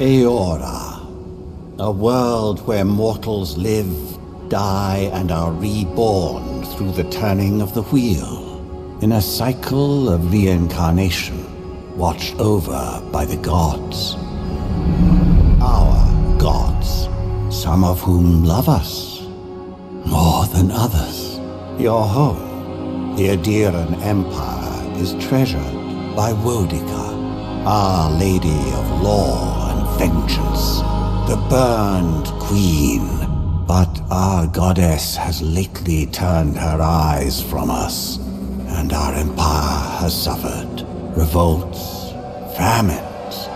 Eora, a world where mortals live, die, and are reborn through the turning of the wheel, in a cycle of reincarnation, watched over by the gods. Our gods, some of whom love us more than others. Your home, the Adiran Empire, is treasured by Wodica, Our Lady of Law and Vengeance, the burned queen. But our goddess has lately turned her eyes from us, and our empire has suffered revolts, famines,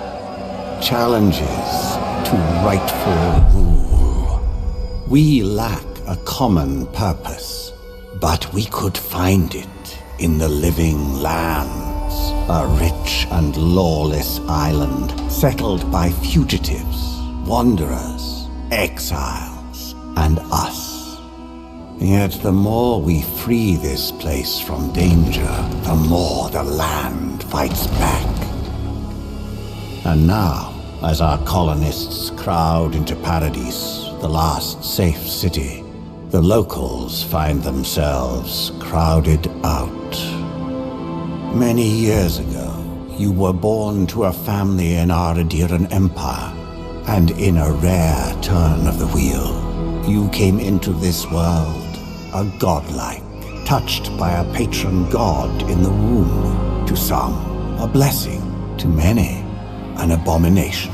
challenges to rightful rule. We lack a common purpose, but we could find it in the living lands. A rich and lawless island settled by fugitives, wanderers, exiles, and us. Yet the more we free this place from danger, the more the land fights back. And now, as our colonists crowd into Paradise, the last safe city, the locals find themselves crowded out. Many years ago, you were born to a family in our Adiran Empire, and in a rare turn of the wheel, you came into this world a godlike, touched by a patron god in the womb. To some, a blessing; to many, an abomination.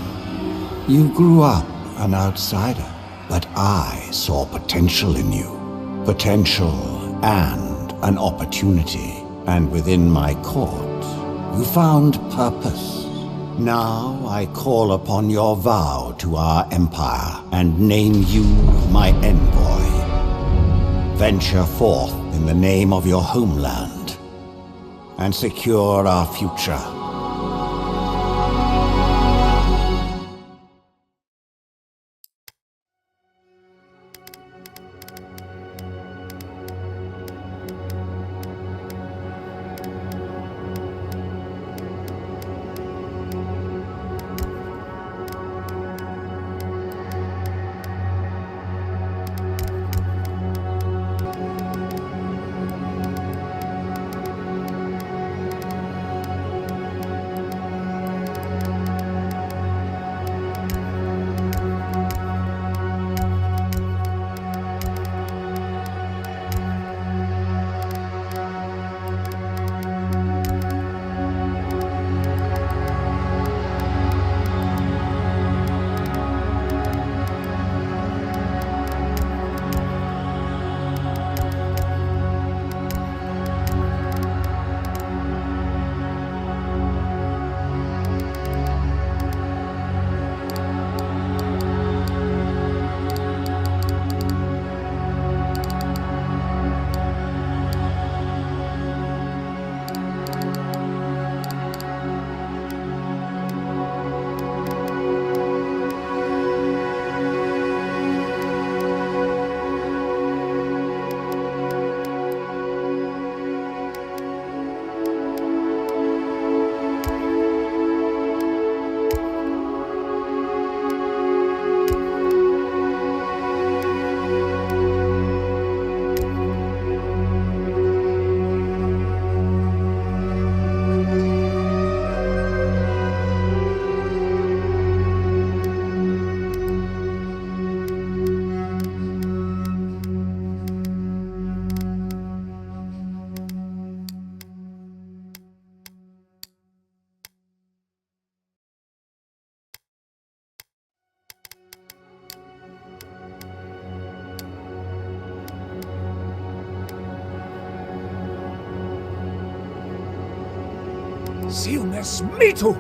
You grew up an outsider, but I saw potential in you. Potential and an opportunity. And within my court, you found purpose. Now I call upon your vow to our empire and name you my envoy. Venture forth in the name of your homeland and secure our future. Silnes mitu!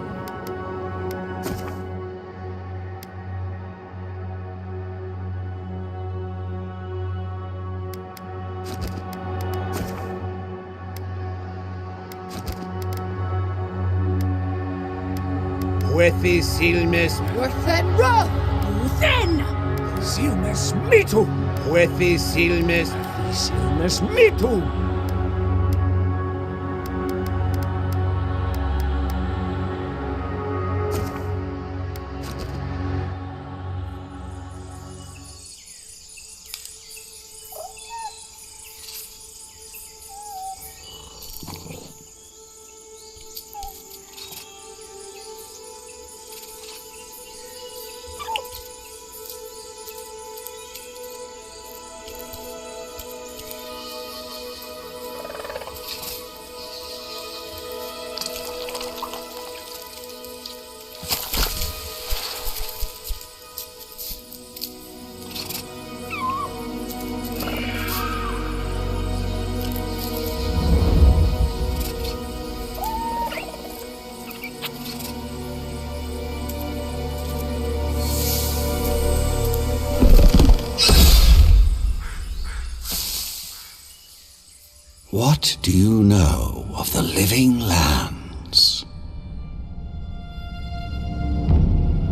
Puethi silmes Wrthen roth! Wrthen! Silnes mitu! Puethi silmes Silnes mitu! What do you know of the living lands?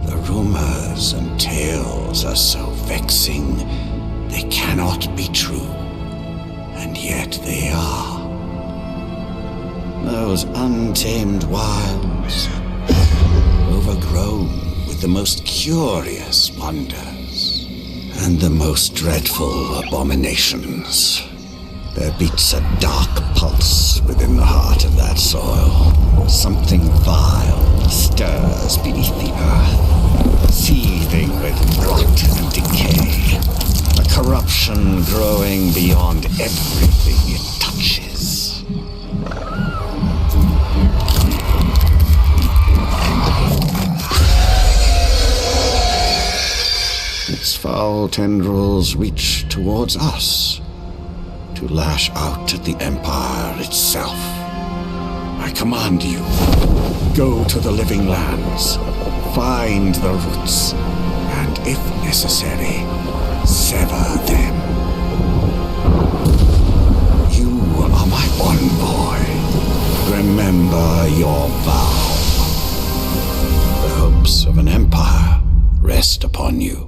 The rumors and tales are so vexing, they cannot be true, and yet they are. Those untamed wilds, overgrown with the most curious wonders and the most dreadful abominations. There beats a dark pulse within the heart of that soil. Something vile stirs beneath the earth, seething with rot and decay. A corruption growing beyond everything it touches. Its foul tendrils reach towards us, to lash out at the Empire itself. I command you, go to the living lands, find the roots, and if necessary, sever them. You are my one boy. Remember your vow. The hopes of an empire rest upon you.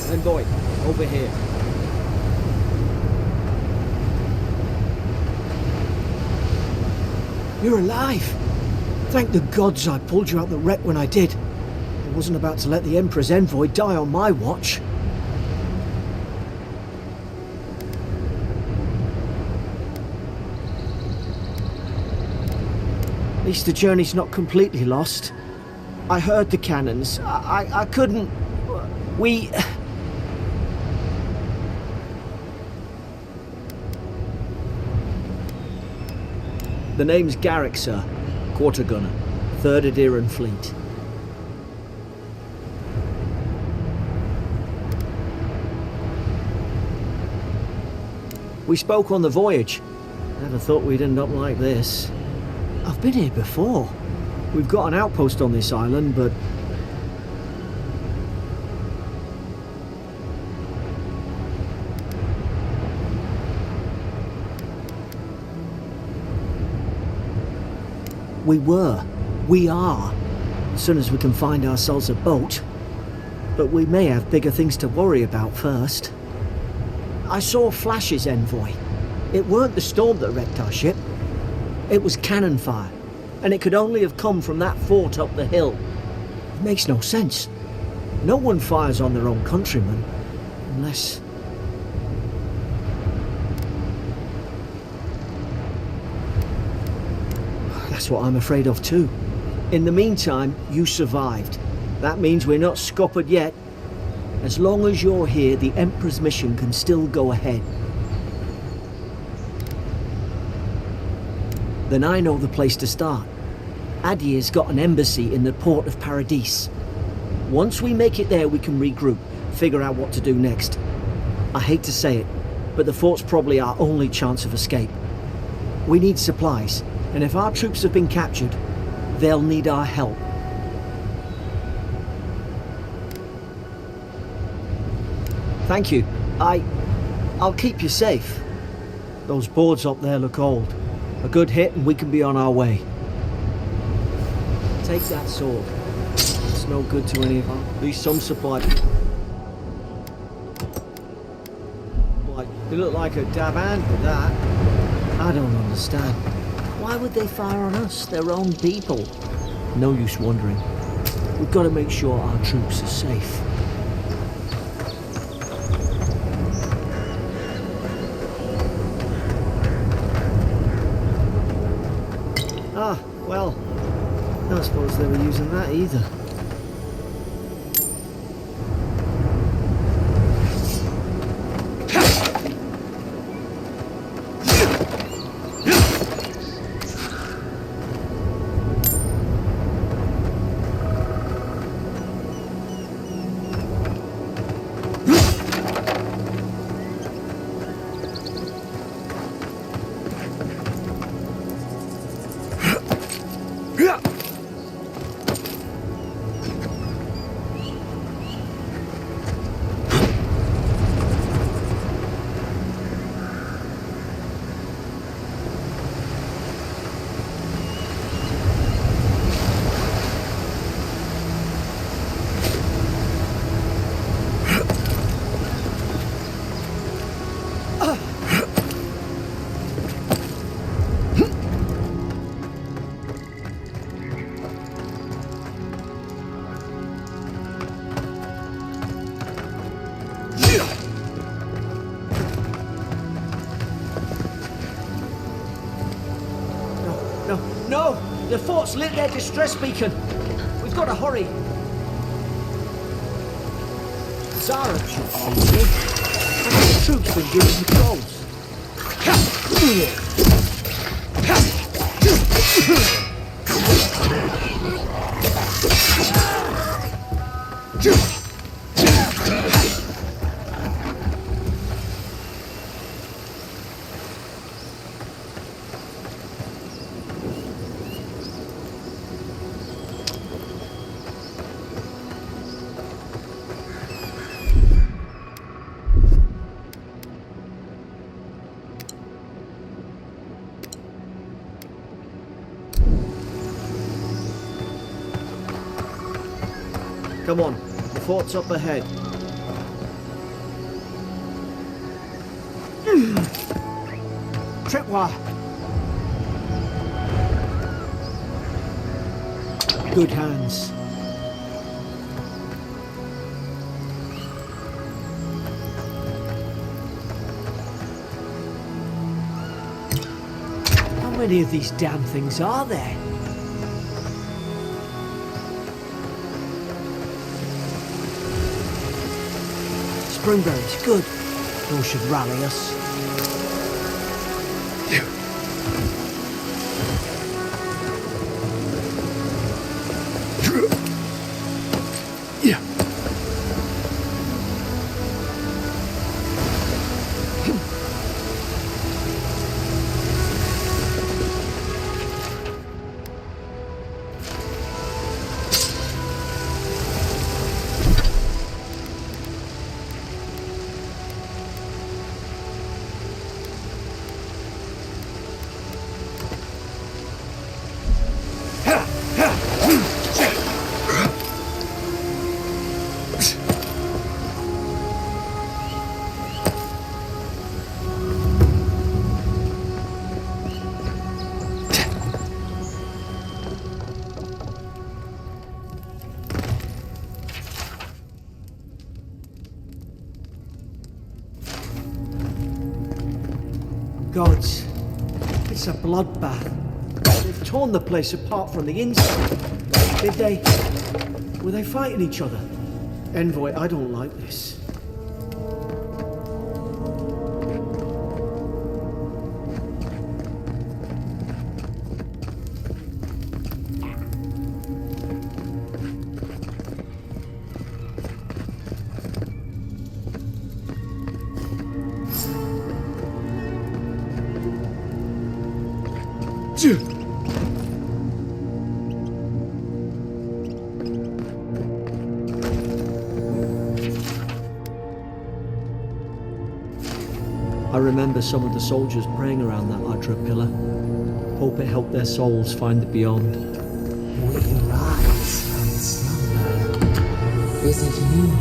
Envoy, over here. You're alive! Thank the gods I pulled you out the wreck when I did. I wasn't about to let the Emperor's envoy die on my watch. At least the journey's not completely lost. I heard the cannons. I couldn't... We... The name's Garrick, sir. Quarter gunner. 3rd Aderan Fleet. We spoke on the voyage. Never thought we'd end up like this. I've been here before. We've got an outpost on this island, but... We are, as soon as we can find ourselves a boat. But we may have bigger things to worry about first. I saw flashes, Envoy. It weren't the storm that wrecked our ship. It was cannon fire, and it could only have come from that fort up the hill. It makes no sense. No one fires on their own countrymen, unless... That's what I'm afraid of too. In the meantime, you survived. That means we're not scuppered yet. As long as you're here, the Emperor's mission can still go ahead. Then I know the place to start. Adir's got an embassy in the port of Paradis. Once we make it there, we can regroup, figure out what to do next. I hate to say it, but the fort's probably our only chance of escape. We need supplies, and if our troops have been captured, they'll need our help. Thank you. I'll keep you safe. Those boards up there look old. A good hit and we can be on our way. Take that sword. It's no good to any of us. At least some supply. They look like a dab hand with that. I don't understand. Why would they fire on us, their own people? No use wondering. We've got to make sure our troops are safe. Ah, well, I don't suppose they were using that either. No! The fort's lit their distress beacon! We've got to hurry! Zara should see me. The troops been doing patrols. Come on, the fort's up ahead. Tripwire. Good hands. How many of these damn things are there? Springberries, good. Those should rally us. Gods, it's a bloodbath. They've torn the place apart from the inside. Were they fighting each other? Envoy, I don't like this. I remember some of the soldiers praying around that Adra pillar. Hope it helped their souls find the beyond. We rise from slumber. Is it you?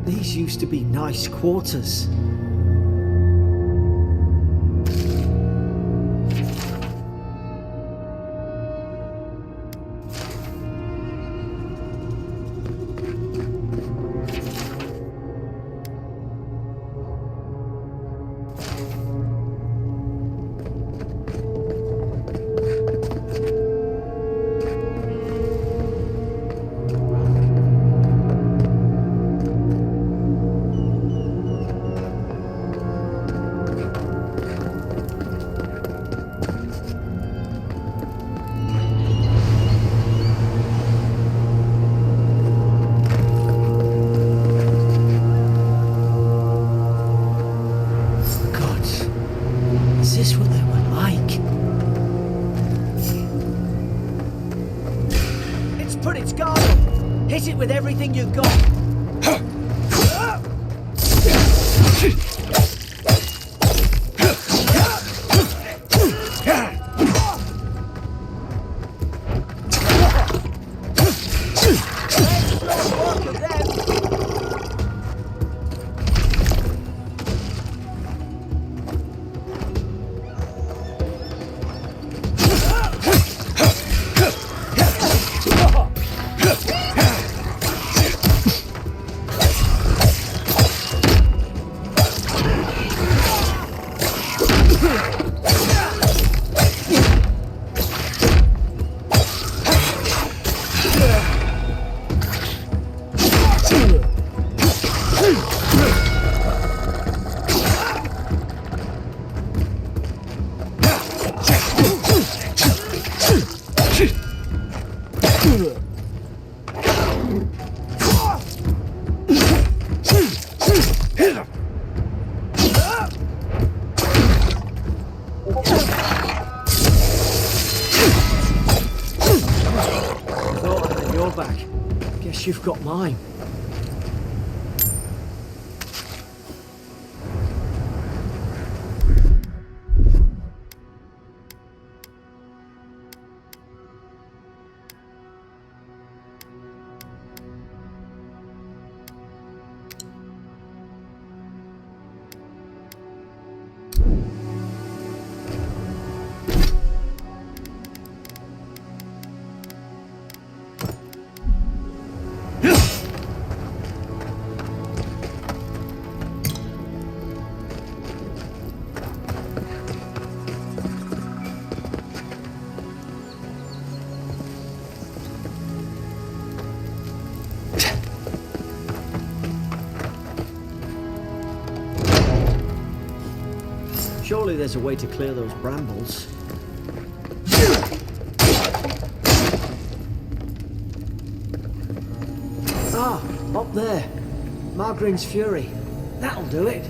These used to be nice quarters. Is this what they were like? It's put its guard up. Hit it with everything you've got. Guess you've got mine. Surely there's a way to clear those brambles. Ah, up there. Margarine's Fury. That'll do it.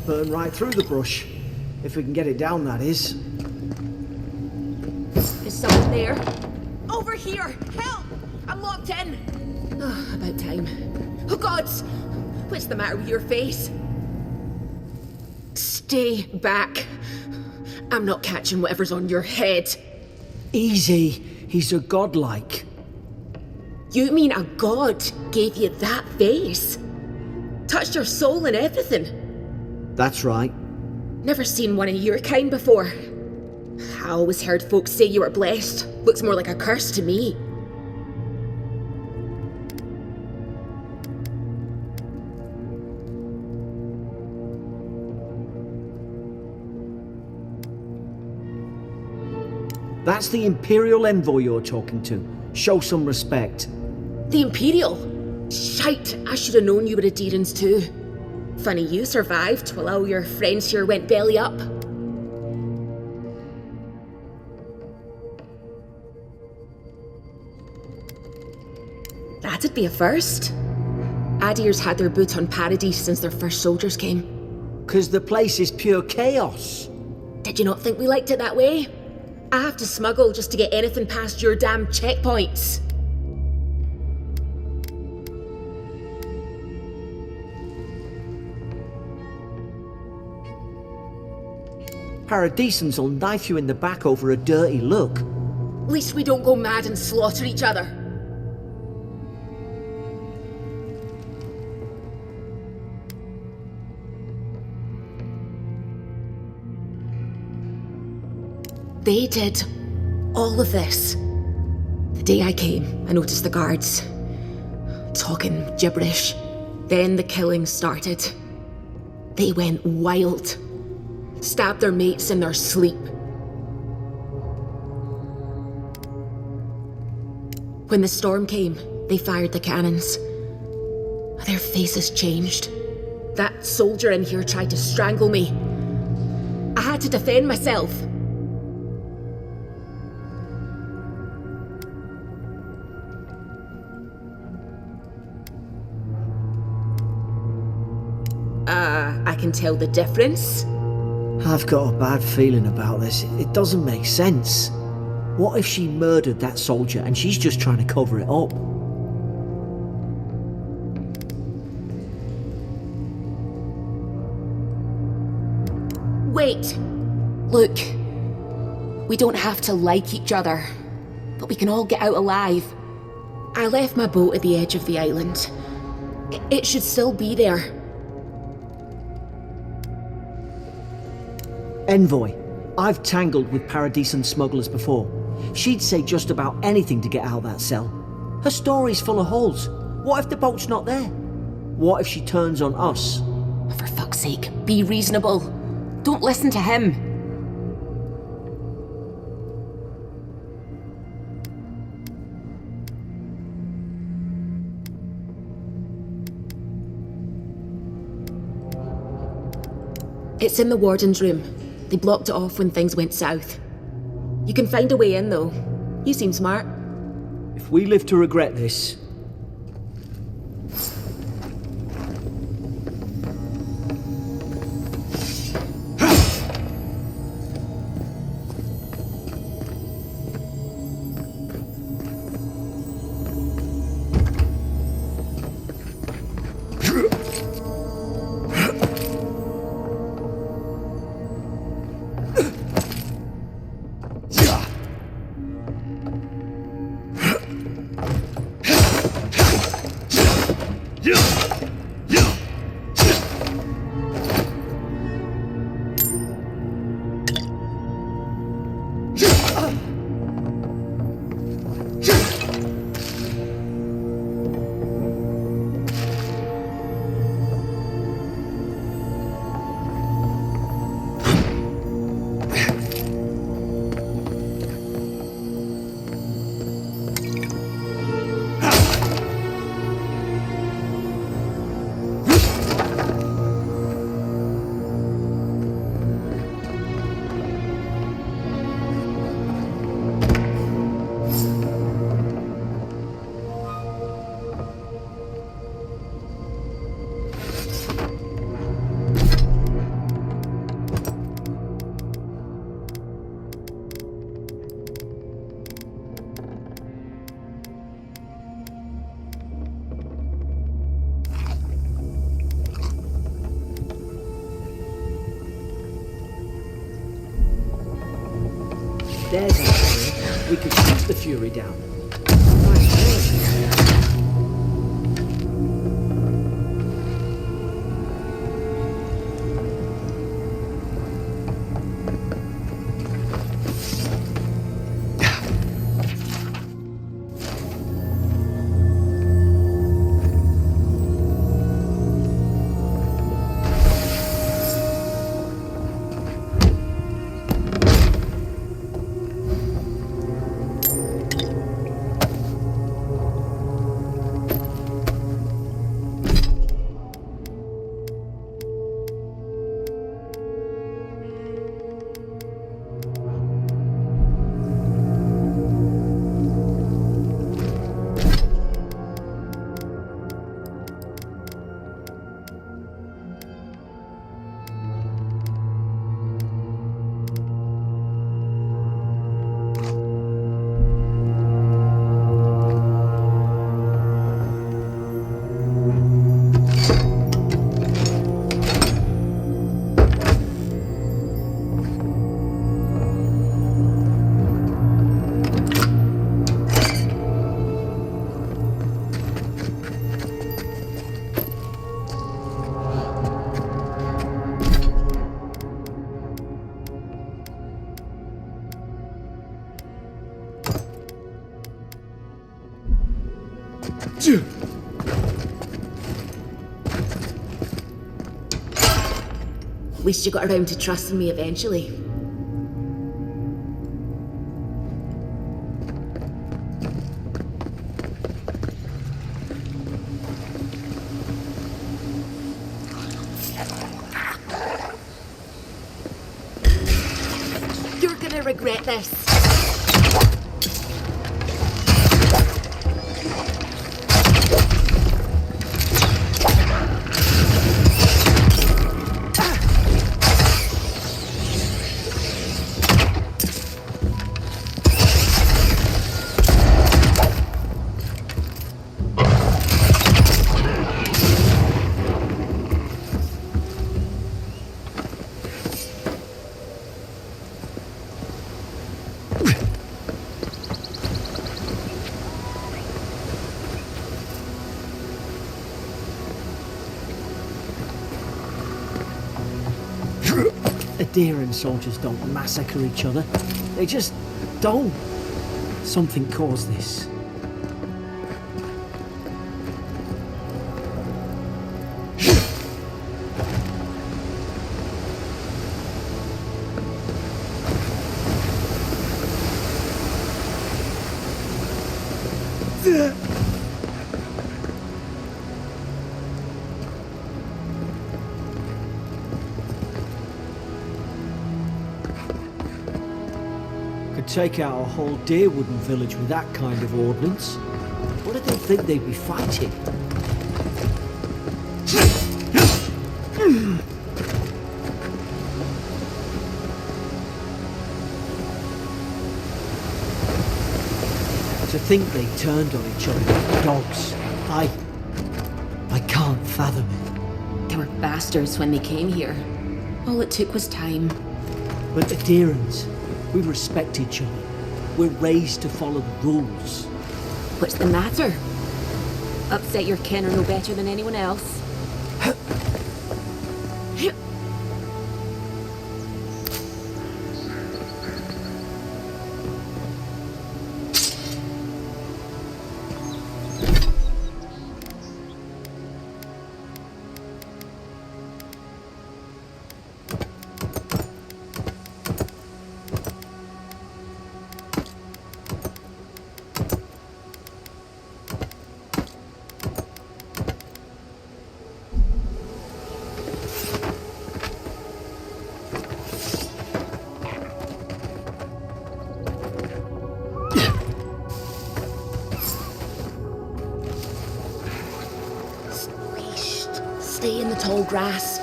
Burn right through the brush. If we can get it down, that is. Is someone there? Over here! Help! I'm locked in! Oh, about time. Oh, gods! What's the matter with your face? Stay back. I'm not catching whatever's on your head. Easy. He's a godlike. You mean a god gave you that face? Touched your soul and everything? That's right. Never seen one of your kind before. I always heard folks say you were blessed. Looks more like a curse to me. That's the Imperial envoy you're talking to. Show some respect. The Imperial? Shite, I should have known you were Adherents too. Funny you survived while all your friends here went belly up. That'd be a first. Adir's had their boot on Paradise since their first soldiers came. 'Cause the place is pure chaos. Did you not think we liked it that way? I have to smuggle just to get anything past your damn checkpoints. Paradisans will knife you in the back over a dirty look. At least we don't go mad and slaughter each other. They did all of this. The day I came, I noticed the guards talking gibberish. Then the killing started. They went wild. Stabbed their mates in their sleep. When the storm came, they fired the cannons. Their faces changed. That soldier in here tried to strangle me. I had to defend myself. I can tell the difference. I've got a bad feeling about this. It doesn't make sense. What if she murdered that soldier and she's just trying to cover it up? Wait. Look. We don't have to like each other, but we can all get out alive. I left my boat at the edge of the island. It should still be there. Envoy, I've tangled with Paradisan smugglers before. She'd say just about anything to get out of that cell. Her story's full of holes. What if the boat's not there? What if she turns on us? For fuck's sake, be reasonable. Don't listen to him. It's in the warden's room. They blocked it off when things went south. You can find a way in, though. You seem smart. If we live to regret this... There's an idea. We could keep the Fury down. least you got around to trusting me eventually. You're gonna regret this. Eoran soldiers don't massacre each other. They just don't. Something caused this. Take out a whole deerwooden village with that kind of ordnance. What did they think they'd be fighting? To think they turned on each other like dogs. I can't fathom it. They were bastards when they came here. All it took was time. But Eorans, we respect each other. We're raised to follow the rules. What's the matter? Upset your kin are no better than anyone else. Stay in the tall grass.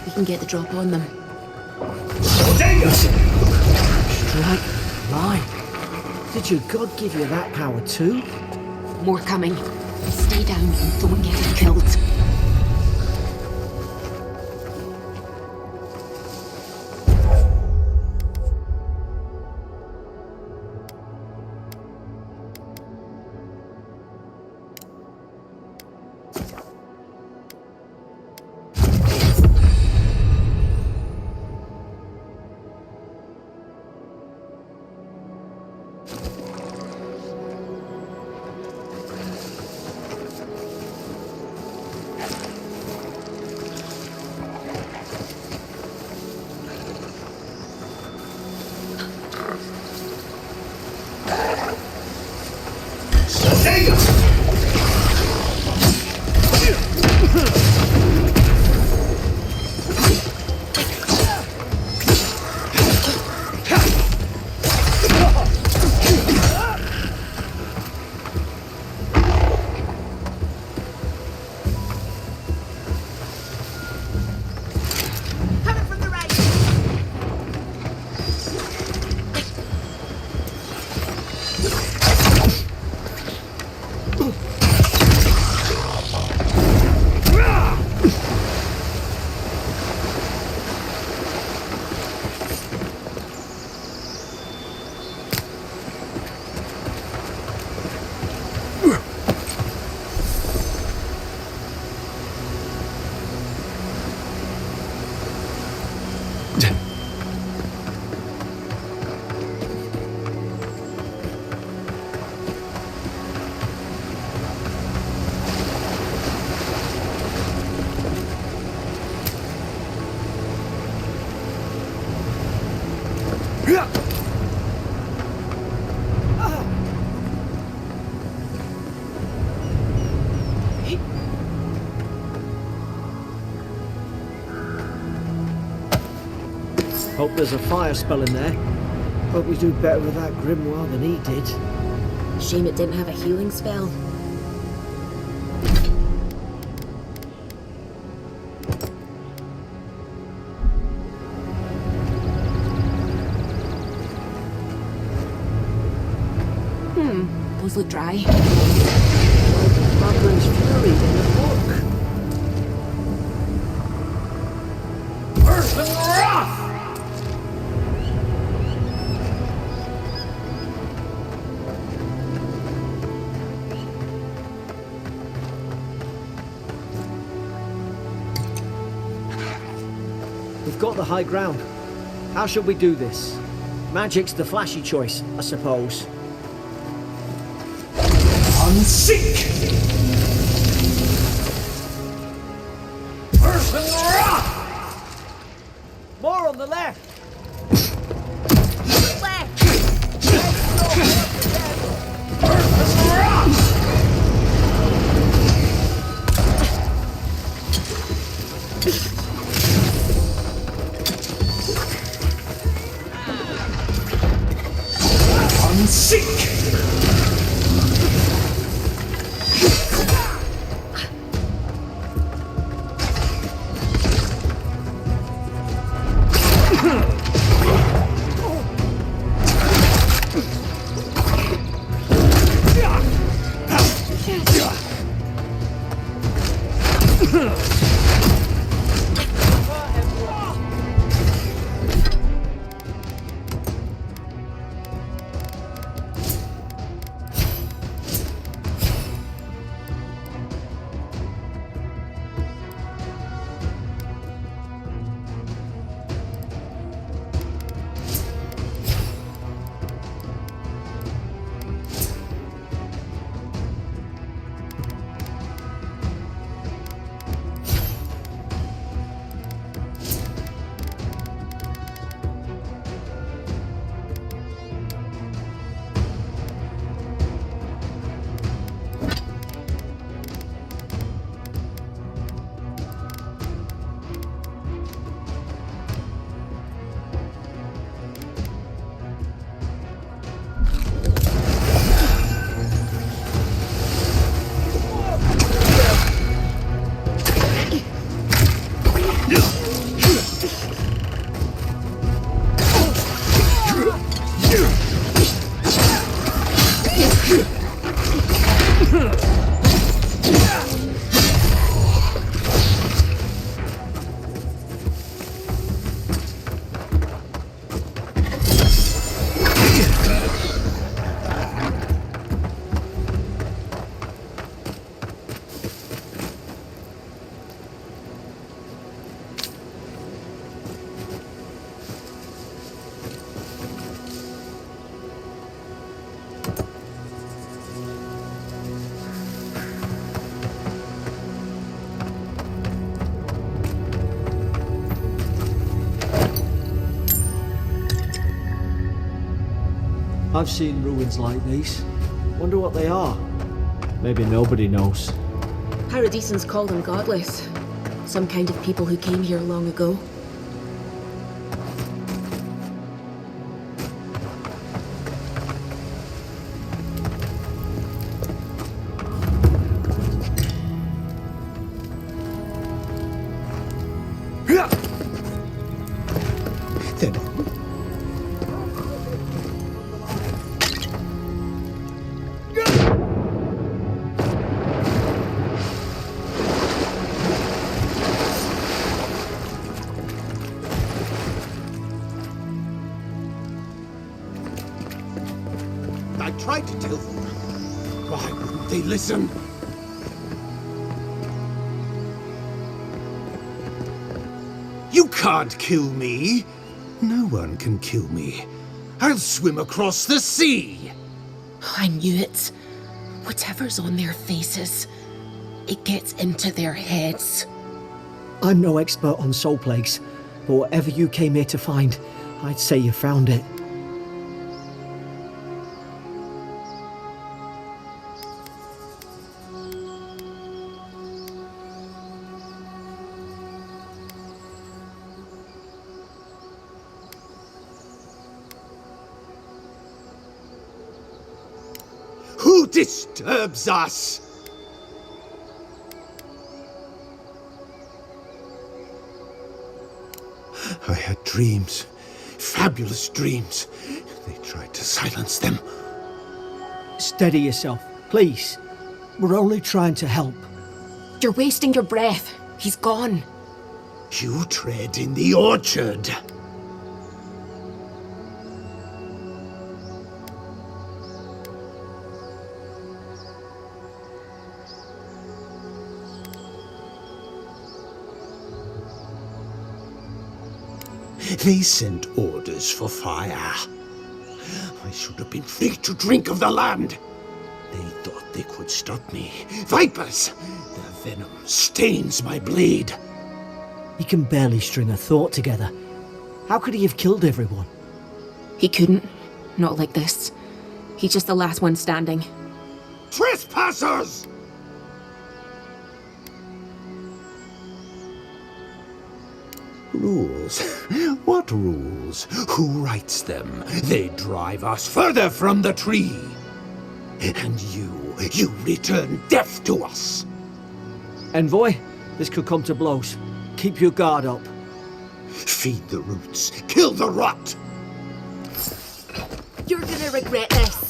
We can get the drop on them. Strike mine. Did your god give you that power too? More coming. Stay down and don't get it killed. Hope there's a fire spell in there. Hope we do better with that grimoire than he did. Shame it didn't have a healing spell. Those look dry. Babylon's Fury in the book. Earth and wrath! We've got the high ground. How should we do this? Magic's the flashy choice, I suppose. Unseek! Earth and wrath! More on the left! Left! Earth and wrath! Unseek! I've seen ruins like these. Wonder what they are. Maybe nobody knows. Paradisans call them godless. Some kind of people who came here long ago. I tried to tell them. Why wouldn't they listen? You can't kill me. No one can kill me. I'll swim across the sea. I knew it. Whatever's on their faces, it gets into their heads. I'm no expert on soul plagues, but whatever you came here to find, I'd say you found it. disturbs us? I had dreams, fabulous dreams. They tried to silence them. Steady yourself, please. We're only trying to help. You're wasting your breath. He's gone. You tread in the orchard. They sent orders for fire. I should have been free to drink of the land. They thought they could stop me. Vipers! Their venom stains my blade. He can barely string a thought together. How could he have killed everyone? He couldn't. Not like this. He's just the last one standing. Trespassers! Rules? What rules? Who writes them? They drive us further from the tree. And you return death to us. Envoy, this could come to blows. Keep your guard up. Feed the roots, kill the rot. You're gonna regret this.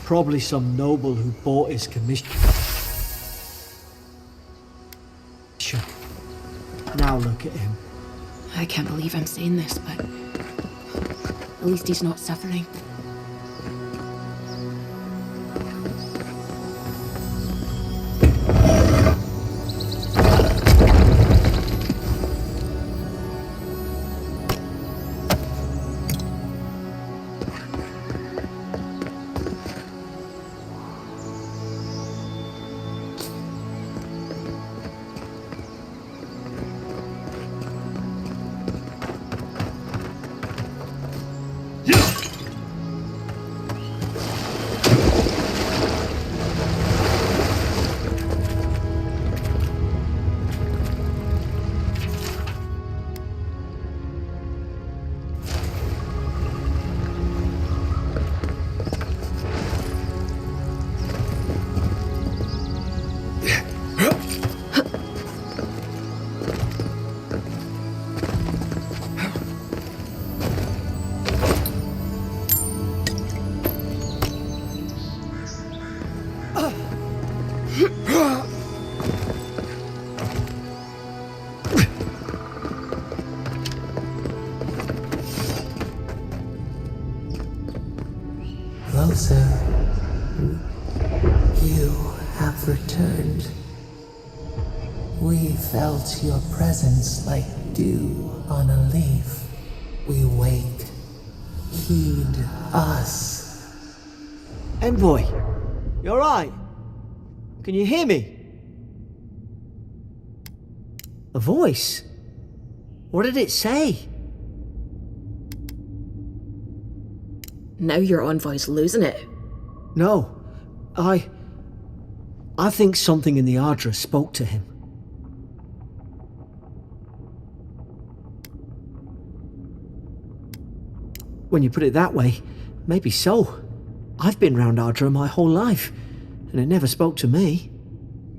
Probably some noble who bought his commission. Now look at him. I can't believe I'm saying this, but at least he's not suffering. Closer. You have returned. We felt your presence like dew on a leaf. We wait. Heed us. Envoy, you alright? Can you hear me? A voice? What did it say? Now your envoy's losing it. No, I think something in the Ardra spoke to him. When you put it that way, maybe so. I've been round Ardra my whole life, and it never spoke to me.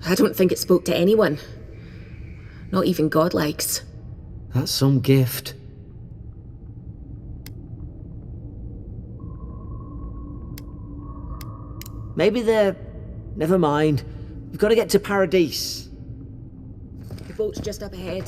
I don't think it spoke to anyone. Not even godlikes. That's some gift. Maybe they're... Never mind. We've got to get to Paradise. The boat's just up ahead.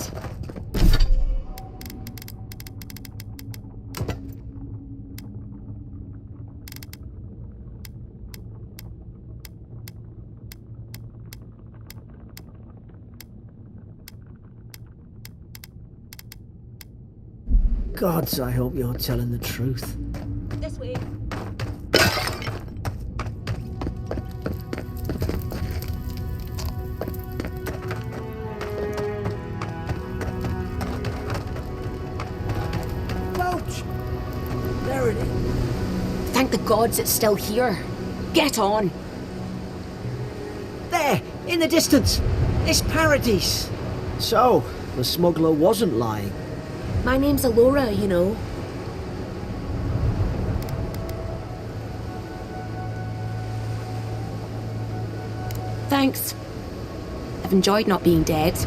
Gods, I hope you're telling the truth. This way. Boat! There it is. Thank the gods it's still here. Get on. There! In the distance! It's Paradise! So, the smuggler wasn't lying. My name's Eora, you know. Thanks. I've enjoyed not being dead.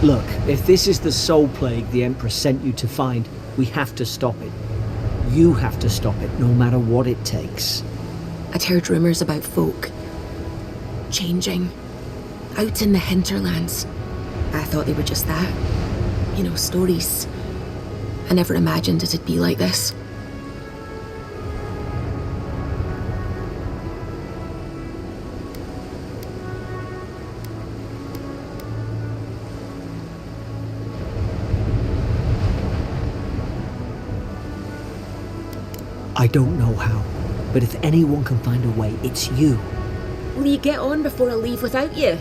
Look, if this is the soul plague the Empress sent you to find, we have to stop it. You have to stop it, no matter what it takes. I'd heard rumours about folk changing out in the hinterlands. I thought they were just that. You know, stories. I never imagined it'd be like this. I don't know how, but if anyone can find a way, it's you. Will you get on before I leave without you?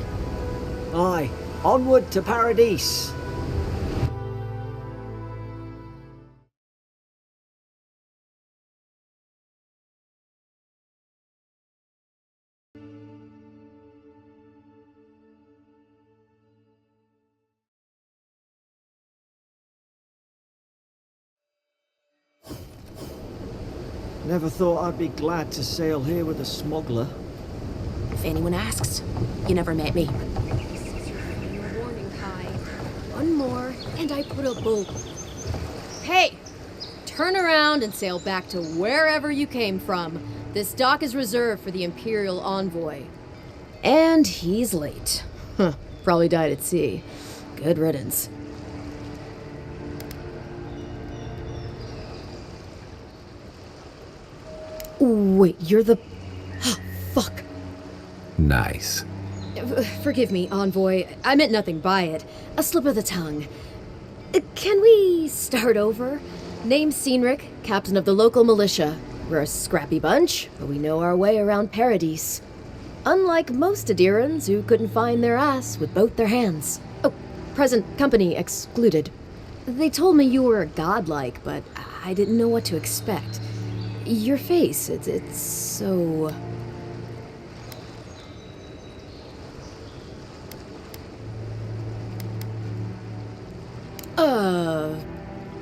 Aye, onward to Paradise. Never thought I'd be glad to sail here with a smuggler. If anyone asks, you never met me. This is your final warning, Kai. One more, and I put a bolt. Hey! Turn around and sail back to wherever you came from. This dock is reserved for the Imperial Envoy. And he's late. Huh. Probably died at sea. Good riddance. Wait, you're the... Fuck. Nice. Forgive me, Envoy. I meant nothing by it. A slip of the tongue. Can we start over? Name's Cynric, captain of the local militia. We're a scrappy bunch, but we know our way around Paradise. Unlike most Adirans who couldn't find their ass with both their hands. Oh, present company excluded. They told me you were godlike, but I didn't know what to expect. Your face, it's so...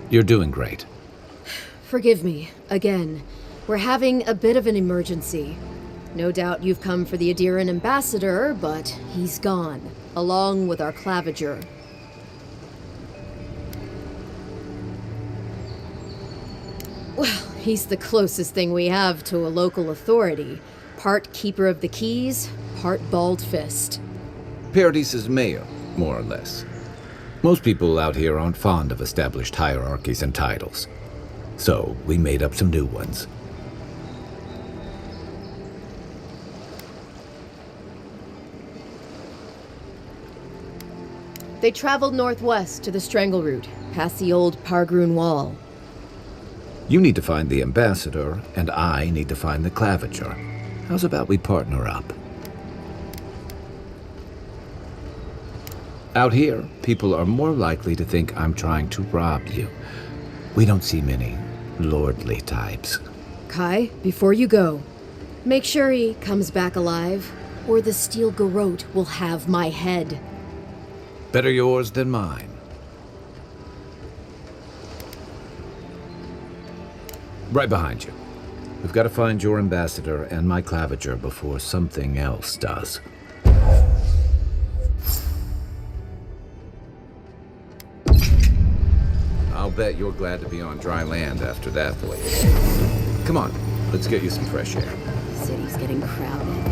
You're doing great. Forgive me, again. We're having a bit of an emergency. No doubt you've come for the Adiran ambassador, but he's gone, along with our claviger. Well, he's the closest thing we have to a local authority. Part keeper of the keys, part bald fist. Paradise's mayor, more or less. Most people out here aren't fond of established hierarchies and titles. So, we made up some new ones. They traveled northwest to the Strangle Route, past the old Pargroon Wall. You need to find the ambassador, and I need to find the claviger. How's about we partner up? Out here, people are more likely to think I'm trying to rob you. We don't see many lordly types. Kai, before you go, make sure he comes back alive, or the Steel Garrote will have my head. Better yours than mine. Right behind you. We've got to find your ambassador and my claviger before something else does. I'll bet you're glad to be on dry land after that voyage. Come on, let's get you some fresh air. City's getting crowded.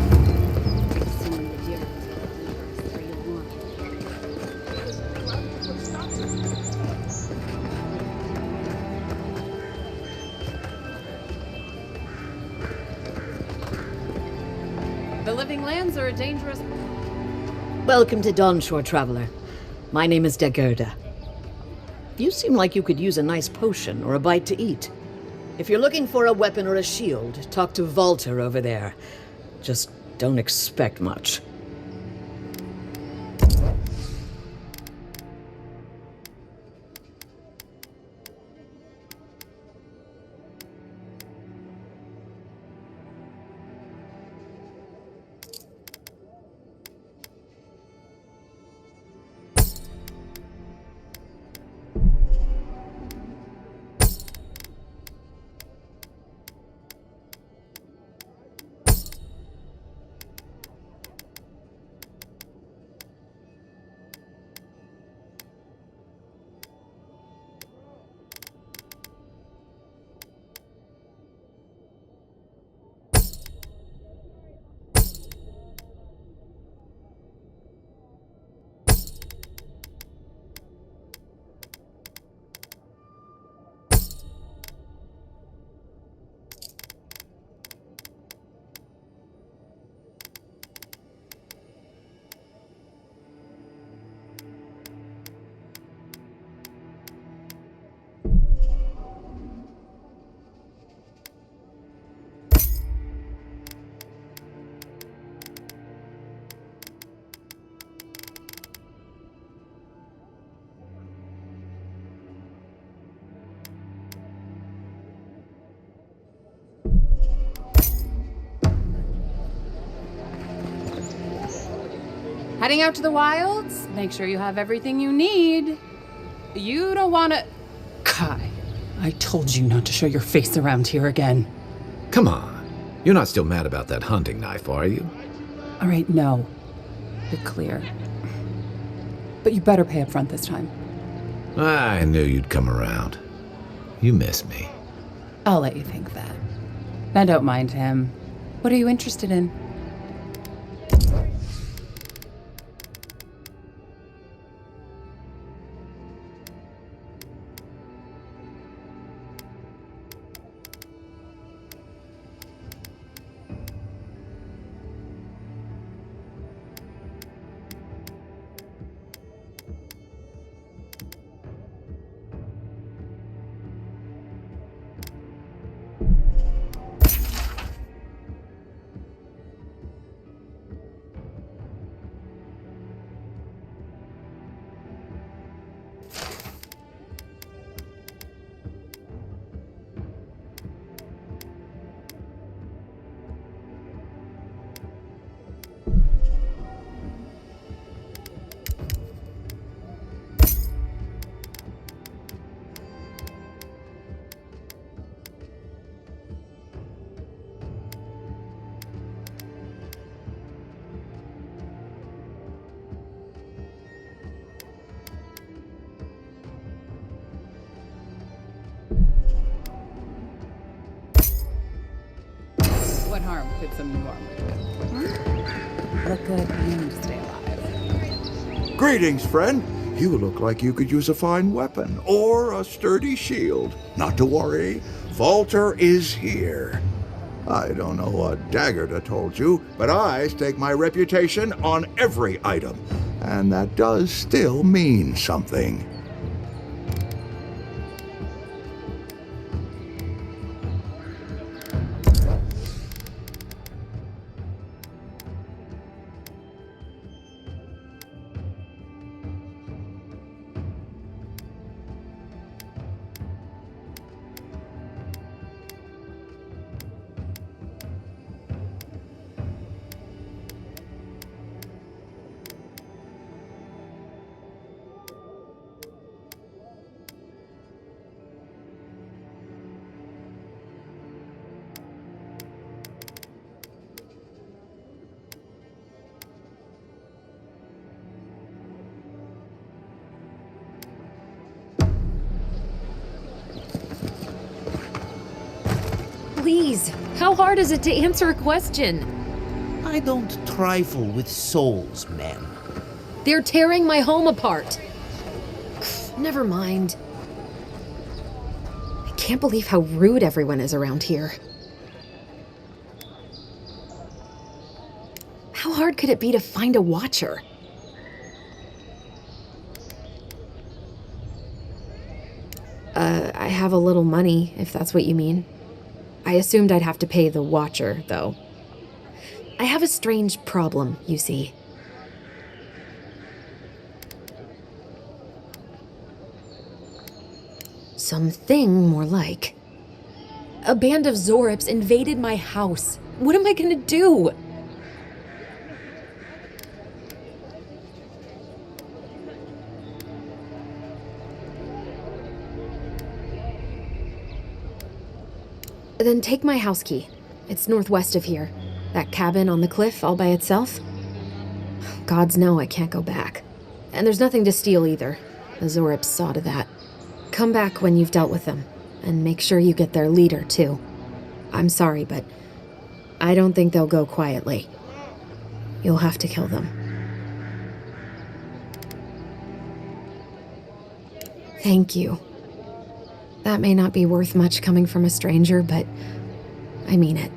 The living lands are a dangerous... Welcome to Dawnshore, Traveler. My name is Dagerda. You seem like you could use a nice potion or a bite to eat. If you're looking for a weapon or a shield, talk to Walter over there. Just don't expect much. Heading out to the wilds? Make sure you have everything you need. You don't want to... Kai, I told you not to show your face around here again. Come on. You're not still mad about that hunting knife, are you? All right, no. You're clear. But you better pay up front this time. I knew you'd come around. You miss me. I'll let you think that. Now don't mind him. What are you interested in? What harm could some new armor do? Look good and stay alive. Greetings, friend. You look like you could use a fine weapon or a sturdy shield. Not to worry, Walter is here. I don't know what Dagerda told you, but I stake my reputation on every item. and that does still mean something. Please, how hard is it to answer a question? I don't trifle with souls, ma'am. They're tearing my home apart. Never mind. I can't believe how rude everyone is around here. How hard could it be to find a watcher? I have a little money, if that's what you mean. I assumed I'd have to pay the watcher, though. I have a strange problem, you see. Something more like. A band of Zorips invaded my house. What am I gonna do? Then take my house key. It's northwest of here. That cabin on the cliff all by itself. Gods know I can't go back. And there's nothing to steal either. The Zorips saw to that. Come back when you've dealt with them. And make sure you get their leader, too. I'm sorry, but I don't think they'll go quietly. You'll have to kill them. Thank you. That may not be worth much coming from a stranger, but I mean it.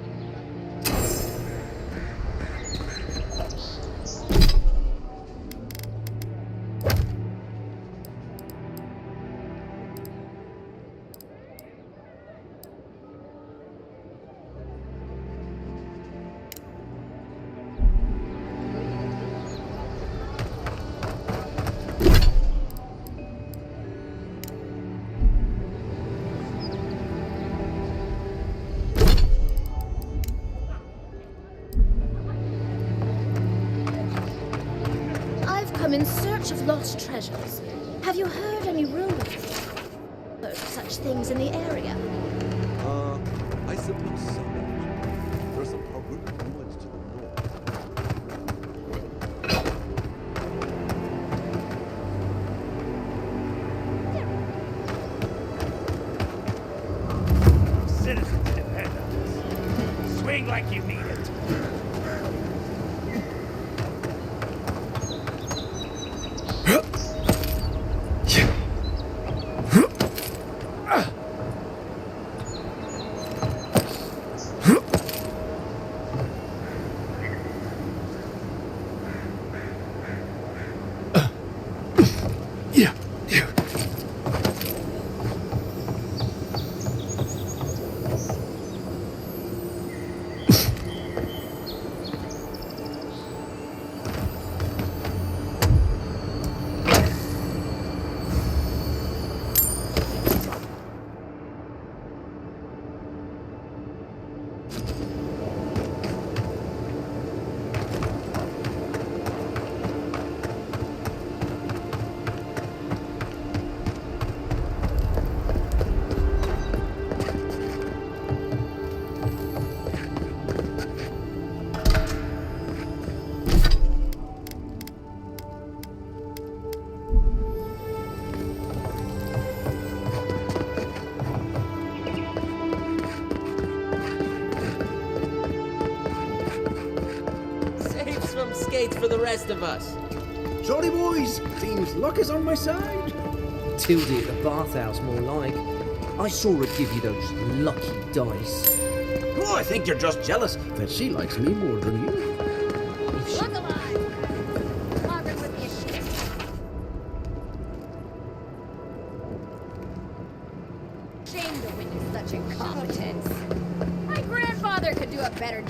In search of lost treasures. Have you heard any rumors of such things in the area? I suppose so. There's some Harvard ruins to the north. Citizens depend on this. Swing like you mean it. For the rest of us. Sorry, boys. Seems luck is on my side. Tildy at the bathhouse, more like. I saw her give you those lucky dice. Oh, I think you're just jealous that she likes me more than you. Look alive! Margaret would be ashamed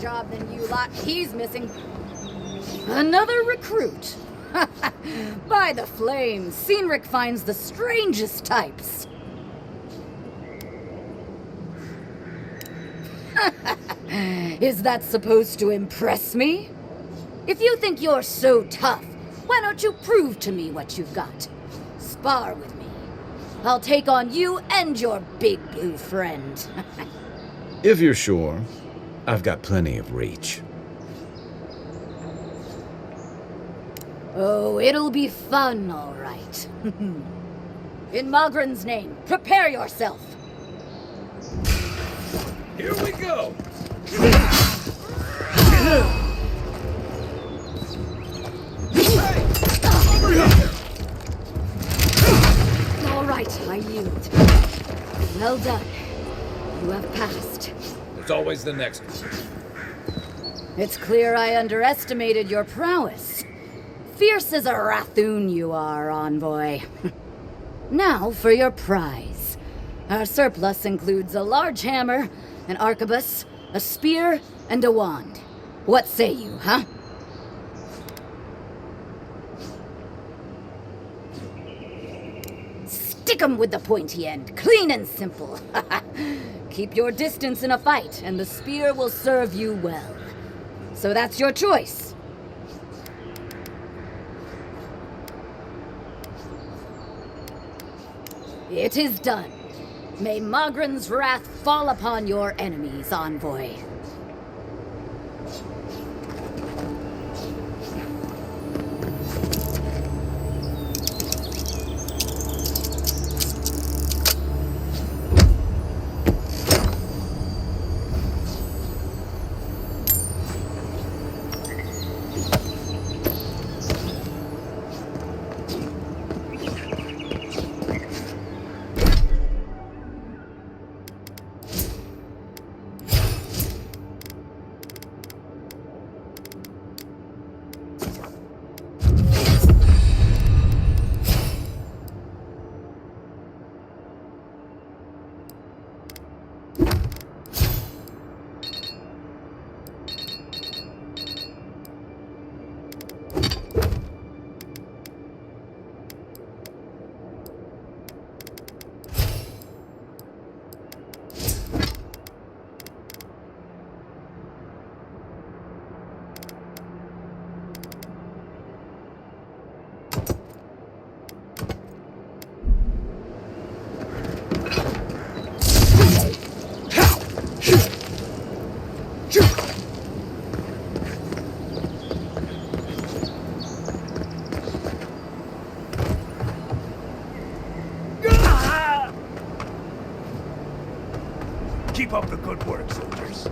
job than you lot. He's missing another recruit. By the flames, Cynric finds the strangest types. Is that supposed to impress me? If you think you're so tough, why don't you prove to me what you've got? Spar with me. I'll take on you and your big blue friend. If you're sure, I've got plenty of reach. Oh, it'll be fun, all right. In Magran's name, prepare yourself. Here we go! All right, I yield. Well done. You have passed. There's always the next one. It's clear I underestimated your prowess. Fierce as a Rathoon you are, envoy. Now for your prize. Our surplus includes a large hammer, an arquebus, a spear, and a wand. What say you, huh? Stick 'em with the pointy end, clean and simple. Keep your distance in a fight, and the spear will serve you well. So that's your choice. It is done. May Magran's wrath fall upon your enemies, envoy. Keep up the good work, soldiers.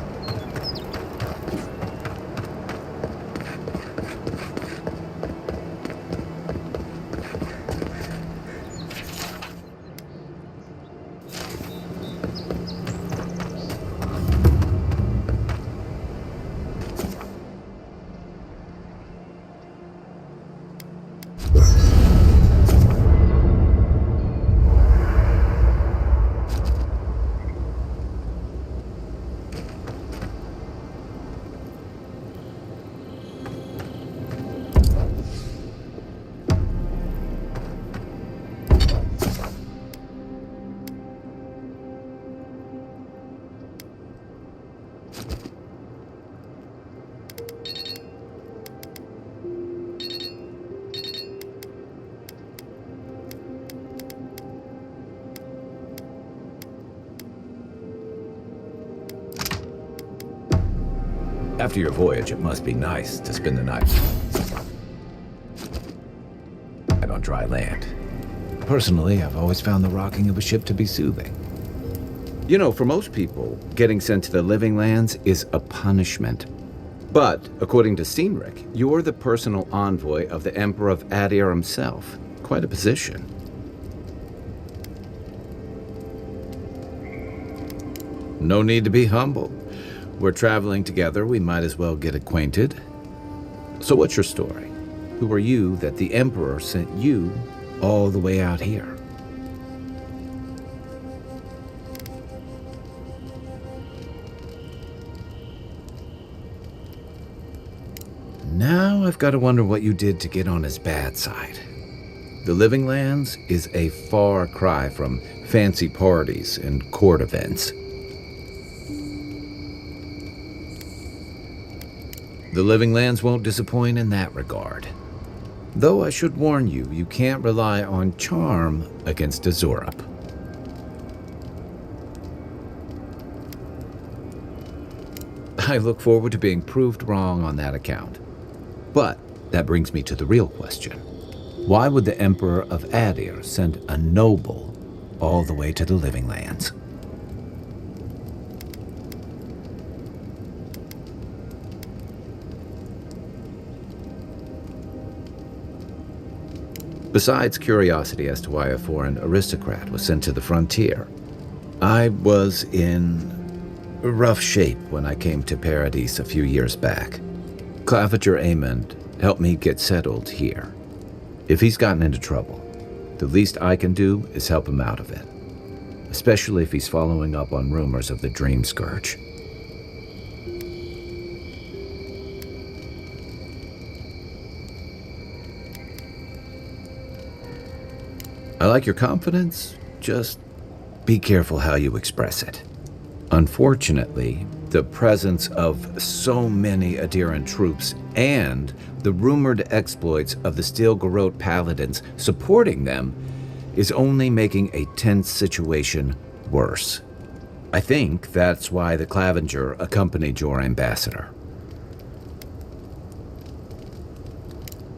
After your voyage, it must be nice to spend the night on dry land. Personally, I've always found the rocking of a ship to be soothing. You know, for most people, getting sent to the living lands is a punishment. But, according to Cynric, you're the personal envoy of the Emperor of Adir himself. Quite a position. No need to be humble. We're traveling together, we might as well get acquainted. So what's your story? Who are you that the Emperor sent you all the way out here? Now I've got to wonder what you did to get on his bad side. The Living Lands is a far cry from fancy parties and court events. The Living Lands won't disappoint in that regard. Though I should warn you, you can't rely on charm against a Zorup. I look forward to being proved wrong on that account. But that brings me to the real question. Why would the Emperor of Adir send a noble all the way to the Living Lands? Besides curiosity as to why a foreign aristocrat was sent to the frontier, I was in rough shape when I came to Paradis a few years back. Claviger Amond helped me get settled here. If he's gotten into trouble, the least I can do is help him out of it, especially if he's following up on rumors of the Dream Scourge. I like your confidence, just be careful how you express it. Unfortunately, the presence of so many Adiran troops and the rumored exploits of the Steel Garrote paladins supporting them is only making a tense situation worse. I think that's why the Clavinger accompanied your ambassador.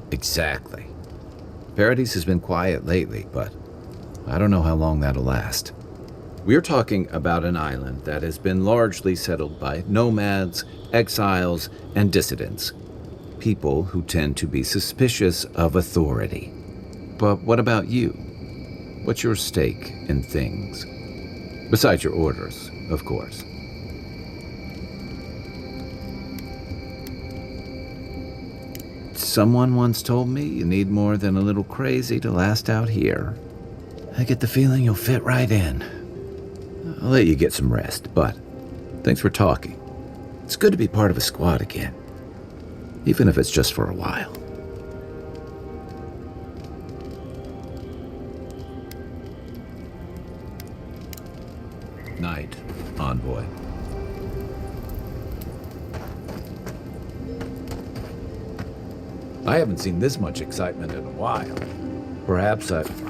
Exactly. Paradis has been quiet lately, but I don't know how long that'll last. We're talking about an island that has been largely settled by nomads, exiles, and dissidents. People who tend to be suspicious of authority. But what about you? What's your stake in things? Besides your orders, of course. Someone once told me you need more than a little crazy to last out here. I get the feeling you'll fit right in. I'll let you get some rest, but thanks for talking. It's good to be part of a squad again, even if it's just for a while. Night, envoy. I haven't seen this much excitement in a while. Perhaps I've...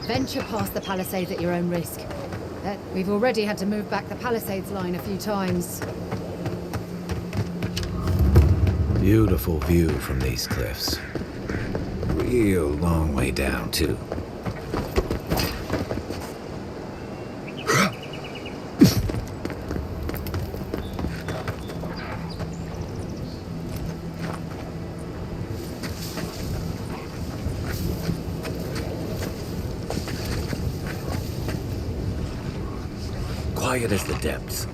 Venture past the palisades at your own risk. We've already had to move back the palisades line a few times. Beautiful view from these cliffs. Real long way down, too. quiet as the depths.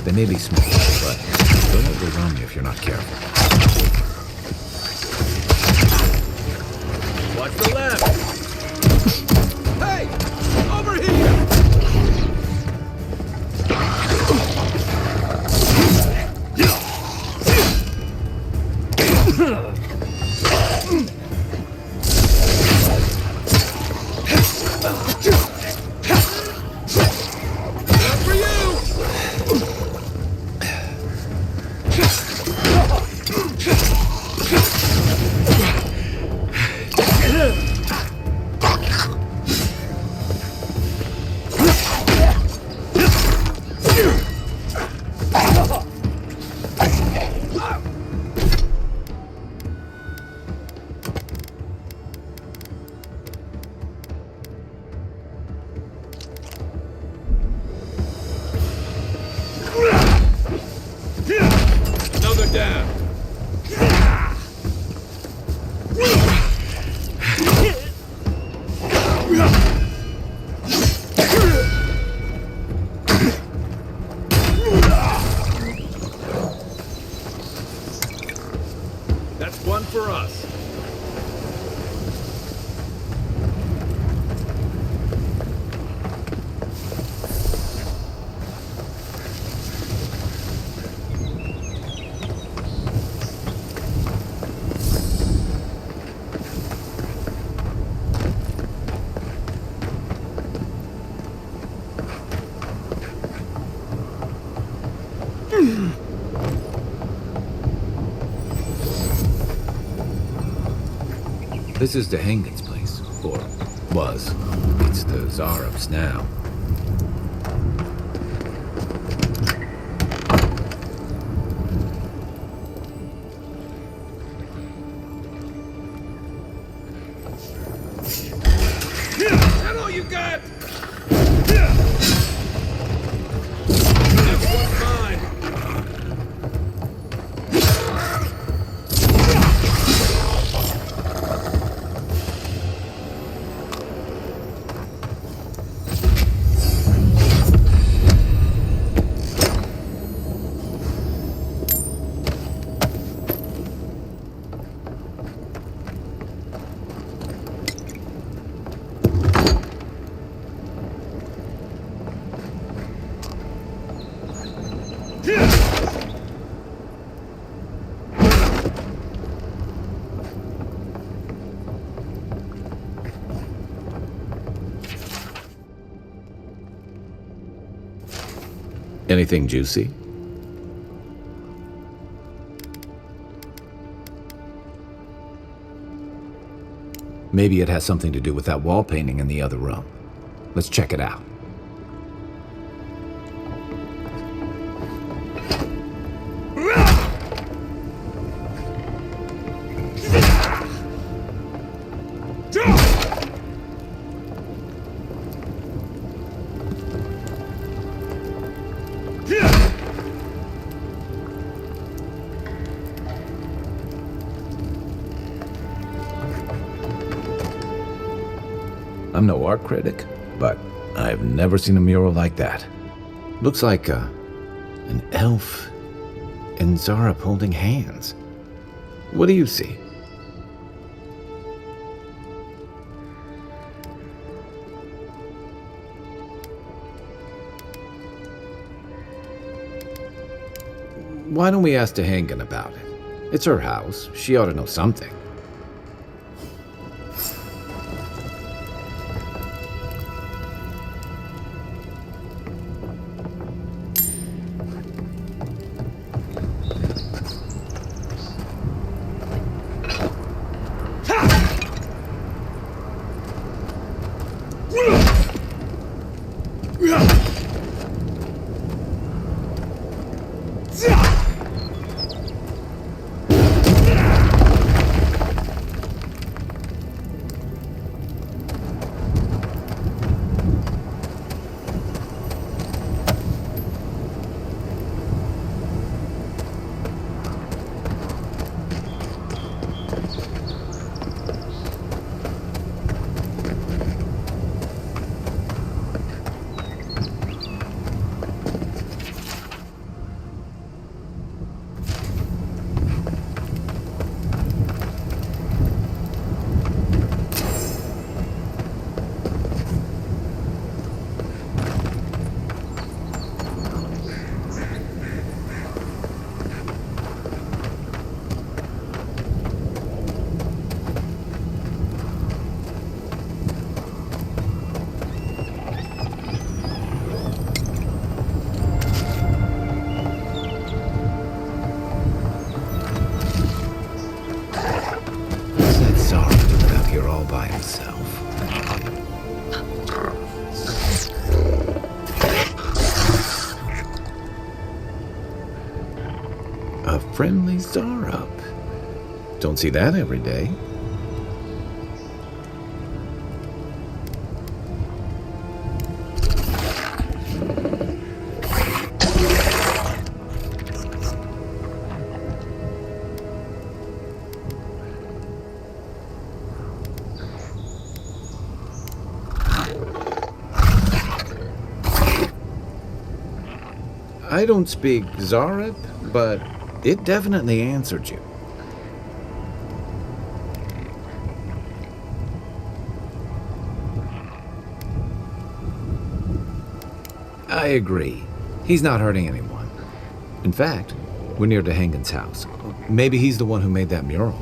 They may be small, but they'll overwhelm you if you're not careful. Watch the left! Hey! Over here! That's one for us. This is the Hengen's place, or was. It's the Zarab's now. That all you got? Next one's mine. Anything juicy? Maybe it has something to do with that wall painting in the other room. Let's check it out. I'm no art critic, but I've never seen a mural like that. Looks like an elf and Zarab holding hands. What do you see? Why don't we ask Hengen about it? It's her house. She ought to know something. here all by himself. A friendly Zarup. Don't see that every day. I don't speak Zarup, but it definitely answered you. I agree. He's not hurting anyone. In fact, we're near to Hengen's house. Maybe he's the one who made that mural.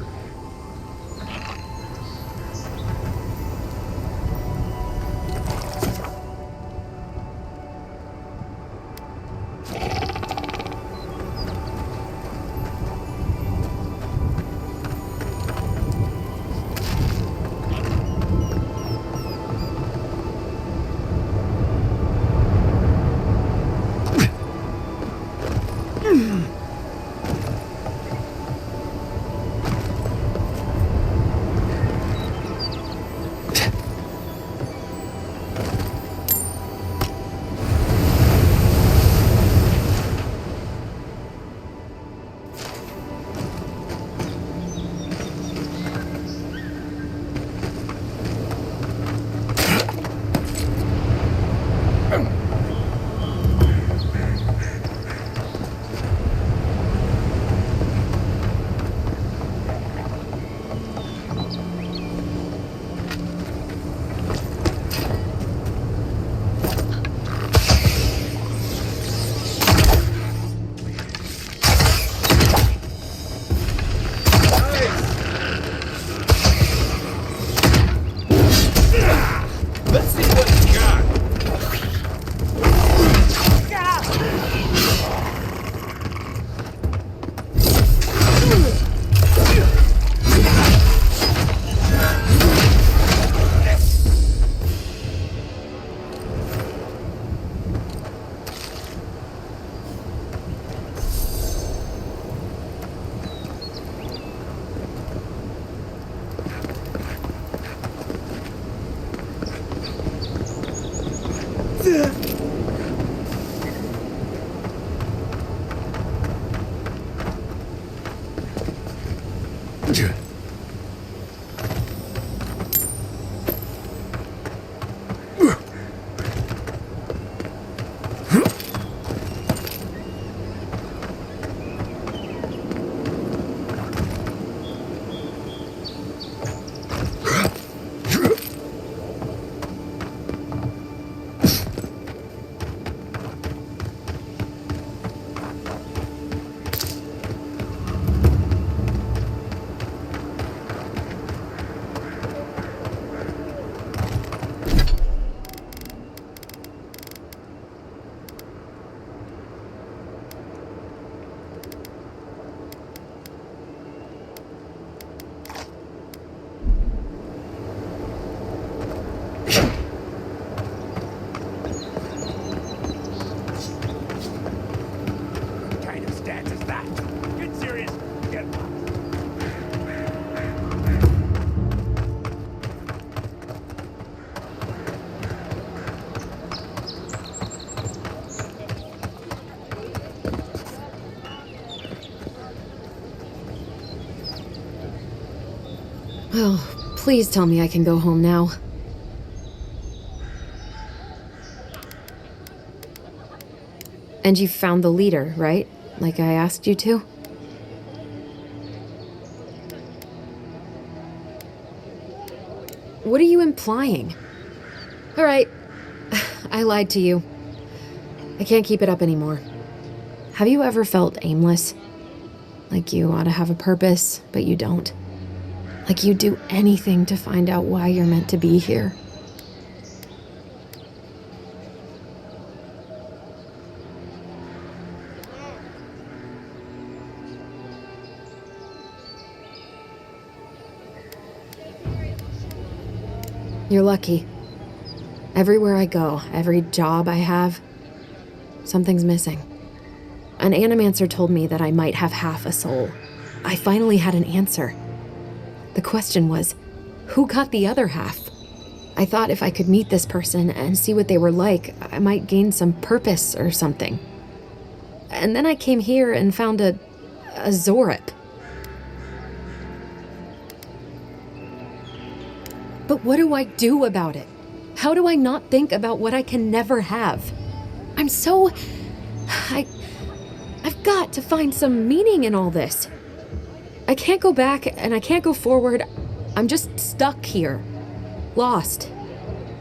Oh, please tell me I can go home now. And you found the leader, right? Like I asked you to? What are you implying? All right, I lied to you. I can't keep it up anymore. Have you ever felt aimless? Like you ought to have a purpose, but you don't? Like you'd do anything to find out why you're meant to be here? You're lucky. Everywhere I go, every job I have, something's missing. An animancer told me that I might have half a soul. I finally had an answer. The question was, who got the other half? I thought if I could meet this person and see what they were like, I might gain some purpose or something. And then I came here and found a Zorip. But what do I do about it? How do I not think about what I can never have? I've got to find some meaning in all this. I can't go back and I can't go forward. I'm just stuck here. Lost.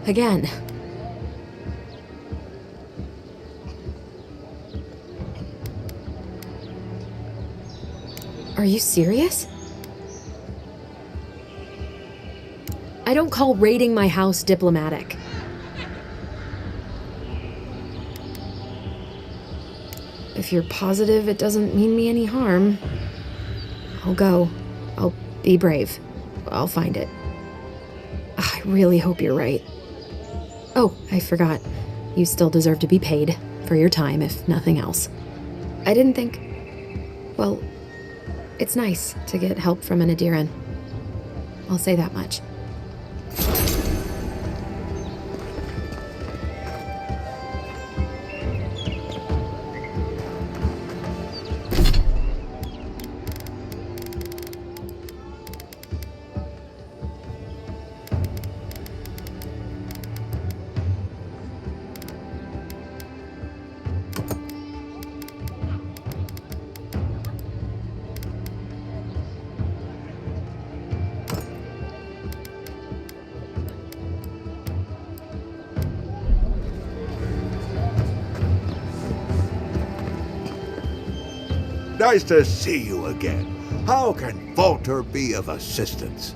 Again. Are you serious? I don't call raiding my house diplomatic. If you're positive it doesn't mean me any harm, I'll go. I'll be brave. I'll find it. I really hope you're right. Oh, I forgot. You still deserve to be paid for your time, if nothing else. I didn't think... Well, it's nice to get help from an Adiran. I'll say that much. Nice to see you again. How can Walter be of assistance?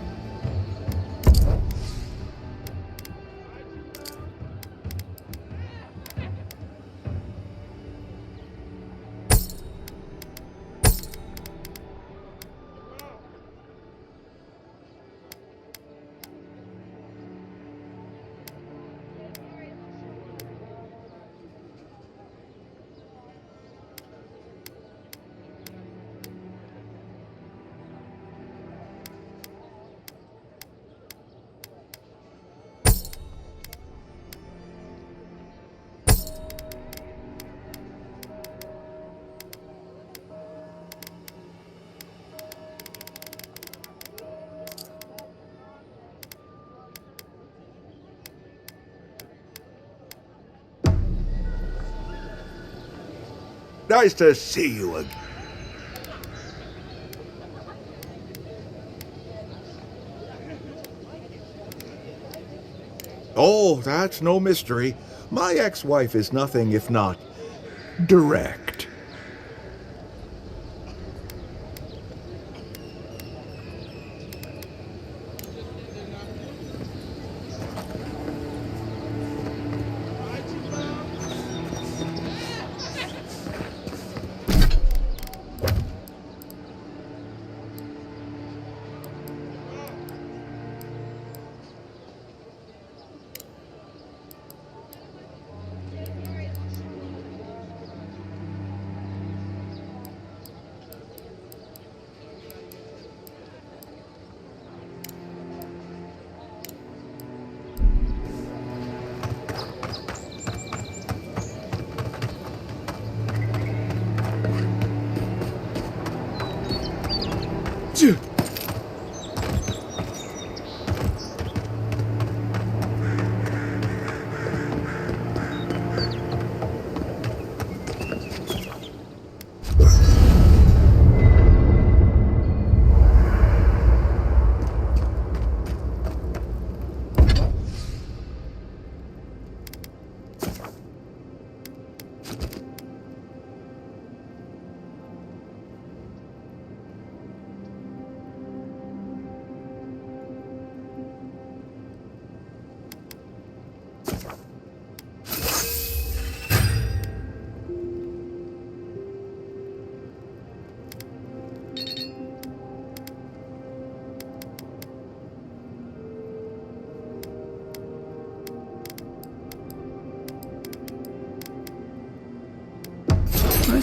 Nice to see you again. Oh, that's no mystery. My ex-wife is nothing if not direct.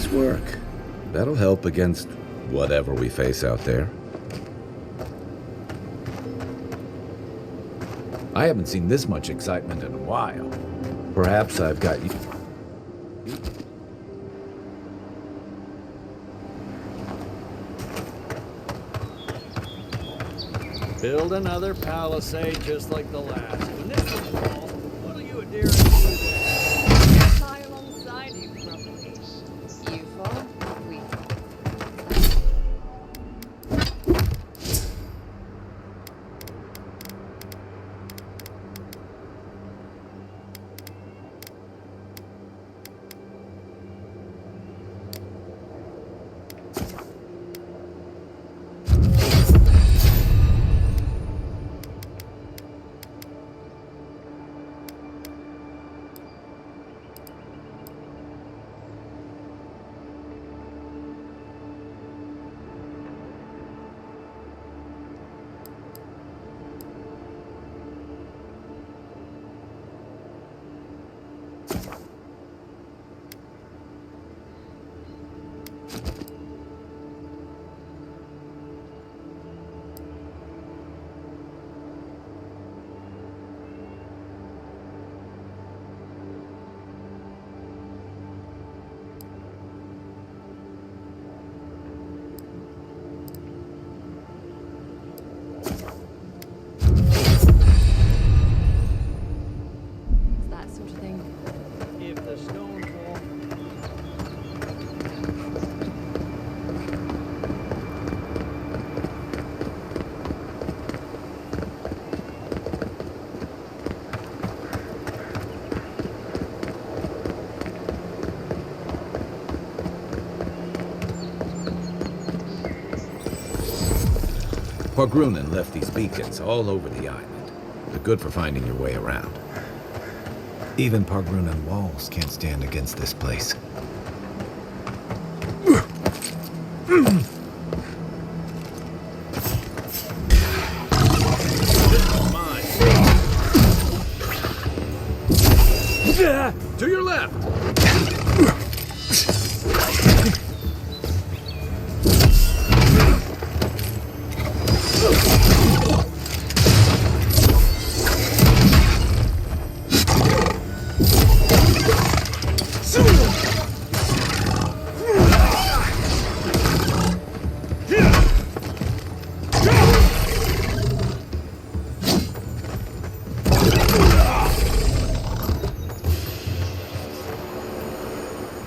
Nice work. That'll help against whatever we face out there. I haven't seen this much excitement in a while. Perhaps I've got you. Build another palisade just like the last. When this is full, what'll you adhere to today? Lie alongside you, probably. You fall, we fall. Pargrunen left these beacons all over the island. They're good for finding your way around. Even Pargrunen walls can't stand against this place. To your left!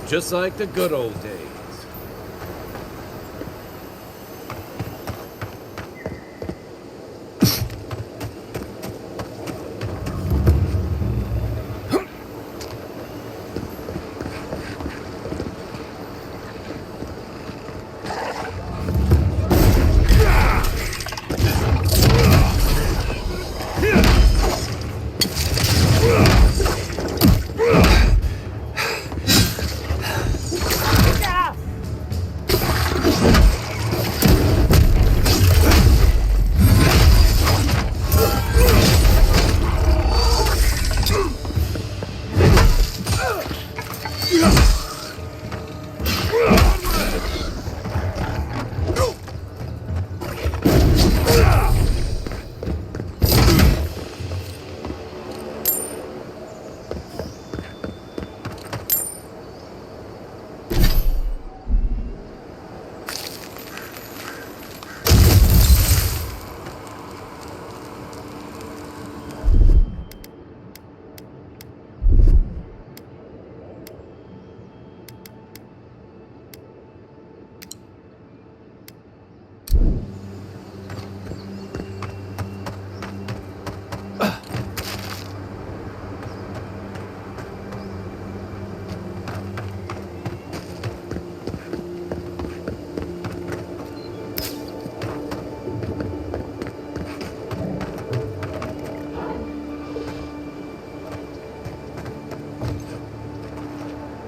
Just like the good old days.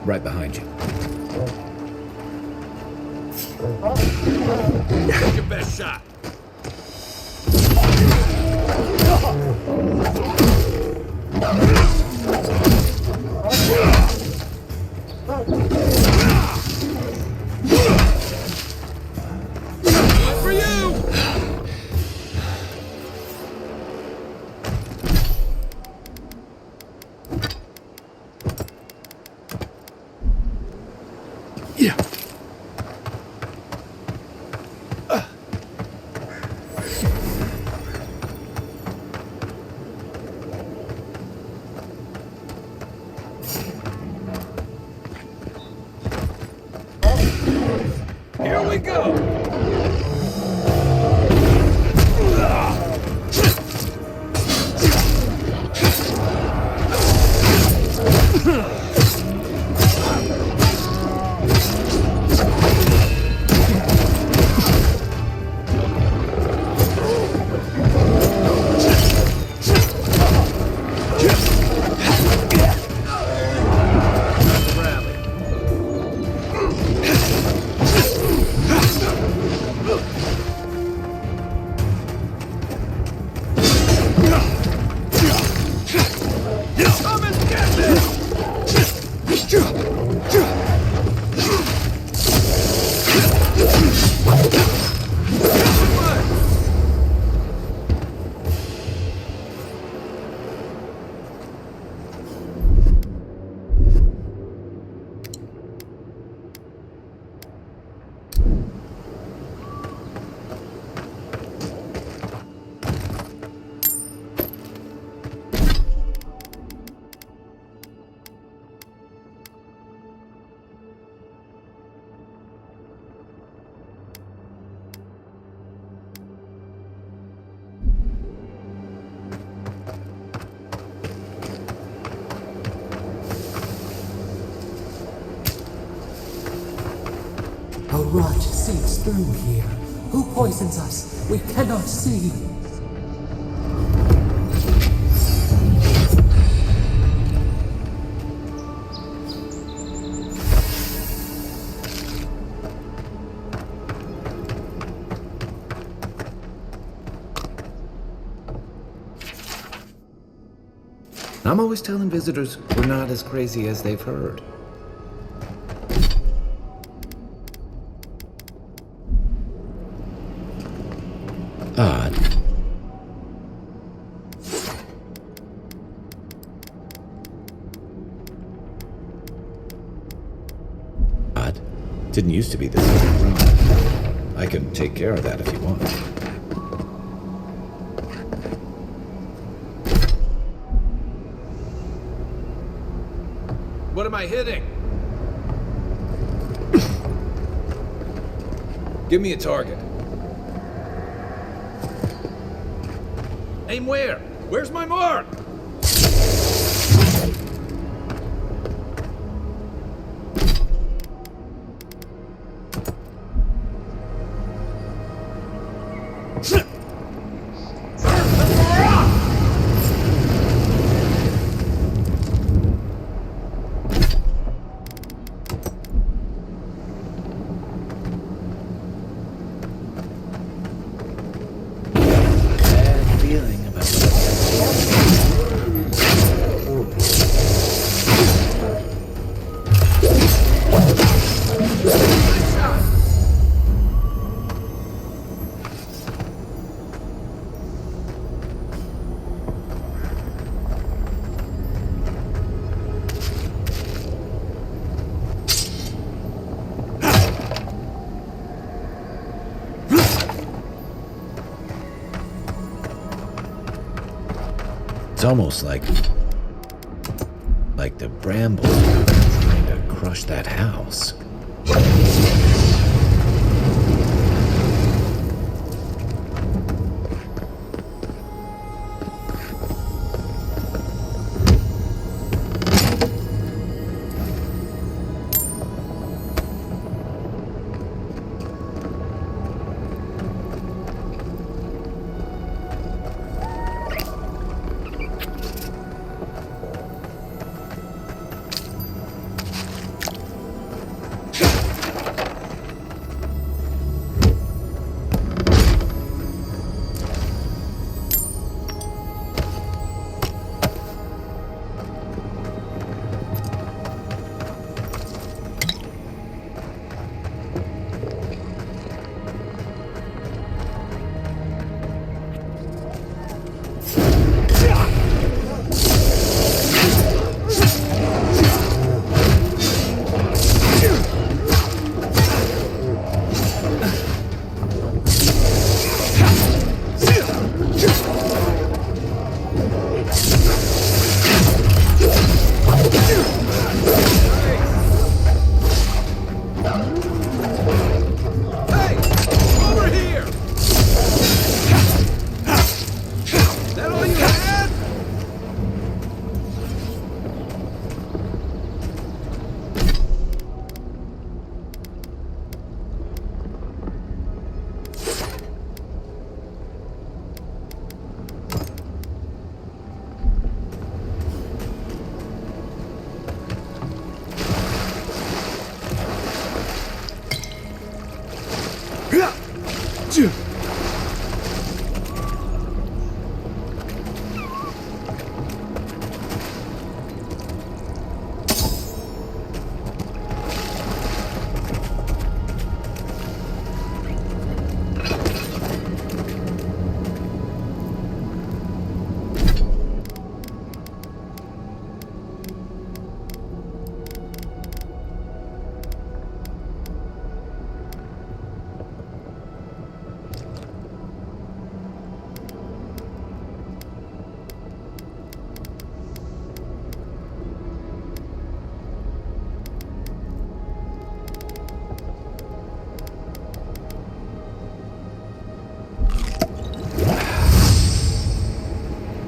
Right behind you. Take your best shot. rot seeps through here. Who poisons us? We cannot see. I'm always telling visitors we're not as crazy as they've heard. Odd. Odd. Didn't used to be this way. I can take care of that if you want. What am I hitting? Give me a target. Aim where? Where's my mark? It's almost like the brambles are trying to crush that house.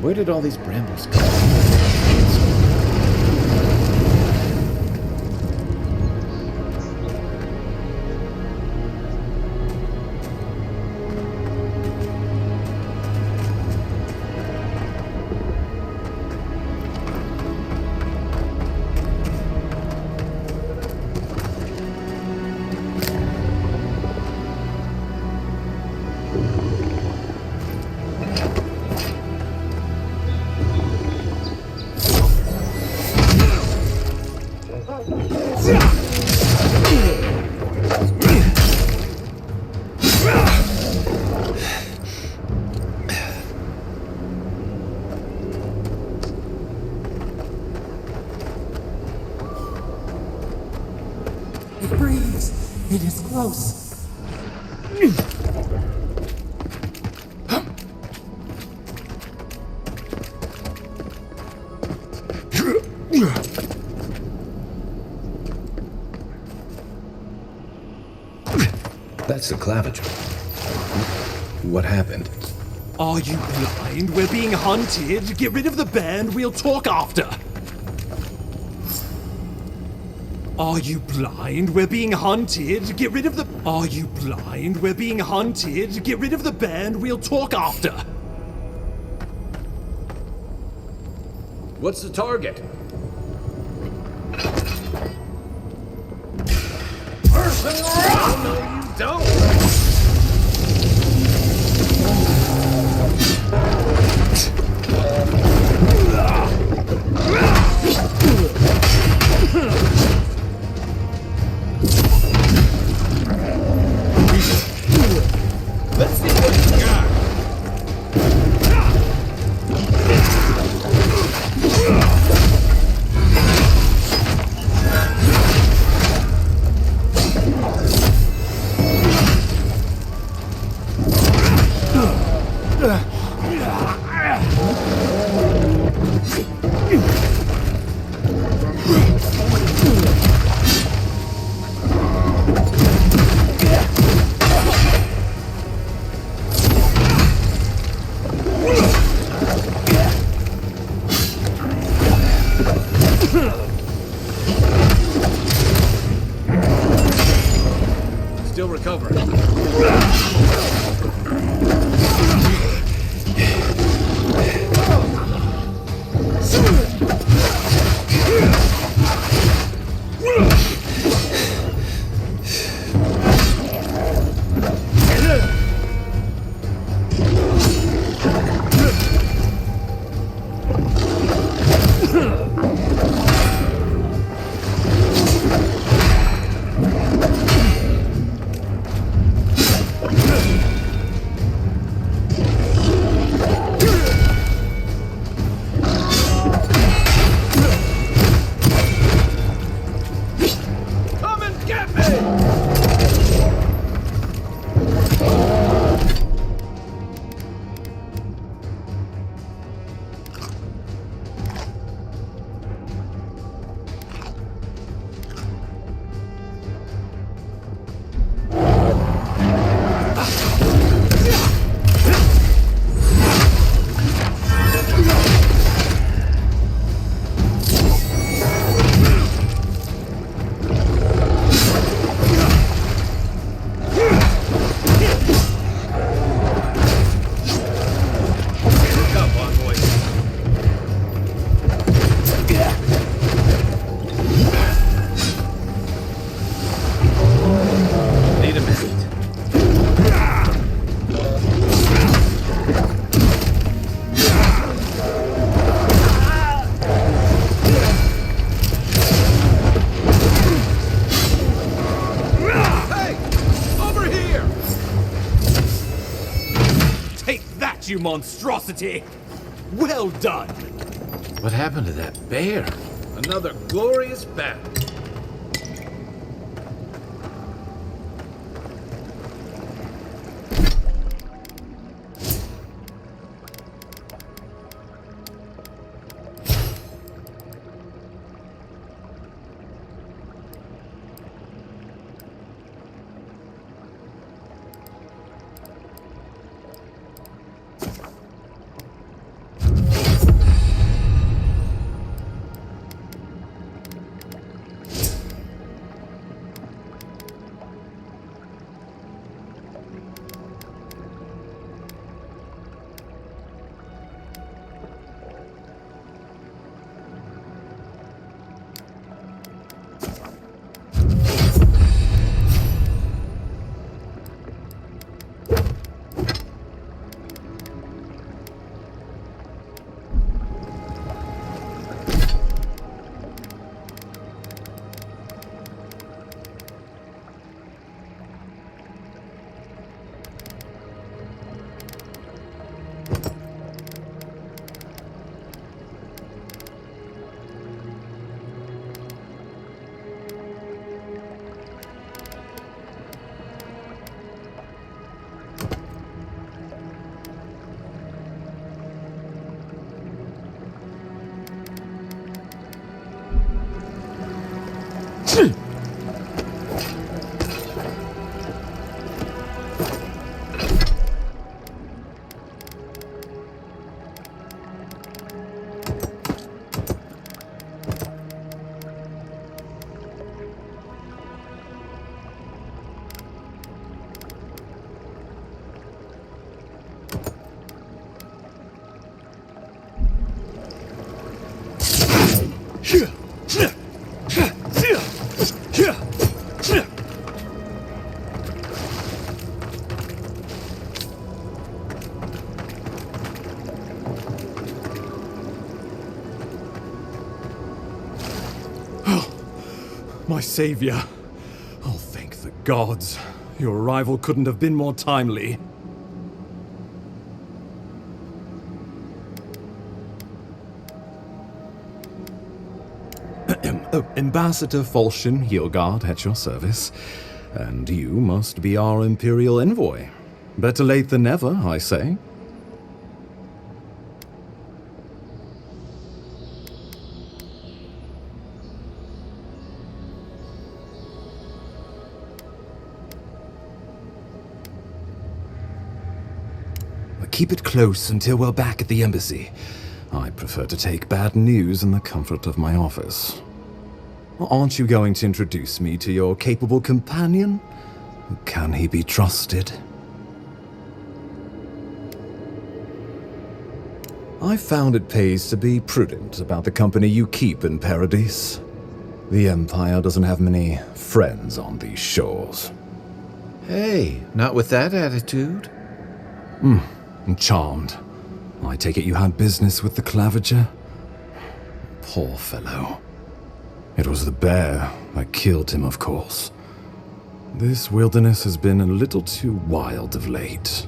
Where did all these brambles come from? It is close. That's the clavicle. What happened? Are you blind? We're being hunted. Get rid of the band. We'll talk after. Are you blind? We're being hunted. Get rid of the... Are you blind? We're being hunted. Get rid of the band. We'll talk after. What's the target? Oh, no, you don't! Let's see what you got. Still recovering. You monstrosity! Well done! What happened to that bear? Another glorious battle. My savior. Oh, thank the gods. Your arrival couldn't have been more timely. Ambassador Falchion Hildegard at your service. And you must be our Imperial envoy. Better late than never, I say. Keep it close until we're back at the embassy. I prefer to take bad news in the comfort of my office. Aren't you going to introduce me to your capable companion? Can he be trusted? I found it pays to be prudent about the company you keep in Paradise. The Empire doesn't have many friends on these shores. Hey, not with that attitude. I'm charmed. I take it you had business with the Claviger? Poor fellow. It was the bear that killed him, of course. This wilderness has been a little too wild of late.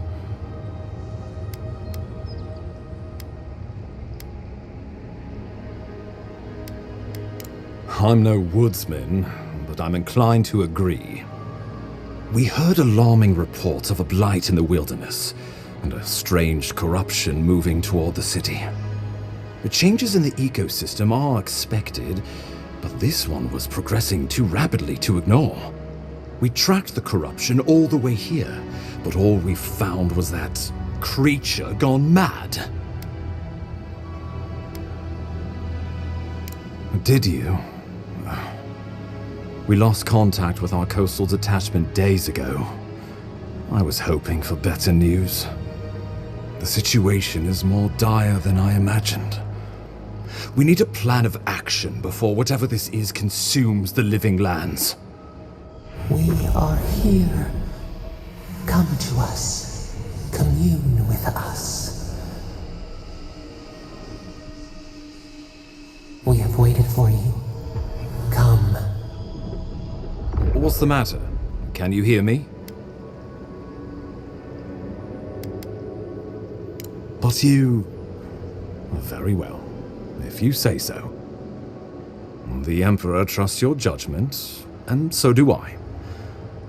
I'm no woodsman, but I'm inclined to agree. We heard alarming reports of a blight in the wilderness, and a strange corruption moving toward the city. The changes in the ecosystem are expected, but this one was progressing too rapidly to ignore. We tracked the corruption all the way here, but all we found was that creature gone mad. Did you? We lost contact with our coastal detachment days ago. I was hoping for better news. The situation is more dire than I imagined. We need a plan of action before whatever this is consumes the living lands. We are here. Come to us. Commune with us. We have waited for you. Come. What's the matter? Can you hear me? But you... Very well, if you say so. The Emperor trusts your judgment, and so do I.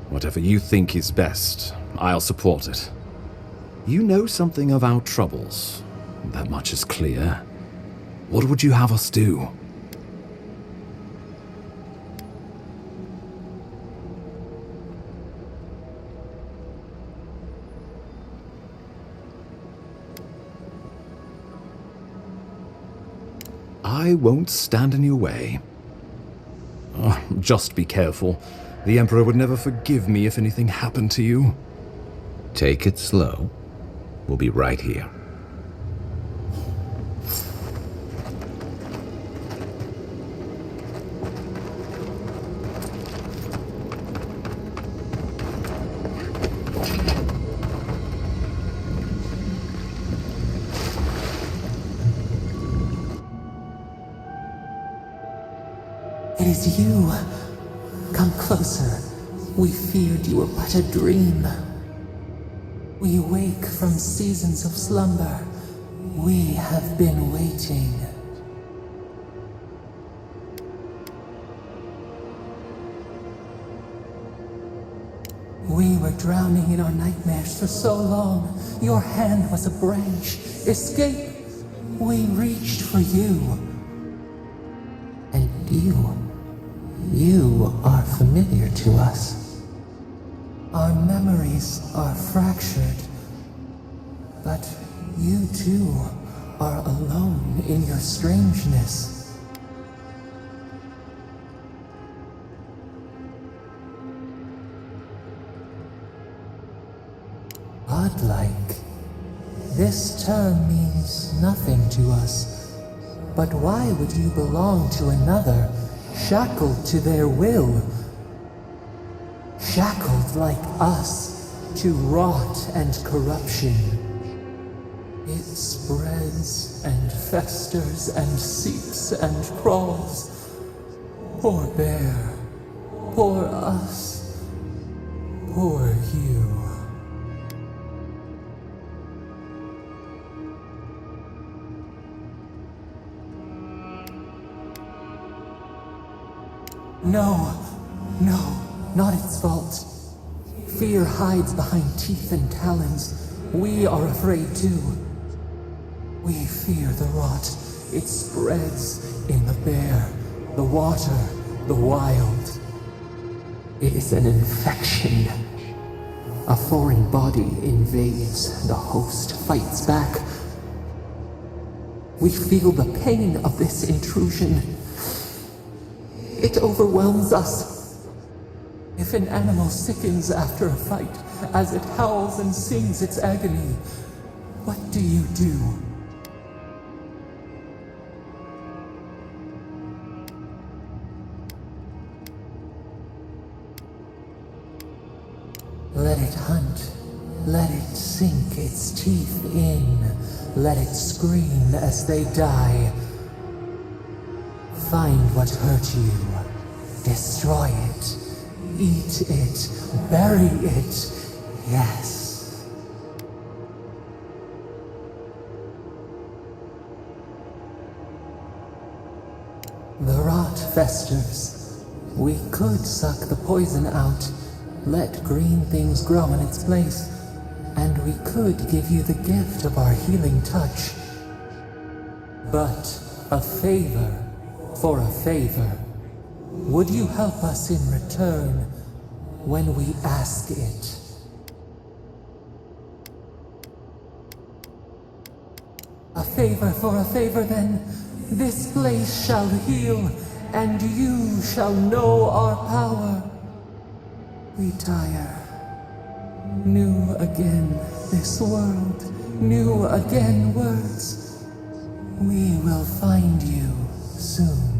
Whatever you think is best, I'll support it. You know something of our troubles. That much is clear. What would you have us do? I won't stand in your way. Just be careful. The Emperor would never forgive me if anything happened to you. Take it slow. We'll be right here. It is you. Come closer. We feared you were but a dream. We wake from seasons of slumber. We have been waiting. We were drowning in our nightmares for so long. Your hand was a branch. Escape! We reached for you. And you You are familiar to us. Our memories are fractured, but you too are alone in your strangeness. Godlike. This term means nothing to us. But why would you belong to another, shackled to their will? Shackled like us to rot and corruption. It spreads and festers and seeps and crawls. Poor bear. Poor us. Poor you. No, not its fault. Fear hides behind teeth and talons. We are afraid too. We fear the rot. It spreads in the bear, the water, the wild. It is an infection. A foreign body invades, the host fights back. We feel the pain of this intrusion. It overwhelms us. If an animal sickens after a fight, as it howls and sings its agony, what do you do? Let it hunt. Let it sink its teeth in. Let it scream as they die. Find what hurt you. Destroy it. Eat it. Bury it. Yes. The rot festers. We could suck the poison out, let green things grow in its place, and we could give you the gift of our healing touch. But a favor for a favor. Would you help us in return when we ask it? A favor for a favor, then. This place shall heal, and you shall know our power. Retire. New again this world, new again words. We will find you soon.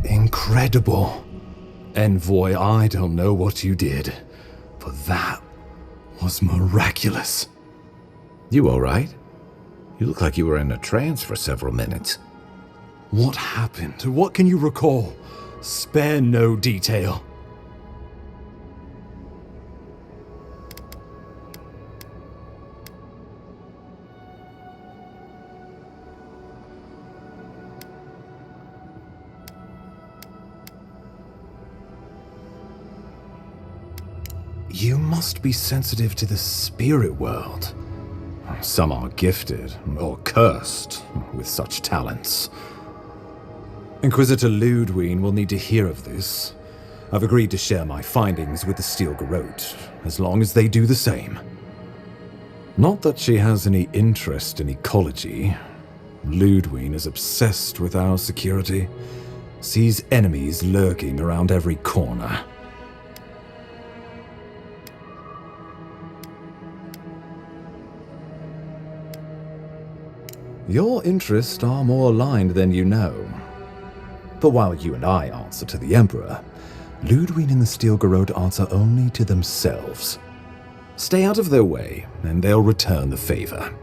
Incredible. Envoy, I don't know what you did, but that was miraculous. You all right? You look like you were in a trance for several minutes. What happened? What can you recall? Spare no detail. You must be sensitive to the spirit world. Some are gifted, or cursed, with such talents. Inquisitor Ludwine will need to hear of this. I've agreed to share my findings with the Steel Garrote, as long as they do the same. Not that she has any interest in ecology. Ludwine is obsessed with our security, sees enemies lurking around every corner. Your interests are more aligned than you know. But while you and I answer to the Emperor, Ludwine and the Steel Garrote answer only to themselves. Stay out of their way, and they'll return the favor.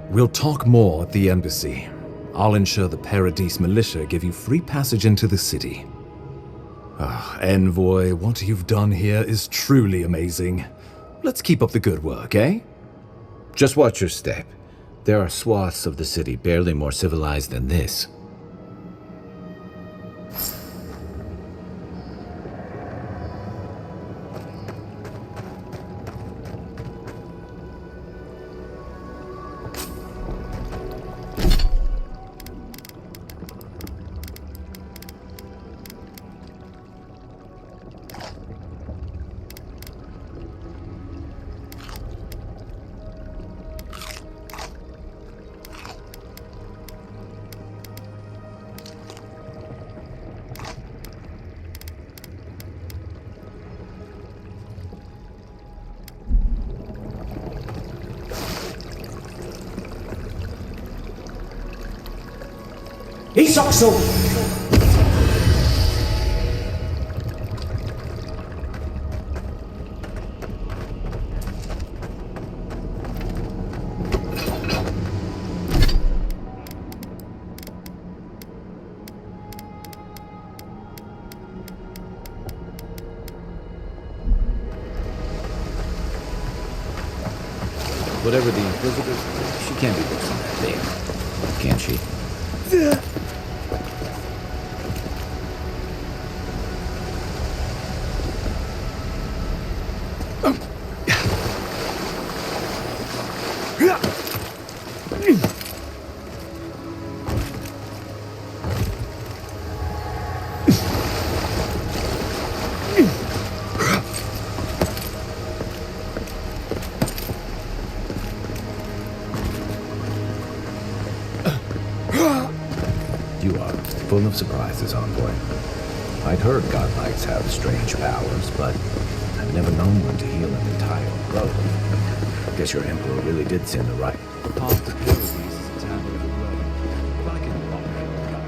We'll talk more at the embassy. I'll ensure the Paradise Militia give you free passage into the city. Envoy, what you've done here is truly amazing. Let's keep up the good work, eh? Just watch your step. There are swaths of the city barely more civilized than this. Isokso! Whatever the Inquisitors, she can't be looking that big, can she? You are full of surprises, Envoy. I'd heard godlikes have strange powers, but I've never known one to heal an entire grove. Guess your Emperor really did send the right. Path to Paradise is a tad overgrown, but I can operate back.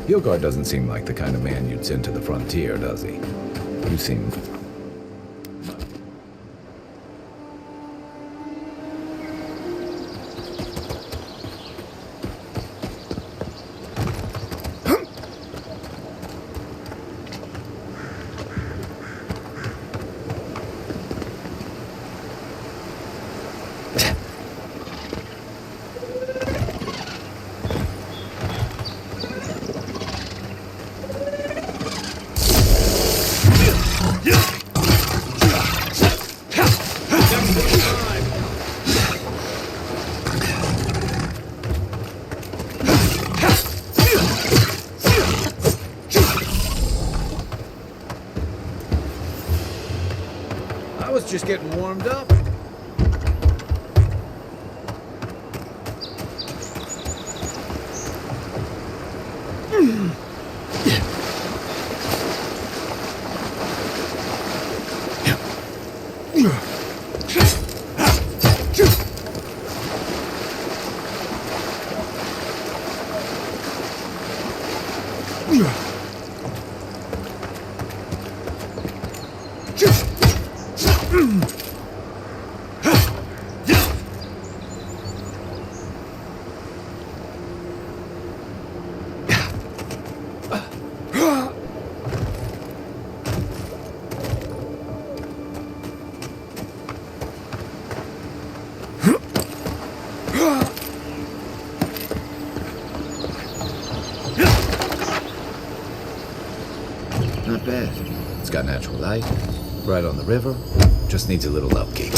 Hilgard doesn't seem like the kind of man you'd send to the frontier, does he? You seem... just getting warmed up. not bad. It's got natural light, right on the river, just needs a little upkeep.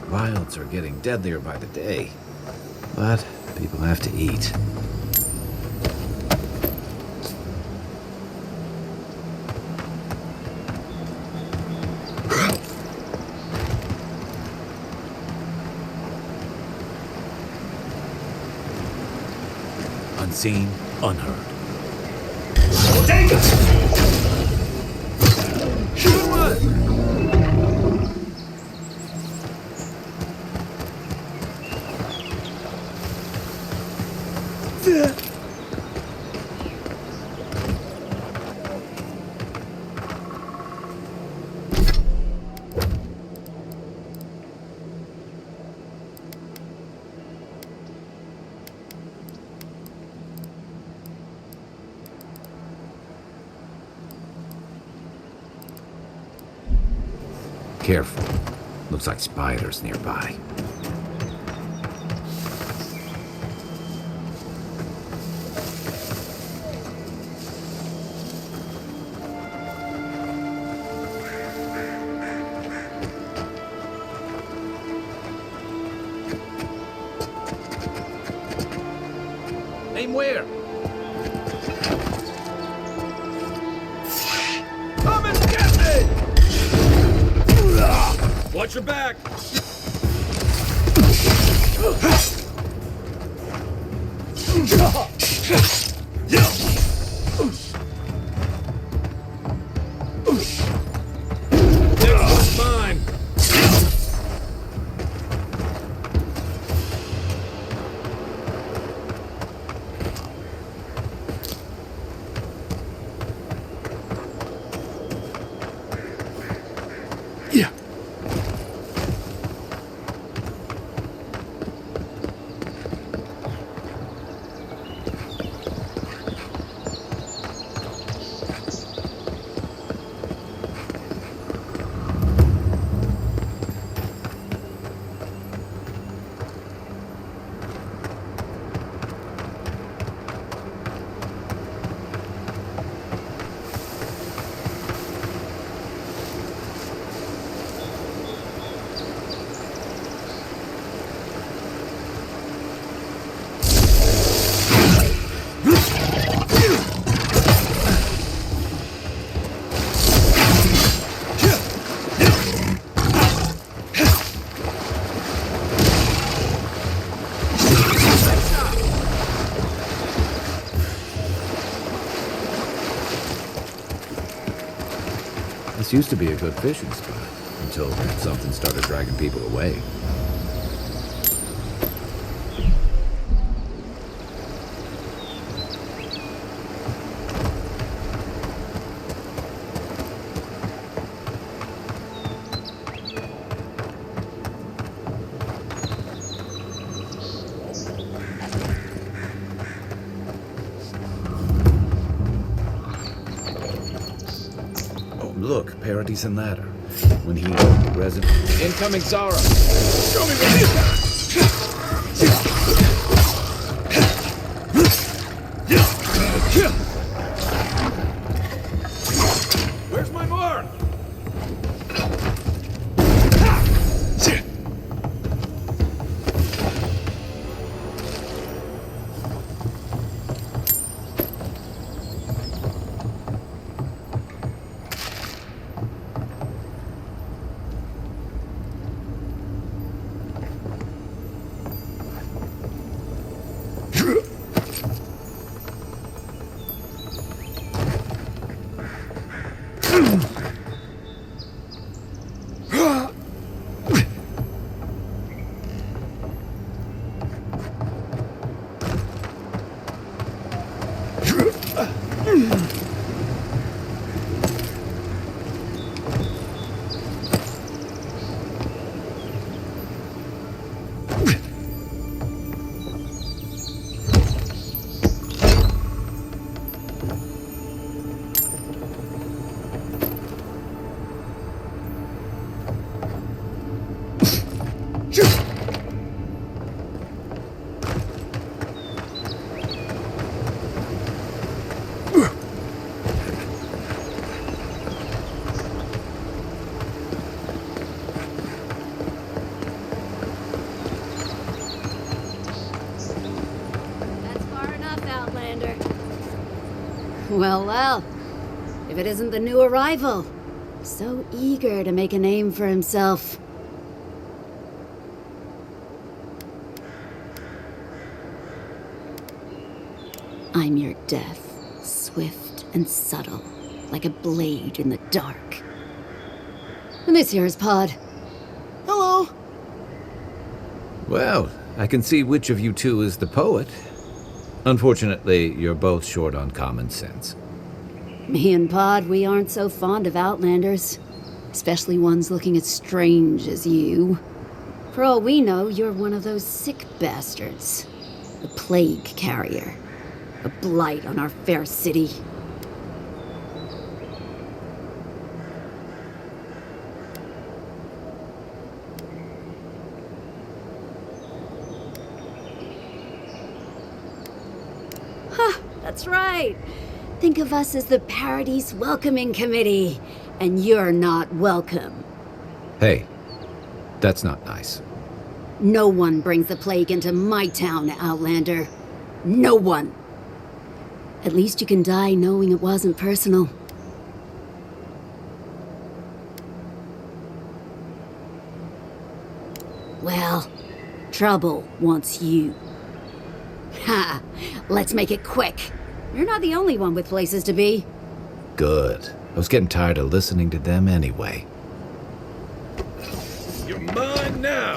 Wilds are getting deadlier by the day, but people have to eat. Unseen, unheard. Careful. Looks like spiders nearby. Name where? Come and get me! Watch your back! Next mine! Yeah. This used to be a good fishing spot, until something started dragging people away. Look, Parodies and Ladder. When he resident. Incoming Zara! Show me what you got! Where's my mark? Well, well. If it isn't the new arrival. So eager to make a name for himself. I'm your death, swift and subtle, like a blade in the dark. And this here is Pod. Hello. Well, I can see which of you two is the poet. Unfortunately, you're both short on common sense. Me and Pod, we aren't so fond of outlanders. Especially ones looking as strange as you. For all we know, you're one of those sick bastards. A plague carrier. A blight on our fair city. Huh, that's right. Think of us as the Paradise Welcoming Committee, and you're not welcome. Hey, that's not nice. No one brings the plague into my town, Outlander. No one. At least you can die knowing it wasn't personal. Well, trouble wants you. Ha! Let's make it quick. You're not the only one with places to be. Good. I was getting tired of listening to them anyway. You're mine now!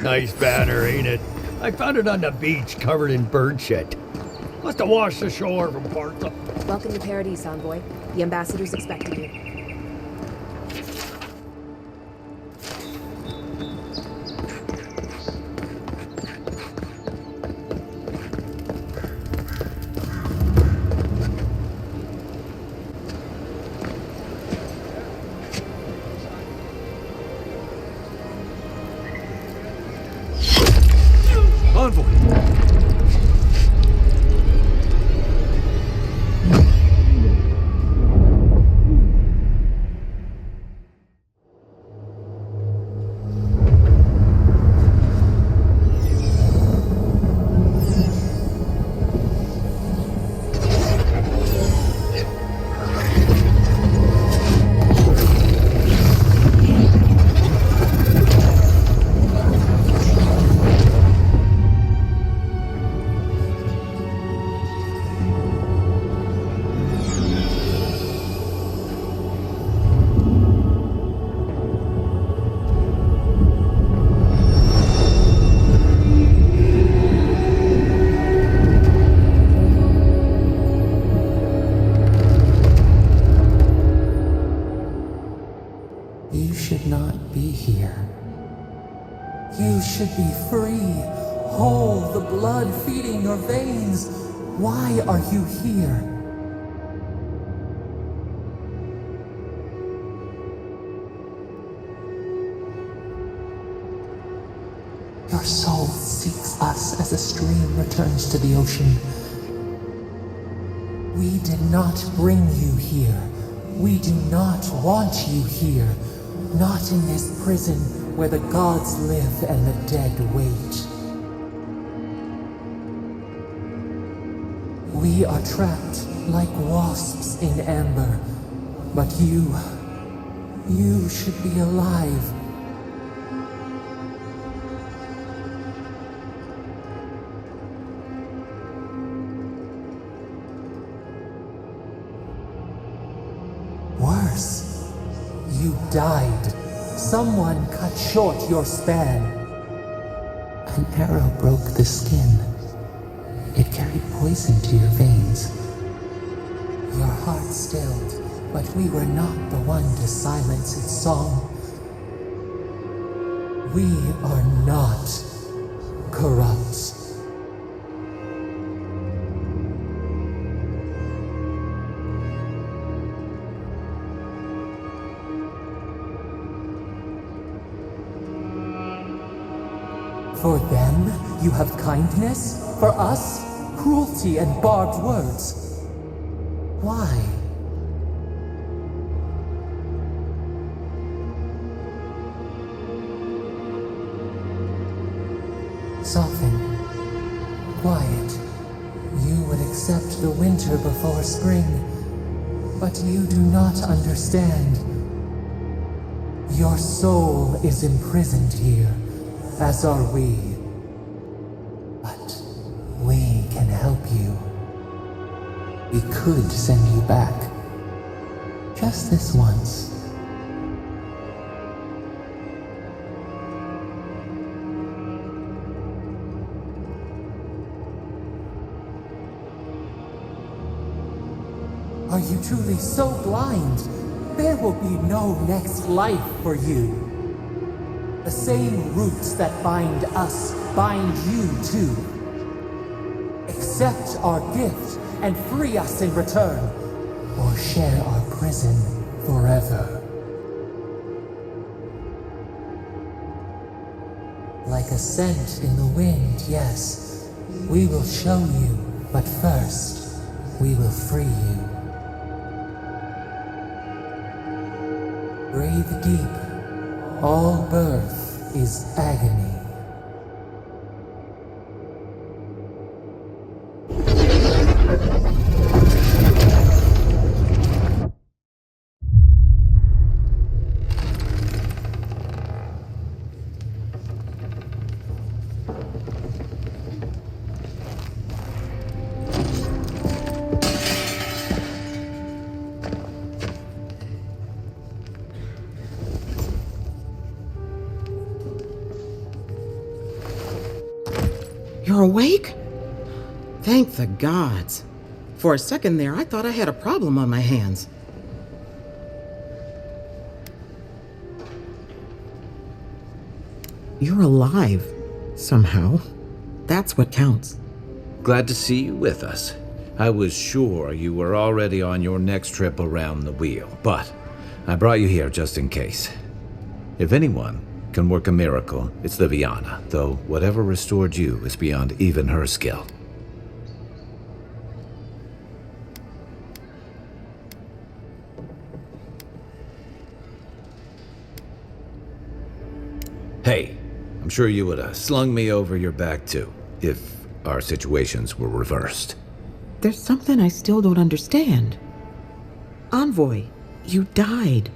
Nice banner, ain't it? I found it on the beach, covered in bird shit. Must have washed ashore from parts of... Welcome to Paradise, Envoy. The ambassador's expecting you. You should not be here. You should be free, whole, the blood feeding your veins. Why are you here? Your soul seeks us as a stream returns to the ocean. We did not bring you here. We do not want you here. Not in this prison where the gods live and the dead wait. We are trapped like wasps in amber. But you should be alive. You died. Someone cut short your span. An arrow broke the skin. It carried poison to your veins. Your heart stilled, but we were not the one to silence its song. We are not corrupt. For them, you have kindness. For us, cruelty and barbed words. Why? Soften. Quiet. You would accept the winter before spring, but you do not understand. Your soul is imprisoned here, as are we. But we can help you. We could send you back. Just this once. Are you truly so blind? There will be no next life for you. The same roots that bind us bind you too. Accept our gift and free us in return, or share our prison forever. Like a scent in the wind, yes. We will show you, but first, we will free you. Breathe deep. All birth is agony. You're awake? Thank the gods. For a second there, I thought I had a problem on my hands. You're alive, somehow. That's what counts. Glad to see you with us. I was sure you were already on your next trip around the wheel, but I brought you here just in case. If anyone can work a miracle, it's Liviana, though whatever restored you is beyond even her skill. Hey, I'm sure you would have slung me over your back too, if our situations were reversed. There's something I still don't understand. Envoy, you died.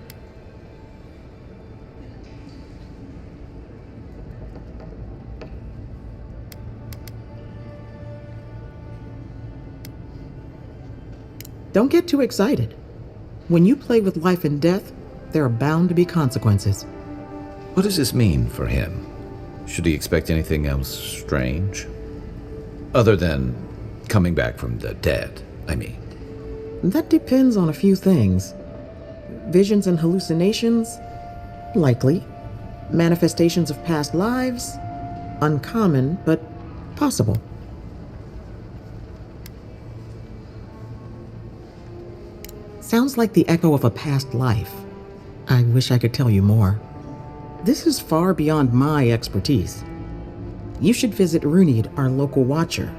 Don't get too excited. When you play with life and death, there are bound to be consequences. What does this mean for him? Should he expect anything else strange? Other than coming back from the dead, I mean. That depends on a few things. Visions and hallucinations? Likely. Manifestations of past lives? Uncommon, but possible. Sounds like the echo of a past life. I wish I could tell you more. This is far beyond my expertise. You should visit Runid, our local watcher.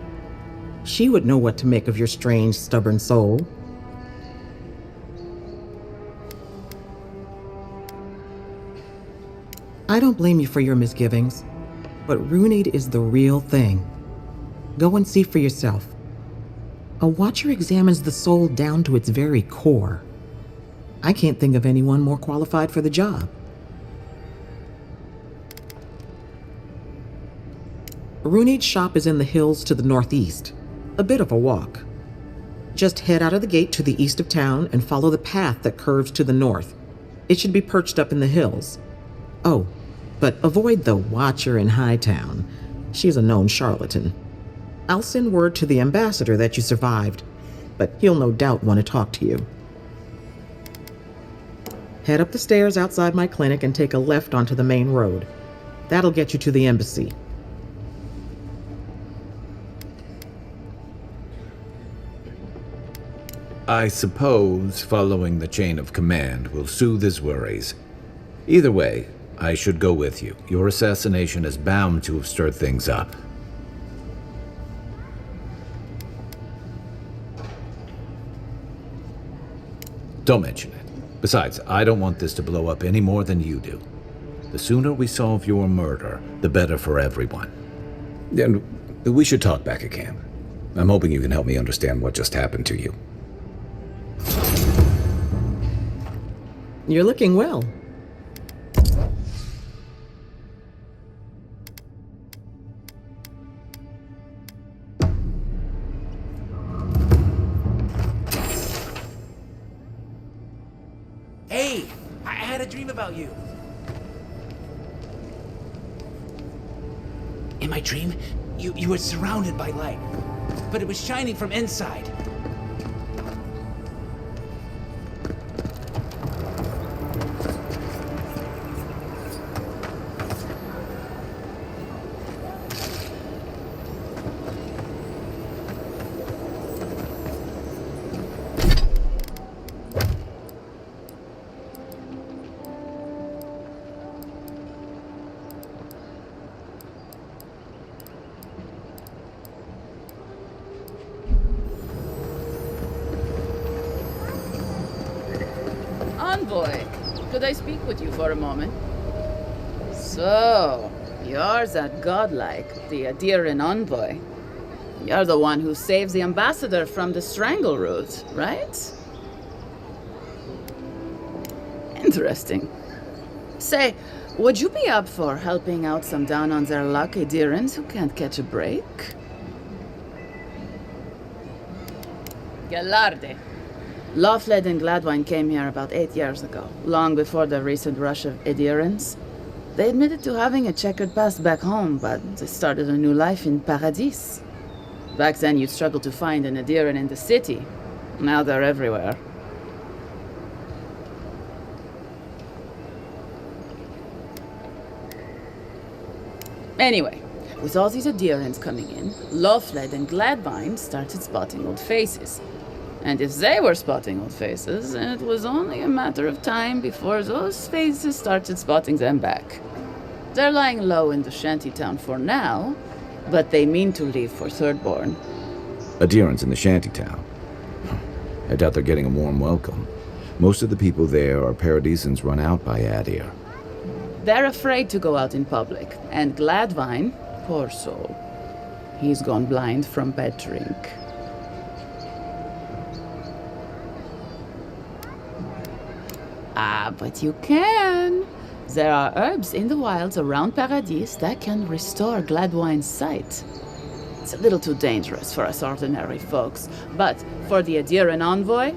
She would know what to make of your strange, stubborn soul. I don't blame you for your misgivings, but Runid is the real thing. Go and see for yourself. A watcher examines the soul down to its very core. I can't think of anyone more qualified for the job. Runid's shop is in the hills to the northeast. A bit of a walk. Just head out of the gate to the east of town and follow the path that curves to the north. It should be perched up in the hills. Oh, but avoid the Watcher in Hightown. She's a known charlatan. I'll send word to the ambassador that you survived, but he'll no doubt want to talk to you. Head up the stairs outside my clinic and take a left onto the main road. That'll get you to the embassy. I suppose following the chain of command will soothe his worries. Either way, I should go with you. Your assassination is bound to have stirred things up. Don't mention it. Besides, I don't want this to blow up any more than you do. The sooner we solve your murder, the better for everyone. And we should talk back at camp. I'm hoping you can help me understand what just happened to you. You're looking well. Hey, I had a dream about you. In my dream, you were surrounded by light, but it was shining from inside. Envoy, could I speak with you for a moment? So, you're that godlike, the Adiran envoy. You're the one who saves the ambassador from the Strangleroot, right? Interesting. Say, would you be up for helping out some down-on-their-luck Adirans who can't catch a break? Galarde. Lawfled and Gladwine came here about 8 years ago, long before the recent rush of Adirans. They admitted to having a checkered past back home, but they started a new life in Paradis. Back then, you'd struggle to find an Adiran in the city. Now they're everywhere. Anyway, with all these Adirans coming in, Lawfled and Gladwine started spotting old faces. And if they were spotting old faces, it was only a matter of time before those faces started spotting them back. They're lying low in the shantytown for now, but they mean to leave for Thirdborn. Adirans in the shantytown. I doubt they're getting a warm welcome. Most of the people there are Paradisans run out by Adir. They're afraid to go out in public, and Gladwine, poor soul, he's gone blind from bad drink. Ah, but you can. There are herbs in the wilds around Paradis that can restore Gladwine's sight. It's a little too dangerous for us ordinary folks, but for the Adiran envoy,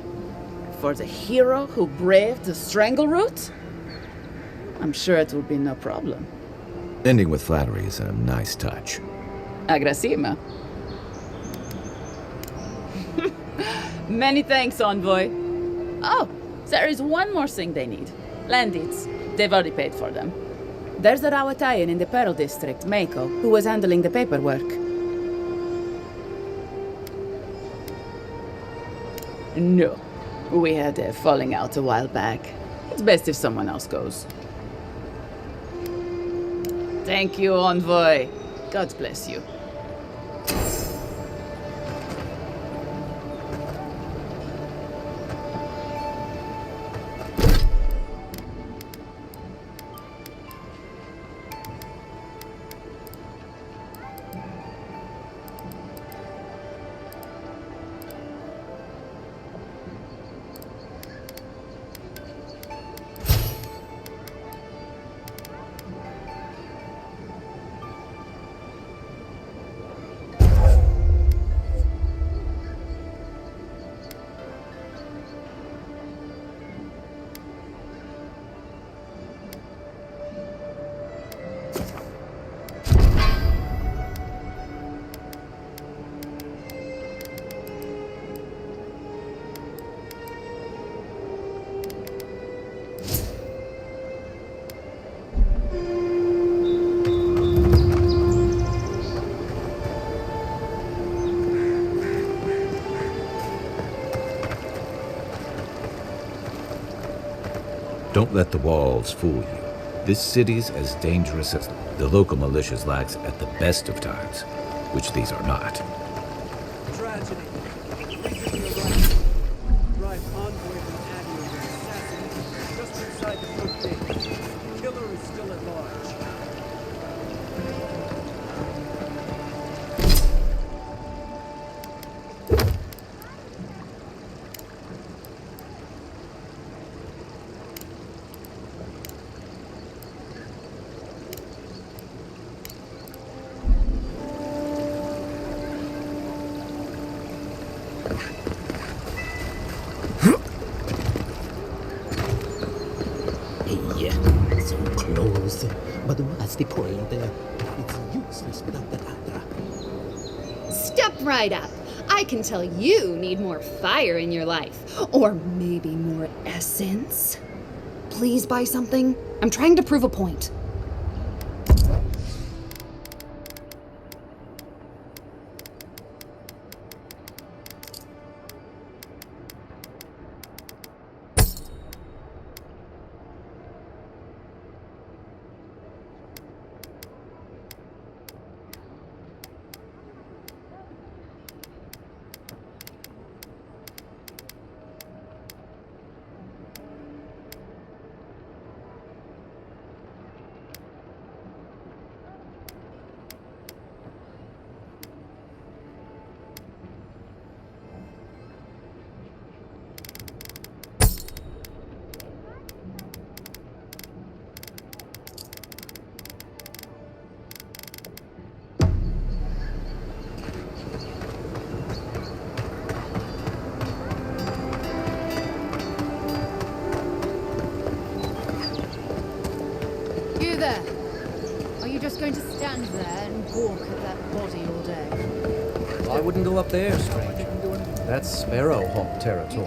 for the hero who braved the Strangleroot, I'm sure it will be no problem. Ending with flattery is a nice touch. Agrasima. Many thanks, envoy. Oh, there is one more thing they need. Land deeds. They've already paid for them. There's a Rawatayan in the Pearl District, Mako, who was handling the paperwork. No. We had a falling out a while back. It's best if someone else goes. Thank you, envoy. God bless you. Don't let the walls fool you. This city's as dangerous as the local militia's lax at the best of times, which these are not. Tragedy. Drive envoy from Admiral with assassins just inside the front gate. The killer is still at large. So close. But what's the point? It's useless without the data. Step right up. I can tell you need more fire in your life. Or maybe more essence. Please buy something. I'm trying to prove a point. You there! Are you just going to stand there and gawk at that body all day? I wouldn't go up there, stranger. That's Sparrowhawk territory.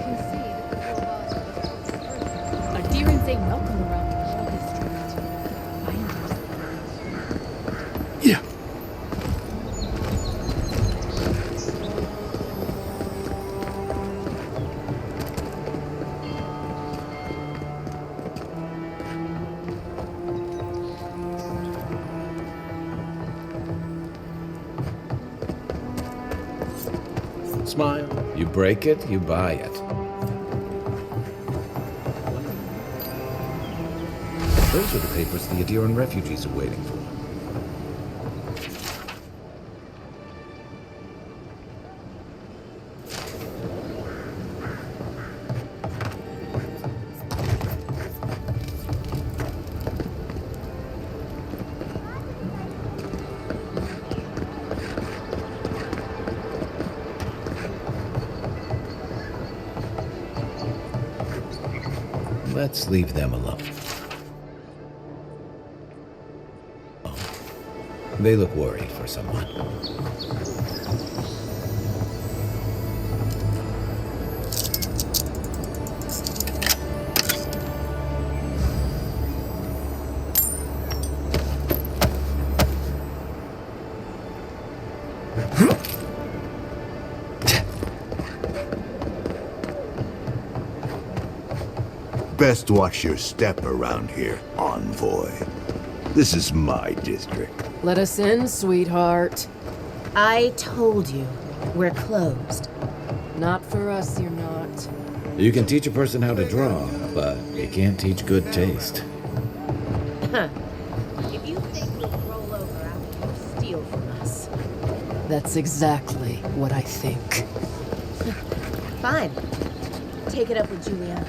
Adherents ain't welcome around the district. Yeah. Smile. You break it, you buy it. Those are the papers the Adiran refugees are waiting for. Let's leave them alone. Oh, they look worried for someone. Best watch your step around here, envoy. This is my district. Let us in, sweetheart. I told you, we're closed. Not for us, you're not. You can teach a person how to draw, but you can't teach good taste. Huh. If you think we'll roll over after you steal from us. That's exactly what I think. Fine. Take it up with Juliana.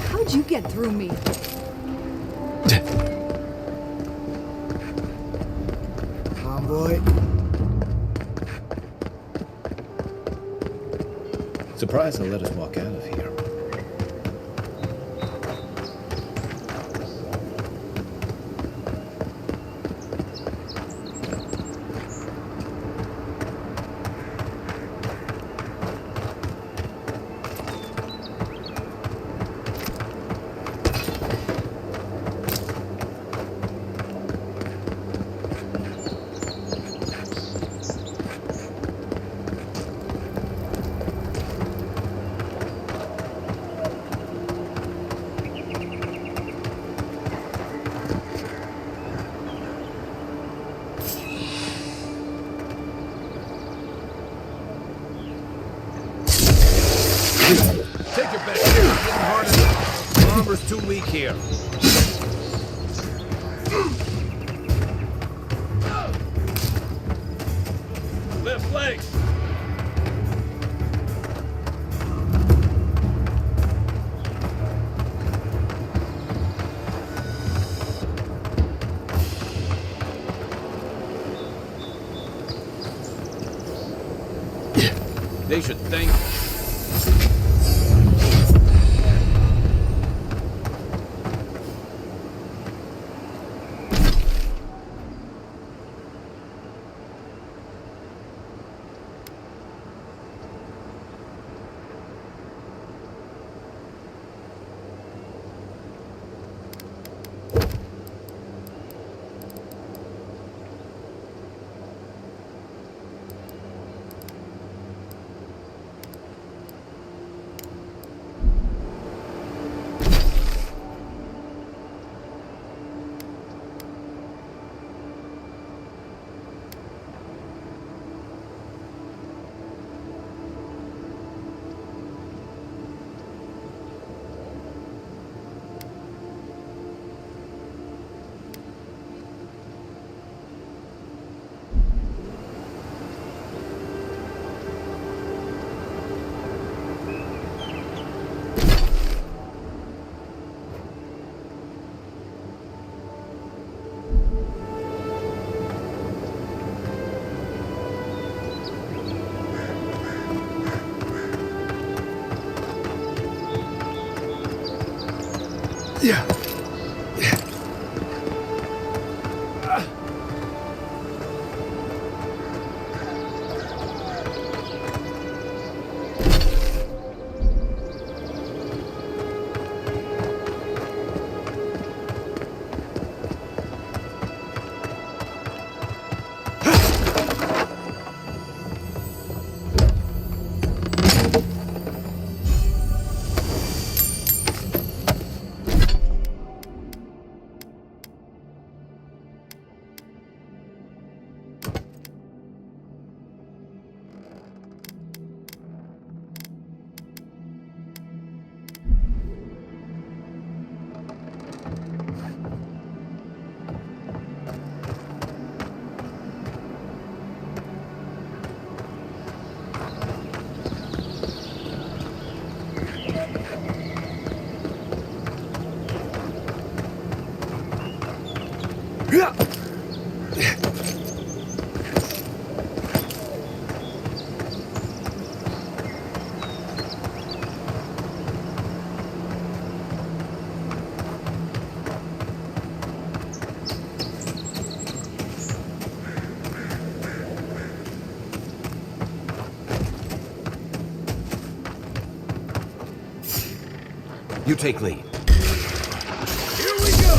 How'd you get through me? Envoy. Surprised they'll let us walk out of here. Take your best shot. Hitting hard enough. The armor's too weak here. Left leg. They should thank you. Yeah. You take lead. Here we go!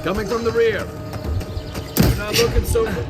Coming from the rear. You're not looking so good.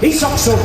Isokso!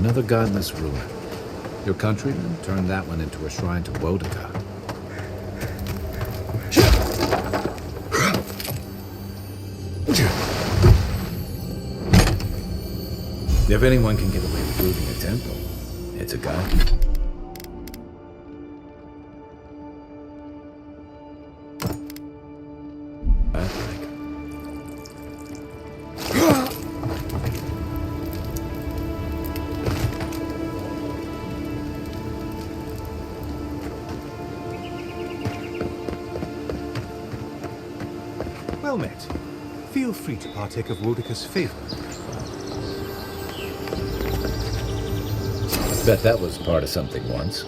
Another godless ruin. Your countrymen turned that one into a shrine to Wodaka. If anyone can get away with looting a temple, it's a god. Well met. Feel free to partake of Wodaka's favor. Bet that was part of something once.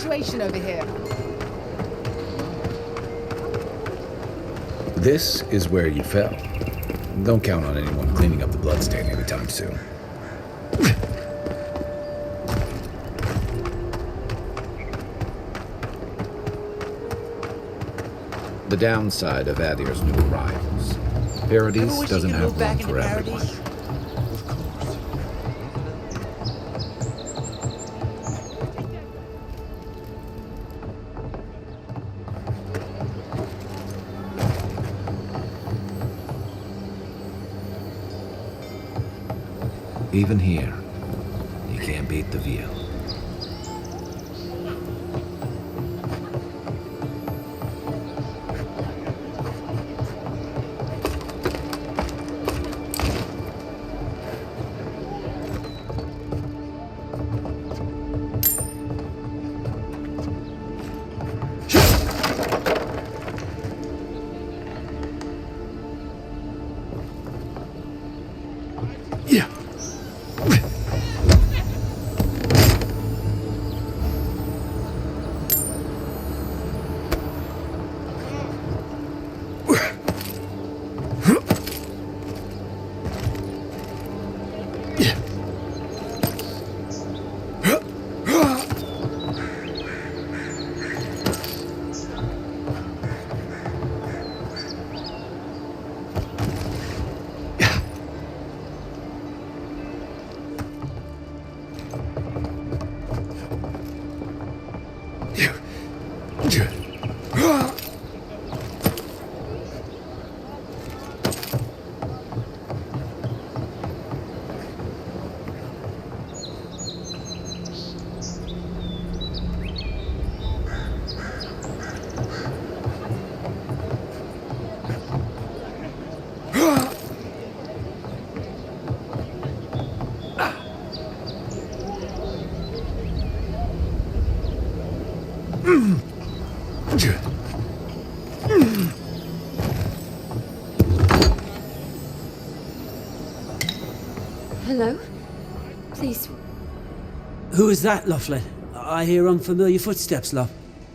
situation over here? This is where you fell. Don't count on anyone cleaning up the bloodstain anytime soon. The downside of Adir's new arrivals. Paradise doesn't have room for everyone. Even here, you can't beat the view. Hello? Please. Who is that, Loughlin? I hear unfamiliar footsteps, love.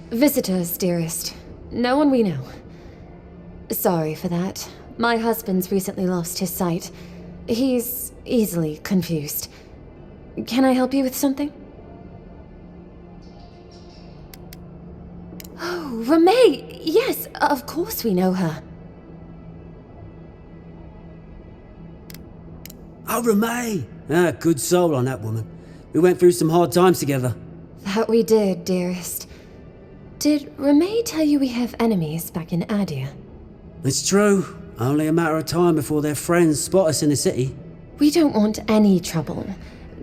Visitors, dearest. No one we know. Sorry for that. My husband's recently lost his sight. He's easily confused. Can I help you with something? Oh, Ramay! Yes, of course we know her. Oh, Ramay! Ah, good soul on that woman. We went through some hard times together. That we did, dearest. Did Ramay tell you we have enemies back in Adir? It's true. Only a matter of time before their friends spot us in the city. We don't want any trouble.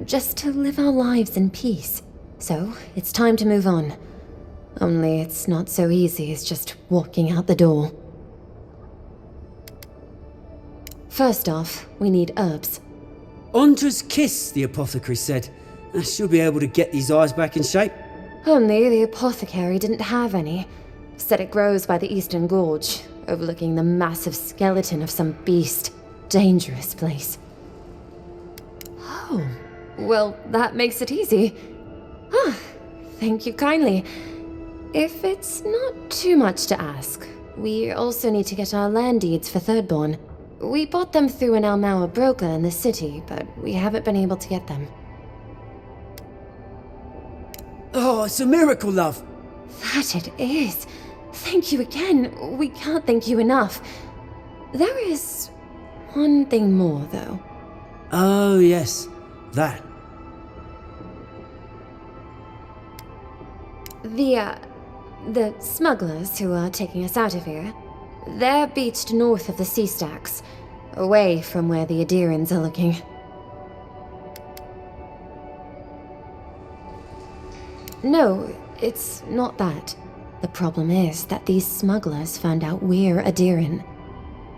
Just to live our lives in peace. So, it's time to move on. Only it's not so easy as just walking out the door. First off, we need herbs. Ondra's kiss, the apothecary said. I should be able to get these eyes back in shape. Only the apothecary didn't have any. Said it grows by the Eastern Gorge, overlooking the massive skeleton of some beast. Dangerous place. Oh, well, that makes it easy. Ah, thank you kindly. If it's not too much to ask, we also need to get our land deeds for Thirdborn. We bought them through an Almaua broker in the city, but we haven't been able to get them. Oh, it's a miracle, love. That it is. Thank you again. We can't thank you enough. There is one thing more, though. Oh, yes. That. The smugglers who are taking us out of here, they're beached north of the sea stacks, away from where the Adirans are looking. No, it's not that. The problem is that these smugglers found out we're Adiran.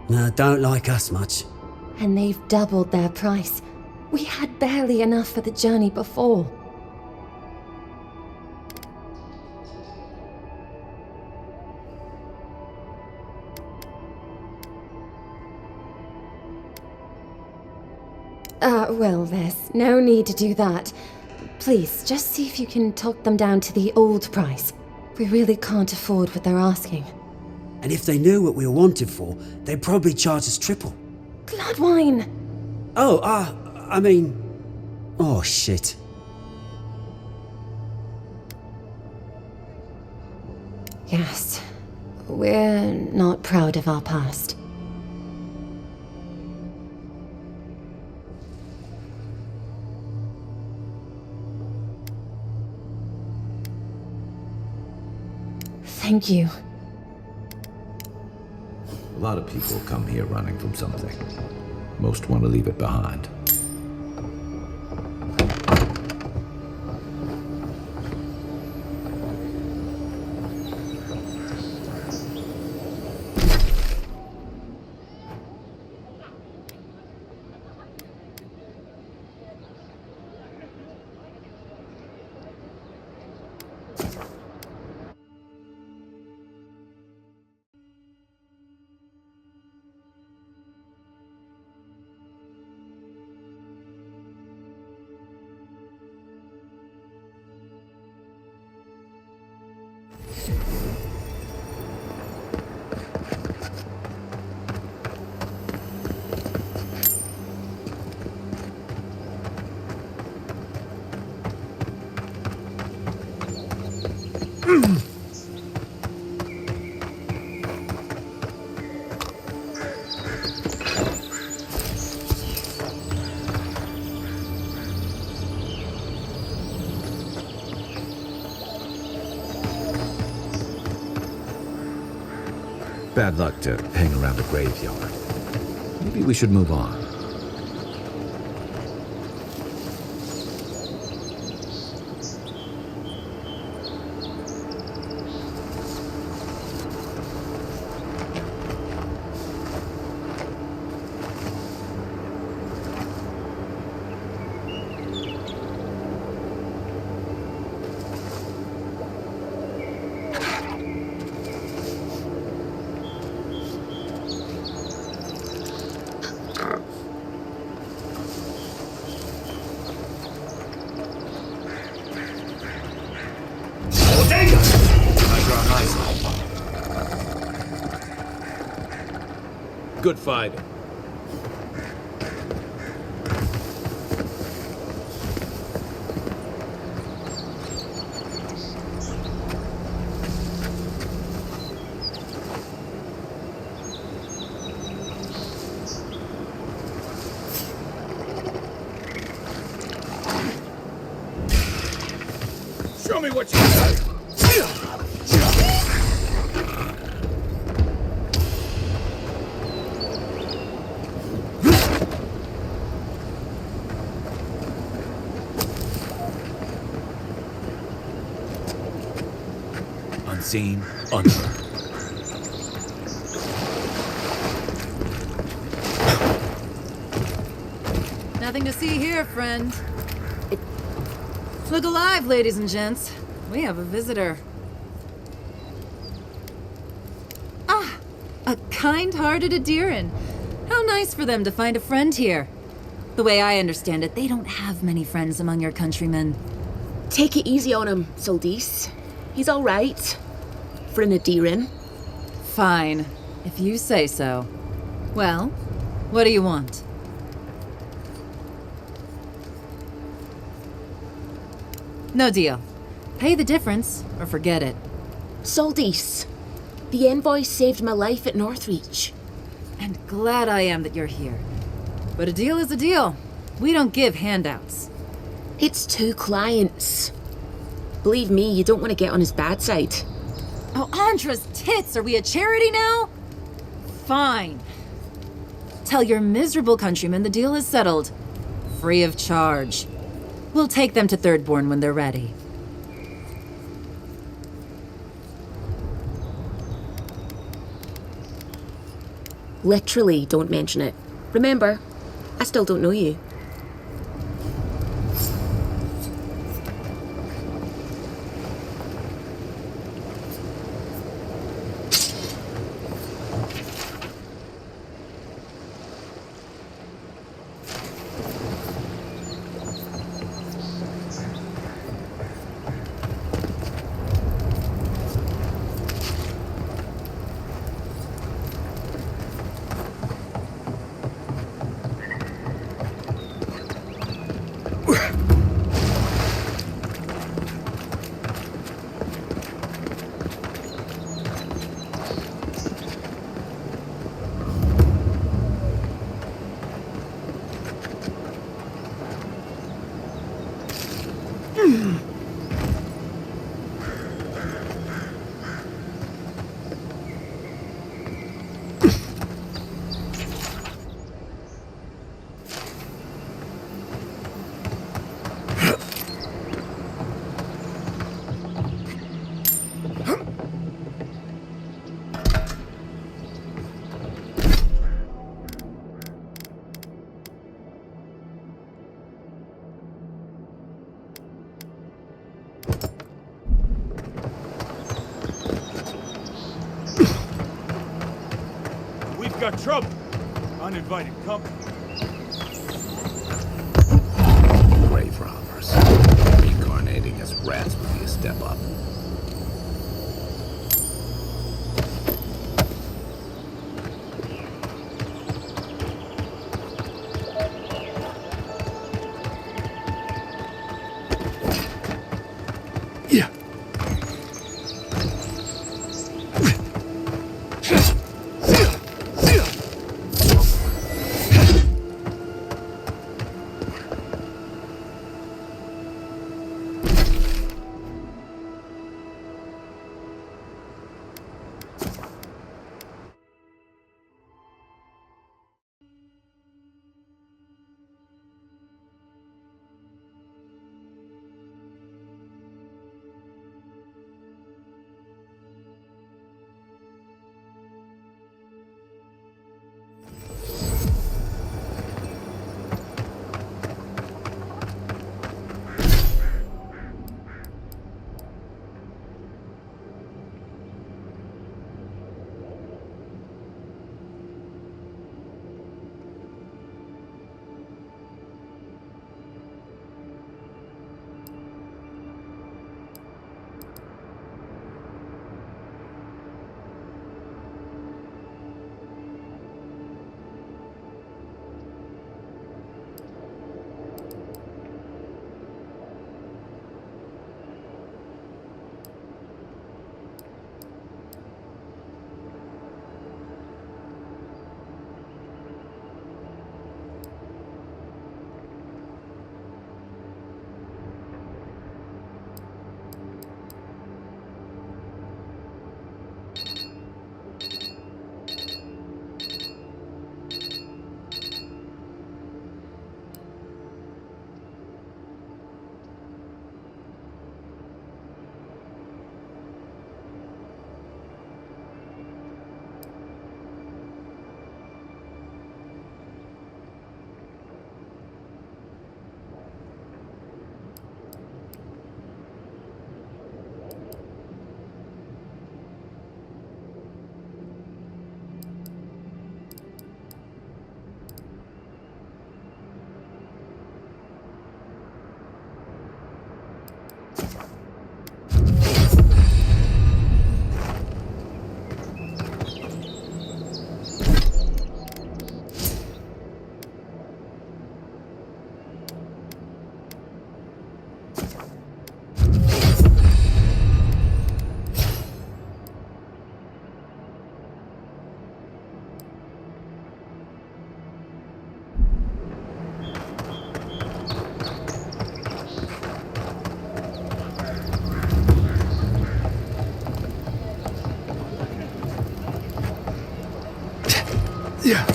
No, don't like us much. And they've doubled their price. We had barely enough for the journey before. Well, there's no need to do that. Please, just see if you can talk them down to the old price. We really can't afford what they're asking. And if they knew what we were wanted for, they'd probably charge us triple. Gladwine! Oh, I mean... Oh, shit. Yes. We're not proud of our past. Thank you. A lot of people come here running from something. Most want to leave it behind. Bad luck to hang around a graveyard. Maybe we should move on. Good fighting. Show me what you got. Unseen, untracked. Nothing to see here, friend. Look alive, ladies and gents. We have a visitor. Ah, a kind-hearted Adiran. How nice for them to find a friend here. The way I understand it, they don't have many friends among your countrymen. Take it easy on him, Soldis. He's all right. For an Adiran. Fine, if you say so. Well, what do you want? No deal. Pay the difference, or forget it. Soldis, the envoy saved my life at Northreach. And glad I am that you're here. But a deal is a deal. We don't give handouts. It's 2 clients. Believe me, you don't want to get on his bad side. Oh, Andra's tits! Are we a charity now? Fine. Tell your miserable countrymen the deal is settled. Free of charge. We'll take them to Thirdborn when they're ready. Literally, don't mention it. Remember, I still don't know you. got trouble. Uninvited company. Grave robbers. Reincarnating as rats would be a step up. Yeah.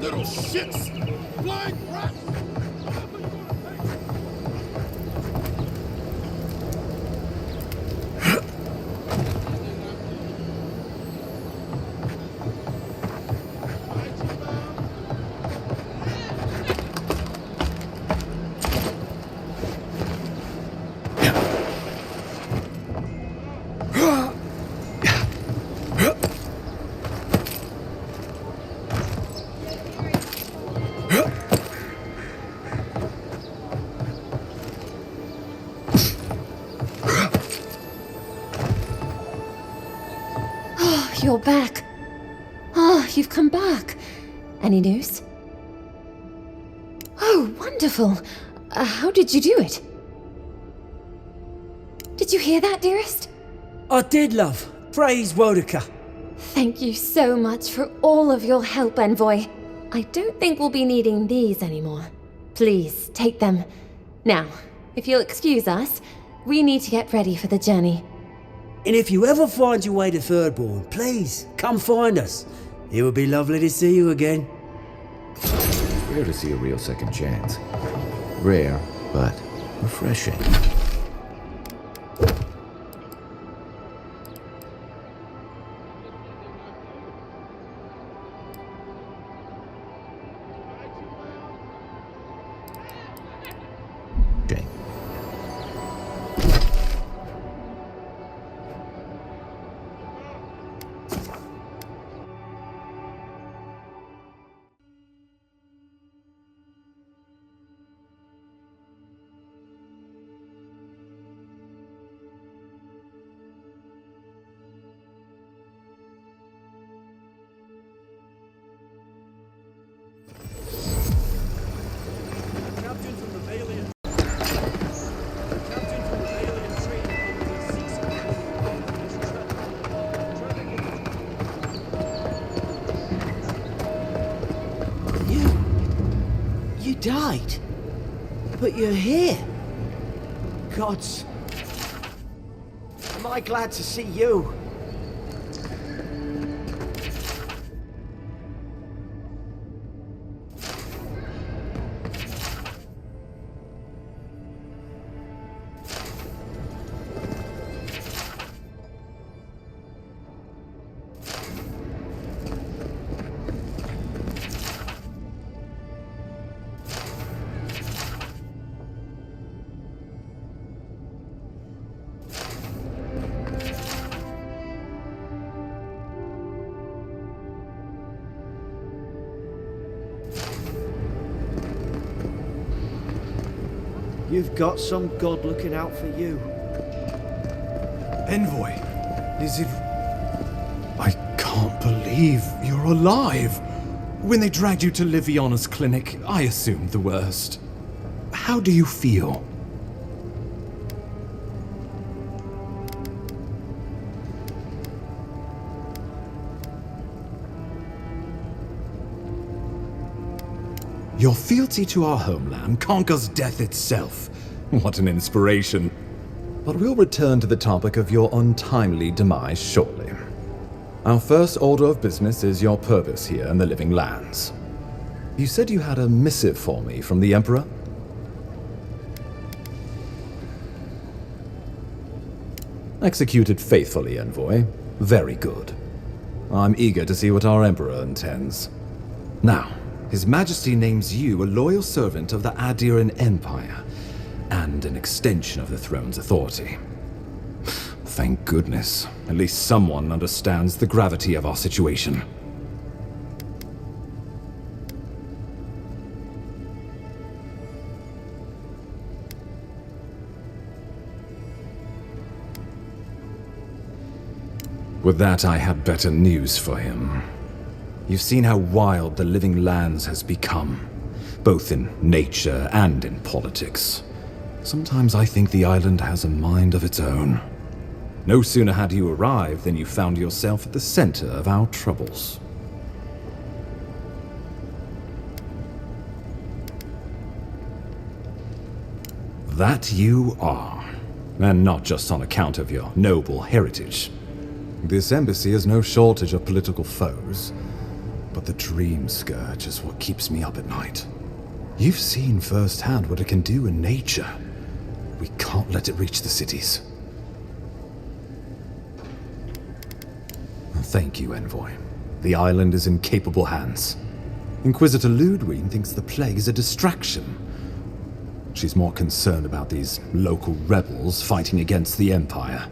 Little shits! Flying rats! You're back. Oh, you've come back. Any news? Oh, wonderful. How did you do it? Did you hear that, dearest? I did, love. Praise Wodika. Thank you so much for all of your help, Envoy. I don't think we'll be needing these anymore. Please, take them. Now, if you'll excuse us, we need to get ready for the journey. And if you ever find your way to Thirdborn, please, come find us. It would be lovely to see you again. It's rare to see a real second chance. Rare, but refreshing. died. But you're here. Gods. Am I glad to see you? You've got some god looking out for you. Envoy, is it... I can't believe you're alive. When they dragged you to Liviana's clinic, I assumed the worst. How do you feel? Your fealty to our homeland conquers death itself. What an inspiration. But we'll return to the topic of your untimely demise shortly. Our first order of business is your purpose here in the Living Lands. You said you had a missive for me from the Emperor? Executed faithfully, Envoy. Very good. I'm eager to see what our Emperor intends. Now, His Majesty names you a loyal servant of the Adiran Empire, and an extension of the throne's authority. Thank goodness. At least someone understands the gravity of our situation. With that, I had better news for him. You've seen how wild the Living Lands has become, both in nature and in politics. Sometimes I think the island has a mind of its own. No sooner had you arrived than you found yourself at the center of our troubles. That you are, and not just on account of your noble heritage. This embassy has no shortage of political foes, but the dream scourge is what keeps me up at night. You've seen firsthand what it can do in nature. We can't let it reach the cities. Thank you, Envoy. The island is in capable hands. Inquisitor Ludwig thinks the plague is a distraction. She's more concerned about these local rebels fighting against the Empire.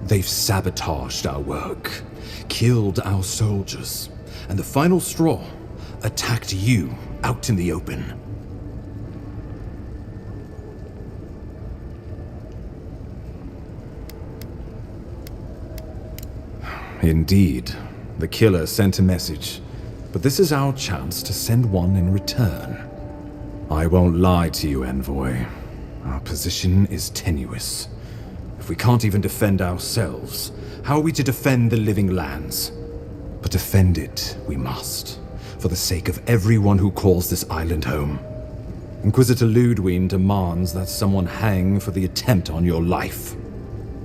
They've sabotaged our work, killed our soldiers, and the final straw, attacked you out in the open. Indeed, the killer sent a message, but this is our chance to send one in return. I won't lie to you, Envoy. Our position is tenuous. If we can't even defend ourselves, how are we to defend the Living Lands? But defend it we must, for the sake of everyone who calls this island home. Inquisitor Ludwig demands that someone hang for the attempt on your life.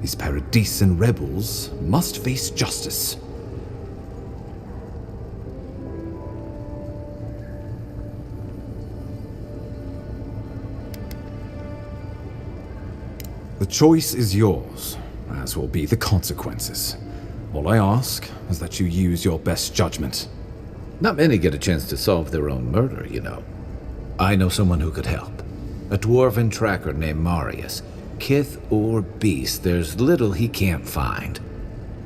These Paradisen rebels must face justice. The choice is yours, as will be the consequences. All I ask is that you use your best judgment. Not many get a chance to solve their own murder, you know. I know someone who could help. A dwarven tracker named Marius. Kith or beast, there's little he can't find.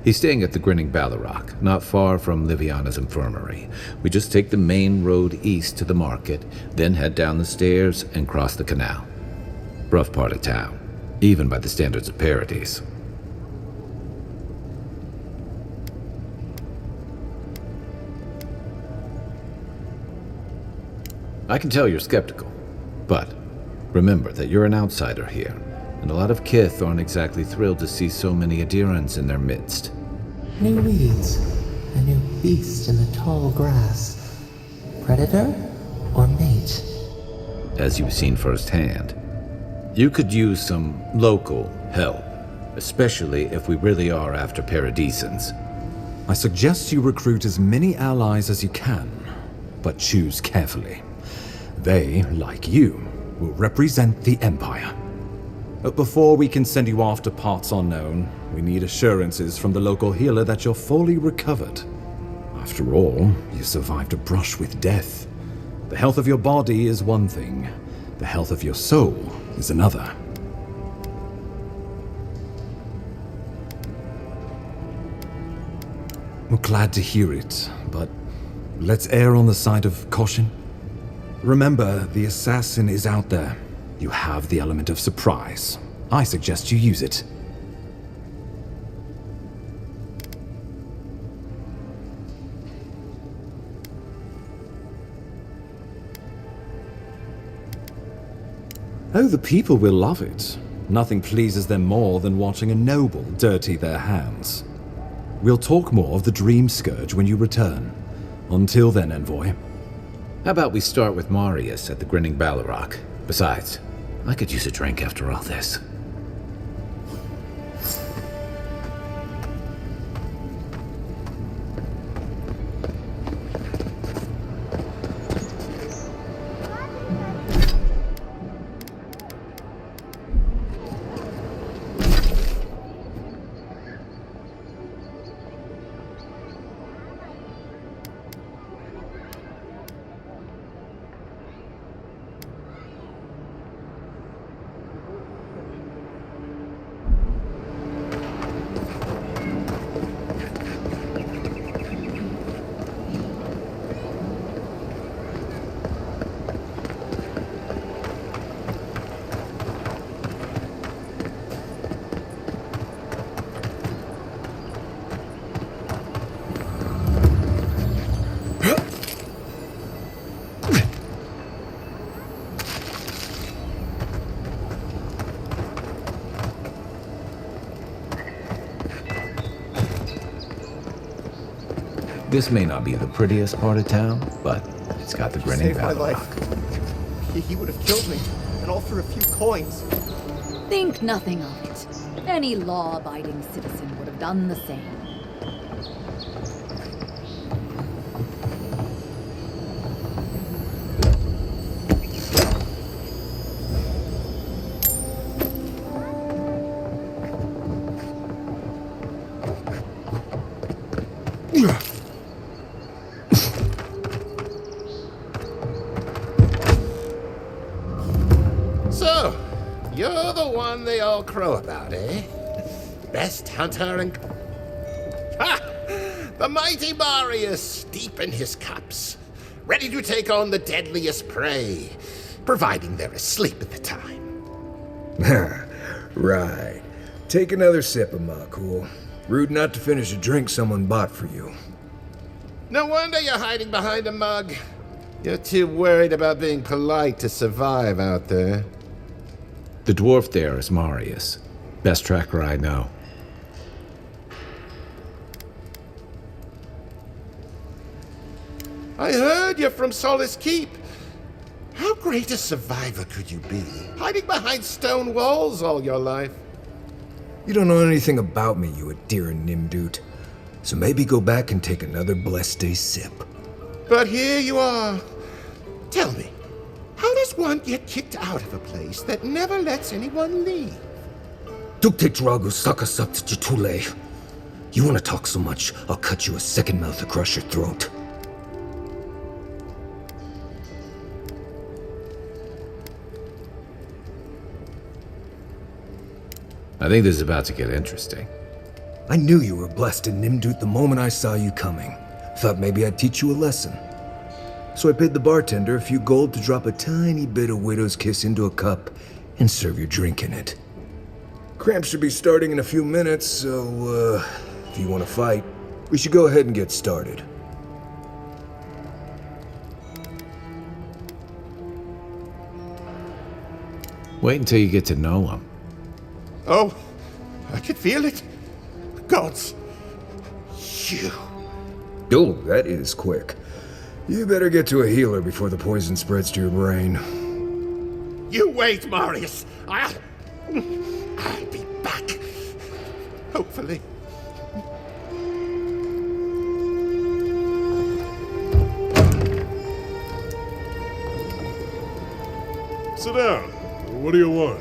He's staying at the Grinning Ballarrock, not far from Liviana's infirmary. We just take the main road east to the market, then head down the stairs and cross the canal. Rough part of town, even by the standards of Paradise. I can tell you're skeptical, but remember that you're an outsider here. and a lot of Kith aren't exactly thrilled to see so many adherents in their midst. New weeds, a new beast in the tall grass. Predator or mate? As you've seen firsthand, you could use some local help, especially if we really are after Paradisans. I suggest you recruit as many allies as you can, but choose carefully. They, like you, will represent the Empire. But before we can send you off to parts unknown, we need assurances from the local healer that you're fully recovered. After all, you survived a brush with death. The health of your body is one thing, the health of your soul is another. I'm glad to hear it, but let's err on the side of caution. Remember, the assassin is out there. You have the element of surprise. I suggest you use it. Oh, the people will love it. Nothing pleases them more than watching a noble dirty their hands. We'll talk more of the Dream Scourge when you return. Until then, Envoy. How about we start with Marius at the Grinning Balrog? Besides, I could use a drink after all this. This may not be the prettiest part of town, but it's got the Grinning Saved my Balrog. life. He would have killed me, and all for a few coins. Think nothing of it. Any law-abiding citizen would have done the same. So, you're the one they all crow about, eh? Best hunter and... Ha! The mighty Marius, deep in his cups, ready to take on the deadliest prey, providing they're asleep at the time. Right. Take another sip of my cool. Rude not to finish a drink someone bought for you. No wonder you're hiding behind a mug. You're too worried about being polite to survive out there. The dwarf there is Marius. Best tracker I know. I heard you're from Solace Keep. How great a survivor could you be, hiding behind stone walls all your life? You don't know anything about me, you adherent Nimdut. So maybe go back and take another blessed day sip. But here you are. Tell me, how does one get kicked out of a place that never lets anyone leave? Dukte Dragu Sakasat Jitule. You want to talk so much, I'll cut you a second mouth across your throat. I think this is about to get interesting. I knew you were blessed in Nimdut the moment I saw you coming. Thought maybe I'd teach you a lesson. So I paid the bartender a few gold to drop a tiny bit of Widow's Kiss into a cup and serve your drink in it. Cramps should be starting in a few minutes, so, if you want to fight, we should go ahead and get started. Wait until you get to know him. Oh, I can feel it. Gods. You. Oh, that is quick. You better get to a healer before the poison spreads to your brain. You wait, Marius. I'll be back. Hopefully. Sit down. What do you want?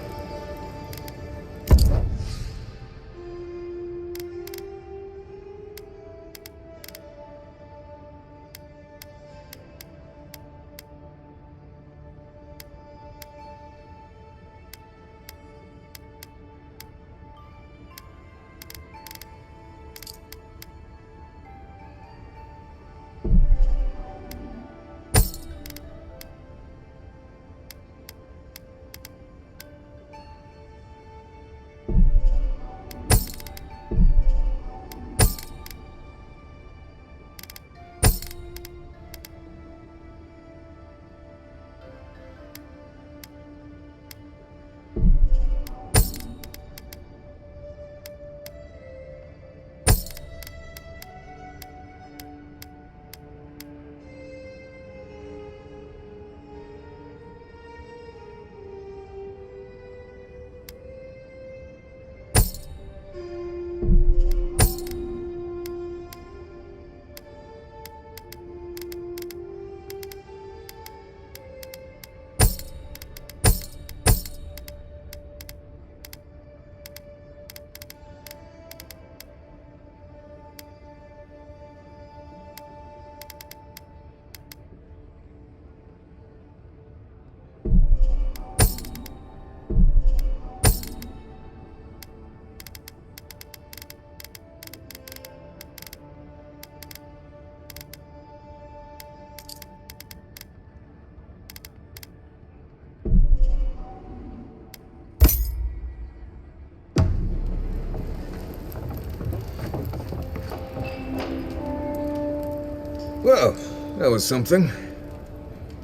Well, that was something.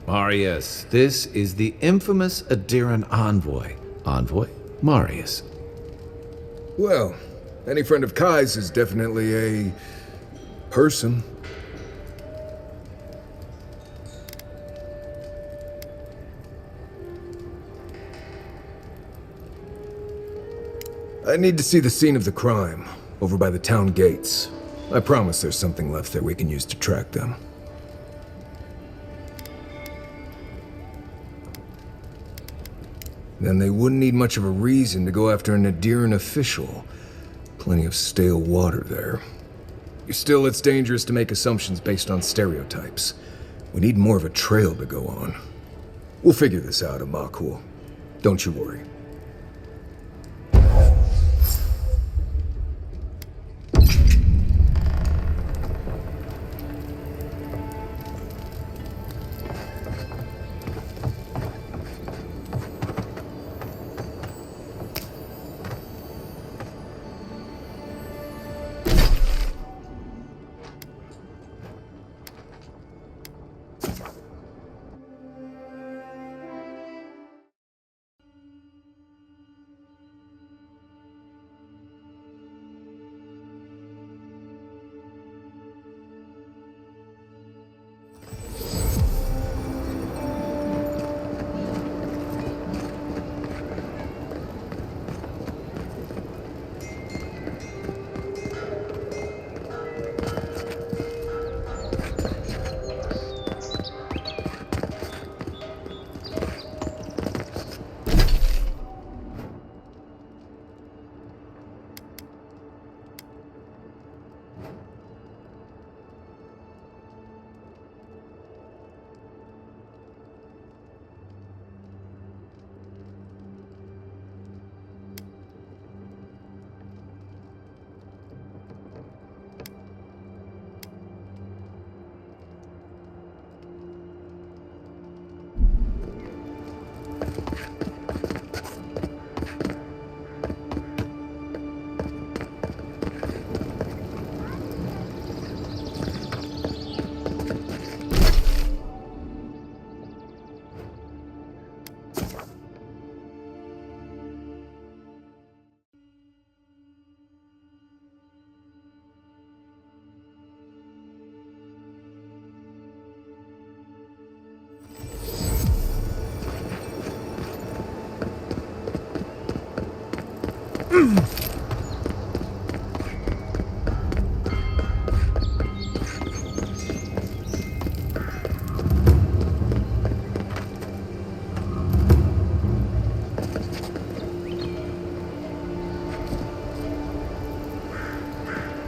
Marius, this is the infamous Adiran envoy. Envoy Marius. Well, any friend of Kai's is definitely a person. I need to see the scene of the crime, over by the town gates. I promise there's something left there we can use to track them. Then they wouldn't need much of a reason to go after an Adiran official. Plenty of stale water there. Still, it's dangerous to make assumptions based on stereotypes. We need more of a trail to go on. We'll figure this out, Amakul. Don't you worry.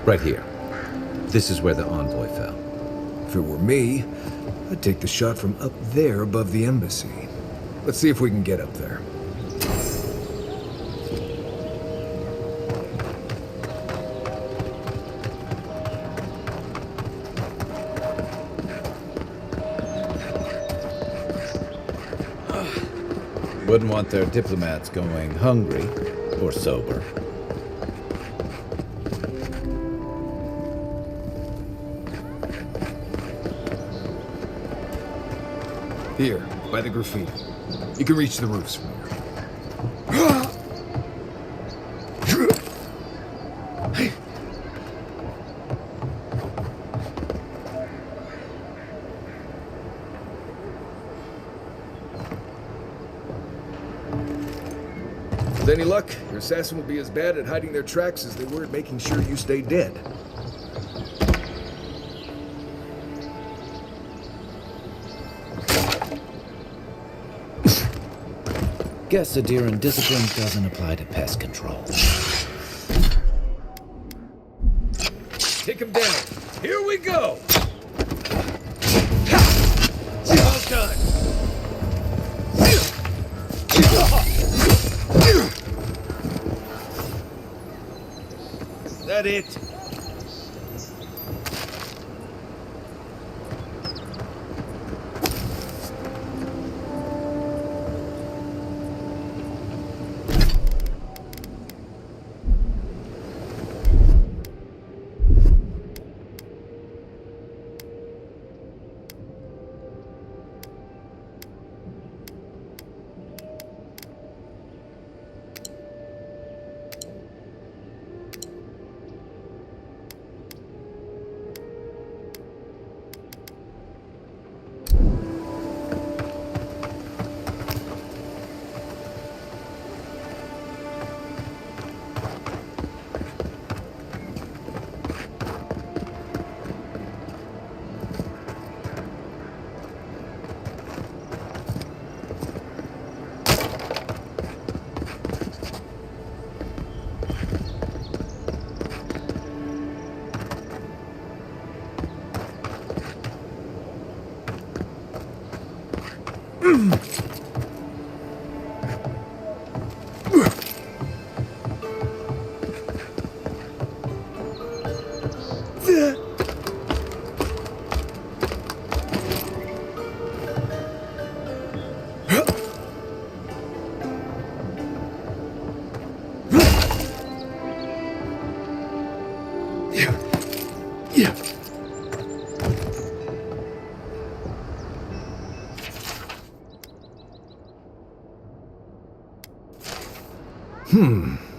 Right here. This is where the envoy fell. If it were me, I'd take the shot from up there above the embassy. Let's see if we can get up there. Wouldn't want their diplomats going hungry or sober. Here, by the graffiti. You can reach the roofs from here. With any luck, your assassin will be as bad at hiding their tracks as they were at making sure you stay dead. Guess Adiran discipline doesn't apply to pest control. Take him down. Here we go! Well done. That it?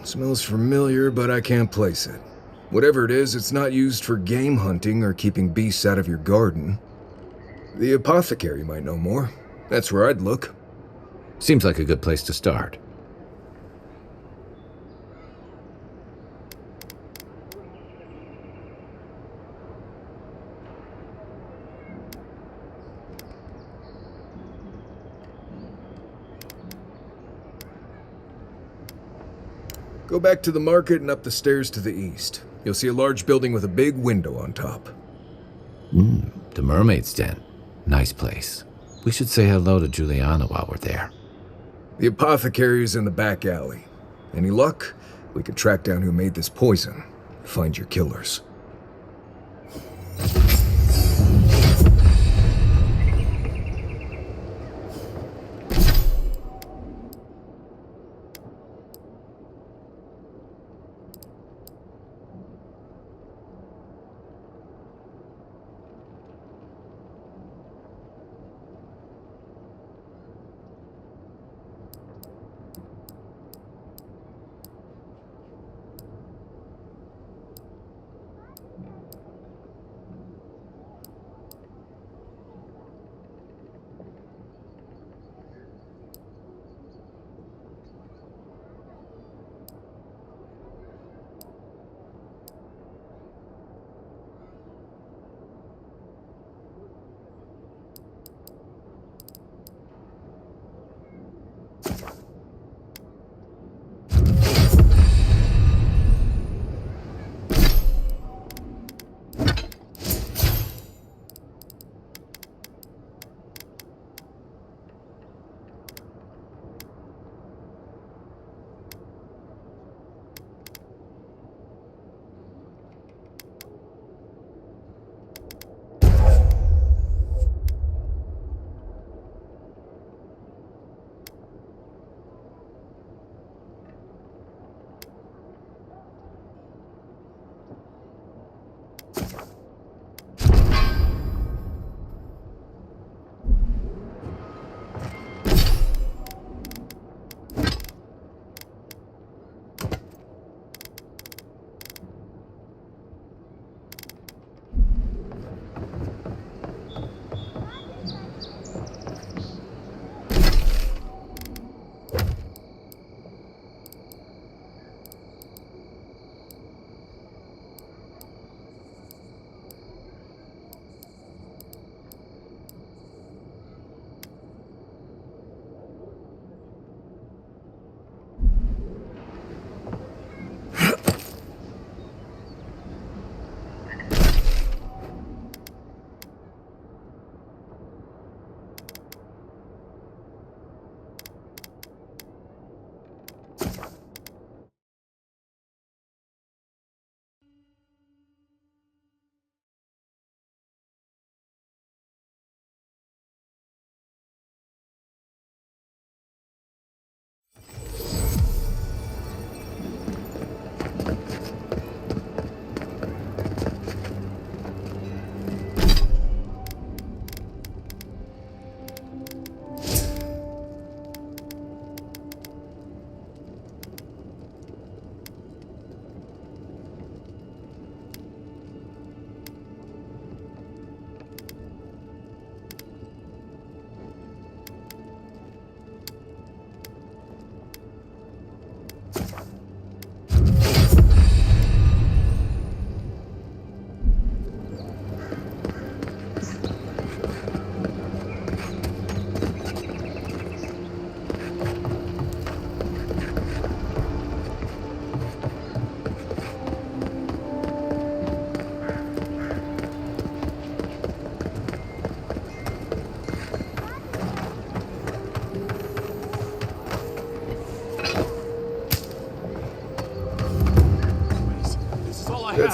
Smells familiar, but I can't place it. Whatever it is, it's not used for game hunting or keeping beasts out of your garden. The apothecary might know more. That's where I'd look. Seems like a good place to start. Go back to the market and up the stairs to the east. You'll see a large building with a big window on top. The Mermaid's Den. Nice place. We should say hello to Juliana while we're there. The apothecary is in the back alley. Any luck? We could track down who made this poison. Find your killers.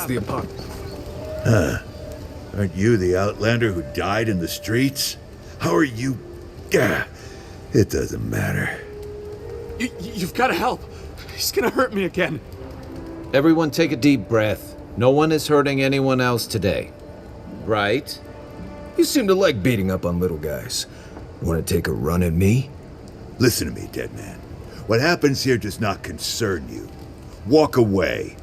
the apartment. Huh. Aren't you the outlander who died in the streets? How are you... Gah, it doesn't matter. You've got to help. He's gonna hurt me again. Everyone take a deep breath. No one is hurting anyone else today. Right? You seem to like beating up on little guys. Want to take a run at me? Listen to me, dead man. What happens here does not concern you. Walk away.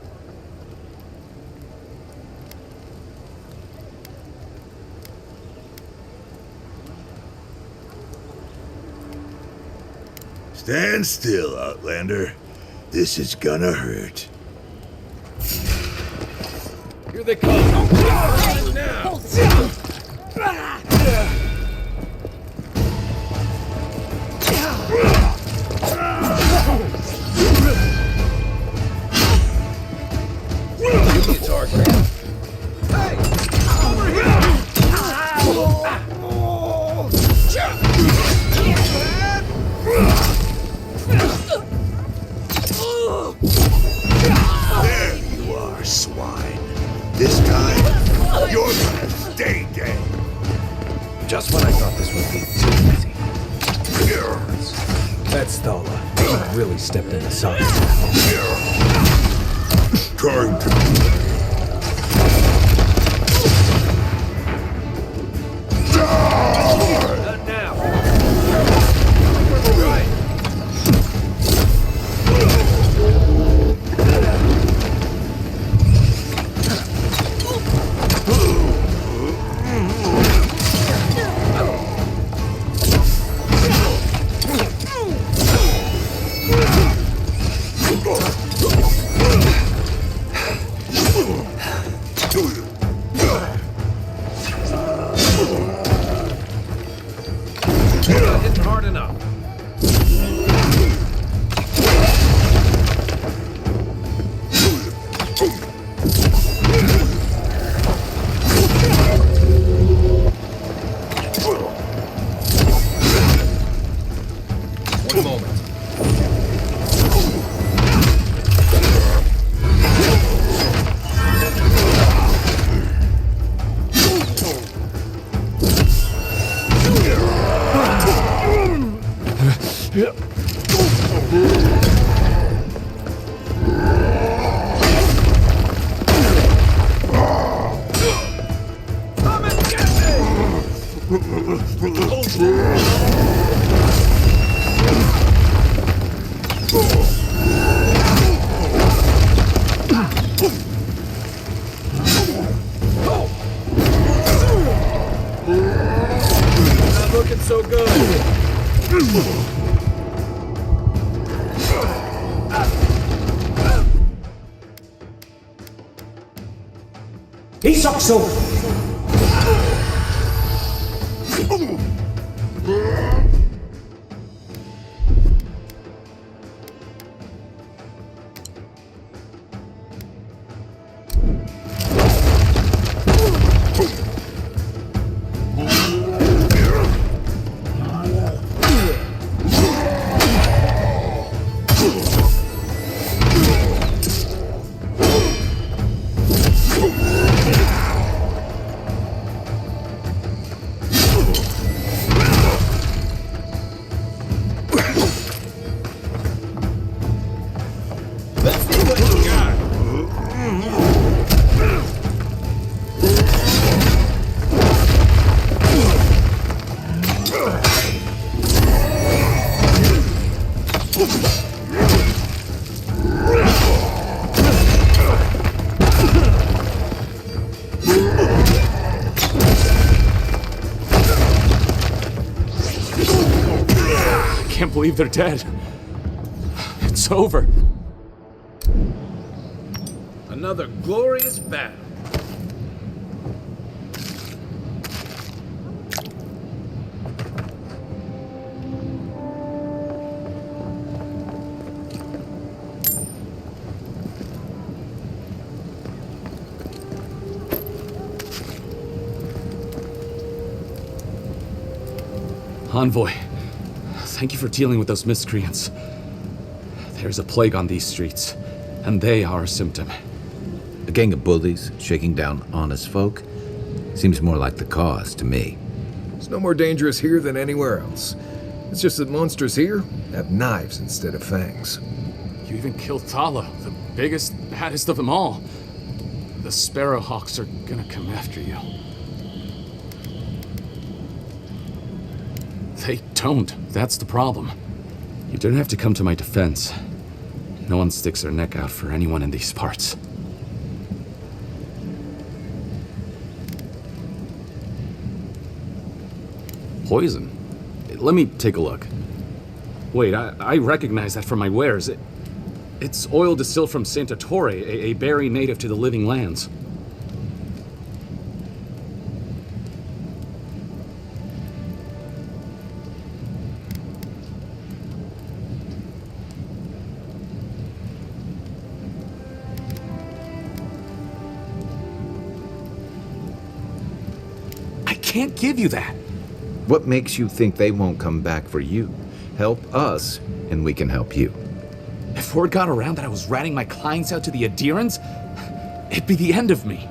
Stand still, Outlander. This is gonna hurt. Here they come. Now. Give me a target. Hey! Over here! There you are, swine. This time, you're gonna stay dead. Just when I thought this would be too easy. That Stala really stepped in the sun. Trying to... Not now. Right. Hitting hard enough. One moment. Not looking so good. Isokso! Can't believe they're dead. It's over. Another glorious battle. Envoy, thank you for dealing with those miscreants. There's a plague on these streets, and they are a symptom. gang of bullies shaking down honest folk? Seems more like the cause to me. It's no more dangerous here than anywhere else. It's just that monsters here have knives instead of fangs. You even killed Thala, the biggest, baddest of them all. The Sparrowhawks are gonna come after you. They don't. That's the problem. You didn't have to come to my defense. No one sticks their neck out for anyone in these parts. Poison? Let me take a look. Wait, I recognize that from my wares. It's oil distilled from Santa Torre, a berry native to the Living Lands. I can't give you that. What makes you think they won't come back for you? Help us, and we can help you. If word got around that I was ratting my clients out to the adherents, it'd be the end of me.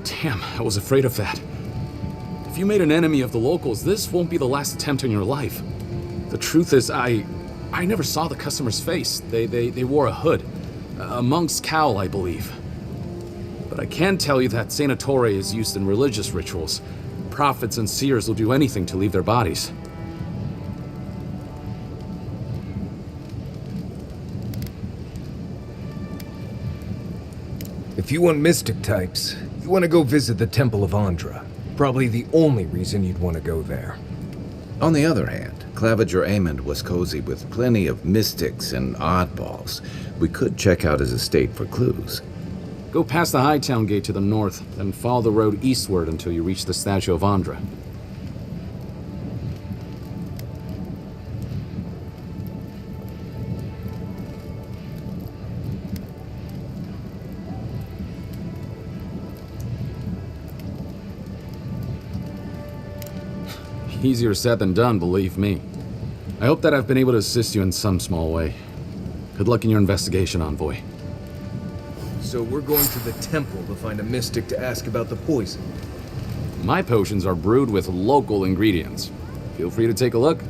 Damn, I was afraid of that. If you made an enemy of the locals, this won't be the last attempt in your life. The truth is, I never saw the customer's face. They wore a hood. A monk's cowl, I believe. But I can tell you that Santa Torre is used in religious rituals. Prophets and seers will do anything to leave their bodies. If you want mystic types, you want to go visit the Temple of Andra. Probably the only reason you'd want to go there. On the other hand, Claviger Amond was cozy with plenty of mystics and oddballs. We could check out his estate for clues. Go past the Hightown Gate to the north, then follow the road eastward until you reach the statue of Andra. Easier said than done, believe me. I hope that I've been able to assist you in some small way. Good luck in your investigation, Envoy. So we're going to the temple to find a mystic to ask about the poison. My potions are brewed with local ingredients. Feel free to take a look.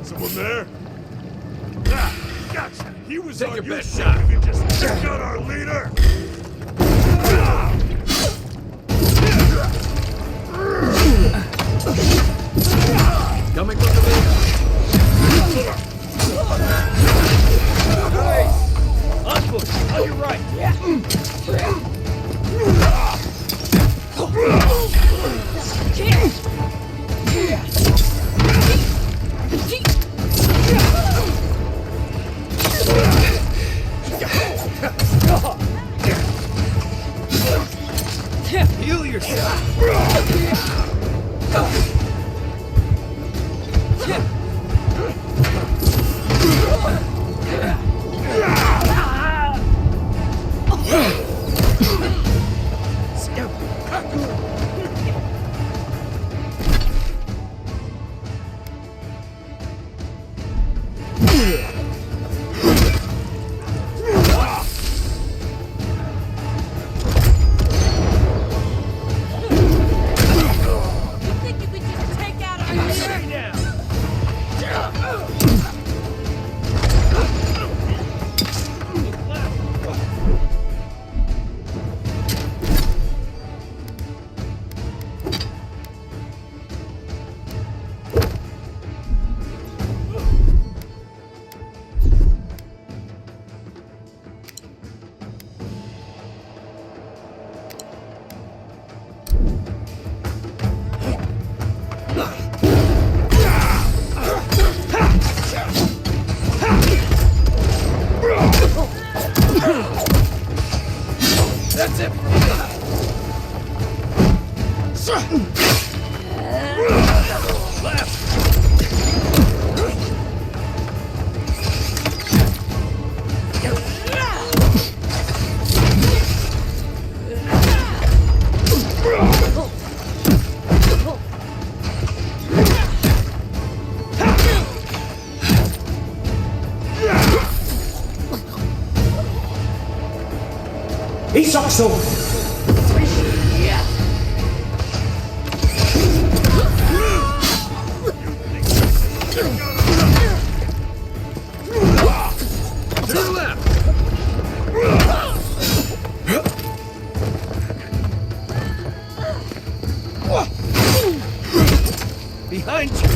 Someone there? Ah, gotcha. He was on your best shot. You can just check out our leader. Coming from the leader. Nice. On foot. On your right. Heal yourself. Isokso! Behind you!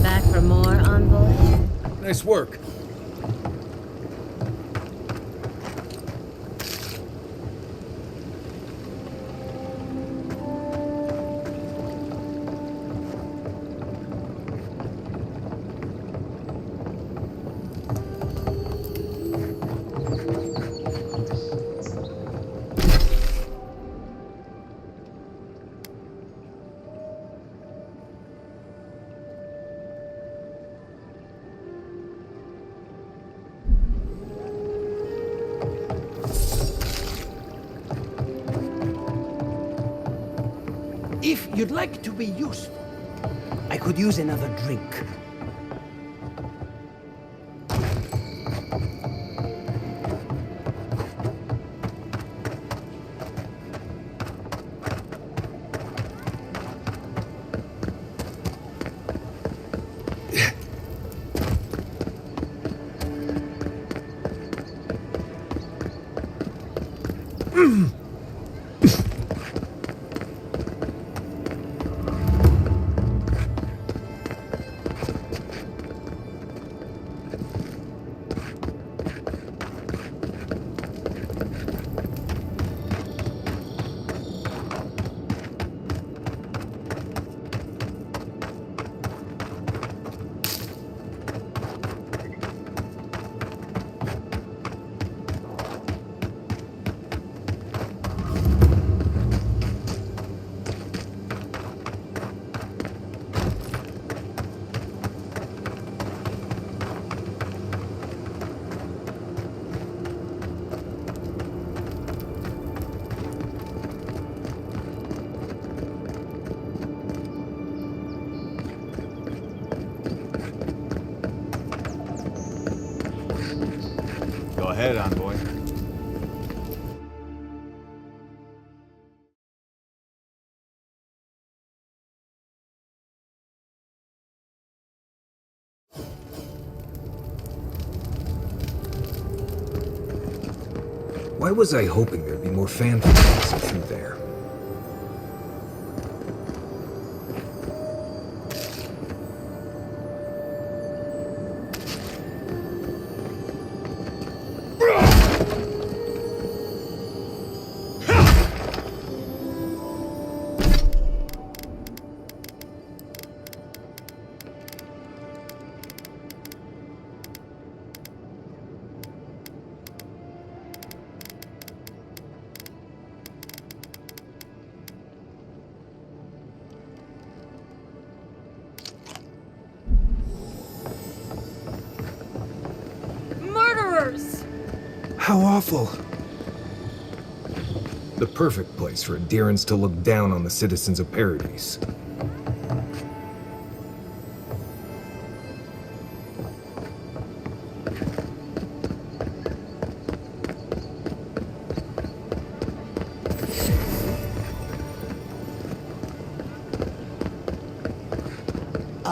Back for more, Envoy? Nice work. If you'd like to be useful, I could use another drink. Go ahead, Envoy. Why was I hoping there'd be more fanfare through there? Murderers! How awful. The perfect place for Adherents to look down on the citizens of Paradise.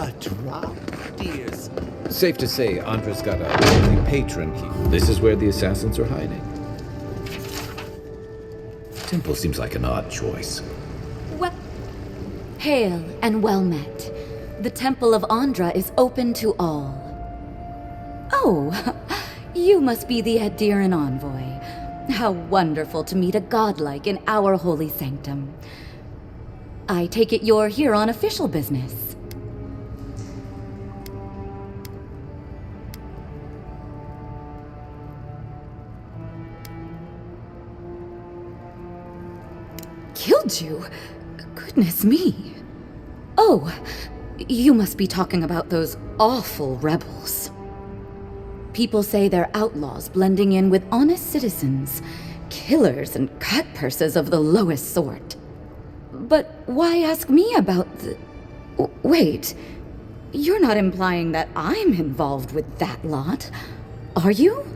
A drop, dears. Safe to say, Andra's got a wealthy patron here. This is where the assassins are hiding. Temple seems like an odd choice. Well, hail and well met. The Temple of Andra is open to all. Oh, you must be the Adiran envoy. How wonderful to meet a godlike in our holy sanctum. I take it you're here on official business. Killed you? Goodness me. Oh, you must be talking about those awful rebels. People say they're outlaws blending in with honest citizens, killers and cutpurses of the lowest sort. But why ask me about the... Wait, you're not implying that I'm involved with that lot, are you?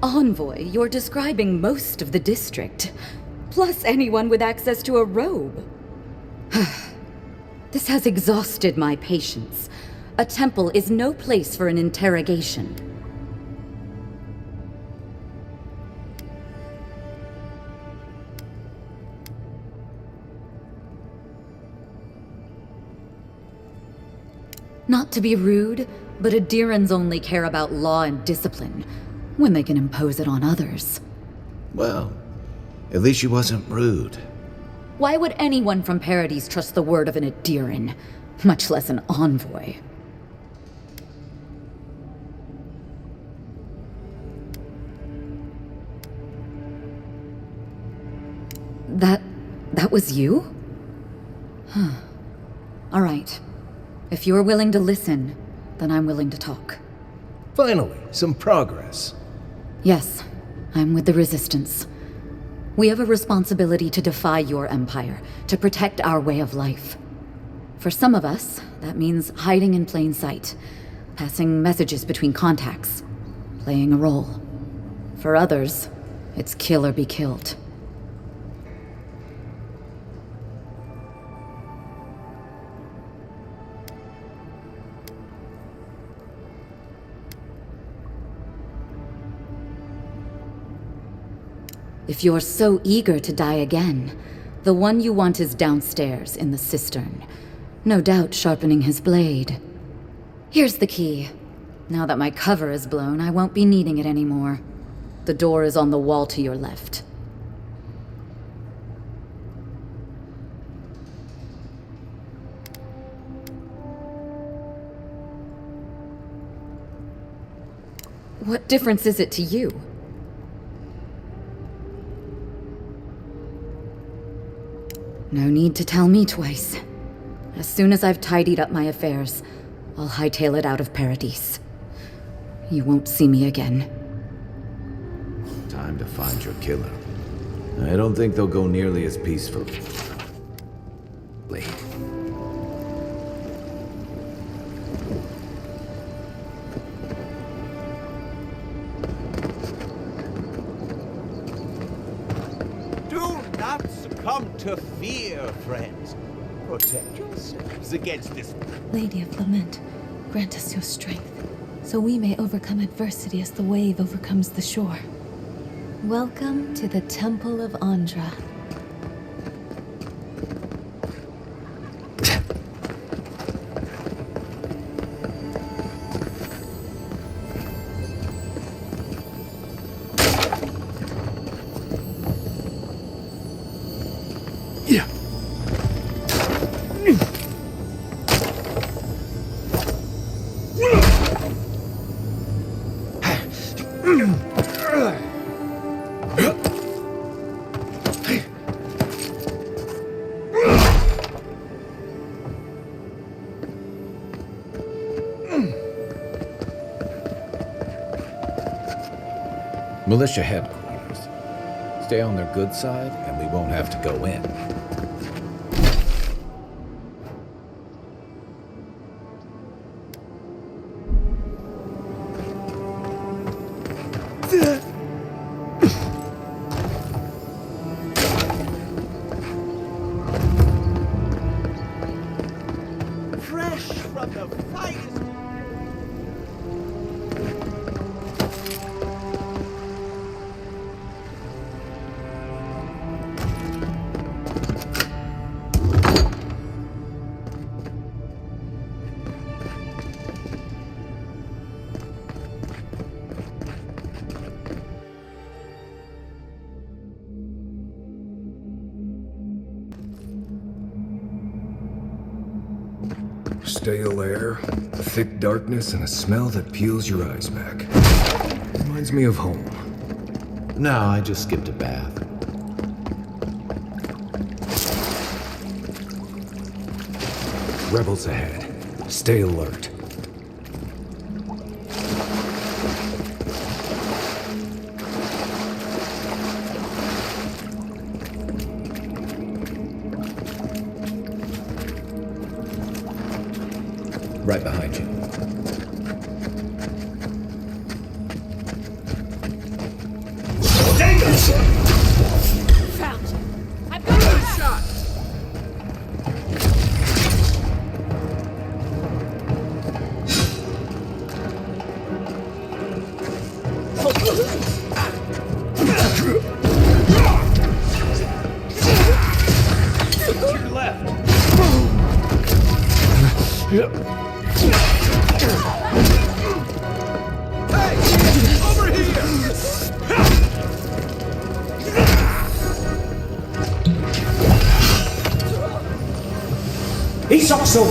Envoy, you're describing most of the district, plus anyone with access to a robe. This has exhausted my patience. A temple is no place for an interrogation. Not to be rude, but Adirans only care about law and discipline, when they can impose it on others. Well, at least she wasn't rude. Why would anyone from Paradise trust the word of an Adiran, much less an envoy? That was you? Huh. All right. If you're willing to listen, then I'm willing to talk. Finally, some progress. Yes, I'm with the Resistance. We have a responsibility to defy your empire, to protect our way of life. For some of us, that means hiding in plain sight, passing messages between contacts, playing a role. For others, it's kill or be killed. If you're so eager to die again, the one you want is downstairs in the cistern, no doubt sharpening his blade. Here's the key. Now that my cover is blown, I won't be needing it anymore. The door is on the wall to your left. What difference is it to you? No need to tell me twice. As soon as I've tidied up my affairs, I'll hightail it out of Paradise. You won't see me again. Time to find your killer. I don't think they'll go nearly as peacefully. Come to fear, friends. Protect yourselves against this. Lady of Lament, grant us your strength, so we may overcome adversity as the wave overcomes the shore. Welcome to the Temple of Andra. Militia headquarters. Stay on their good side, and we won't have to go in. Fresh from the finest. Stale air, thick darkness, and a smell that peels your eyes back. Reminds me of home. No, I just skipped a bath. Rebels ahead. Stay alert. Right behind you. Found you. I've got a shot. To your left. Hey! Over here! He's also.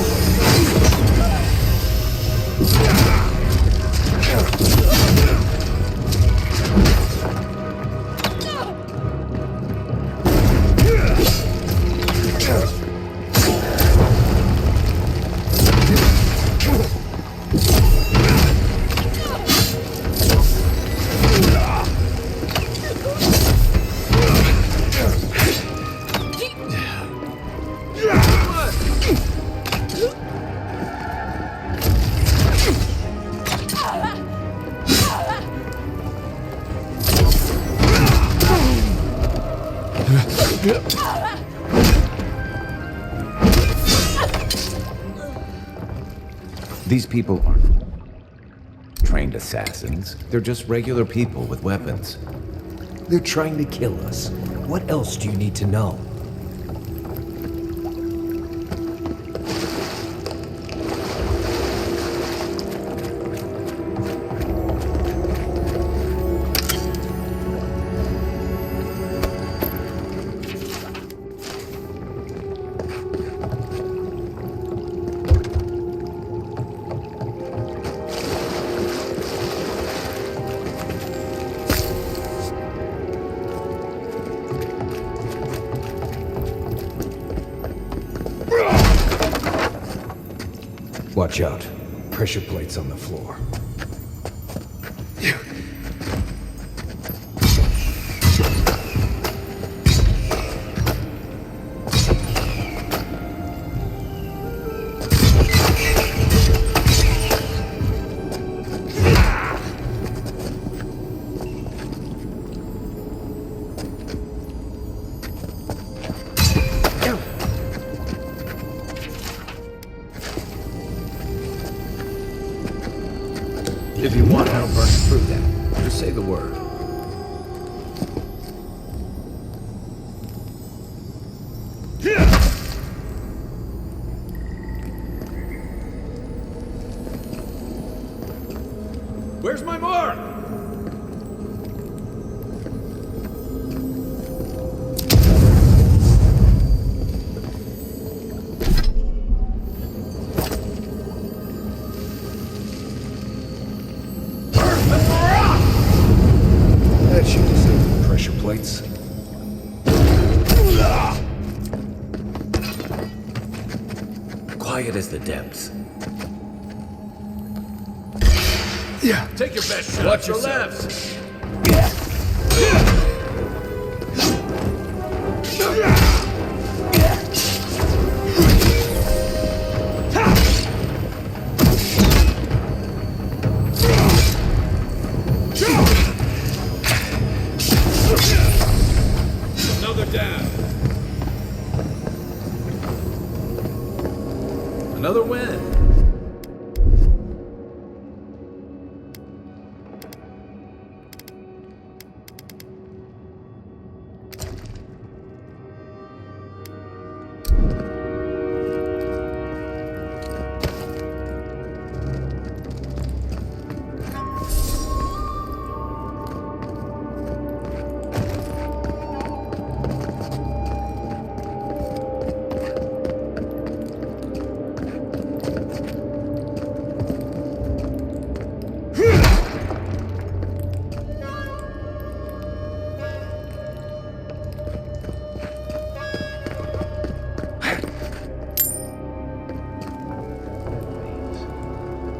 These people aren't trained assassins. They're just regular people with weapons. They're trying to kill us. What else do you need to know? Watch out. Pressure plates on the floor. If you want help burning through them, just say the word. Where's my mark? That should disable the pressure plates. Quiet as the depths. Yeah. Take your best shot. Watch your yourself. left.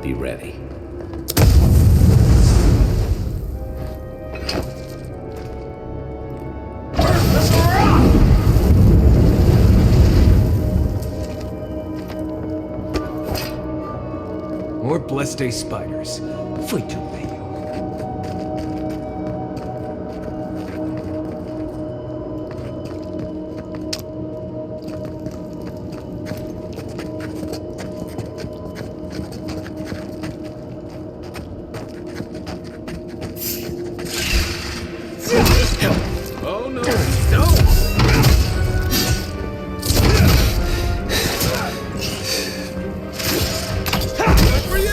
Be ready. More blessed day spiders. Fui too late. Oh no, no! Good for you!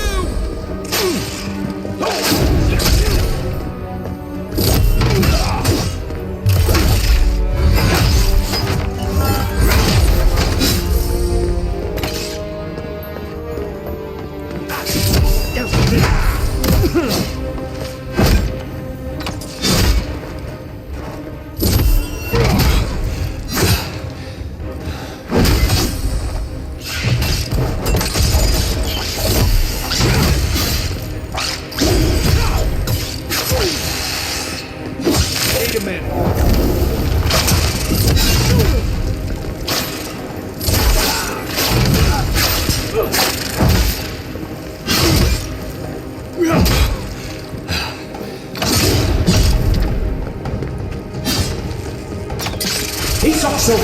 Wait a minute. He's also...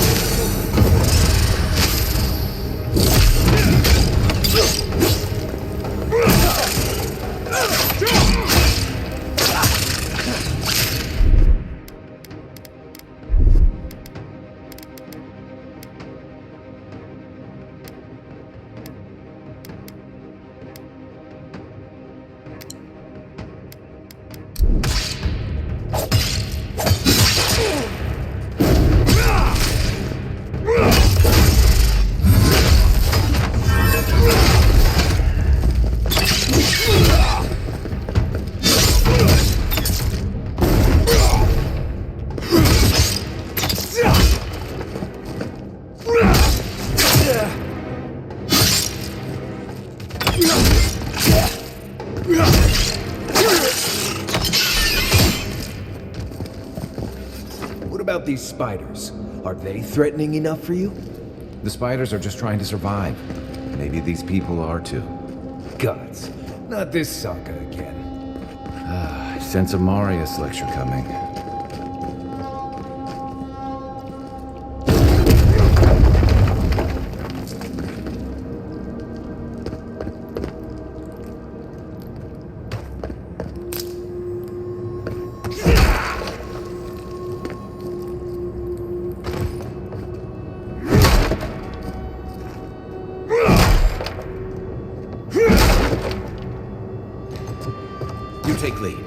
What about these spiders? Are they threatening enough for you? The spiders are just trying to survive. Maybe these people are too. Gods, not this saga again. I sense a Marius lecture coming. You take lead.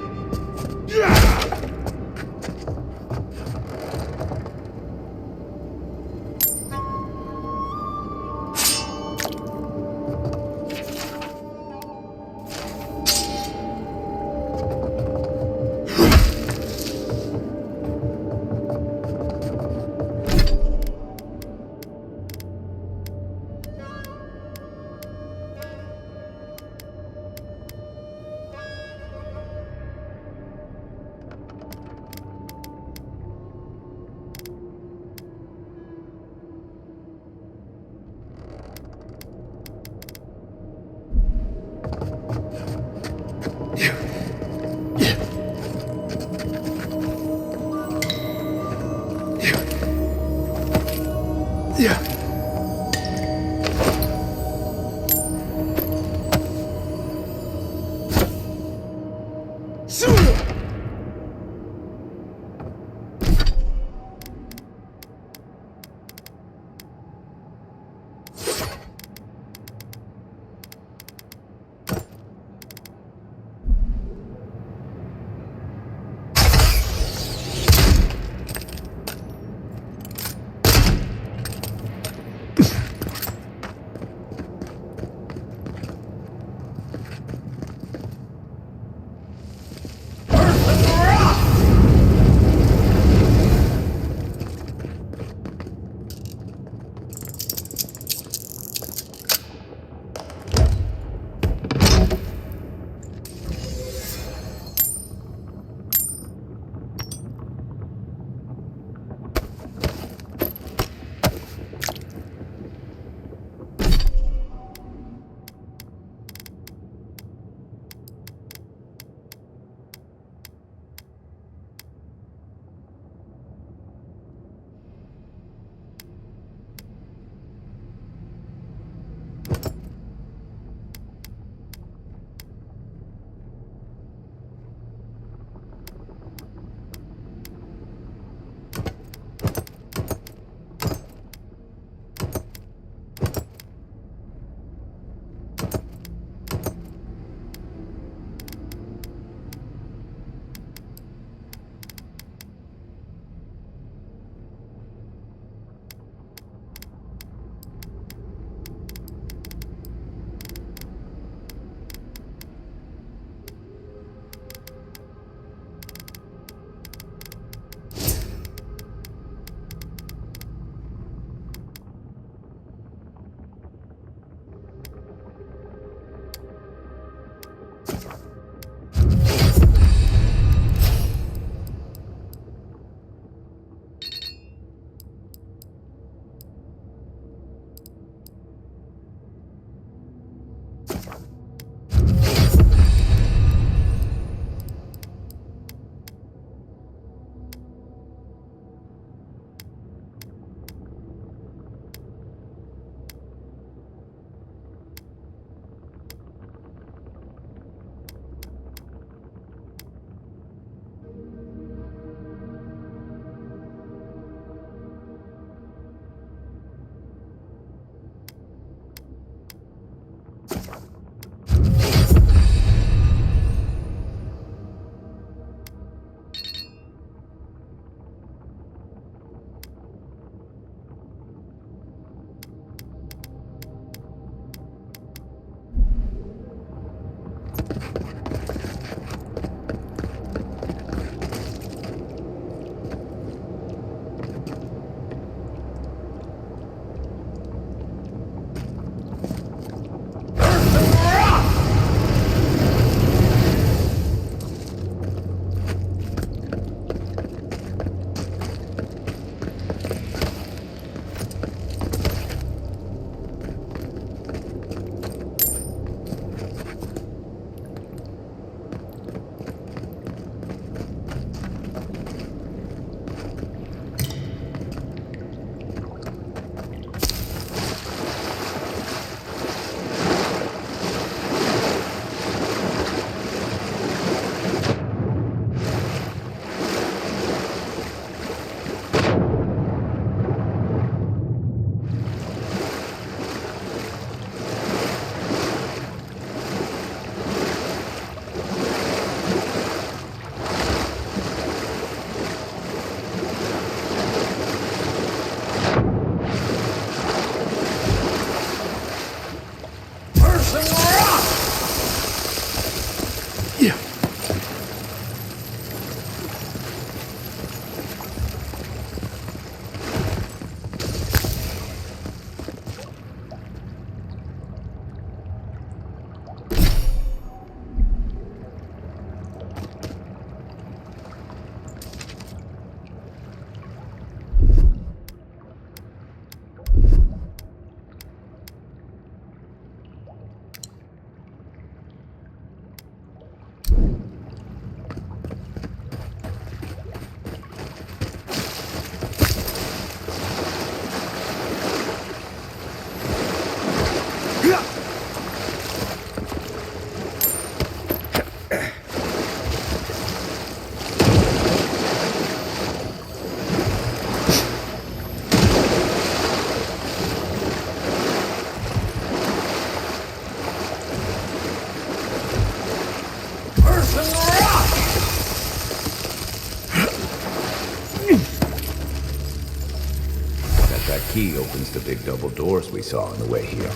That key opens the big double doors we saw on the way here.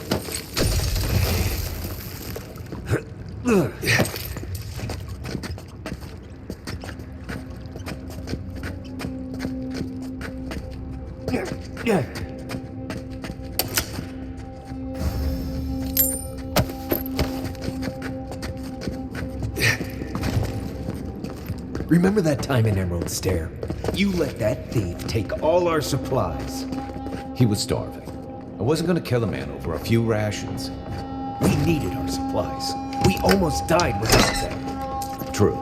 Remember that time in Emerald Stair? You let that thief take all our supplies. He was starving. I wasn't gonna kill a man over a few rations. We needed our supplies. We almost died without them. True.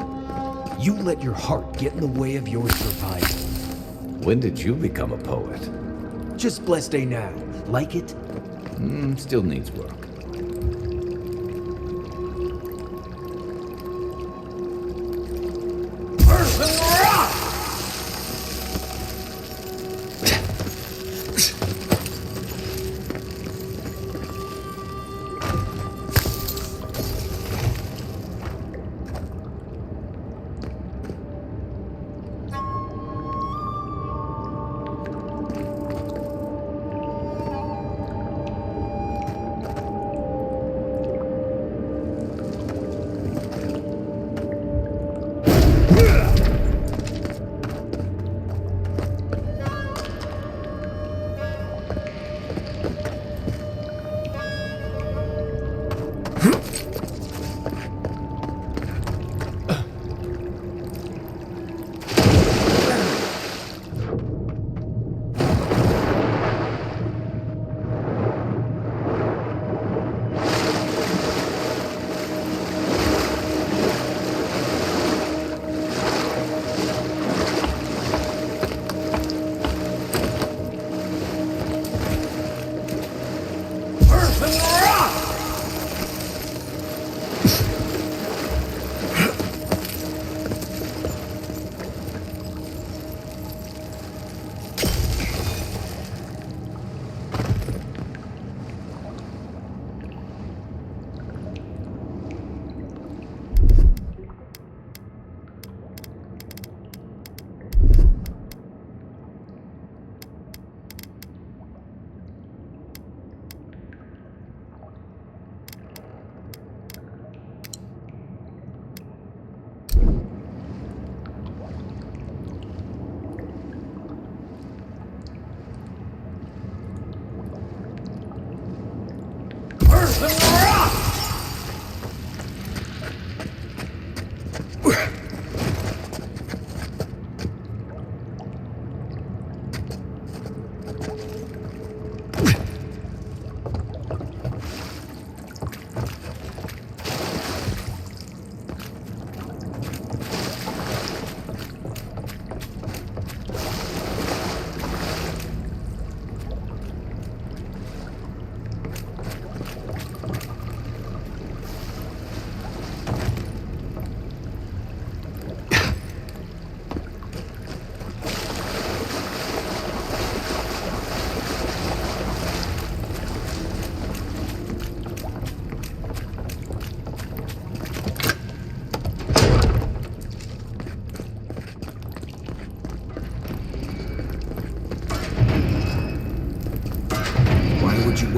You let your heart get in the way of your survival. When did you become a poet? Just blessed day now. Like it? Still needs work.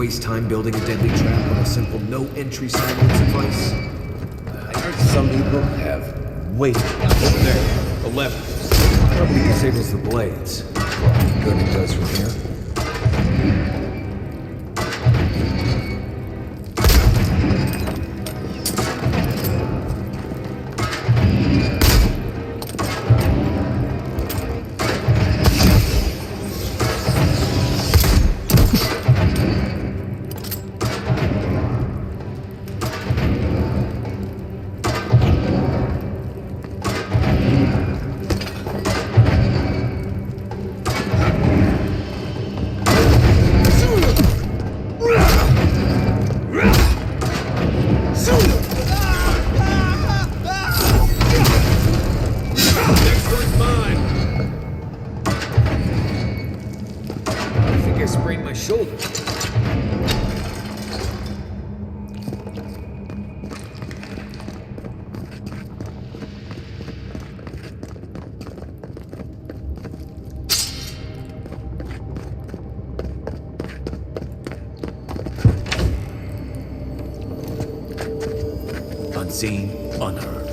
waste time building a deadly trap when a simple no-entry sign would suffice? I heard some people have waited. Over there, 11. Probably disables the blades. Good it does from here. Unseen, unheard.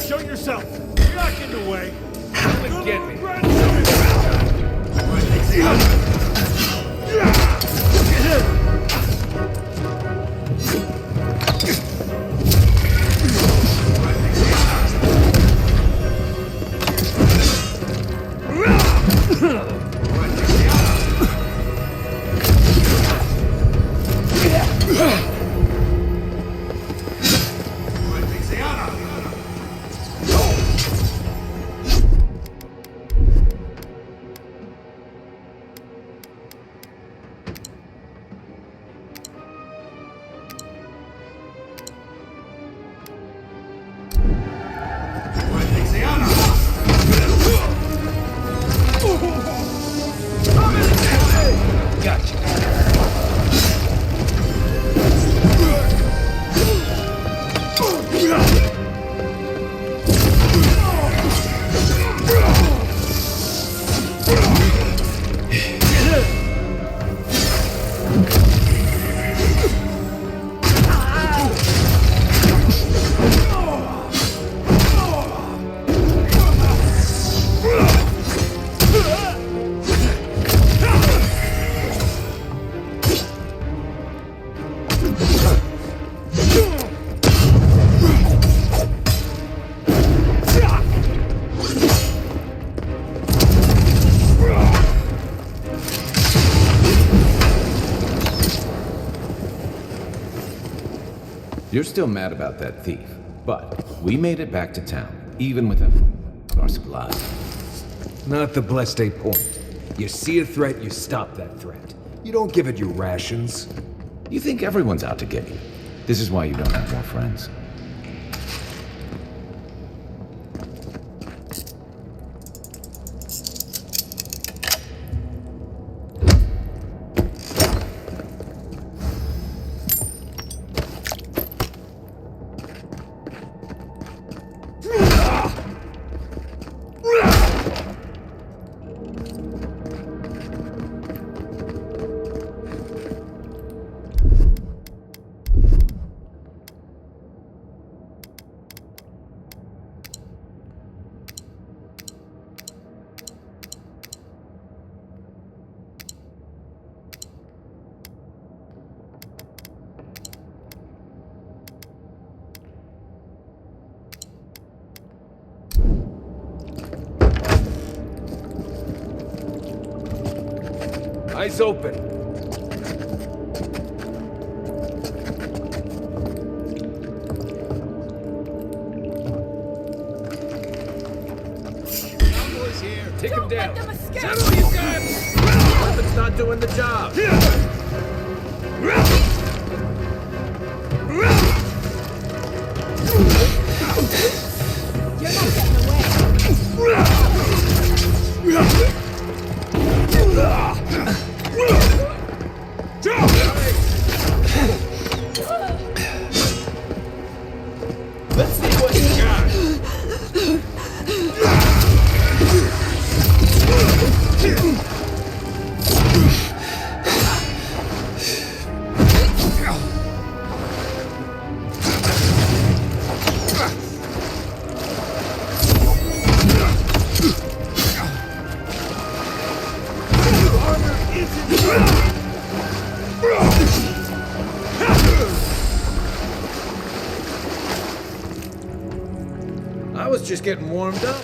Show yourself! You're not getting away! Come and get me! You're still mad about that thief, but we made it back to town, even without our supplies. Not the blessed A point. You see a threat, you stop that threat. You don't give it your rations. You think everyone's out to get you. This is why you don't have more friends. Eyes open. Cowboys here. Take him down. Settle you guys. Weapon's not doing the job. You're not getting away. Let's see what you got. I was just getting warmed up.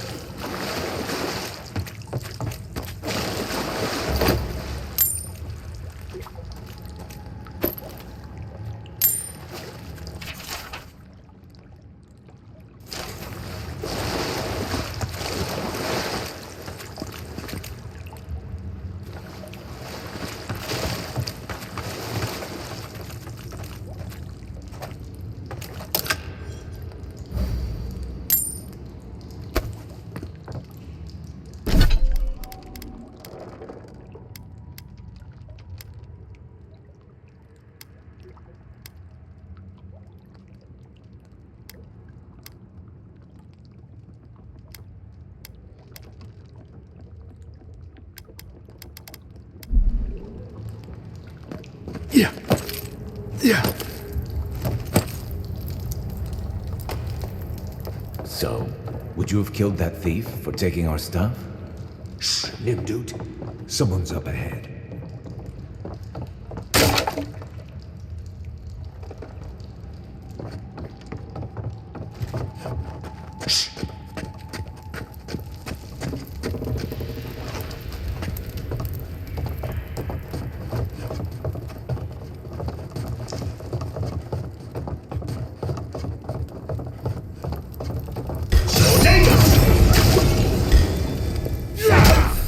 Yeah. So, would you have killed that thief for taking our stuff? Shh, Nimdut. Someone's up ahead.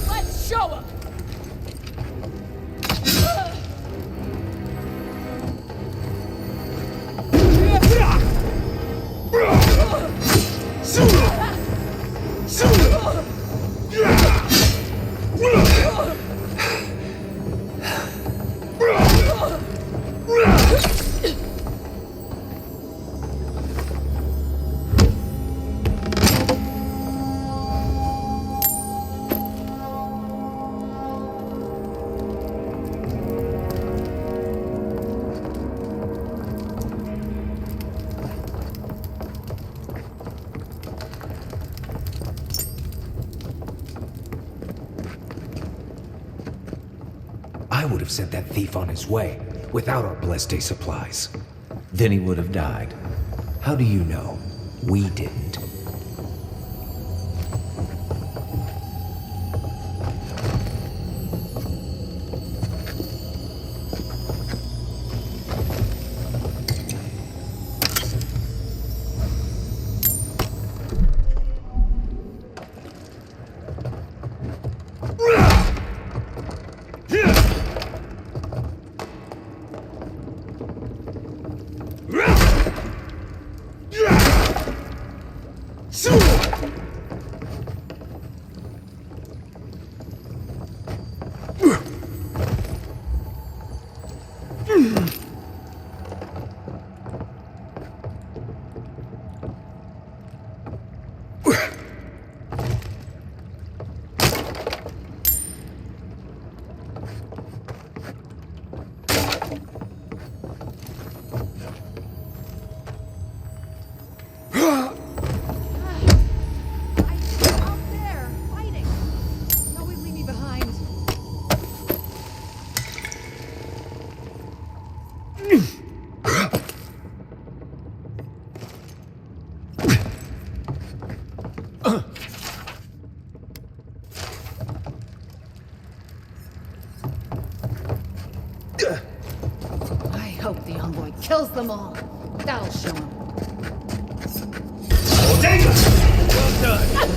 Let's show him! I would have sent that thief on his way without our Bleste supplies. Then he would have died. How do you know? We didn't. I hope the envoy kills them all. That'll show him. Well done.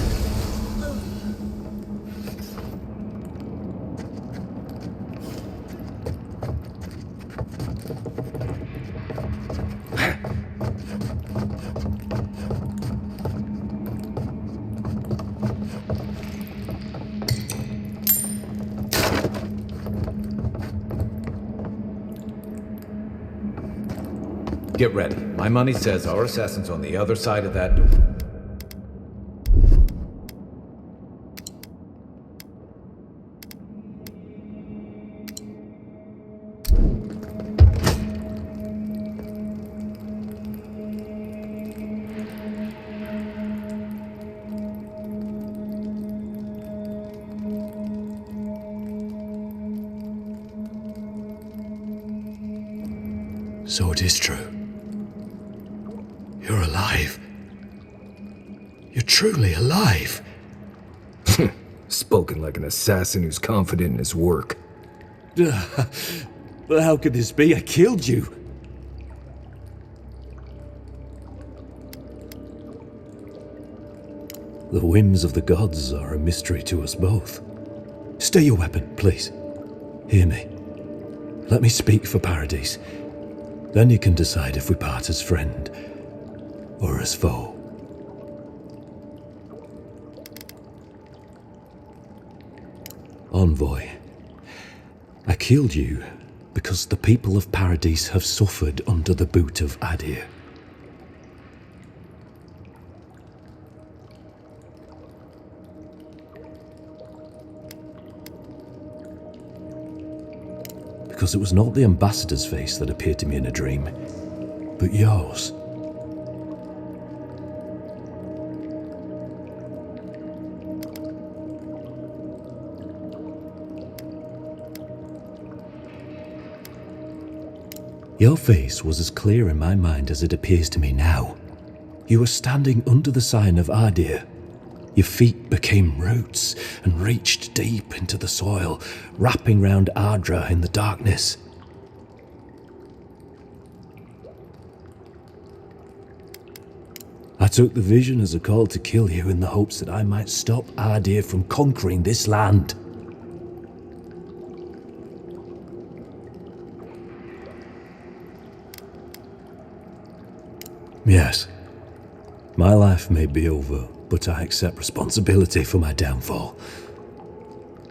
Get ready. My money says our assassin's on the other side of that door. So it is true. You're alive. You're truly alive. Spoken like an assassin who's confident in his work. But how could this be? I killed you. The whims of the gods are a mystery to us both. Stay your weapon, please. Hear me. Let me speak for Paradise. Then you can decide if we part as friend or as foe. Envoy, I killed you because the people of Paradise have suffered under the boot of Adir. Because it was not the ambassador's face that appeared to me in a dream, but yours. Your face was as clear in my mind as it appears to me now. You were standing under the sign of Adir. Your feet became roots and reached deep into the soil, wrapping round Ardra in the darkness. I took the vision as a call to kill you in the hopes that I might stop Adir from conquering this land. Yes, my life may be over, but I accept responsibility for my downfall.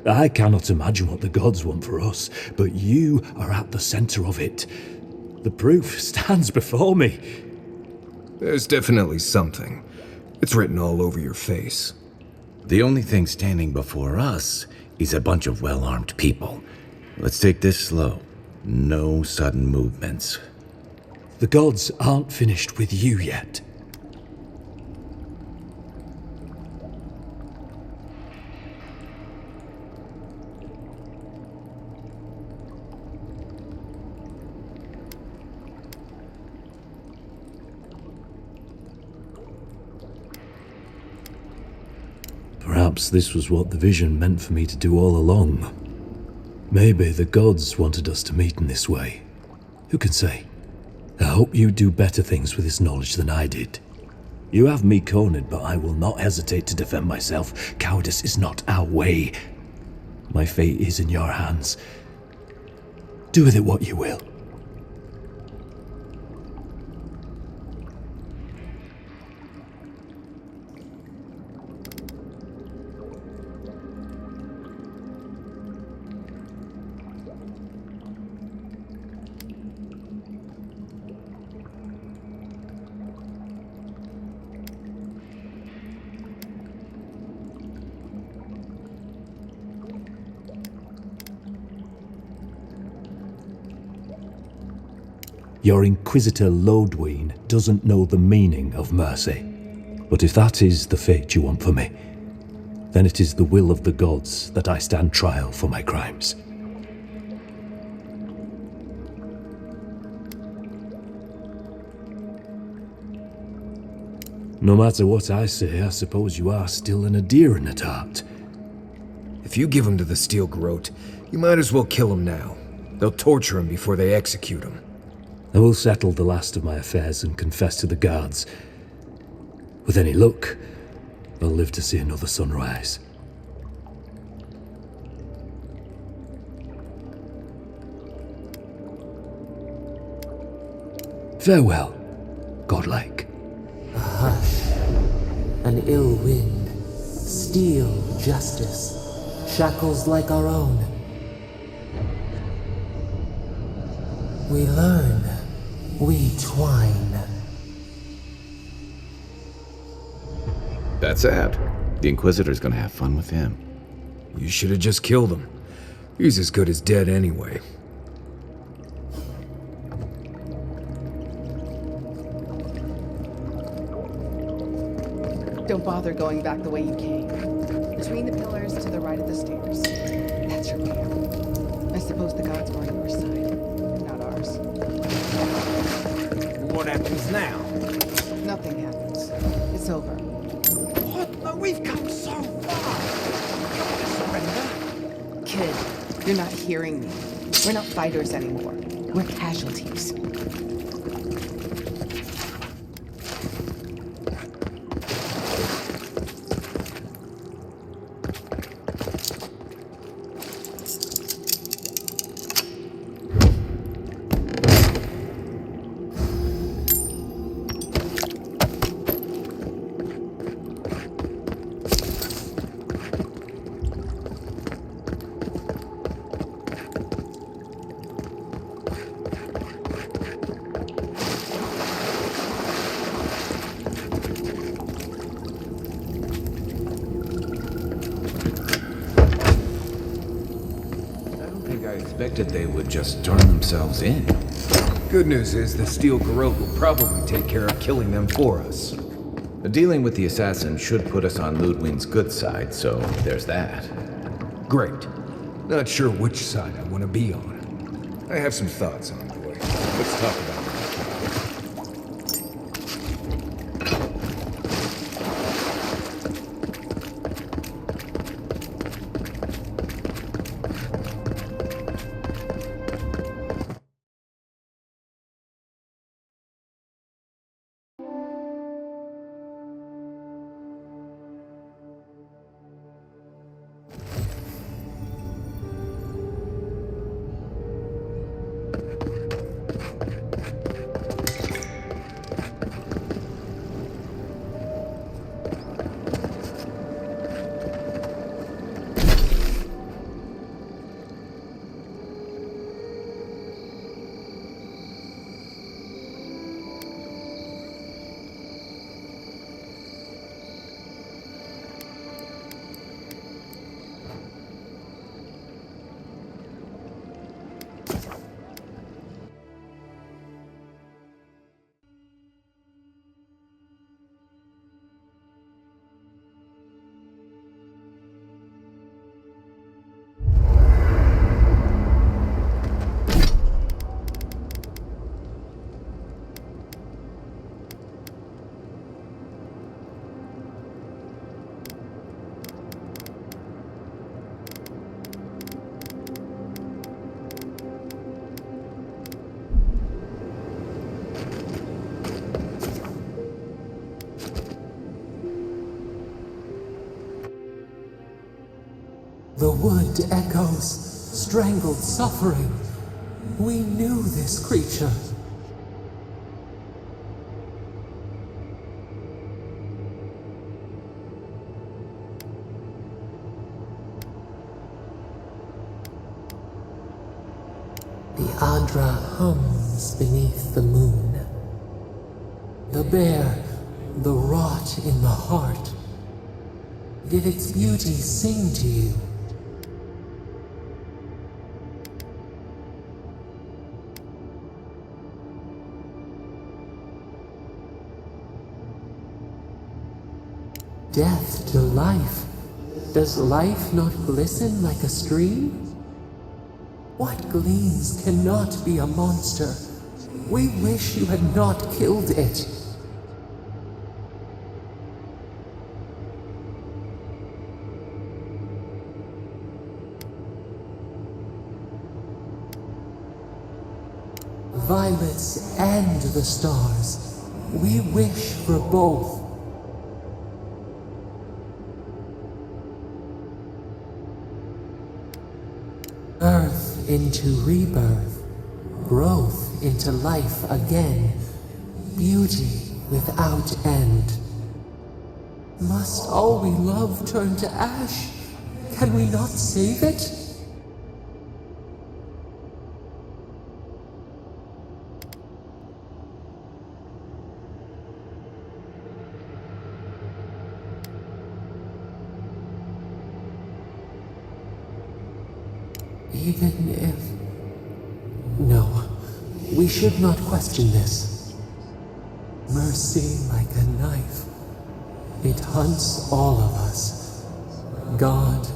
I cannot imagine what the gods want for us, but you are at the center of it. The proof stands before me. There's definitely something. It's written all over your face. The only thing standing before us is a bunch of well-armed people. Let's take this slow. No sudden movements. The gods aren't finished with you yet. Perhaps this was what the vision meant for me to do all along. Maybe the gods wanted us to meet in this way. Who can say? I hope you do better things with this knowledge than I did. You have me cornered, but I will not hesitate to defend myself. Cowardice is not our way. My fate is in your hands. Do with it what you will. Your Inquisitor Lodween doesn't know the meaning of mercy. But if that is the fate you want for me, then it is the will of the gods that I stand trial for my crimes. No matter what I say, I suppose you are still an Adiran at heart. If you give him to the Steel Garrote, you might as well kill him now. They'll torture him before they execute him. I will settle the last of my affairs and confess to the guards. With any luck, I'll live to see another sunrise. Farewell, godlike. A hush, an ill wind, steel justice, shackles like our own. We learn, we twine. That's sad. The Inquisitor's gonna have fun with him. You should have just killed him. He's as good as dead anyway. Don't bother going back the way you came. Between the pillars to the right of the stairs. That's your camp. I suppose the gods were on your side, not ours. What happens now? Nothing happens. It's over. We've come so far. You want to surrender? Kid, you're not hearing me. We're not fighters anymore. We're casualties. I expected they would just turn themselves in. Good news is the steel garrote will probably take care of killing them for us. Dealing with the assassin should put us on Ludwig's good side, so there's that. Great. Not sure which side I want to be on. I have some thoughts, Envoy. Let's talk about it. The wood echoes, strangled suffering. We knew this creature. The Adra hums beneath the moon. The bear, the rot in the heart. Did its beauty sing to you? Death to life. Does life not glisten like a stream? What gleams cannot be a monster? We wish you had not killed it. Violets and the stars. We wish for both. Earth into rebirth, growth into life again, beauty without end. Must all we love turn to ash? Can we not save it? Even if... No, we should not question this. Mercy like a knife. It hunts all of us. God,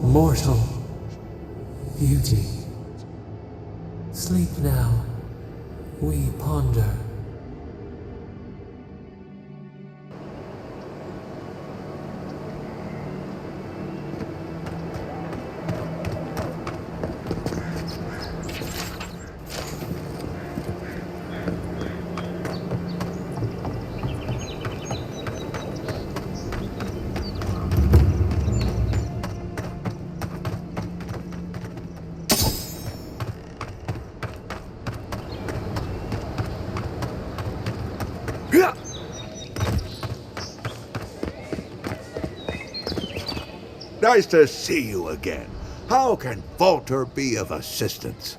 mortal, beauty. Sleep now. We ponder. Nice to see you again. How can Walter be of assistance?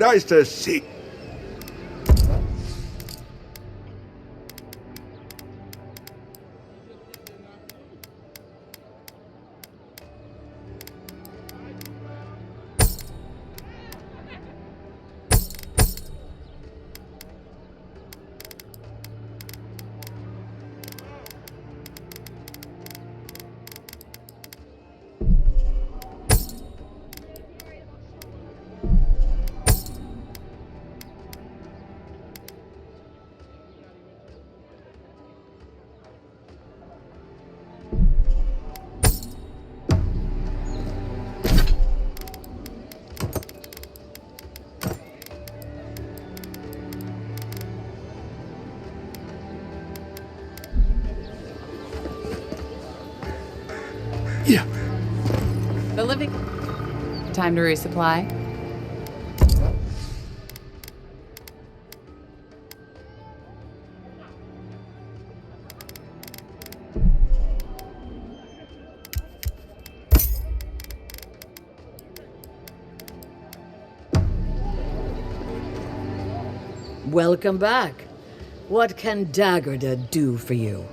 Nice to see. Yeah. The living... Time to resupply. Welcome back. What can Daggerda do for you?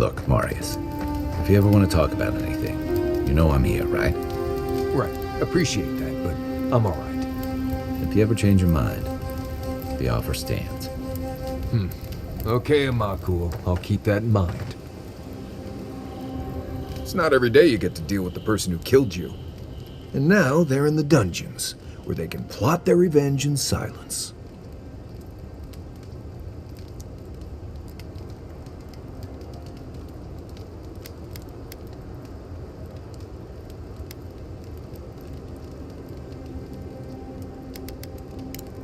Look, Marius, if you ever want to talk about anything, you know I'm here, right? Right. Appreciate that, but I'm alright. If you ever change your mind, the offer stands. Okay, Amakul. I'll keep that in mind. It's not every day you get to deal with the person who killed you. And now they're in the dungeons, where they can plot their revenge in silence.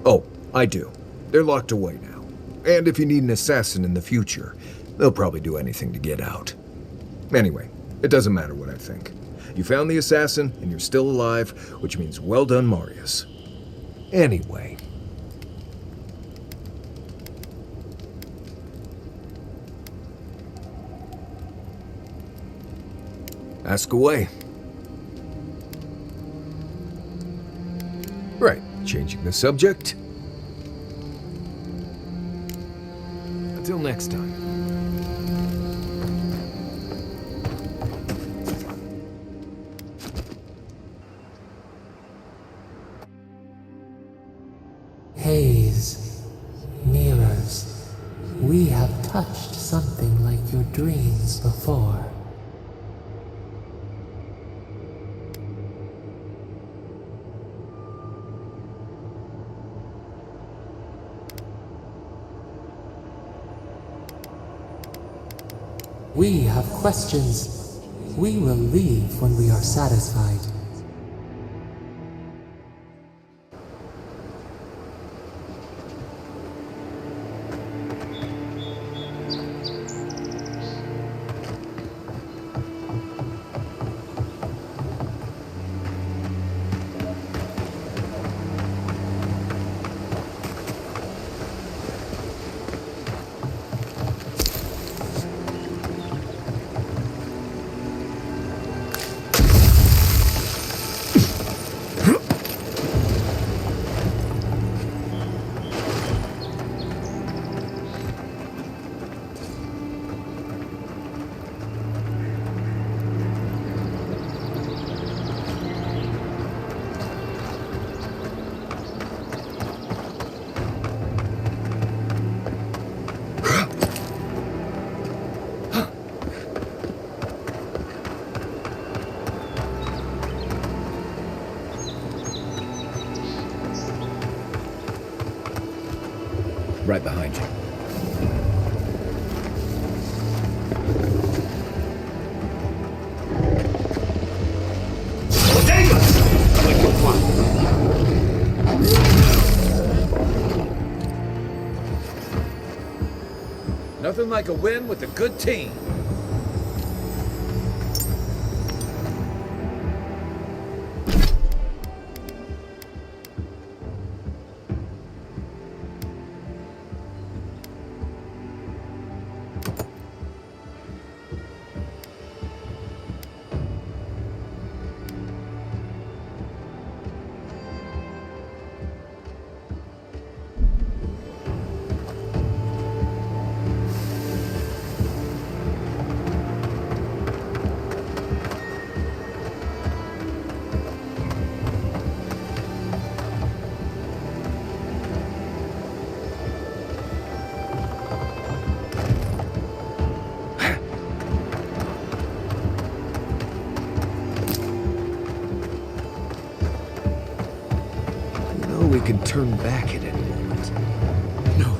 Oh, I do. They're locked away now. And if you need an assassin in the future, they'll probably do anything to get out. Anyway, it doesn't matter what I think. You found the assassin, and you're still alive, which means well done, Marius. Anyway. Ask away. Right, changing the subject. Until next time. Haze, mirrors, we have touched something like your dreams before. We have questions. We will leave when we are satisfied. Right behind you. Nothing like a win with a good team. We can turn back at any moment. No,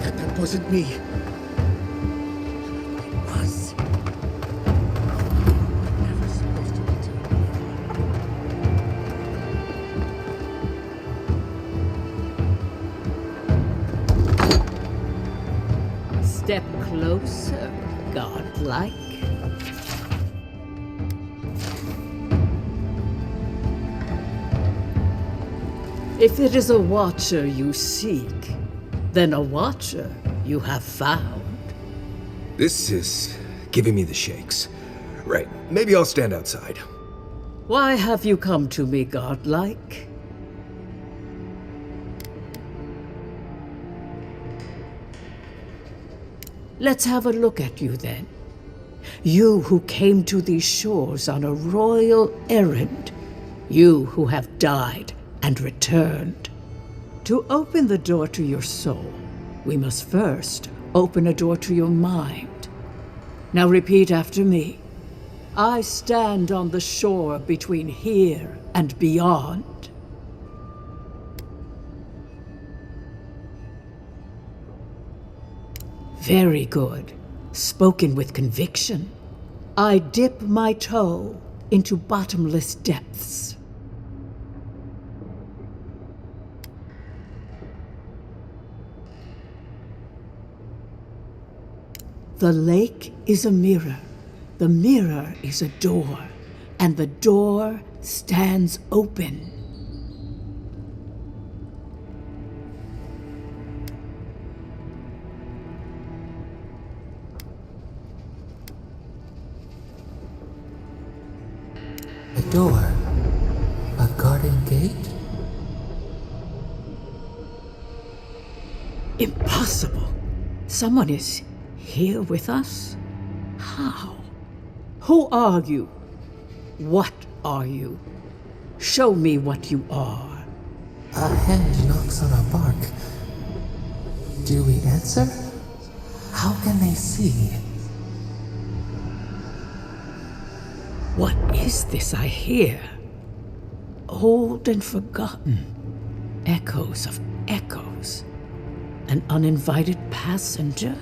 that wasn't me. It was. Never supposed to be doing. Step closer, godlike. If it is a watcher you seek, then a watcher you have found. This is giving me the shakes. Right, maybe I'll stand outside. Why have you come to me, godlike? Let's have a look at you then. You who came to these shores on a royal errand. You who have died and returned. To open the door to your soul, we must first open a door to your mind. Now repeat after me. I stand on the shore between here and beyond. Very good. Spoken with conviction. I dip my toe into bottomless depths. The lake is a mirror. The mirror is a door, and the door stands open. A door? A garden gate? Impossible! Someone is here with us? How? Who are you? What are you? Show me what you are. A hand knocks on our bark. Do we answer? How can they see? What is this I hear? Old and forgotten. Echoes of echoes. An uninvited passenger?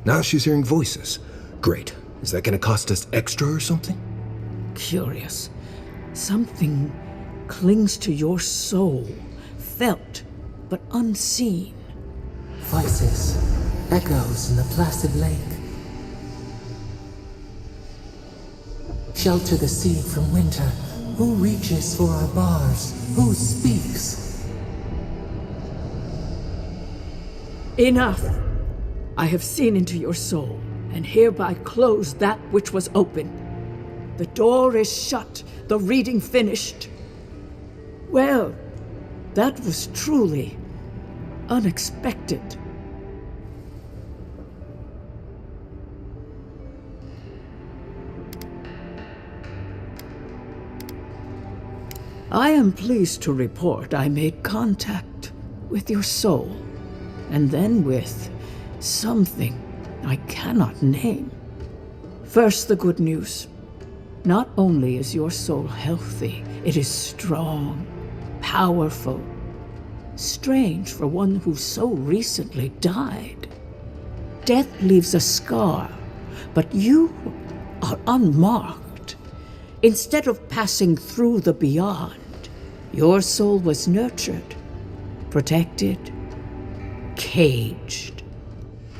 Now she's hearing voices. Great. Is that gonna cost us extra or something? Curious. Something clings to your soul, felt but unseen. Voices, echoes in the placid lake. Shelter the seed from winter. Who reaches for our bars? Who speaks? Enough! I have seen into your soul, and hereby close that which was open. The door is shut, the reading finished. Well, that was truly unexpected. I am pleased to report I made contact with your soul, and then with something I cannot name. First, the good news. Not only is your soul healthy, it is strong, powerful. Strange for one who so recently died. Death leaves a scar, but you are unmarked. Instead of passing through the beyond, your soul was nurtured, protected, caged.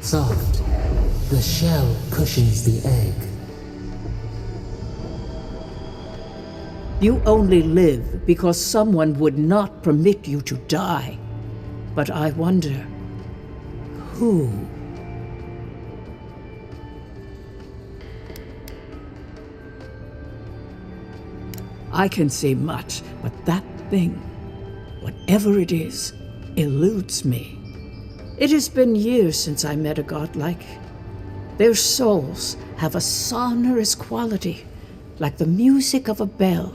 Soft. The shell cushions the egg. You only live because someone would not permit you to die. But I wonder, who? I can say much, but that thing, whatever it is, eludes me. It has been years since I met a godlike. Their souls have a sonorous quality, like the music of a bell.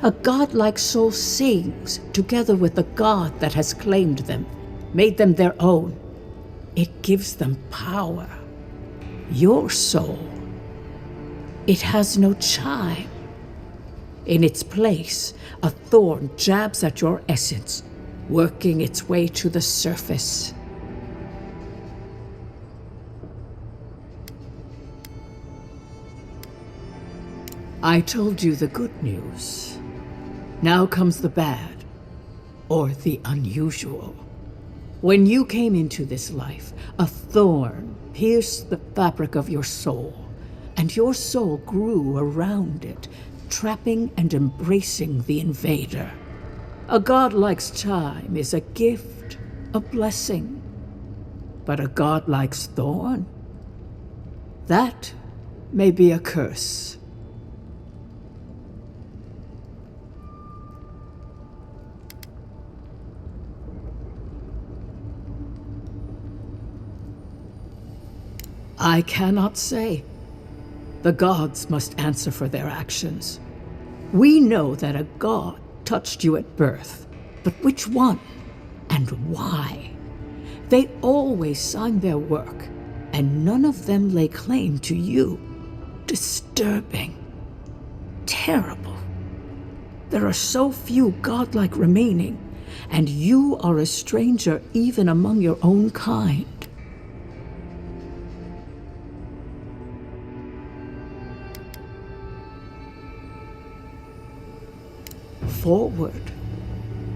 A godlike soul sings together with the god that has claimed them, made them their own. It gives them power. Your soul, it has no chime. In its place, a thorn jabs at your essence, working its way to the surface. I told you the good news. Now comes the bad, or the unusual. When you came into this life, a thorn pierced the fabric of your soul, and your soul grew around it, trapping and embracing the invader. A godlike's chime is a gift, a blessing. But a godlike's thorn? That may be a curse. I cannot say. The gods must answer for their actions. We know that a god touched you at birth, but which one and why? They always signed their work, and none of them lay claim to you. Disturbing. Terrible. There are so few godlike remaining, and you are a stranger even among your own kind. Forward.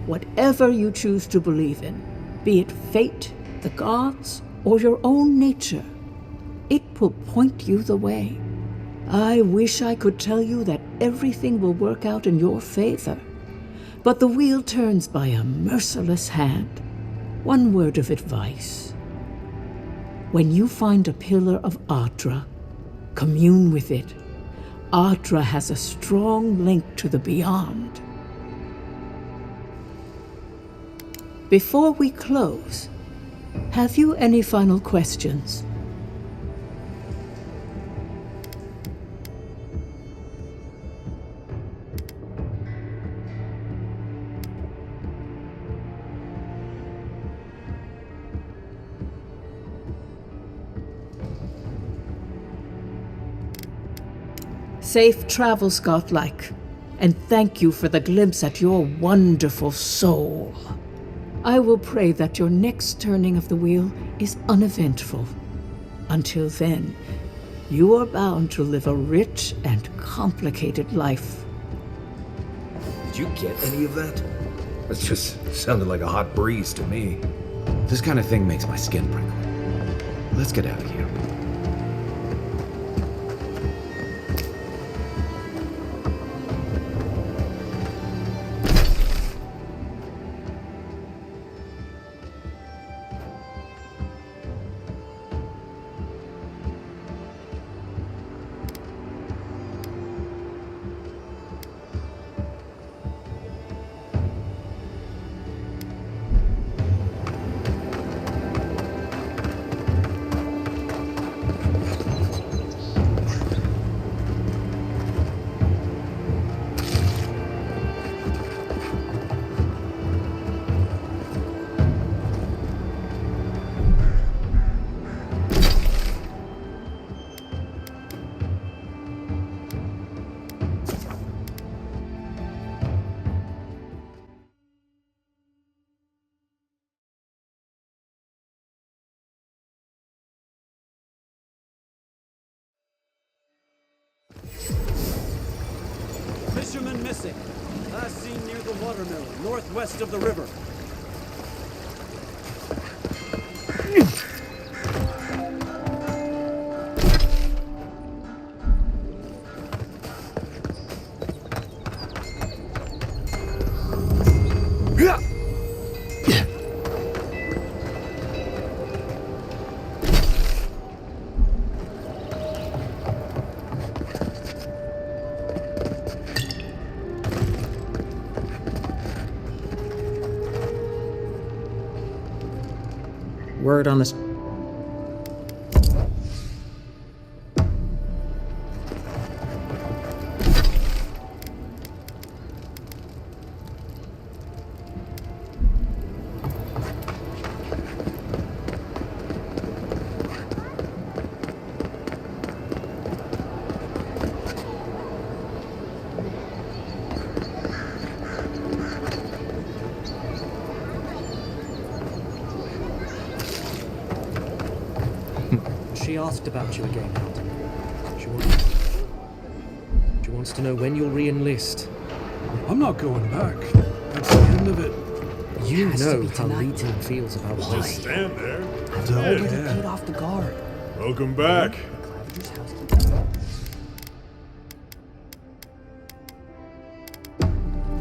Whatever you choose to believe in, be it fate, the gods, or your own nature, it will point you the way. I wish I could tell you that everything will work out in your favor, but the wheel turns by a merciless hand. One word of advice. When you find a pillar of Ardra, commune with it. Ardra has a strong link to the beyond. Before we close, have you any final questions? Safe travels, godlike, and thank you for the glimpse at your wonderful soul. I will pray that your next turning of the wheel is uneventful. Until then, you are bound to live a rich and complicated life. Did you get any of that? That just sounded like a hot breeze to me. This kind of thing makes my skin prickle. Let's get out of here. Fisherman missing. Last seen near the watermill, northwest of the river. Word on this. She asked about you again, Elton. She wants to know when you'll re-enlist. I'm not going back. That's the end of it. You know how Leeton feels about Just this. stand there. They're already paid off the guard. Welcome back.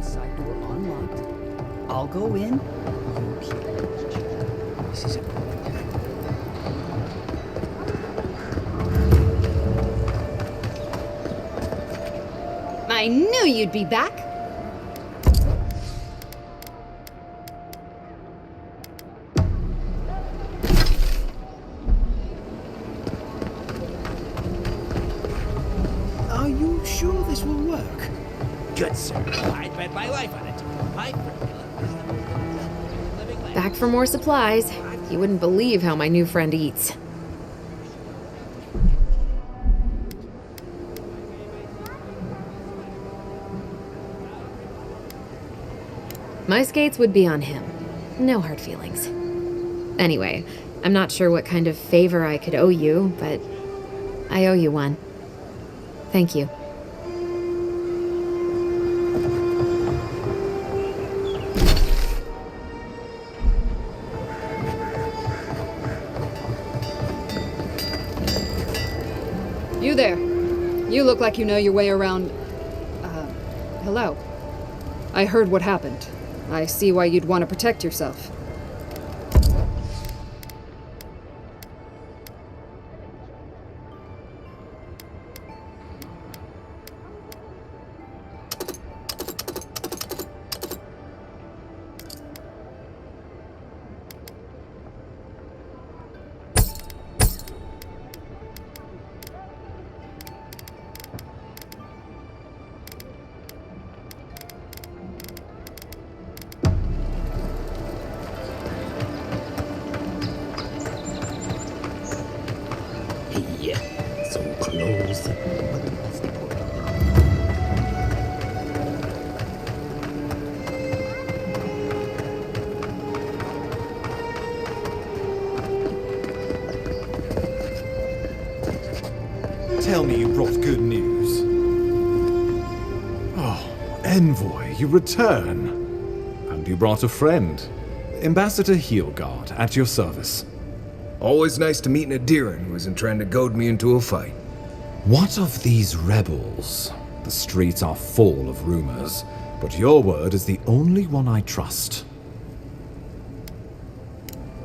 Side door unlocked. I'll go in. You keep it. This is it. I knew you'd be back. this will work. Good, sir. I'd bet my life on it. My Back for more supplies. You wouldn't believe how my new friend eats. My skates would be on him. No hard feelings. Anyway, I'm not sure what kind of favor I could owe you, but I owe you one. Thank you. You there. You look like you know your way around... hello. I heard what happened. I see why you'd want to protect yourself. So close. Tell me you brought good news. Oh, Envoy, you return. And you brought a friend. Ambassador Heelguard, at your service. Always nice to meet an Adiran who isn't trying to goad me into a fight. What of these rebels? The streets are full of rumors, but your word is the only one I trust.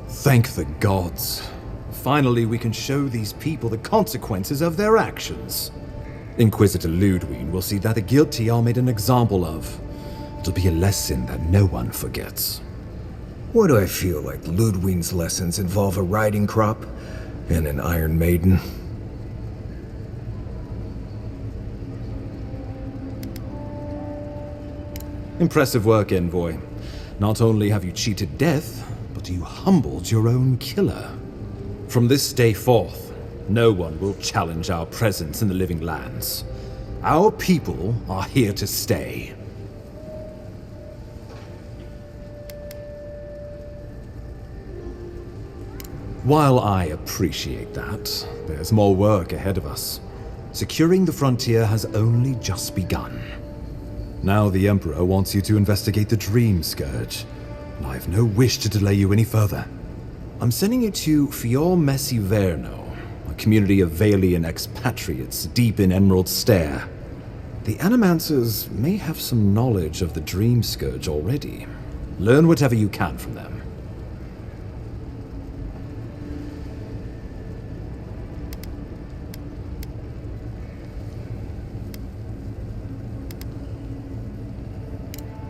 Thank the gods. Finally, we can show these people the consequences of their actions. Inquisitor Ludwig will see that the guilty are made an example of. It'll be a lesson that no one forgets. Why do I feel like Ludwig's lessons involve a riding crop and an Iron Maiden? Impressive work, Envoy. Not only have you cheated death, but you humbled your own killer. From this day forth, no one will challenge our presence in the Living Lands. Our people are here to stay. While I appreciate that, there's more work ahead of us. Securing the frontier has only just begun. Now the Emperor wants you to investigate the Dream Scourge, and I have no wish to delay you any further. I'm sending you to Fior Messi Verno, a community of Valian expatriates deep in Emerald Stair. The Animancers may have some knowledge of the Dream Scourge already. Learn whatever you can from them.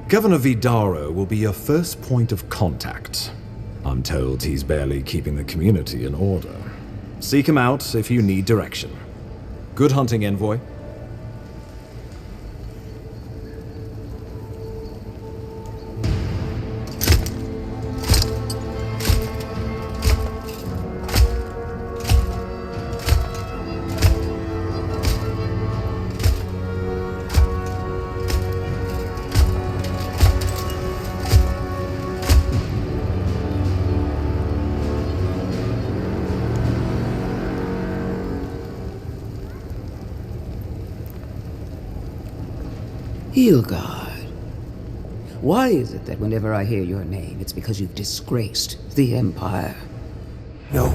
Governor Vidaro will be your first point of contact. I'm told he's barely keeping the community in order. Seek him out if you need direction. Good hunting, Envoy. Heelguard. Why is it that whenever I hear your name, it's because you've disgraced the Empire? No,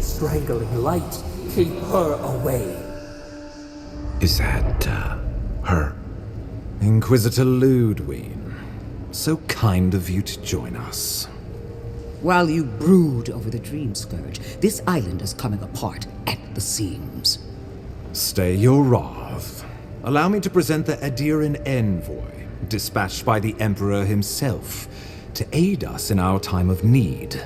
strangling light. Keep her away. Is that, her? Inquisitor Ludwig. So kind of you to join us. While you brood over the Dream Scourge, this island is coming apart at the seams. Stay your wrath. Allow me to present the Adiran Envoy, dispatched by the Emperor himself, to aid us in our time of need.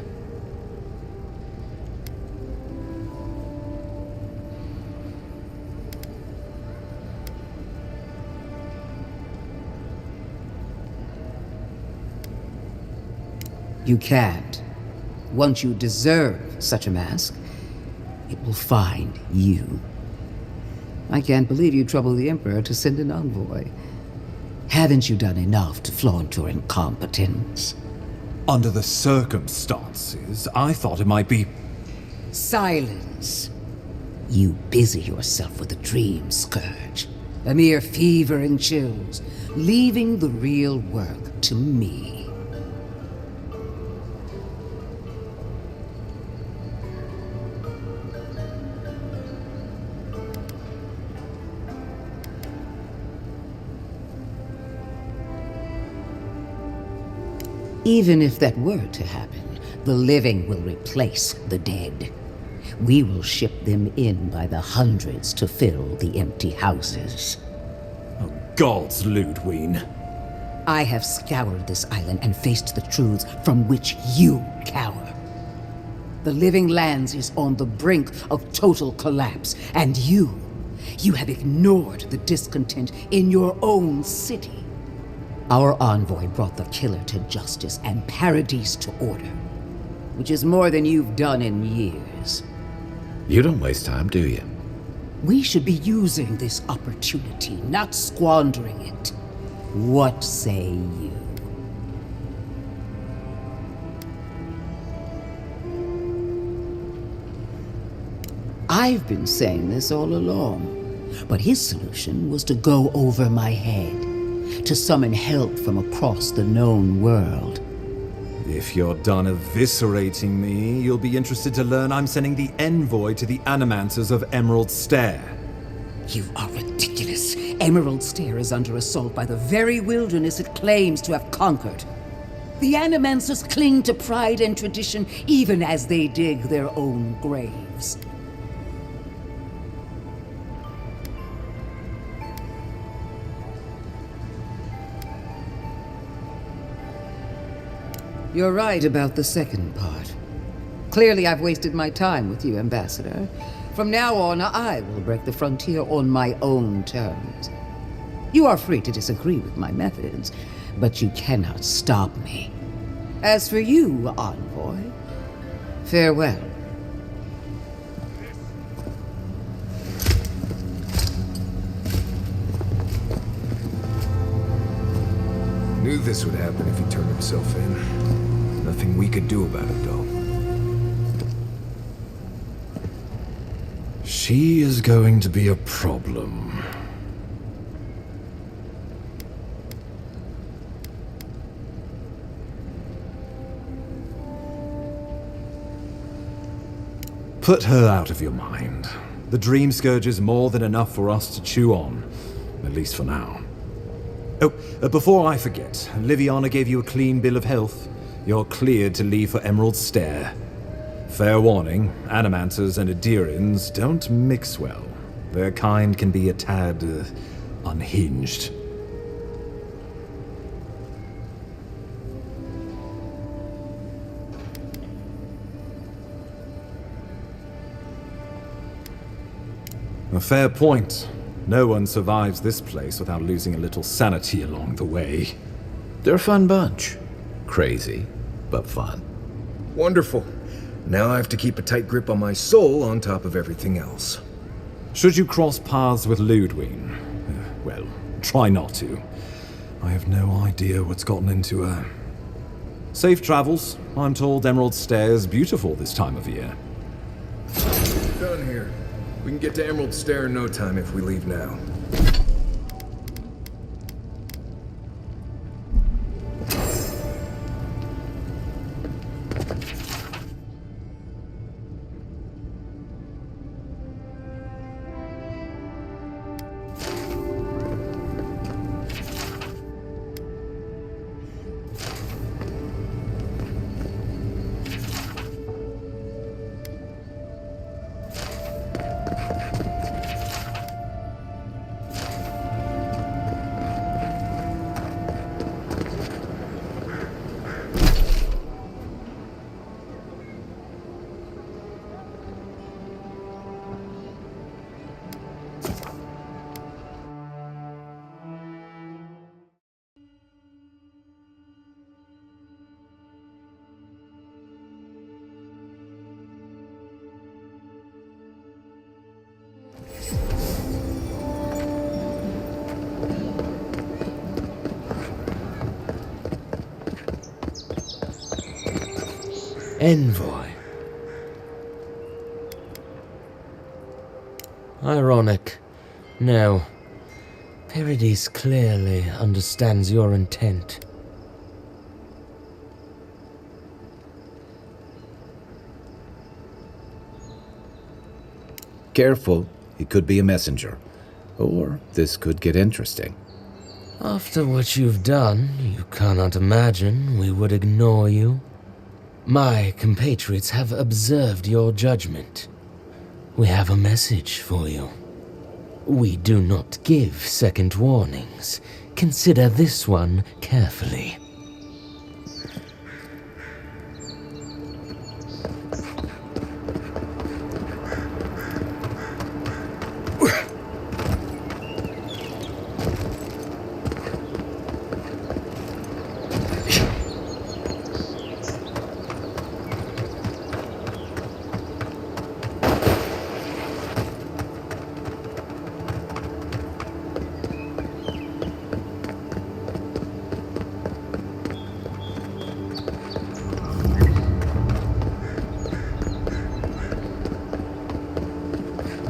You can't. Once you deserve such a mask, it will find you. I can't believe you troubled the Emperor to send an envoy. Haven't you done enough to flaunt your incompetence? Under the circumstances, I thought it might be... Silence. You busy yourself with a dream, Scourge. A mere fever and chills, leaving the real work to me. Even if that were to happen, the living will replace the dead. We will ship them in by the hundreds to fill the empty houses. Oh, gods, Ludwig. I have scoured this island and faced the truths from which you cower. The Living Lands is on the brink of total collapse, and you have ignored the discontent in your own city. Our envoy brought the killer to justice and Paradise to order, which is more than you've done in years. You don't waste time, do you? We should be using this opportunity, not squandering it. What say you? I've been saying this all along, but his solution was to go over my head, to summon help from across the known world. If you're done eviscerating me, you'll be interested to learn I'm sending the envoy to the Animancers of Emerald Stair. You are ridiculous. Emerald Stair is under assault by the very wilderness it claims to have conquered. The Animancers cling to pride and tradition even as they dig their own graves. You're right about the second part. Clearly I've wasted my time with you, Ambassador. From now on, I will break the frontier on my own terms. You are free to disagree with my methods, but you cannot stop me. As for you, Envoy, farewell. Knew this would happen if he turned himself in. Nothing we could do about it, though. She is going to be a problem. Put her out of your mind. The Dream Scourge is more than enough for us to chew on, at least for now. Oh, before I forget, Liviana gave you a clean bill of health. You're cleared to leave for Emerald Stair. Fair warning, Animancers and Adirians don't mix well. Their kind can be a tad unhinged. A fair point. No one survives this place without losing a little sanity along the way. They're a fun bunch. Crazy, but fun. Wonderful. Now I have to keep a tight grip on my soul on top of everything else. Should you cross paths with Ludwig, well, try not to. I have no idea what's gotten into her. Safe travels. I'm told Emerald Stair is beautiful this time of year. Done here. We can get to Emerald Stair in no time if we leave now. Envoy. Ironic. No. Paradis clearly understands your intent. Careful, he could be a messenger. Or this could get interesting. After what you've done, you cannot imagine we would ignore you. My compatriots have observed your judgment. We have a message for you. We do not give second warnings. Consider this one carefully.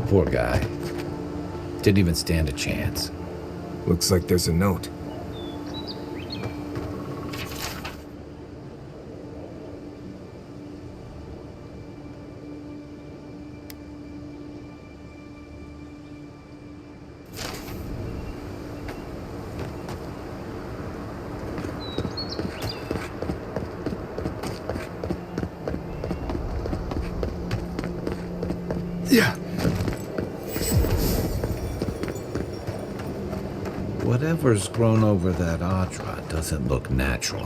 Poor guy. Didn't even stand a chance. Looks like there's a note. Yeah. Whatever's grown over that Audra doesn't look natural.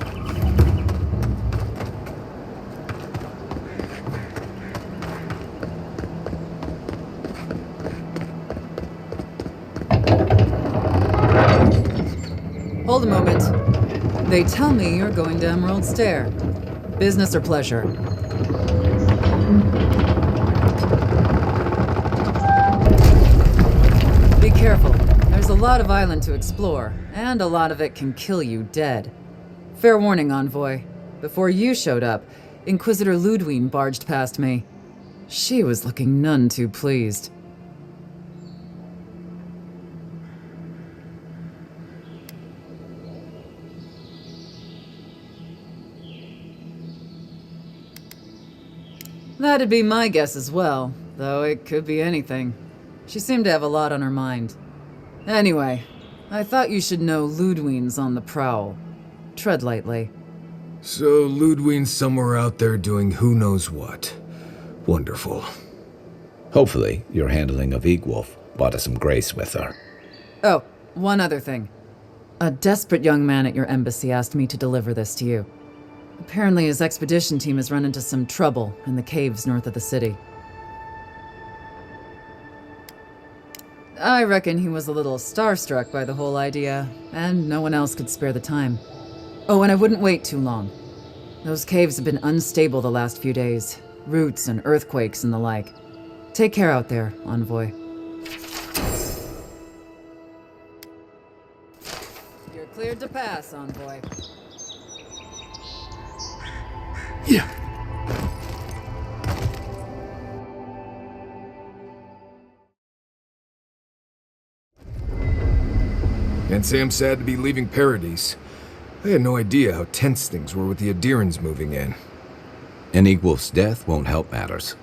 Hold a moment. They tell me you're going to Emerald Stair. Business or pleasure? Be careful. There's a lot of island to explore, and a lot of it can kill you dead. Fair warning, Envoy. Before you showed up, Inquisitor Ludwine barged past me. She was looking none too pleased. That'd be my guess as well, though it could be anything. She seemed to have a lot on her mind. Anyway, I thought you should know Ludwine's on the prowl. Tread lightly. So Ludwine's somewhere out there doing who knows what. Wonderful. Hopefully, your handling of Egwolf brought us some grace with her. Oh, one other thing. A desperate young man at your embassy asked me to deliver this to you. Apparently his expedition team has run into some trouble in the caves north of the city. I reckon he was a little starstruck by the whole idea, and no one else could spare the time. Oh, and I wouldn't wait too long. Those caves have been unstable the last few days. Roots and earthquakes and the like. Take care out there, Envoy. You're cleared to pass, Envoy. Yeah. Can't say I'm sad to be leaving Paradis. I had no idea how tense things were with the Adirans moving in. And Egwolf's death won't help matters.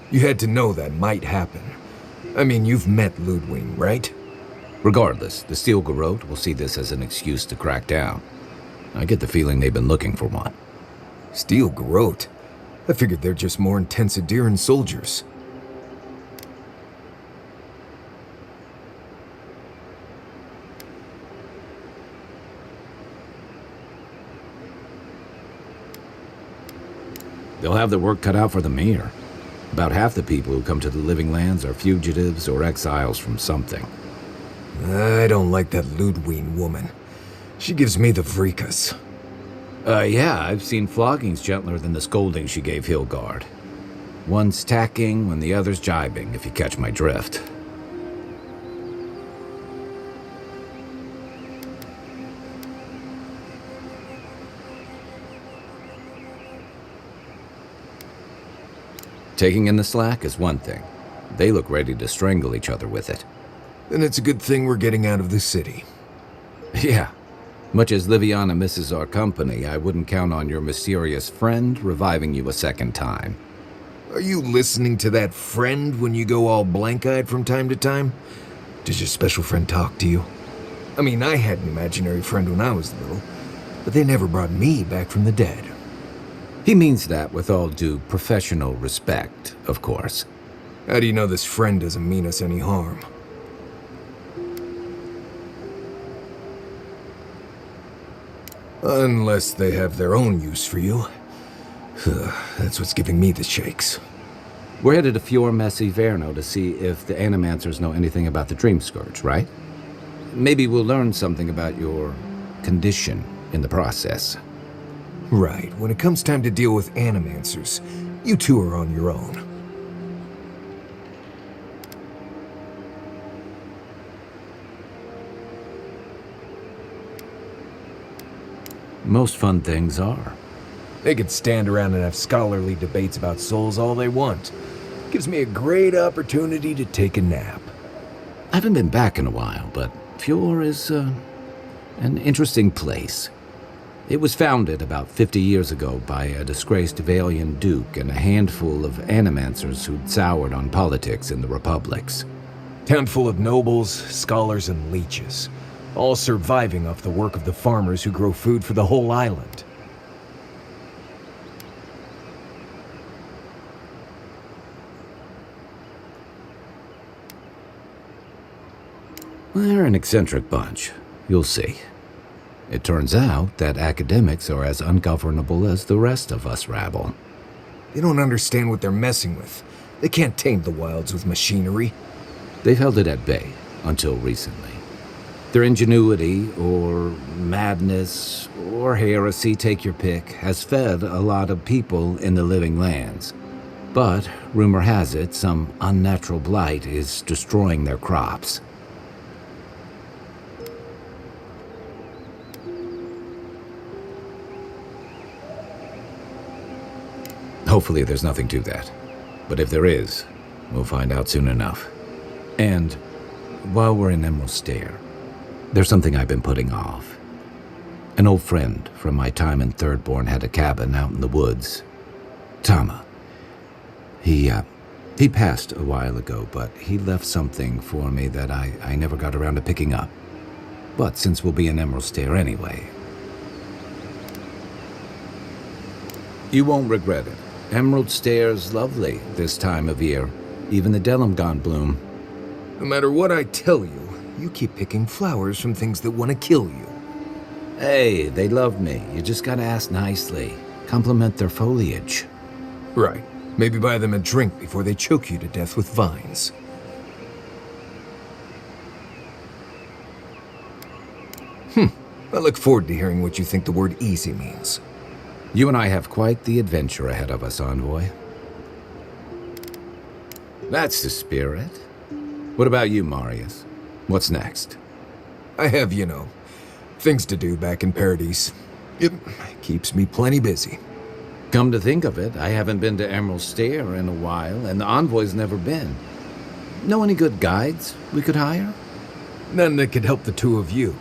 You had to know that might happen. I mean, you've met Ludwine, right? Regardless, the Steel Garrote will see this as an excuse to crack down. I get the feeling they've been looking for one. Steel Garrote? I figured they're just more intense Adiran soldiers. They'll have their work cut out for them here. About half the people who come to the Living Lands are fugitives or exiles from something. I don't like that Ludwine woman. She gives me the freakus. Yeah, I've seen floggings gentler than the scolding she gave Hilgard. One's tacking when the other's jibing, if you catch my drift. Taking in the slack is one thing. They look ready to strangle each other with it. Then it's a good thing we're getting out of the city. Yeah. Much as Liviana misses our company, I wouldn't count on your mysterious friend reviving you a second time. Are you listening to that friend when you go all blank-eyed from time to time? Does your special friend talk to you? I mean, I had an imaginary friend when I was little, but they never brought me back from the dead. He means that with all due professional respect, of course. How do you know this friend doesn't mean us any harm? Unless they have their own use for you. That's what's giving me the shakes. We're headed to Fior Messi Verno to see if the Animancers know anything about the Dream Scourge, right? Maybe we'll learn something about your condition in the process. Right. When it comes time to deal with Animancers, you two are on your own. Most fun things are. They could stand around and have scholarly debates about souls all they want. Gives me a great opportunity to take a nap. I haven't been back in a while, but Fior is an interesting place. It was founded about 50 years ago by a disgraced Valian duke and a handful of Animancers who'd soured on politics in the republics. Town full of nobles, scholars, and leeches, all surviving off the work of the farmers who grow food for the whole island. They're an eccentric bunch. You'll see. It turns out that academics are as ungovernable as the rest of us rabble. They don't understand what they're messing with. They can't tame the wilds with machinery. They've held it at bay until recently. Their ingenuity, or madness, or heresy, take your pick, has fed a lot of people in the living lands. But, rumor has it, some unnatural blight is destroying their crops. Hopefully there's nothing to that. But if there is, we'll find out soon enough. And while we're in Emerald Stair, there's something I've been putting off. An old friend from my time in Thirdborn had a cabin out in the woods. Tama. He passed a while ago, but he left something for me that I never got around to picking up. But since we'll be in Emerald Stair anyway, you won't regret it. Emerald Stair's lovely this time of year. Even the Delimgon bloom. No matter what I tell you, you keep picking flowers from things that want to kill you. Hey, they love me. You just gotta ask nicely. Compliment their foliage. Right. Maybe buy them a drink before they choke you to death with vines. I look forward to hearing what you think the word easy means. You and I have quite the adventure ahead of us, Envoy. That's the spirit. What about you, Marius? What's next? I have, things to do back in Paradise. It keeps me plenty busy. Come to think of it, I haven't been to Emerald Stair in a while, and the Envoy's never been. Know any good guides we could hire? None that could help the two of you.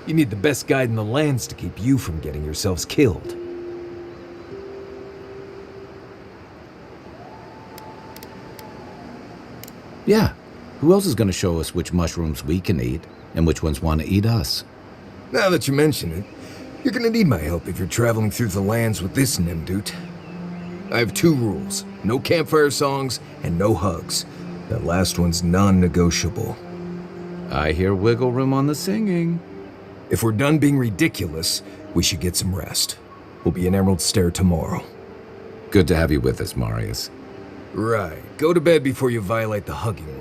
You need the best guide in the lands to keep you from getting yourselves killed. Yeah. Who else is going to show us which mushrooms we can eat, and which ones want to eat us? Now that you mention it, you're going to need my help if you're traveling through the lands with this Nimdut. I have 2 rules. No campfire songs, and no hugs. That last one's non-negotiable. I hear wiggle room on the singing. If we're done being ridiculous, we should get some rest. We'll be in Emerald Stair tomorrow. Good to have you with us, Marius. Right. Go to bed before you violate the hugging rule.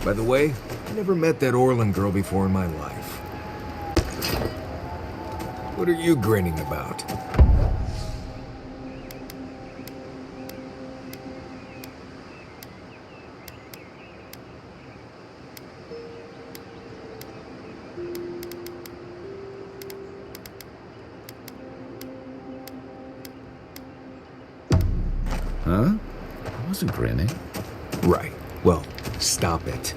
By the way, I never met that Orlin girl before in my life. What are you grinning about? Huh? I wasn't grinning. Right. Well, stop it.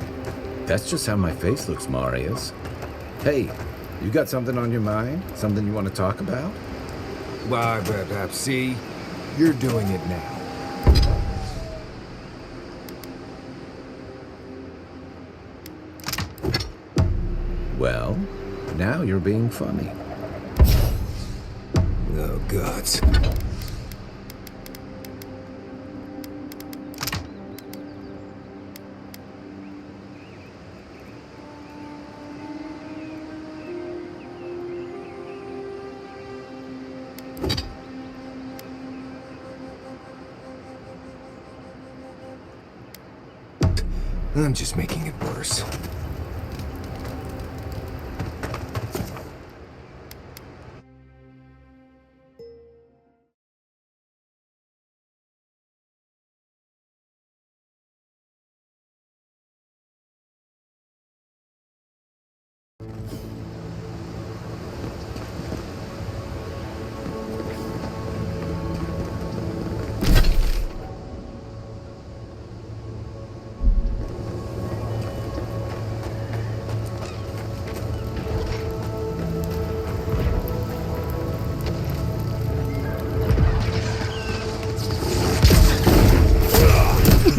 That's just how my face looks, Marius. Hey, you got something on your mind? Something you want to talk about? See? You're doing it now. Well, now you're being funny. Oh, gods. I'm just making it worse.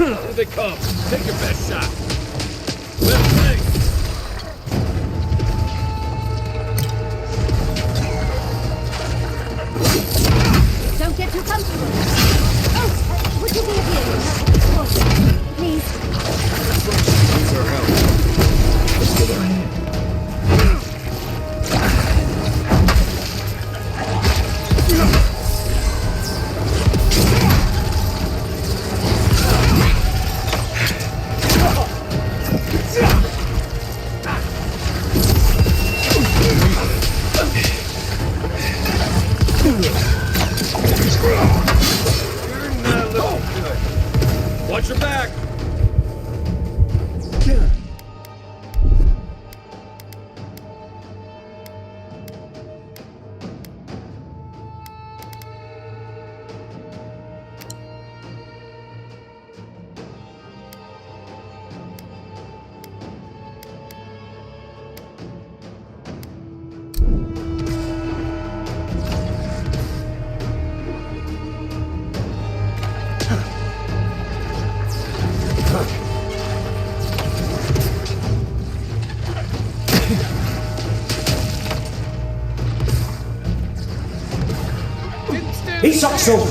Here they come. Take your best shot. Left leg. Don't get too comfortable. Oh, would you be a hero? Please. Needs our help. Let's get our hand. Watch your back. He sucks so.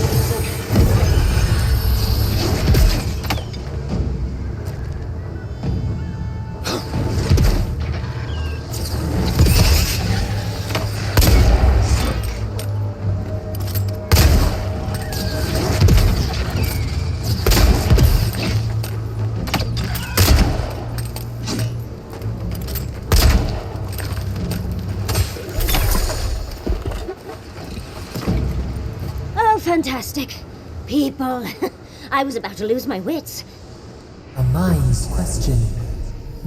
Fantastic. People. I was about to lose my wits. A mind's question.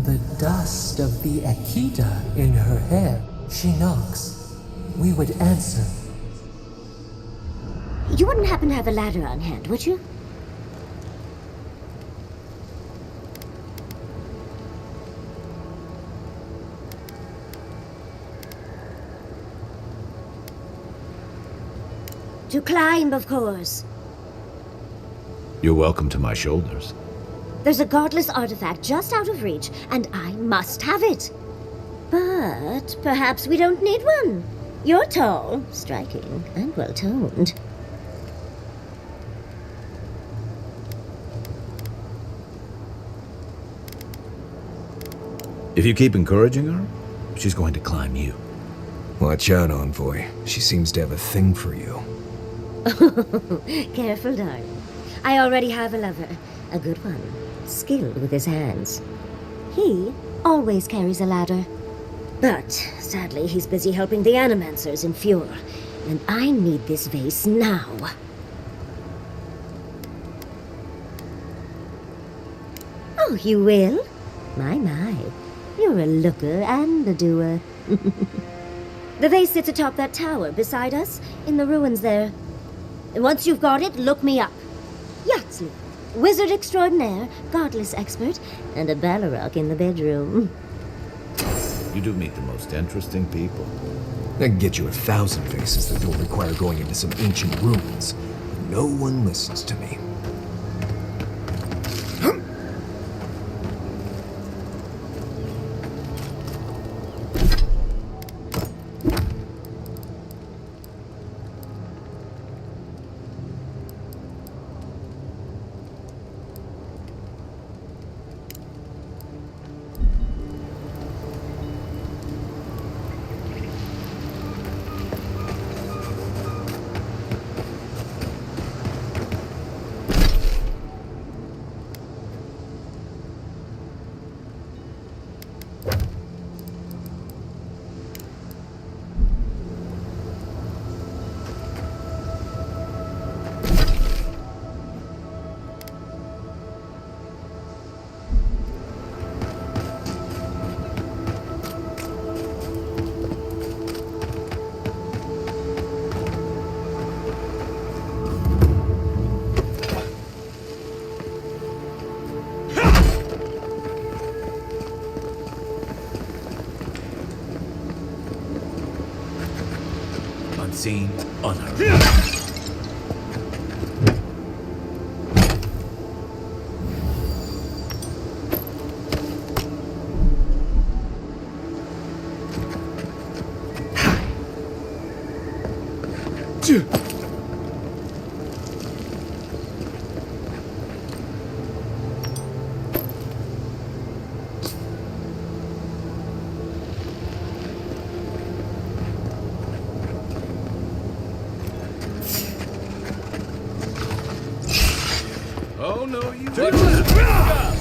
The dust of the Akita in her hair. She knocks. We would answer. You wouldn't happen to have a ladder on hand, would you? To climb, of course. You're welcome to my shoulders. There's a godless artifact just out of reach, and I must have it. But perhaps we don't need one. You're tall, striking, and well-toned. If you keep encouraging her, she's going to climb you. Watch out, Envoy. She seems to have a thing for you. Careful, darling. I already have a lover. A good one. Skilled with his hands. He always carries a ladder. But sadly, he's busy helping the Animancers in Eora, and I need this vase now. Oh, you will? My. You're a looker and a doer. The vase sits atop that tower beside us, in the ruins there. And once you've got it, look me up. Yahtzee, wizard extraordinaire, godless expert, and a Balrog in the bedroom. You do meet the most interesting people. I can get you 1,000 faces that don't require going into some ancient ruins. But no one listens to me. Unseen, unheard. Oh no, you Take that!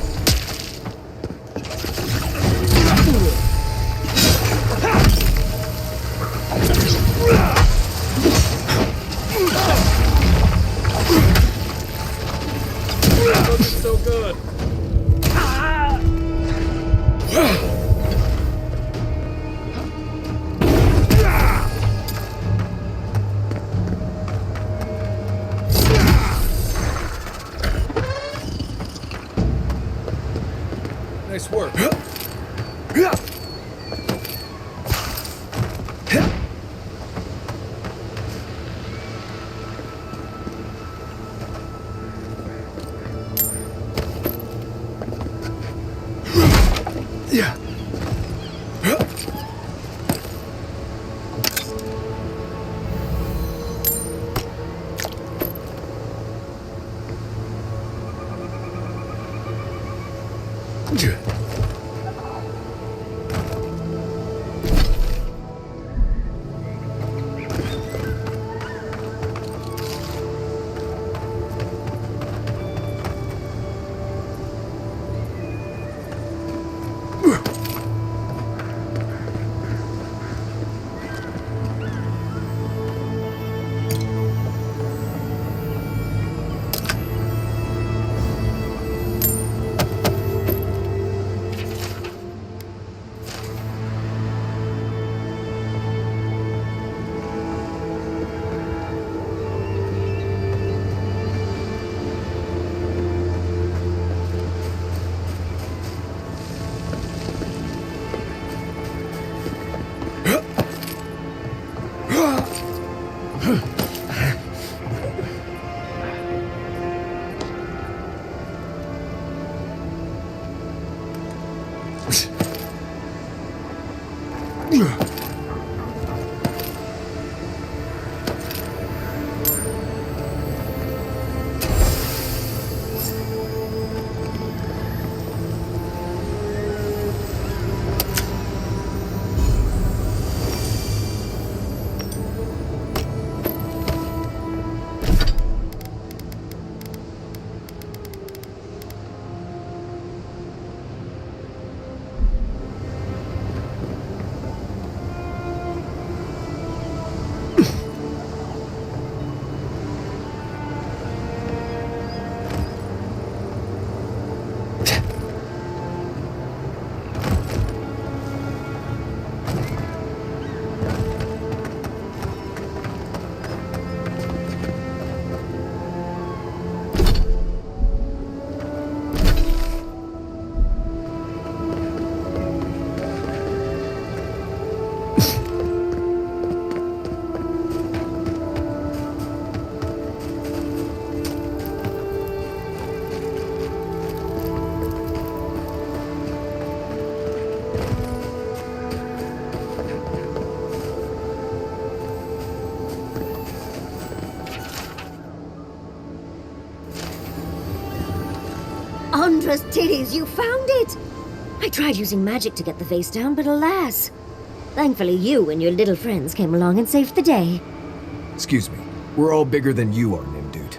looking so good. Nice work. Yeah. Andra's titties, you found it! I tried using magic to get the vase down, but alas. Thankfully, you and your little friends came along and saved the day. Excuse me. We're all bigger than you are, Nimdude.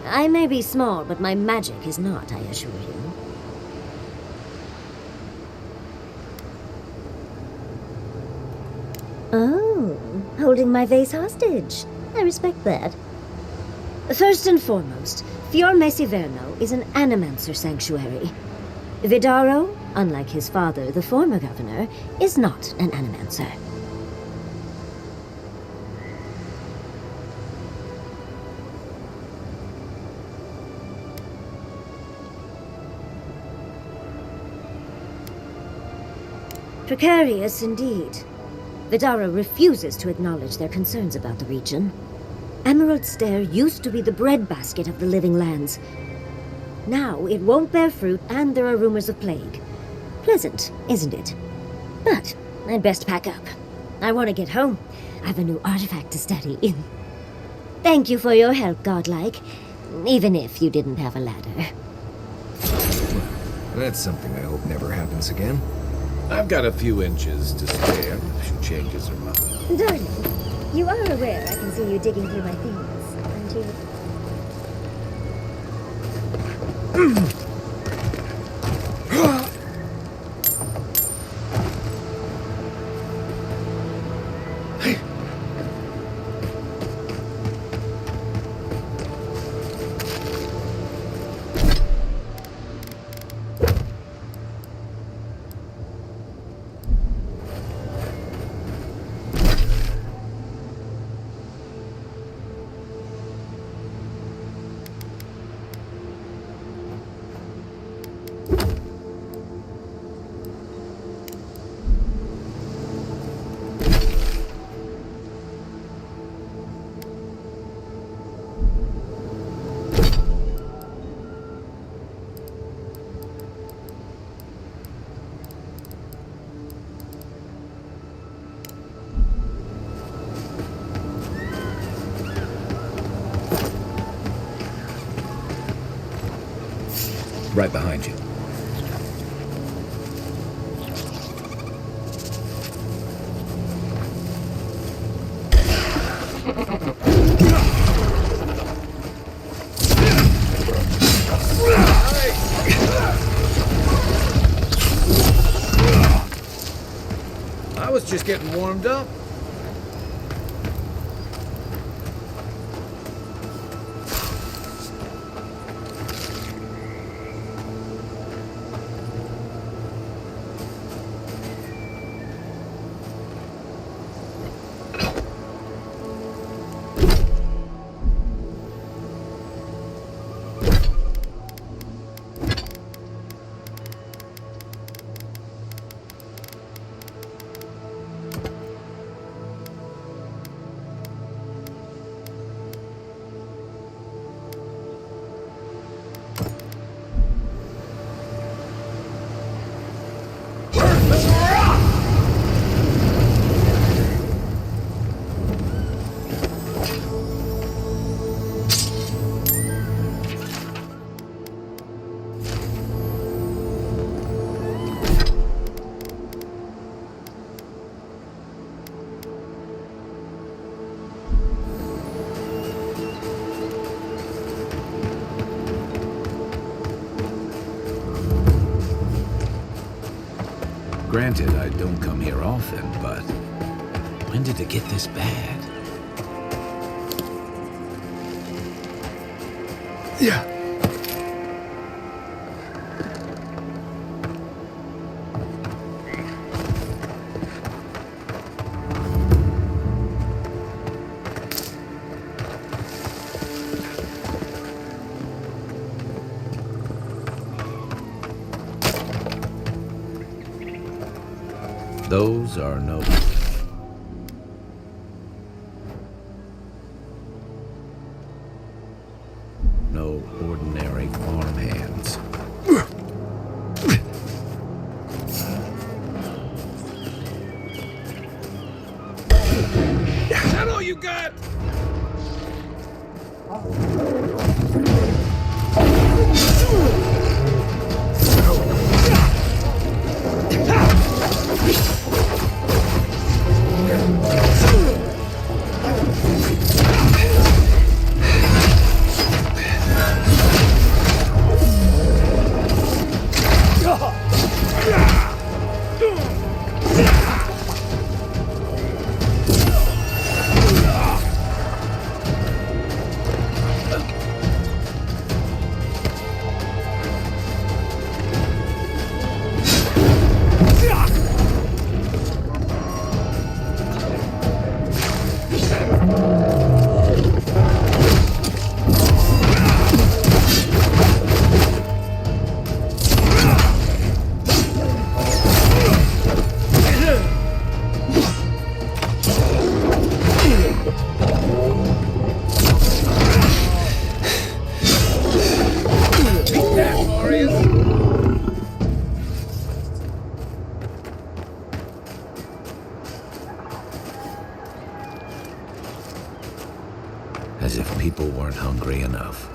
I may be small, but my magic is not, I assure you. Oh, holding my vase hostage. I respect that. First and foremost, Fiorme Siverno is an animancer sanctuary. Vidaro, unlike his father, the former governor, is not an animancer. Precarious indeed. Vidara refuses to acknowledge their concerns about the region. Emerald Stair used to be the breadbasket of the living lands. Now it won't bear fruit, and there are rumors of plague. Pleasant, isn't it? But I'd best pack up. I want to get home. I have a new artifact to study. Thank you for your help, Godlike. Even if you didn't have a ladder. That's something I hope never happens again. I've got a few inches to spare if she changes her mind. Darling, you are aware I can see you digging through my things, aren't you? Right behind you. I was just getting warmed up. Granted, I don't come here often, but when did it get this bad? Yeah. Those are no... no ordinary farmhands. Is that all you got? hungry enough.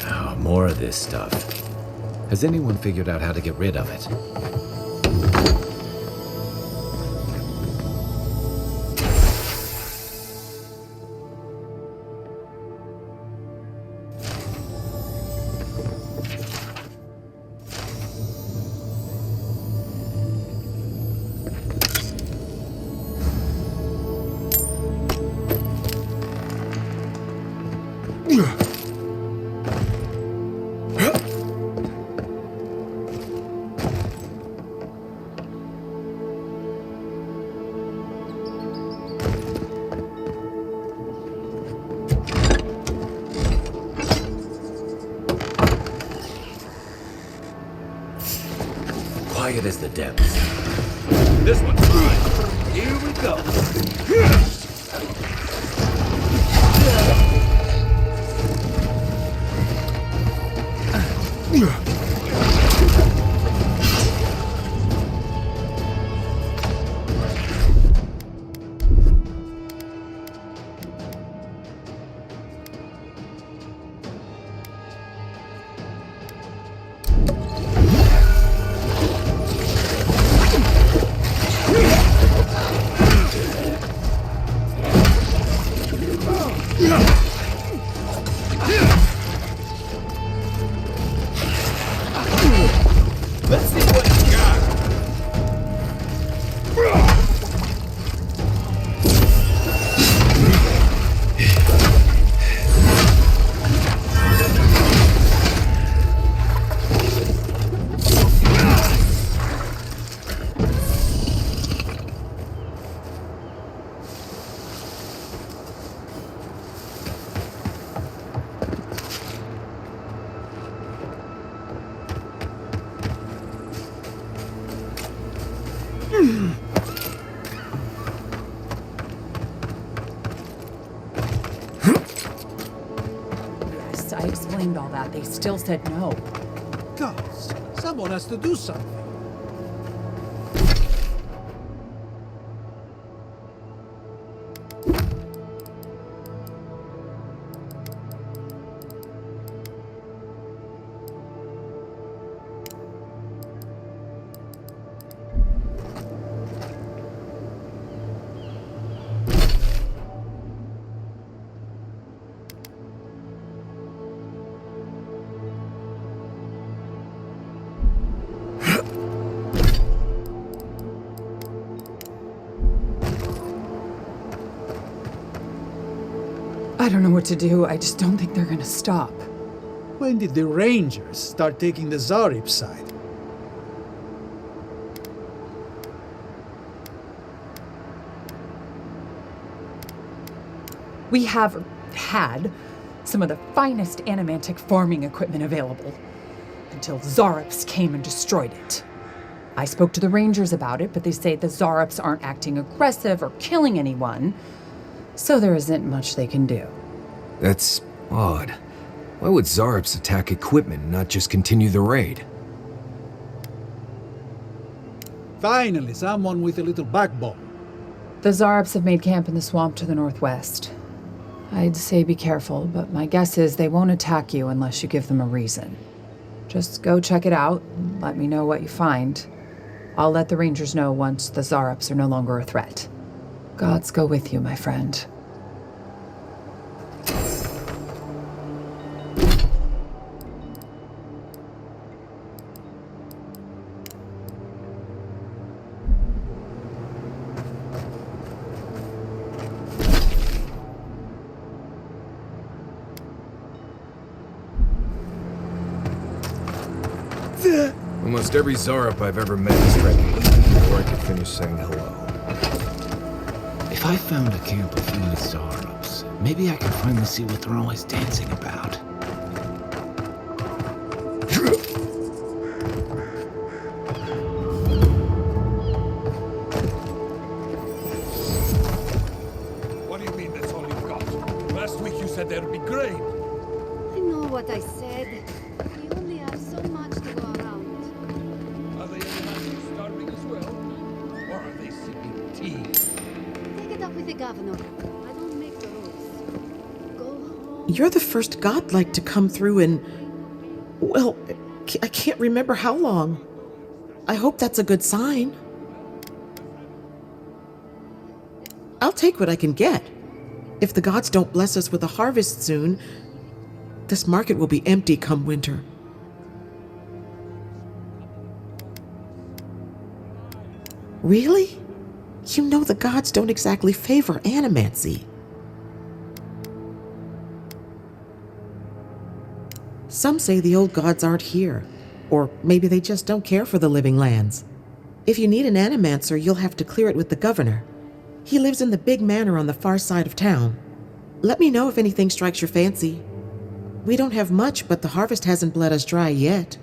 Oh, more of this stuff. Has anyone figured out how to get rid of it? Quiet as the depths. This one's mine. Here we go. Let's see what you got. Yes, I explained all that. They still said no. Gods, someone has to do something. I don't know what to do. I just don't think they're gonna stop. When did the Rangers start taking the Zarib side? We have had some of the finest animantic farming equipment available until Zarops came and destroyed it. I spoke to the Rangers about it, but they say the Zarops aren't acting aggressive or killing anyone, so there isn't much they can do. That's odd. Why would Zarops attack equipment and not just continue the raid? Finally, someone with a little backbone. The Zarops have made camp in the swamp to the northwest. I'd say be careful, but my guess is they won't attack you unless you give them a reason. Just go check it out and let me know what you find. I'll let the Rangers know once the Zarops are no longer a threat. Gods go with you, my friend. Almost every Zarop I've ever met is threatening before I could finish saying hello. If I found a camp of family Zarops, maybe I could finally see what they're always dancing about. What do you mean said there'd be grain. I know what I said. We only have so much to go around. Are they animals starving as well? Or are they sipping tea? Take it up with the governor. I don't make the rules. Go home. You're the first godlike to come through in, well, I can't remember how long. I hope that's a good sign. I'll take what I can get. If the gods don't bless us with a harvest soon, this market will be empty come winter. Really? You know the gods don't exactly favor animancy. Some say the old gods aren't here, or maybe they just don't care for the living lands. If you need an animancer, you'll have to clear it with the governor. He lives in the big manor on the far side of town. Let me know if anything strikes your fancy. We don't have much, but the harvest hasn't bled us dry yet.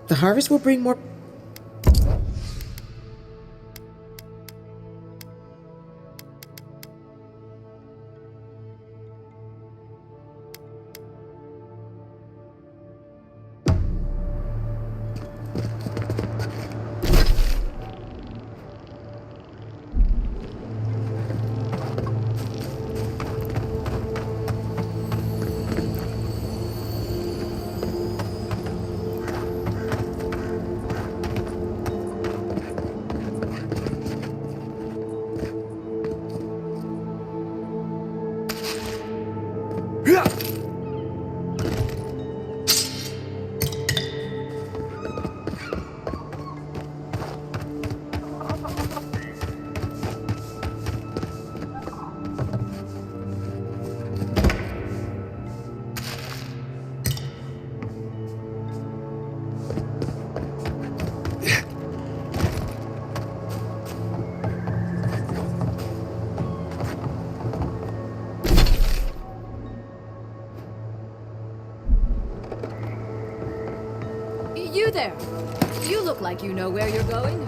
The harvest will bring more... You there! You look like you know where you're going.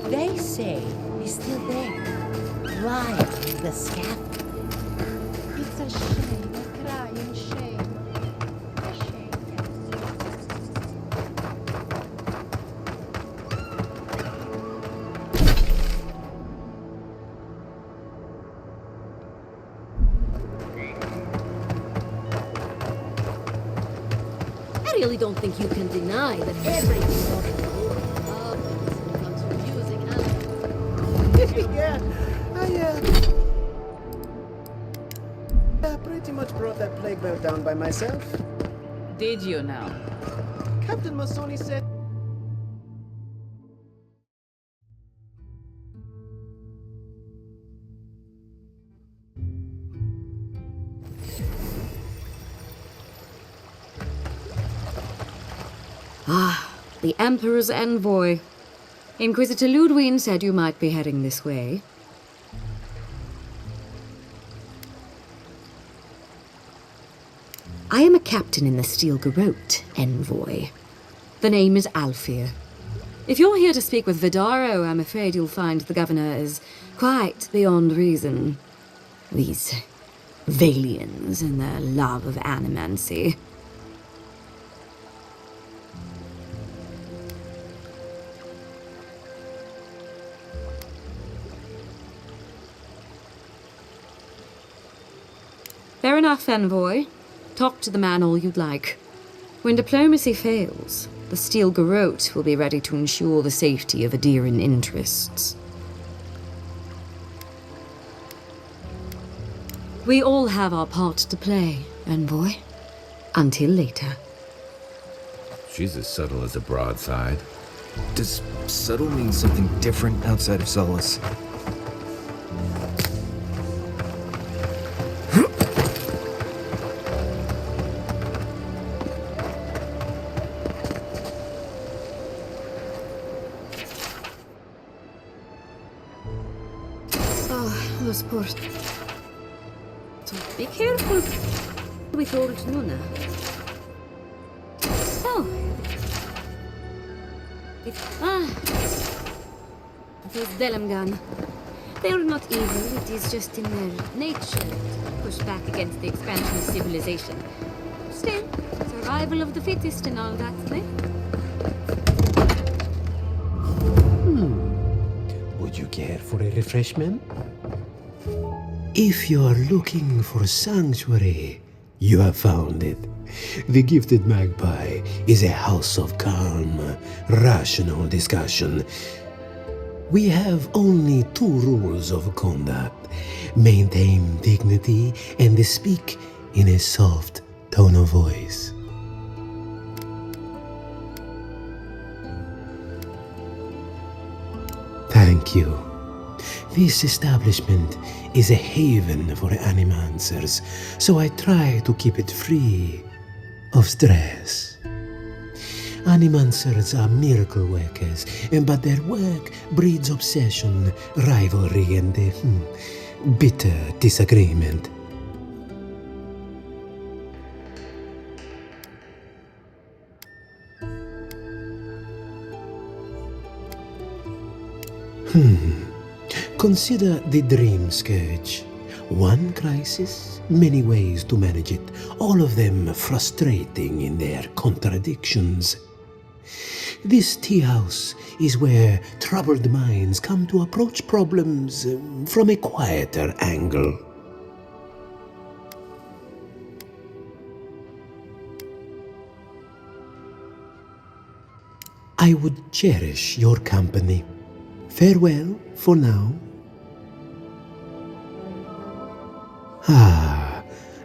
They say he's still there, lying on the scaffold. It's a shame, a crying shame. A shame. I really don't think you can deny that everything about the world when it comes to music and... Yeah, I pretty much brought that plague boat down by myself. Did you now? Captain Masoni said... Ah, the Emperor's envoy. Inquisitor Ludwig said you might be heading this way. I am a captain in the Steel Garrote, envoy. The name is Alfir. If you're here to speak with Vidaro, I'm afraid you'll find the governor is quite beyond reason. These Valians and their love of animancy. Fair enough, envoy. Talk to the man all you'd like. When diplomacy fails, the Steel Garrote will be ready to ensure the safety of Adiran interests. We all have our part to play, Envoy. Until later. She's as subtle as a broadside. Does subtle mean something different outside of Solace? Oh, those poor... So be careful with old Nuna. Oh. Those Delamgan. They are not evil, it is just in their nature to push back against the expansion of civilization. Still, survival of the fittest and all that, eh? Would you care for a refreshment? If you're looking for sanctuary, you have found it. The Gifted Magpie is a house of calm, rational discussion. We have only 2 rules of conduct. Maintain dignity and speak in a soft tone of voice. Thank you. This establishment is a haven for animancers, so I try to keep it free of stress. Animancers are miracle workers, but their work breeds obsession, rivalry, and bitter disagreement. Consider the Dream Scourge. One crisis, many ways to manage it, all of them frustrating in their contradictions. This tea house is where troubled minds come to approach problems from a quieter angle. I would cherish your company. Farewell for now.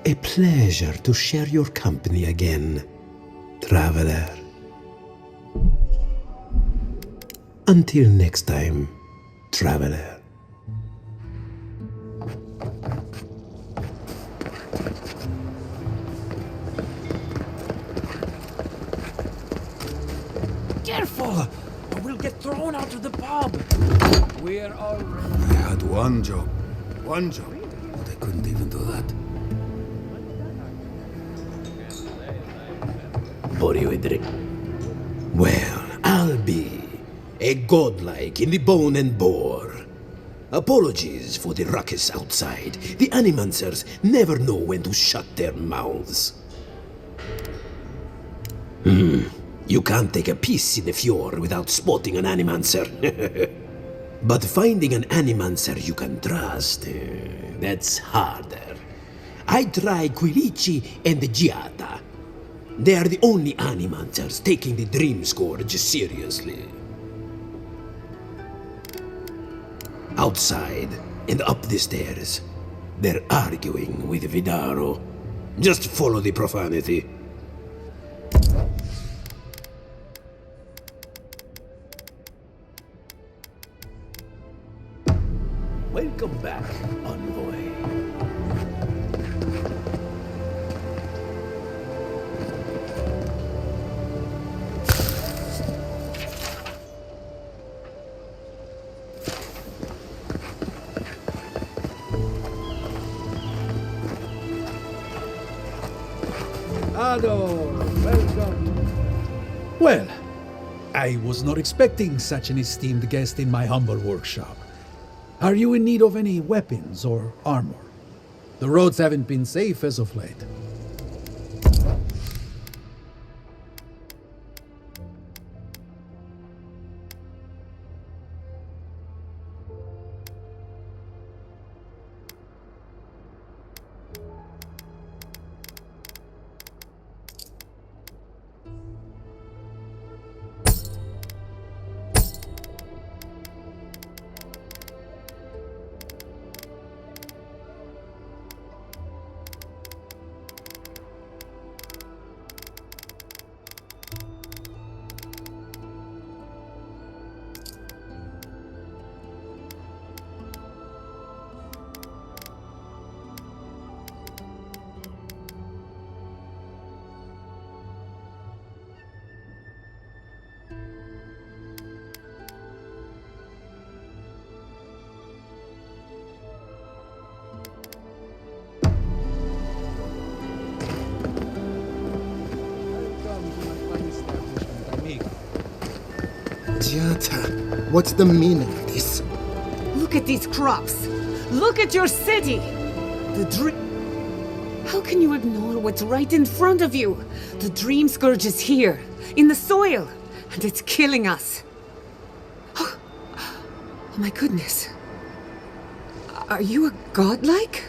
A pleasure to share your company again, traveler. Until next time, traveler. Careful! Or we'll get thrown out of the pub! We're already... I had one job, but I couldn't even do that. Pour you a drink. Well, I'll be a godlike in the bone and bore. Apologies for the ruckus outside. The animancers never know when to shut their mouths. You can't take a piece in the fjord without spotting an animancer. But finding an animancer you can trust, that's harder. I try Quilici and Giata. They are the only animancers taking the Dream Scourge seriously. Outside and up the stairs, they're arguing with Vidaro. Just follow the profanity. Welcome back, Envoy. Ado, welcome. Well, I was not expecting such an esteemed guest in my humble workshop. Are you in need of any weapons or armor? The roads haven't been safe as of late. Giata, what's the meaning of this? Look at these crops. Look at your city. How can you ignore what's right in front of you? The Dream Scourge is here, in the soil, and it's killing us. Oh my goodness. Are you a godlike?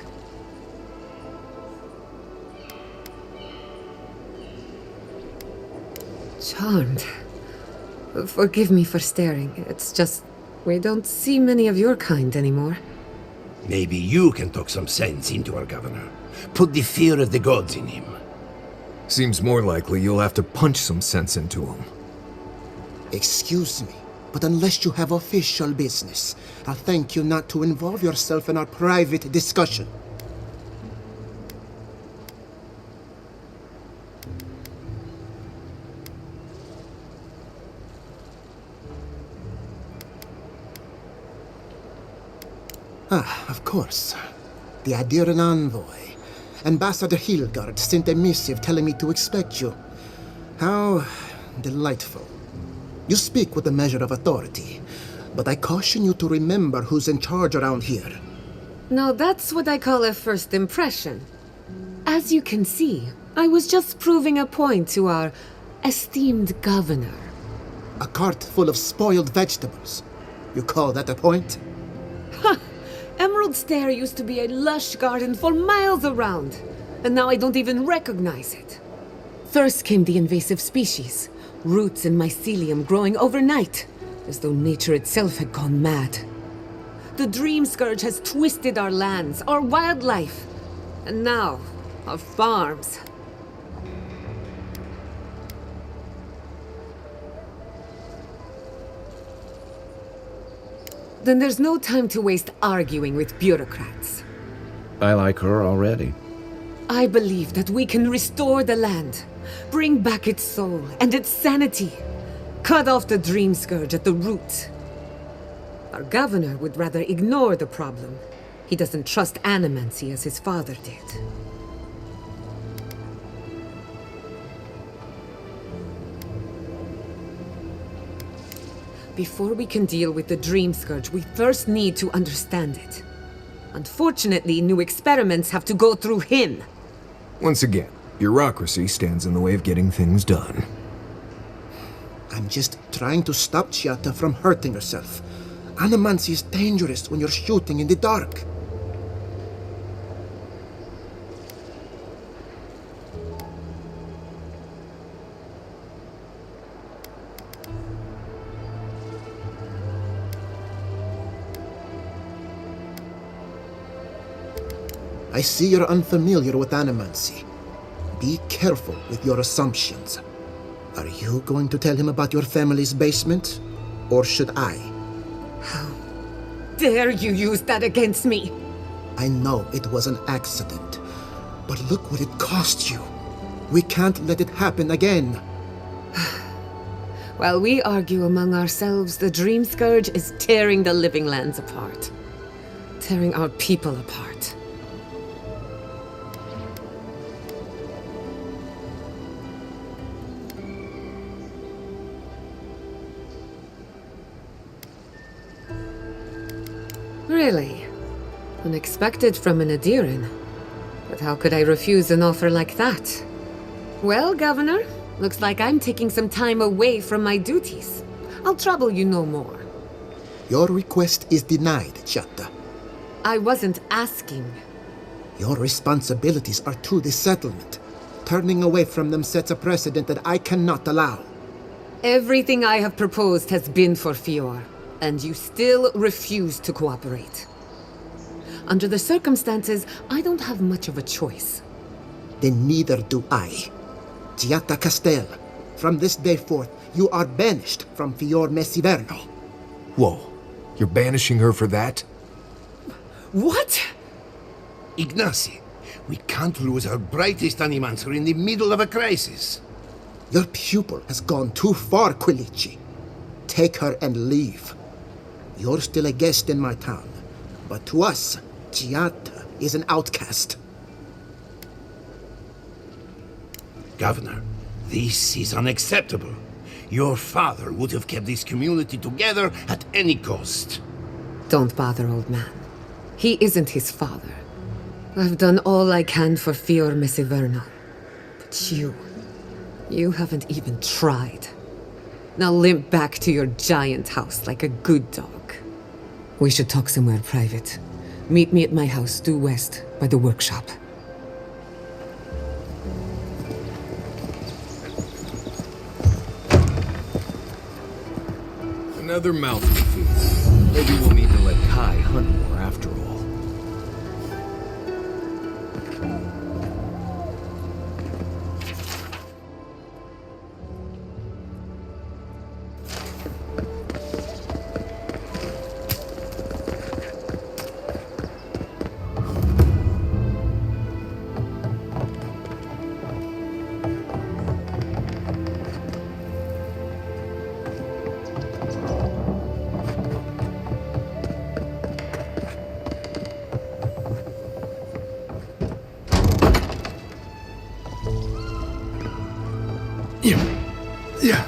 Charmed. Forgive me for staring. It's just, we don't see many of your kind anymore. Maybe you can talk some sense into our governor. Put the fear of the gods in him. Seems more likely you'll have to punch some sense into him. Excuse me, but unless you have official business, I'll thank you not to involve yourself in our private discussion. Ah, of course. The Adiran envoy. Ambassador Hilgard sent a missive telling me to expect you. How delightful. You speak with a measure of authority, but I caution you to remember who's in charge around here. Now that's what I call a first impression. As you can see, I was just proving a point to our esteemed governor. A cart full of spoiled vegetables. You call that a point? Ha! Emerald Stair used to be a lush garden for miles around, and now I don't even recognize it. First came the invasive species, roots and mycelium growing overnight, as though nature itself had gone mad. The Dream Scourge has twisted our lands, our wildlife, and now our farms. Then there's no time to waste arguing with bureaucrats. I like her already. I believe that we can restore the land, bring back its soul and its sanity, cut off the Dream Scourge at the root. Our governor would rather ignore the problem. He doesn't trust animancy as his father did. Before we can deal with the Dream Scourge, we first need to understand it. Unfortunately, new experiments have to go through him. Once again, bureaucracy stands in the way of getting things done. I'm just trying to stop Giata from hurting herself. Animancy is dangerous when you're shooting in the dark. I see you're unfamiliar with animancy. Be careful with your assumptions. Are you going to tell him about your family's basement? Or should I? How dare you use that against me? I know it was an accident, but look what it cost you. We can't let it happen again. While we argue among ourselves, the Dream Scourge is tearing the living lands apart. Tearing our people apart. Really? Unexpected from an Adiran. But how could I refuse an offer like that? Well, Governor, looks like I'm taking some time away from my duties. I'll trouble you no more. Your request is denied, Giata. I wasn't asking. Your responsibilities are to the settlement. Turning away from them sets a precedent that I cannot allow. Everything I have proposed has been for Fior. And you still refuse to cooperate. Under the circumstances, I don't have much of a choice. Then neither do I. Giata Castel, from this day forth, you are banished from Fior Messiverno. Whoa, you're banishing her for that? What? Ignacy, we can't lose our brightest animancer in the middle of a crisis. Your pupil has gone too far, Quilici. Take her and leave. You're still a guest in my town, but to us, Giata is an outcast. Governor, this is unacceptable. Your father would have kept this community together at any cost. Don't bother, old man. He isn't his father. I've done all I can for Fior Mesiverno. But you haven't even tried. Now limp back to your giant house like a good dog. We should talk somewhere private. Meet me at my house due west by the workshop. Another mouth to feed. Maybe we'll need to let Kai hunt more after all. Yeah.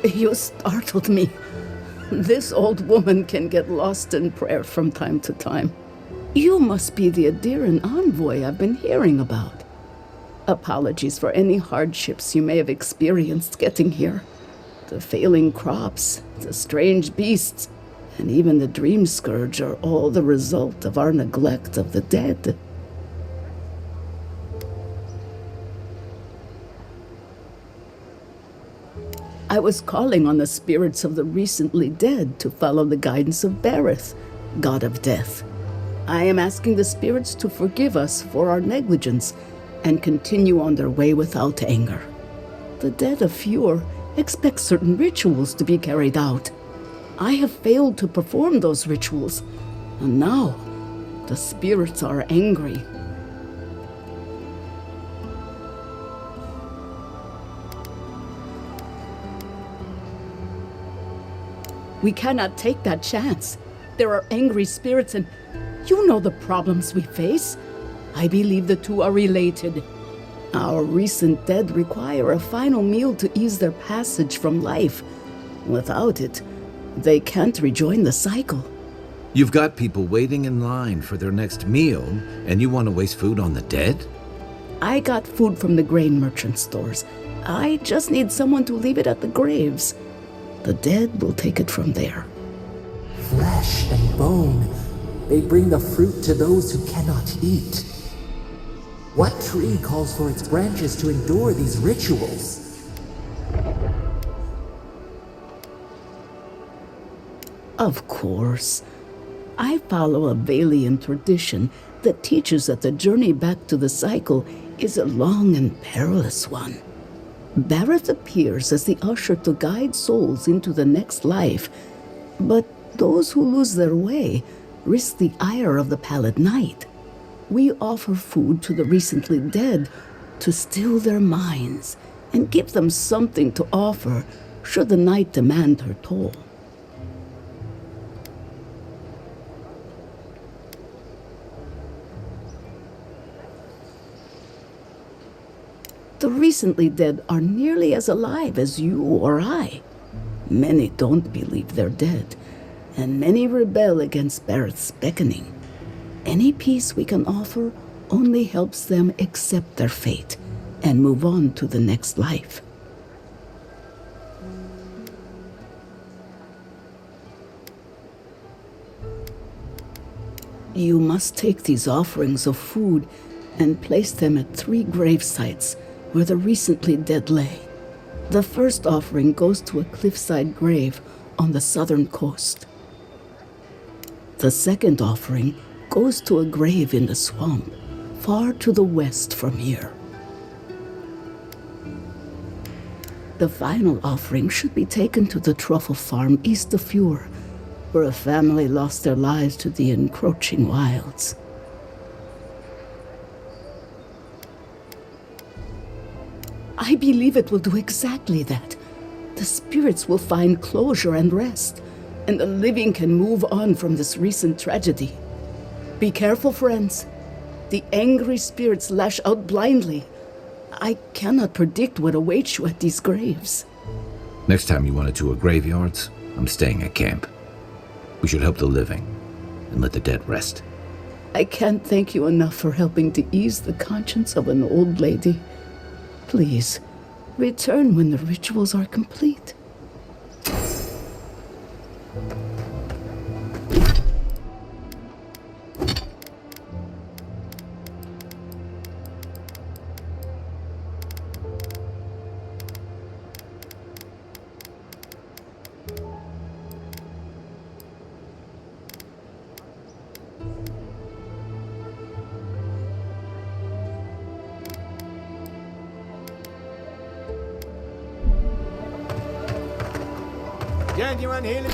You startled me. This old woman can get lost in prayer from time to time. You must be the Adiran envoy I've been hearing about. Apologies for any hardships you may have experienced getting here. The failing crops, the strange beasts, and even the dream scourge are all the result of our neglect of the dead. I was calling on the spirits of the recently dead to follow the guidance of Bareth, god of death. I am asking the spirits to forgive us for our negligence and continue on their way without anger. The dead of Fjord expect certain rituals to be carried out. I have failed to perform those rituals, and now the spirits are angry. We cannot take that chance. There are angry spirits, and you know the problems we face. I believe the two are related. Our recent dead require a final meal to ease their passage from life. Without it, they can't rejoin the cycle. You've got people waiting in line for their next meal, and you want to waste food on the dead? I got food from the grain merchant stores. I just need someone to leave it at the graves. The dead will take it from there. Flesh and bone, they bring the fruit to those who cannot eat. What tree calls for its branches to endure these rituals? Of course. I follow a Valian tradition that teaches that the journey back to the cycle is a long and perilous one. Bareth appears as the usher to guide souls into the next life, but those who lose their way risk the ire of the Pallid Knight. We offer food to the recently dead to still their minds and give them something to offer should the Knight demand her toll. The recently dead are nearly as alive as you or I. Many don't believe they're dead, and many rebel against Bareth's beckoning. Any peace we can offer only helps them accept their fate and move on to the next life. You must take these offerings of food and place them at 3 grave sites where the recently dead lay. The first offering goes to a cliffside grave on the southern coast. The second offering goes to a grave in the swamp, far to the west from here. The final offering should be taken to the truffle farm east of Fjord, where a family lost their lives to the encroaching wilds. I believe it will do exactly that. The spirits will find closure and rest, and the living can move on from this recent tragedy. Be careful, friends. The angry spirits lash out blindly. I cannot predict what awaits you at these graves. Next time you want to tour graveyards, I'm staying at camp. We should help the living and let the dead rest. I can't thank you enough for helping to ease the conscience of an old lady. Please, return when the rituals are complete. Genuine healing.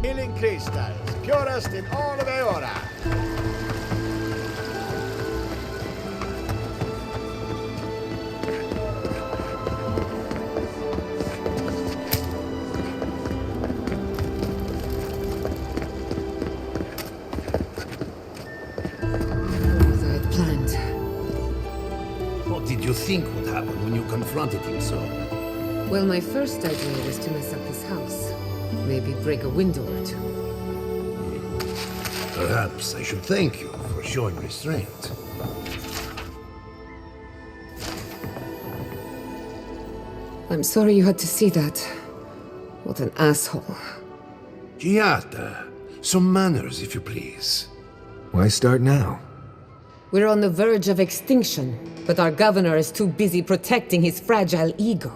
Healing crystals, purest in all of Eora. What did you think would happen when you confronted him so? Well, my first idea was to mess up his house. Maybe break a window or two. Perhaps I should thank you for showing restraint. I'm sorry you had to see that. What an asshole. Giata, some manners, if you please. Why start now? We're on the verge of extinction, but our governor is too busy protecting his fragile ego.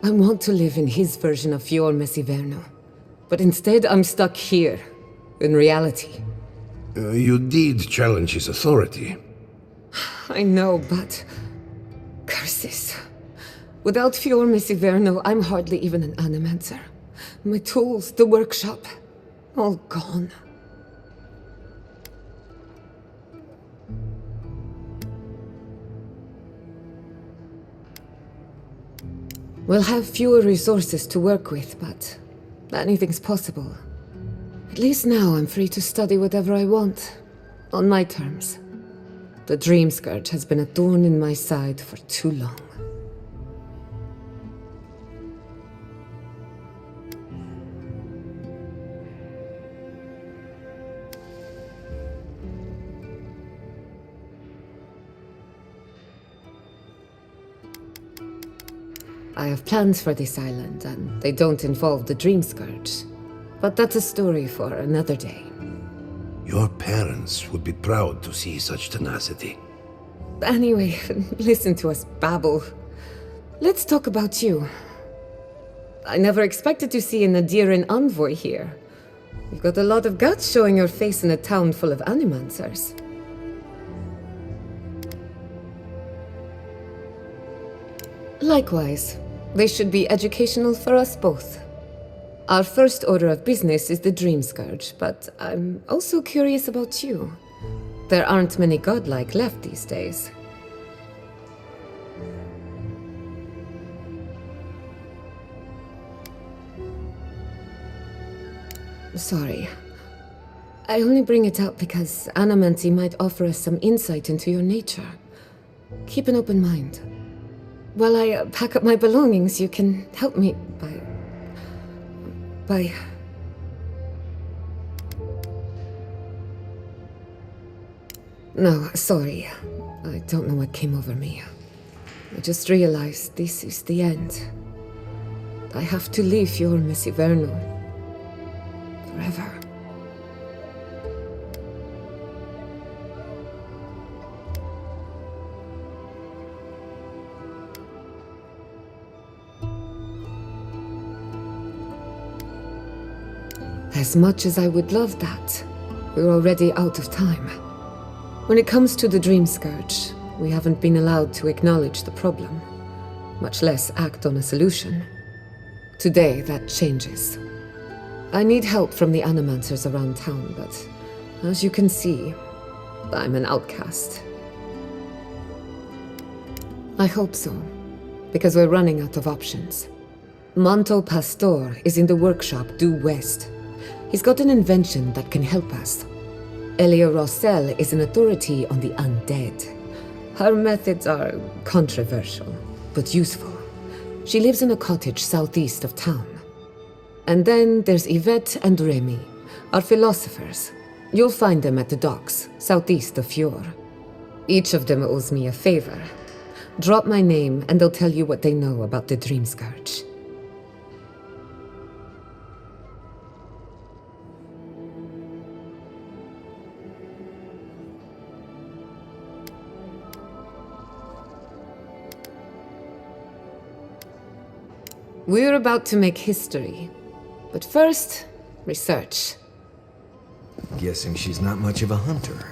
I want to live in his version of Fior Mesiverno, but instead I'm stuck here, in reality. You did challenge his authority. I know, but... curses. Without Fior Mesiverno, I'm hardly even an animancer. My tools, the workshop, all gone. We'll have fewer resources to work with, but anything's possible. At least now I'm free to study whatever I want, on my terms. The Dream Scourge has been a thorn in my side for too long. I have plans for this island, and they don't involve the Dream Scourge. But that's a story for another day. Your parents would be proud to see such tenacity. Anyway, listen to us babble. Let's talk about you. I never expected to see a Nadiran envoy here. You've got a lot of guts showing your face in a town full of animancers. Likewise. They should be educational for us both. Our first order of business is the Dream Scourge, but I'm also curious about you. There aren't many godlike left these days. Sorry. I only bring it up because Anamancy might offer us some insight into your nature. Keep an open mind. While I pack up my belongings, you can help me by... No, sorry. I don't know what came over me. I just realized this is the end. I have to leave Fior Mesiverno. Forever. As much as I would love that, we're already out of time. When it comes to the Dream Scourge, we haven't been allowed to acknowledge the problem, much less act on a solution. Today, that changes. I need help from the animancers around town, but as you can see, I'm an outcast. I hope so, because we're running out of options. Manto Pastor is in the workshop due west. He's got an invention that can help us. Elia Rossell is an authority on the undead. Her methods are controversial, but useful. She lives in a cottage southeast of town. And then there's Yvette and Remy, our philosophers. You'll find them at the docks, southeast of Fior. Each of them owes me a favor. Drop my name and they'll tell you what they know about the Dream Scourge. We're about to make history. But first, research. Guessing she's not much of a hunter.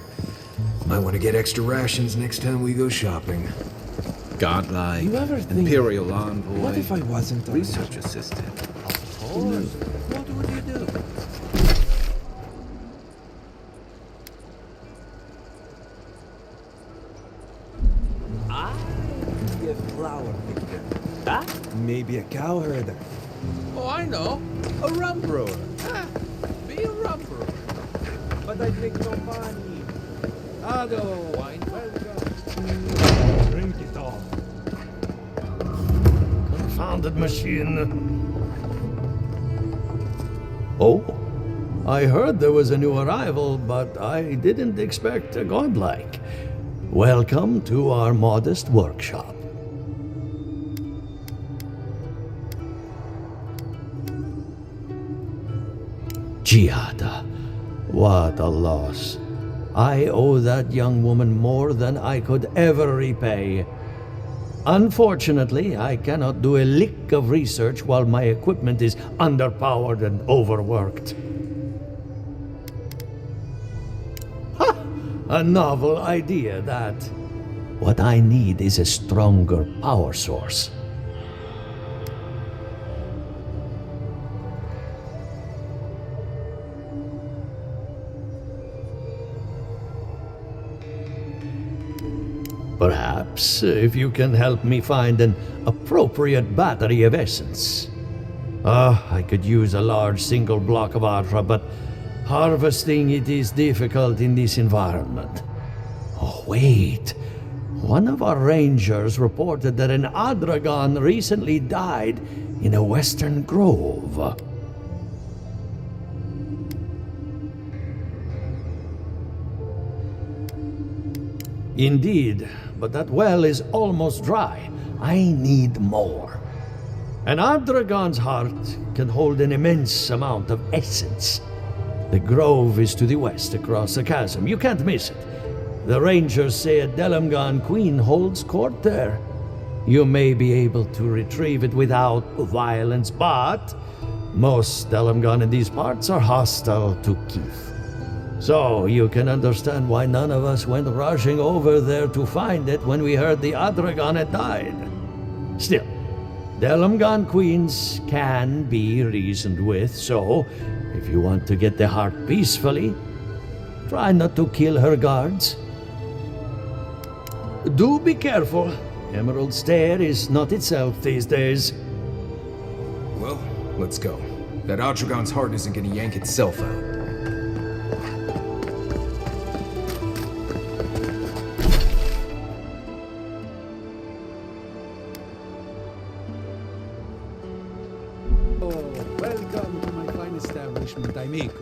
Might want to get extra rations next time we go shopping. Godlike, You ever think, Imperial Envoy, what if I wasn't a research assistant. Of course. What would you do? I'd be a flower picker. Maybe a cow herder. Oh, I know. A rum brewer. Drink it all. Confounded machine. Oh, I heard there was a new arrival, but I didn't expect a godlike. Welcome to our modest workshop. Giada, what a loss. I owe that young woman more than I could ever repay. Unfortunately, I cannot do a lick of research while my equipment is underpowered and overworked. Ha! A novel idea, that. What I need is a stronger power source. Perhaps if you can help me find an appropriate battery of essence. I could use a large single block of Artra, but harvesting it is difficult in this environment. Oh, wait. One of our rangers reported that an Adragon recently died in a western grove. Indeed, but that well is almost dry. I need more. An Adragon's heart can hold an immense amount of essence. The grove is to the west across the chasm. You can't miss it. The rangers say a Delamgan queen holds court there. You may be able to retrieve it without violence, but most Delamgan in these parts are hostile to Keith. So you can understand why none of us went rushing over there to find it when we heard the Adragon had died. Still, Delamgan queens can be reasoned with, so if you want to get the heart peacefully, try not to kill her guards. Do be careful. Emerald Stair is not itself these days. Well, let's go. That Adragon's heart isn't gonna yank itself out. Welcome to my fine establishment, amigo.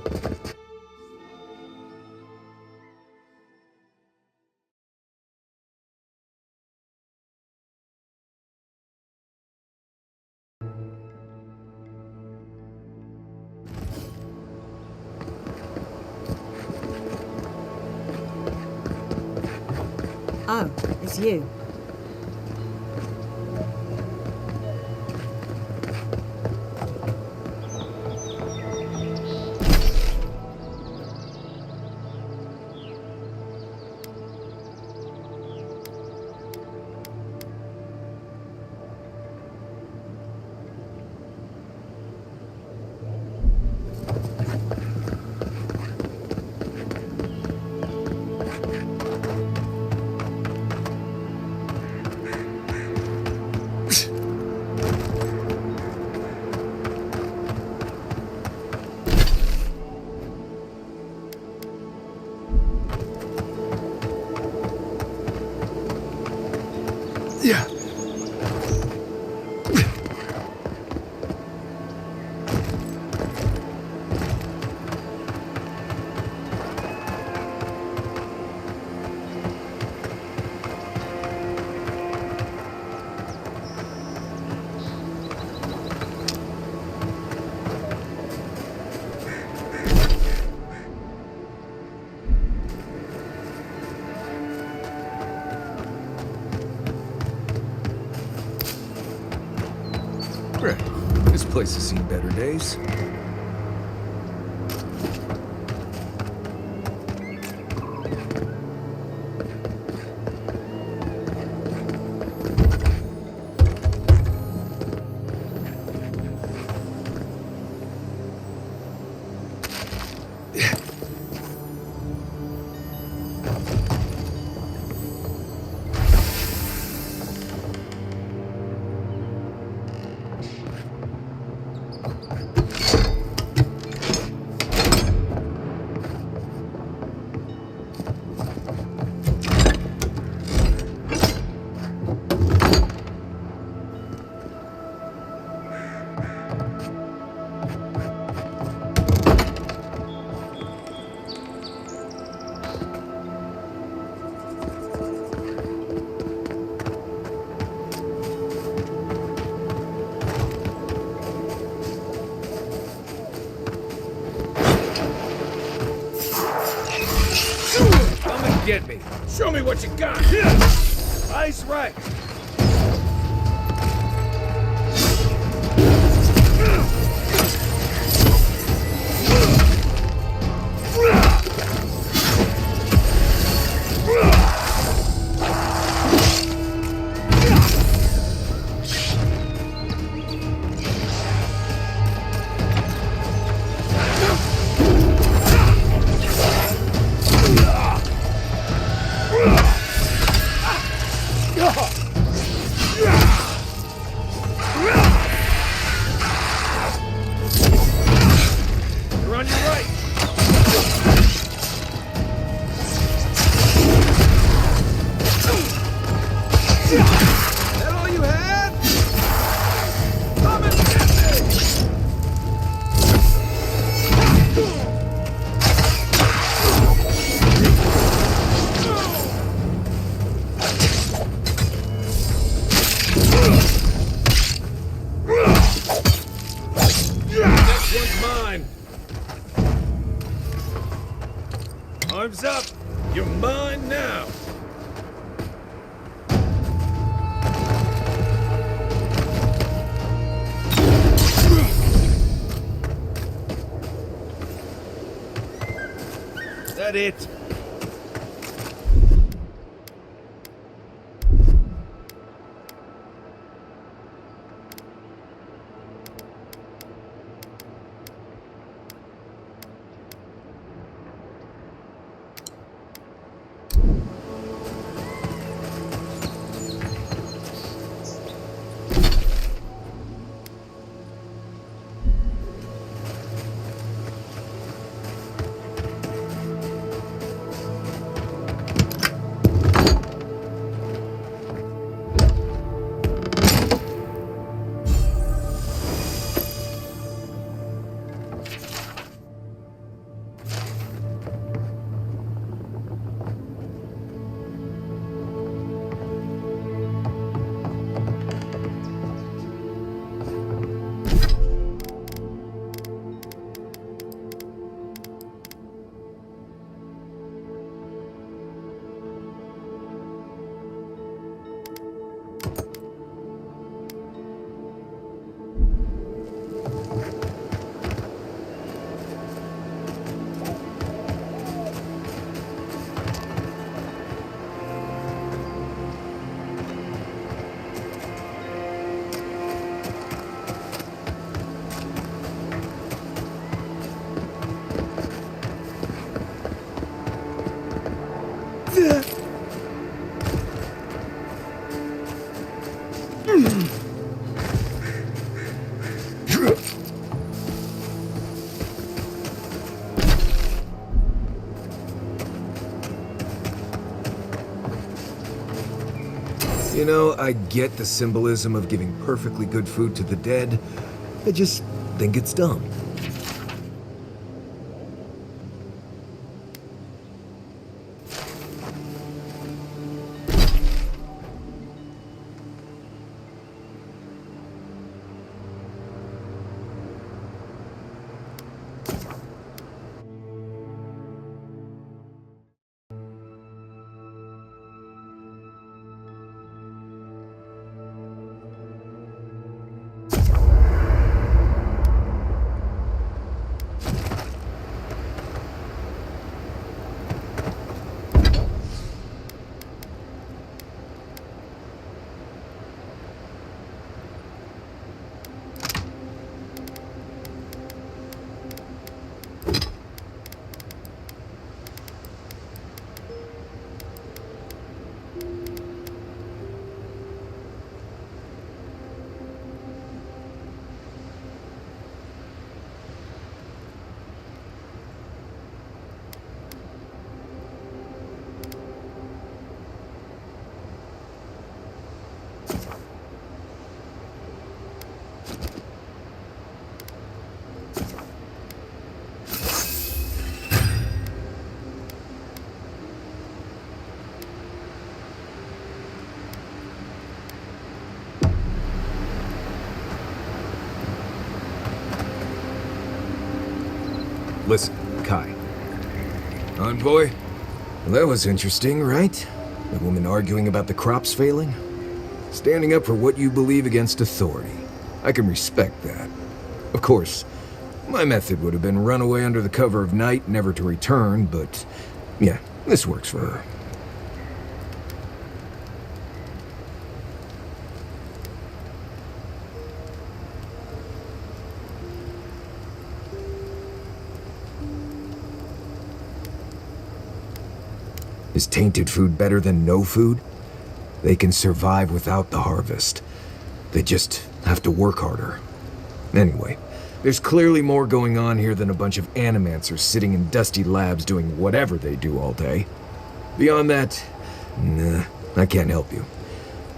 Oh, it's you. Yeah. This place has seen better days. get me. Show me what you got. Ice right. You're on your right. That all you had? Come and get Next one's mine. Arms up. You're mine now. Is that it? You know, I get the symbolism of giving perfectly good food to the dead. I just think it's dumb. Listen, Kai. Envoy, Well, that was interesting, right? The woman arguing about the crops failing? Standing up for what you believe against authority. I can respect that. Of course, my method would have been run away under the cover of night, never to return, but yeah, this works for her. Is tainted food better than no food? They can survive without the harvest. They just have to work harder. Anyway, there's clearly more going on here than a bunch of animancers sitting in dusty labs doing whatever they do all day. Beyond that, nah, I can't help you.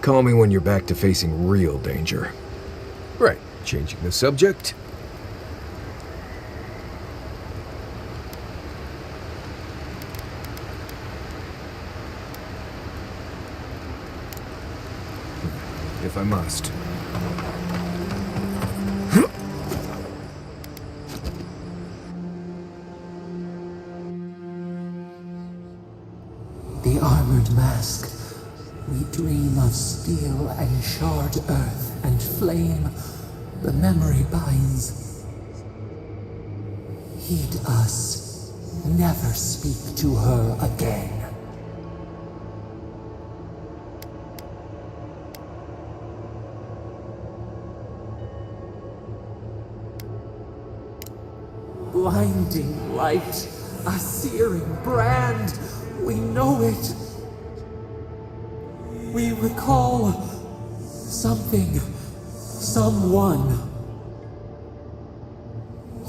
Call me when you're back to facing real danger. Right, changing the subject. If I must. The armored mask. We dream of steel and shard earth and flame. The memory binds. Heed us. Never speak to her again. Blinding light, a searing brand. We know it. We recall something, someone.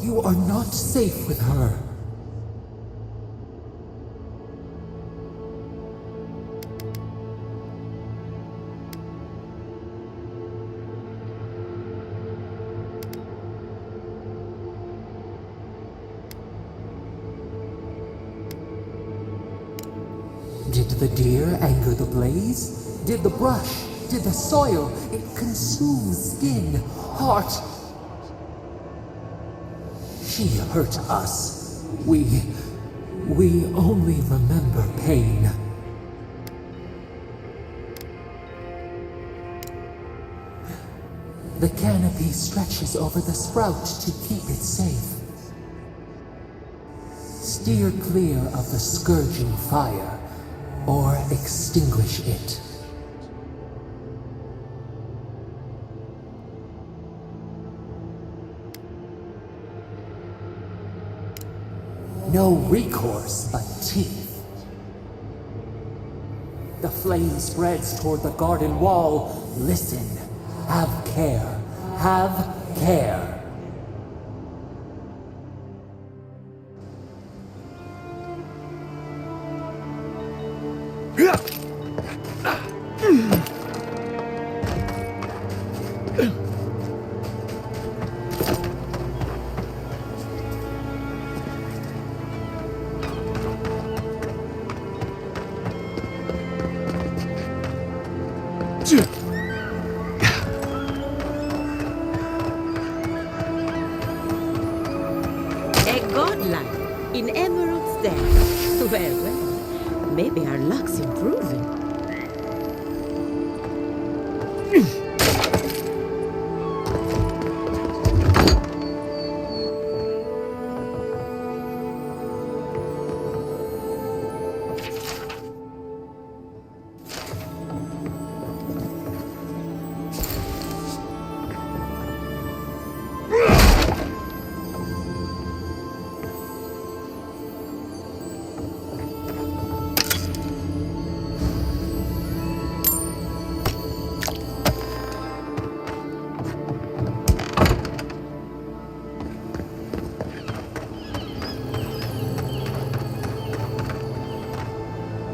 You are not safe with her. Did the deer anger the blaze? Did the brush? Did the soil? It consumes skin, heart. She hurt us. We only remember pain. The canopy stretches over the sprout to keep it safe. Steer clear of the scourging fire, or extinguish it. No recourse but teeth. The flame spreads toward the garden wall. Listen. Have care. Have care. A godline in Emerald's Den. Well, maybe our luck's improving.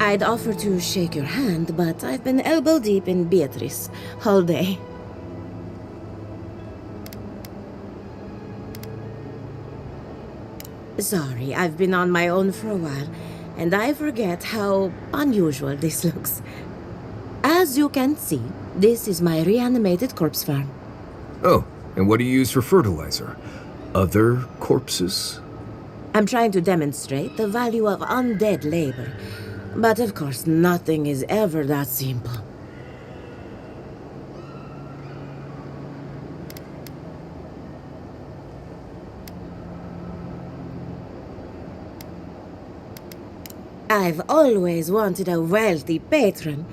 I'd offer to shake your hand, but I've been elbow deep in Beatrice all day. Sorry, I've been on my own for a while, and I forget how unusual this looks. As you can see, this is my reanimated corpse farm. Oh, and what do you use for fertilizer? Other corpses? I'm trying to demonstrate the value of undead labor. But of course, nothing is ever that simple. I've always wanted a wealthy patron.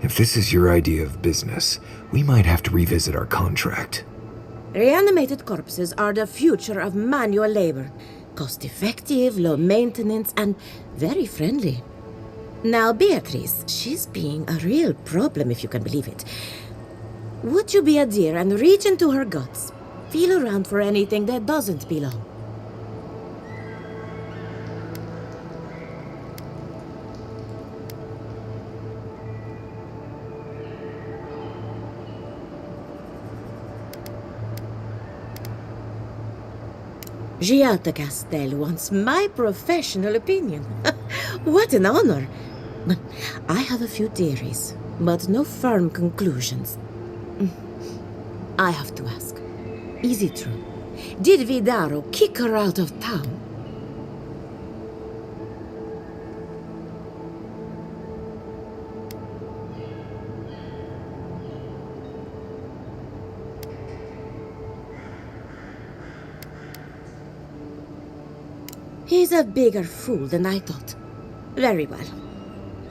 If this is your idea of business, we might have to revisit our contract. Reanimated corpses are the future of manual labor. Cost-effective, low maintenance, and very friendly. Now, Beatrice, she's being a real problem, if you can believe it. Would you be a dear and reach into her guts? Feel around for anything that doesn't belong. Giatta Castell wants my professional opinion. What an honor! I have a few theories, but no firm conclusions. I have to ask, is it true? Did Vidaro kick her out of town? He's a bigger fool than I thought. Very well.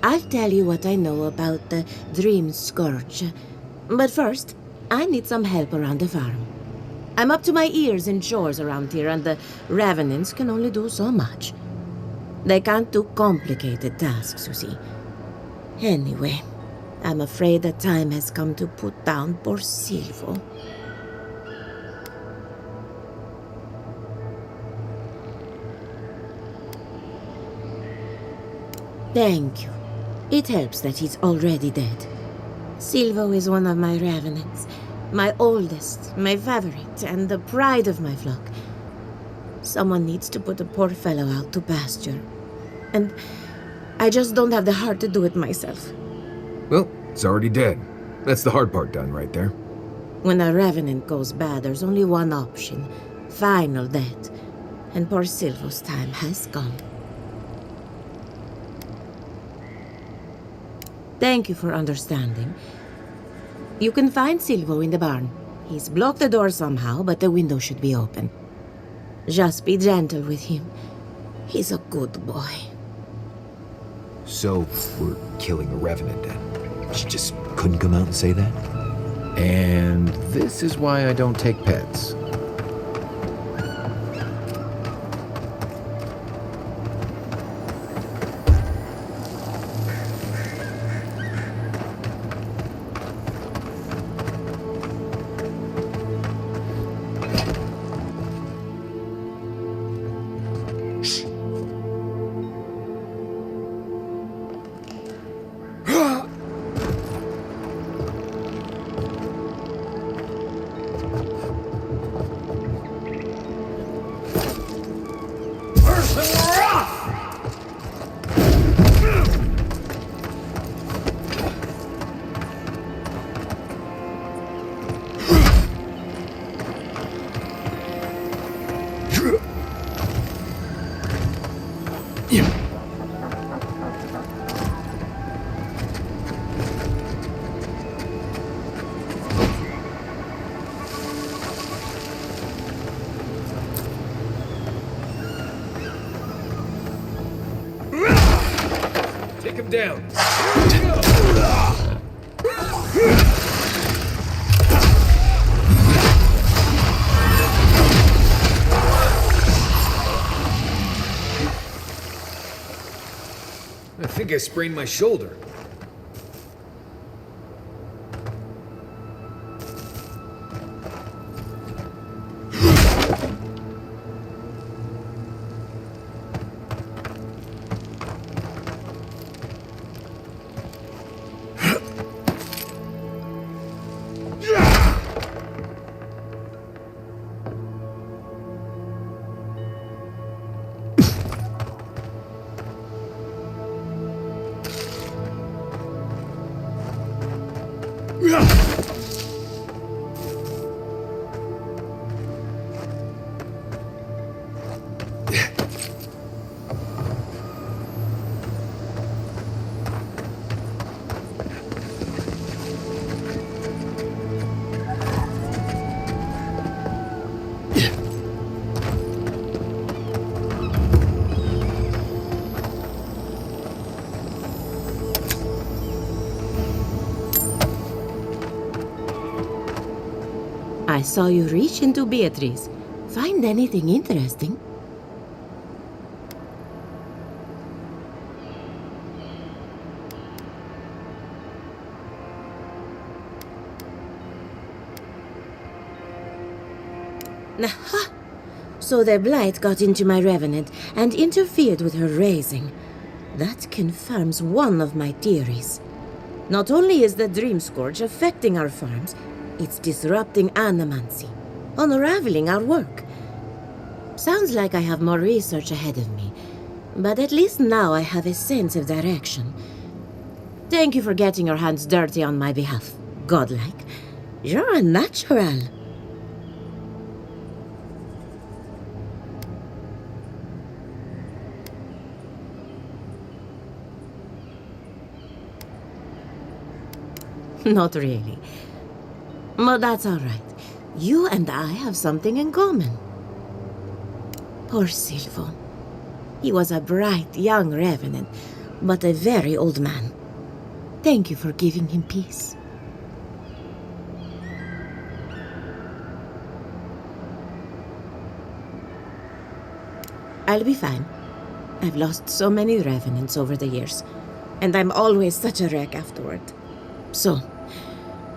I'll tell you what I know about the Dream Scourge. But first, I need some help around the farm. I'm up to my ears in chores around here, and the Revenants can only do so much. They can't do complicated tasks, you see. Anyway, I'm afraid the time has come to put down poor Silvo. Thank you. It helps that he's already dead. Silvo is one of my Revenants. My oldest, my favorite, and the pride of my flock. Someone needs to put the poor fellow out to pasture. And I just don't have the heart to do it myself. Well, it's already dead. That's the hard part done right there. When a Revenant goes bad, there's only one option. Final death. And poor Silvo's time has gone. Thank you for understanding. You can find Silvo in the barn. He's blocked the door somehow, but the window should be open. Just be gentle with him. He's a good boy. So, we're killing a Revenant then? She just couldn't come out and say that? And this is why I don't take pets. Take him down. I think I sprained my shoulder. I saw you reach into Beatrice. Find anything interesting? Aha! So the blight got into my revenant and interfered with her raising. That confirms one of my theories. Not only is the Dream Scourge affecting our farms, it's disrupting animancy, unraveling our work. Sounds like I have more research ahead of me, but at least now I have a sense of direction. Thank you for getting your hands dirty on my behalf, godlike. You're a natural. Not really. But that's all right. You and I have something in common. Poor Silvo. He was a bright young revenant, but a very old man. Thank you for giving him peace. I'll be fine. I've lost so many revenants over the years, and I'm always such a wreck afterward. So,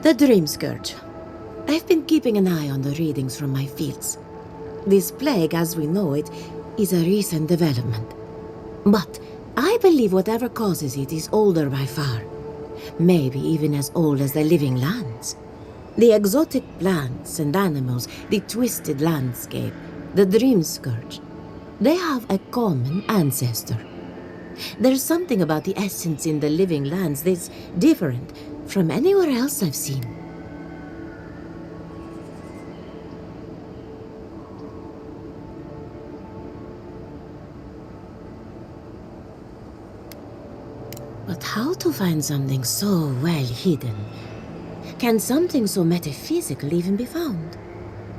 the Dream Scourge. I've been keeping an eye on the readings from my fields. This plague, as we know it, is a recent development. But I believe whatever causes it is older by far. Maybe even as old as the living lands. The exotic plants and animals, the twisted landscape, the Dream Scourge. They have a common ancestor. There's something about the essence in the living lands that's different from anywhere else I've seen. But how to find something so well hidden? Can something so metaphysical even be found?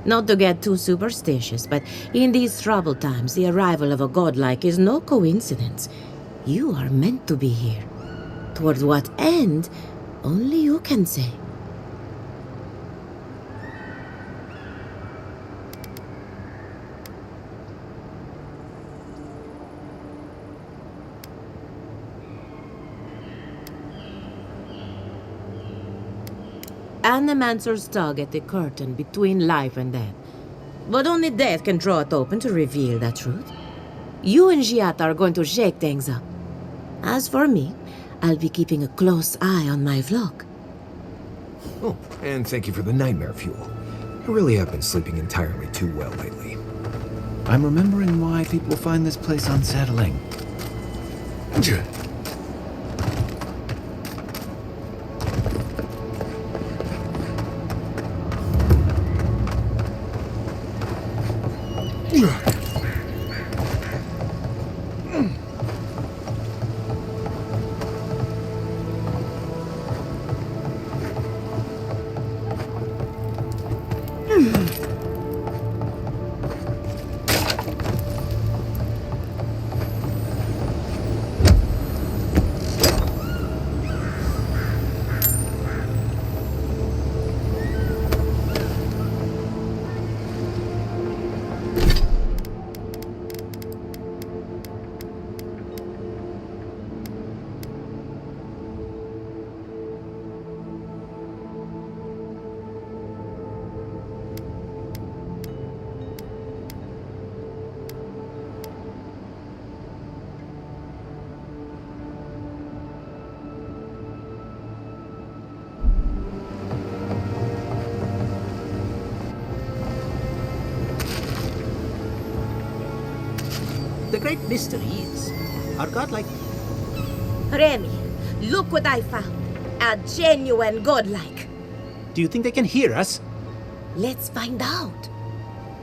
Not to get too superstitious, but in these troubled times, the arrival of a godlike is no coincidence. You are meant to be here. Toward what end, only you can say. Animancers tug at the curtain between life and death. But only death can draw it open to reveal the truth. You and Giat are going to shake things up. As for me, I'll be keeping a close eye on my flock. Oh, and thank you for the nightmare fuel. I really have been sleeping entirely too well lately. I'm remembering why people find this place unsettling. The great mystery is, our godlike... Remy, look what I found. A genuine godlike. Do you think they can hear us? Let's find out.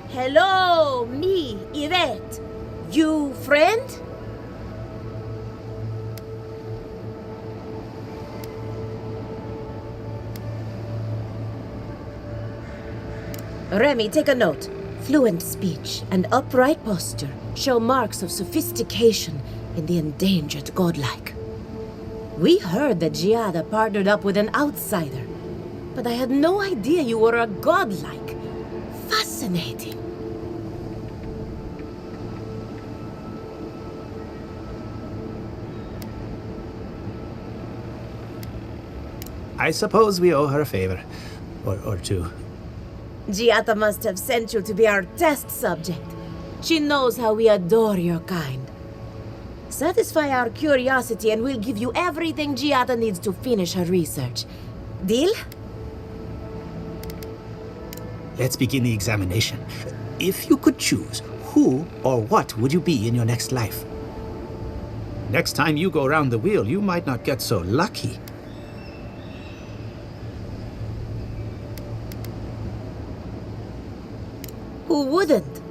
Hello, me, Yvette. You friend? Remy, take a note. Fluent speech and upright posture show marks of sophistication in the endangered godlike. We heard that Giada partnered up with an outsider, but I had no idea you were a godlike. Fascinating. I suppose we owe her a favor. Or two. Giata must have sent you to be our test subject. She knows how we adore your kind. Satisfy our curiosity and we'll give you everything Giata needs to finish her research. Deal? Let's begin the examination. If you could choose, who or what would you be in your next life? Next time you go round the wheel, you might not get so lucky. Who wouldn't?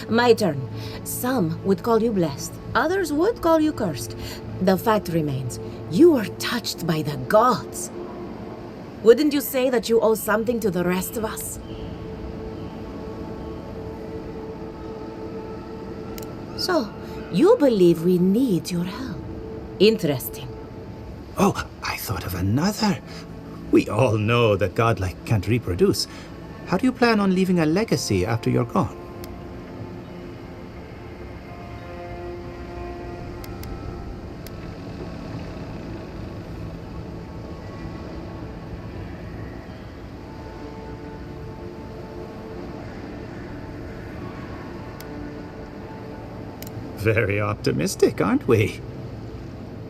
My turn. Some would call you blessed. Others would call you cursed. The fact remains, you were touched by the gods. Wouldn't you say that you owe something to the rest of us? So, you believe we need your help. Interesting. Oh, I thought of another. We all know that godlike can't reproduce. How do you plan on leaving a legacy after you're gone? Very optimistic, aren't we?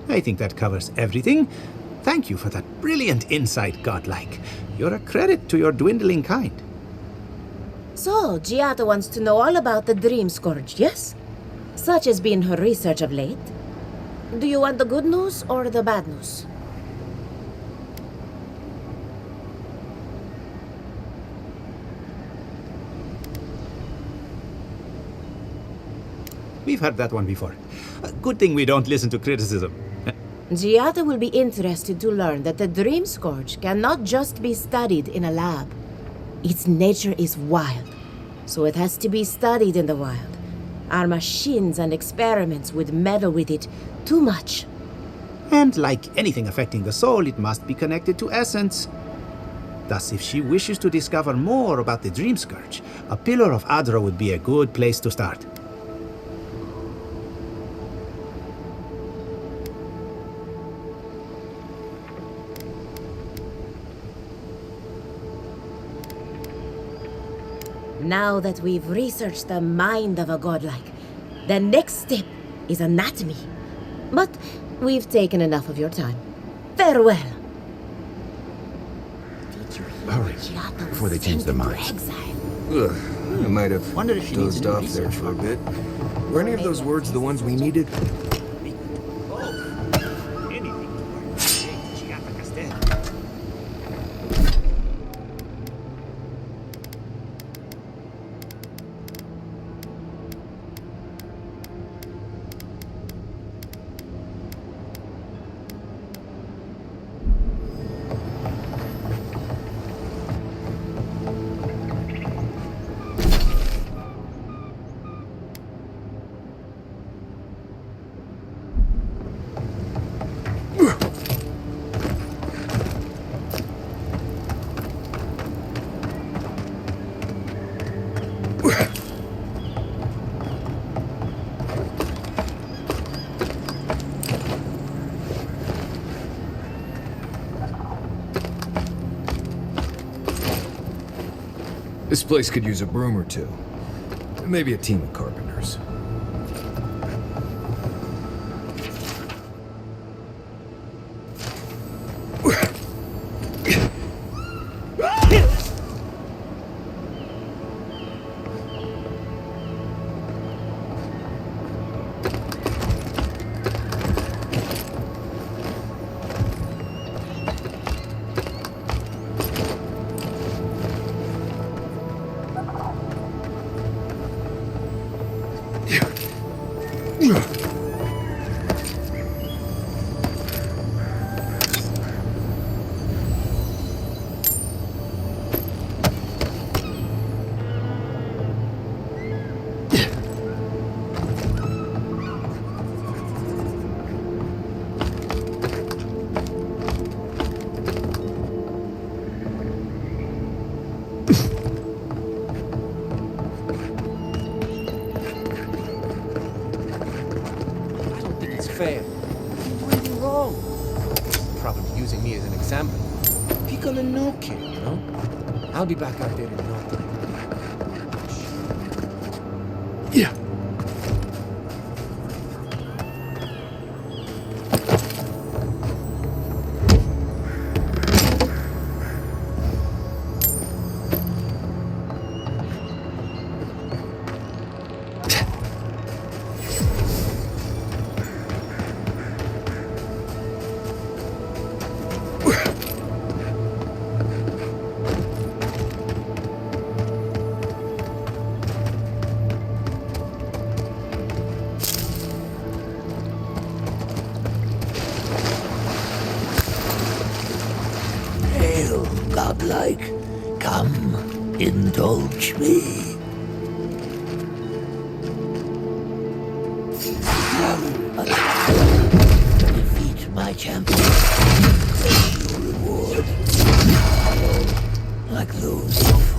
I think that covers everything. Thank you for that brilliant insight, godlike. You're a credit to your dwindling kind. So, Giata wants to know all about the Dream Scourge, yes? Such has been her research of late. Do you want the good news or the bad news? We've heard that one before. Good thing we don't listen to criticism. Giata will be interested to learn that the Dream Scourge cannot just be studied in a lab. Its nature is wild, so it has to be studied in the wild. Our machines and experiments would meddle with it too much. And like anything affecting the soul, it must be connected to essence. Thus, if she wishes to discover more about the Dream Scourge, a Pillar of Adra would be a good place to start. Now that we've researched the mind of a godlike, the next step is anatomy. But we've taken enough of your time. Farewell. Hurry, before they change their minds. Ugh, I might have Wonder if she needs dozed a new off there research for a bit. Were any of those words the ones we needed? This place could use a broom or two. Maybe a team of carpenters. fail. What do you wrong? Probably using me as an example. Pick on a new kid, you know? I'll be back out there in no time. Yeah. Hail, godlike. Come, indulge me. Defeat my champion. Your reward. Like those before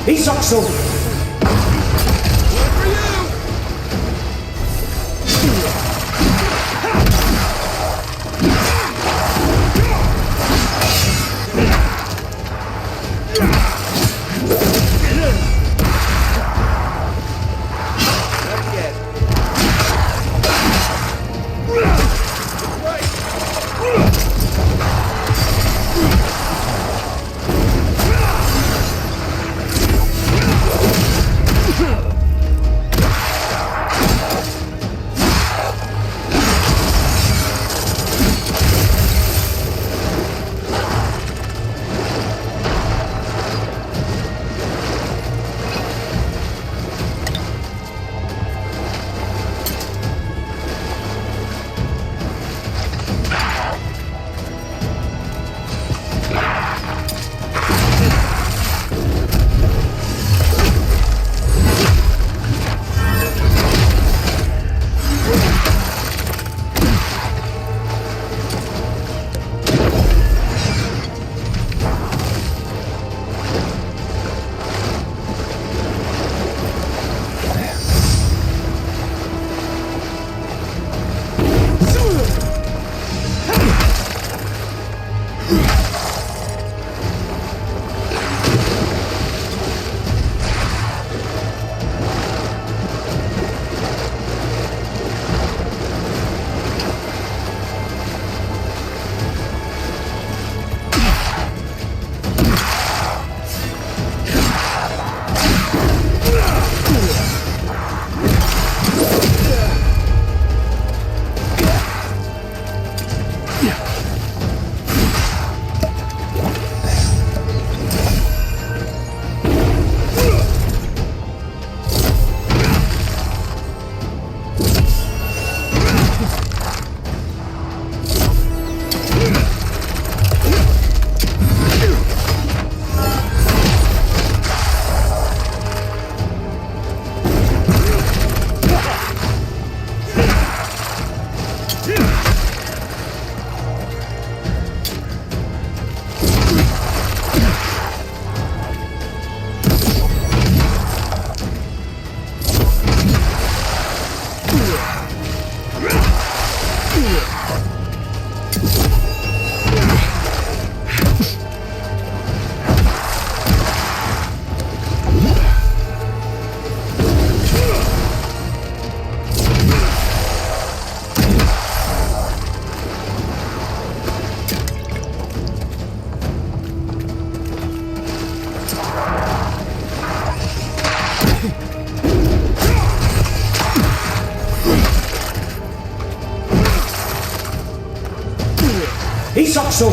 He's also. Saxo!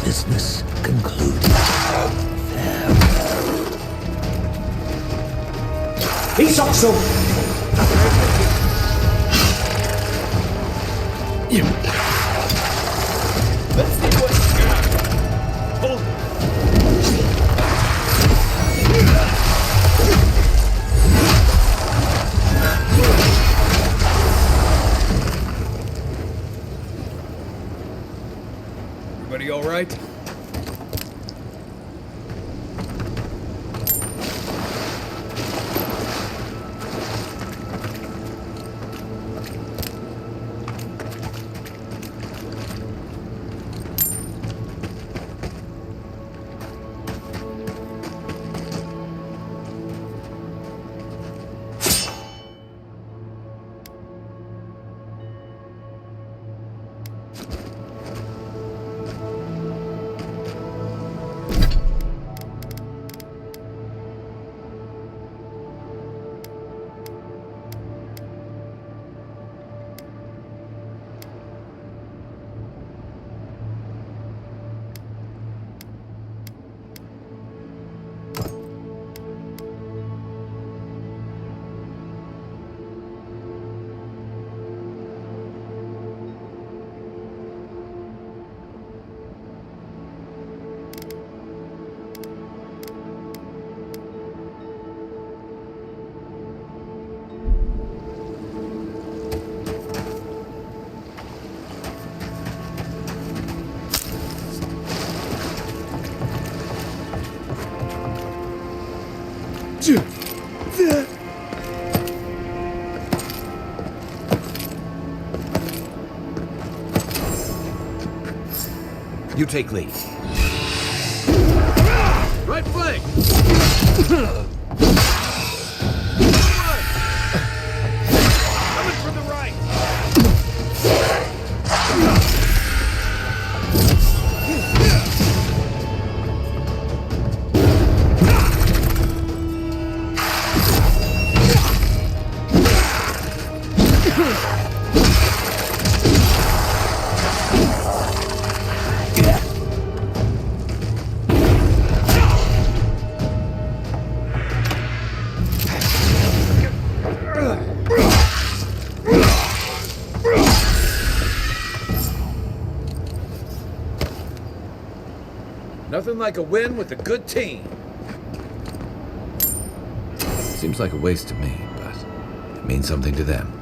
Business concluded. He's Saxo! Let's see what's hold. Everybody all right? You take lead. Right flank! Coming from the right! Nothing like a win with a good team. Seems like a waste to me, but it means something to them.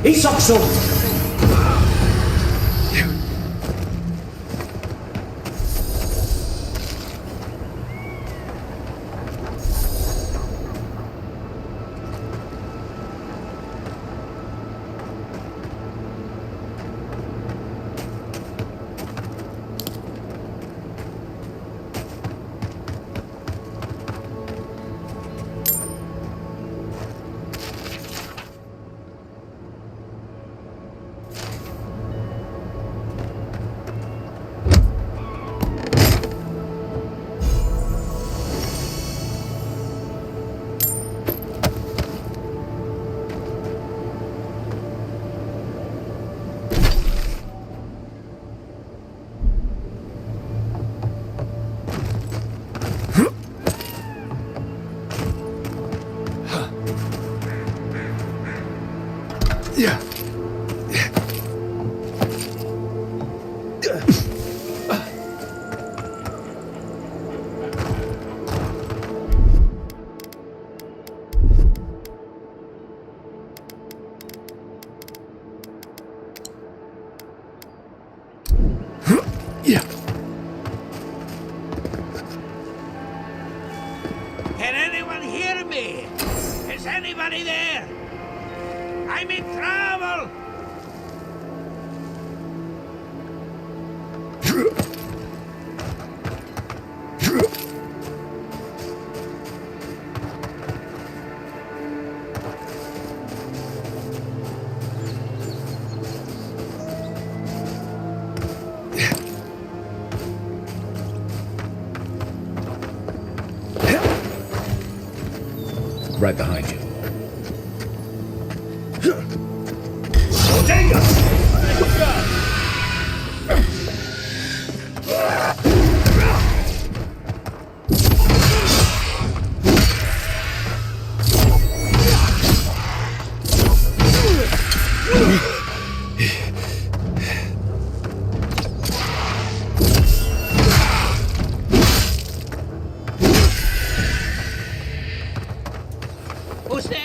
Isokso! Yeah. Can anyone hear me? Is anybody there? I'm in trouble! Right behind you. Who's there?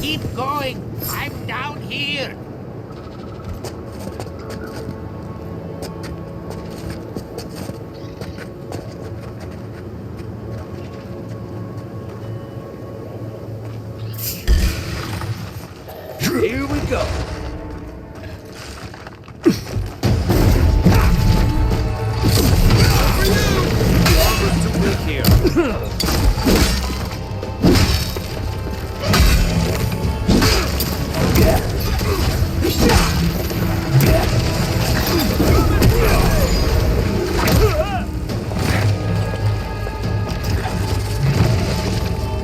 Keep going. I'm down here. Here we go. Too weak here.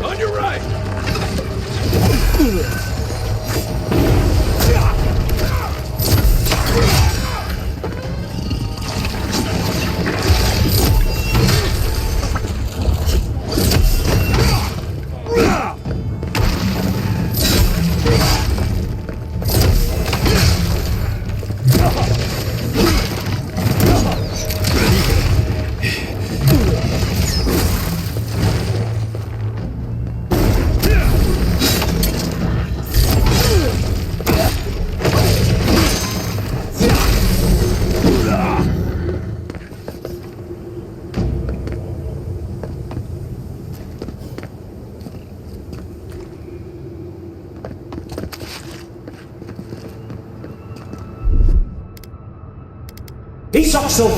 On your right! He's also...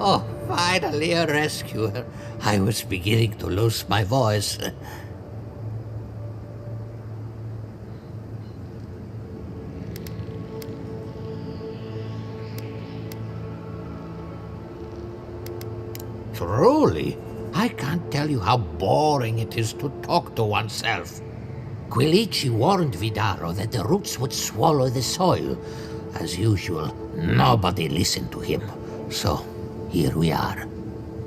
Oh, finally a rescuer. I was beginning to lose my voice. Truly, I can't tell you how boring it is to talk to oneself. Quilici warned Vidaro that the roots would swallow the soil. As usual, nobody listened to him. So, here we are.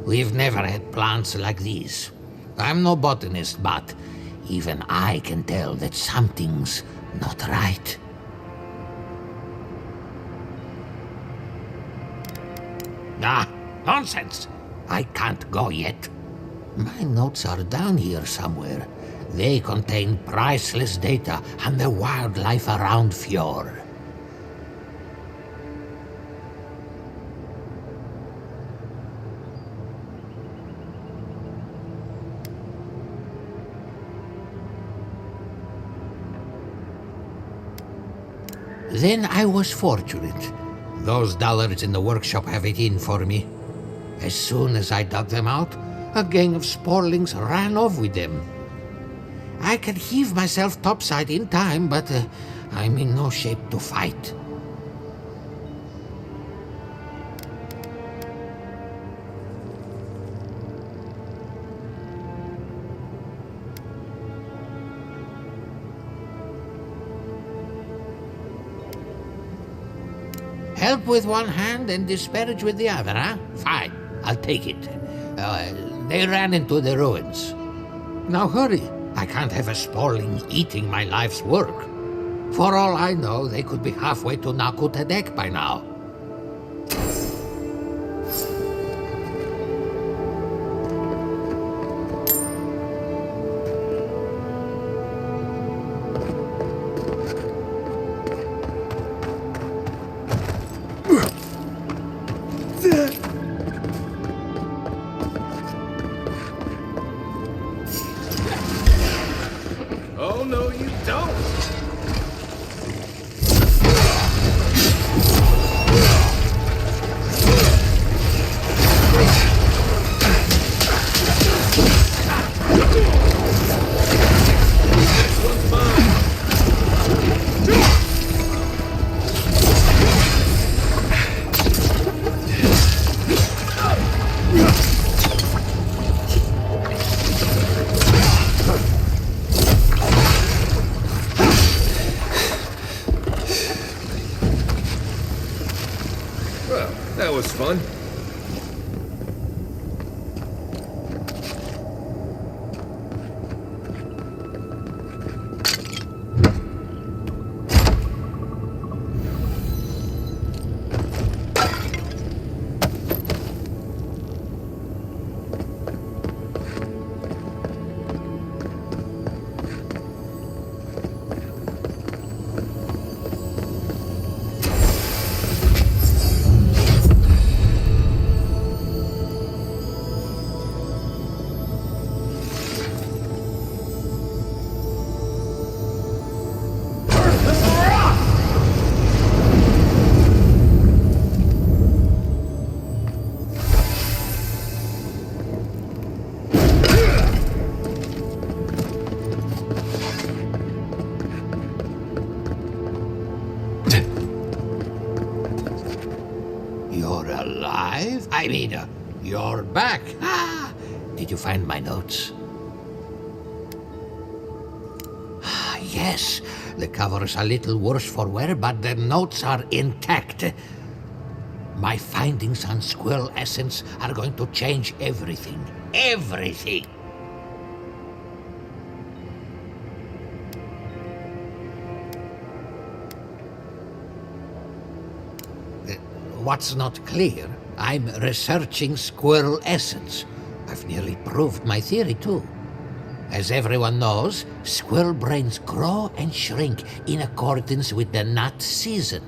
We've never had plants like these. I'm no botanist, but even I can tell that something's not right. Ah, nonsense! I can't go yet. My notes are down here somewhere. They contain priceless data on the wildlife around Fjord. Then I was fortunate. Those dollars in the workshop have it in for me. As soon as I dug them out, a gang of sporlings ran off with them. I can heave myself topside in time, but I'm in no shape to fight. Help with one hand and disparage with the other, huh? Fine, I'll take it. They ran into the ruins. Now hurry. I can't have a sporling eating my life's work. For all I know, they could be halfway to Nakutadek by now. alive? You're back. Ah, did you find my notes? Yes, the cover's a little worse for wear, but the notes are intact. My findings on squirrel essence are going to change everything. Everything! What's not clear, I'm researching squirrel essence. I've nearly proved my theory, too. As everyone knows, squirrel brains grow and shrink in accordance with the nut season.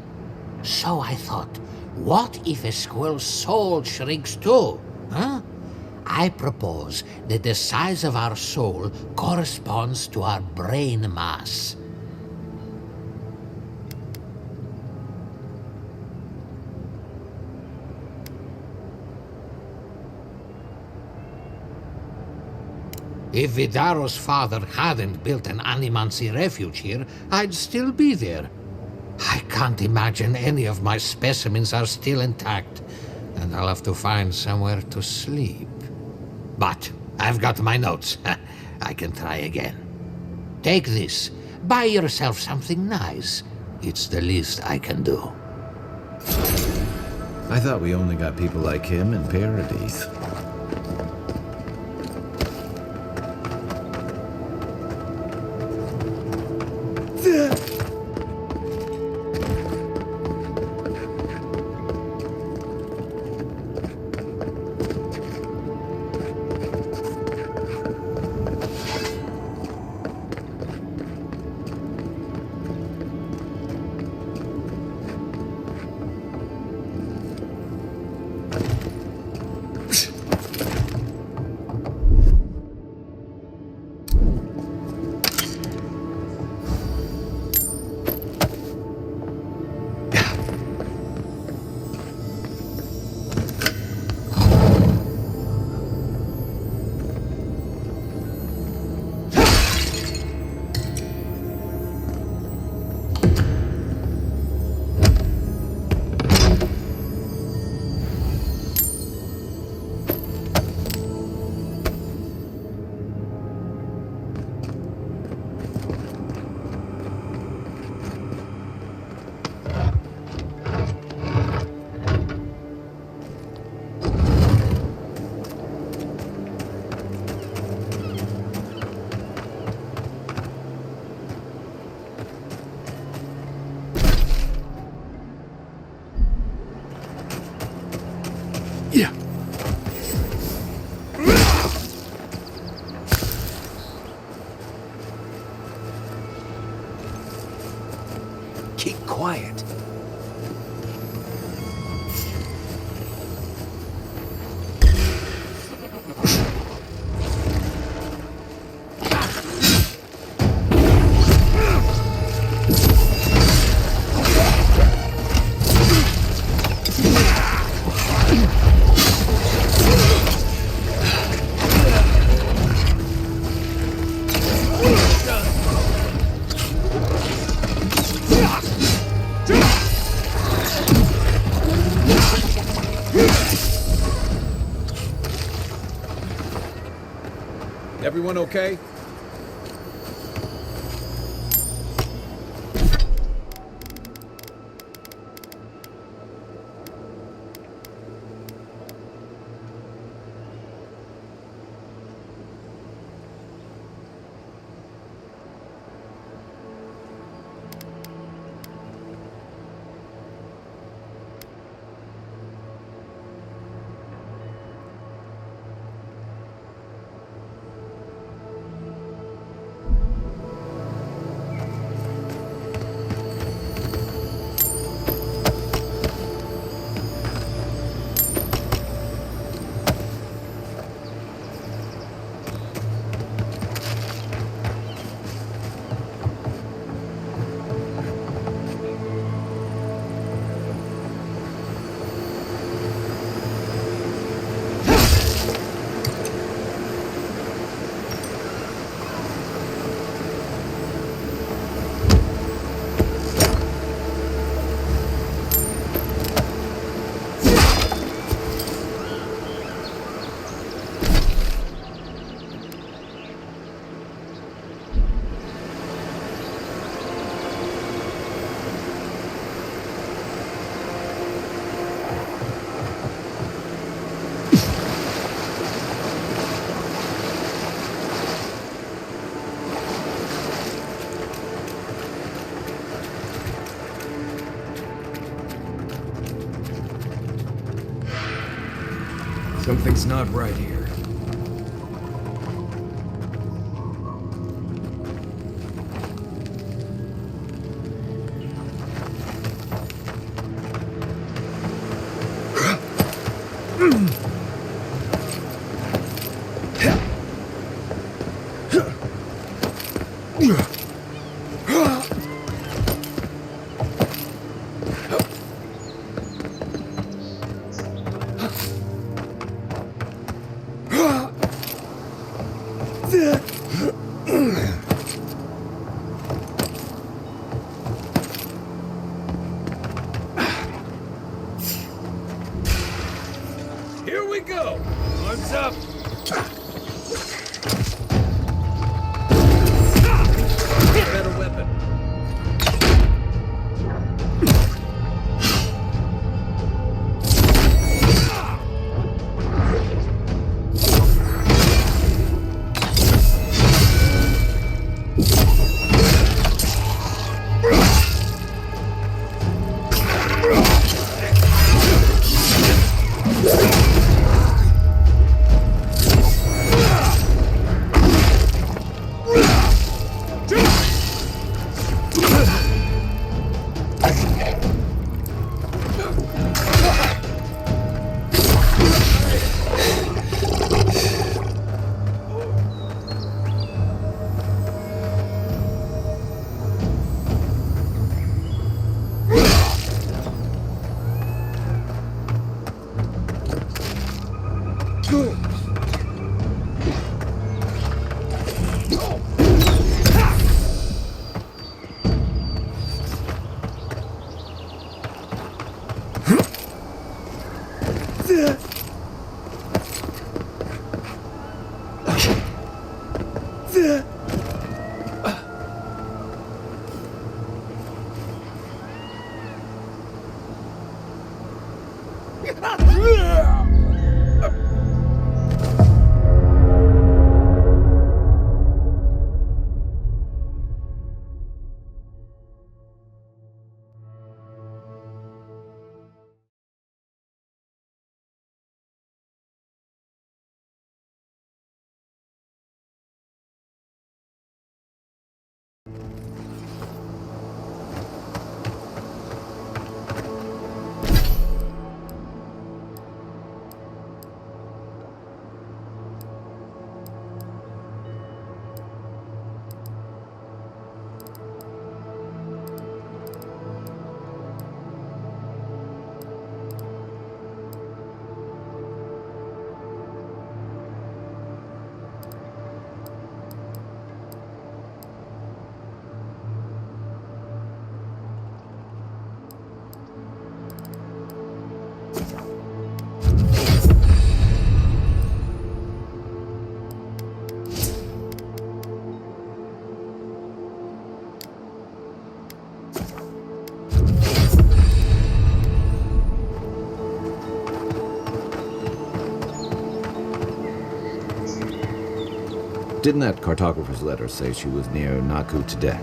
So I thought, what if a squirrel's soul shrinks too? Huh? I propose that the size of our soul corresponds to our brain mass. If Vidaro's father hadn't built an animancy refuge here, I'd still be there. I can't imagine any of my specimens are still intact, and I'll have to find somewhere to sleep. But I've got my notes. I can try again. Take this. Buy yourself something nice. It's the least I can do. I thought we only got people like him in Paradise. Keep quiet. Everyone okay? Something's not right here. Here we go! Arms up! Better weapon. Didn't that cartographer's letter say she was near Naku Tedek?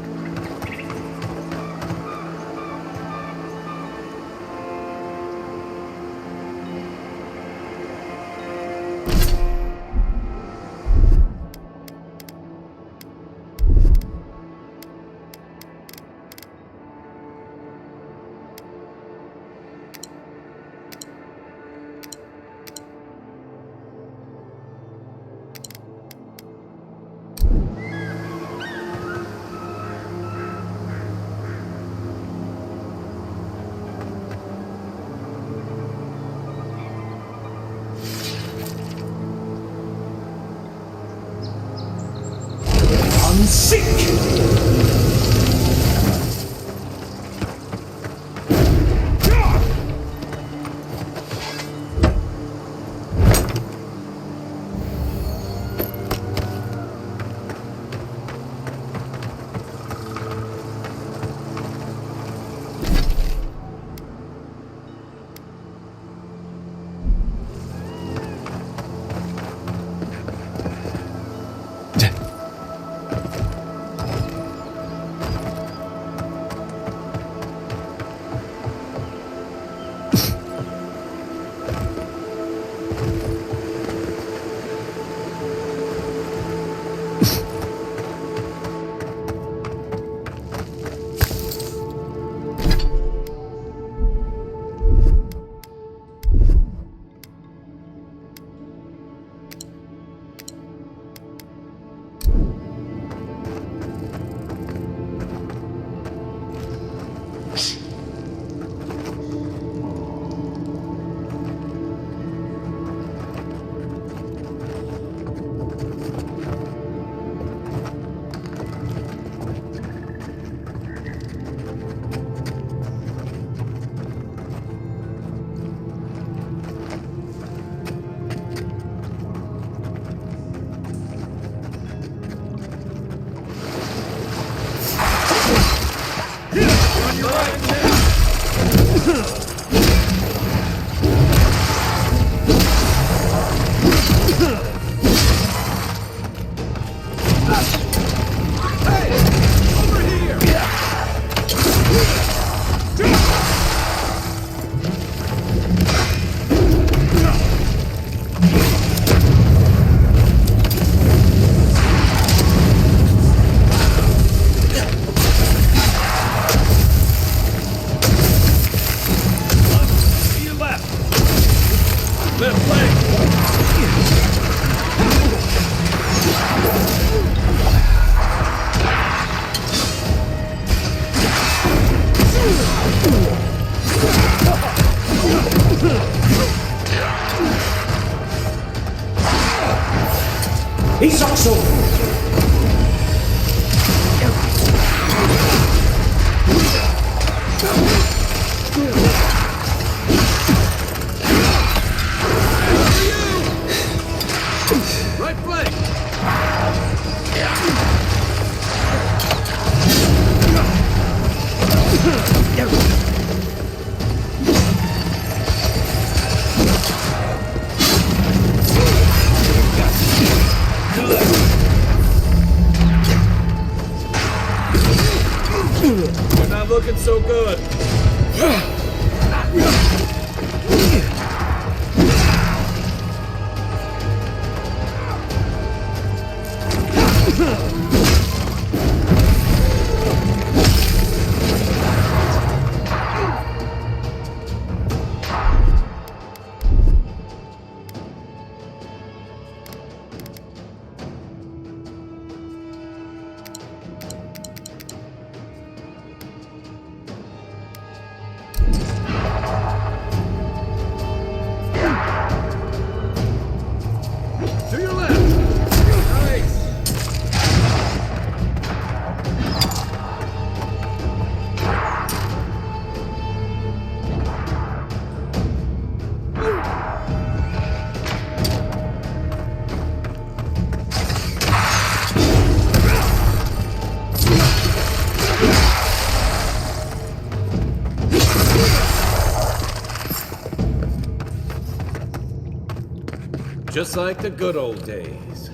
He's also... Right flank! You're not looking so good. To your left! Nice! Just like the good old days.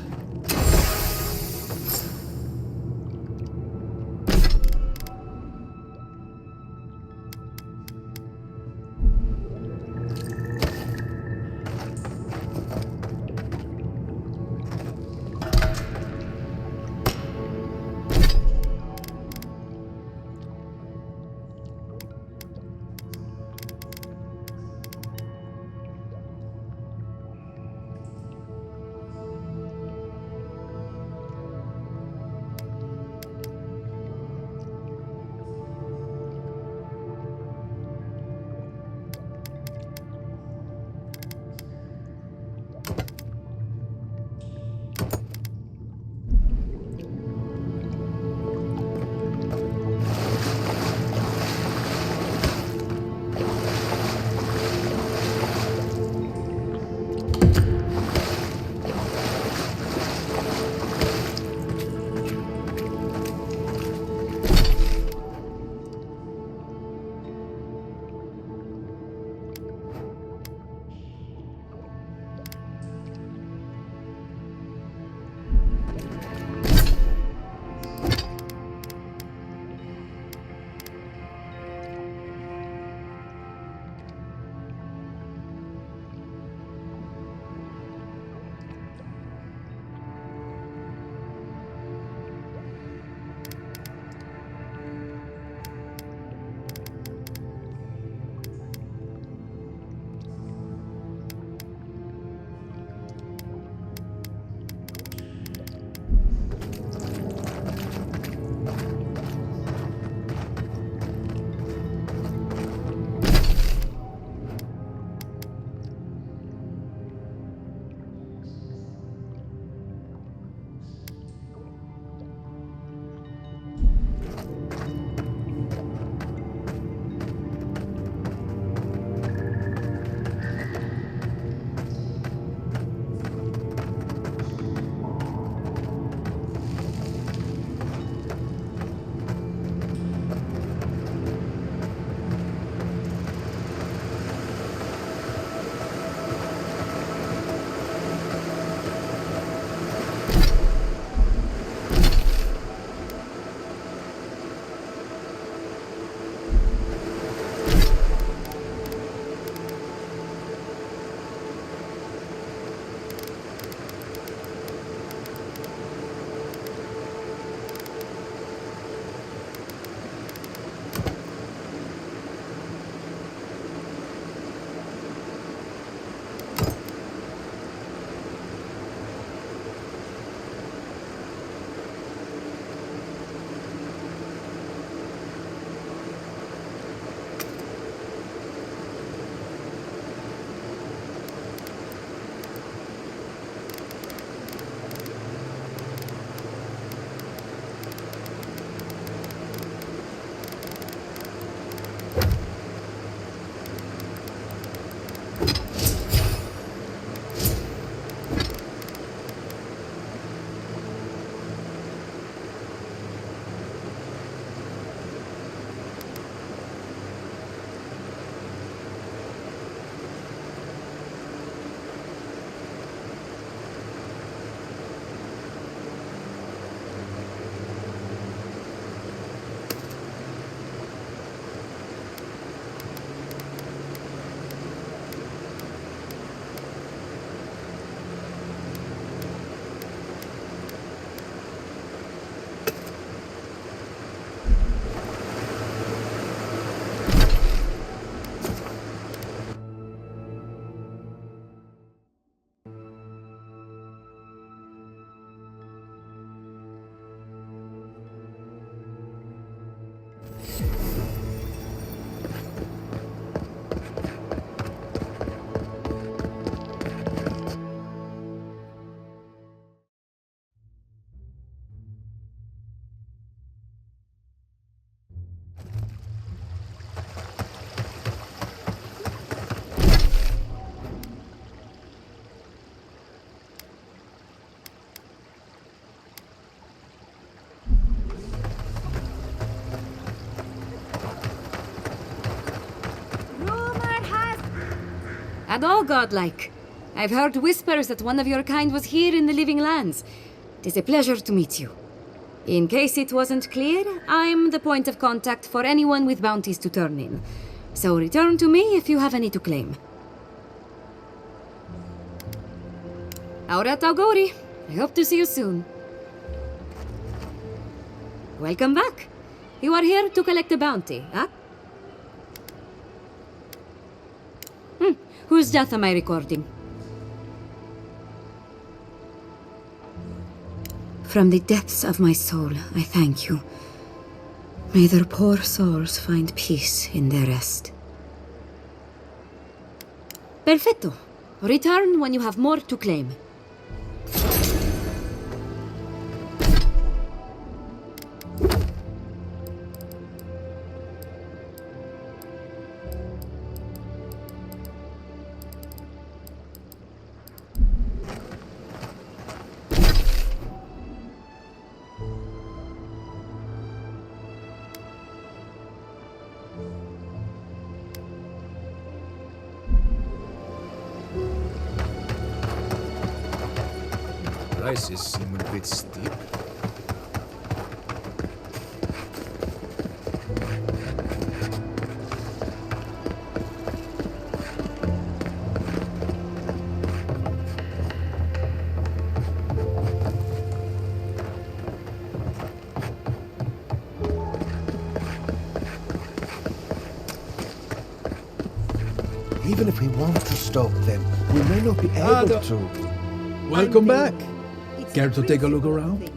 At all godlike. I've heard whispers that one of your kind was here in the Living Lands. It is a pleasure to meet you. In case it wasn't clear, I'm the point of contact for anyone with bounties to turn in. So return to me if you have any to claim. Aura Taugori. I hope to see you soon. Welcome back. You are here to collect a bounty, huh? Whose death am I recording? From the depths of my soul, I thank you. May their poor souls find peace in their rest. Perfetto. Return when you have more to claim. Prices seem a bit steep. Even if we want to stop them, we may not be able to. Welcome back. Care to take a look around?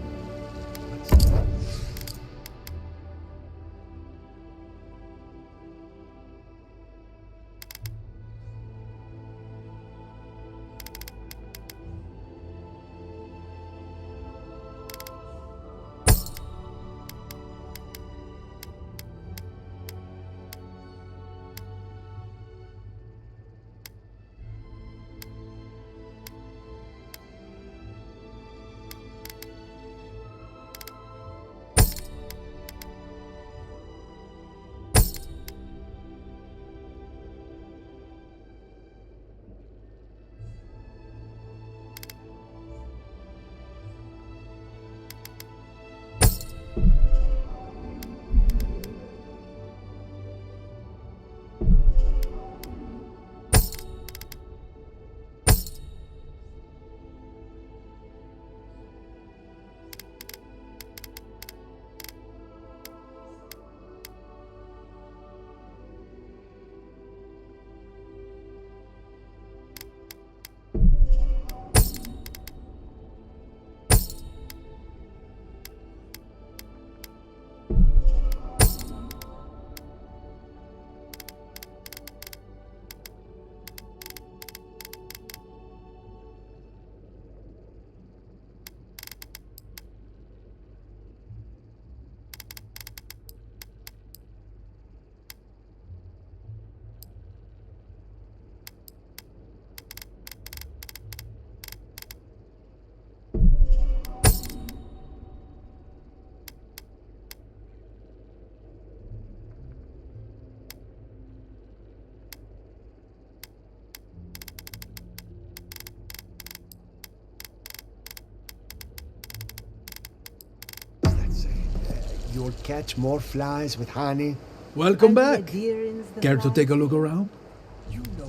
You'll catch more flies with honey. Welcome back. Care to take a look around? You know.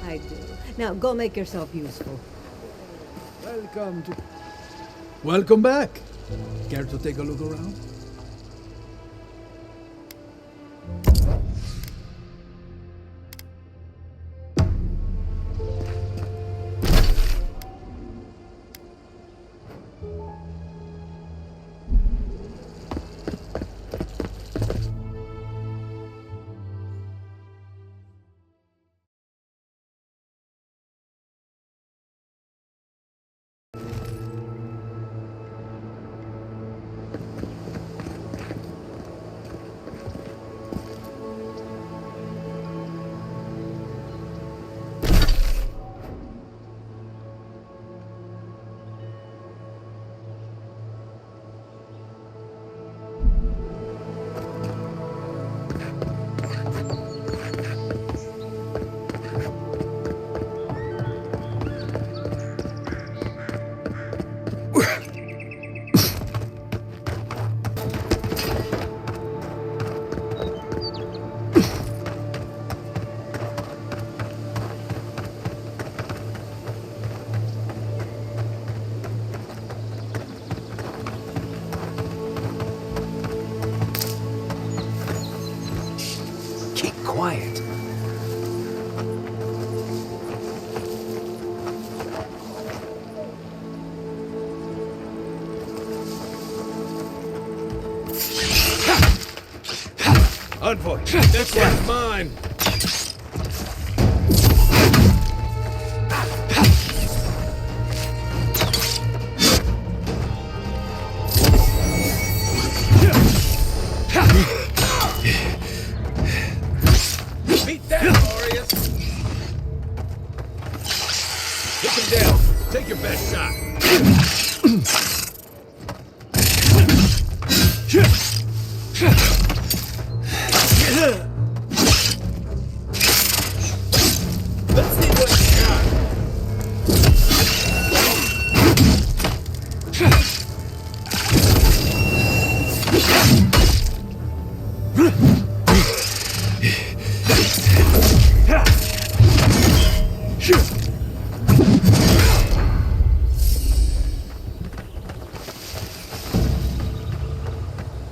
I do. Now go make yourself useful. Welcome back. Care to take a look around? Quiet. Envoy, this one's mine. Beat that, Glorious! Take him down. Take your best shot. Let's see what you got.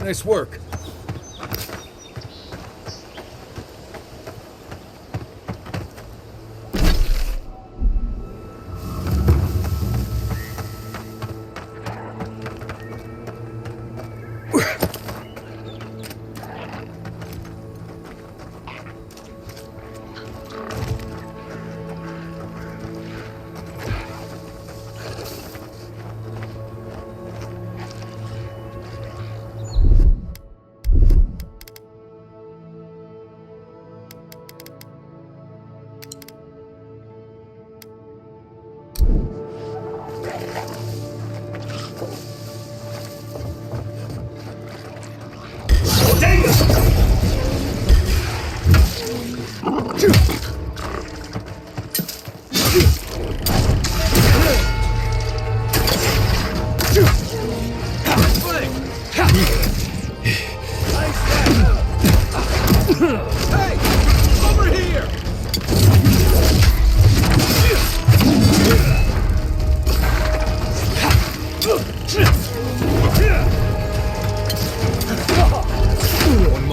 Nice work.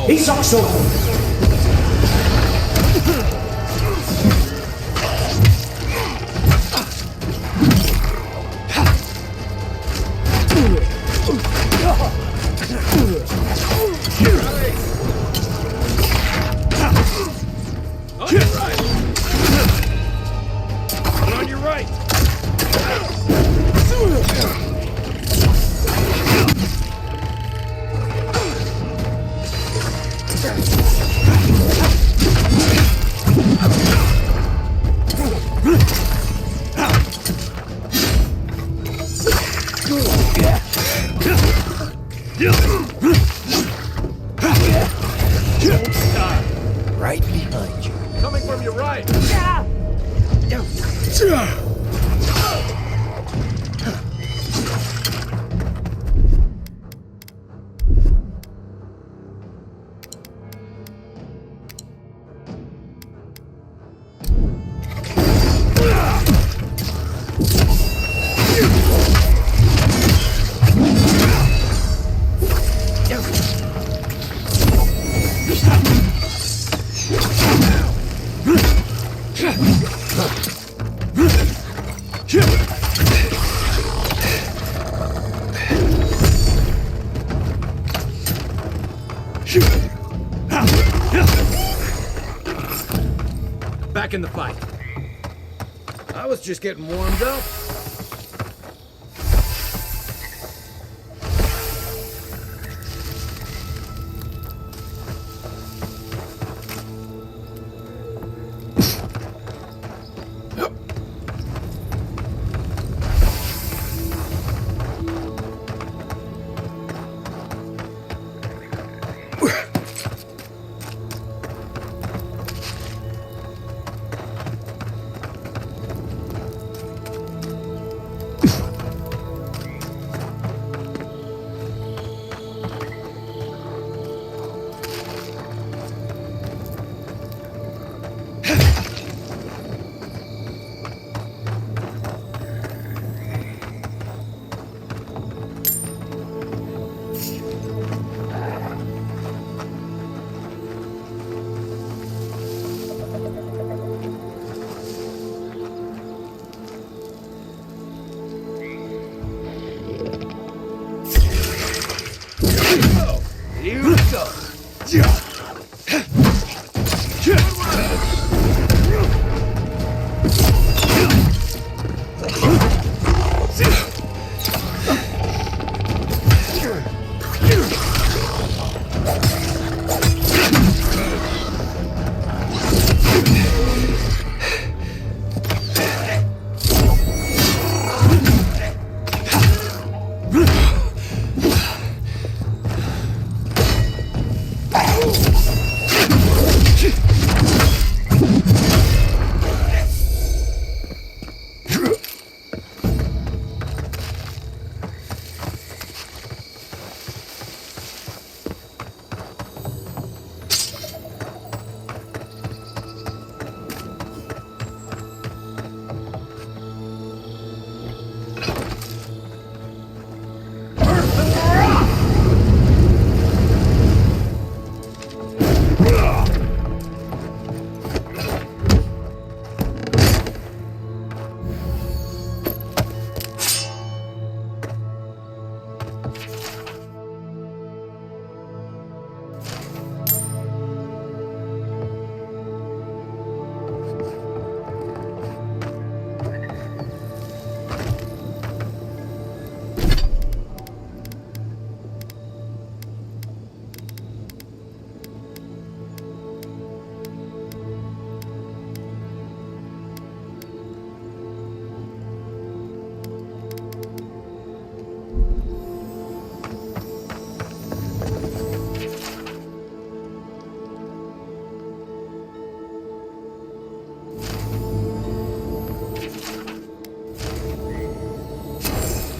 He's also... On your right. Right behind you. Coming from your right. Back in the fight. I was just getting warmed up.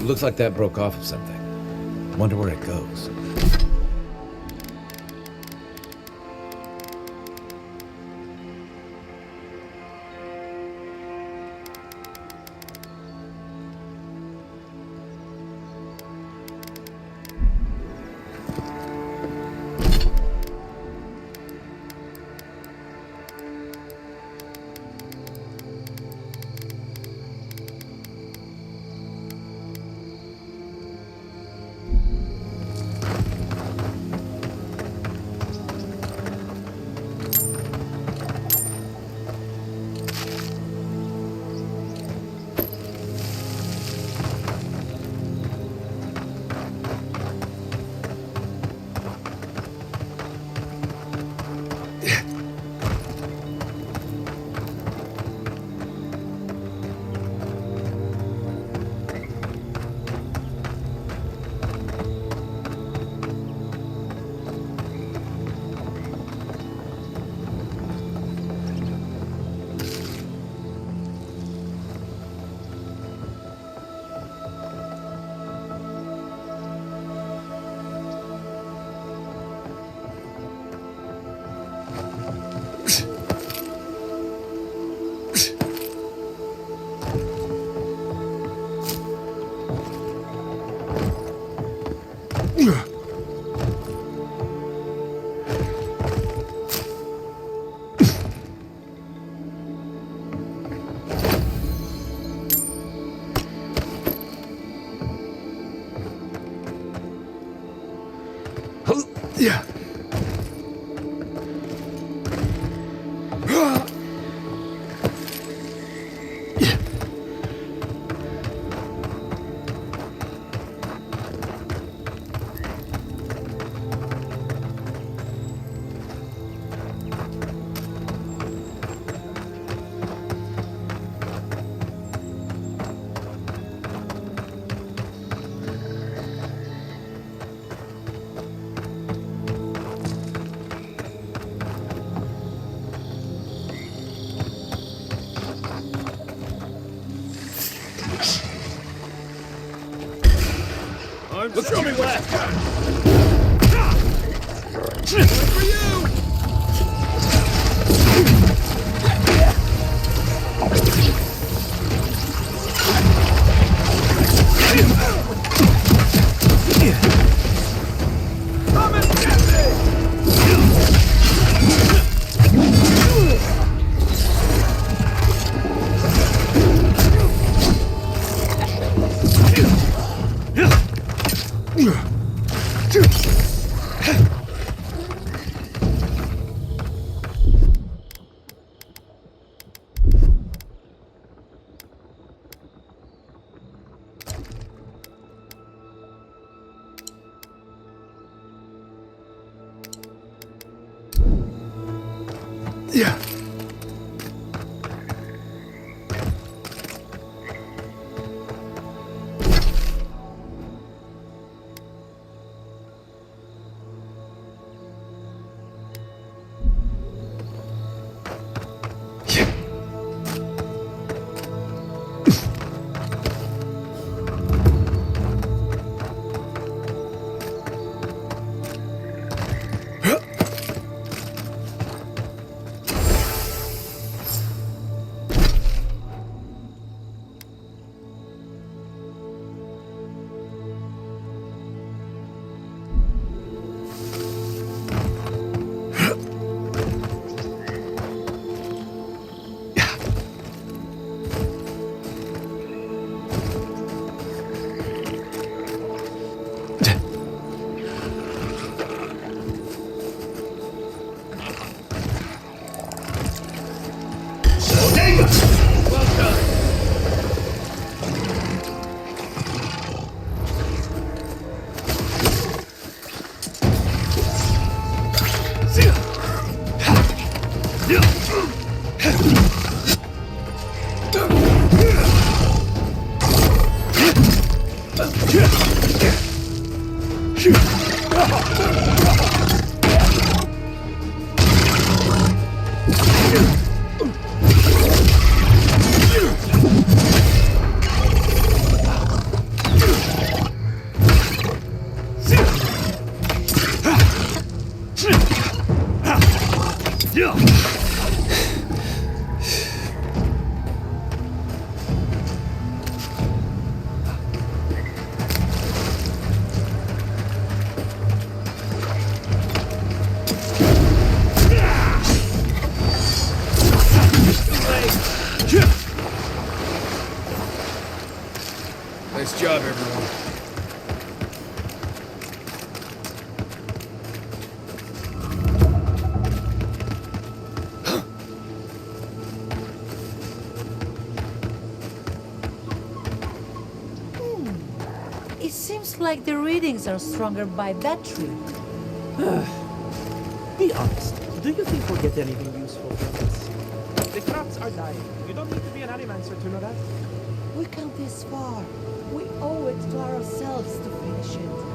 Looks like that broke off of something. Wonder where it goes. Show me what you got. For you! Come and get Yeah. Nice job, everyone. It seems like the readings are stronger by that tree. Be honest. Do you think we'll get anything useful from this? The crops are dying. You don't need to be an animancer to know that. We come this far. We owe it to ourselves to finish it.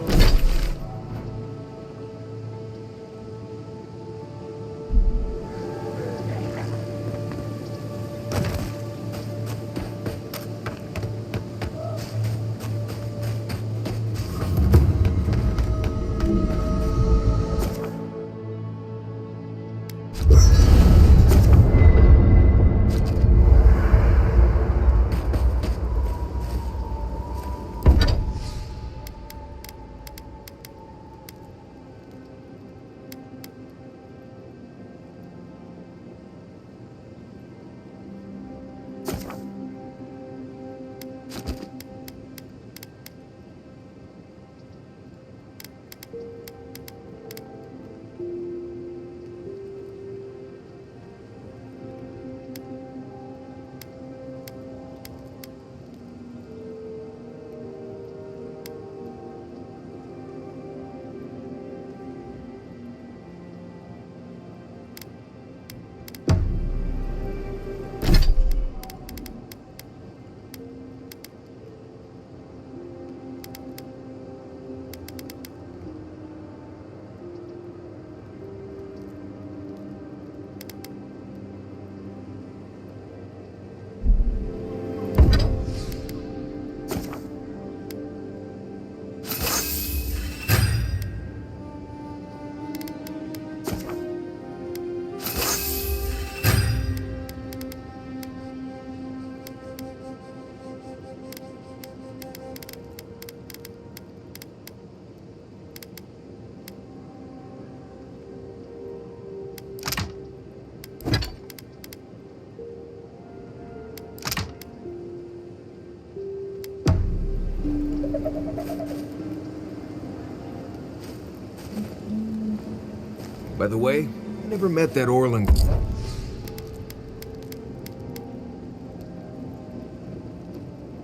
By the way, I never met that Orlan.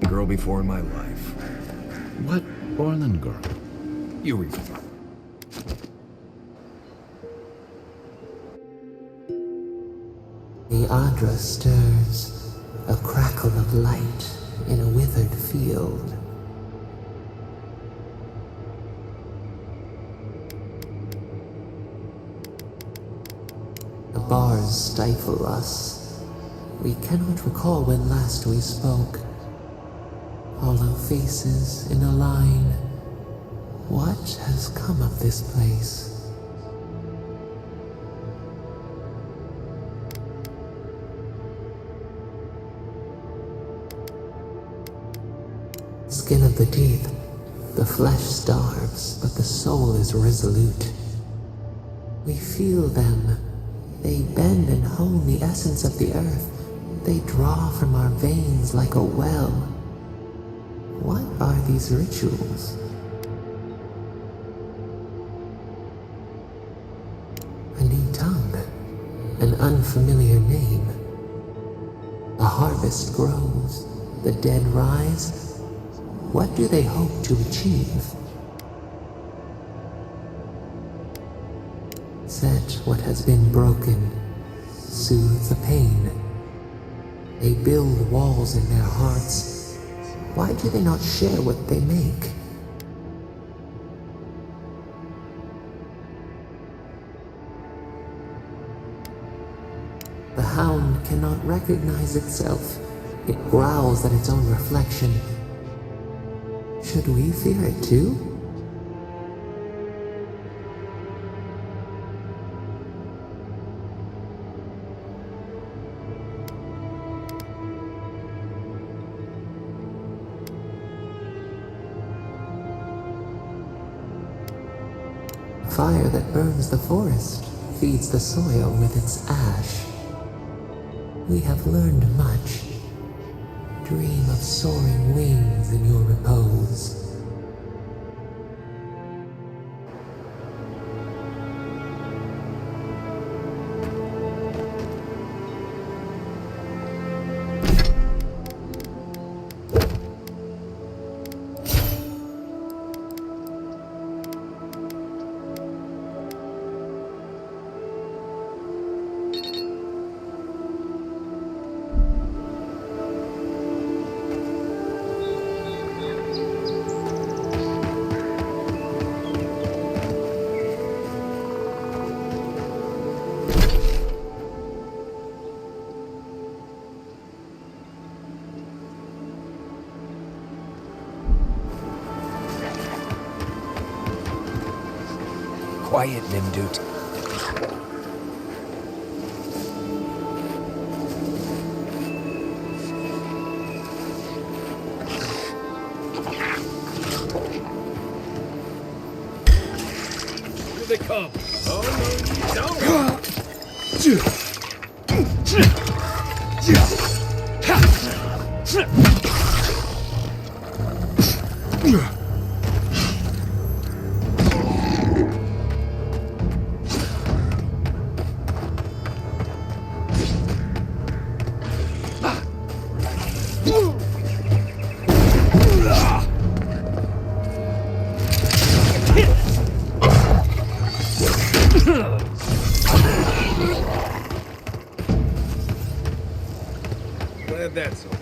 Girl before in my life. What Orlan girl? You read. The Adra stirs, a crackle of light in a withered field. The bars stifle us. We cannot recall when last we spoke. Hollow faces in a line. What has come of this place? Skin of the teeth, the flesh starves, but the soul is resolute. We feel them. They bend and hone the essence of the earth. They draw from our veins like a well. What are these rituals? A new tongue, an unfamiliar name. A harvest grows, the dead rise. What do they hope to achieve? Set what has been broken, soothe the pain. They build walls in their hearts. Why do they not share what they make? The hound cannot recognize itself. It growls at its own reflection. Should we fear it too? Fire that burns the forest feeds the soil with its ash. We have learned much. Dream of soaring wings in your repose. Quiet, Nimdut. Here they come. Oh, no, you don't. Glad that's over.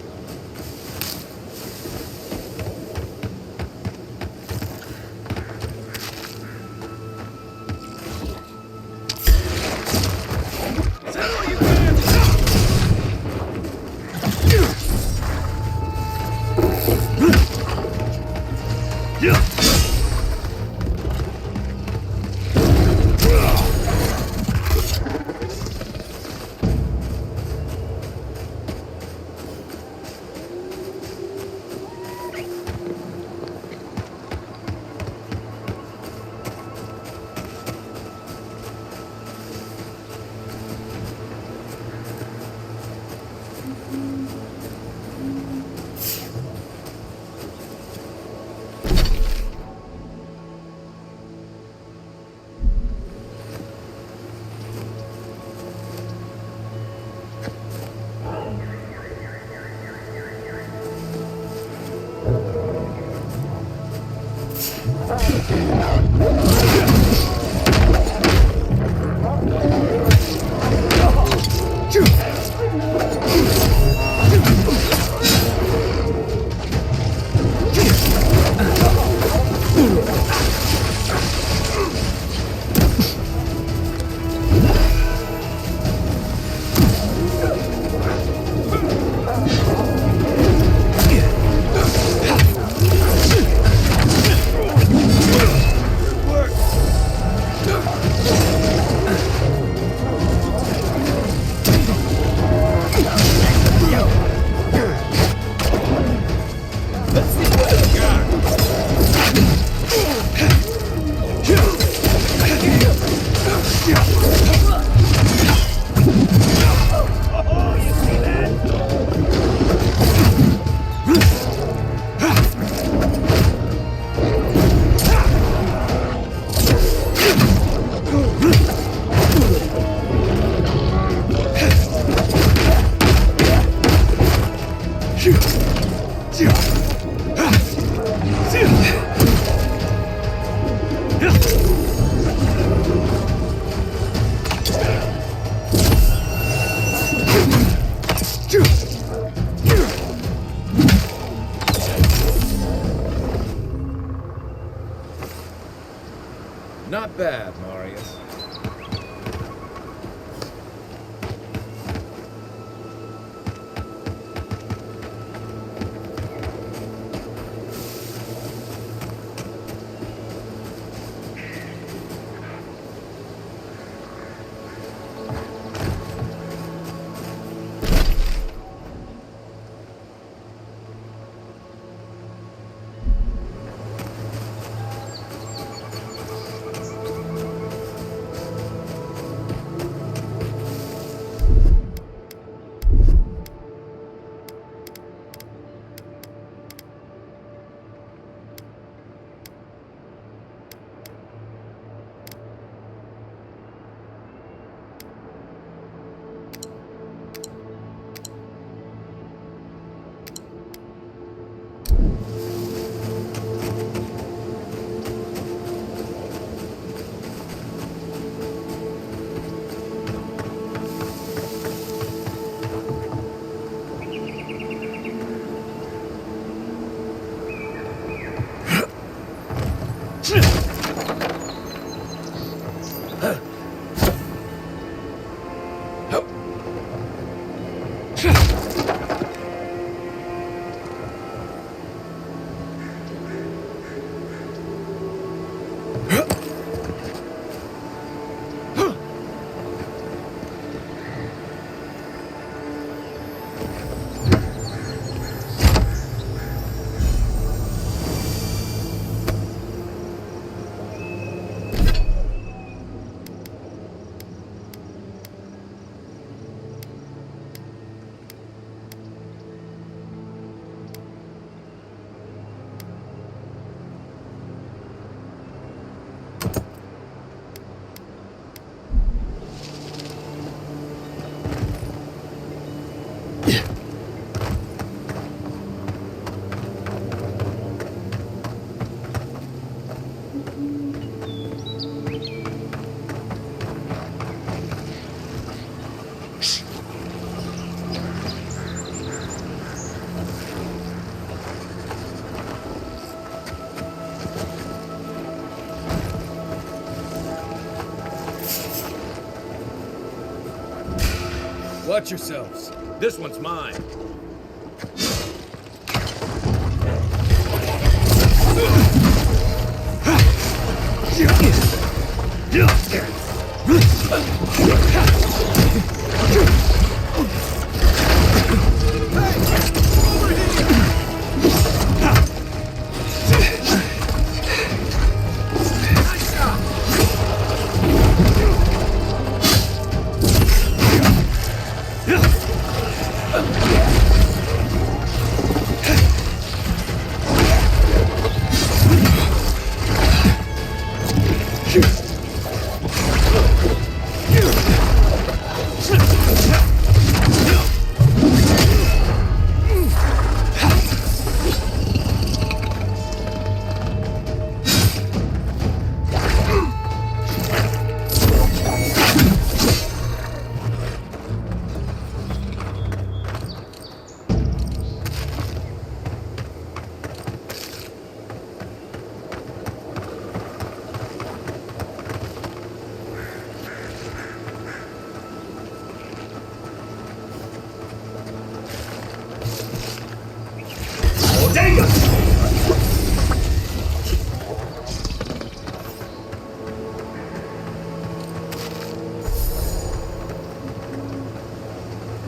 Watch yourselves. This one's mine.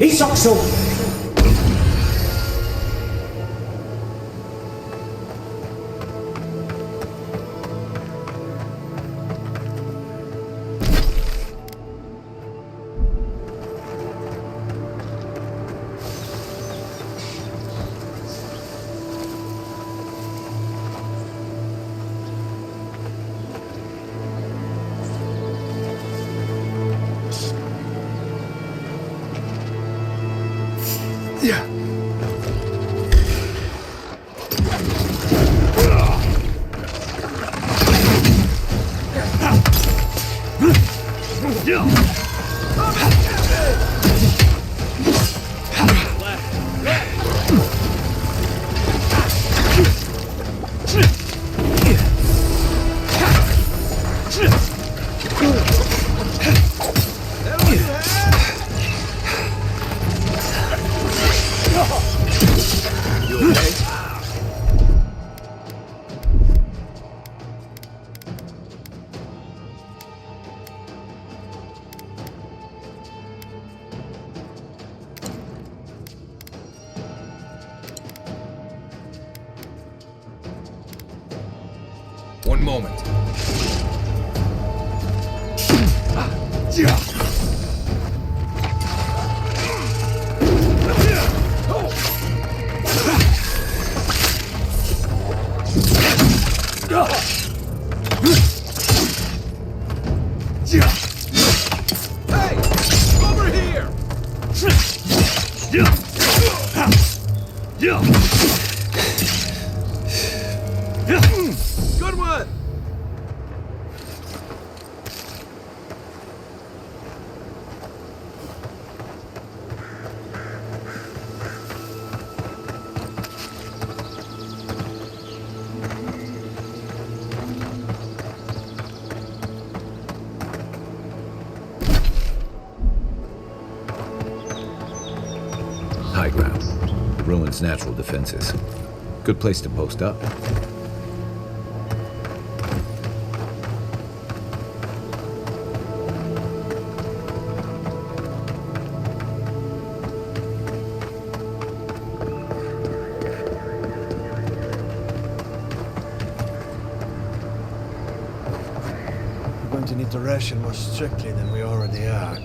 Isokso! One moment. Hey! Over here! Good one! High ground. The ruins' natural defenses. Good place to post up. We're going to need to ration more strictly than we already are.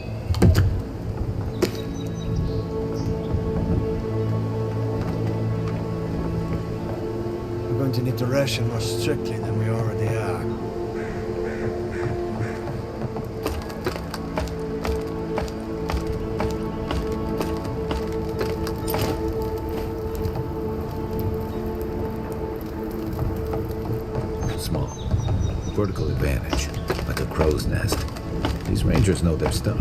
We're going to need to ration more strictly than we already are. Small. Vertical advantage. Like a crow's nest. These rangers know their stuff.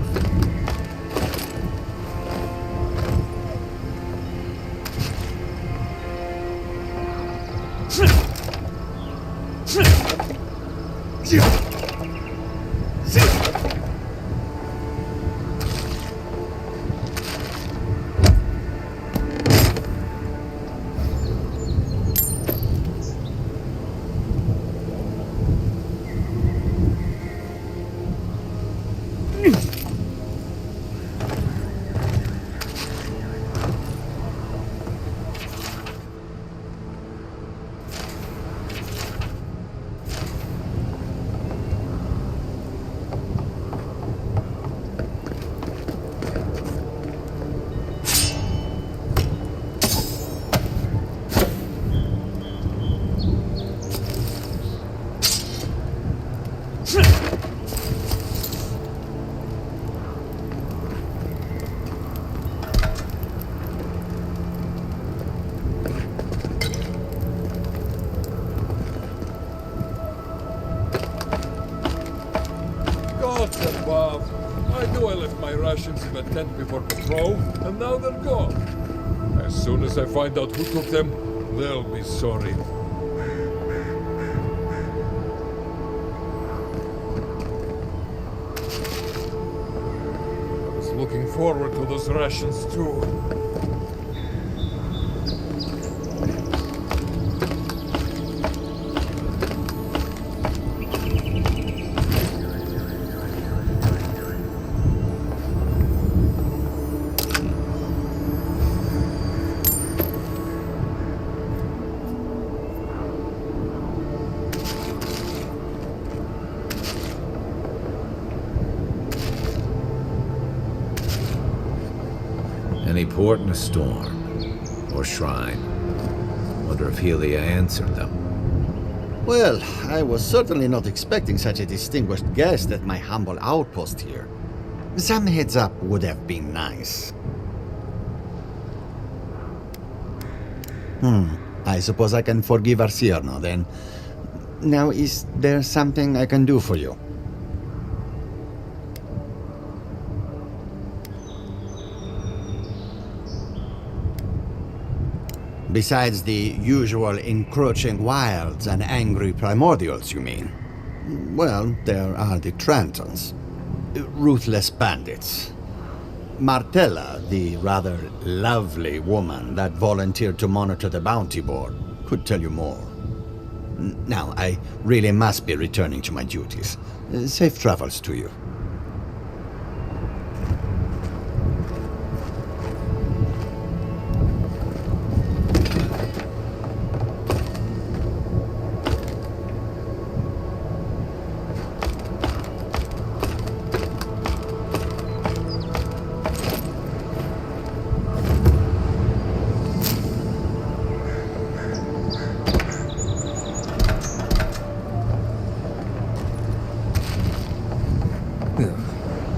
rations in the tent before patrol, and now they're gone. As soon as I find out who took them, they'll be sorry. I was looking forward to those rations too. Any port in a storm, or shrine. Wonder if Helia answered them. Well, I was certainly not expecting such a distinguished guest at my humble outpost here. Some heads up would have been nice. I suppose I can forgive Arcierno then. Now, is there something I can do for you? Besides the usual encroaching wilds and angry primordials, you mean? Well, there are the Trantons. Ruthless bandits. Martella, the rather lovely woman that volunteered to monitor the bounty board, could tell you more. Now, I really must be returning to my duties. Safe travels to you.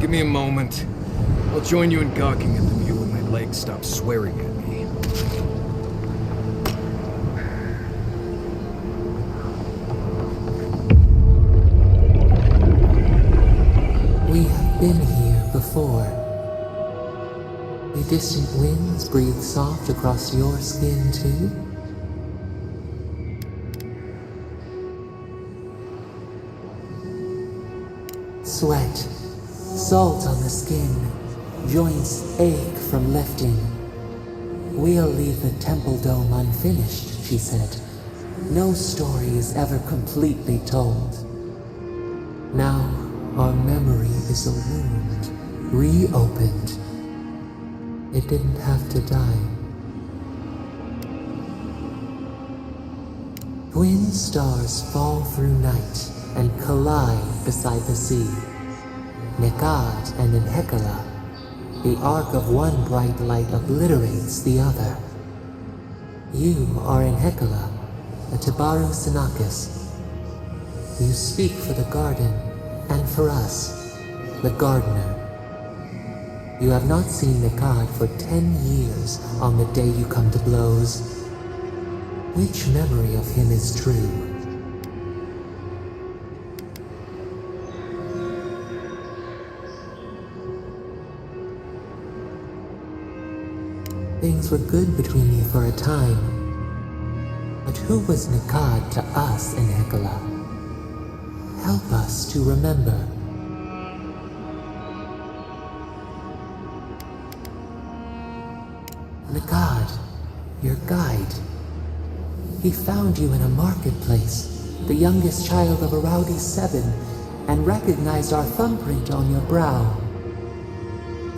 Give me a moment. I'll join you in gawking at the view when my legs stop swearing at me. We have been here before. The distant winds breathe soft across your skin too? Sweat, salt on the skin, joints ache from lifting. We'll leave the temple dome unfinished, she said. No story is ever completely told. Now, our memory is a wound, reopened. It didn't have to die. Twin stars fall through night and collide beside the sea. Nekad and Enhekala, the arc of one bright light obliterates the other. You are Enhekala, a Tabaru Sinakis. You speak for the garden, and for us, the gardener. You have not seen Nekad for 10 years on the day you come to blows. Which memory of him is true? Things were good between you for a time. But who was Nekad to us in Hekala? Help us to remember. Nekad, your guide. He found you in a marketplace, the youngest child of a rowdy 7, and recognized our thumbprint on your brow.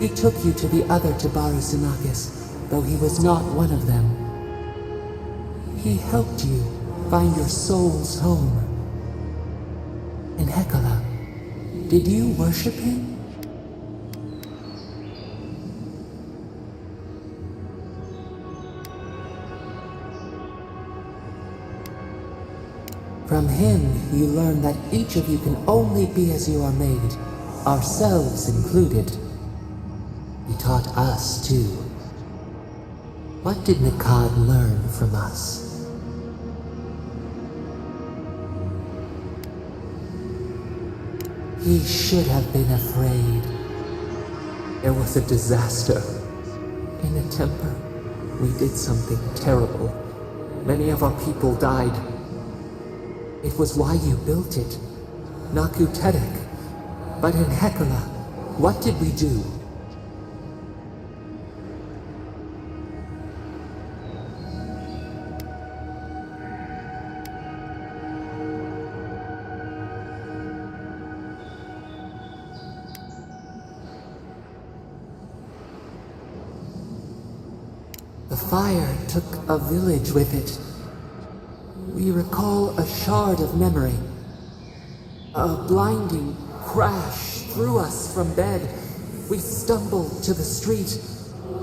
He took you to the other Tabaru Sinakis, though he was not one of them. He helped you find your soul's home. In Hekala, did you worship him? From him, you learn that each of you can only be as you are made, ourselves included. He taught us, too. What did Nekad learn from us? He should have been afraid. There was a disaster. In a temper, we did something terrible. Many of our people died. It was why you built it, Naku Tedek. But in Hekala, what did we do? The fire took a village with it. We recall a shard of memory. A blinding crash threw us from bed. We stumbled to the street.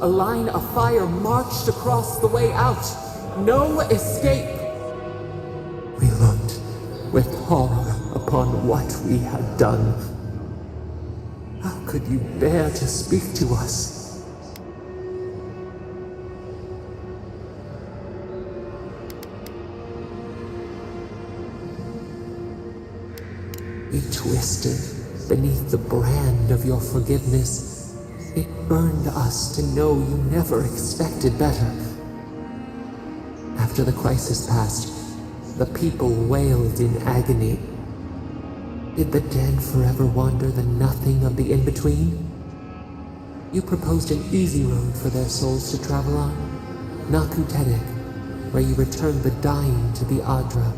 A line of fire marched across the way out. No escape. We looked with horror upon what we had done. How could you bear to speak to us? We twisted beneath the brand of your forgiveness. It burned us to know you never expected better. After the crisis passed, the people wailed in agony. Did the dead forever wander the nothing of the in-between? You proposed an easy road for their souls to travel on, Naku Tedek, where you returned the dying to the Adra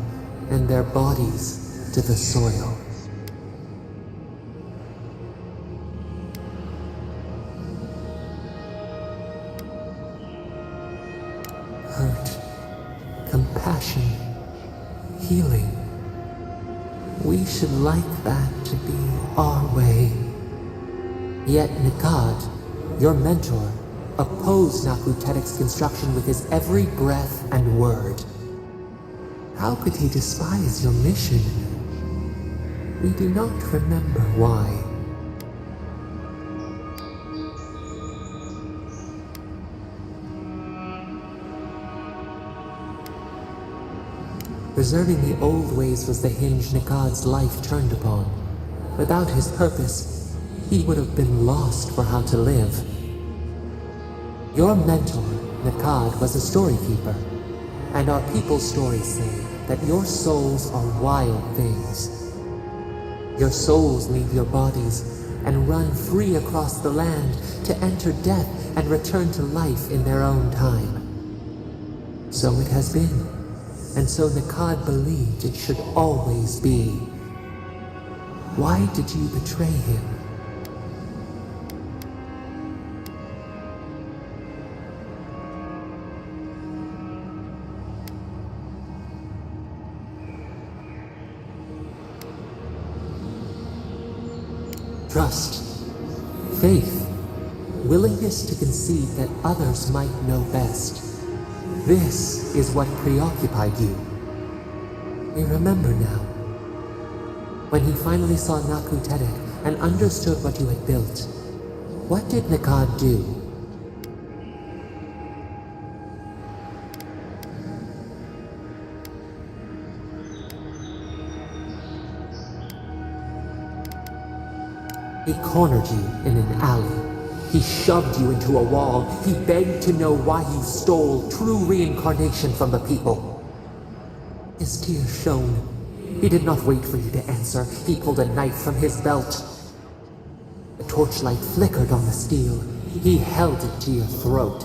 and their bodies to the soil. Hurt, compassion, healing. We should like that to be our way. Yet Nikad, your mentor, opposed Naku Tedek's construction with his every breath and word. How could he despise your mission? We do not remember why. Preserving the old ways was the hinge Nikad's life turned upon. Without his purpose, he would have been lost for how to live. Your mentor, Nikad, was a story keeper, and our people's stories say that your souls are wild things. Your souls leave your bodies and run free across the land to enter death and return to life in their own time. So it has been. And so Nikad believed it should always be. Why did you betray him? Trust, faith, willingness to concede that others might know best. This is what preoccupied you. We remember now. When he finally saw Naku Tedek and understood what you had built, what did Nikad do? He cornered you in an alley. He shoved you into a wall. He begged to know why you stole true reincarnation from the people. His tears shone. He did not wait for you to answer. He pulled a knife from his belt. The torchlight flickered on the steel. He held it to your throat.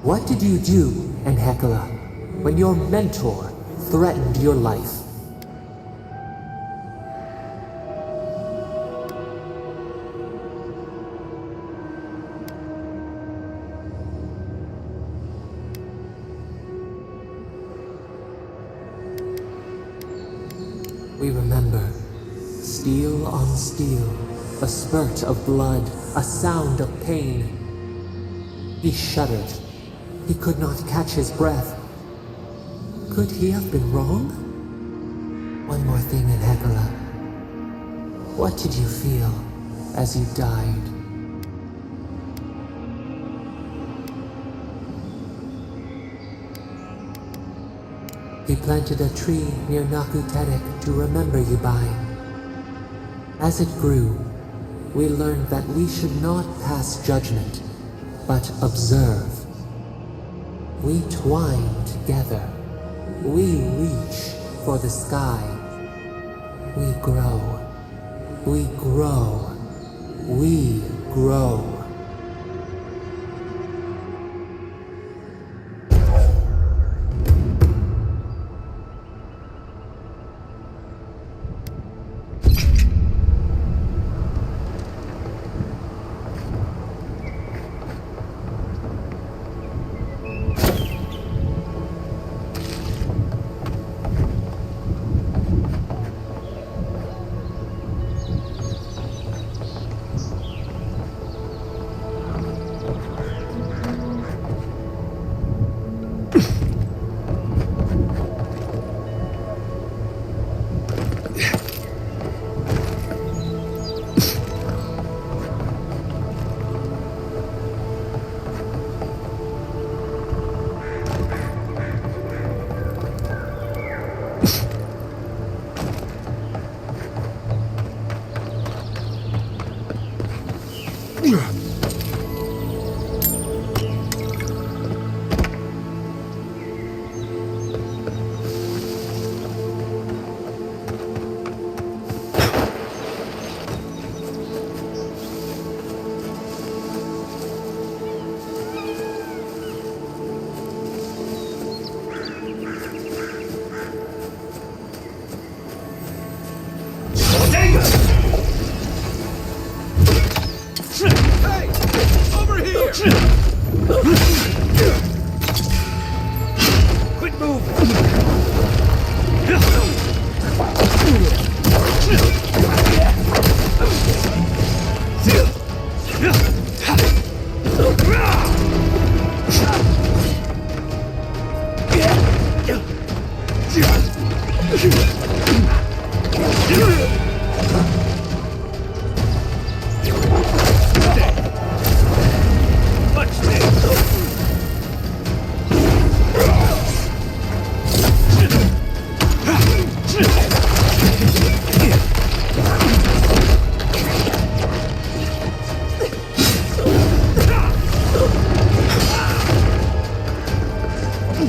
What did you do in Hekala when your mentor threatened your life? We remember. Steel on steel, a spurt of blood, a sound of pain. He shuddered. He could not catch his breath. Could he have been wrong? One more thing in Hekala. What did you feel as you died? He planted a tree near Naku Tedek to remember you by. As it grew, we learned that we should not pass judgment, but observe. We twine together. We reach for the sky. We grow. We grow. We grow.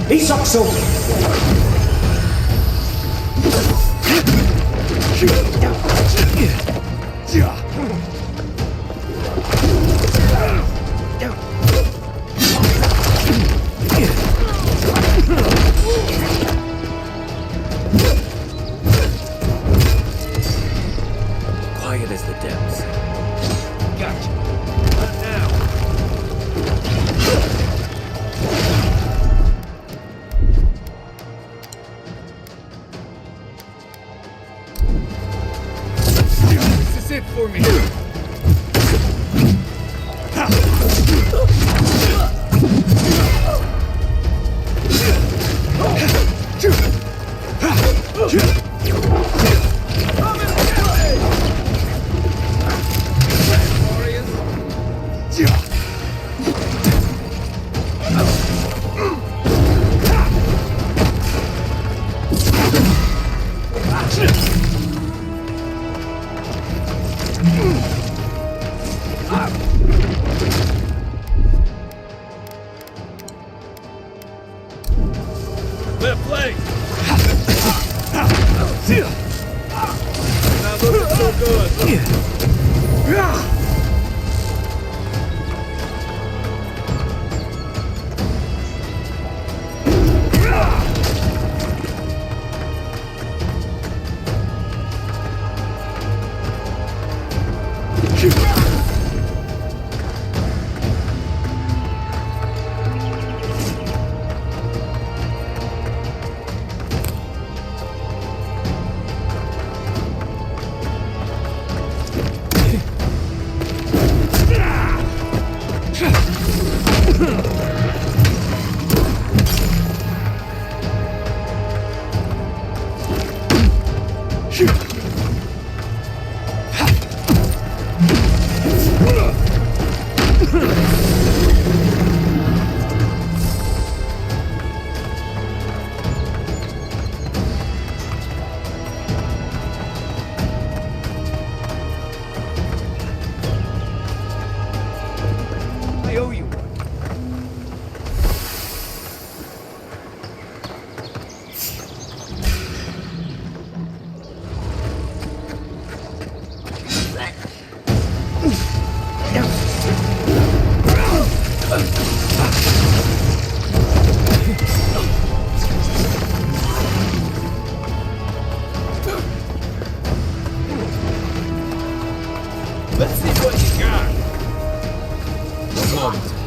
Isakso! Quiet as the depths. Gotcha. Not now. This is it for me. Left leg. Not looking so good. owe you one. Let's see what you got. One moment.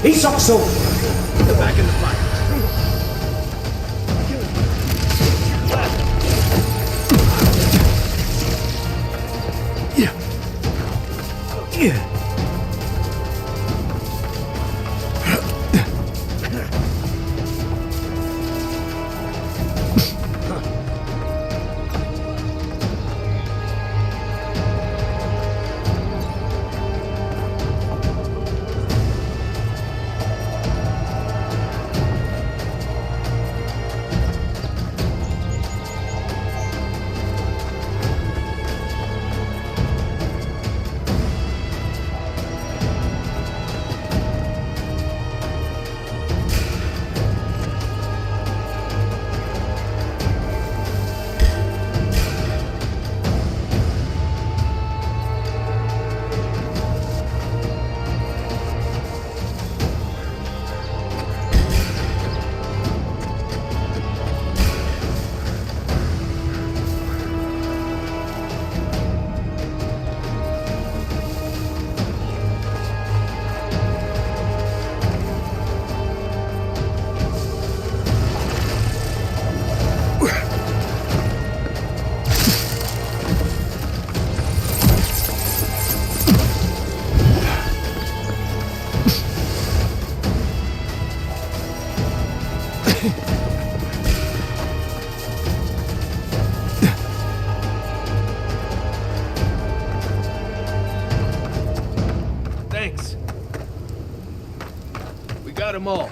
He's also Back in the fight. Thanks. We got them all.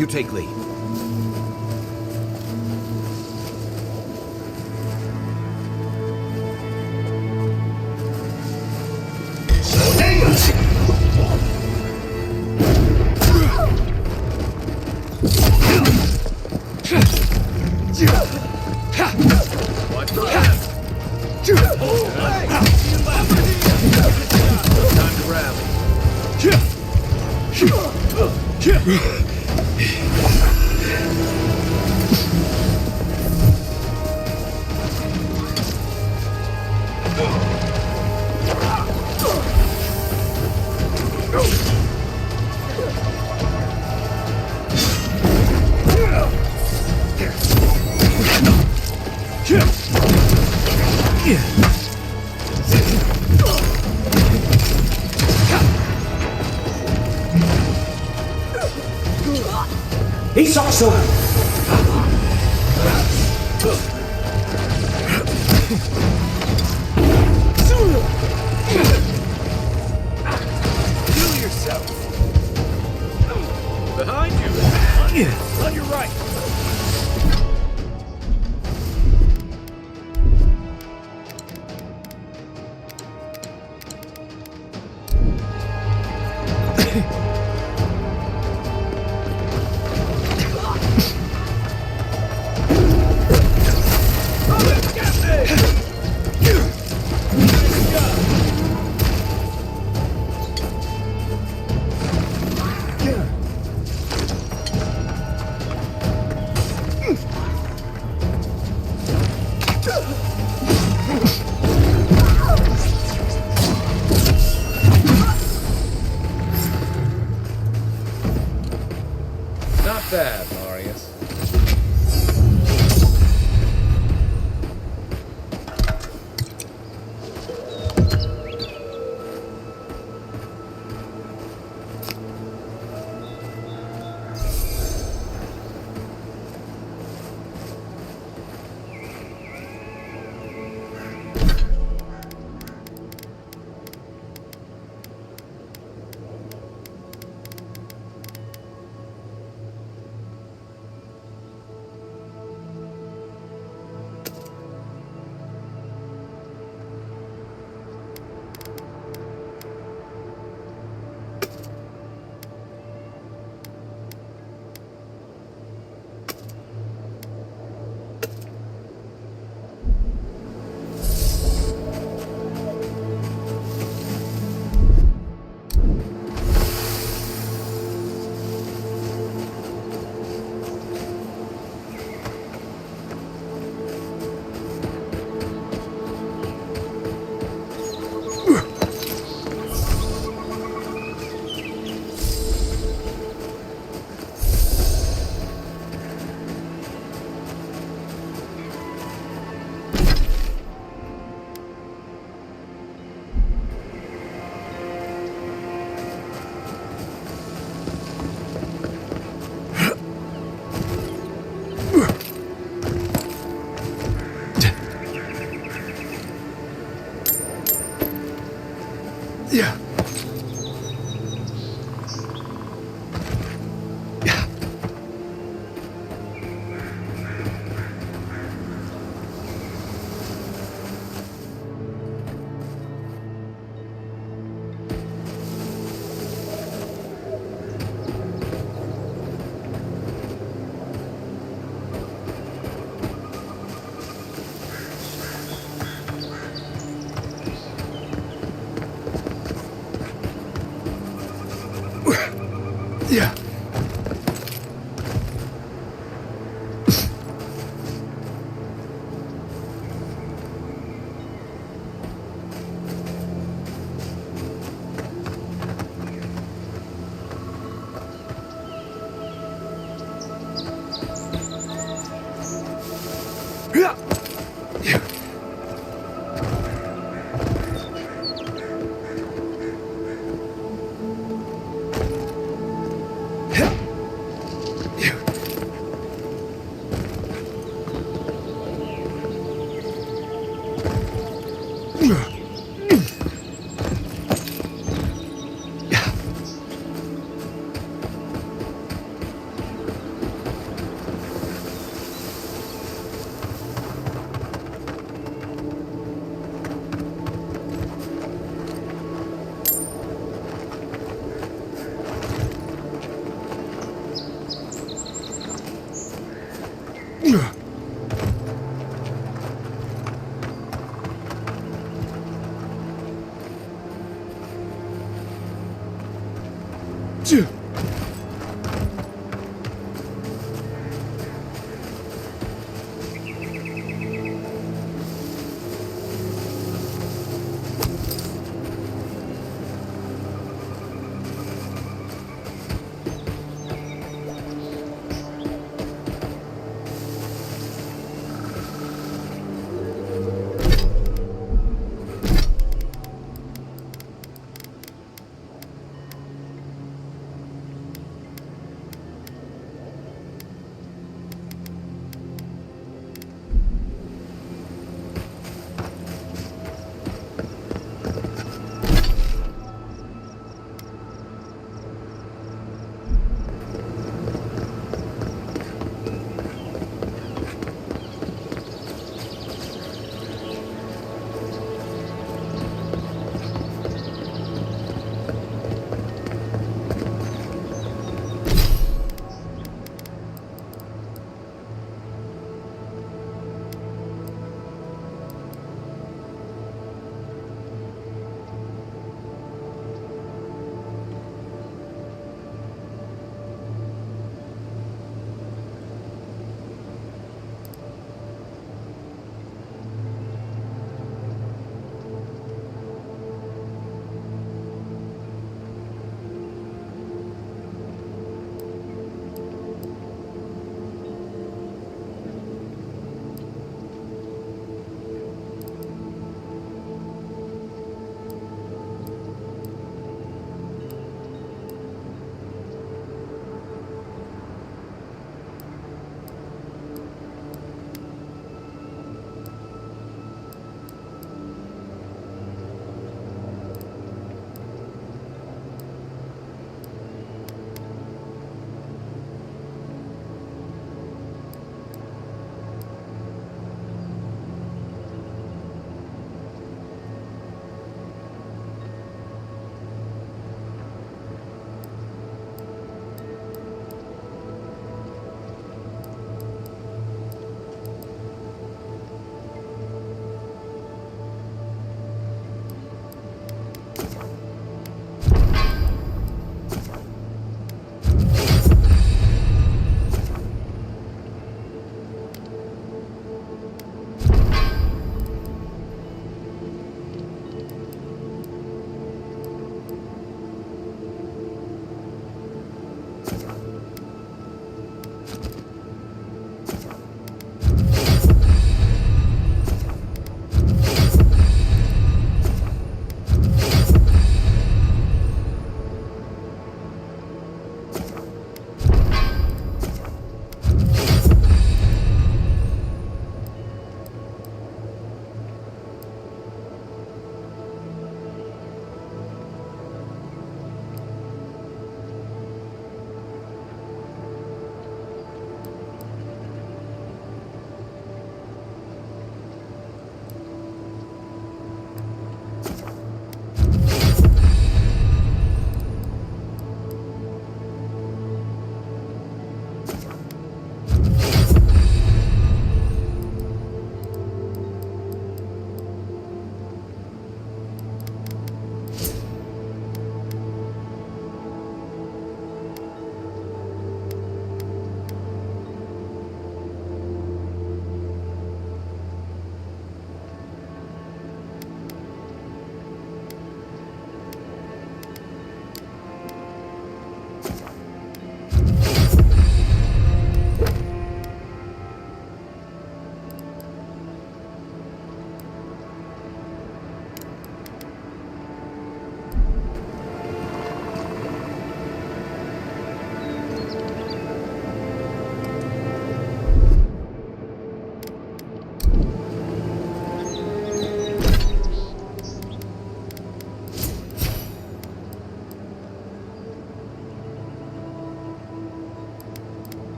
You take lead. He's also... Kill yourself! Behind you! On your right! Not bad, Marius. Yeah. Yeah.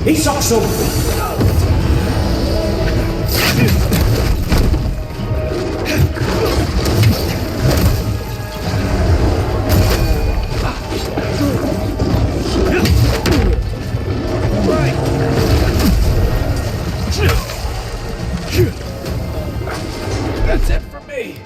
Isoksu! That's it for me.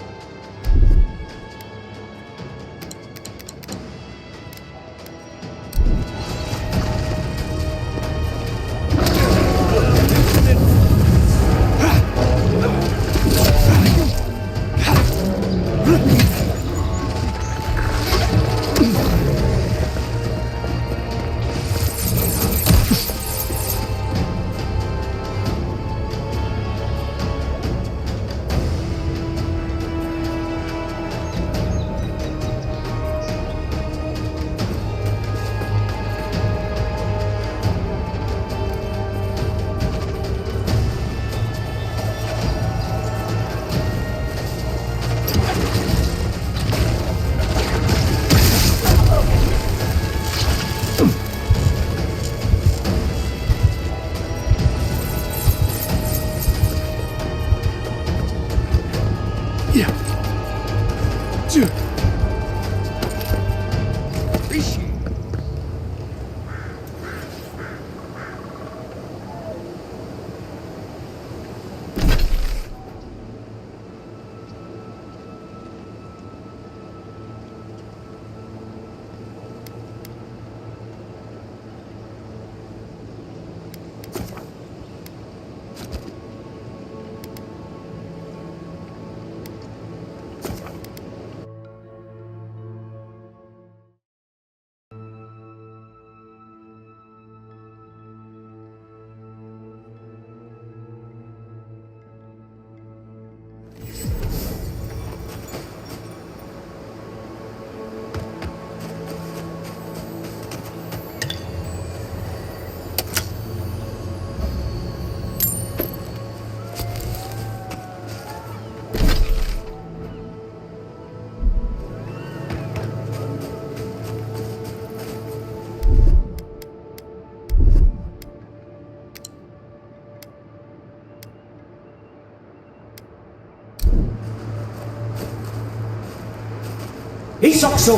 Isoksu!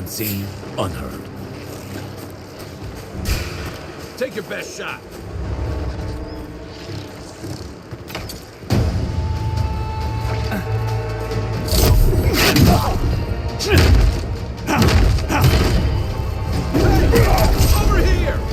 Unseen, unheard. Take your best shot. Over here!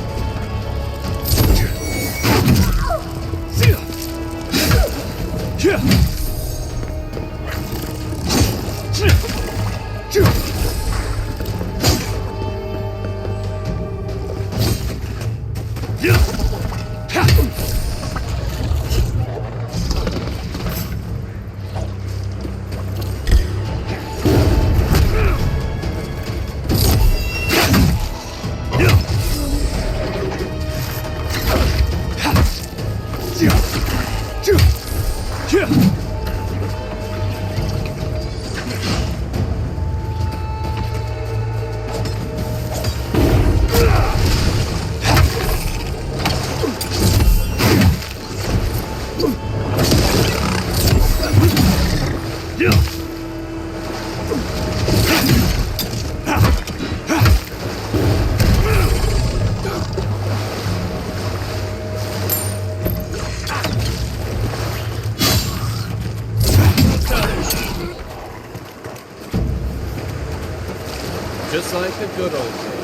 Just like the good old days.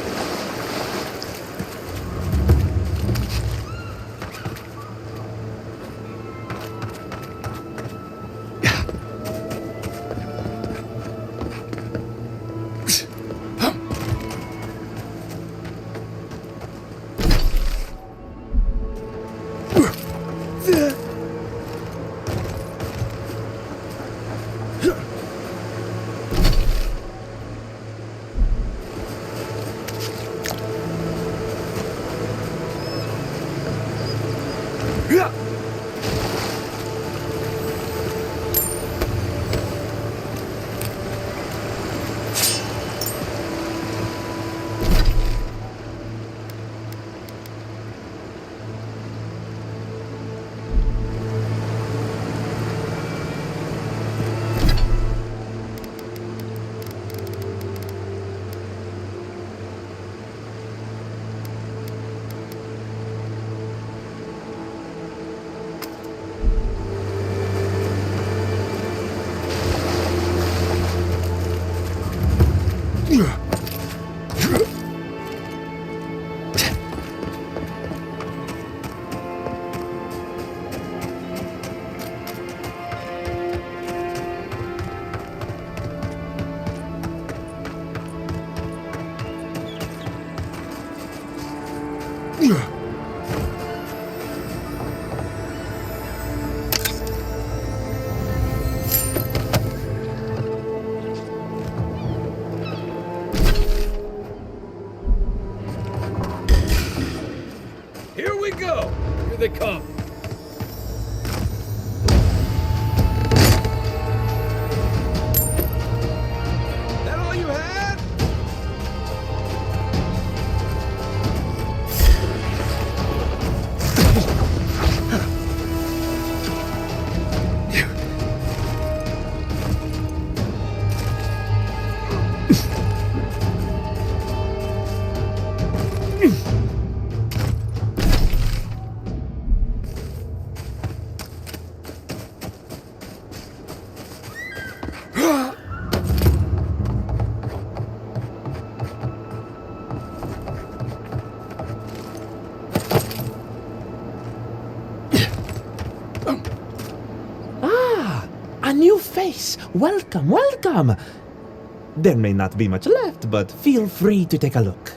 Here we go! Here they come! That all you had? A new face! Welcome, welcome! There may not be much left, but feel free to take a look.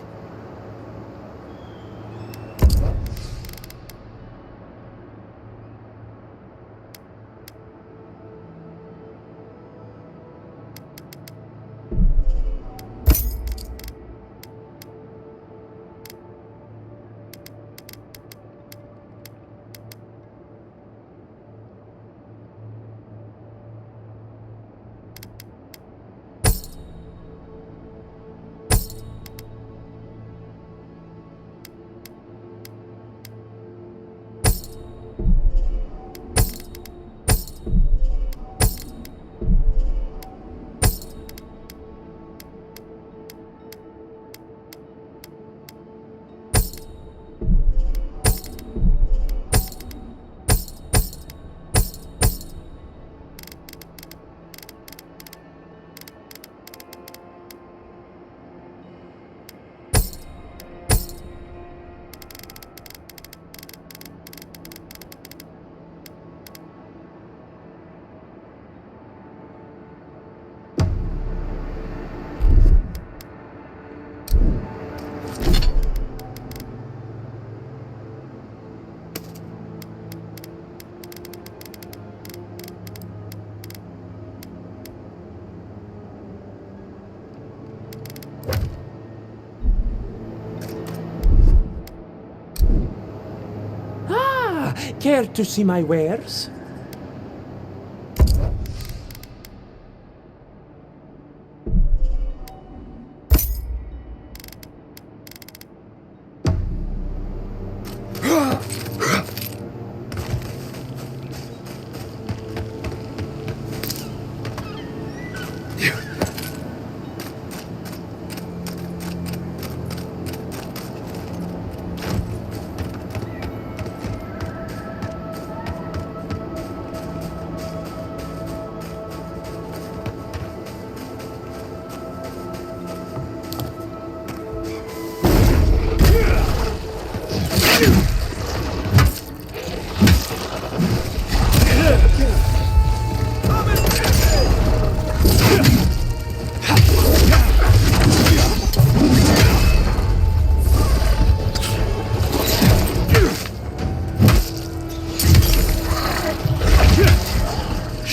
Care to see my wares?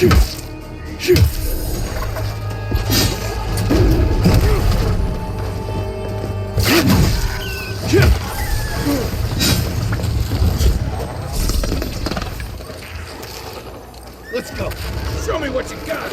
Let's go. Show me what you got.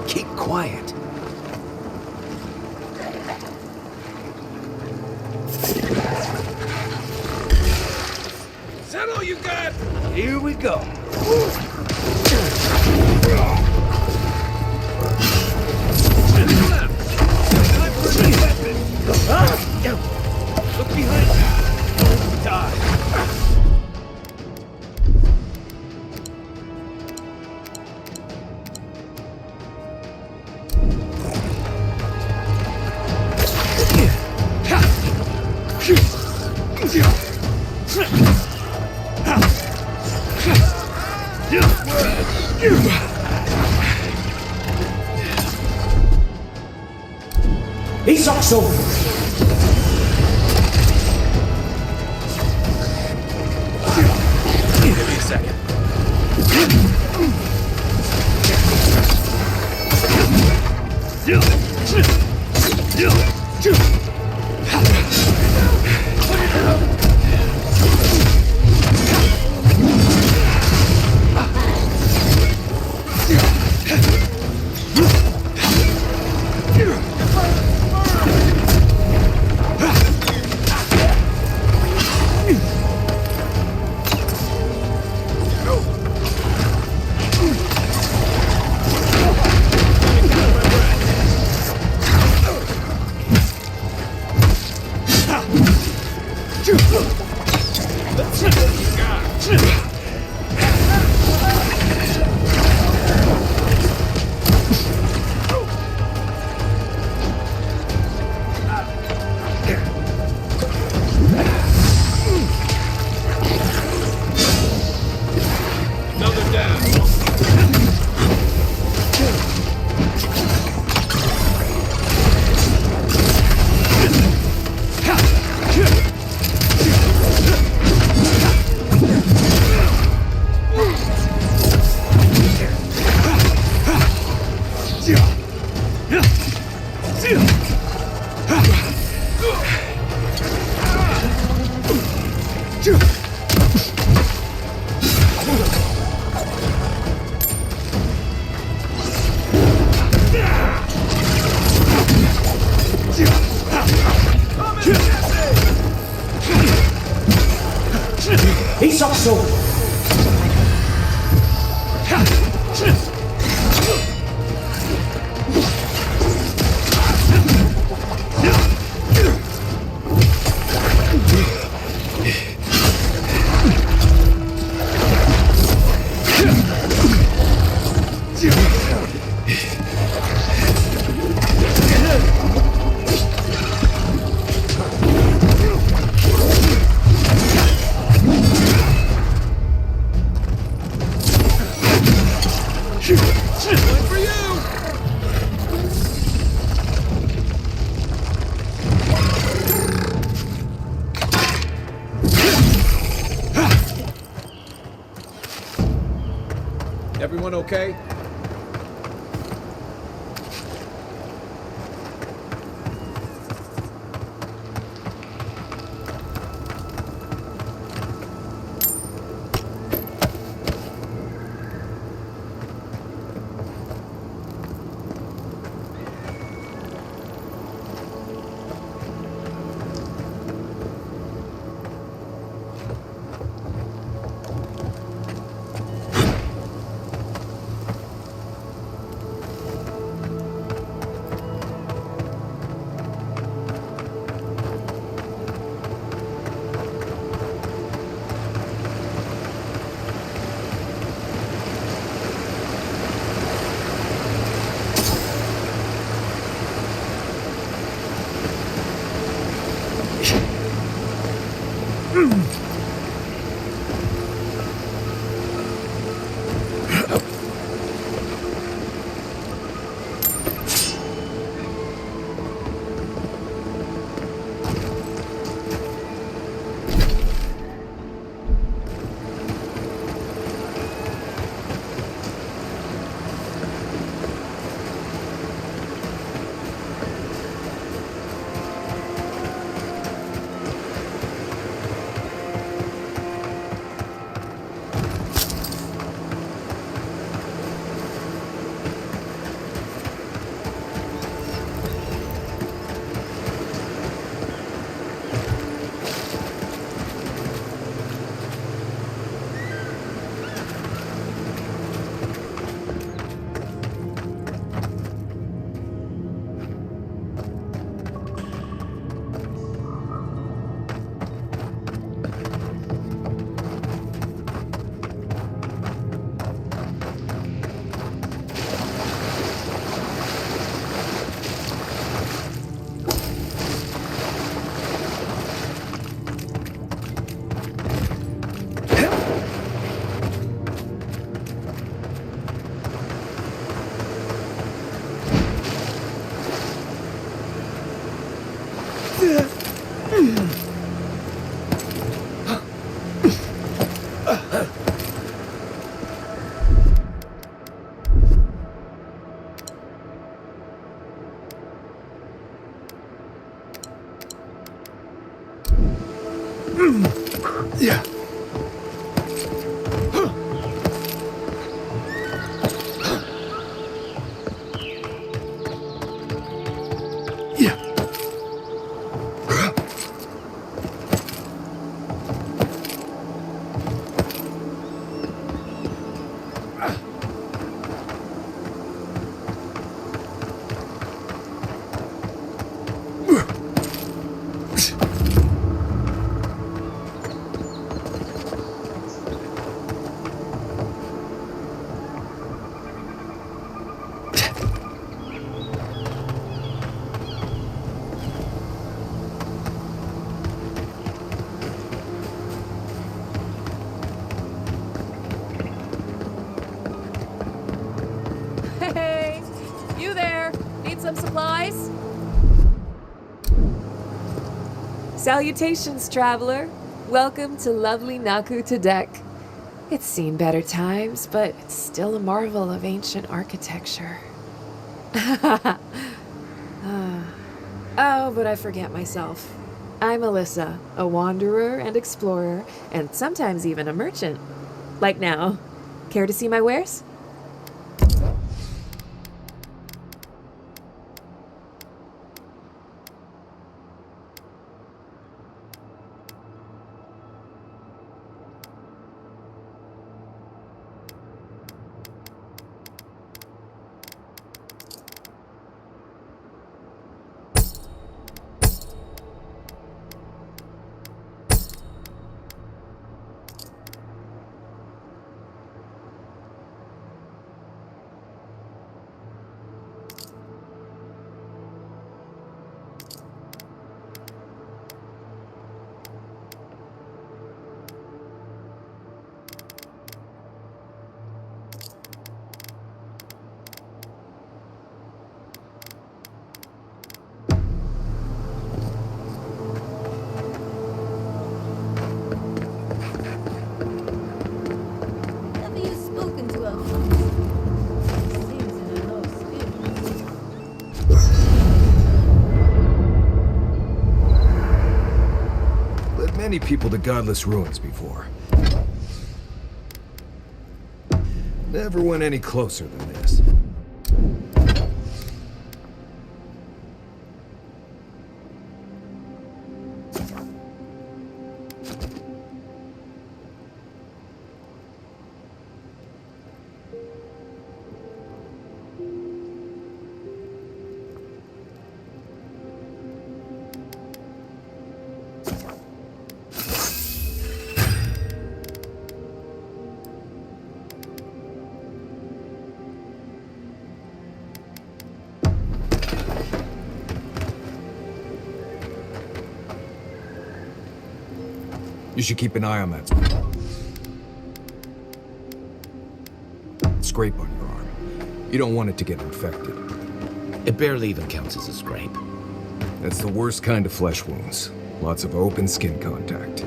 Keep quiet. Is that all you got? Here we go. Look behind you. Don't die. He's also. Give me a second. Everyone okay? Yeah. Hey, you there? Need some supplies? Salutations, traveler. Welcome to lovely Naku Tadek. It's seen better times, but it's still a marvel of ancient architecture. Oh, but I forget myself. I'm Alyssa, a wanderer and explorer, and sometimes even a merchant. Like now. Care to see my wares? many people to godless ruins before. Never went any closer than this. You should keep an eye on that scrape on your arm. You don't want it to get infected. It barely even counts as a scrape. That's the worst kind of flesh wounds. Lots of open skin contact.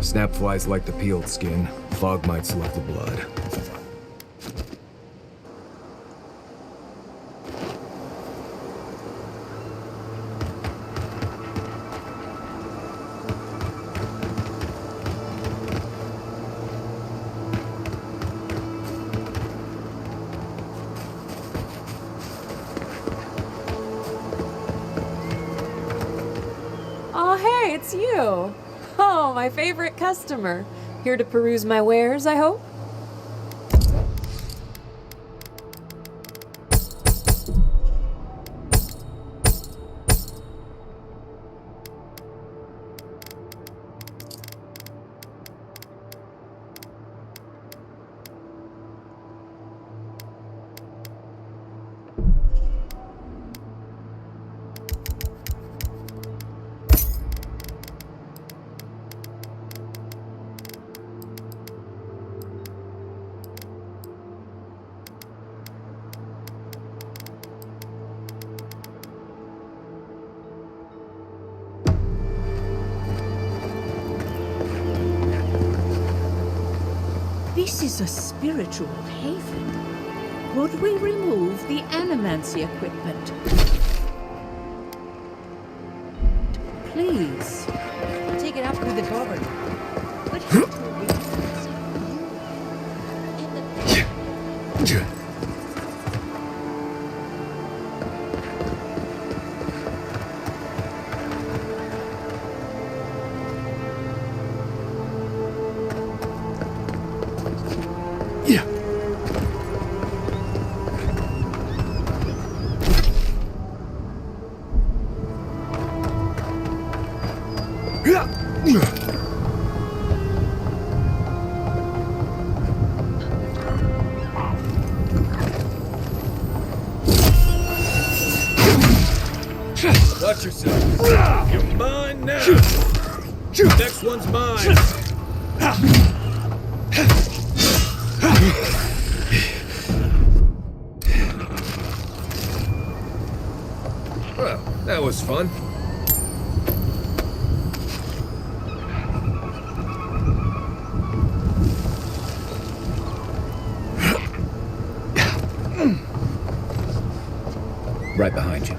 Snap flies like the peeled skin. Fog mites love the blood. Oh, hey, it's you. Oh, my favorite customer. Here to peruse my wares, I hope? This is a spiritual haven. Would we remove the animancy equipment? Please. Take it up with the governor. But Watch yourself. You're mine now. Next one's mine. Well, that was fun. Right behind you.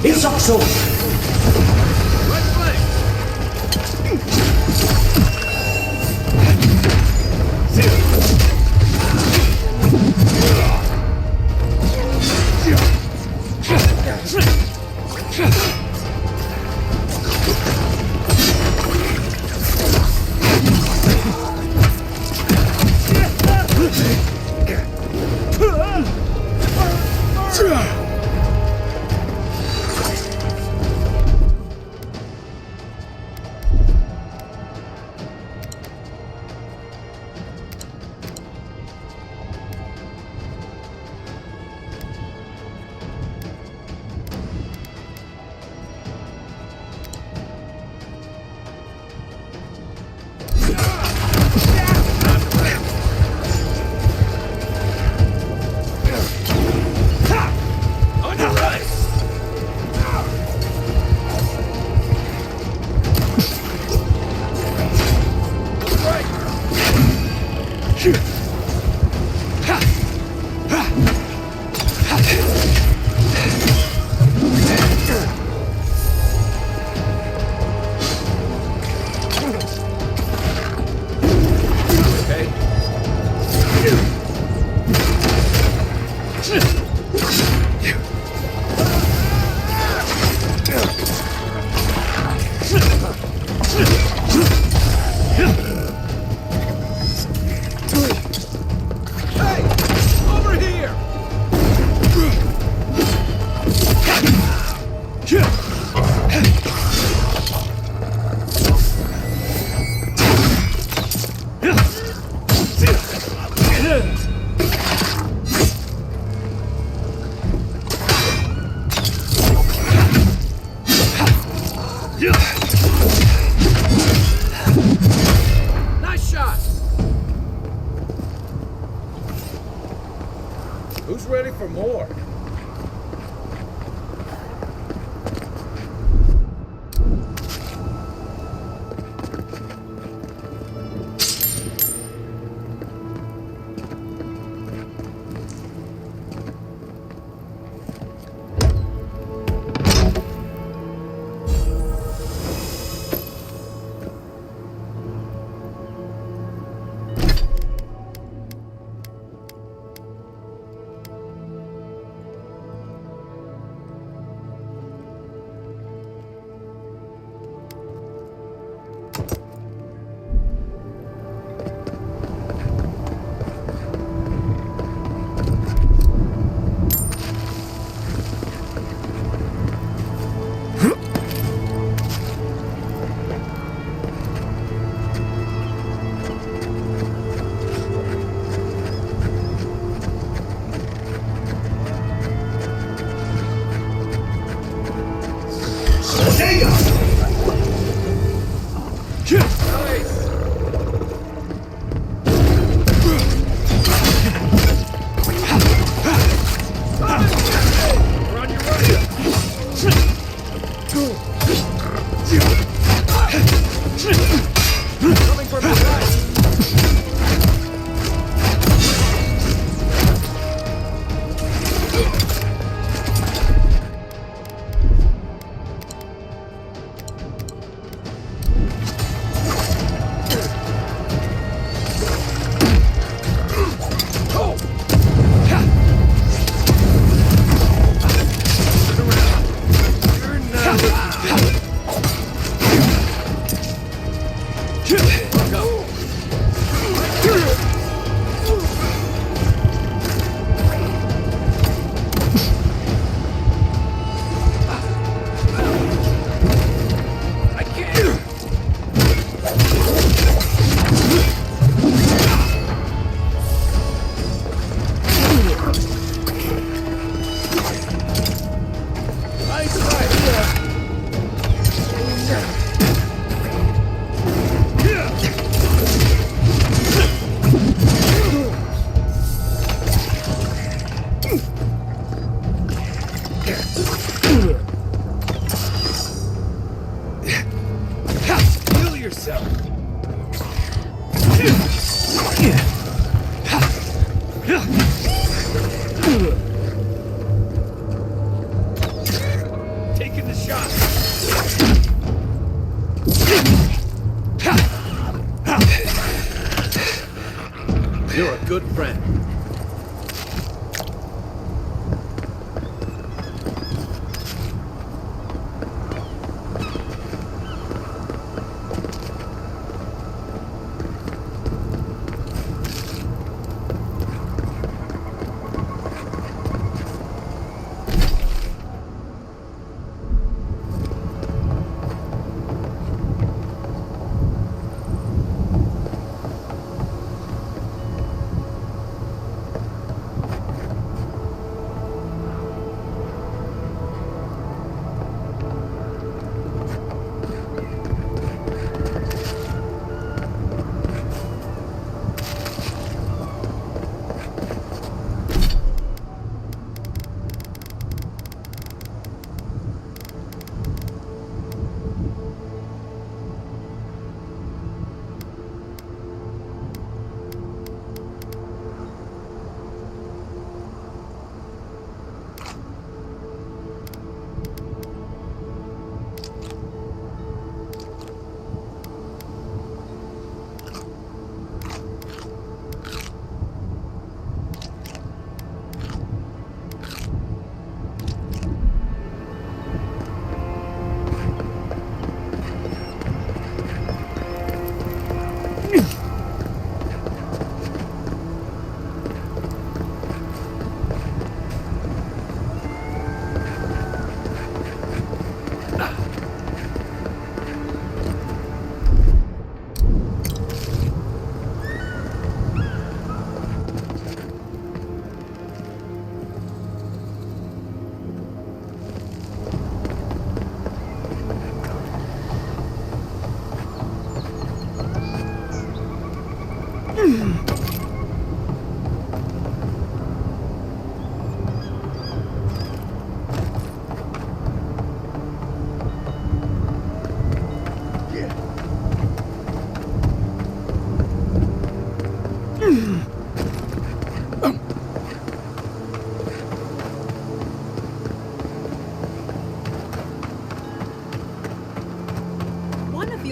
It's also Nice shot! Who's ready for more? Taking the shot. You're a good friend.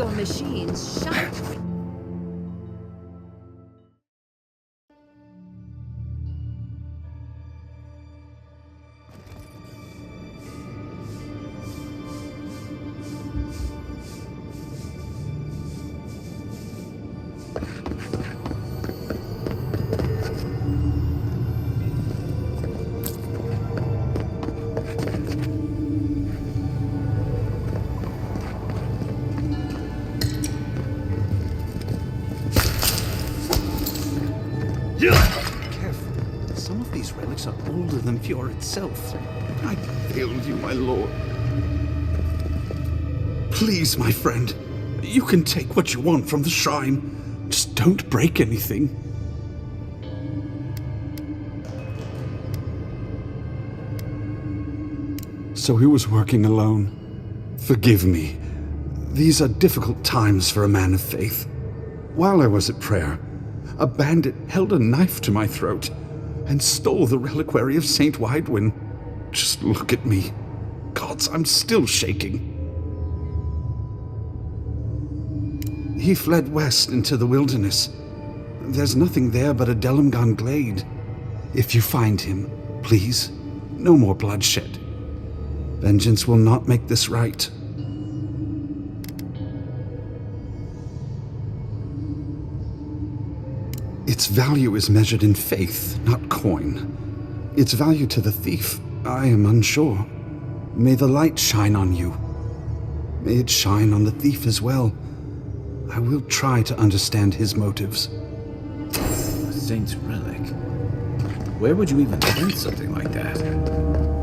your machines shine. Careful. Some of these relics are older than Eora itself. I failed you, my lord. Please, my friend. You can take what you want from the shrine. Just don't break anything. So he was working alone. Forgive me. These are difficult times for a man of faith. While I was at prayer, a bandit held a knife to my throat and stole the reliquary of Saint Widwin. Just look at me. Gods, I'm still shaking. He fled west into the wilderness. There's nothing there but a Delimgon glade. If you find him, please, no more bloodshed. Vengeance will not make this right. Its value is measured in faith, not coin. Its value to the thief, I am unsure. May the light shine on you. May it shine on the thief as well. I will try to understand his motives. A saint's relic? Where would you even find something like that?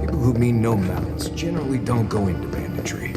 People who mean no malice generally don't go into banditry.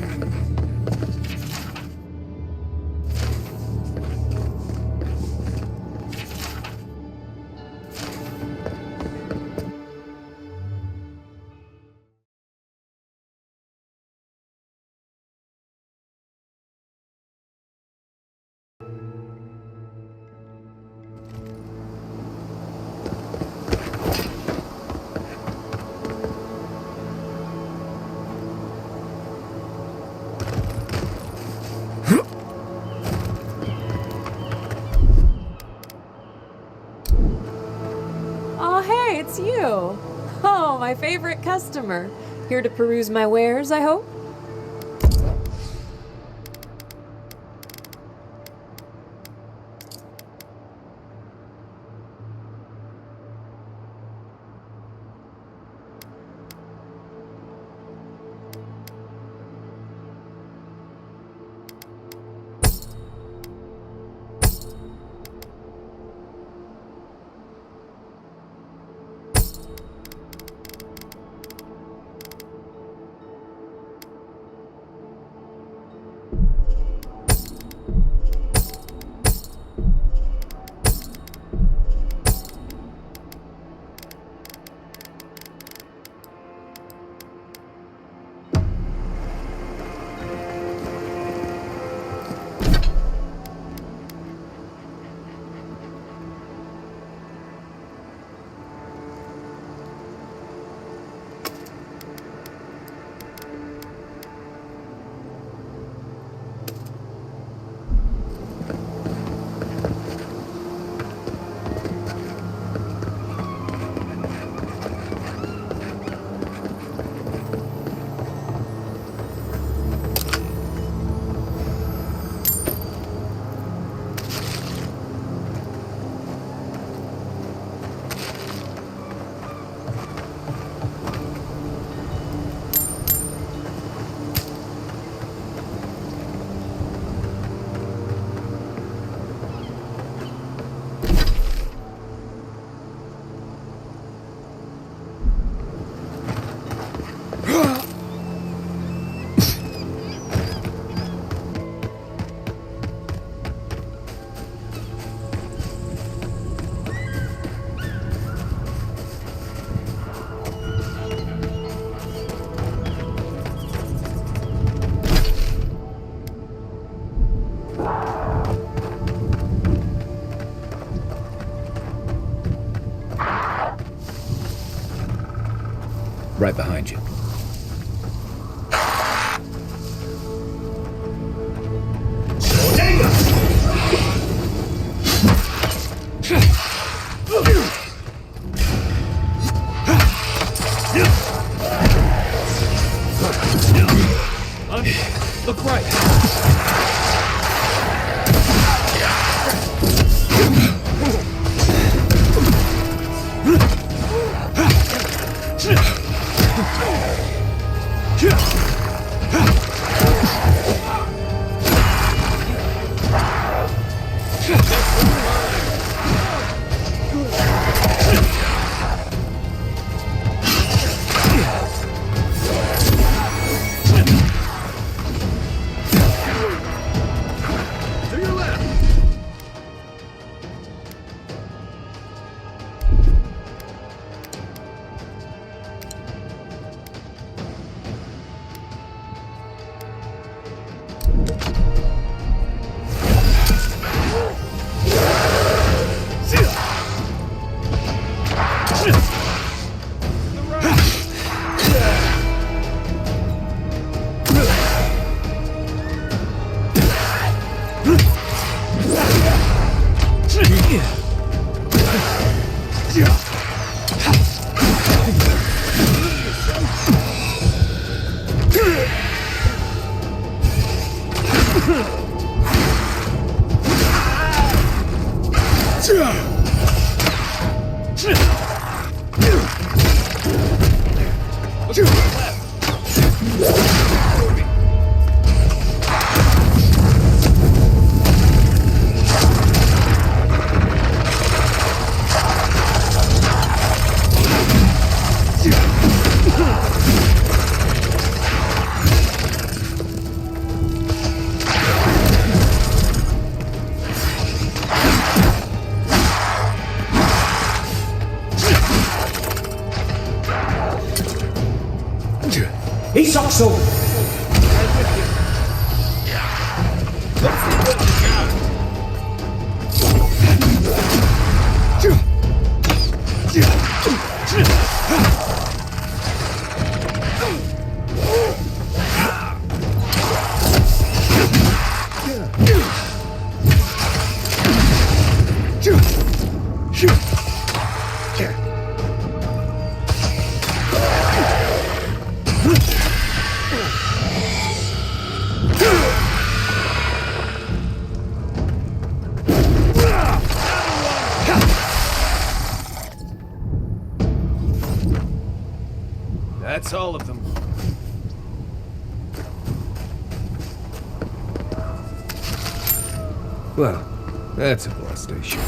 Oh, hey, it's you. Oh, my favorite customer. Here to peruse my wares, I hope? Right behind you. Isoxo! That's all of them. Well, that's a blast station.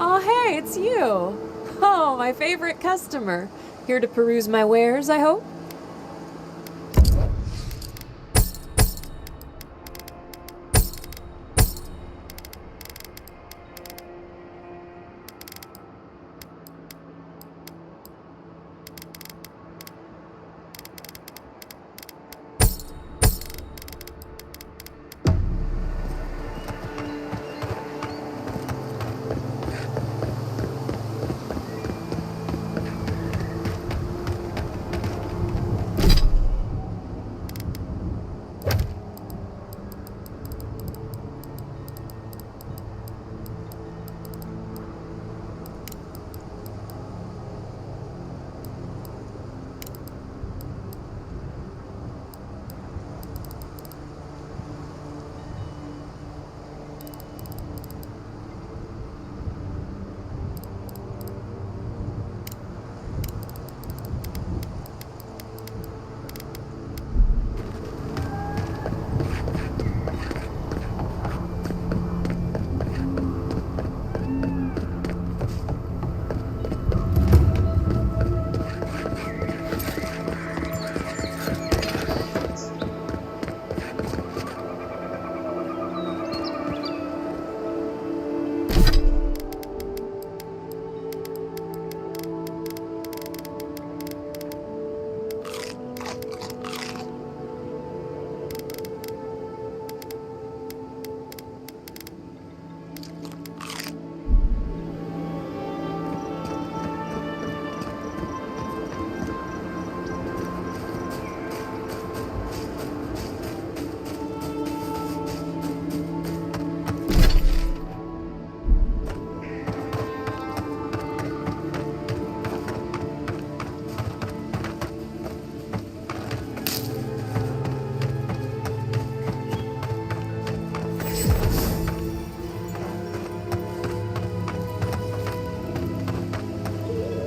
Oh, hey, it's you. Oh, my favorite customer. Here to peruse my wares, I hope?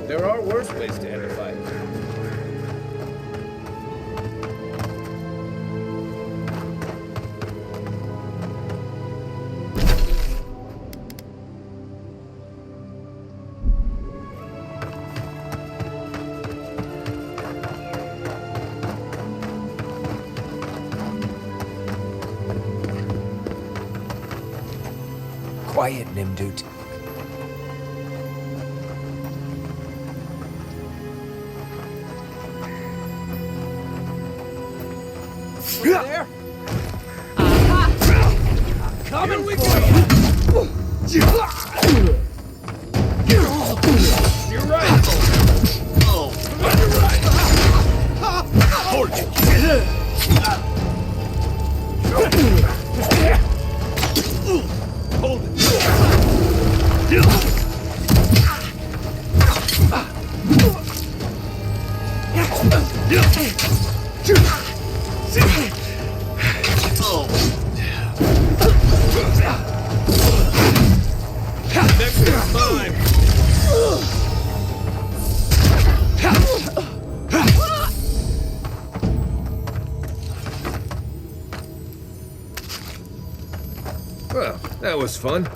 There are worse ways to end a fight. quiet, Nimdut. There? Aha! Coming for you! You're right! You're right! Hold it! Hold Next is mine! Well, that was fun.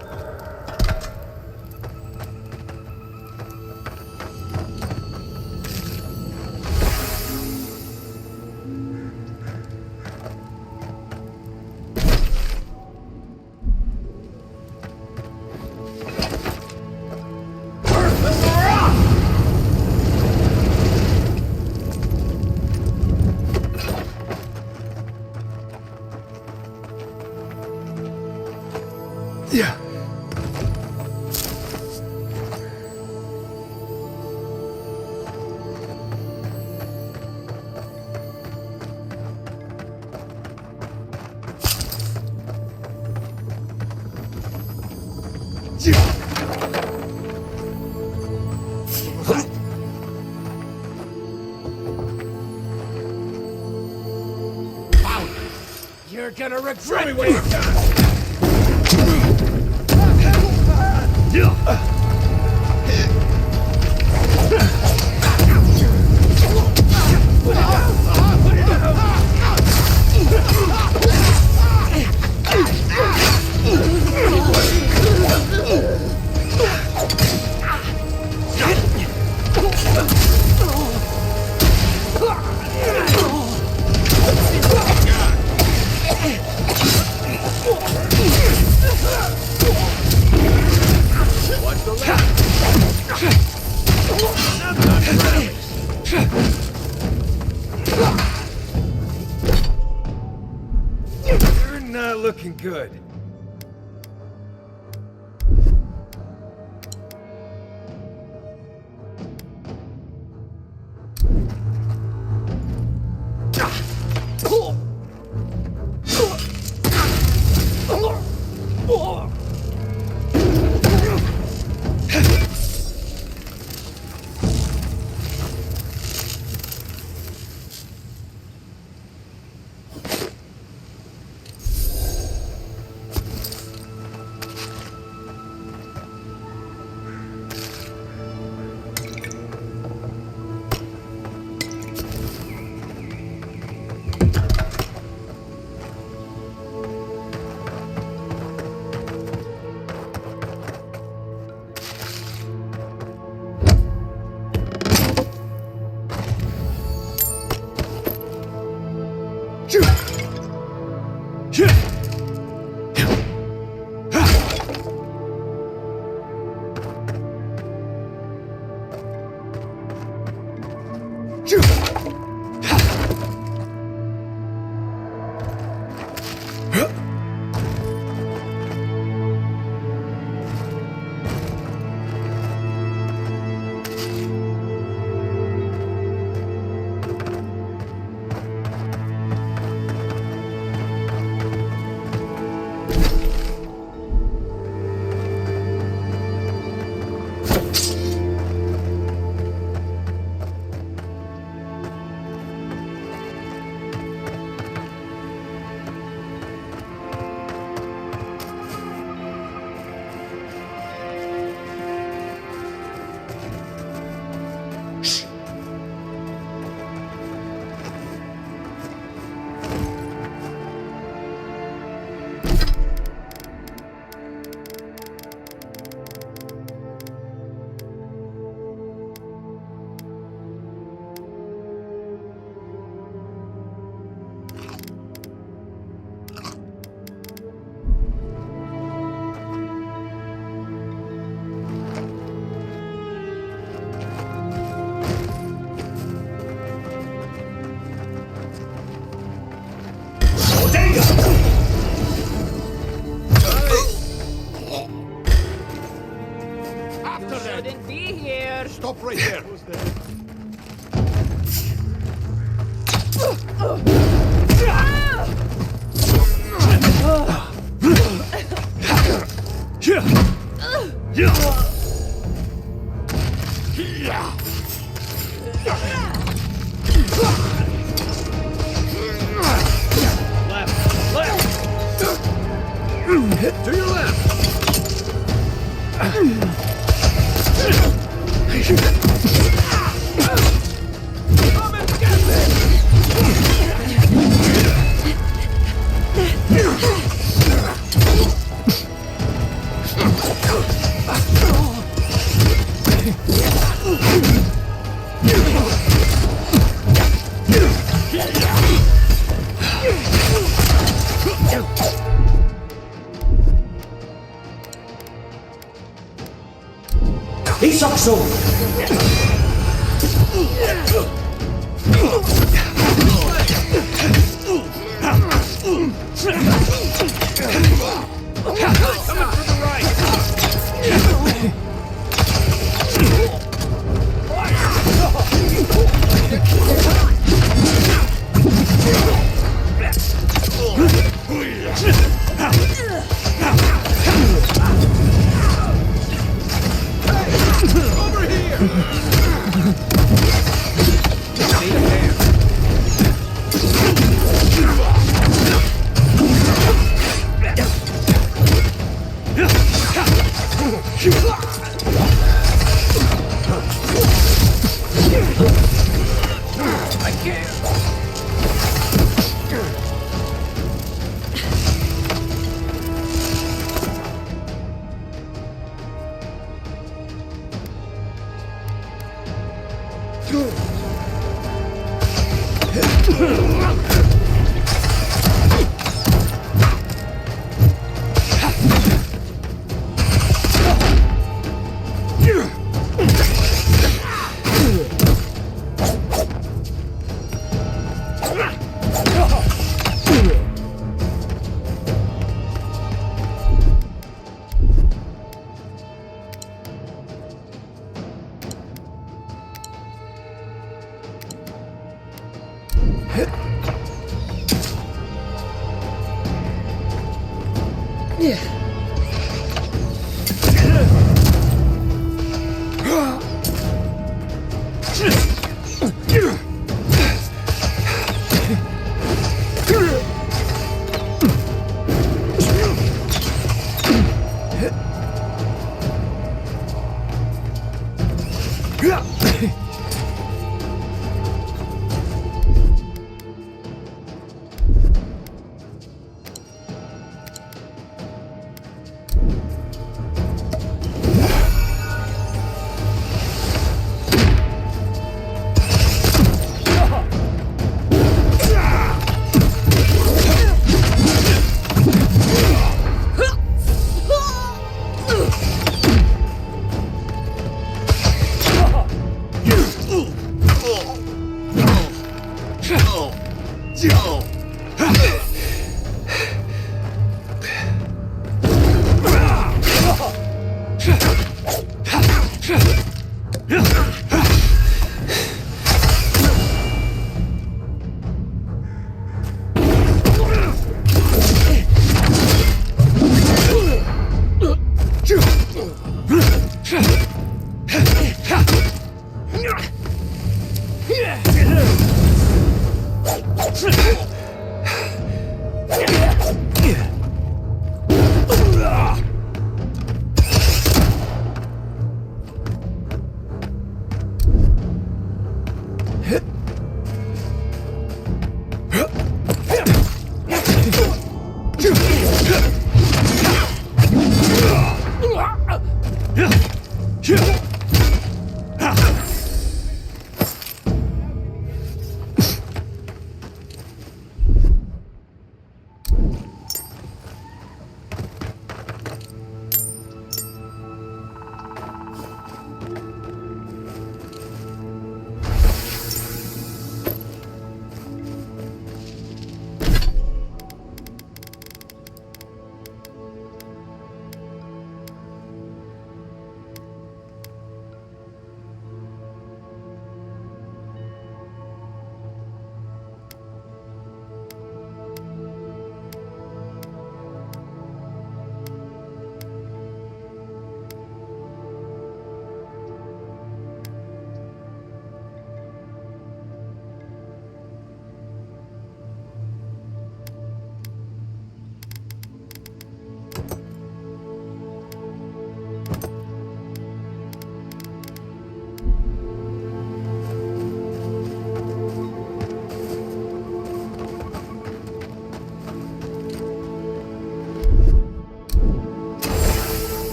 Yeah. You're gonna regret what you've done! You're not looking good. shouldn't be here. Stop right there. To your left. Isakso! Coming from the right. Over here. I can't.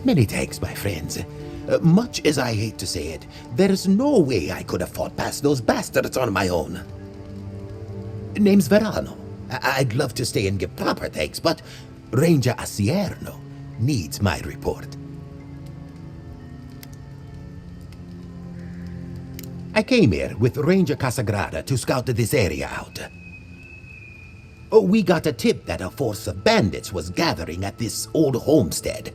Many thanks, my friends. Much as I hate to say it, there's no way I could have fought past those bastards on my own. Name's Verano. I'd love to stay and give proper thanks, but Ranger Asierno needs my report. I came here with Ranger Casagrada to scout this area out. We got a tip that a force of bandits was gathering at this old homestead.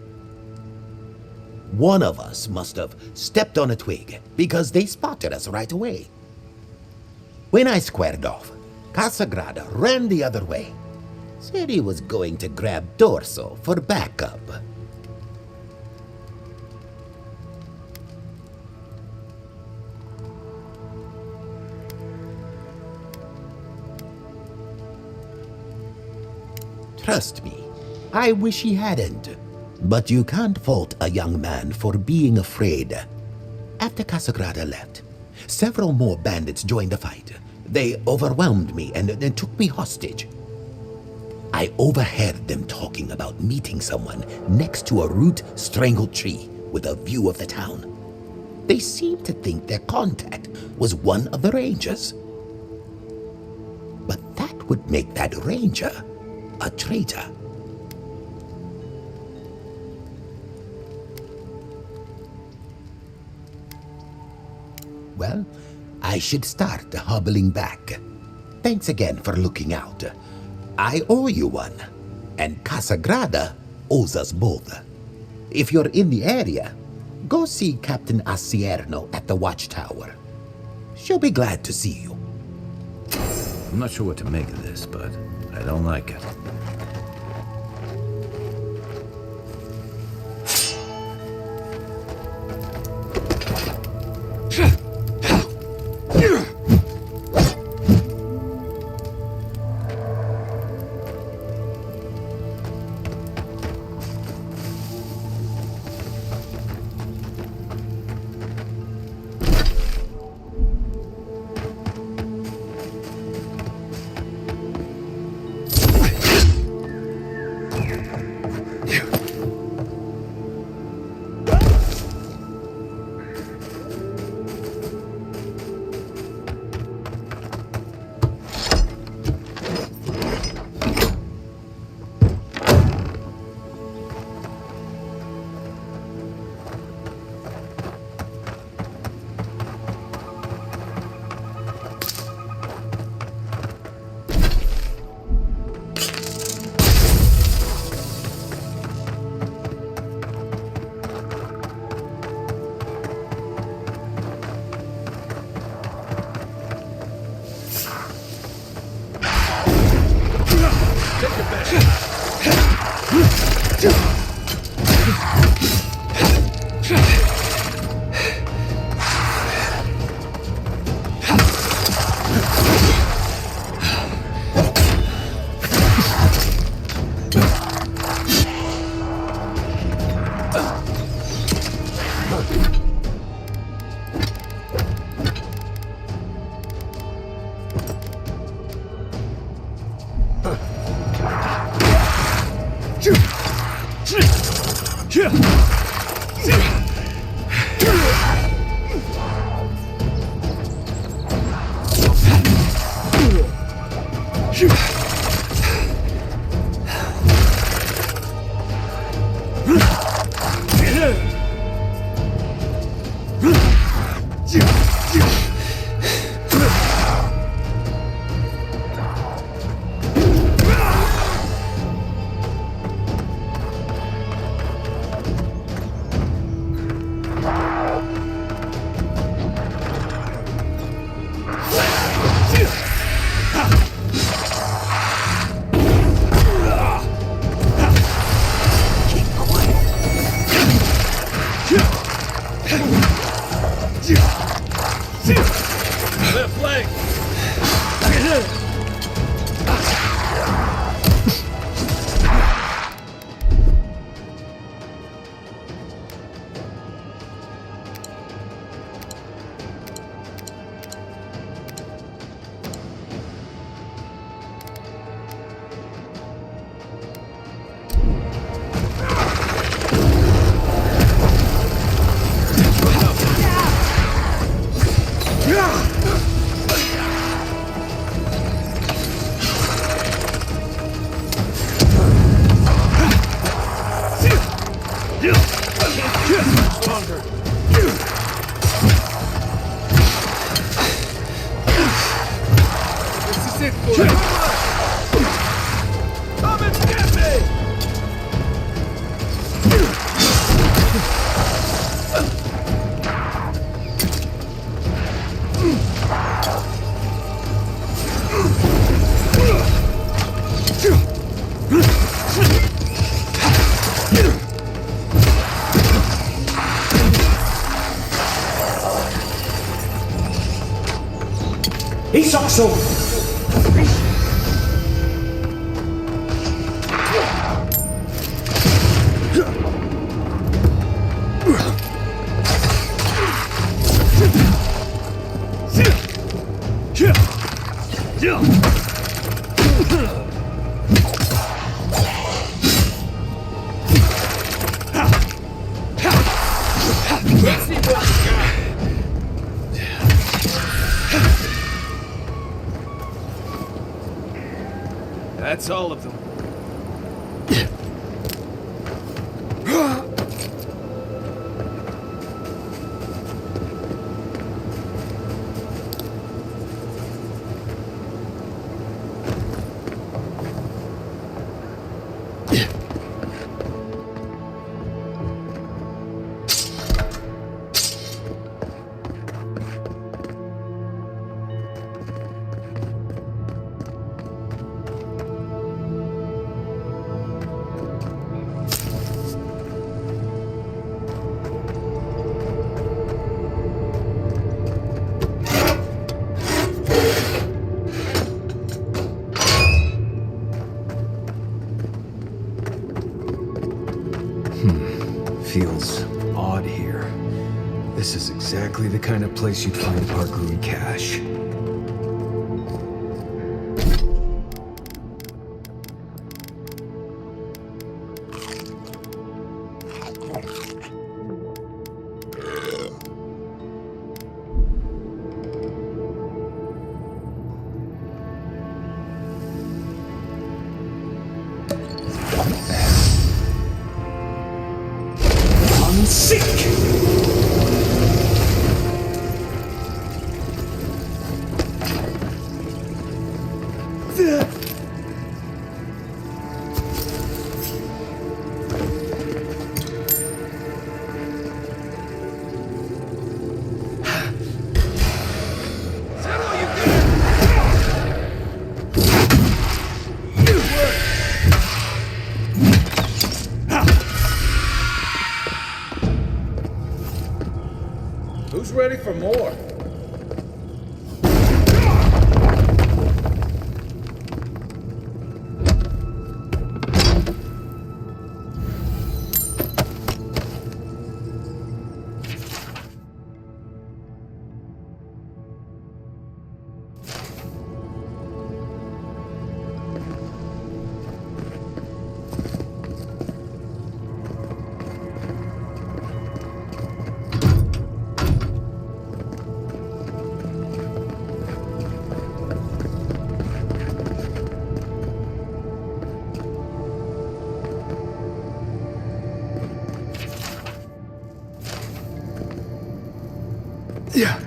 One of us must have stepped on a twig because they spotted us right away. When I squared off, Casagrada ran the other way. Said he was going to grab Torso for backup. Trust me, I wish he hadn't. But you can't fault a young man for being afraid. After Casagrada left, several more bandits joined the fight. They overwhelmed me and took me hostage. I overheard them talking about meeting someone next to a root-strangled tree with a view of the town. They seemed to think their contact was one of the rangers. But that would make that ranger a traitor. Well, I should start hobbling back. Thanks again for looking out. I owe you one, and Casagrada owes us both. If you're in the area, go see Captain Asierno at the watchtower. She'll be glad to see you. I'm not sure what to make of this, but I don't like it. sword! Let's see what we got. That's all of them. Feels odd here. This is exactly the kind of place you'd find Pargoon cash. Who's ready for more? Yeah.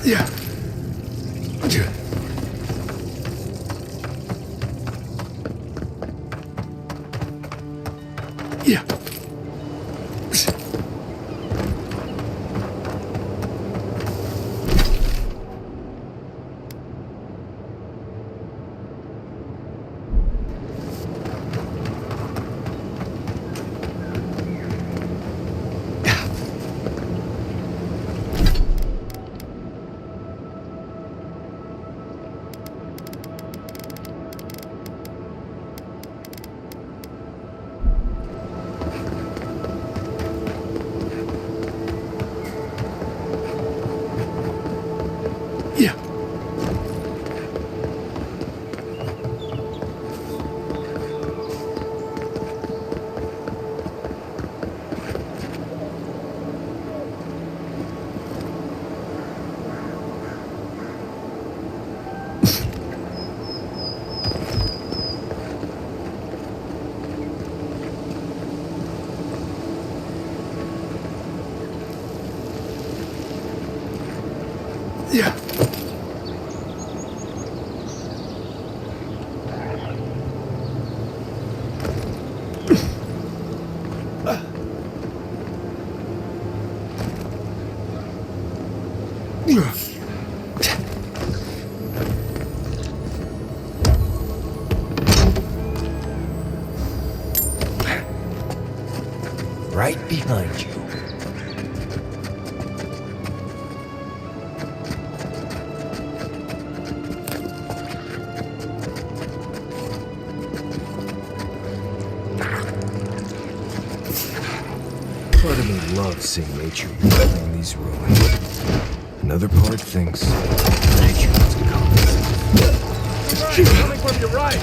Yeah. Yeah. Right behind you. Part of me loves seeing nature in these ruins. Another part thinks nature must come. Coming from your right!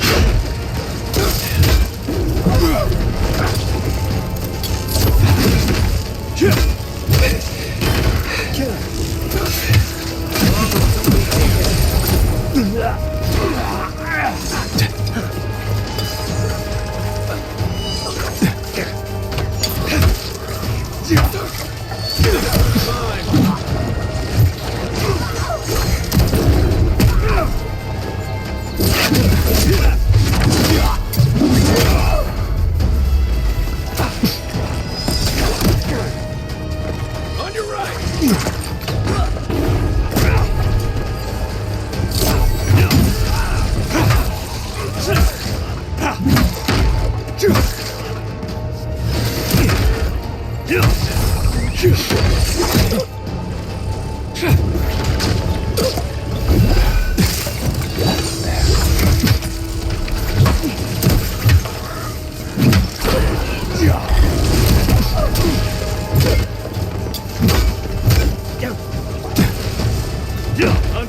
On your right!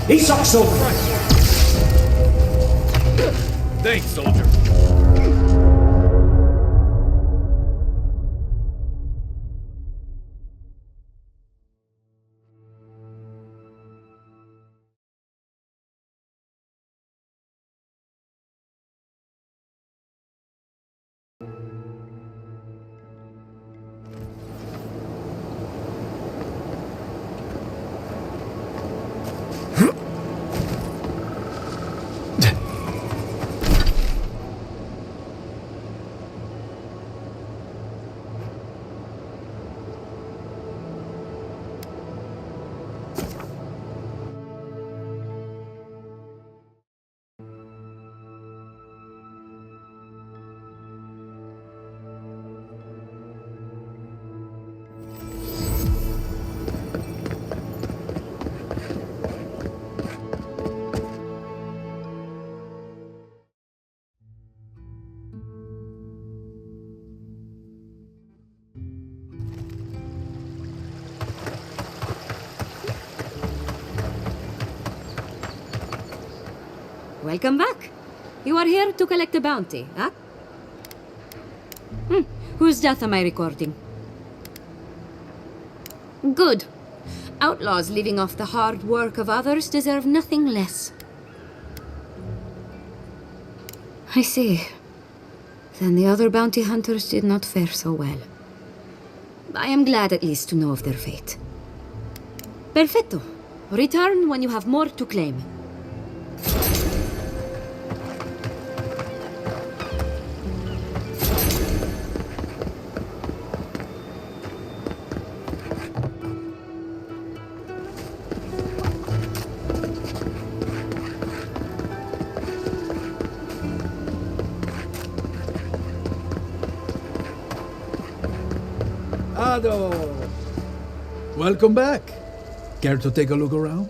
Aesop Silver! Thanks, soldier. Welcome back. You are here to collect a bounty, huh? Whose death am I recording? Good. Outlaws living off the hard work of others deserve nothing less. I see. Then the other bounty hunters did not fare so well. I am glad at least to know of their fate. Perfetto. Return when you have more to claim. Ado! Welcome back. Care to take a look around?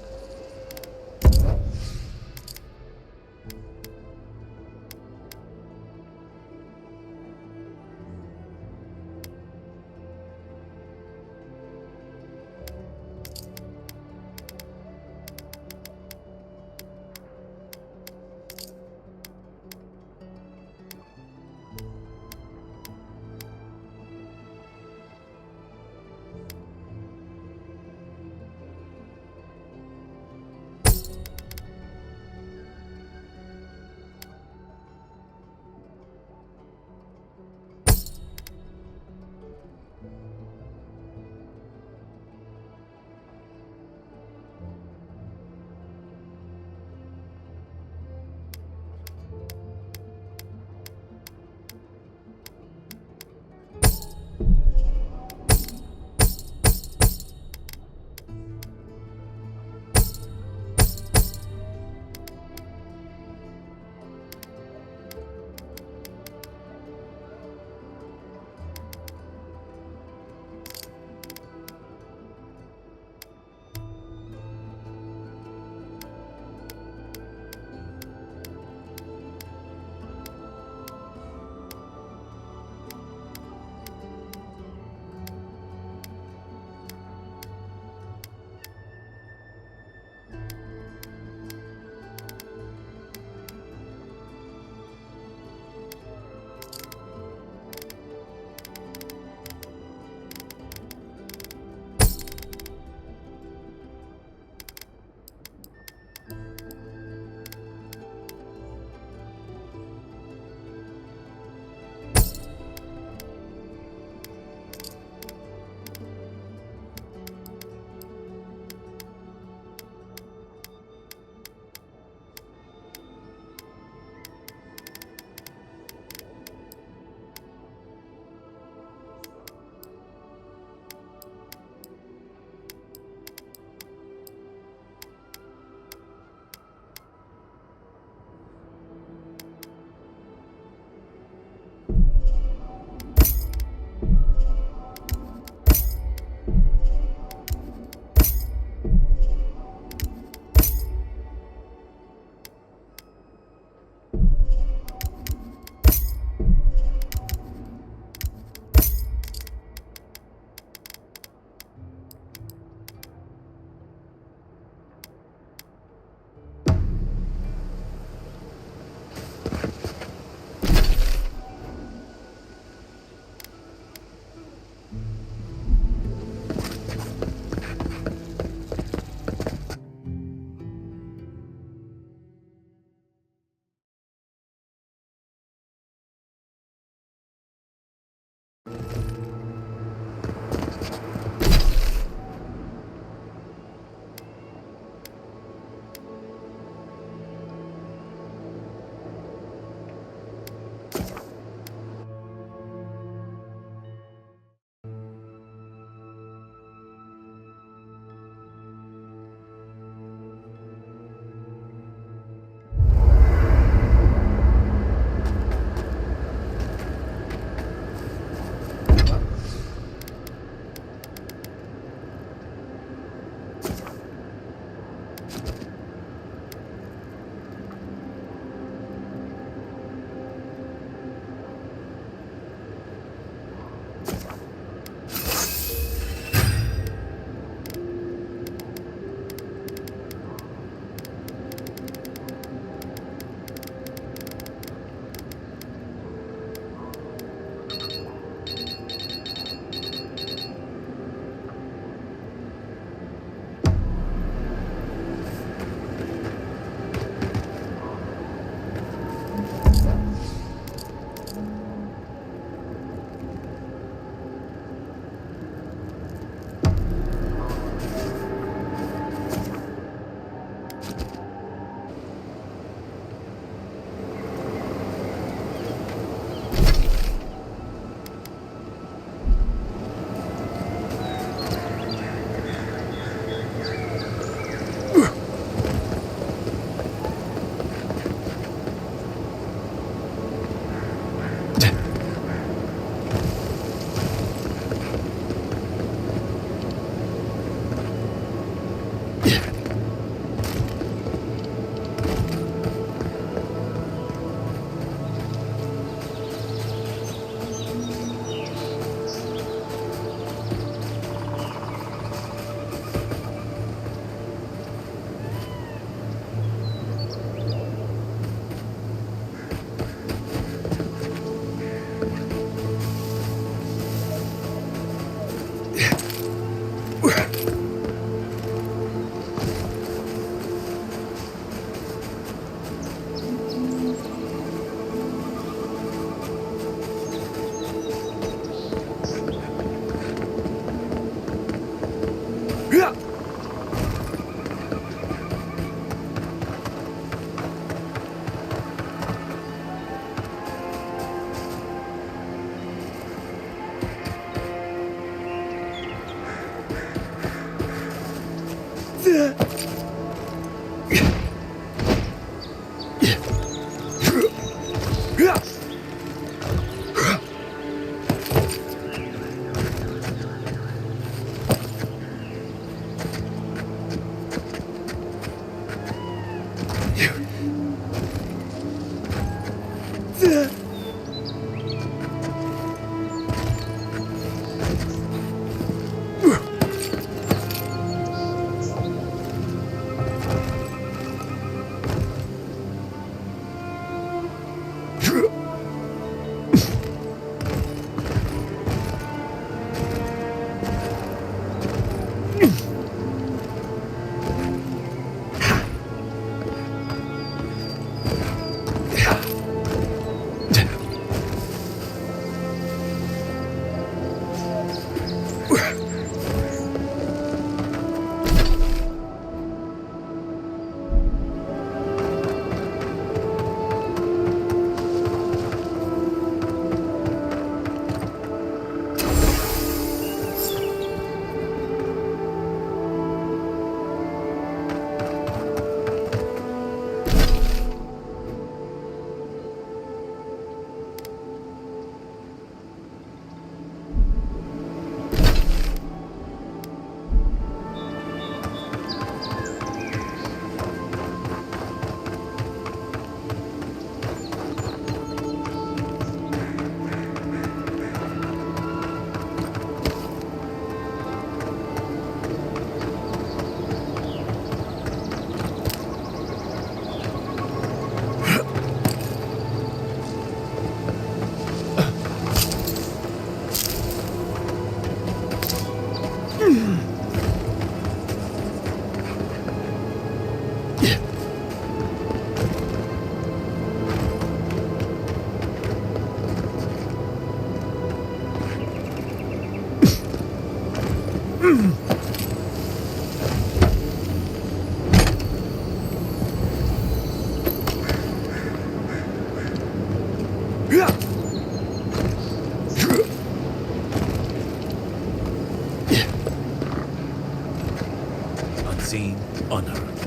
Unseen, unheard.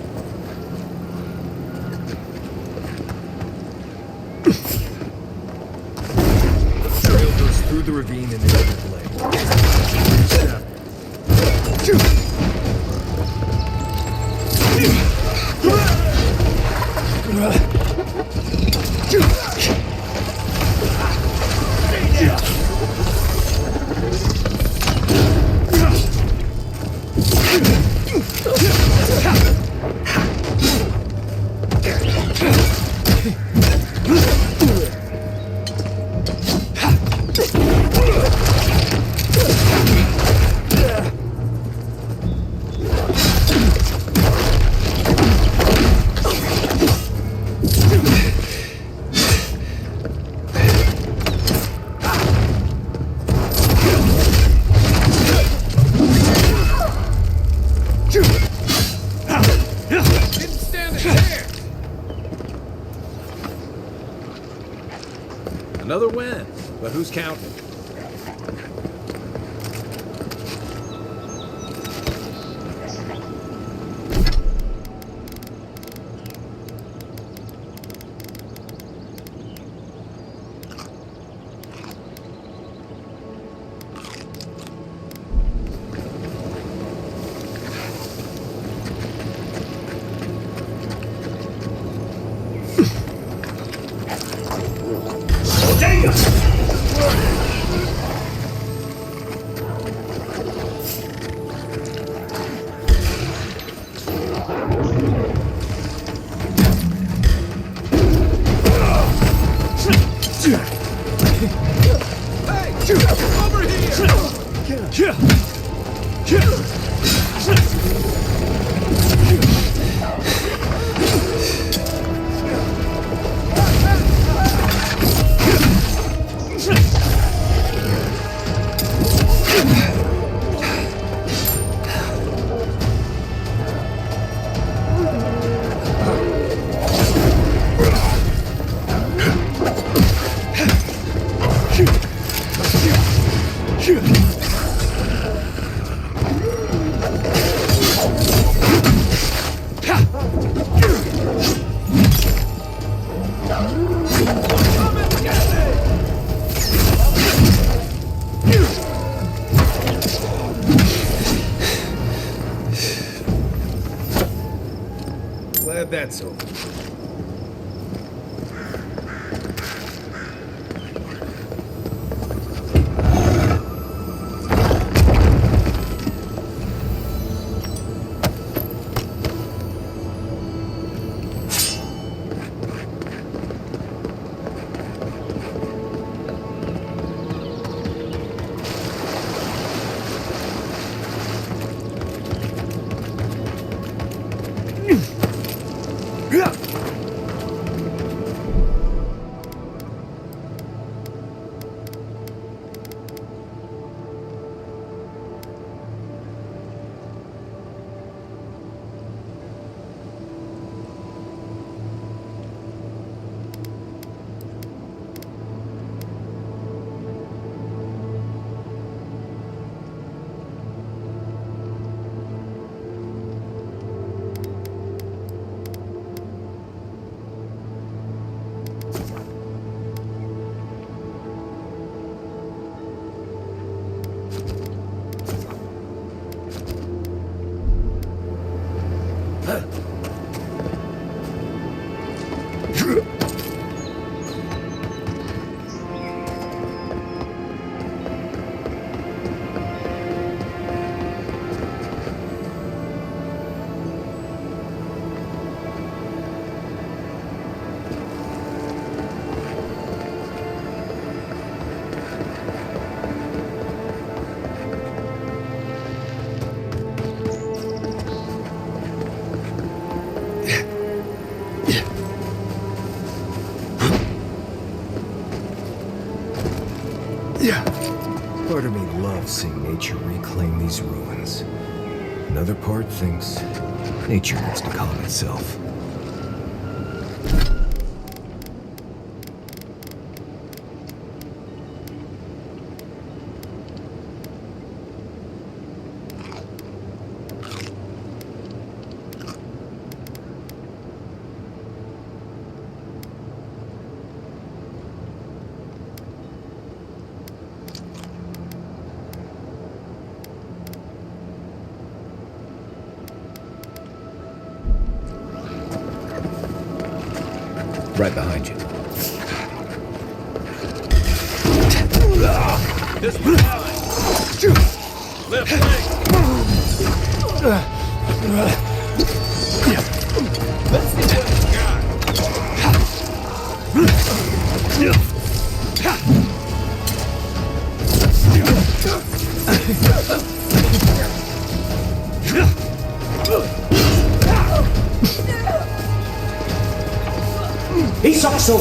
The trail goes through the ravine and into the glade. Another win, but who's counting? Glad that's over. Part of me loves seeing nature reclaim these ruins. Another part thinks nature needs to calm itself. Right behind you. This way. Left leg. Let's see what he's got. Isakso!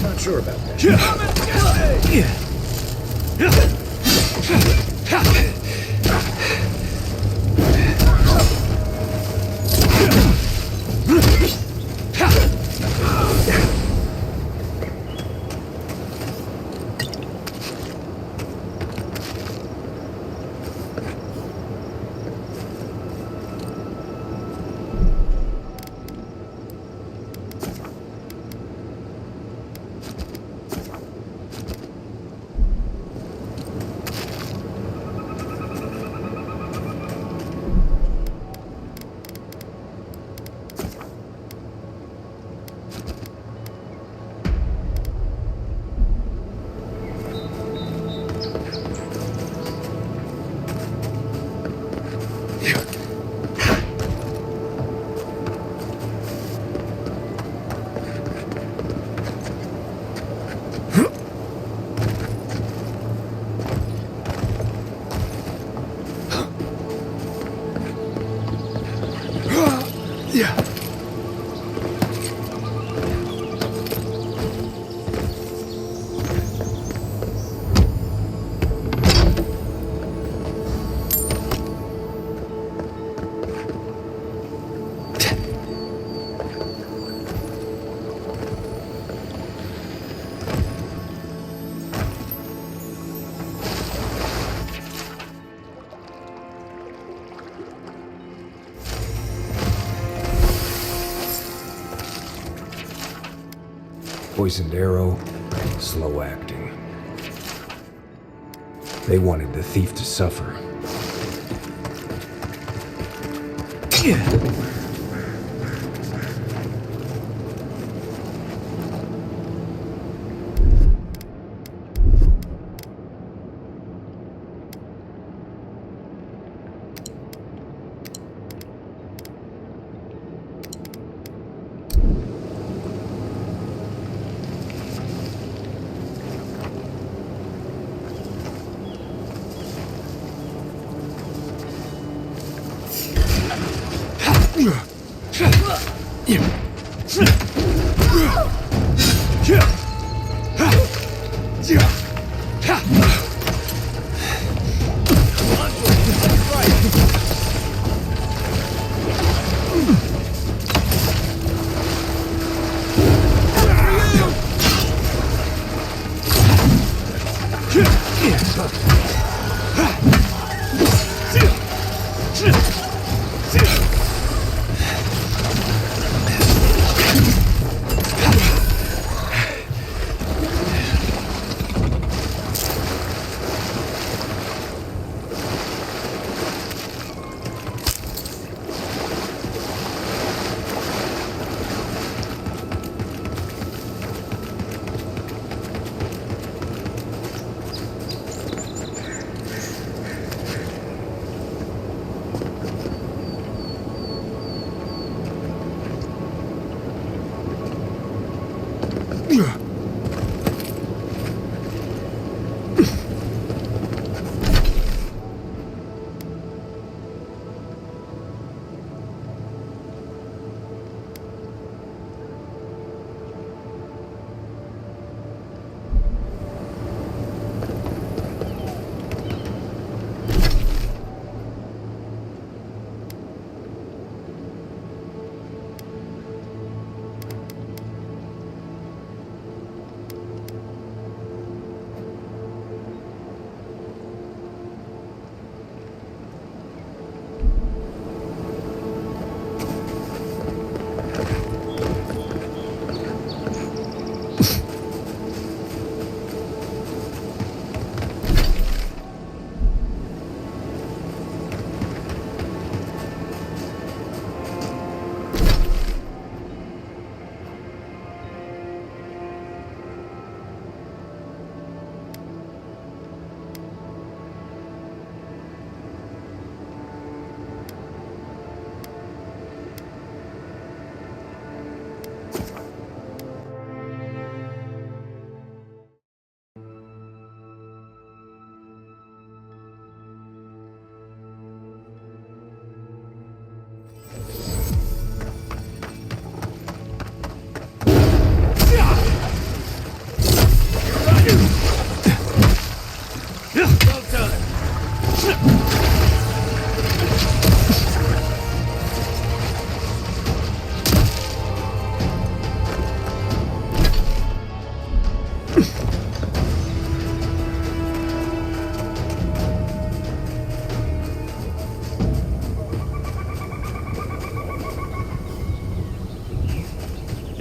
Not sure about that. Poisoned arrow, slow acting. They wanted the thief to suffer.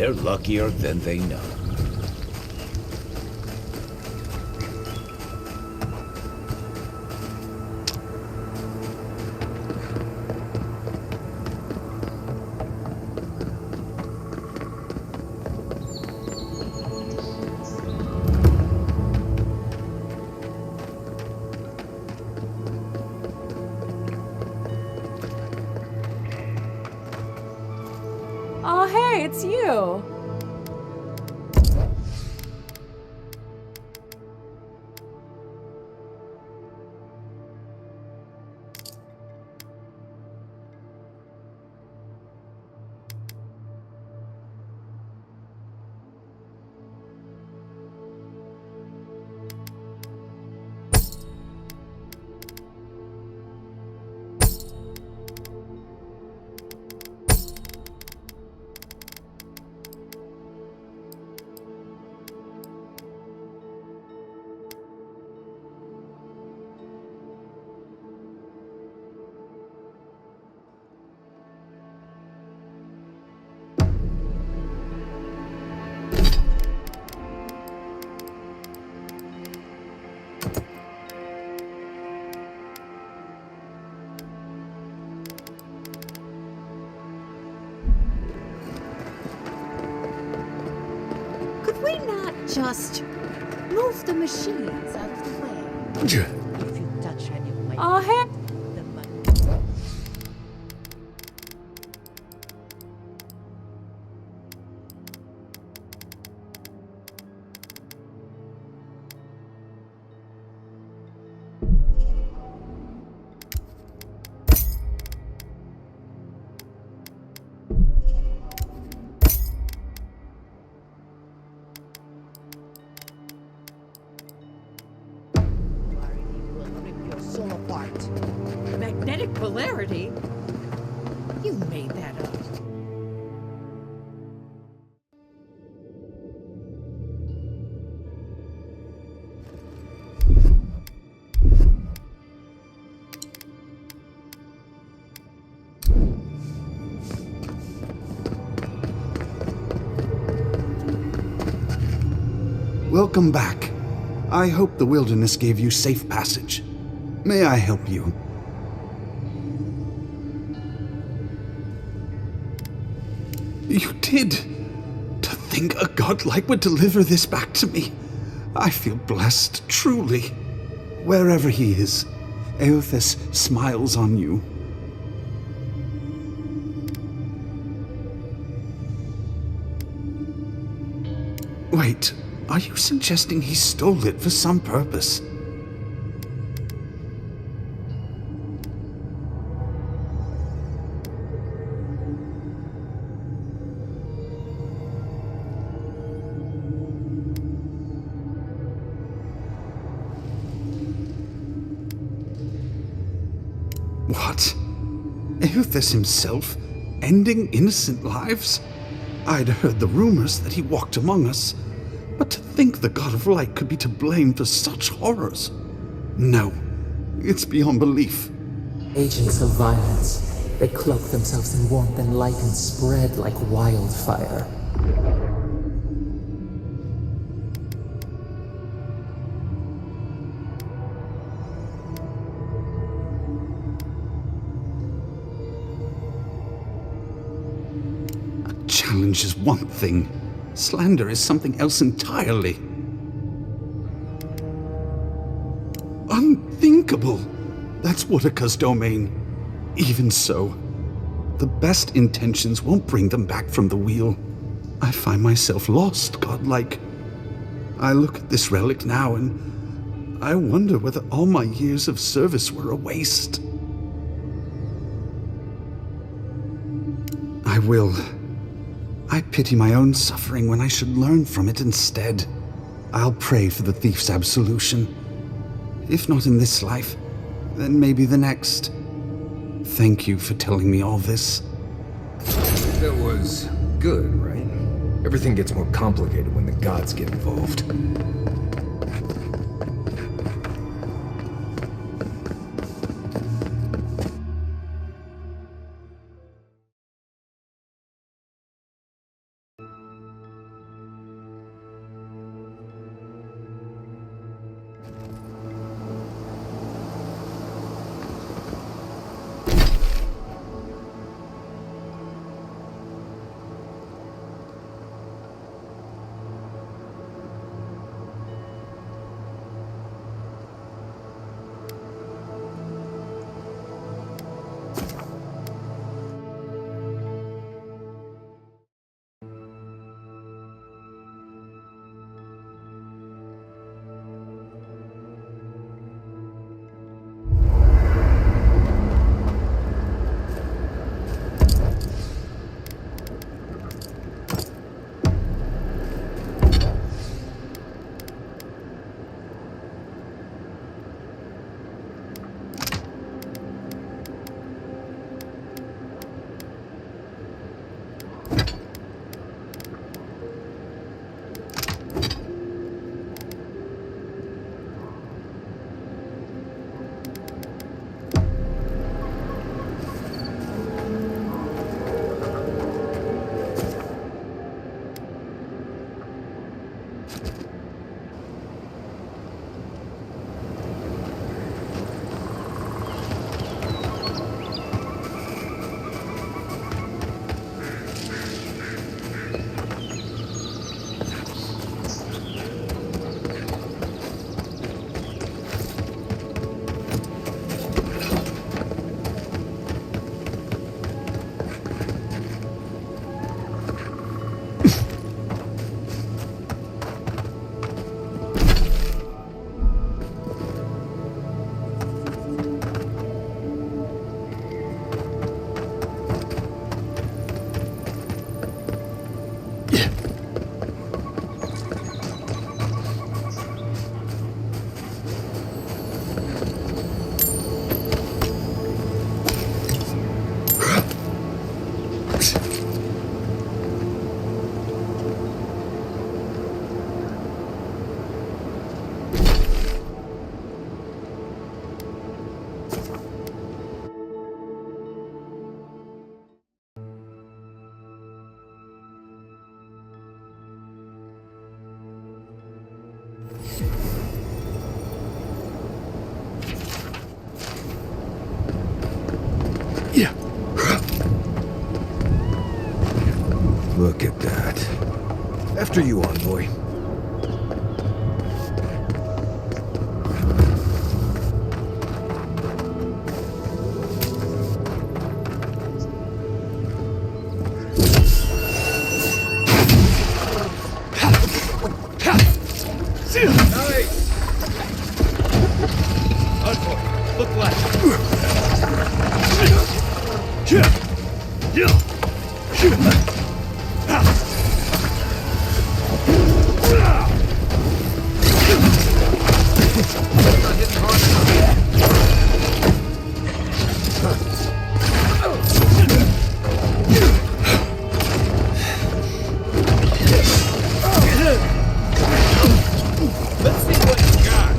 They're luckier than they know. Oh, hey, it's you. we not just move the machines out of the way? If you touch any way. Oh, heck. The money. Soul apart. Magnetic polarity? You made that up. Welcome back. I hope the wilderness gave you safe passage. May I help you? You did! To think a godlike would deliver this back to me. I feel blessed, truly. Wherever he is, Eothas smiles on you. Wait, are you suggesting he stole it for some purpose? What? Eothas himself, ending innocent lives? I'd heard the rumors that he walked among us, but to think the God of Light could be to blame for such horrors. No, it's beyond belief. Agents of violence. They cloak themselves in warmth and light and spread like wildfire. Challenge is one thing. Slander is something else entirely. Unthinkable! That's Woodaka's domain. Even so, the best intentions won't bring them back from the wheel. I find myself lost, godlike. I look at this relic now and I wonder whether all my years of service were a waste. I will. I pity my own suffering when I should learn from it instead. I'll pray for the thief's absolution. If not in this life, then maybe the next. Thank you for telling me all this. That was good, right? Everything gets more complicated when the gods get involved. Look at that. After you, envoy. Nice! Envoy, look Let's see what you got.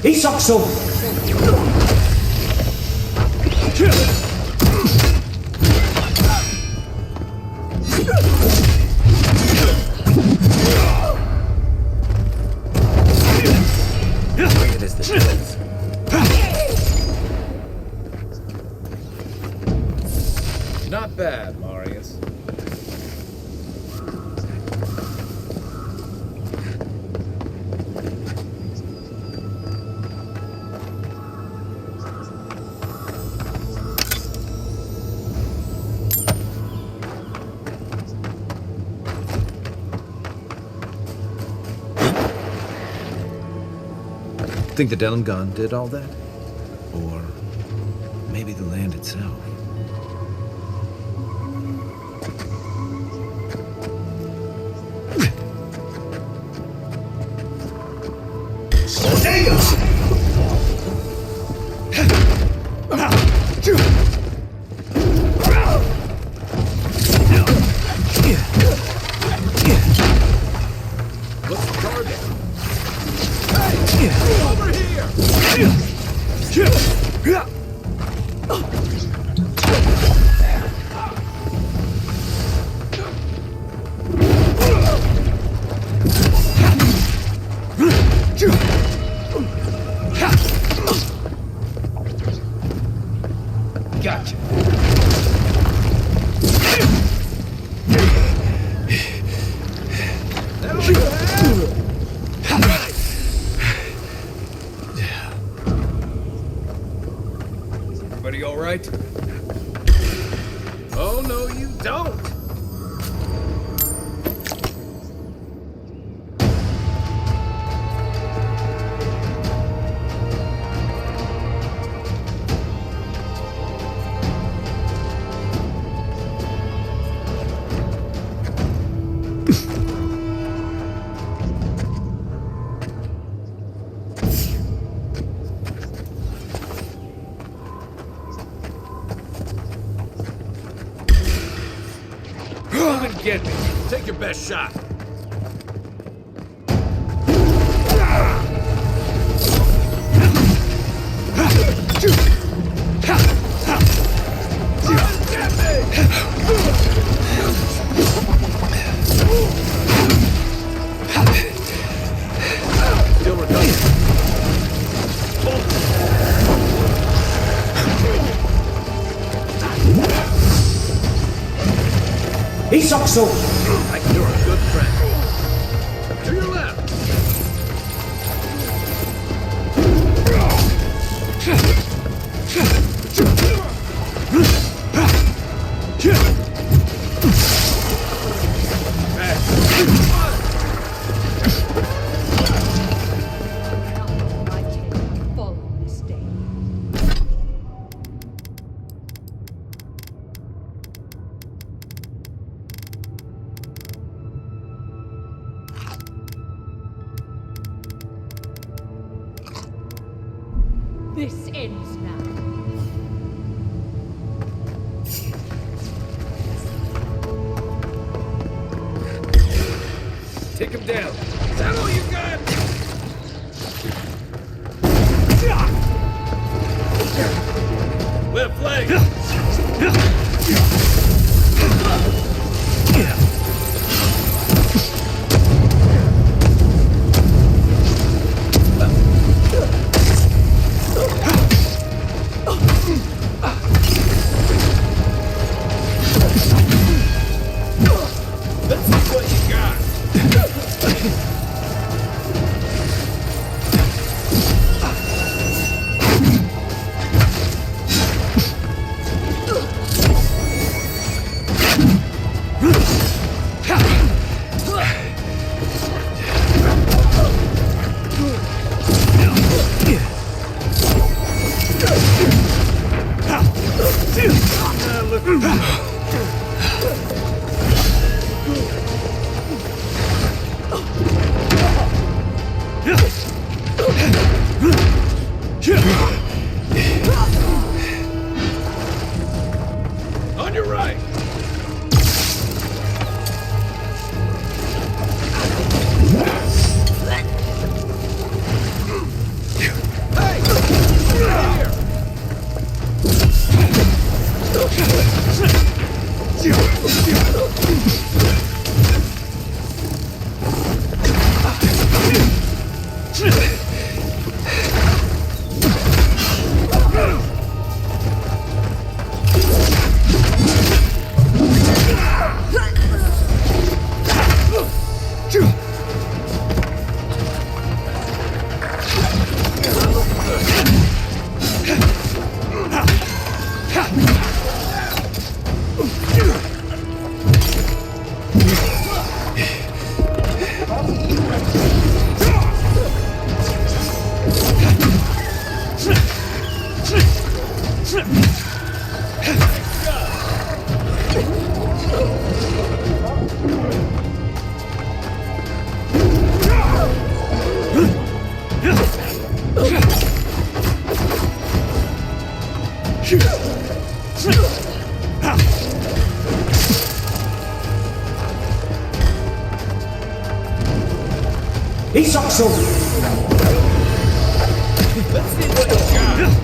Isakso! Quiet as the depths. Not bad, Marius. Think the Delim gun did all that? Or maybe the land itself? What's the target? Hey! Over Gotcha. Everybody all right? Oh, no, you don't. Come and get me. Take your best shot. Still recovering. Isakso! Like you're a good friend. To your left. This ends now. Take him down. Is that all you got? Left leg. Let's see what you got. On your right. Isakso! Let's see what you got.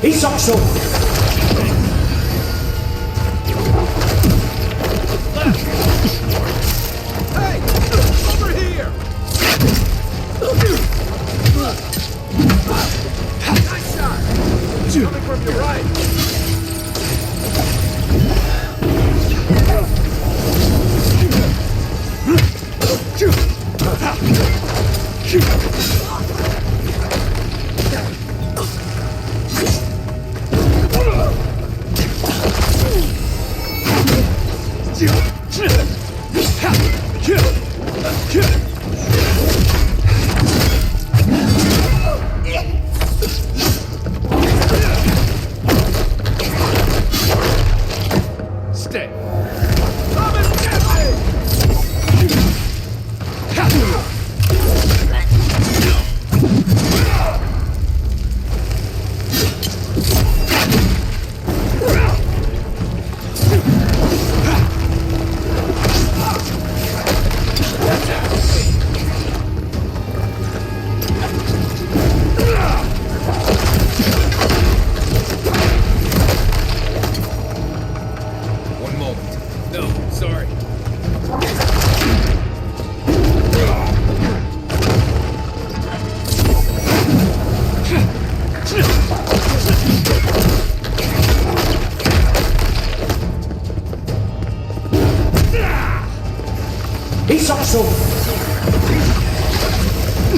Isakso! Hey! Over here! Nice shot! He's coming from your right!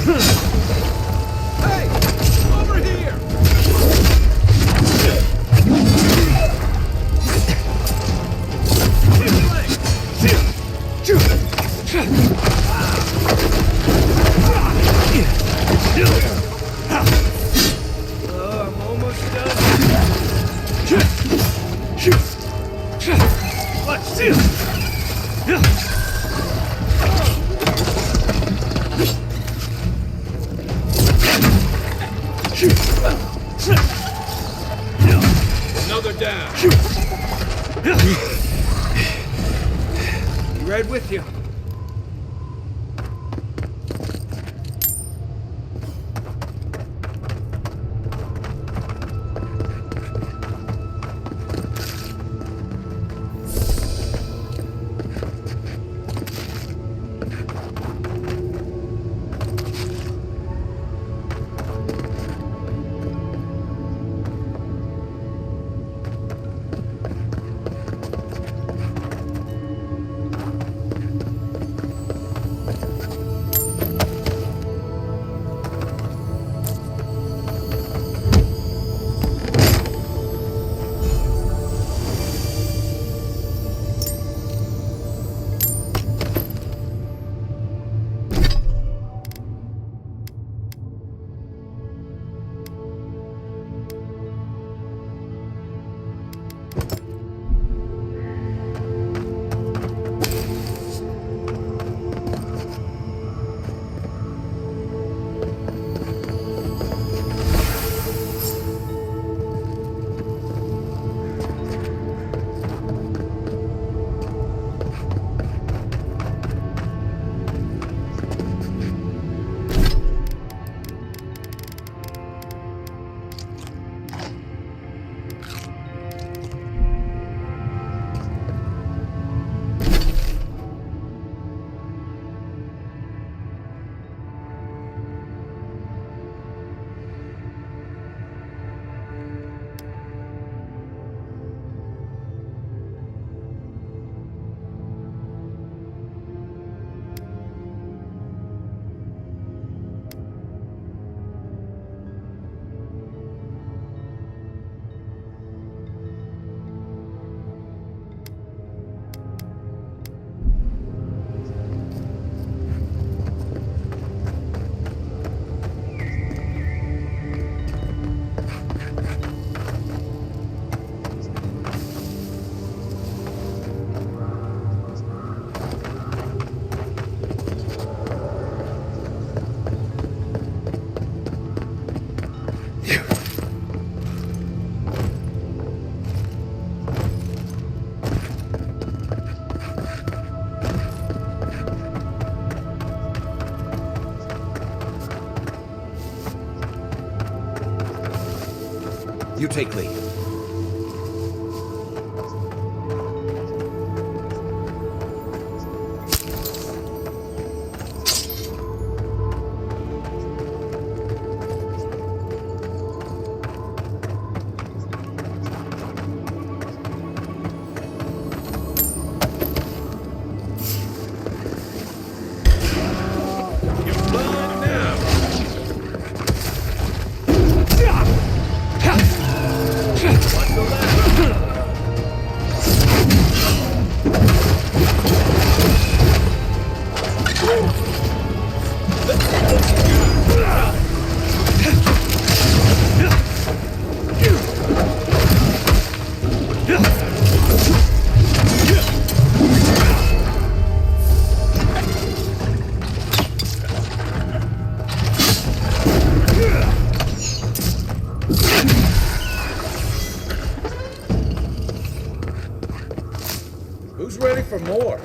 Hey! Over here! I'm almost done. Let's see. Another down. Right with you. You take lead. Who's ready for more?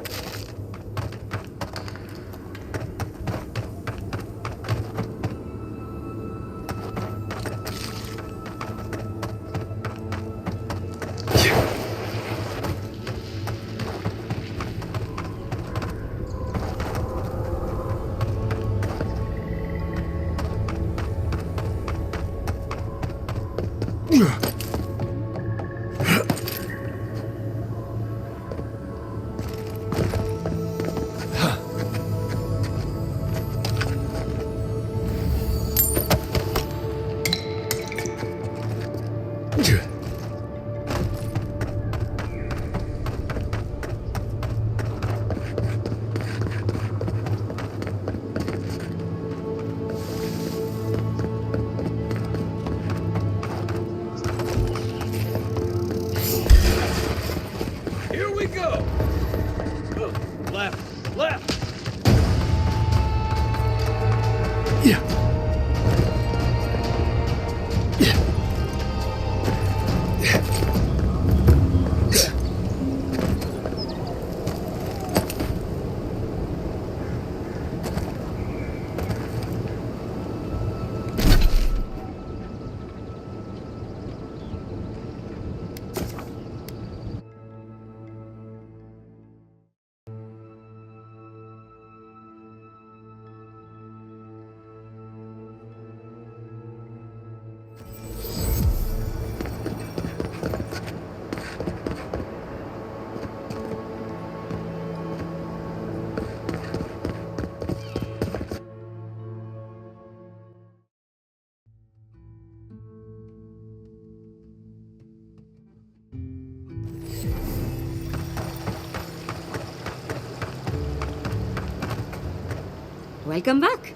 Welcome back.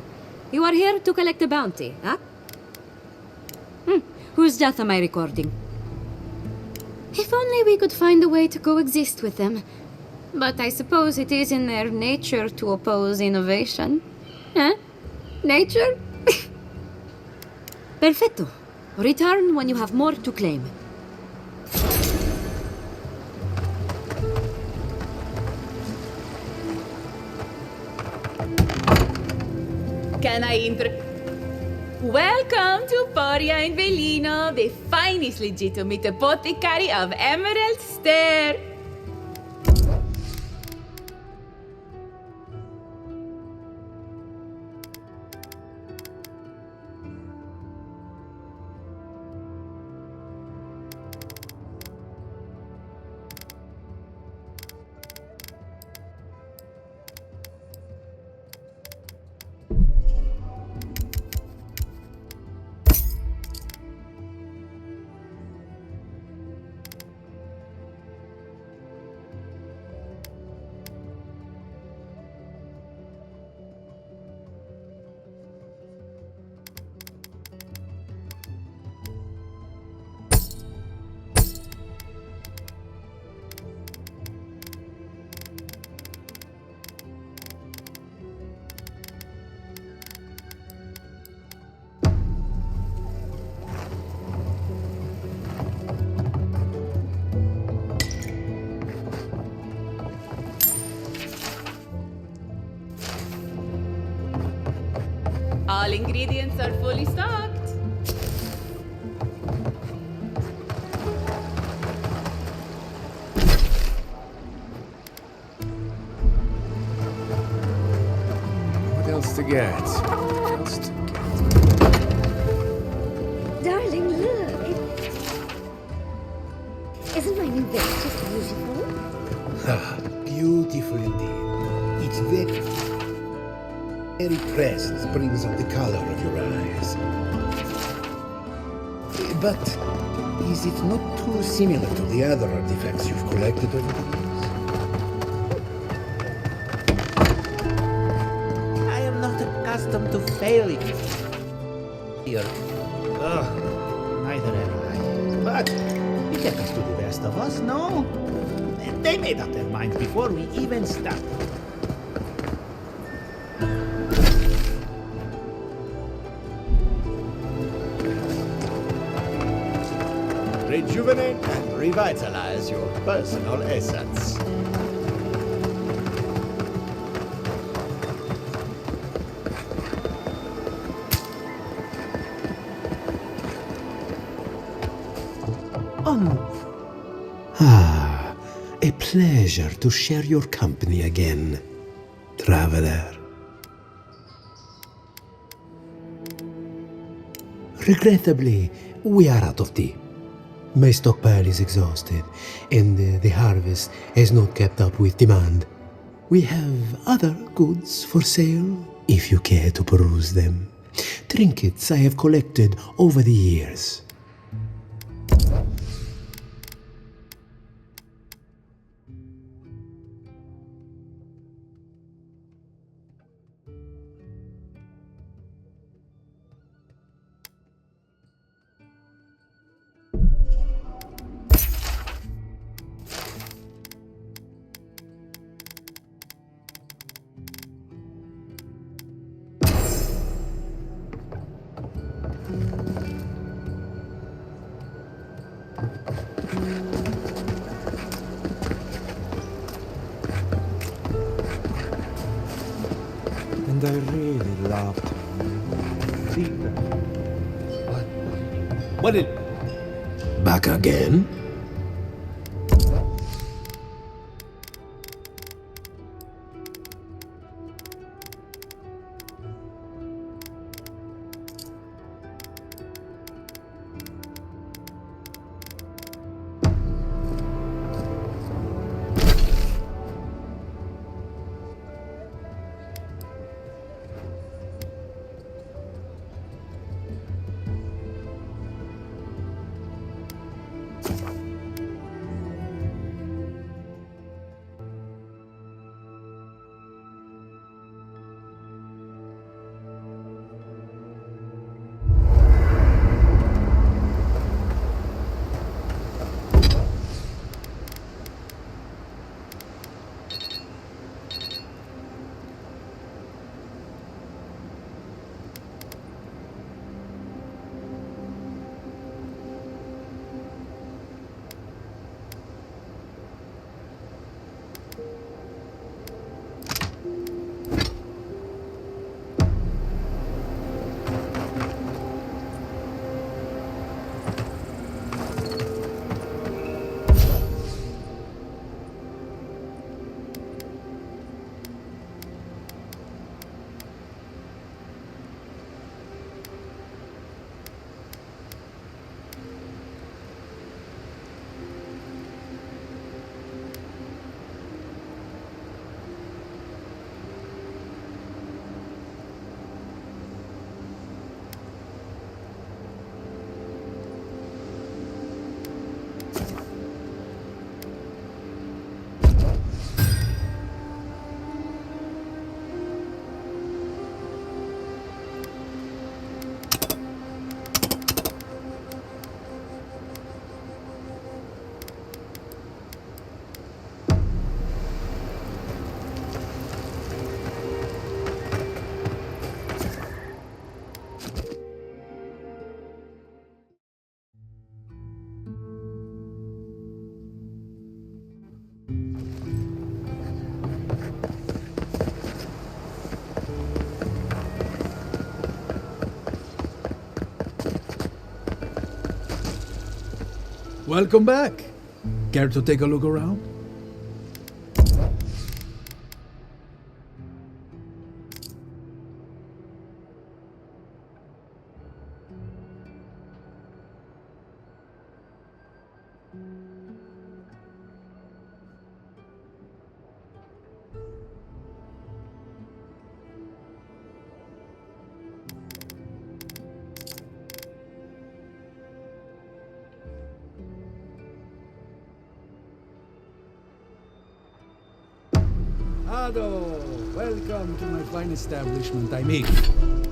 You are here to collect a bounty, huh? Whose death am I recording? If only we could find a way to coexist with them. But I suppose it is in their nature to oppose innovation. Huh? Nature? Perfecto. Return when you have more to claim. Can I Welcome to Poria in Velino, the finest legitimate apothecary of Emerald Stair. All ingredients are fully stocked. What else to get? Darling, look. Isn't my new vest just beautiful? Ah, beautiful indeed. It's very presence brings out the color of your eyes. But is it not too similar to the other artifacts you've collected over the years? I am not accustomed to failing. Here. Neither am I. But it happens to the best of us, no? They made up their minds before we even started. Rejuvenate and revitalize your personal essence. Ah, a pleasure to share your company again, traveler. Regrettably, we are out of tea. My stockpile is exhausted, and the harvest has not kept up with demand. We have other goods for sale, if you care to peruse them. Trinkets I have collected over the years. And I really loved Sita. What did... Back again? Welcome back. Care to take a look around? Ado, welcome to my fine establishment, I'm Eora.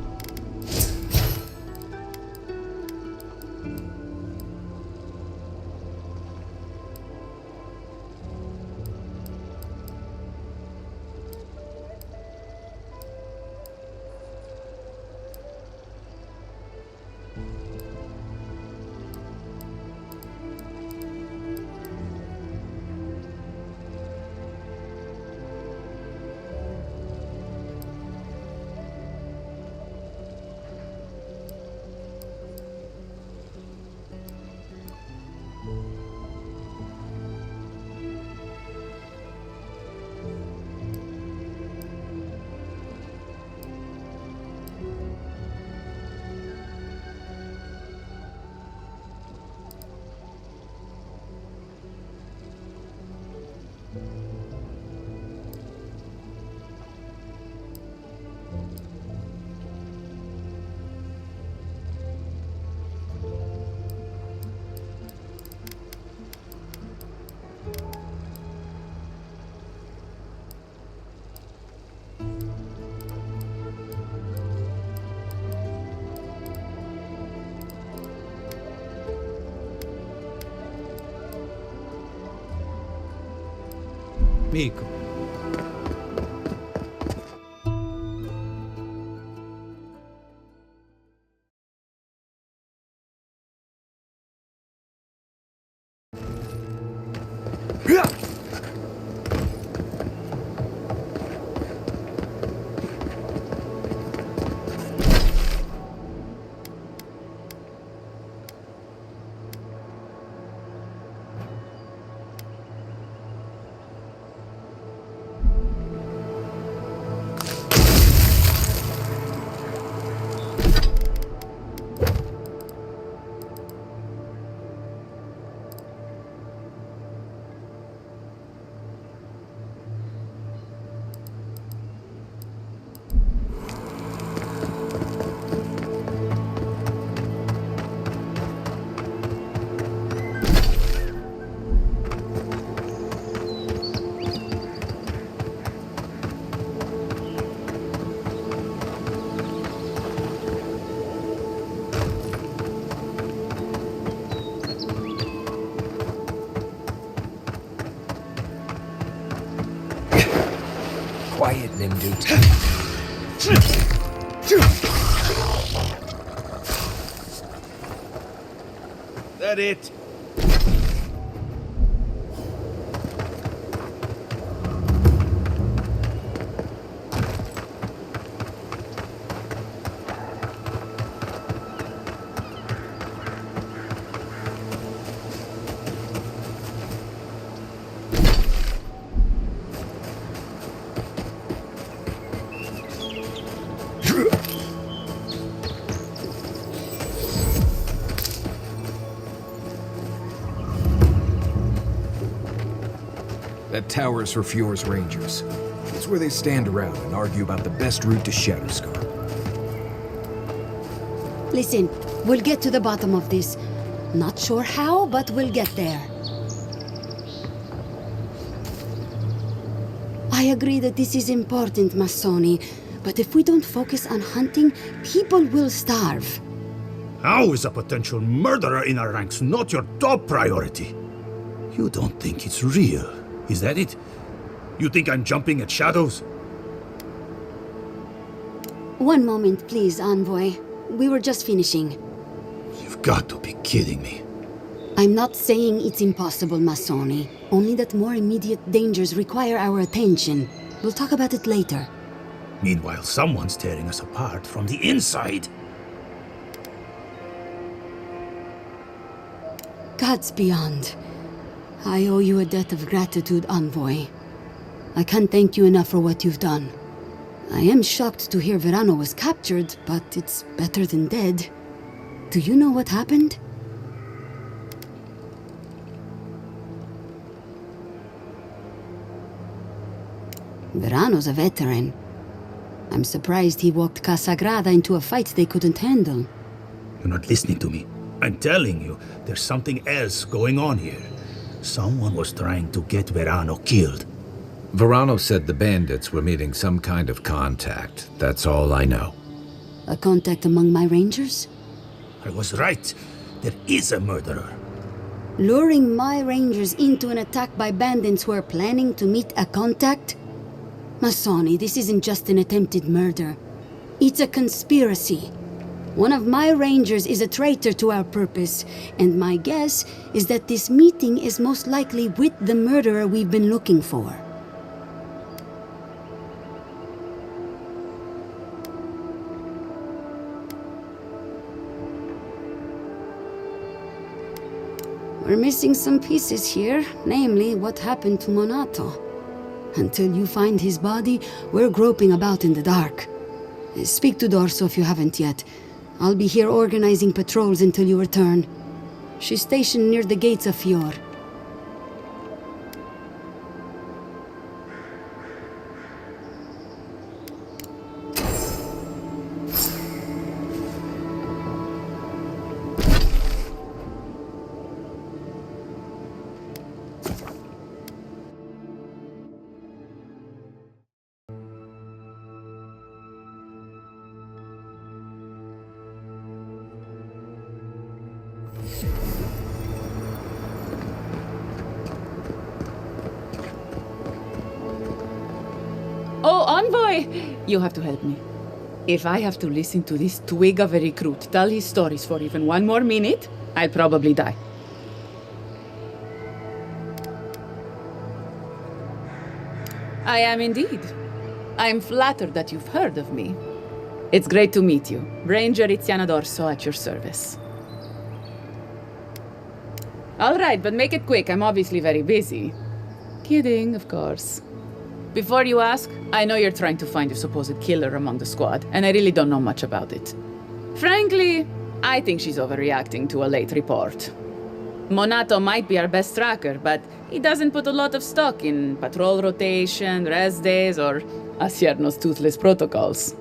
Miko. Quiet, Nimdut. That it? That tower's for Fjord's Rangers. It's where they stand around and argue about the best route to Shadowscar. Listen, we'll get to the bottom of this. Not sure how, but we'll get there. I agree that this is important, Masoni, but if we don't focus on hunting, people will starve. How is a potential murderer in our ranks not your top priority? You don't think it's real, is that it? You think I'm jumping at shadows? One moment, please, Envoy. We were just finishing. You've got to be kidding me. I'm not saying it's impossible, Masoni. Only that more immediate dangers require our attention. We'll talk about it later. Meanwhile, someone's tearing us apart from the inside. Gods beyond. I owe you a debt of gratitude, Envoy. I can't thank you enough for what you've done. I am shocked to hear Verano was captured, but it's better than dead. Do you know what happened? Verano's a veteran. I'm surprised he walked Casagrada into a fight they couldn't handle. You're not listening to me. I'm telling you, there's something else going on here. Someone was trying to get Verano killed. Verano said the bandits were meeting some kind of contact. That's all I know. A contact among my rangers? I was right. There is a murderer. Luring my rangers into an attack by bandits who are planning to meet a contact? Masoni, this isn't just an attempted murder. It's a conspiracy. One of my rangers is a traitor to our purpose, and my guess is that this meeting is most likely with the murderer we've been looking for. We're missing some pieces here, namely what happened to Monato. Until you find his body, we're groping about in the dark. Speak to Dorso if you haven't yet. I'll be here organizing patrols until you return. She's stationed near the gates of Fjord. Oh, Envoy! You have to help me. If I have to listen to this twig of a recruit tell his stories for even one more minute, I'll probably die. I am indeed. I'm flattered that you've heard of me. It's great to meet you. Ranger Iziana Dorso at your service. All right, but make it quick. I'm obviously very busy. Kidding, of course. Before you ask, I know you're trying to find your supposed killer among the squad, and I really don't know much about it. Frankly, I think she's overreacting to a late report. Monato might be our best tracker, but he doesn't put a lot of stock in patrol rotation, rest days, or Asierno's toothless protocols.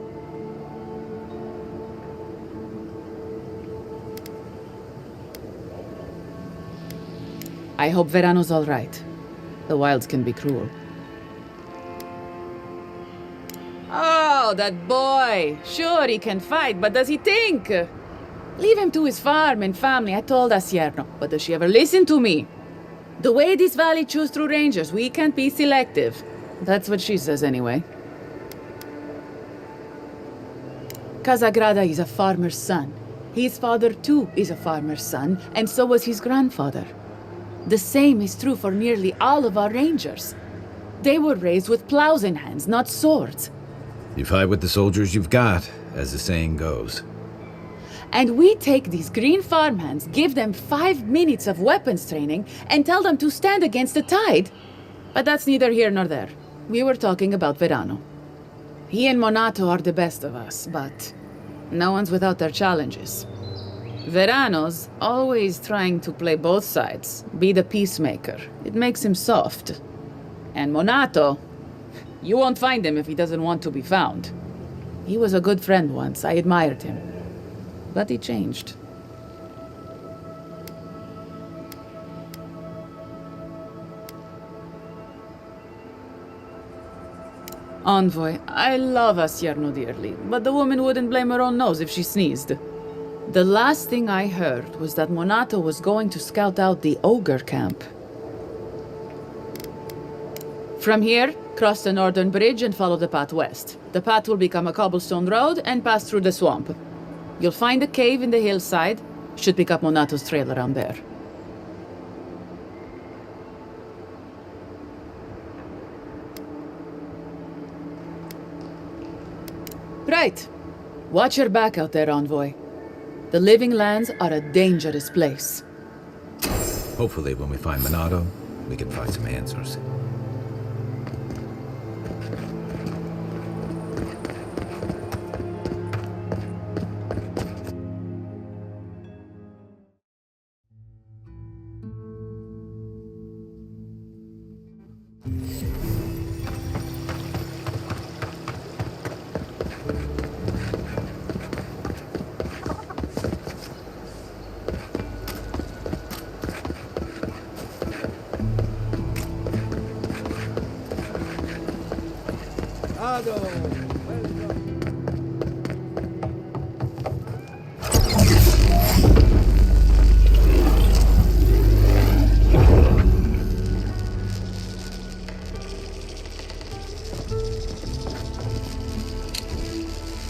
I hope Verano's all right. The wilds can be cruel. Oh, that boy! Sure, he can fight, but does he think? Leave him to his farm and family, I told Asierno. But does she ever listen to me? The way this valley chews through rangers, we can't be selective. That's what she says anyway. Casagrada is a farmer's son. His father, too, is a farmer's son, and so was his grandfather. The same is true for nearly all of our rangers. They were raised with plows in hands, not swords. You fight with the soldiers you've got, as the saying goes. And we take these green farmhands, give them 5 minutes of weapons training, and tell them to stand against the tide. But that's neither here nor there. We were talking about Verano. He and Monato are the best of us, but no one's without their challenges. Verano's always trying to play both sides, be the peacemaker. It makes him soft. And Monato, you won't find him if he doesn't want to be found. He was a good friend once, I admired him. But he changed. Envoy, I love Asierno dearly, but the woman wouldn't blame her own nose if she sneezed. The last thing I heard was that Monato was going to scout out the ogre camp. From here, cross the northern bridge and follow the path west. The path will become a cobblestone road and pass through the swamp. You'll find a cave in the hillside. Should pick up Monato's trail around there. Right. Watch your back out there, Envoy. The Living Lands are a dangerous place. Hopefully when we find Monato, we can find some answers.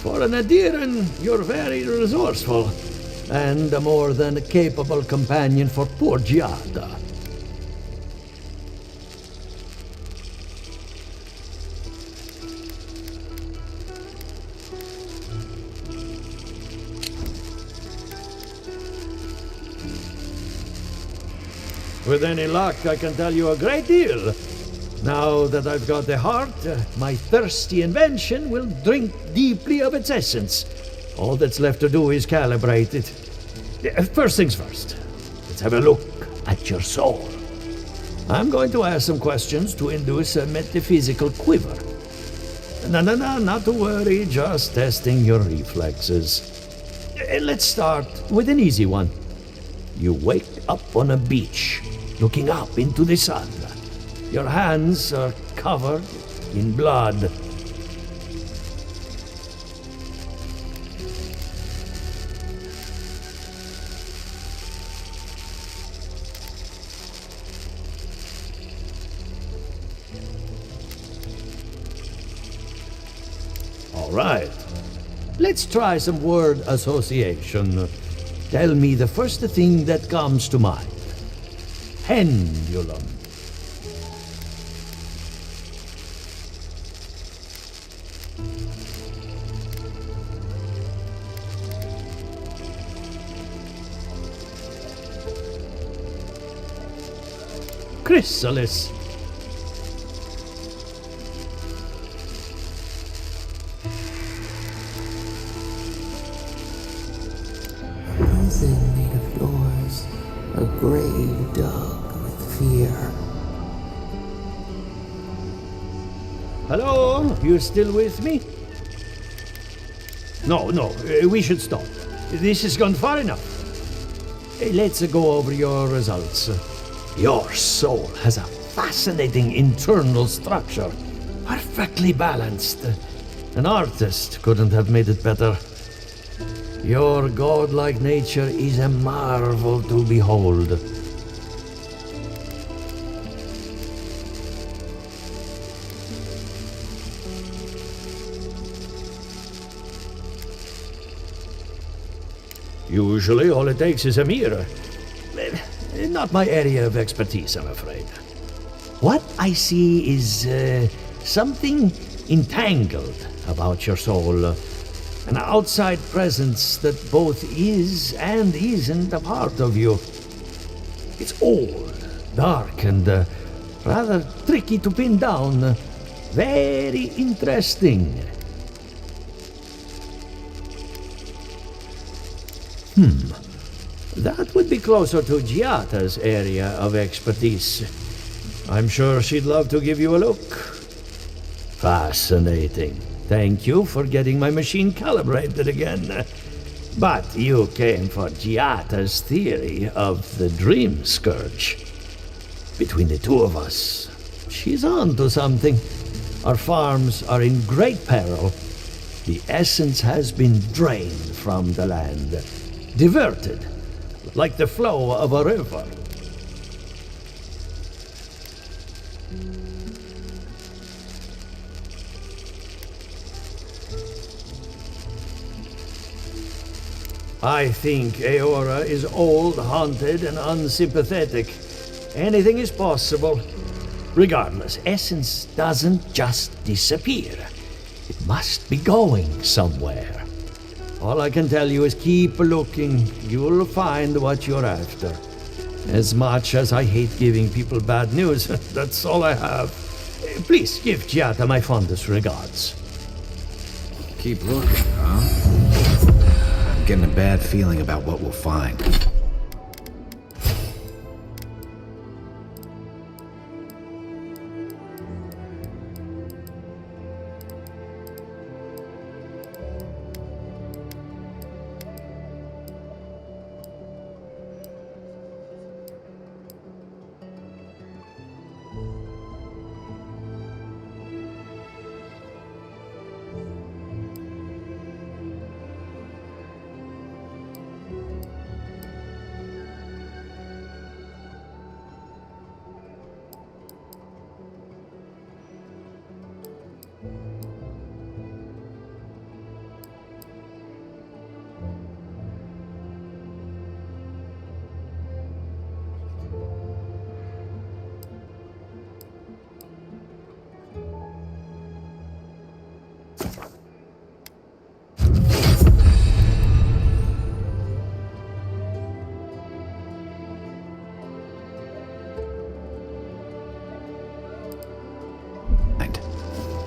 For an Adiran, you're very resourceful, and a more than capable companion for poor Giada. With any luck, I can tell you a great deal. Now that I've got the heart, my thirsty invention will drink deeply of its essence. All that's left to do is calibrate it. First things first, let's have a look at your soul. I'm going to ask some questions to induce a metaphysical quiver. No, not to worry, just testing your reflexes. Let's start with an easy one. You wake up on a beach, looking up into the sun. Your hands are covered in blood. All right. Let's try some word association. Tell me the first thing that comes to mind. chrysalis. Prison made of doors, a grave dug with fear. Hello? You still with me? No, we should stop. This has gone far enough. Let's go over your results. Your soul has a fascinating internal structure, perfectly balanced. An artist couldn't have made it better. Your godlike nature is a marvel to behold. Usually all it takes is a mirror. Not my area of expertise, I'm afraid. What I see is something entangled about your soul. An outside presence that both is and isn't a part of you. It's old, dark, and rather tricky to pin down. Very interesting. That would be closer to Giata's area of expertise. I'm sure she'd love to give you a look. Fascinating. Thank you for getting my machine calibrated again. But you came for Giata's theory of the Dream Scourge. Between the two of us, she's on to something. Our farms are in great peril. The essence has been drained from the land, diverted, like the flow of a river. I think Eora is old, haunted, and unsympathetic. Anything is possible. Regardless, essence doesn't just disappear. It must be going somewhere. All I can tell you is keep looking. You'll find what you're after. As much as I hate giving people bad news, that's all I have. Please give Giata my fondest regards. Keep looking, huh? I'm getting a bad feeling about what we'll find.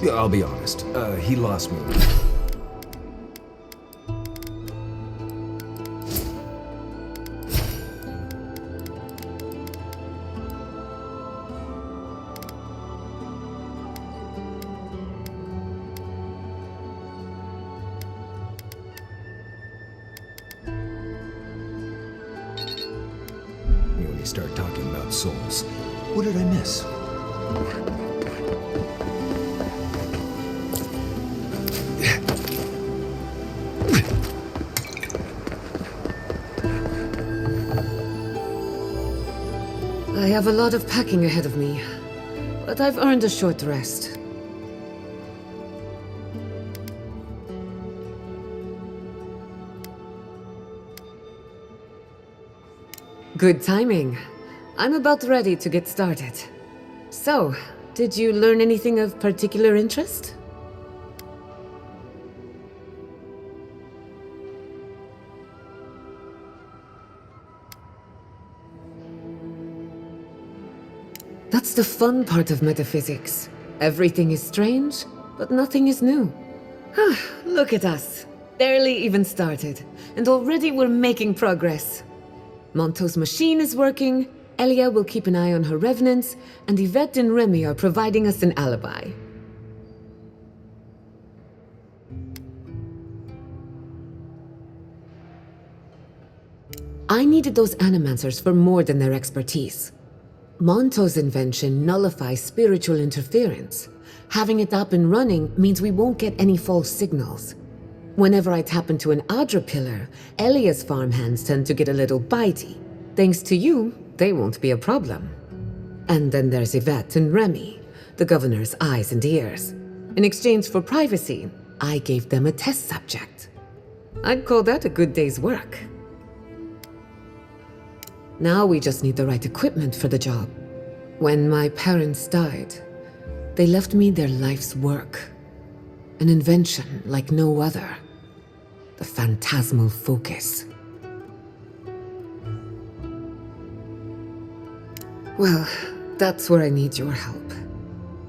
I'll be honest, he lost me. When you start talking about souls, what did I miss? I have a lot of packing ahead of me, but I've earned a short rest. Good timing. I'm about ready to get started. So, did you learn anything of particular interest? That's the fun part of metaphysics. Everything is strange, but nothing is new. Look at us. Barely even started, and already we're making progress. Monto's machine is working, Elia will keep an eye on her revenants, and Yvette and Remy are providing us an alibi. I needed those animancers for more than their expertise. Monto's invention nullifies spiritual interference. Having it up and running means we won't get any false signals. Whenever I tap into an Adra pillar, Elia's farmhands tend to get a little bitey. Thanks to you, they won't be a problem. And then there's Yvette and Remy, the governor's eyes and ears. In exchange for privacy, I gave them a test subject. I'd call that a good day's work. Now we just need the right equipment for the job. When my parents died, they left me their life's work. An invention like no other. The phantasmal focus. Well, that's where I need your help.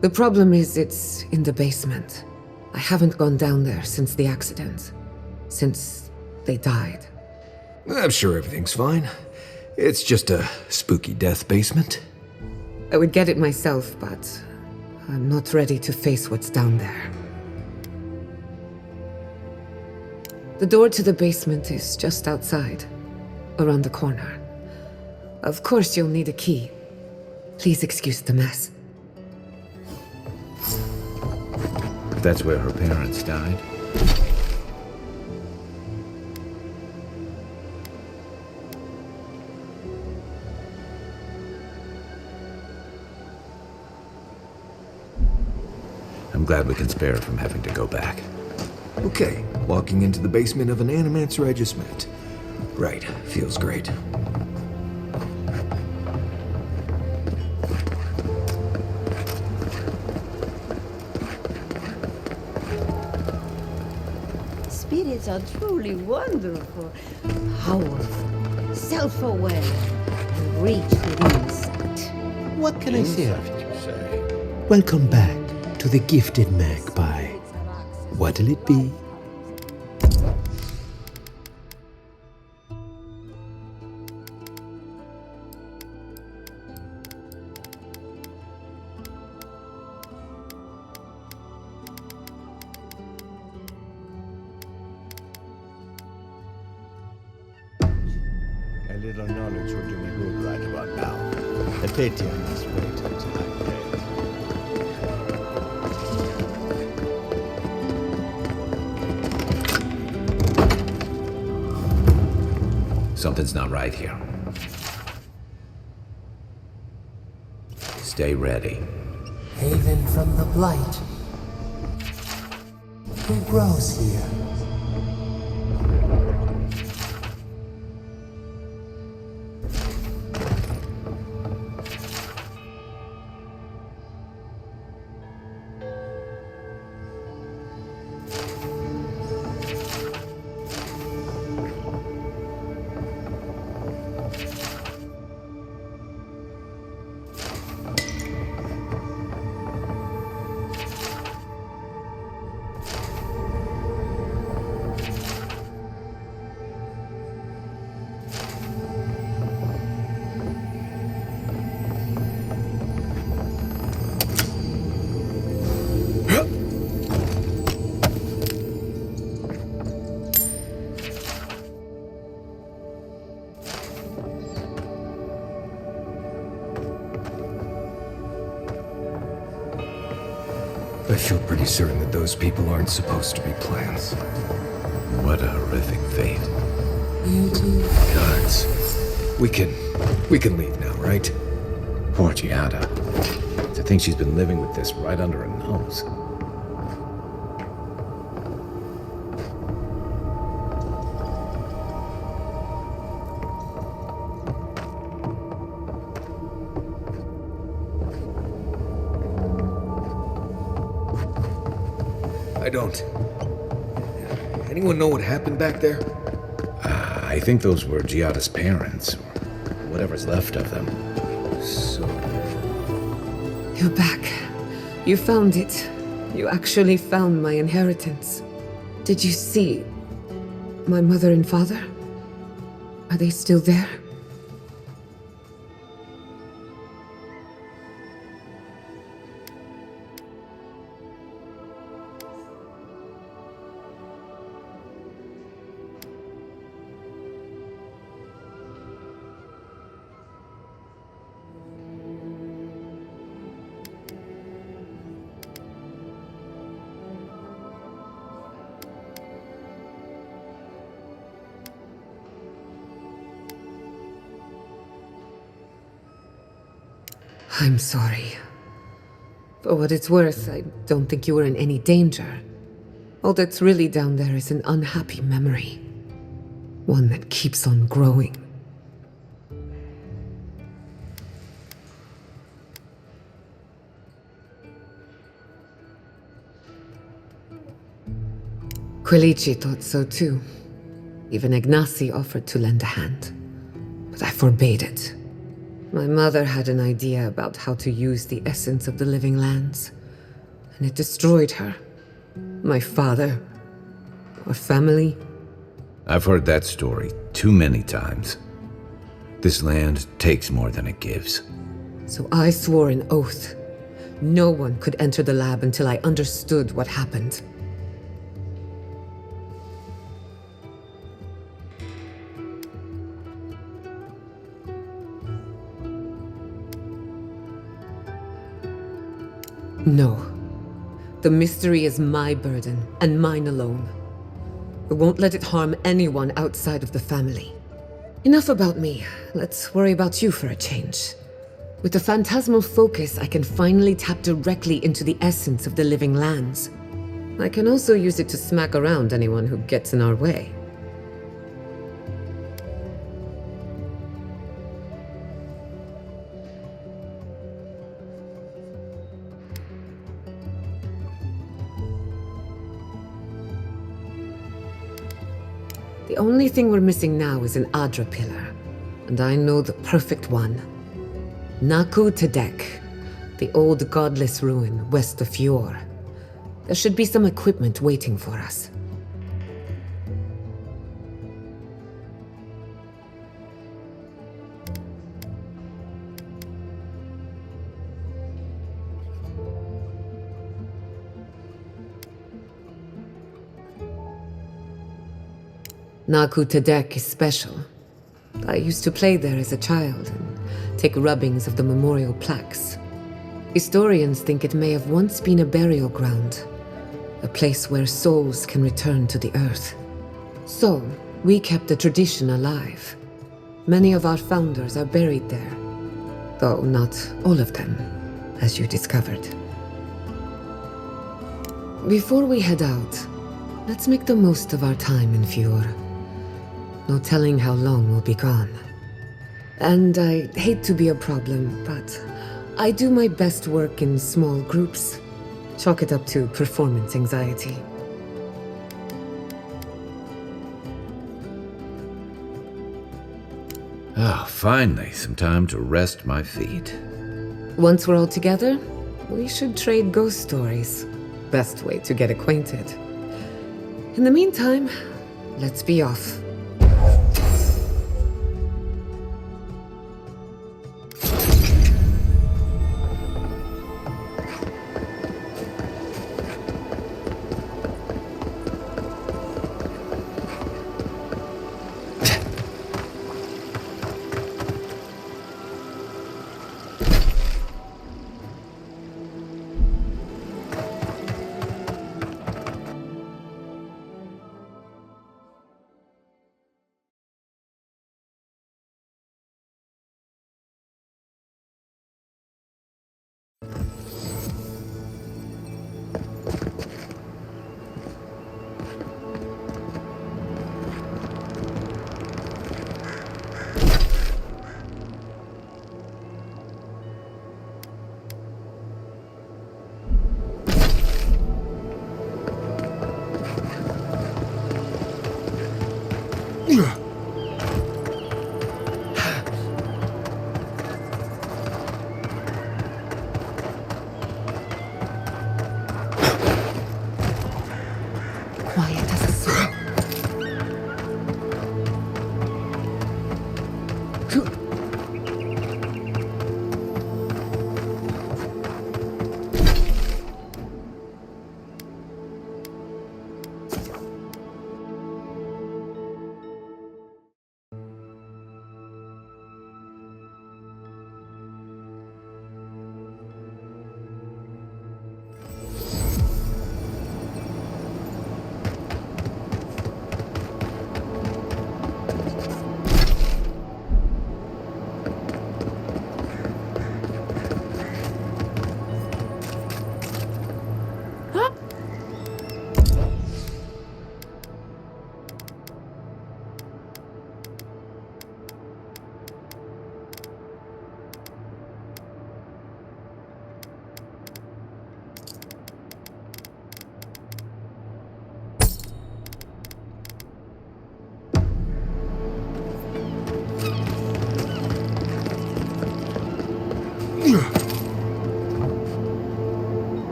The problem is it's in the basement. I haven't gone down there since the accident. Since they died. I'm sure everything's fine. It's just a spooky death basement. I would get it myself, but I'm not ready to face what's down there. The door to the basement is just outside, around the corner. Of course you'll need a key. Please excuse the mess. That's where her parents died. I'm glad we can spare her from having to go back. Okay, walking into the basement of an animancer I just met. Right, feels great. Spirits are truly wonderful, powerful, self-aware, and reach within sight. What can I serve you? Welcome back to the Gifted Magpie. What'll it be? A little knowledge will do me good right about now. A pity I must wait until I'm dead. Something's not right here. Stay ready. Haven from the blight. Who grows here? I feel pretty certain that those people aren't supposed to be plants. What a horrific fate. Guards. We can leave now, right? Poor Giada. To think she's been living with this right under her nose. I don't. Anyone know what happened back there? I think those were Giada's parents, or whatever's left of them. So, You're back. You found it. You actually found my inheritance. Did you see my mother and father? Are they still there? I'm sorry. For what it's worth, I don't think you were in any danger. All that's really down there is an unhappy memory. One that keeps on growing. Quilici thought so too. Even Ignacy offered to lend a hand. But I forbade it. My mother had an idea about how to use the essence of the living lands, and it destroyed her. My father, our family. I've heard that story too many times. This land takes more than it gives. So I swore an oath. No one could enter the lab until I understood what happened. No. The mystery is my burden, and mine alone. I won't let it harm anyone outside of the family. Enough about me. Let's worry about you for a change. With the phantasmal focus, I can finally tap directly into the essence of the living lands. I can also use it to smack around anyone who gets in our way. The only thing we're missing now is an Adra pillar, and I know the perfect one. Naku Tedek, the old godless ruin west of Eora. There should be some equipment waiting for us. Naku Tedek is special. I used to play there as a child and take rubbings of the memorial plaques. Historians think it may have once been a burial ground, a place where souls can return to the earth. So, we kept the tradition alive. Many of our founders are buried there, though not all of them, as you discovered. Before we head out, let's make the most of our time in Eora. No telling how long we'll be gone. And I hate to be a problem, but I do my best work in small groups. Chalk it up to performance anxiety. Ah, finally, some time to rest my feet. Once we're all together, we should trade ghost stories. Best way to get acquainted. In the meantime, let's be off.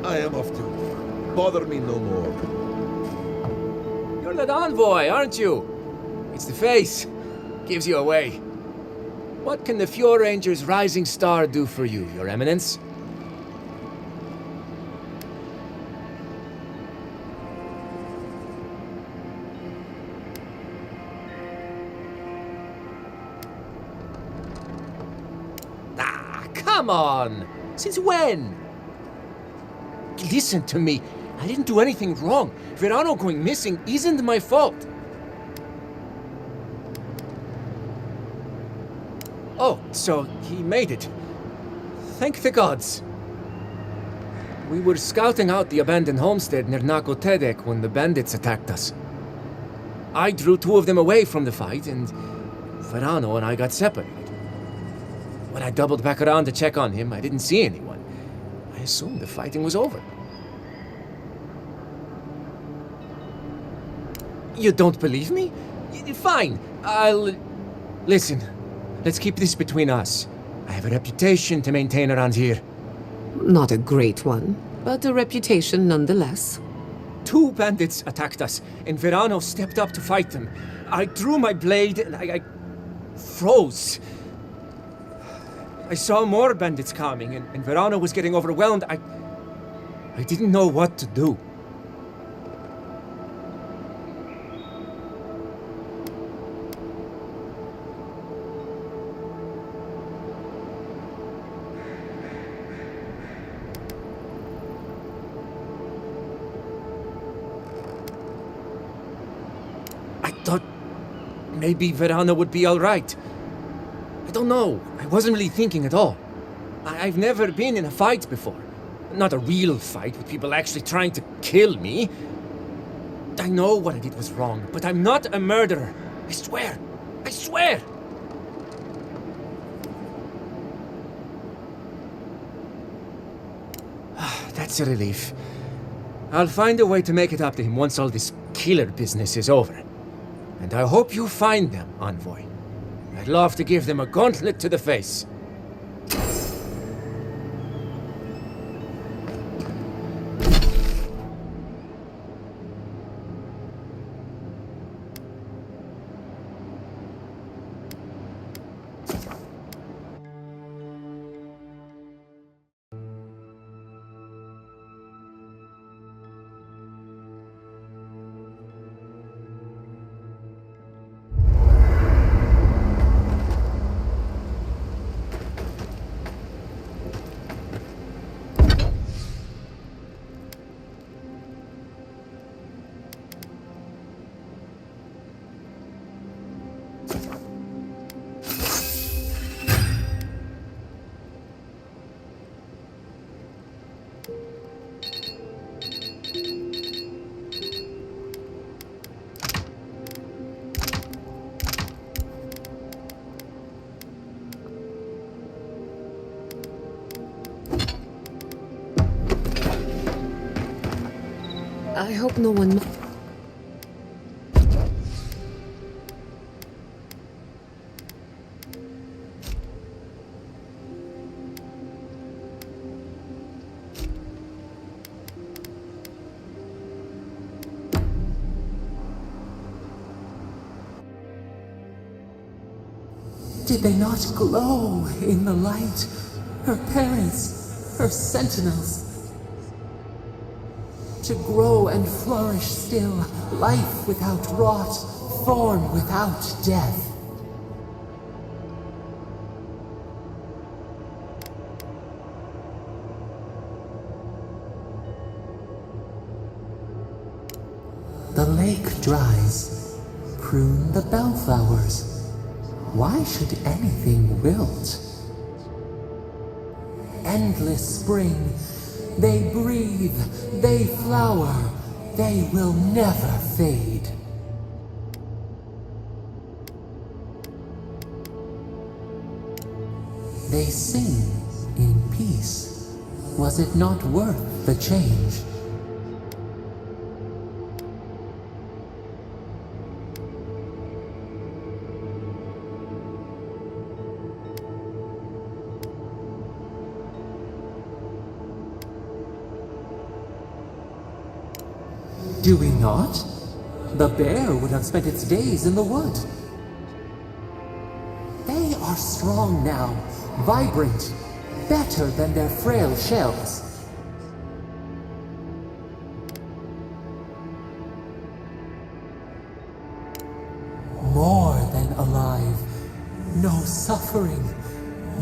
I am off too. Bother me no more. You're that envoy, aren't you? It's the face. Gives you away. What can the Fjord Ranger's rising star do for you, Your Eminence? Ah, come on! Since when? Listen to me. I didn't do anything wrong. Verano going missing isn't my fault. Oh, so he made it. Thank the gods. We were scouting out the abandoned homestead near Nakotedek when the bandits attacked us. I drew 2 of them away from the fight, and Verano and I got separated. When I doubled back around to check on him, I didn't see anyone. I assumed the fighting was over. You don't believe me? Fine, I'll... Listen, let's keep this between us. I have a reputation to maintain around here. Not a great one, but a reputation nonetheless. 2 bandits attacked us, and Verano stepped up to fight them. I drew my blade, and I froze. I saw more bandits coming, and Verano was getting overwhelmed. I didn't know what to do. Maybe Verano would be all right. I don't know. I wasn't really thinking at all. I've never been in a fight before. Not a real fight with people actually trying to kill me. I know what I did was wrong, but I'm not a murderer. I swear. I swear! That's a relief. I'll find a way to make it up to him once all this killer business is over. And I hope you find them, Envoy. I'd love to give them a gauntlet to the face. I hope no one... Did they not glow in the light? Her parents, her sentinels. To grow and flourish still, life without rot, form without death. The lake dries. Prune the bellflowers. Why should anything wilt? Endless spring. They breathe. They flower. They will never fade. They sing in peace. Was it not worth the change? Do we not? The bear would have spent its days in the wood. They are strong now, vibrant, better than their frail shells. More than alive. No suffering,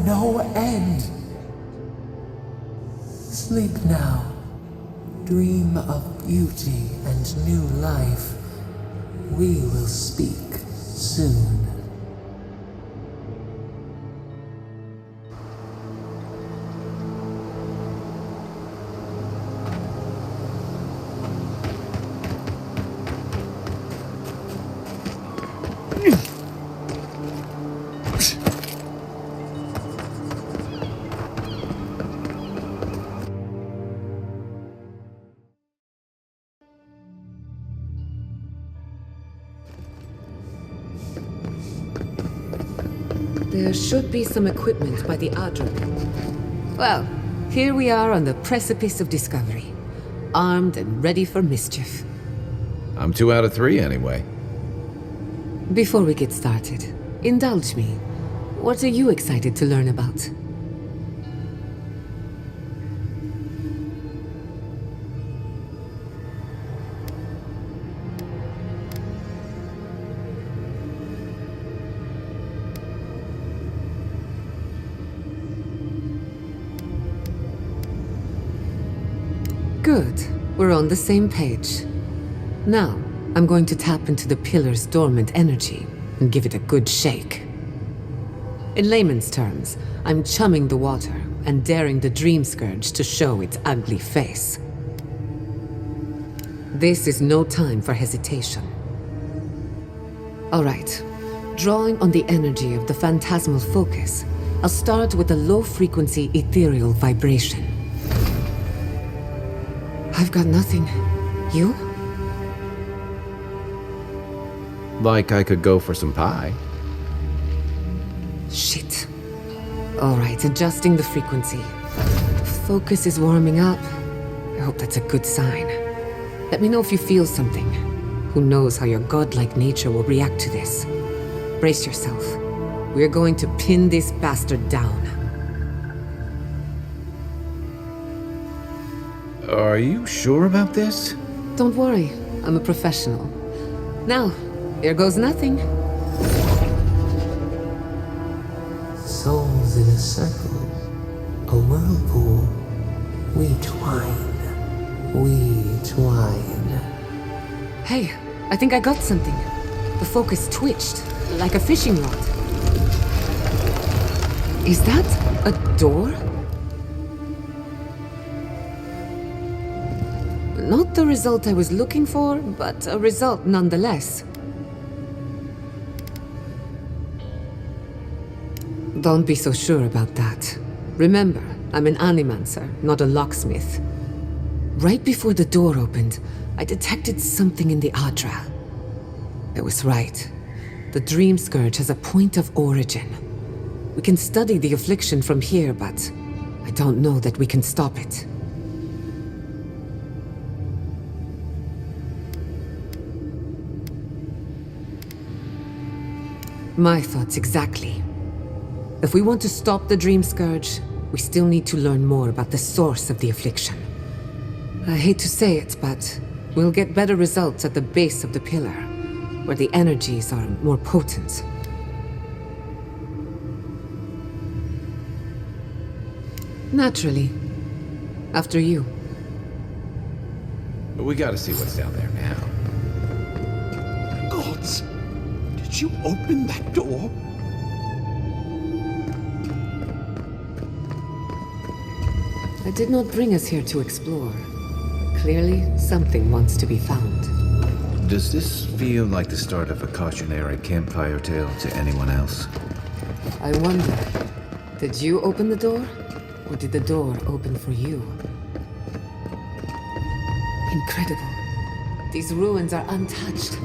no end. Sleep now. Dream of beauty and new life. We will speak soon. There should be some equipment by the Adra. Well, here we are on the precipice of discovery. Armed and ready for mischief. I'm 2 out of 3 anyway. Before we get started, indulge me. What are you excited to learn about? Good. We're on the same page. Now, I'm going to tap into the pillar's dormant energy and give it a good shake. In layman's terms, I'm chumming the water and daring the dream scourge to show its ugly face. This is no time for hesitation. All right. Drawing on the energy of the phantasmal focus, I'll start with a low-frequency ethereal vibration. I've got nothing. You? Like I could go for some pie. Shit. All right, adjusting the frequency. Focus is warming up. I hope that's a good sign. Let me know if you feel something. Who knows how your godlike nature will react to this. Brace yourself. We're going to pin this bastard down. Are you sure about this? Don't worry, I'm a professional. Now, here goes nothing. Souls in a circle, a whirlpool. We twine, we twine. Hey, I think I got something. The focus twitched, like a fishing rod. Is that a door? Not the result I was looking for, but a result nonetheless. Don't be so sure about that. Remember, I'm an animancer, not a locksmith. Right before the door opened, I detected something in the Adra. I was right. The Dream Scourge has a point of origin. We can study the affliction from here, but I don't know that we can stop it. My thoughts exactly. If we want to stop the Dream Scourge, we still need to learn more about the source of the affliction. I hate to say it, but we'll get better results at the base of the pillar, where the energies are more potent. Naturally. After you. We gotta see what's down there now. Gods! Did you open that door? I did not bring us here to explore. Clearly, something wants to be found. Does this feel like the start of a cautionary campfire tale to anyone else? I wonder, did you open the door? Or did the door open for you? Incredible. These ruins are untouched.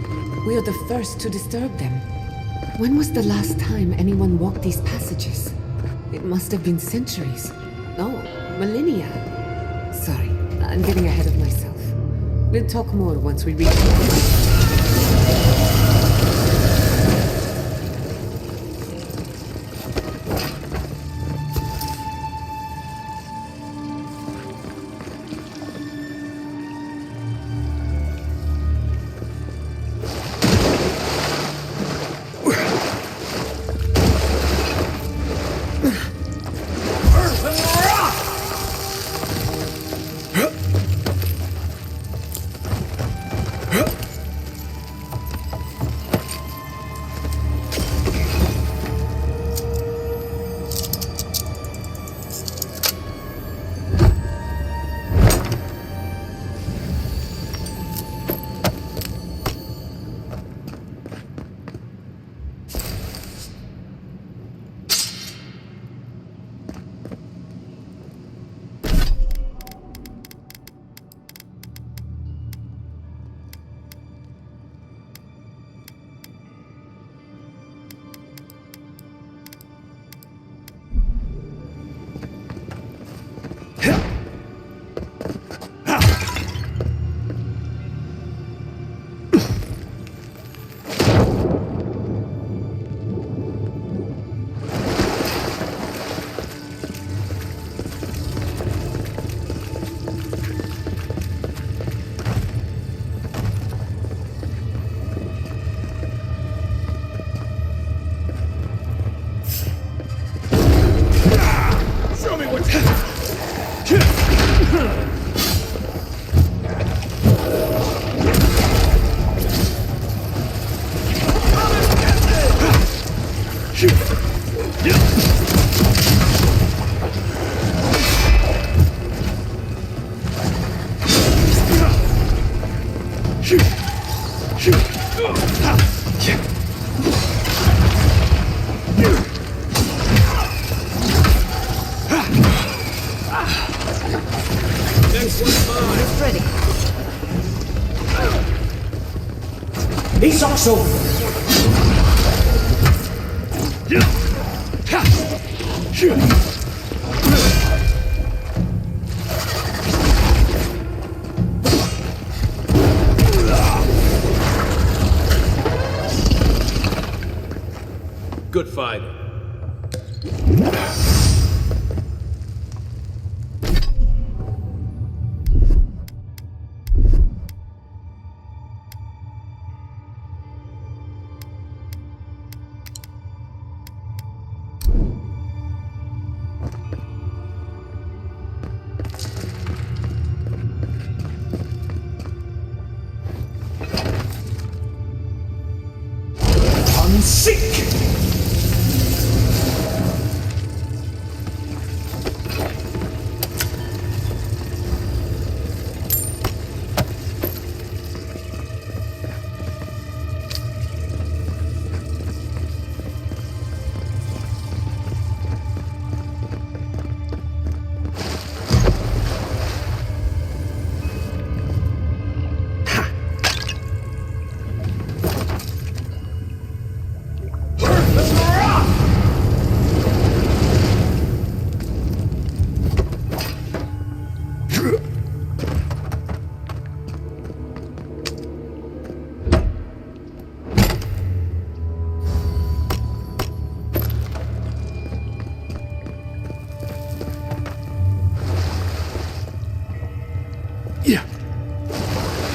We are the first to disturb them. When was the last time anyone walked these passages? It must have been centuries. No, millennia. Sorry, I'm getting ahead of myself. We'll talk more once we reach Saxo! Good fighting.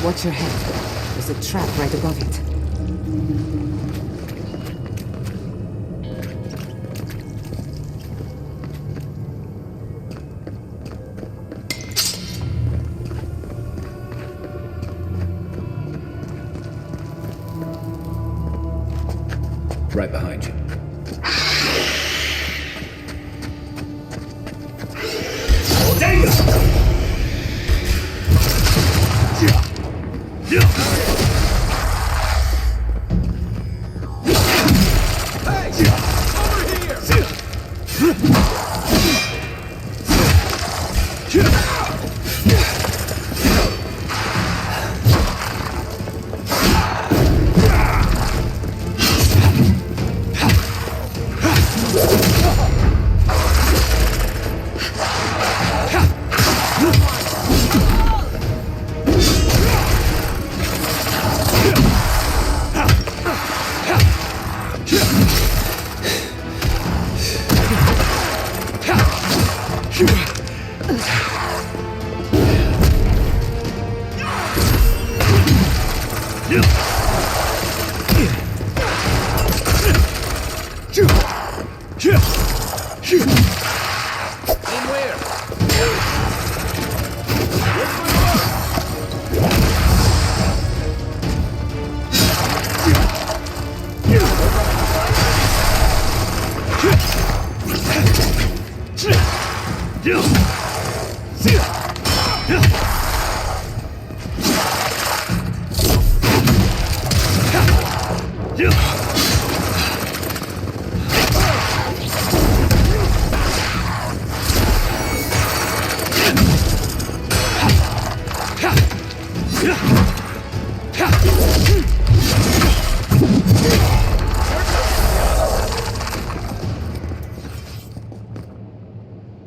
Watch your head. There's a trap right above it. Right behind you.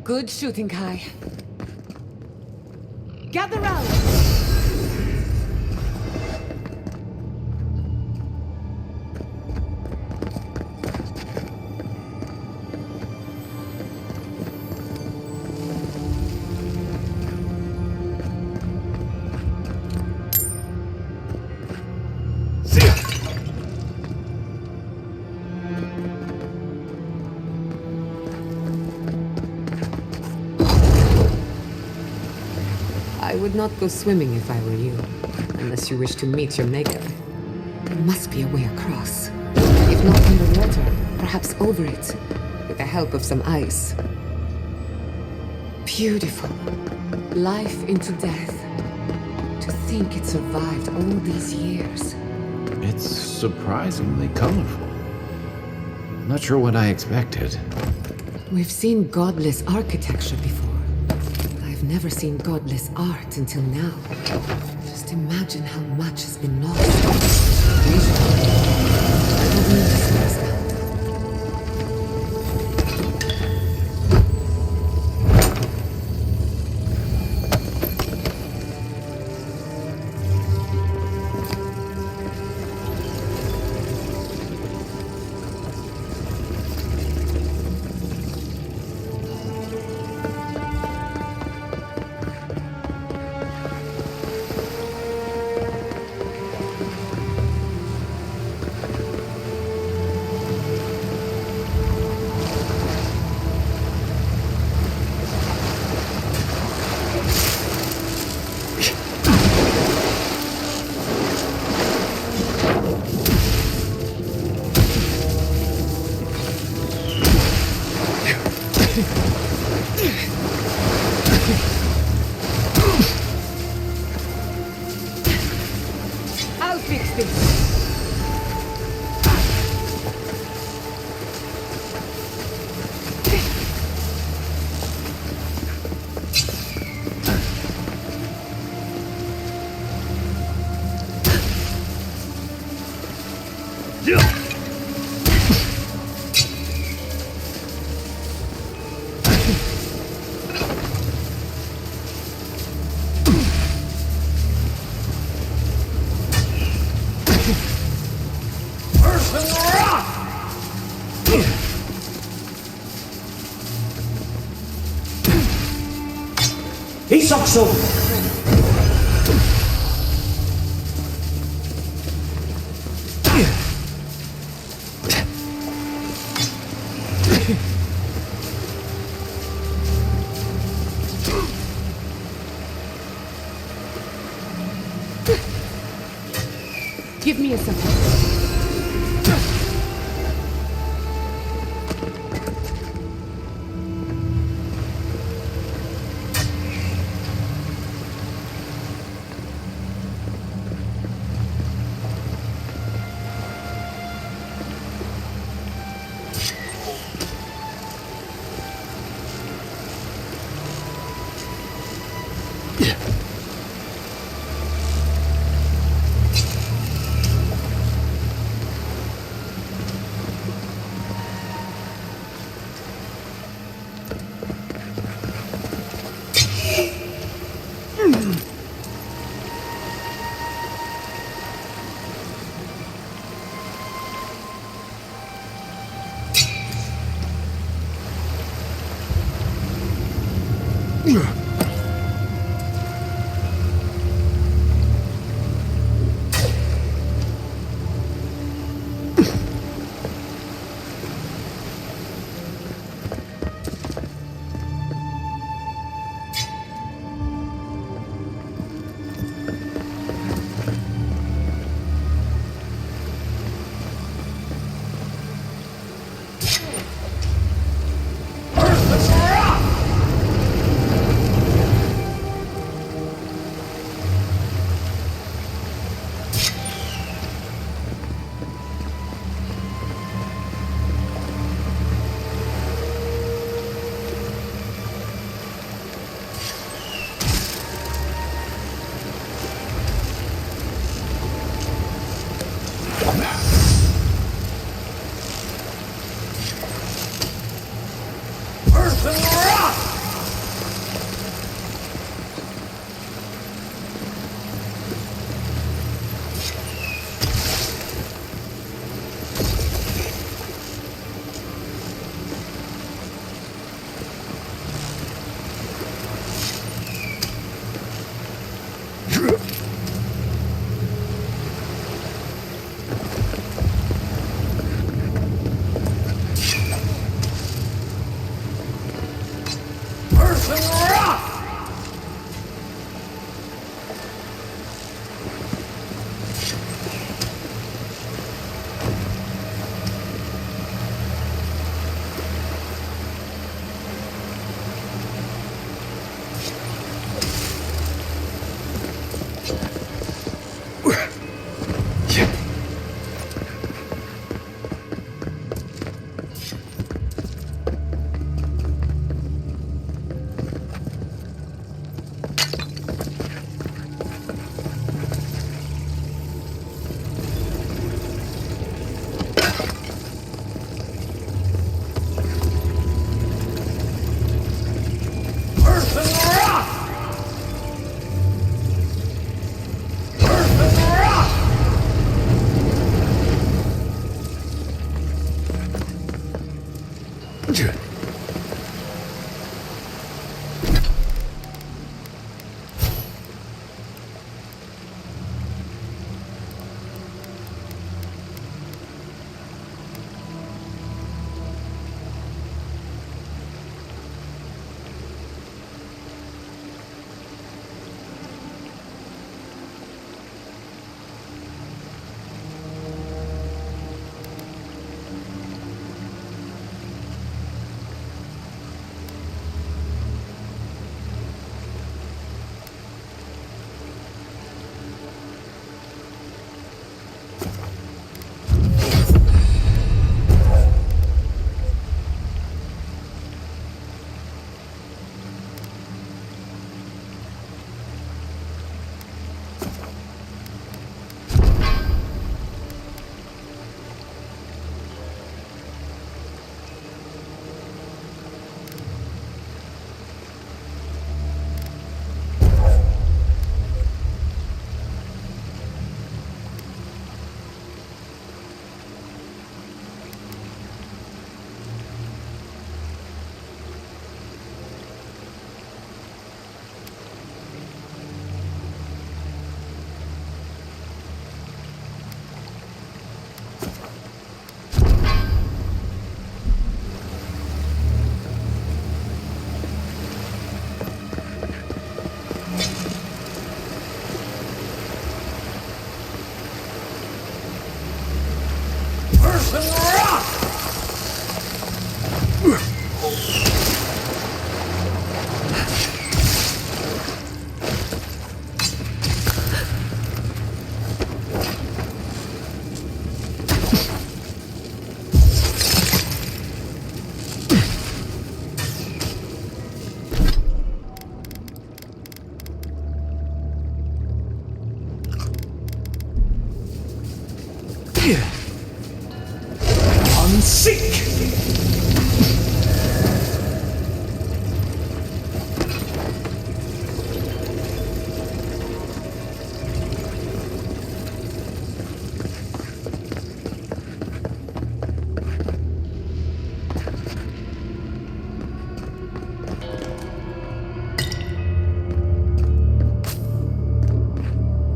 Good shooting, Kai. Gather round! I would not go swimming if I were you, unless you wish to meet your maker. There must be a way across. If not underwater, perhaps over it, with the help of some ice. Beautiful. Life into death. To think it survived all these years. It's surprisingly colorful. Not sure what I expected. We've seen godless architecture before. I've never seen godless art until now. Just imagine how much has been lost. I don't need to stress now. I'll fix this. He sucks so. Give me a second. Earth and rock! Unseek!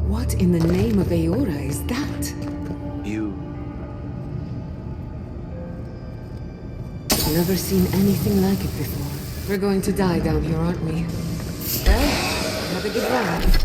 What in the name of Eora is that? Never seen anything like it before. We're going to die down here, aren't we? Well, have a good ride.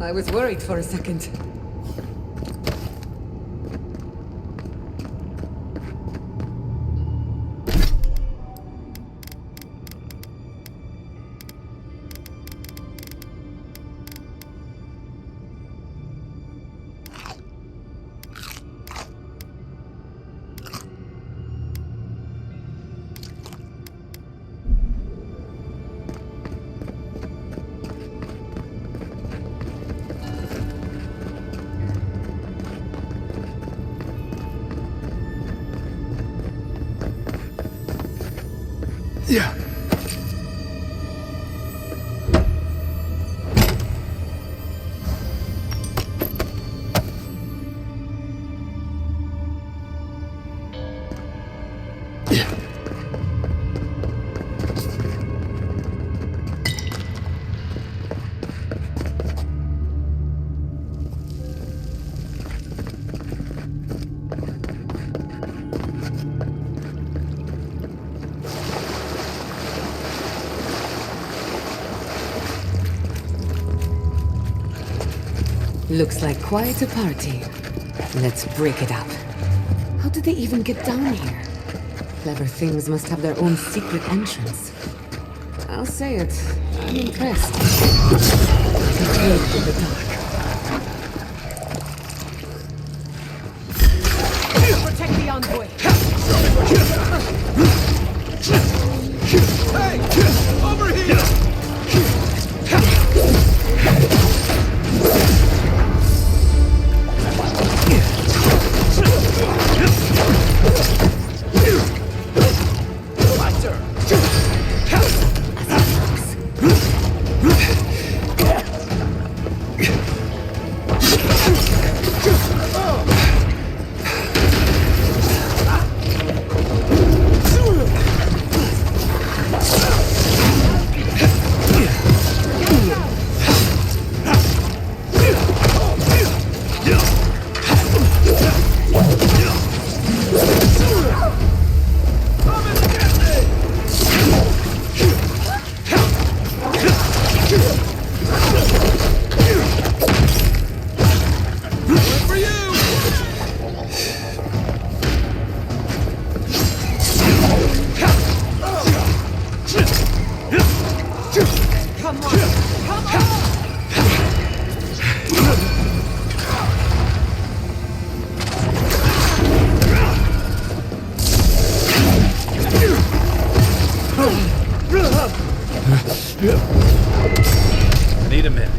I was worried for a second. Yeah. Looks like quite a party. Let's break it up. How did they even get down here? Clever things must have their own secret entrance. I'll say it, I'm impressed. Contained in the dark. Protect the envoy. Hey! Over here! Need a minute.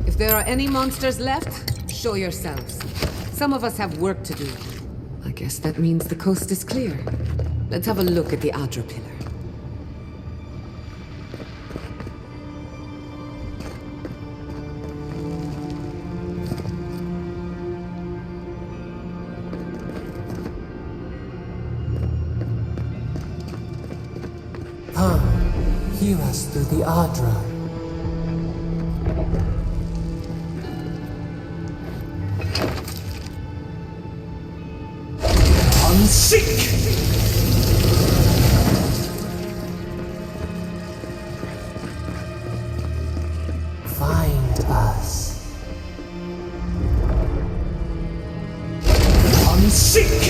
If there are any monsters left, show yourselves. Some of us have work to do. I guess that means the coast is clear. Let's have a look at the Adra pillar. Come, hear us through the Adra. Unseek! Find us. Unseek!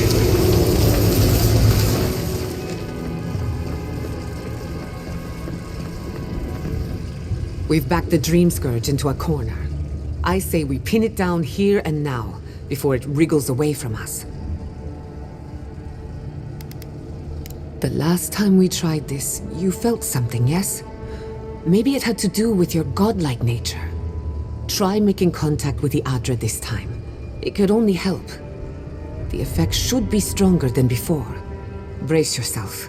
We've backed the Dream Scourge into a corner. I say we pin it down here and now, before it wriggles away from us. The last time we tried this, you felt something, yes? Maybe it had to do with your godlike nature. Try making contact with the Adra this time. It could only help. The effect should be stronger than before. Brace yourself.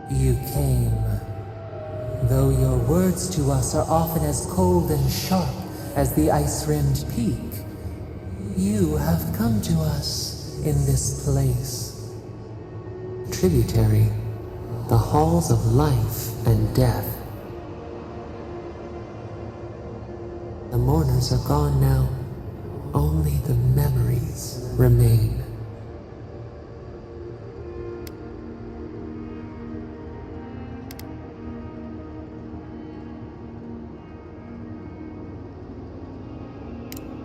You came. Though your words to us are often as cold and sharp as the ice-rimmed peak, you have come to us in this place. Tributary, the halls of life and death. The mourners are gone now. Only the memories remain.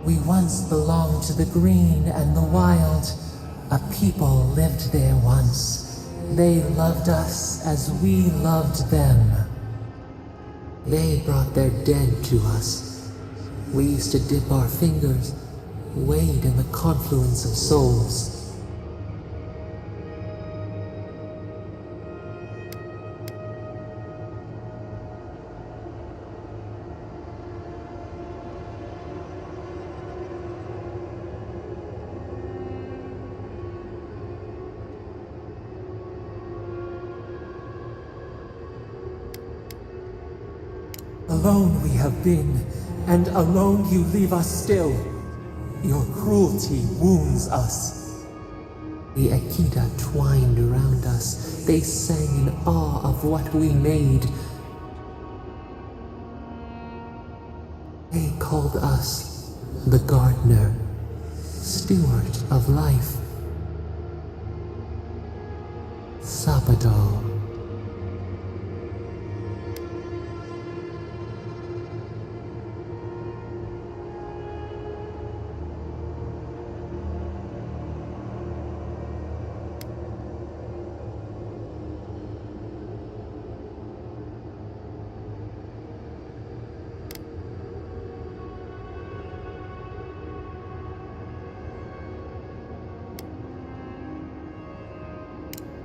We once belonged to the green and the wild. A people lived there once. They loved us as we loved them. They brought their dead to us. We used to dip our fingers, wade in the confluence of souls. Alone we have been, and alone you leave us still. Your cruelty wounds us. The Akita twined around us. They sang in awe of what we made. They called us the gardener, steward of life. Sabado.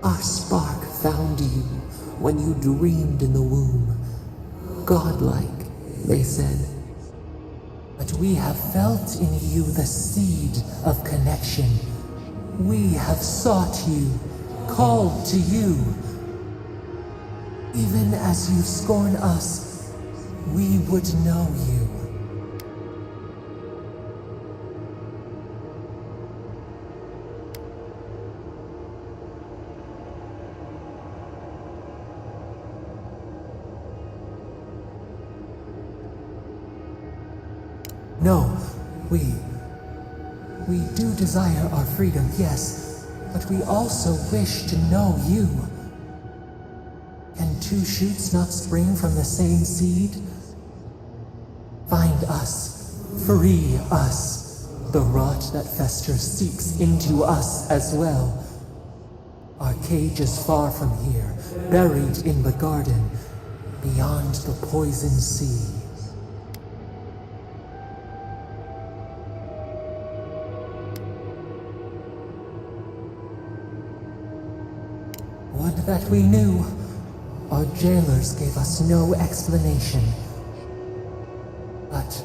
Our spark found you when you dreamed in the womb. Godlike, they said. But we have felt in you the seed of connection. We have sought you, called to you. Even as you scorn us, we would know you. No, we do desire our freedom, yes, but we also wish to know you. Can two shoots not spring from the same seed? Find us, free us. The rot that festers seeps into us as well. Our cage is far from here, buried in the garden, beyond the poison sea. Would that we knew. Our jailers gave us no explanation. But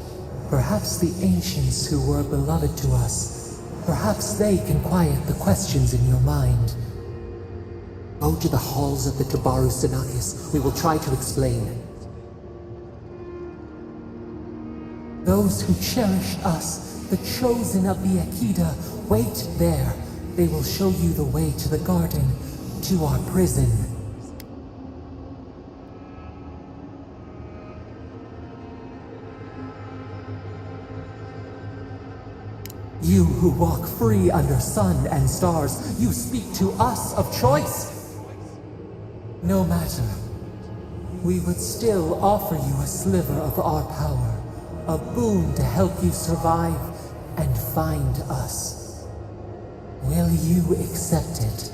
perhaps the ancients who were beloved to us, perhaps they can quiet the questions in your mind. Go to the halls of the Tabaru Sinakis. We will try to explain. Those who cherish us, the chosen of the Akita, wait there. They will show you the way to the garden. To our prison. You who walk free under sun and stars, you speak to us of choice. No matter. We would still offer you a sliver of our power, a boon to help you survive and find us. Will you accept it?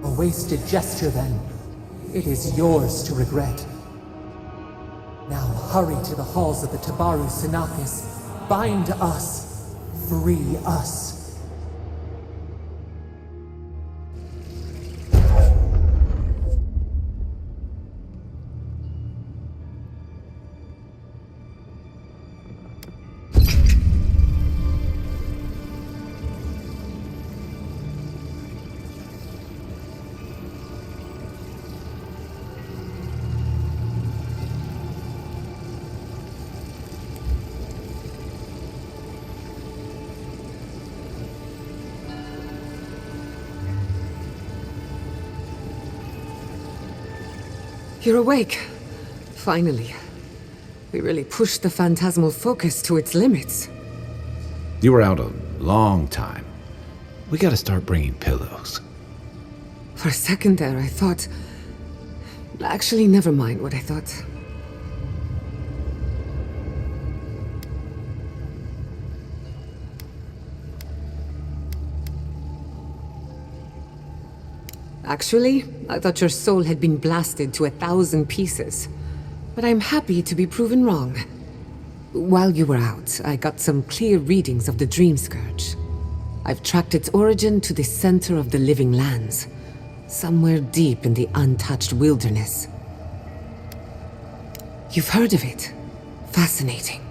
A wasted gesture, then. It is yours to regret. Now hurry to the halls of the Tabaru Sinakis. Bind us. Free us. You're awake. Finally. We really pushed the phantasmal focus to its limits. You were out a long time. We gotta start bringing pillows. For a second there, I thought... Actually, never mind what I thought. Actually, I thought your soul had been blasted to 1,000 pieces. But I'm happy to be proven wrong. While you were out, I got some clear readings of the Dream Scourge. I've tracked its origin to the center of the living lands, somewhere deep in the untouched wilderness. You've heard of it. Fascinating.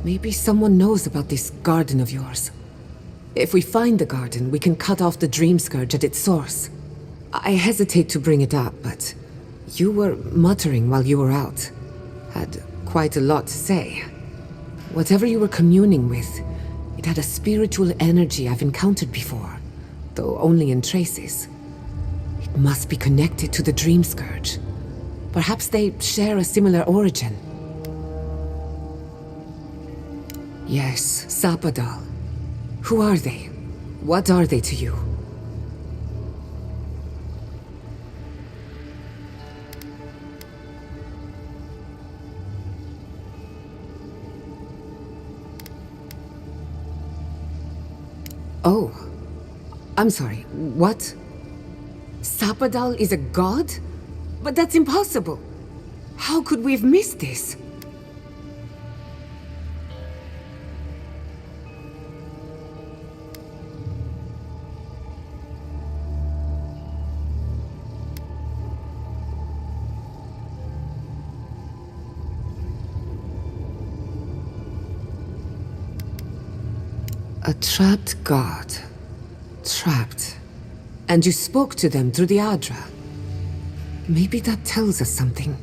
Maybe someone knows about this garden of yours. If we find the garden, we can cut off the Dream Scourge at its source. I hesitate to bring it up, but you were muttering while you were out. Had quite a lot to say. Whatever you were communing with, it had a spiritual energy I've encountered before, though only in traces. It must be connected to the Dream Scourge. Perhaps they share a similar origin. Yes, Sapadal. Who are they? What are they to you? Oh. I'm sorry, what? Sapadal is a god? But that's impossible! How could we have missed this? A trapped god. Trapped. And you spoke to them through the Adra. Maybe that tells us something.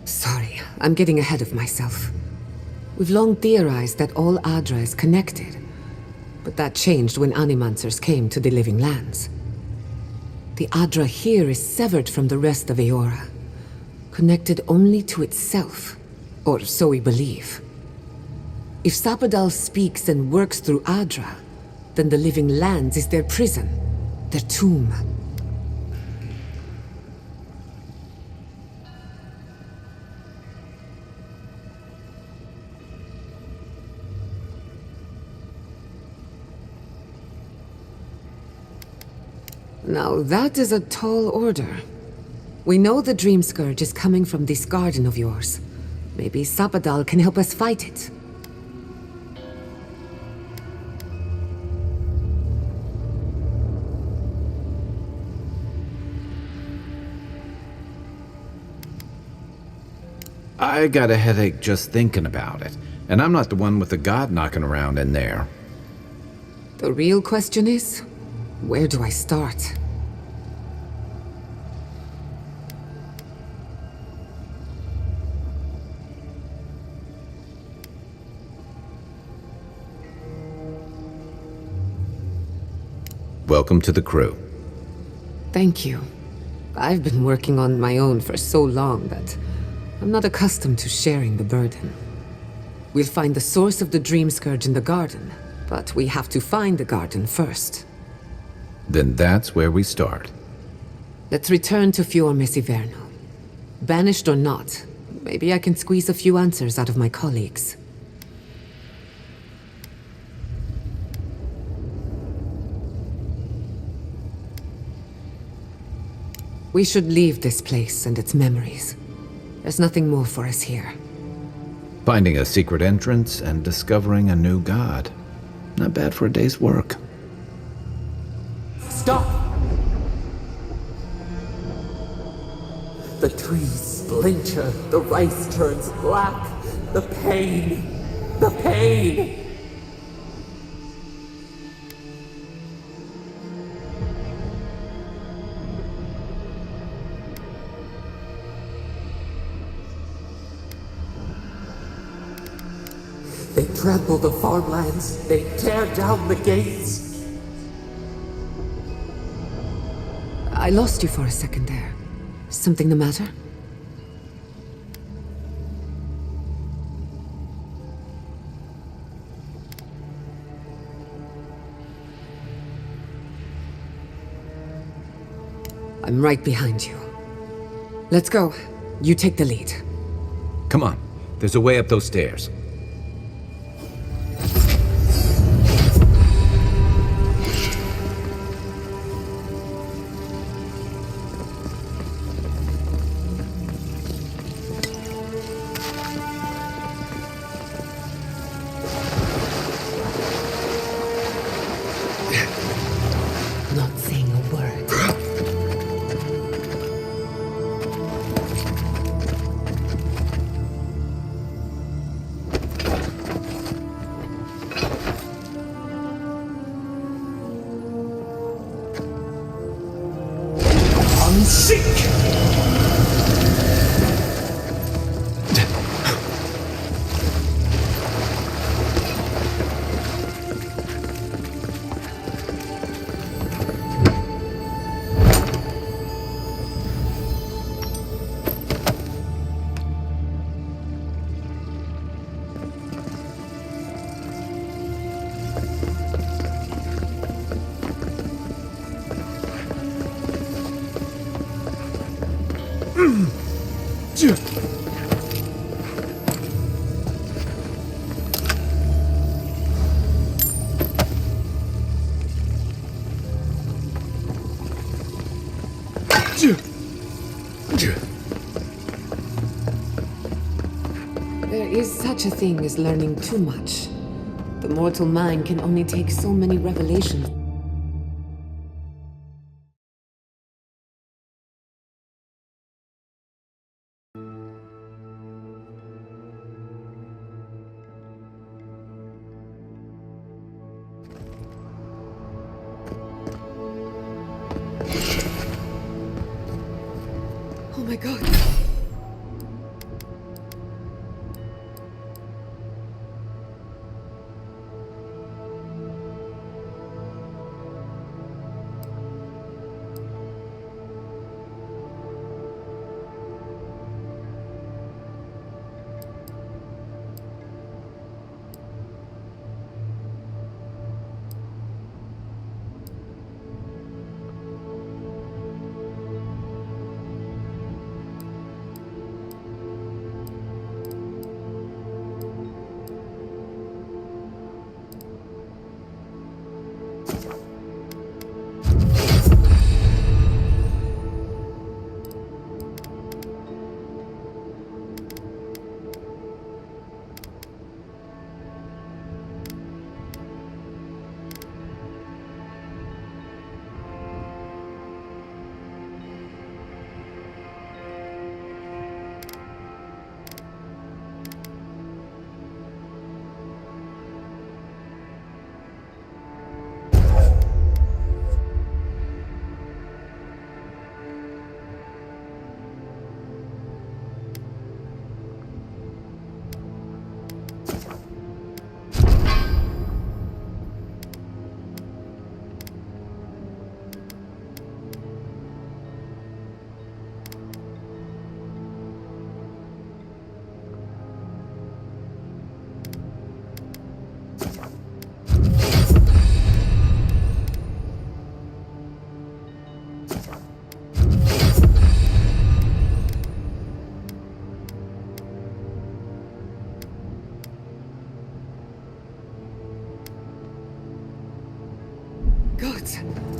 Sorry, I'm getting ahead of myself. We've long theorized that all Adra is connected, but that changed when Animancers came to the Living Lands. The Adra here is severed from the rest of Eora, connected only to itself, or so we believe. If Sapadal speaks and works through Adra, then the Living Lands is their prison, their tomb. Now that is a tall order. We know the Dream Scourge is coming from this garden of yours. Maybe Sapadal can help us fight it. I got a headache just thinking about it, and I'm not the one with the god knocking around in there. The real question is, where do I start? Welcome to the crew. Thank you. I've been working on my own for so long that I'm not accustomed to sharing the burden. We'll find the source of the Dream Scourge in the garden, but we have to find the garden first. Then that's where we start. Let's return to Fior Mesiverno. Banished or not, maybe I can squeeze a few answers out of my colleagues. We should leave this place and its memories. There's nothing more for us here. Finding a secret entrance and discovering a new god. Not bad for a day's work. Stop! The trees splinter, the rice turns black. The pain! The pain! They trample the farmlands. They tear down the gates. I lost you for a second there. Something the matter? I'm right behind you. Let's go. You take the lead. Come on. There's a way up those stairs. Not saying a word. Seek! There is such a thing as learning too much. The mortal mind can only take so many revelations. Oh my god.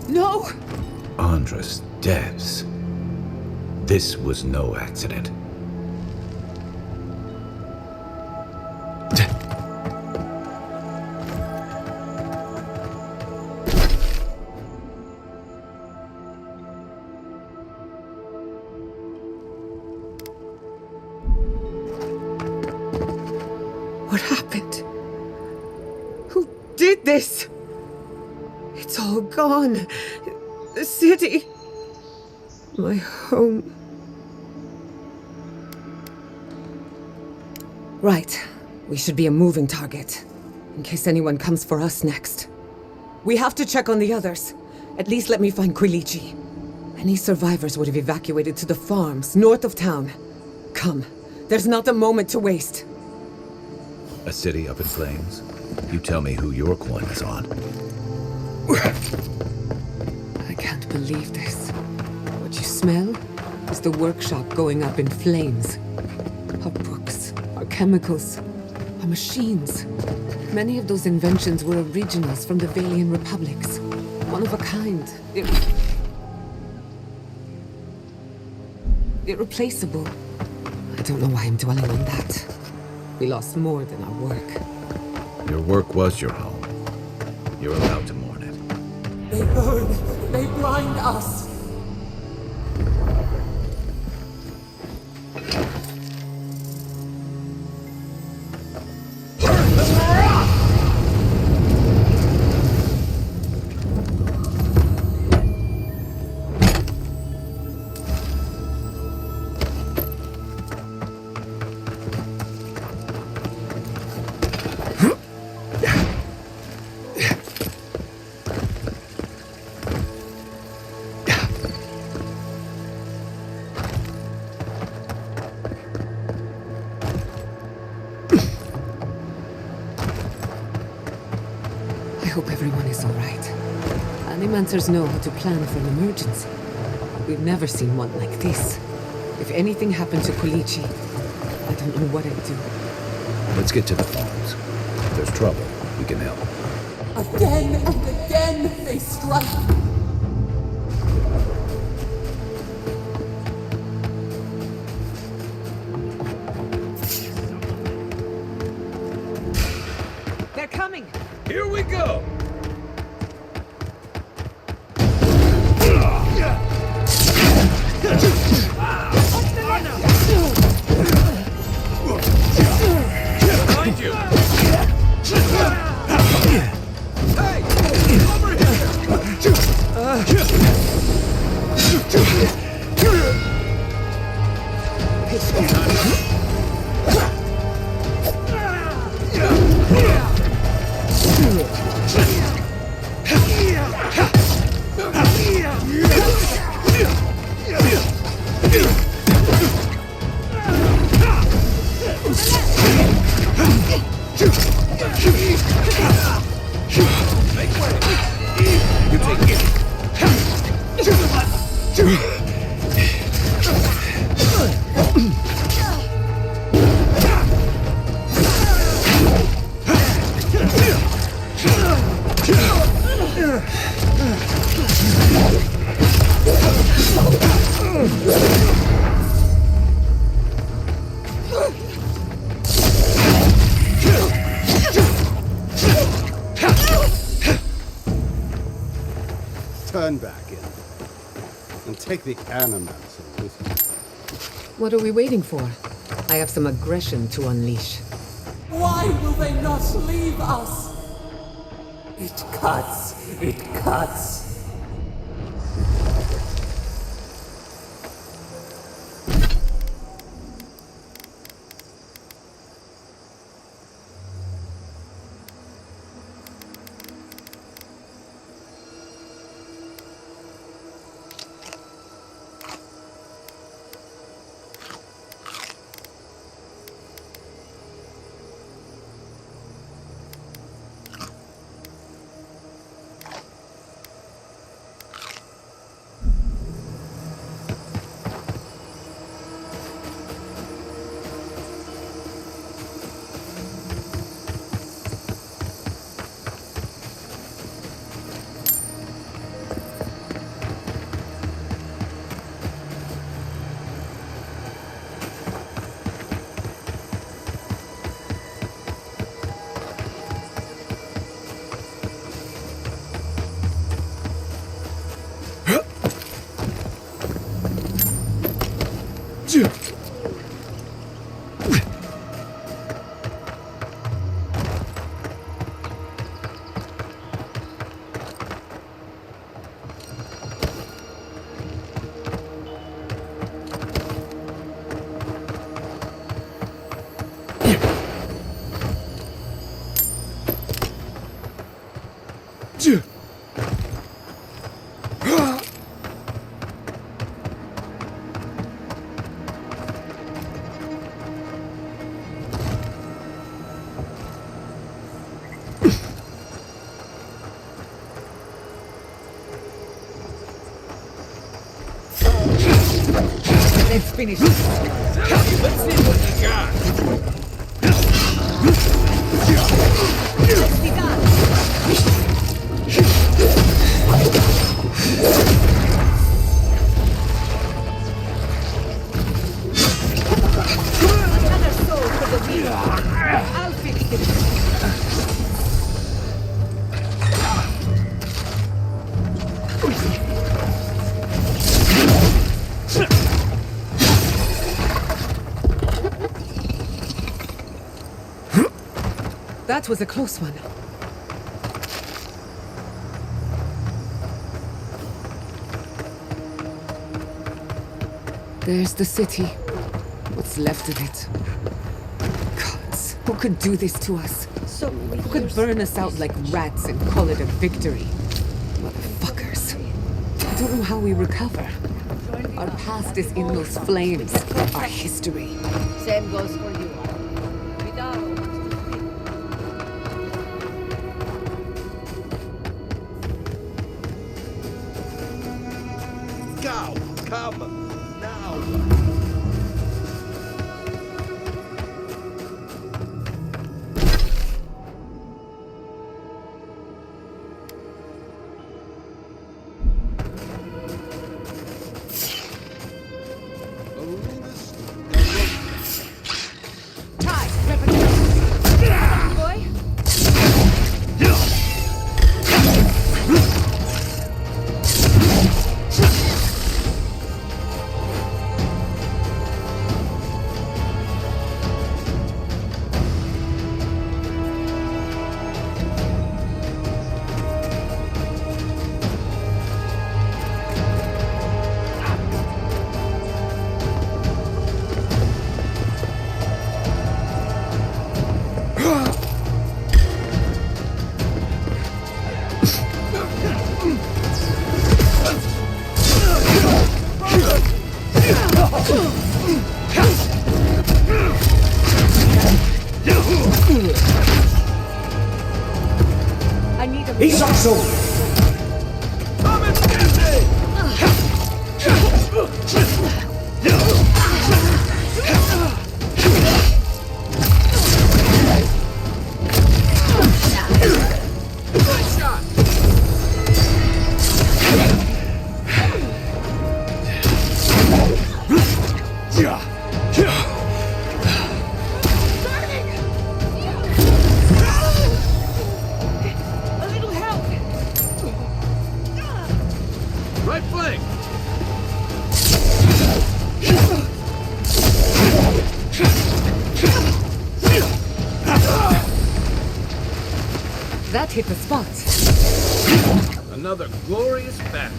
No! Andra's depths. This was no accident. What happened? Who did this? It's all gone. The city. My home. Right. We should be a moving target, in case anyone comes for us next. We have to check on the others. At least let me find Quilichi. Any survivors would have evacuated to the farms north of town. Come, there's not a moment to waste. A city up in flames? You tell me who your coin is on. I can't believe this. What you smell is the workshop going up in flames. Our books, our chemicals, our machines. Many of those inventions were originals from the Valian republics. One of a kind. Irreplaceable. I don't know why I'm dwelling on that. We lost more than our work. Your work was your home. You're allowed to mourn it. They burn. They blind us. I hope everyone is all right. Animancers know how to plan for an emergency. We've never seen one like this. If anything happened to Quilichi, I don't know what I'd do. Let's get to the farms. If there's trouble, we can help. Again and again they strike. They're coming! Here we go! Behind you! Hey! Over Turn back in and take the animals with you. What are we waiting for? I have some aggression to unleash. Why will they not leave us? It cuts. It cuts. Let's finish this. Let's see what you got. Let's be gone. Another soul for the wheel. I'll fix it. That was a close one. There's the city. What's left of it. Gods, who could do this to us? So many Who could years. burn us out like rats and call it a victory? Motherfuckers. I don't know how we recover. Our past is in those flames. Our history. Same goes for you. Vidaro wants to speak. Go! Come! Now! Tie, repetition. Boy. I need a... He's our soldier! Come and get Good shot! A little help. Right flank. That hit the spot. Another glorious battle.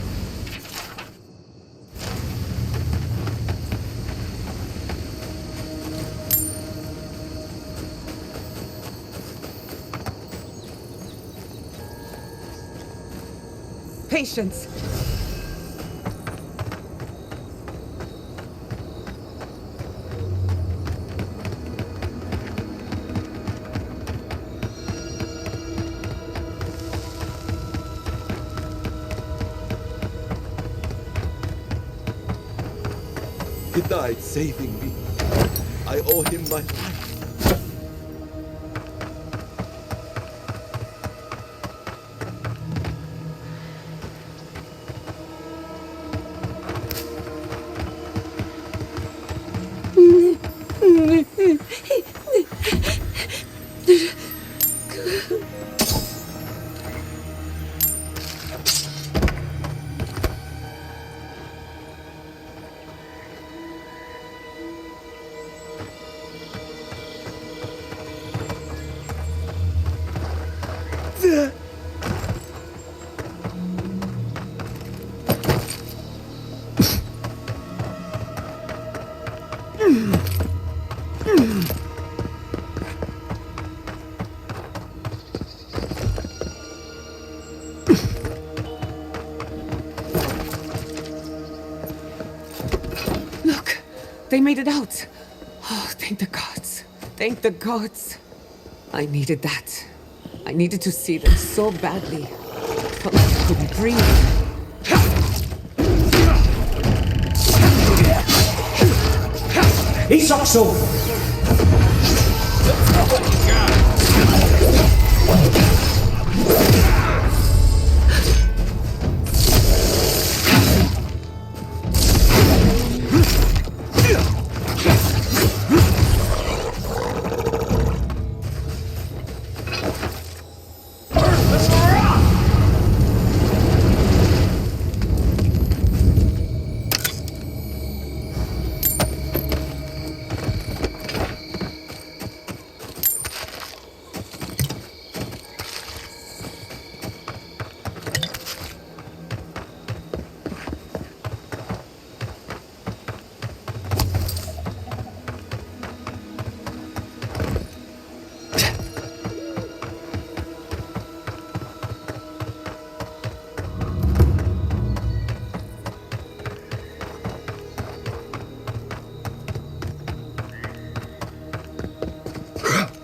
Patience. He died saving me. I owe him my life. They made it out. Oh, thank the gods. Thank the gods. I needed that. I needed to see them so badly. I felt like I couldn't breathe. Isokso!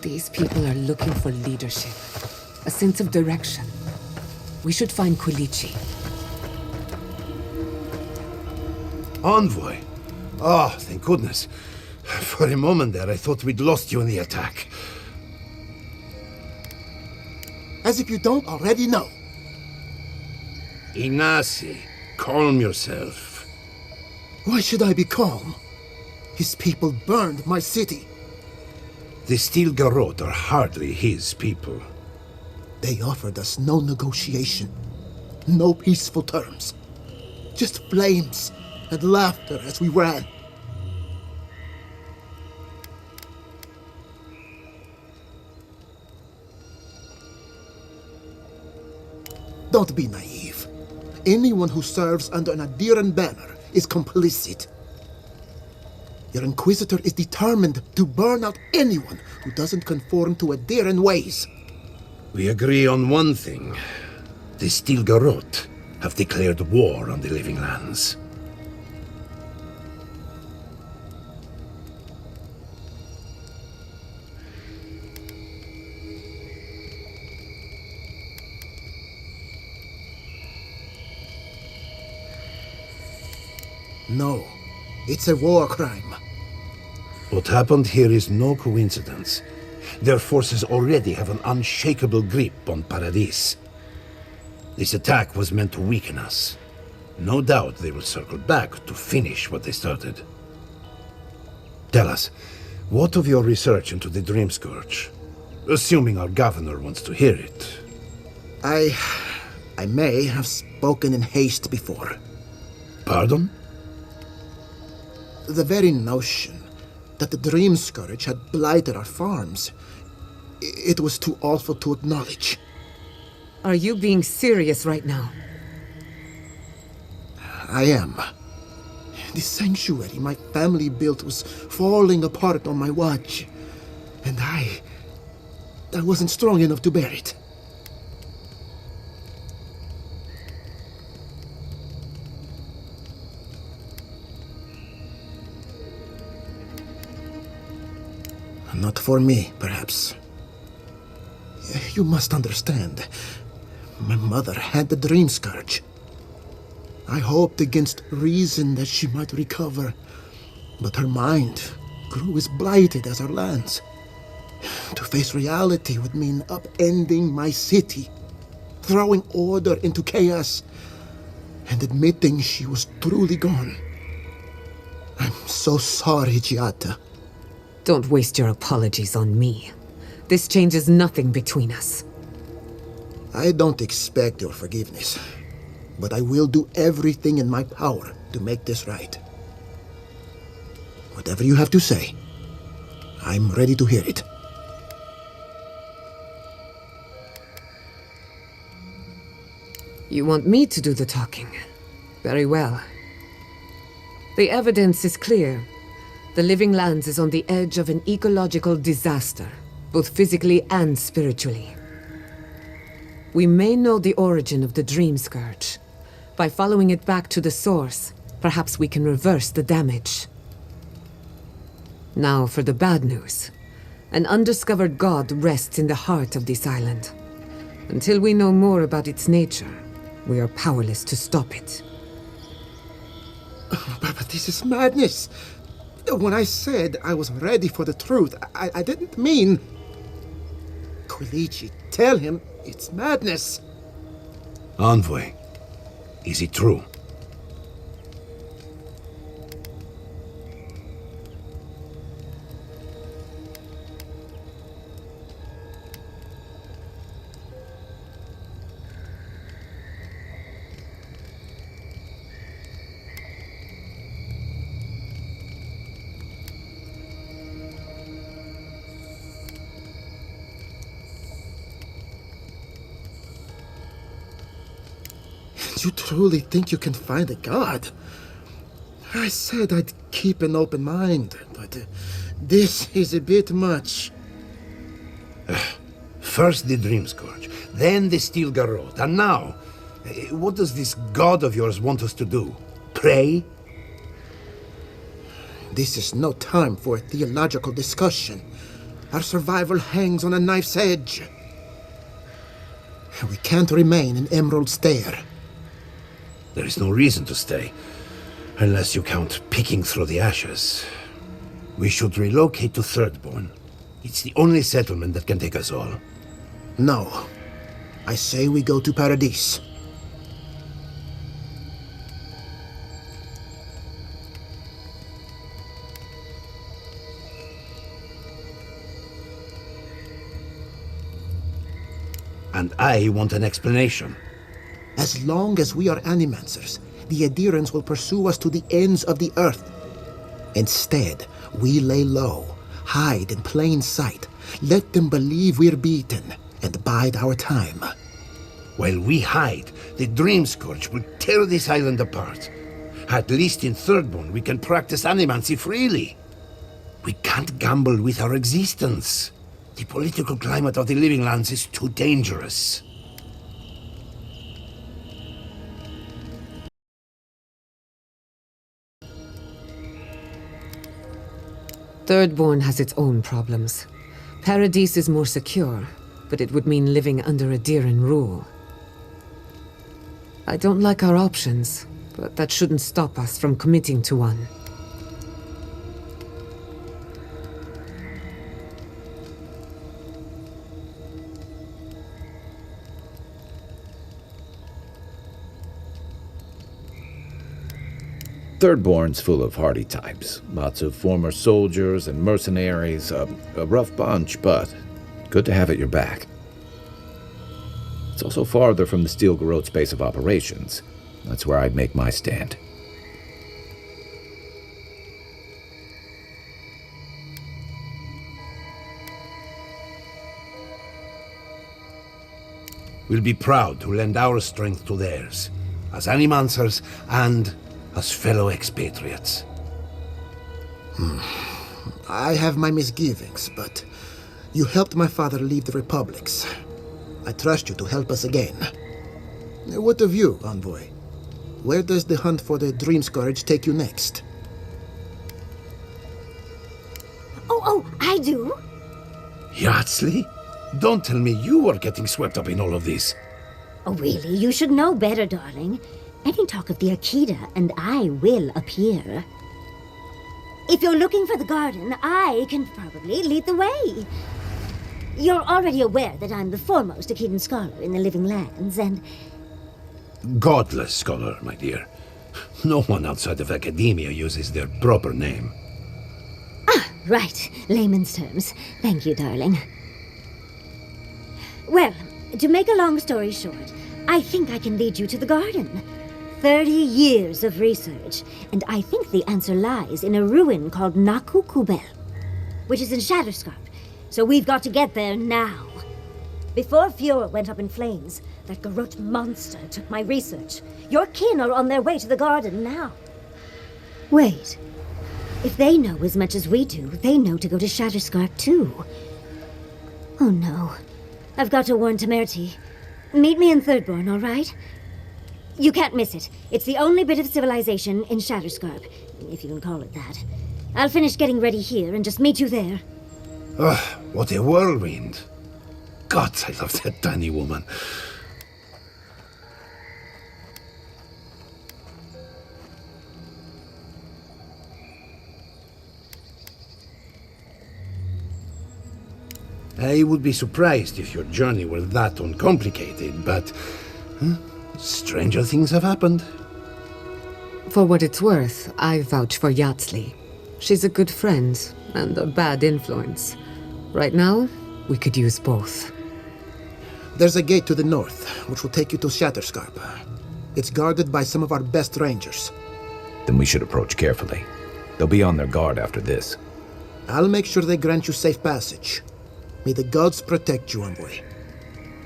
These people are looking for leadership, a sense of direction. We should find Kulichi. Envoy? Oh, thank goodness. For a moment there, I thought we'd lost you in the attack. As if you don't already know. Ignacy, calm yourself. Why should I be calm? His people burned my city. The Steel Garrote are hardly his people. They offered us no negotiation, no peaceful terms. Just flames and laughter as we ran. Don't be naive. Anyone who serves under an Adiran banner is complicit. Your Inquisitor is determined to burn out anyone who doesn't conform to Adiran ways. We agree on one thing. The Steel Garrote have declared war on the Living Lands. No, it's a war crime. What happened here is no coincidence. Their forces already have an unshakable grip on Paradis. This attack was meant to weaken us. No doubt they will circle back to finish what they started. Tell us, what of your research into the Dream Scourge? Assuming our governor wants to hear it. I may have spoken in haste before. Pardon? The very notion that the Dream Scourge had blighted our farms, it was too awful to acknowledge. Are you being serious right now? I am. The sanctuary my family built was falling apart on my watch, and I wasn't strong enough to bear it. Not for me, perhaps. You must understand. My mother had the Dream Scourge. I hoped against reason that she might recover, but her mind grew as blighted as our lands. To face reality would mean upending my city, throwing order into chaos, and admitting she was truly gone. I'm so sorry, Giata. Don't waste your apologies on me. This changes nothing between us. I don't expect your forgiveness, but I will do everything in my power to make this right. Whatever you have to say, I'm ready to hear it. You want me to do the talking? Very well. The evidence is clear. The Living Lands is on the edge of an ecological disaster, both physically and spiritually. We may know the origin of the Dream Scourge. By following it back to the source, perhaps we can reverse the damage. Now for the bad news. An undiscovered god rests in the heart of this island. Until we know more about its nature, we are powerless to stop it. But this is madness. When I said I was ready for the truth, I didn't mean... Quilici, tell him it's madness. Envoy, is it true? You truly think you can find a god? I said I'd keep an open mind, but this is a bit much. First the Dream Scourge, then the Steel Garrote, and now, what does this god of yours want us to do? Pray? This is no time for a theological discussion. Our survival hangs on a knife's edge. We can't remain in Emerald Stair. There is no reason to stay, unless you count picking through the ashes. We should relocate to Thirdborn. It's the only settlement that can take us all. No. I say we go to Paradise. And I want an explanation. As long as we are Animancers, the Adherents will pursue us to the ends of the earth. Instead, we lay low, hide in plain sight, let them believe we're beaten, and bide our time. While we hide, the Dream Scourge will tear this island apart. At least in Thirdborn, we can practice animancy freely. We can't gamble with our existence. The political climate of the Living Lands is too dangerous. Thirdborn has its own problems. Paradise is more secure, but it would mean living under Adheran rule. I don't like our options, but that shouldn't stop us from committing to one. Thirdborn's full of hardy types. Lots of former soldiers and mercenaries. A rough bunch, but good to have at your back. It's also farther from the Steel Garrote's base of operations. That's where I'd make my stand. We'll be proud to lend our strength to theirs, as Animancers and as fellow expatriates. I have my misgivings, but you helped my father leave the Republics. I trust you to help us again. What of you, Envoy? Where does the hunt for the Dream Scourge take you next? Oh, I do? Yardsley? Don't tell me you were getting swept up in all of this. Oh, really? You should know better, darling. Any talk of the Akita, and I will appear. If you're looking for the garden, I can probably lead the way. You're already aware that I'm the foremost Akitan scholar in the Living Lands, and... Godless scholar, my dear. No one outside of academia uses their proper name. Ah, right. Layman's terms. Thank you, darling. Well, to make a long story short, I think I can lead you to the garden. 30 years of research, and I think the answer lies in a ruin called Naku Kubel, which is in Shatterscarp, so we've got to get there now. Before Eora went up in flames, that Garrote monster took my research. Your kin are on their way to the garden now. Wait. If they know as much as we do, they know to go to Shatterscarp too. Oh no. I've got to warn Temerity. Meet me in Thirdborn, all right? You can't miss it. It's the only bit of civilization in Shatterscarp, if you can call it that. I'll finish getting ready here and just meet you there. Ah, what a whirlwind. God, I love that tiny woman. I would be surprised if your journey were that uncomplicated, but stranger things have happened. For what it's worth, I vouch for Yatsley. She's a good friend and a bad influence. Right now, we could use both. There's a gate to the north, which will take you to Shatterscarp. It's guarded by some of our best rangers. Then we should approach carefully. They'll be on their guard after this. I'll make sure they grant you safe passage. May the gods protect you, envoy.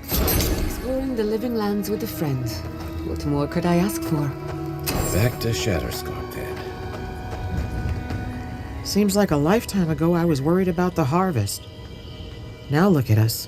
Exploring the living lands with a friend. What more could I ask for? Back to Shatterscarp, then. Seems like a lifetime ago I was worried about the harvest. Now look at us.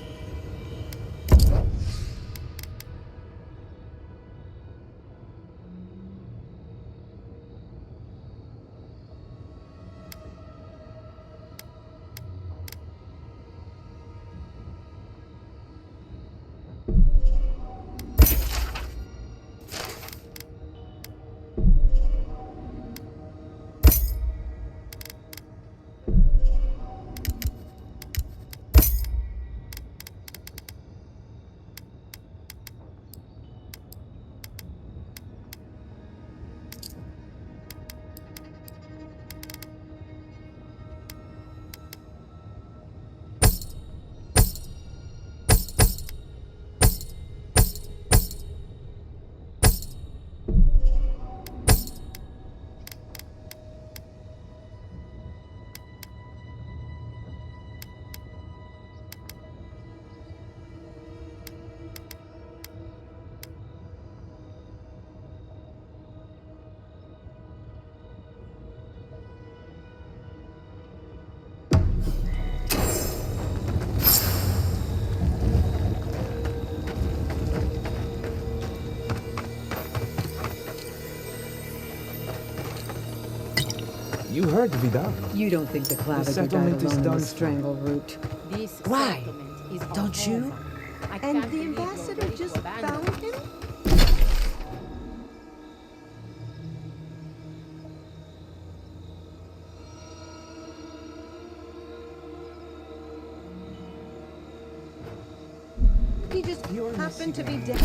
You heard Vidal. You don't think the Claviger settlement died is alone in done the for. Strangleroot? Why? Don't you? And the ambassador just found him? He just happened to be dead.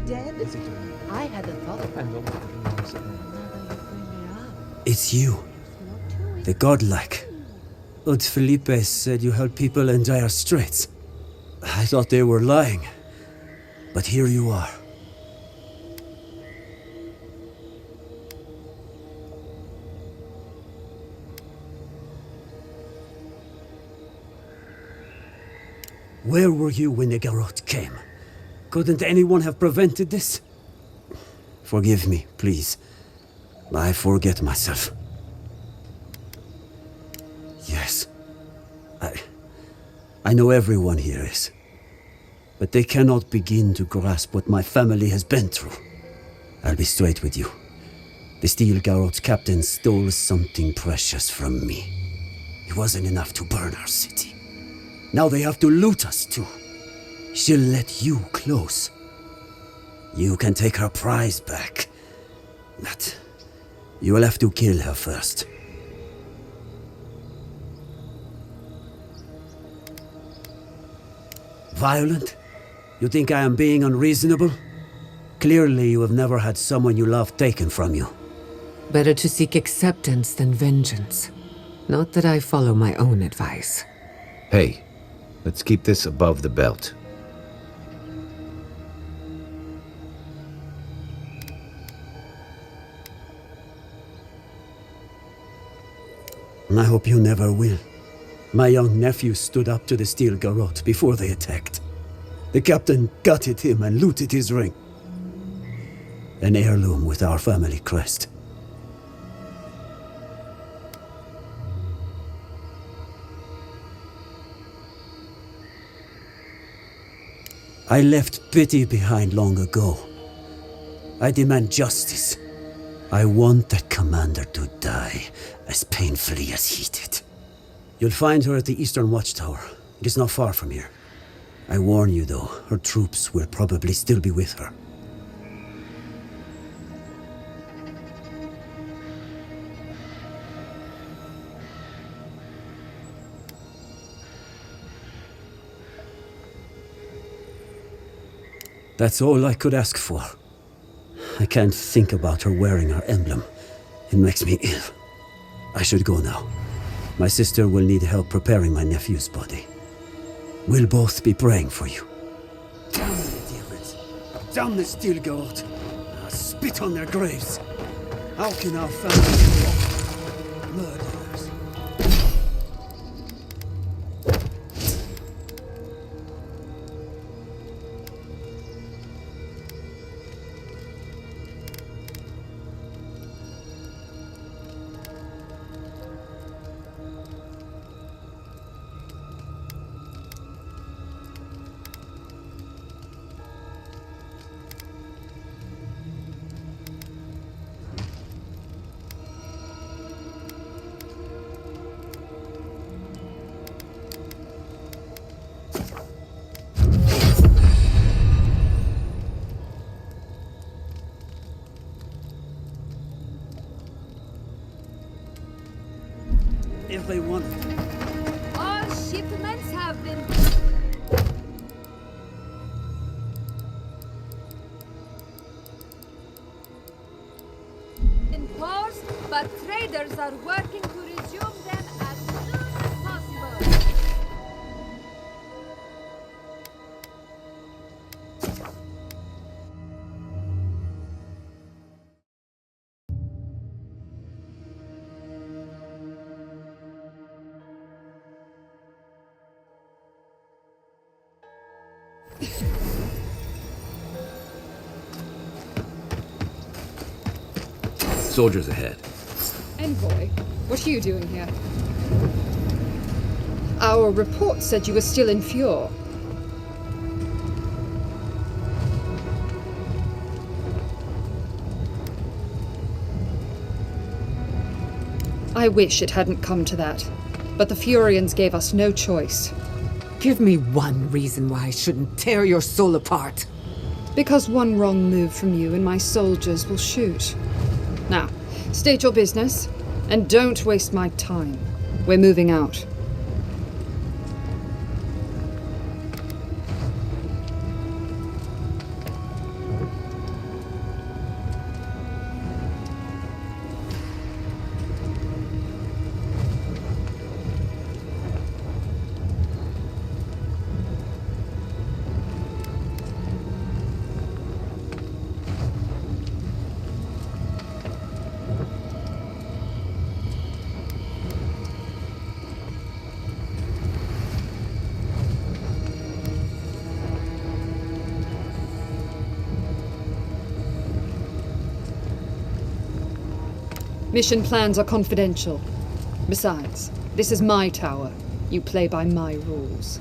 Dead? I hadn't thought of that. It's you. The godlike. Old Felipe said you help people in dire straits. I thought they were lying. But here you are. Where were you when the garrote came? Couldn't anyone have prevented this? Forgive me, please. I forget myself. Yes. I know everyone here is. But they cannot begin to grasp what my family has been through. I'll be straight with you. The Steel Garrot's captain stole something precious from me. It wasn't enough to burn our city. Now they have to loot us too. She'll let you close. You can take her prize back. But you will have to kill her first. Violent? You think I am being unreasonable? Clearly you have never had someone you love taken from you. Better to seek acceptance than vengeance. Not that I follow my own advice. Hey, let's keep this above the belt. I hope you never will. My young nephew stood up to the Steel Garrote before they attacked. The captain gutted him and looted his ring. An heirloom with our family crest. I left pity behind long ago. I demand justice. I want that commander to die as painfully as he did. You'll find her at the Eastern Watchtower. It is not far from here. I warn you though, her troops will probably still be with her. That's all I could ask for. I can't think about her wearing her emblem. It makes me ill. I should go now. My sister will need help preparing my nephew's body. We'll both be praying for you. Damn the demons! Damn the Steel Garrote! I'll spit on their graves! How can our family go on? Murderers! If they want it. All shipments have been enforced, but traders are working to resume them as soon as possible. Soldiers ahead. Envoy, what are you doing here? Our report said you were still in Fjord. I wish it hadn't come to that, but the Furians gave us no choice. Give me one reason why I shouldn't tear your soul apart. Because one wrong move from you and my soldiers will shoot. Now, state your business, and don't waste my time. We're moving out. Mission plans are confidential. Besides, this is my tower. You play by my rules.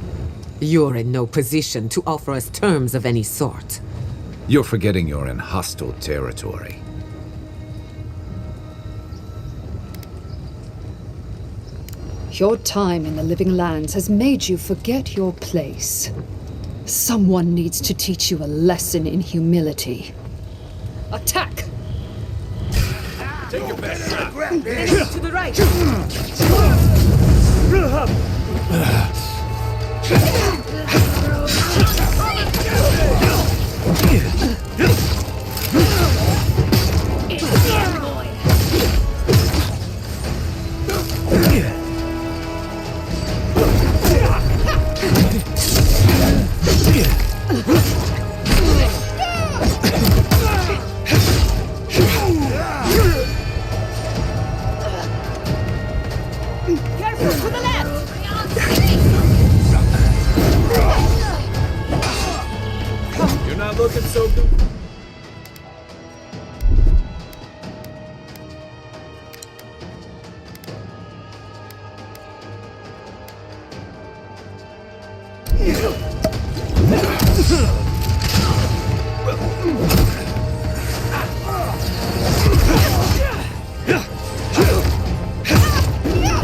You're in no position to offer us terms of any sort. You're forgetting you're in hostile territory. Your time in the Living Lands has made you forget your place. Someone needs to teach you a lesson in humility. Attack! Take your best shot. To the right. Careful, to the left. You're not looking so good.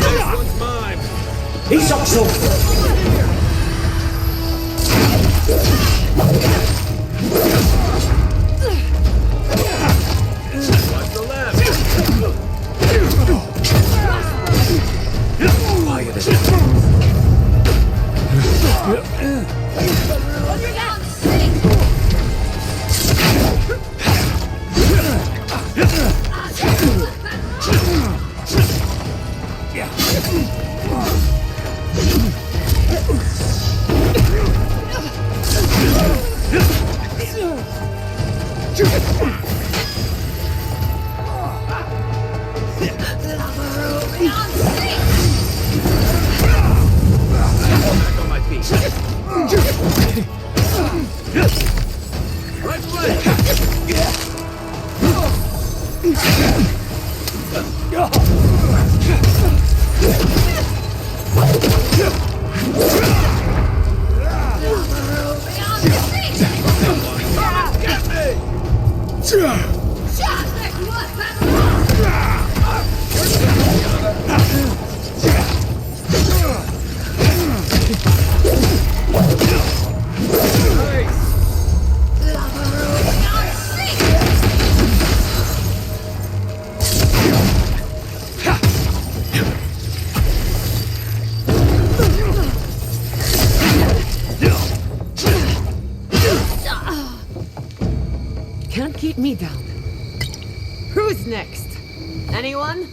This one's mine. He's up so. Watch the left. Quiet as the Back on my feet. Right flank. Get me! Can't keep me down. Who's next? Anyone?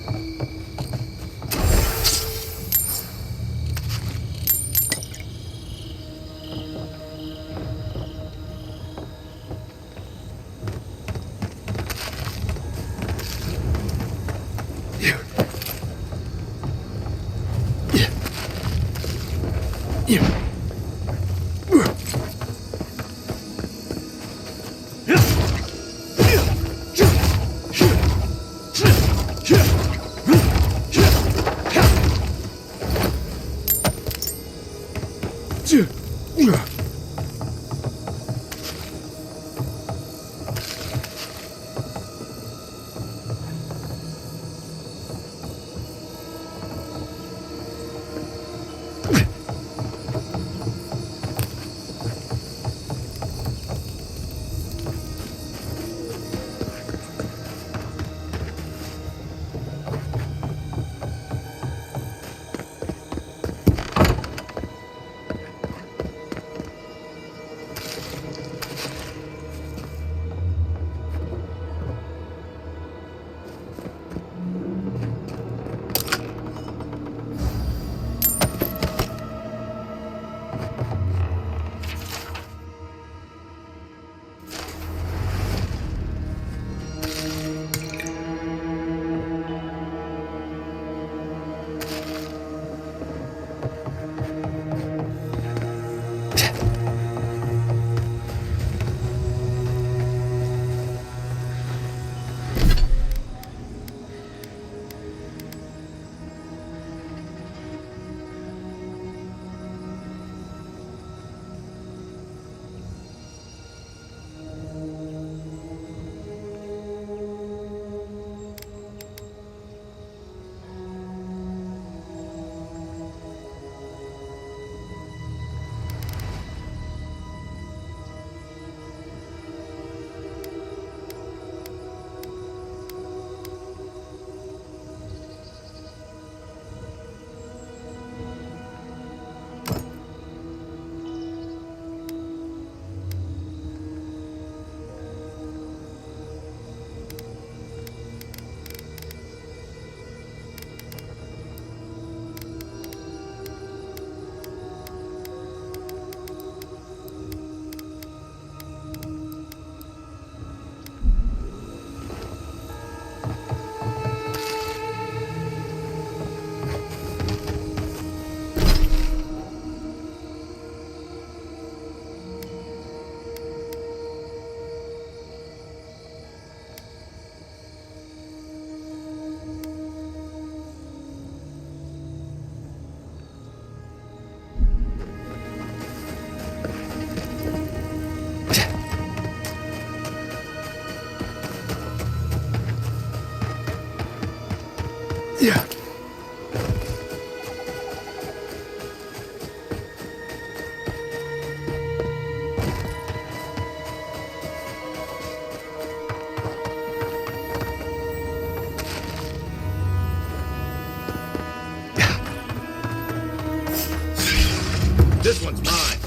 This one's mine.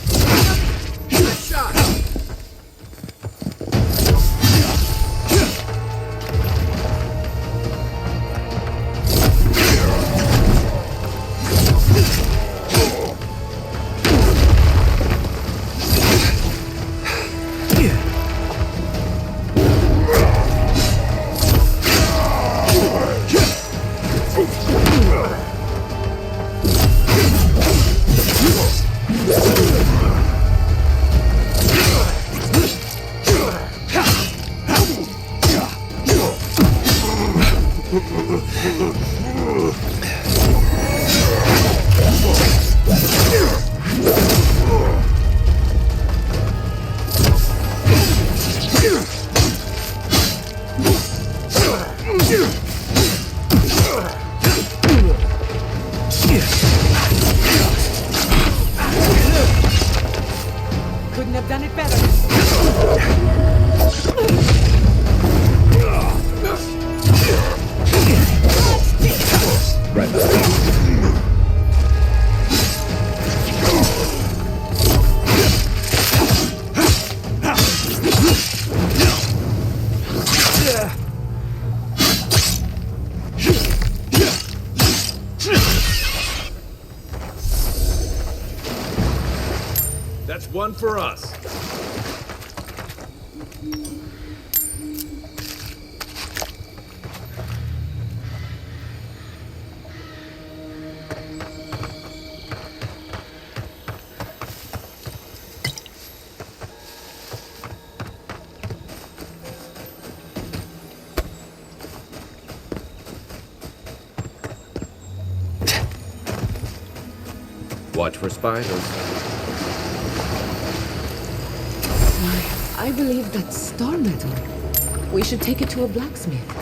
Nice shot. Couldn't have done it better. Right back. That's one for us. Watch for spiders. Why, I believe that's star metal. We should take it to a blacksmith.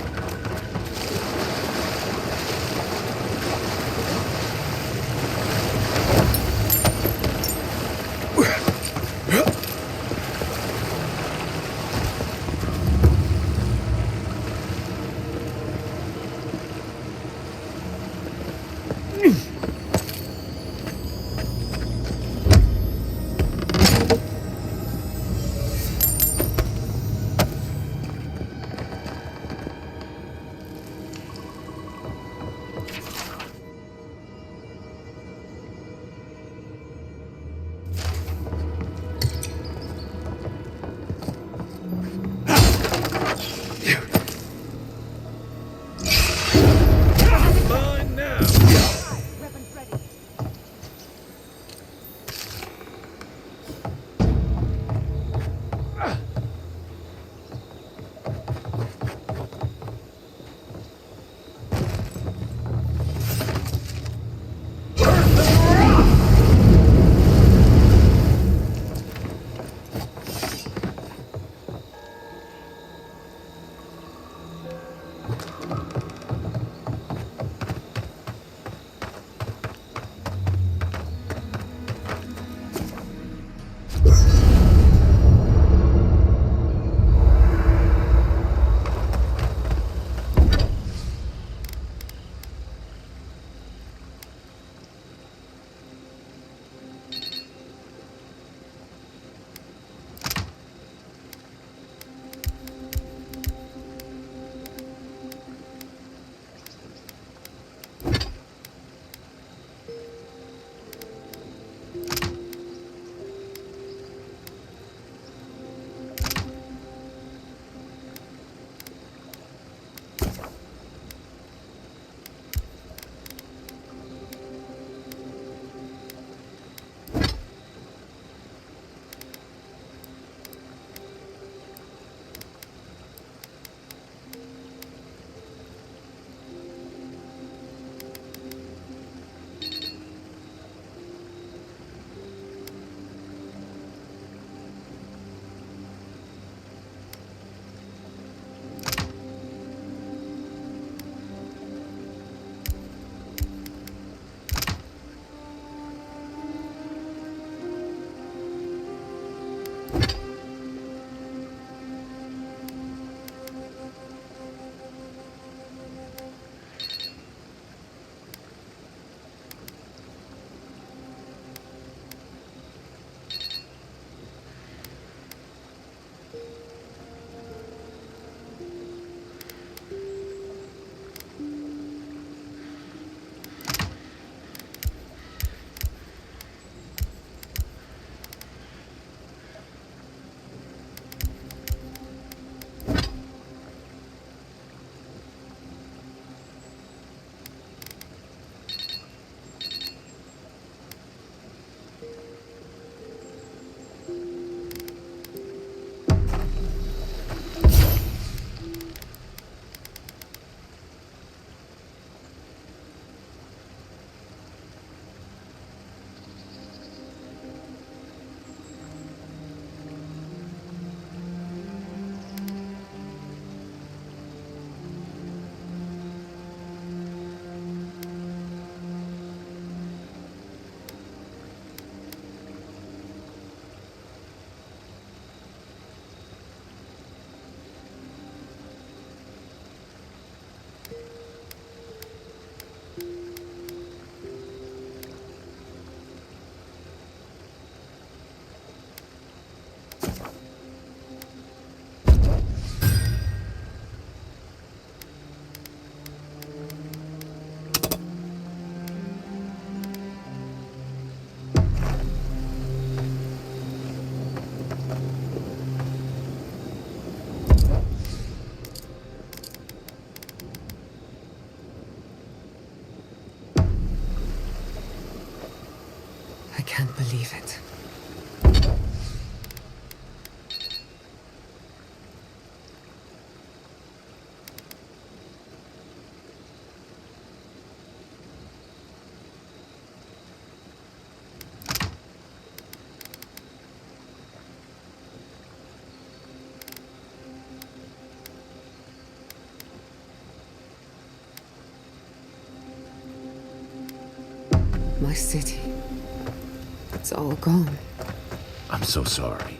believe it. My city. It's all gone. I'm so sorry.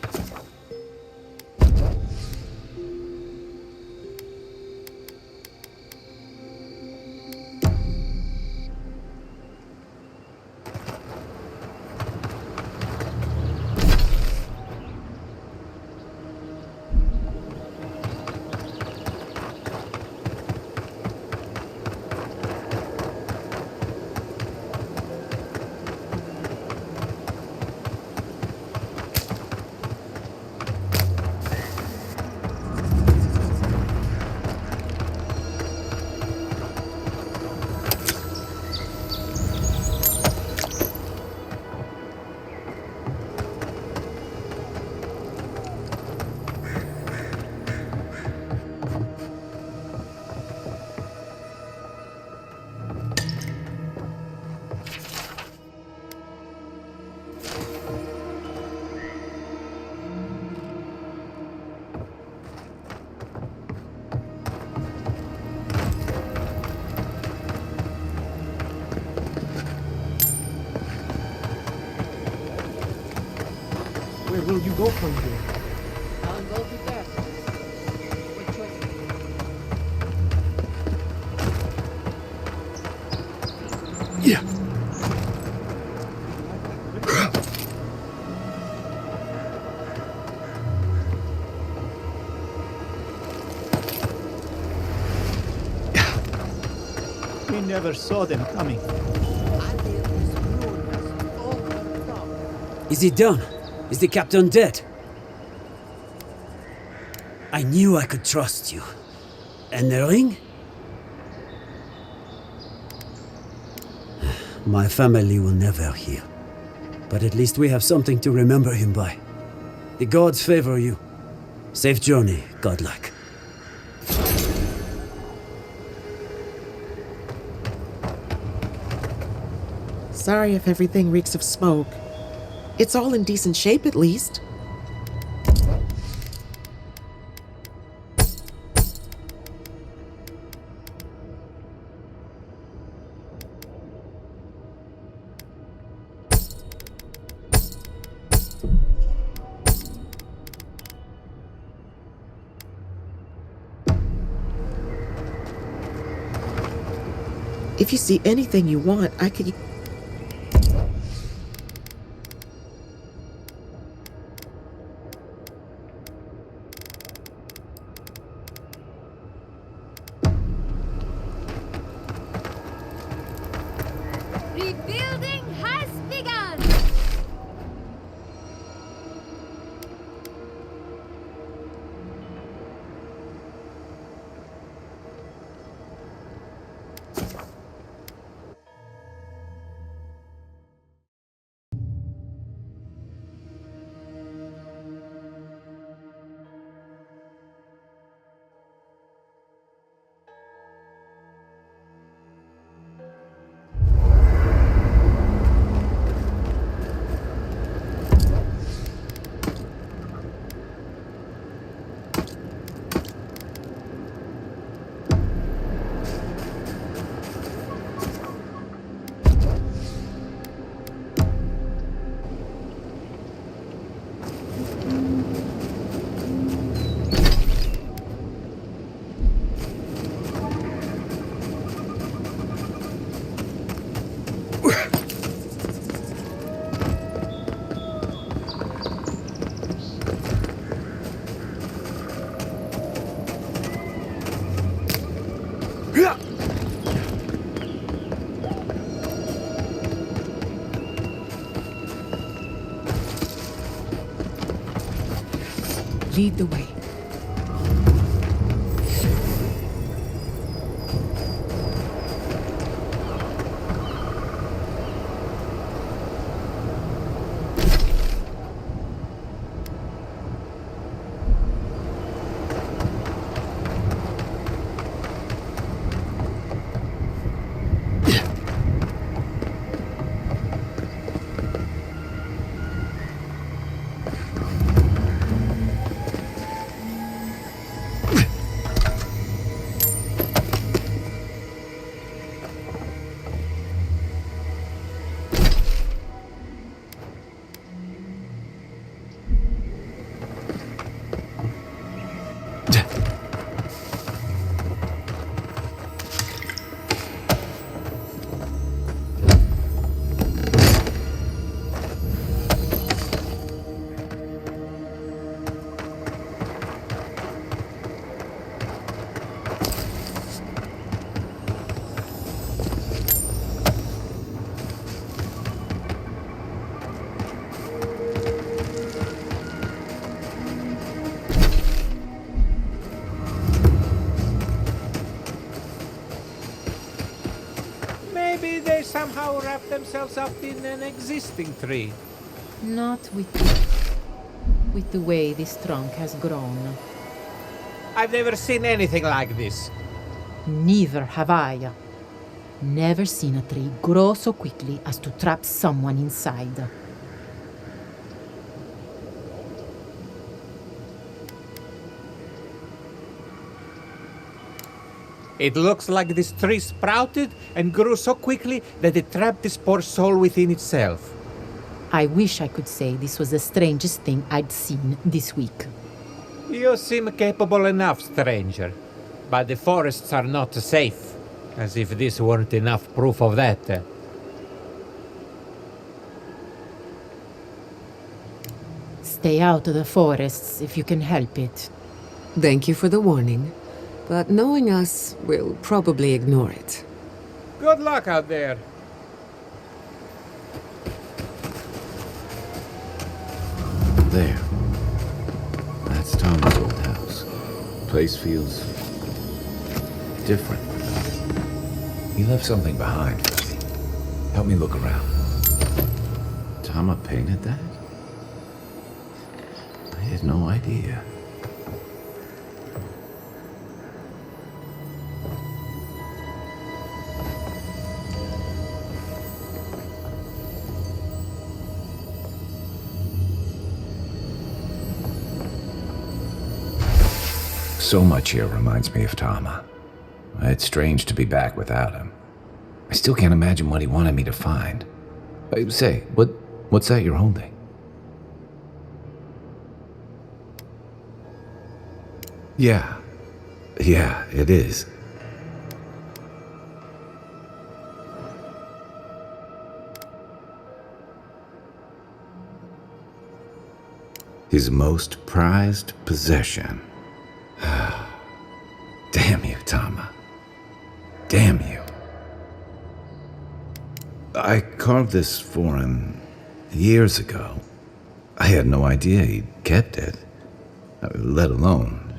Where will you go from here? I'll go to there. What choice? Yeah. We never saw them coming. Is it done? Is the captain dead? I knew I could trust you. And the ring? My family will never hear. But at least we have something to remember him by. The gods favor you. Safe journey, godlike. Sorry if everything reeks of smoke. It's all in decent shape, at least. If you see anything you want, I could... Rebuilding has begun! Lead the way. somehow wrap themselves up in an existing tree. Not with the way this trunk has grown. I've never seen anything like this. Neither have I. Never seen a tree grow so quickly as to trap someone inside. It looks like this tree sprouted and grew so quickly that it trapped this poor soul within itself. I wish I could say this was the strangest thing I'd seen this week. You seem capable enough, stranger. But the forests are not safe. As if this weren't enough proof of that. Stay out of the forests if you can help it. Thank you for the warning, but knowing us, we'll probably ignore it. Good luck out there. There. That's Tom's old house. Place feels different. He left something behind for me. Help me look around. Tama painted that? I had no idea. So much here reminds me of Tama. It's strange to be back without him. I still can't imagine what he wanted me to find. Say, what's that you're holding? Yeah, it is. His most prized possession. Damn you, Tama. Damn you. I carved this for him years ago. I had no idea he'd kept it, let alone.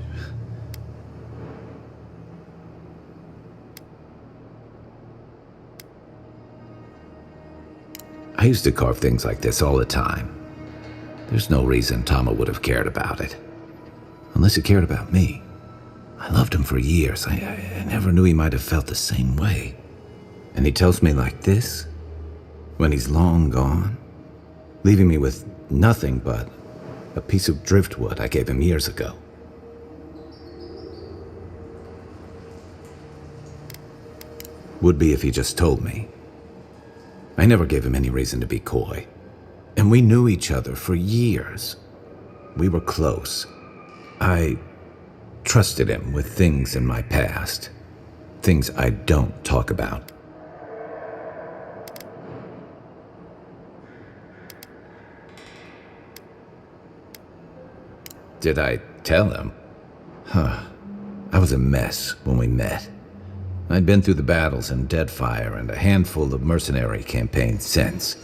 I used to carve things like this all the time. There's no reason Tama would have cared about it. Unless he cared about me. I loved him for years. I never knew he might have felt the same way. And he tells me like this, when he's long gone, leaving me with nothing but a piece of driftwood I gave him years ago. Would be if he just told me. I never gave him any reason to be coy. And we knew each other for years. We were close. I trusted him with things in my past. Things I don't talk about. Did I tell him? I was a mess when we met. I'd been through the battles in Deadfire and a handful of mercenary campaigns since.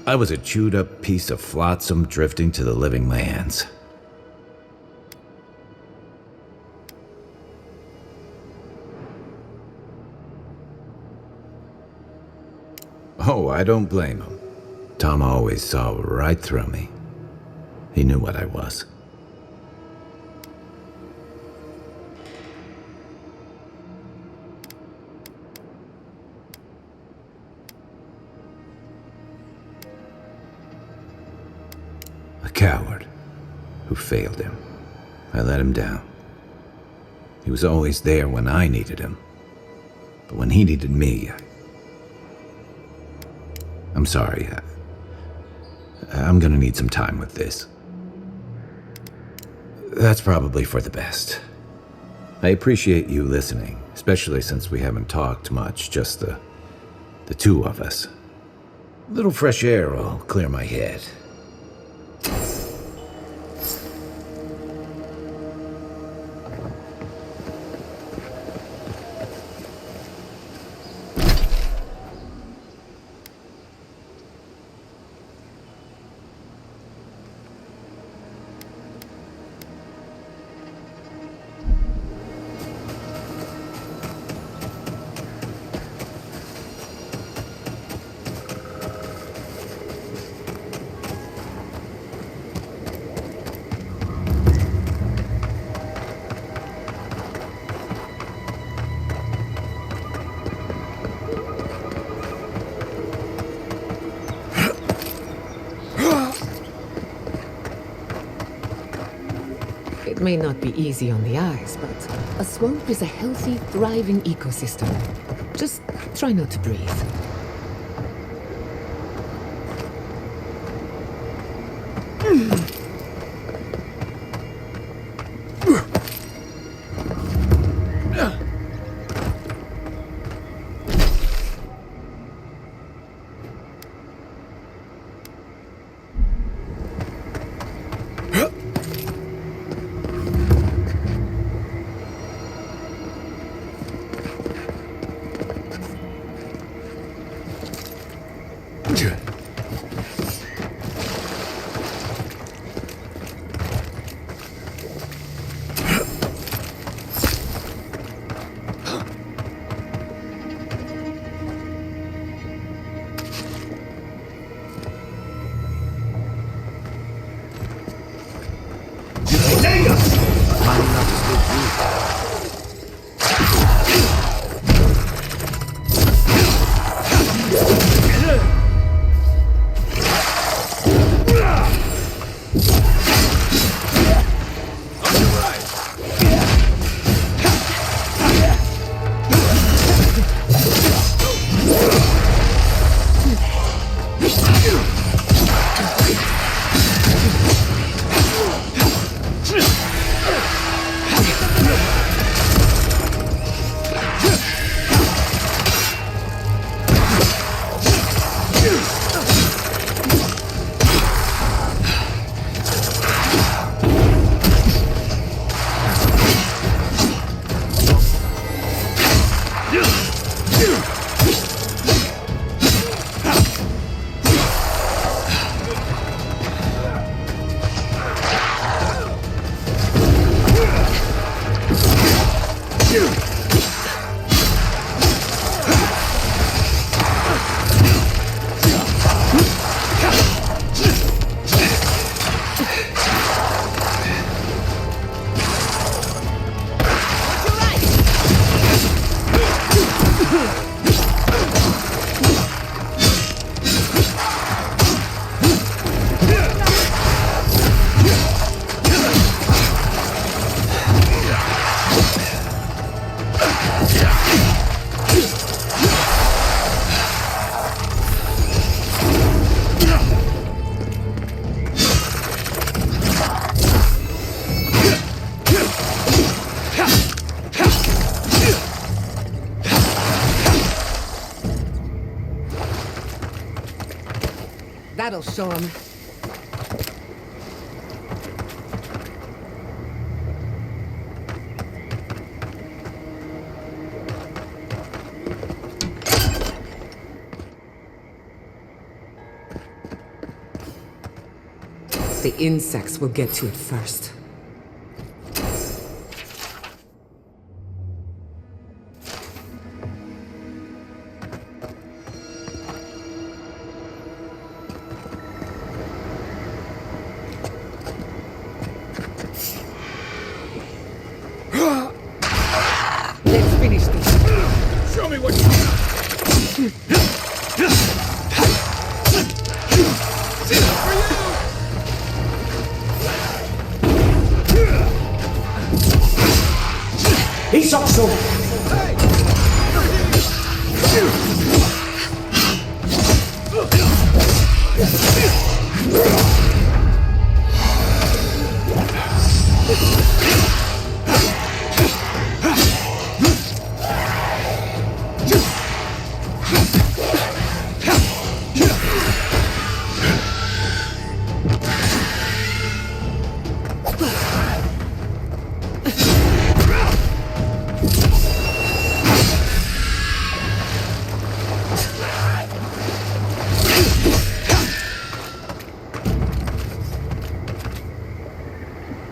I was a chewed-up piece of flotsam drifting to the living lands. Oh, I don't blame him. Tom always saw right through me. He knew what I was. A coward who failed him. I let him down. He was always there when I needed him. But when he needed me, I'm sorry. I'm gonna need some time with this. That's probably for the best. I appreciate you listening, especially since we haven't talked much, just the two of us. A little fresh air will clear my head. It may not be easy on the eyes, but a swamp is a healthy, thriving ecosystem. Just try not to breathe. That'll show him. The insects will get to it first. Let's finish this. Show me what you got. He's also.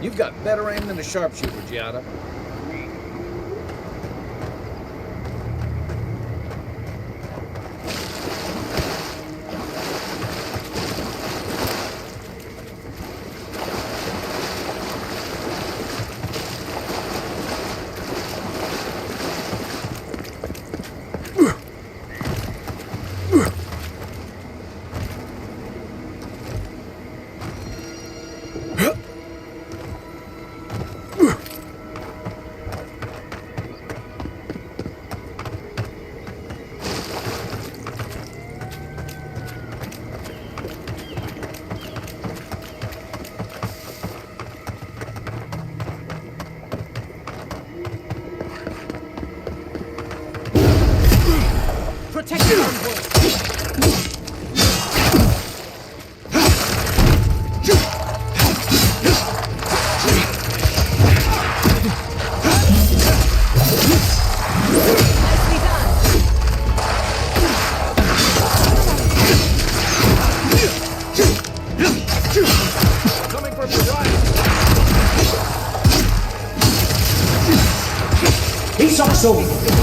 You've got better aim than a sharpshooter, Giada. Coming from your right. He's also.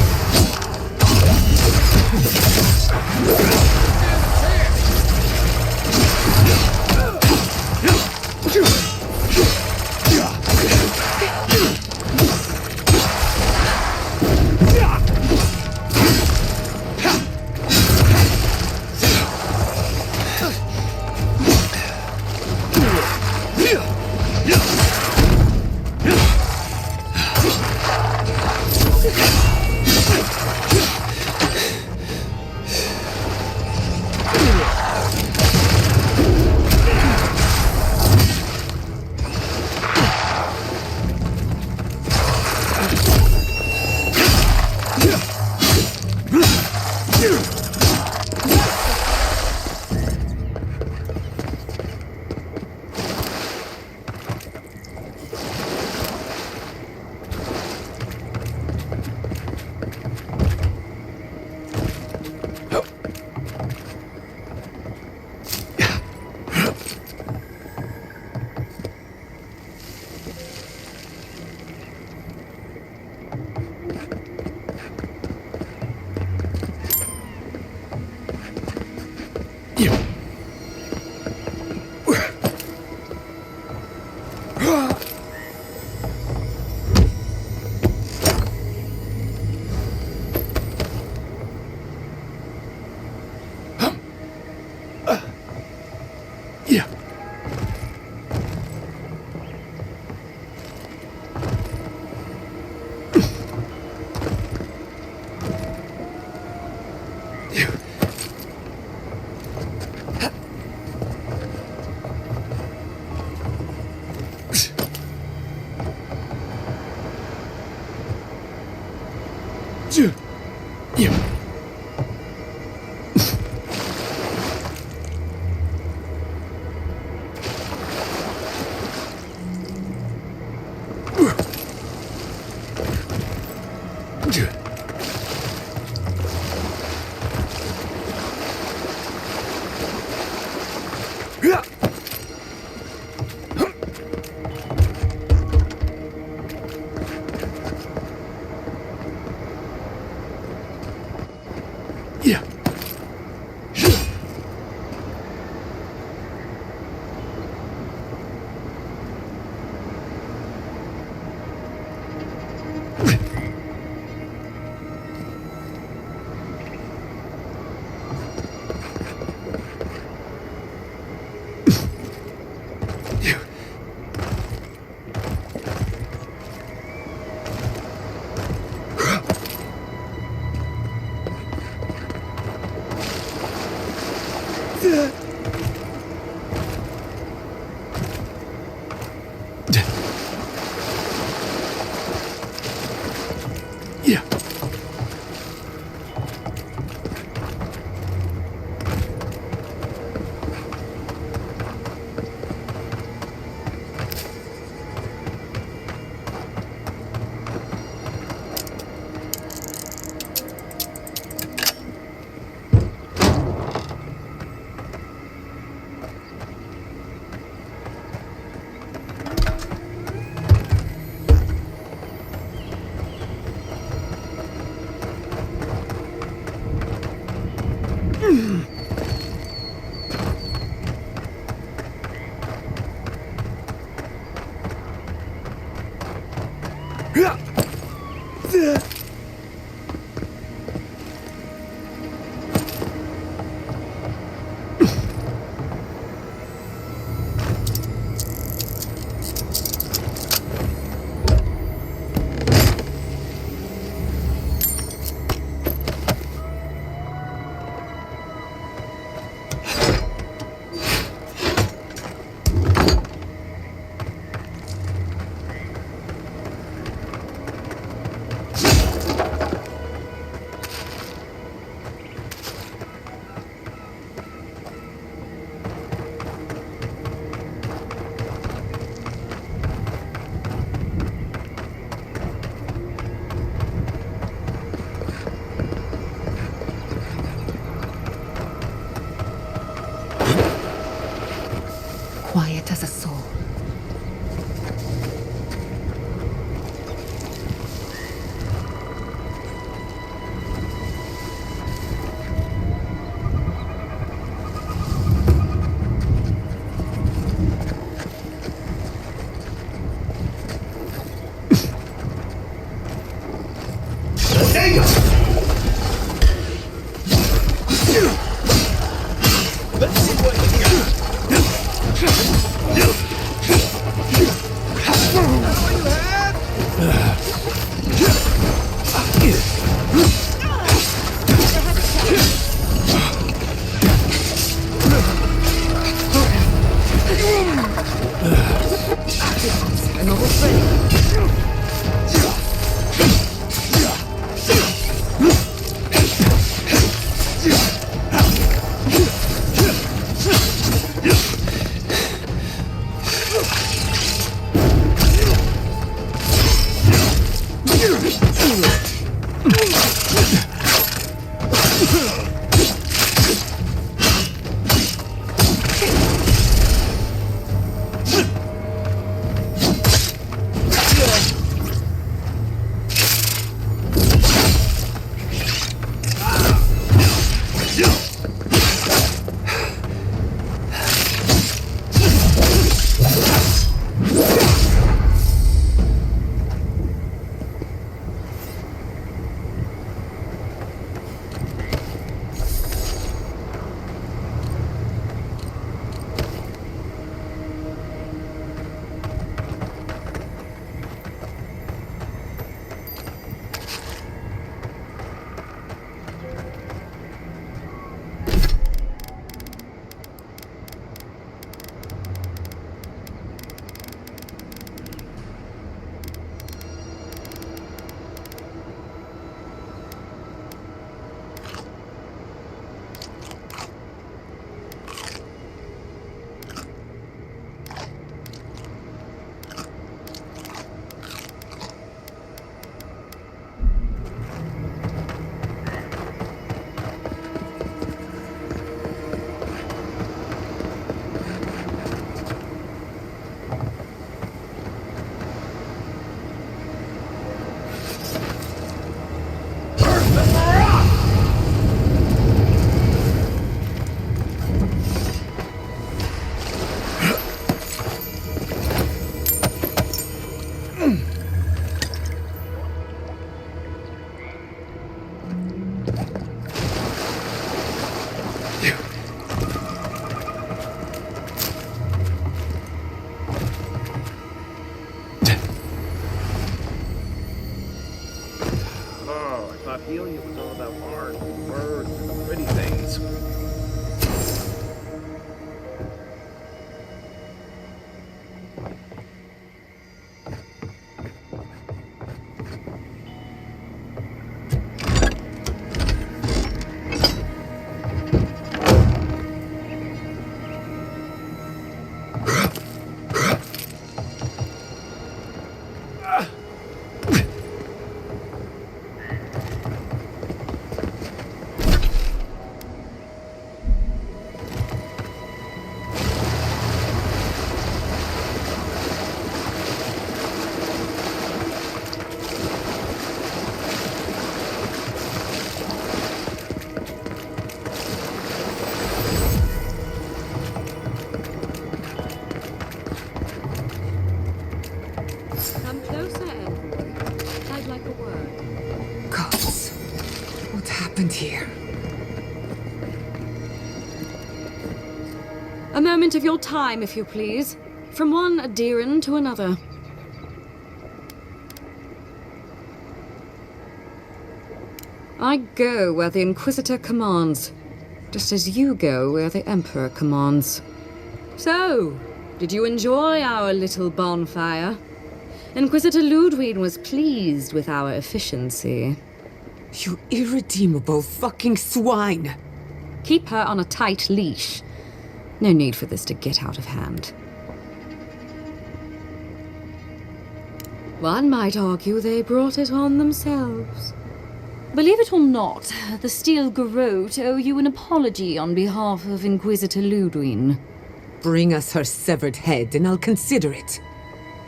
quiet as a soul. Healing it was all about art, words, and pretty things. Here. A moment of your time, if you please. From one adherent to another. I go where the Inquisitor commands, just as you go where the Emperor commands. So, did you enjoy our little bonfire? Inquisitor Ludwig was pleased with our efficiency. You irredeemable fucking swine! Keep her on a tight leash. No need for this to get out of hand. One might argue they brought it on themselves. Believe it or not, the Steel Garrote owe you an apology on behalf of Inquisitor Ludwig. Bring us her severed head and I'll consider it.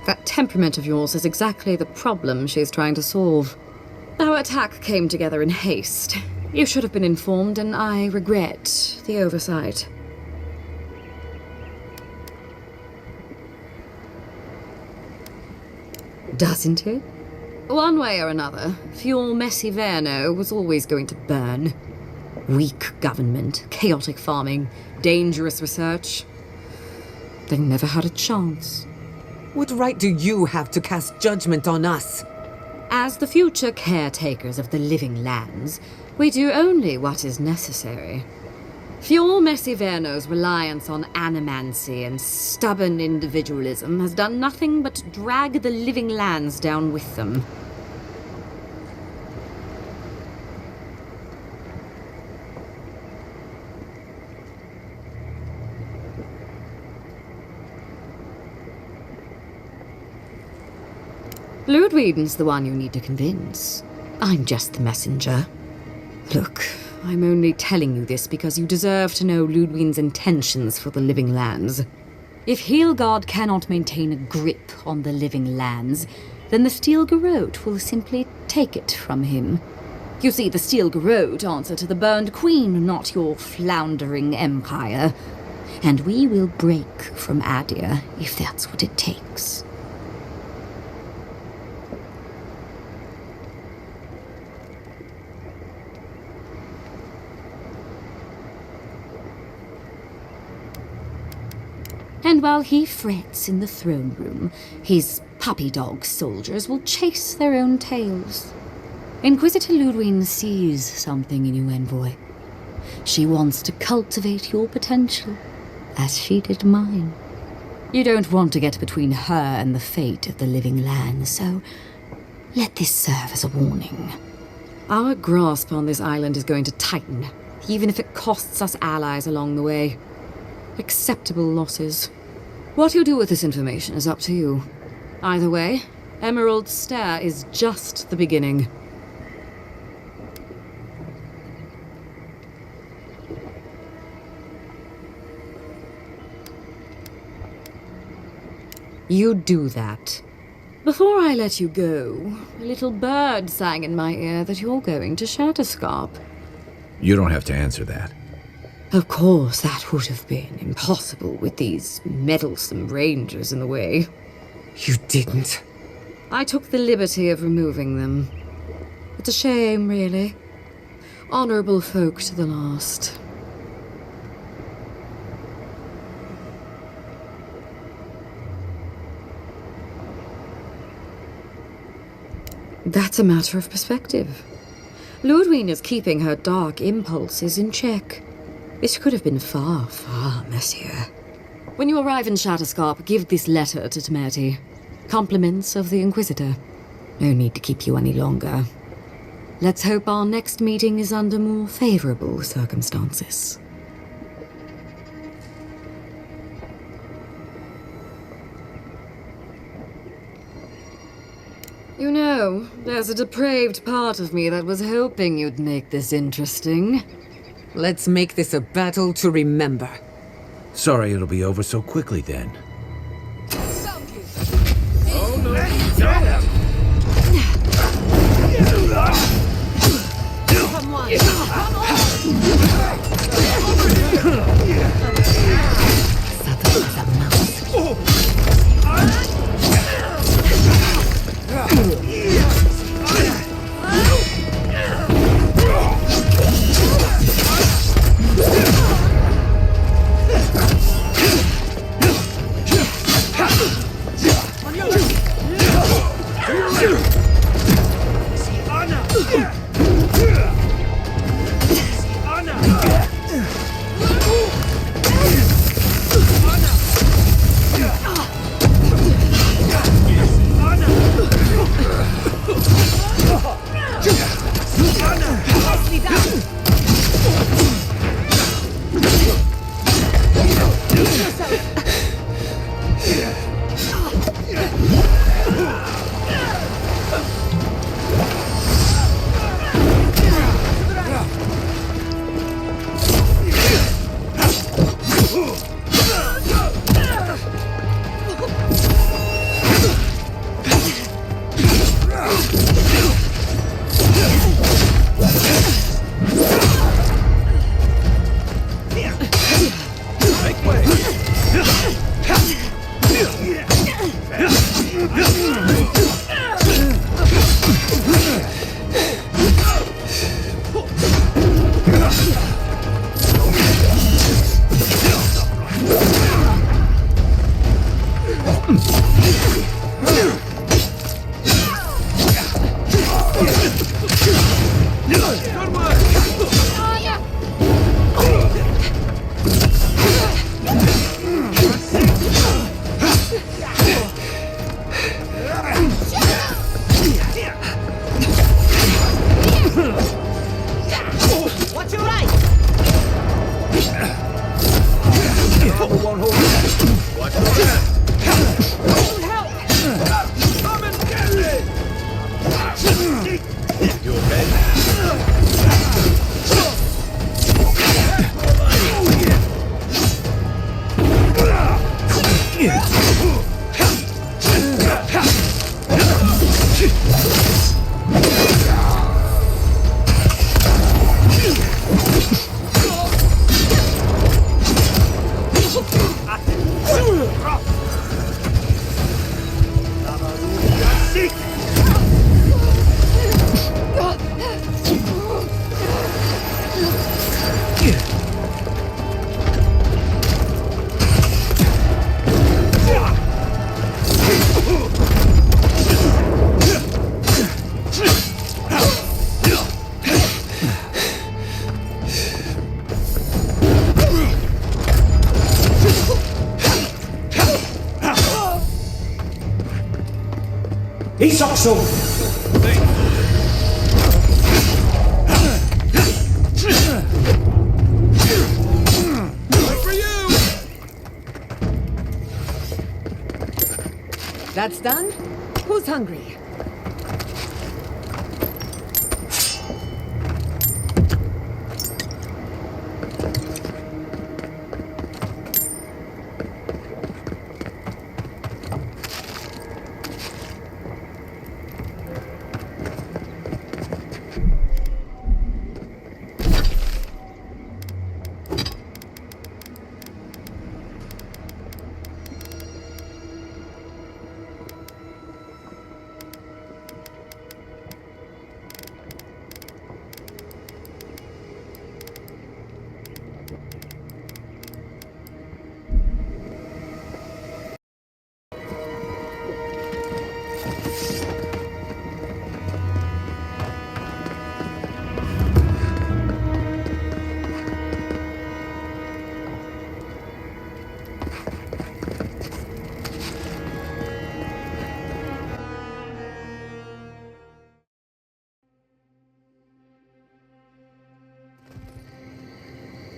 That temperament of yours is exactly the problem she's trying to solve. Our attack came together in haste. You should have been informed, and I regret the oversight. Doesn't it? One way or another, Fuel Messiverno was always going to burn. Weak government, chaotic farming, dangerous research. They never had a chance. What right do you have to cast judgment on us? As the future caretakers of the living lands, we do only what is necessary. Fuel Messiverno's reliance on animancy and stubborn individualism has done nothing but drag the living lands down with them. Ludwig's the one you need to convince. I'm just the messenger. Look, I'm only telling you this because you deserve to know Ludwig's intentions for the living lands. If Heelgard cannot maintain a grip on the living lands, then the Steel Garrote will simply take it from him. You see, the Steel Garrote answer to the Burned Queen, not your floundering empire. And we will break from Adia if that's what it takes. And while he frets in the throne room, his puppy dog soldiers will chase their own tails. Inquisitor Ludwig sees something in you, envoy. She wants to cultivate your potential, as she did mine. You don't want to get between her and the fate of the living land, so let this serve as a warning. Our grasp on this island is going to tighten, even if it costs us allies along the way. Acceptable losses. What you do with this information is up to you. Either way, Emerald Stair is just the beginning. You do that. Before I let you go, a little bird sang in my ear that you're going to Shatterscarp. You don't have to answer that. Of course, that would have been impossible with these meddlesome rangers in the way. You didn't. I took the liberty of removing them. It's a shame, really. Honorable folk to the last. That's a matter of perspective. Ludwig is keeping her dark impulses in check. It could have been far, far messier. When you arrive in Shatterscarp, give this letter to Temerity. Compliments of the Inquisitor. No need to keep you any longer. Let's hope our next meeting is under more favorable circumstances. You know, there's a depraved part of me that was hoping you'd make this interesting. Let's make this a battle to remember. Sorry it'll be over so quickly then. Oh, no. Come on! Come Watch your right! Won't hold back. Watch your back. Come and get me! You okay? He's awesome! That's done? Who's hungry?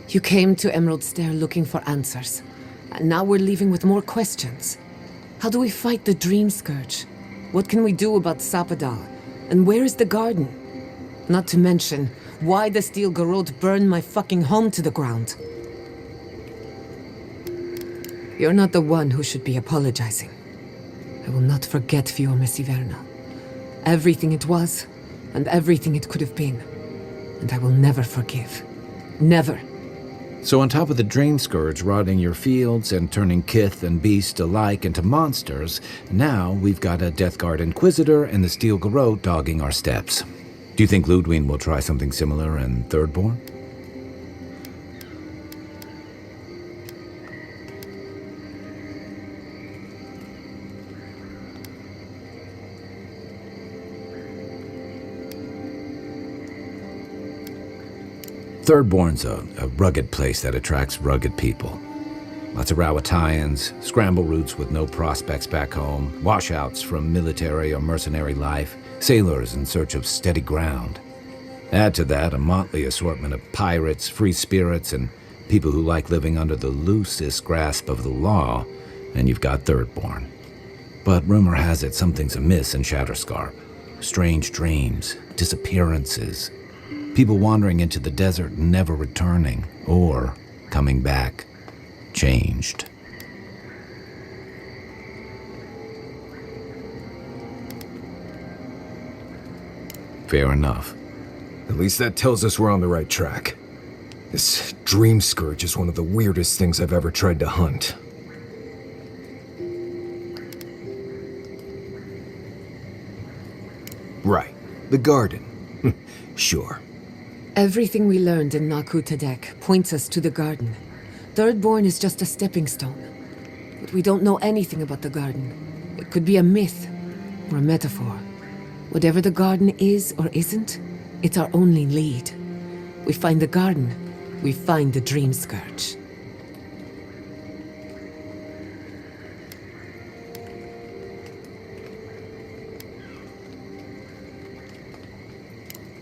You came to Emerald Stair looking for answers. And now we're leaving with more questions. How do we fight the Dream Scourge? What can we do about Sapadal? And where is the garden? Not to mention, why the Steel Garrote burned my fucking home to the ground. You're not the one who should be apologizing. I will not forget Fiume Siverna. Everything it was, and everything it could have been. And I will never forgive. Never. So on top of the Dream Scourge rotting your fields and turning kith and beast alike into monsters, now we've got a Death Guard Inquisitor and the Steel Garrote dogging our steps. Do you think Ludwig will try something similar in Thirdborn? Thirdborn's a rugged place that attracts rugged people. Lots of Rawatayans, scramble routes with no prospects back home, washouts from military or mercenary life, sailors in search of steady ground. Add to that a motley assortment of pirates, free spirits, and people who like living under the loosest grasp of the law, and you've got Thirdborn. But rumor has it something's amiss in Shatterscarp. Strange dreams, disappearances, people wandering into the desert and never returning, or coming back, changed. Fair enough. At least that tells us we're on the right track. This Dream Scourge is one of the weirdest things I've ever tried to hunt. Right. The garden. Sure. Everything we learned in Naku Tedek points us to the garden. Thirdborn is just a stepping stone. But we don't know anything about the garden. It could be a myth or a metaphor. Whatever the garden is or isn't, it's our only lead. We find the garden, we find the Dream Scourge.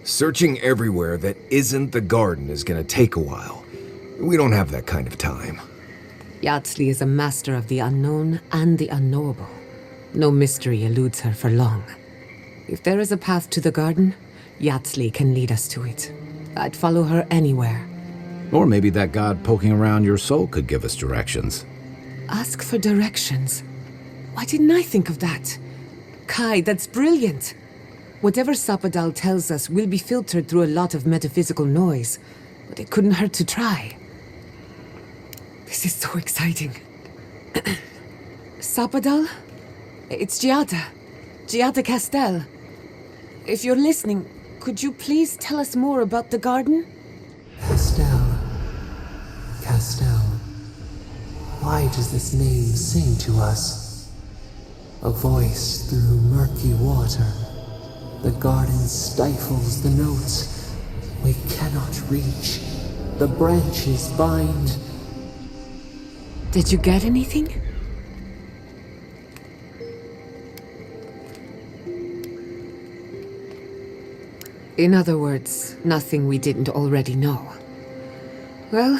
Searching everywhere that isn't the garden is gonna take a while. We don't have that kind of time. Yatsley is a master of the unknown and the unknowable. No mystery eludes her for long. If there is a path to the garden, Yatsley can lead us to it. I'd follow her anywhere. Or maybe that god poking around your soul could give us directions. Ask for directions. Why didn't I think of that? Kai, that's brilliant. Whatever Sapadal tells us will be filtered through a lot of metaphysical noise, but it couldn't hurt to try. This is so exciting. Sapadal? It's Giada. Giada Castel. If you're listening, could you please tell us more about the garden? Castel. Castel. Why does this name sing to us? A voice through murky water. The garden stifles the notes. We cannot reach. The branches bind. Did you get anything? In other words, nothing we didn't already know. Well,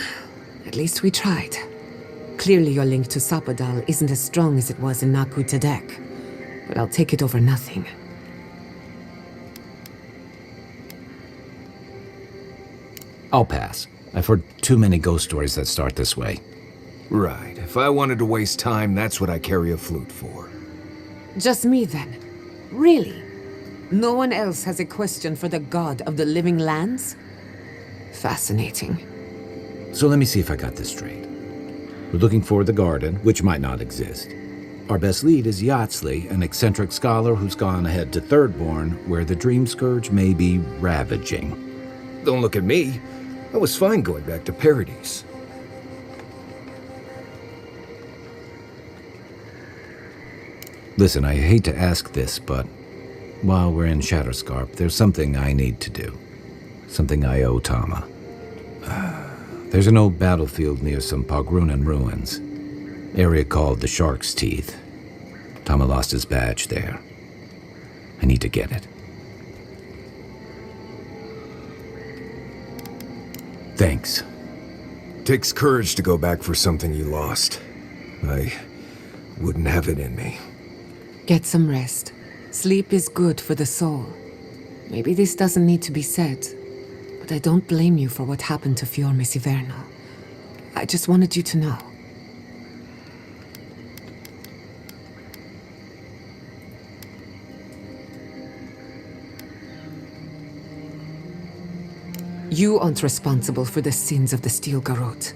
at least we tried. Clearly your link to Sapadal isn't as strong as it was in Naku Tedek, but I'll take it over nothing. I'll pass. I've heard too many ghost stories that start this way. Right. If I wanted to waste time, that's what I carry a flute for. Just me then? Really? No one else has a question for the god of the living lands? Fascinating. So let me see if I got this straight. We're looking for the garden, which might not exist. Our best lead is Yatsley, an eccentric scholar who's gone ahead to Thirdborn, where the Dream Scourge may be ravaging. Don't look at me. I was fine going back to Paradise. Listen, I hate to ask this, but while we're in Shatterscarp, there's something I need to do. Something I owe Tama. There's an old battlefield near some Pogrunan ruins. Area called the Shark's Teeth. Tama lost his badge there. I need to get it. Thanks. Takes courage to go back for something you lost. I wouldn't have it in me. Get some rest. Sleep is good for the soul. Maybe this doesn't need to be said, but I don't blame you for what happened to Fior Mesiverno. I just wanted you to know. You aren't responsible for the sins of the Steel Garrote.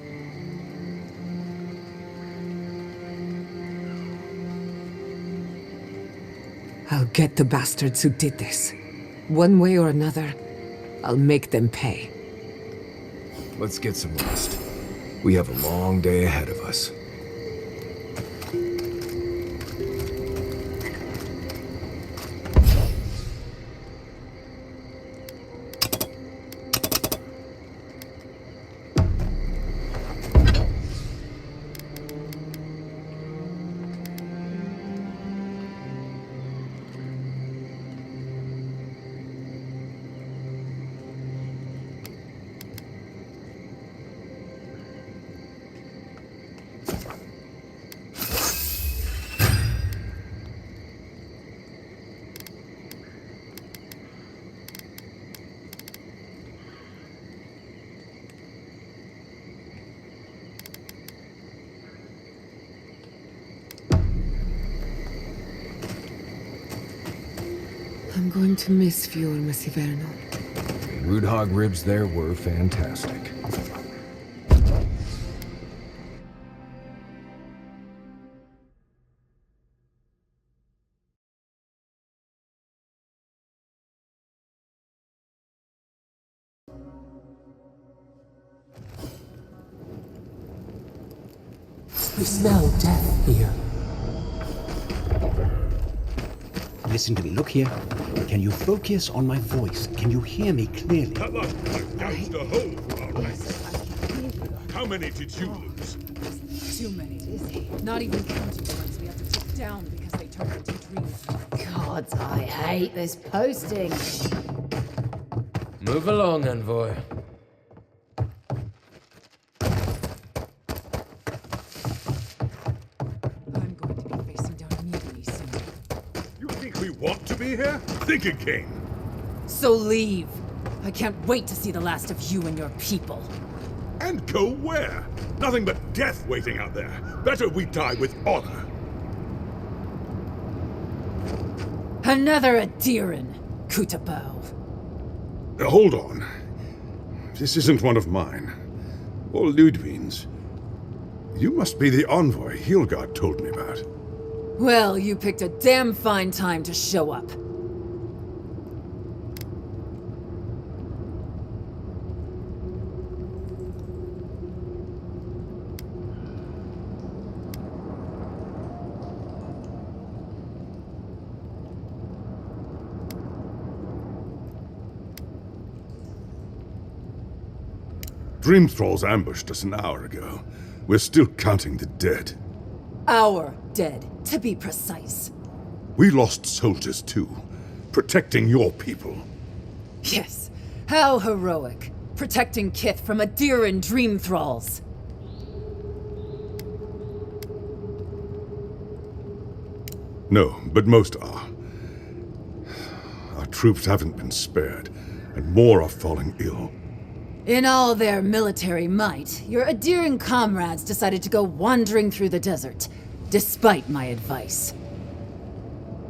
I'll get the bastards who did this. One way or another, I'll make them pay. Let's get some rest. We have a long day ahead of us. I'm going to miss Fior Mesiverno. Root hog ribs there were fantastic. smell death here? Listen to me. Look here. Can you focus on my voice? Can you hear me clearly? That last one gouged a hole for our ranks. How many did you lose? Too many. Not even counting the ones we had to take down because they turned into dreams. God, I hate this posting. Move along, envoy. You think we want to be here? Think again. So leave. I can't wait to see the last of you and your people. And go where? Nothing but death waiting out there. Better we die with honor. Another Adiran, Kutabao. Hold on. This isn't one of mine. Or Ludwig's. You must be the envoy Hilgard told me about. Well, you picked a damn fine time to show up. Dream Thralls ambushed us an hour ago. We're still counting the dead. Our dead, to be precise. We lost soldiers too, protecting your people. Yes, how heroic. Protecting Kith from Adiran dream thralls. No, but most are. Our troops haven't been spared, and more are falling ill. In all their military might, your Adiran comrades decided to go wandering through the desert, despite my advice.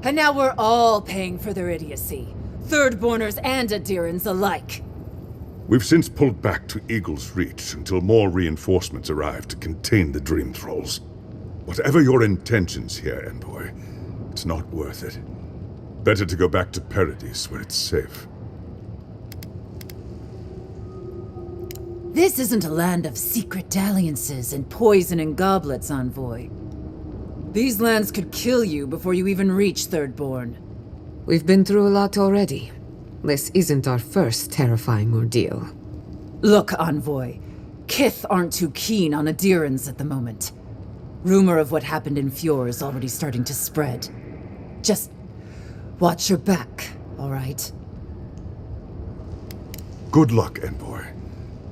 And now we're all paying for their idiocy, Thirdborners and Adirans alike. We've since pulled back to Eagle's Reach until more reinforcements arrive to contain the Dream Thralls. Whatever your intentions here, Envoy, it's not worth it. Better to go back to Paradise where it's safe. This isn't a land of secret dalliances and poison and goblets, Envoy. These lands could kill you before you even reach Thirdborn. We've been through a lot already. This isn't our first terrifying ordeal. Look, Envoy. Kith aren't too keen on Adirans at the moment. Rumor of what happened in Fjord is already starting to spread. Just watch your back, all right? Good luck, Envoy.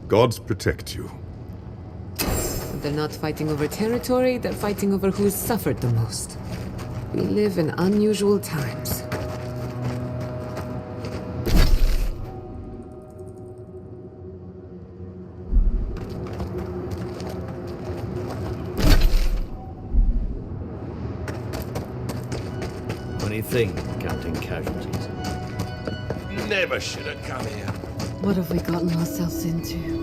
Gods protect you. They're not fighting over territory, they're fighting over who's suffered the most. We live in unusual times. What do you think, Captain Casualties? Never should have come here. What have we gotten ourselves into?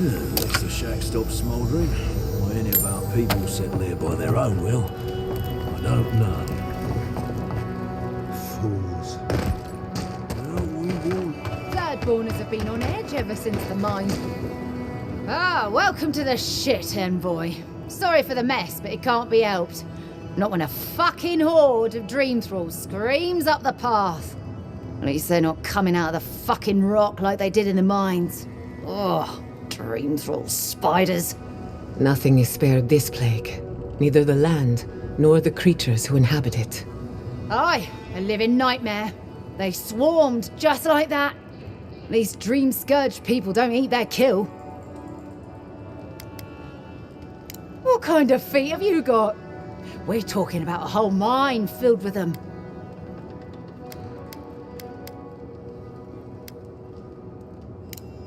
Once the shack stops smouldering, or any of our people settle here by their own will, I don't know. Fools. No, we won't. Thirdborners have been on edge ever since the mine. Ah, welcome to the shit, Envoy. Sorry for the mess, but it can't be helped. Not when a fucking horde of dream thralls screams up the path. At least they're not coming out of the fucking rock like they did in the mines. Ugh. Dream thrall spiders. Nothing is spared this plague. Neither the land, nor the creatures who inhabit it. Aye, a living nightmare. They swarmed just like that. These dream scourge people don't eat their kill. What kind of feet have you got? We're talking about a whole mine filled with them.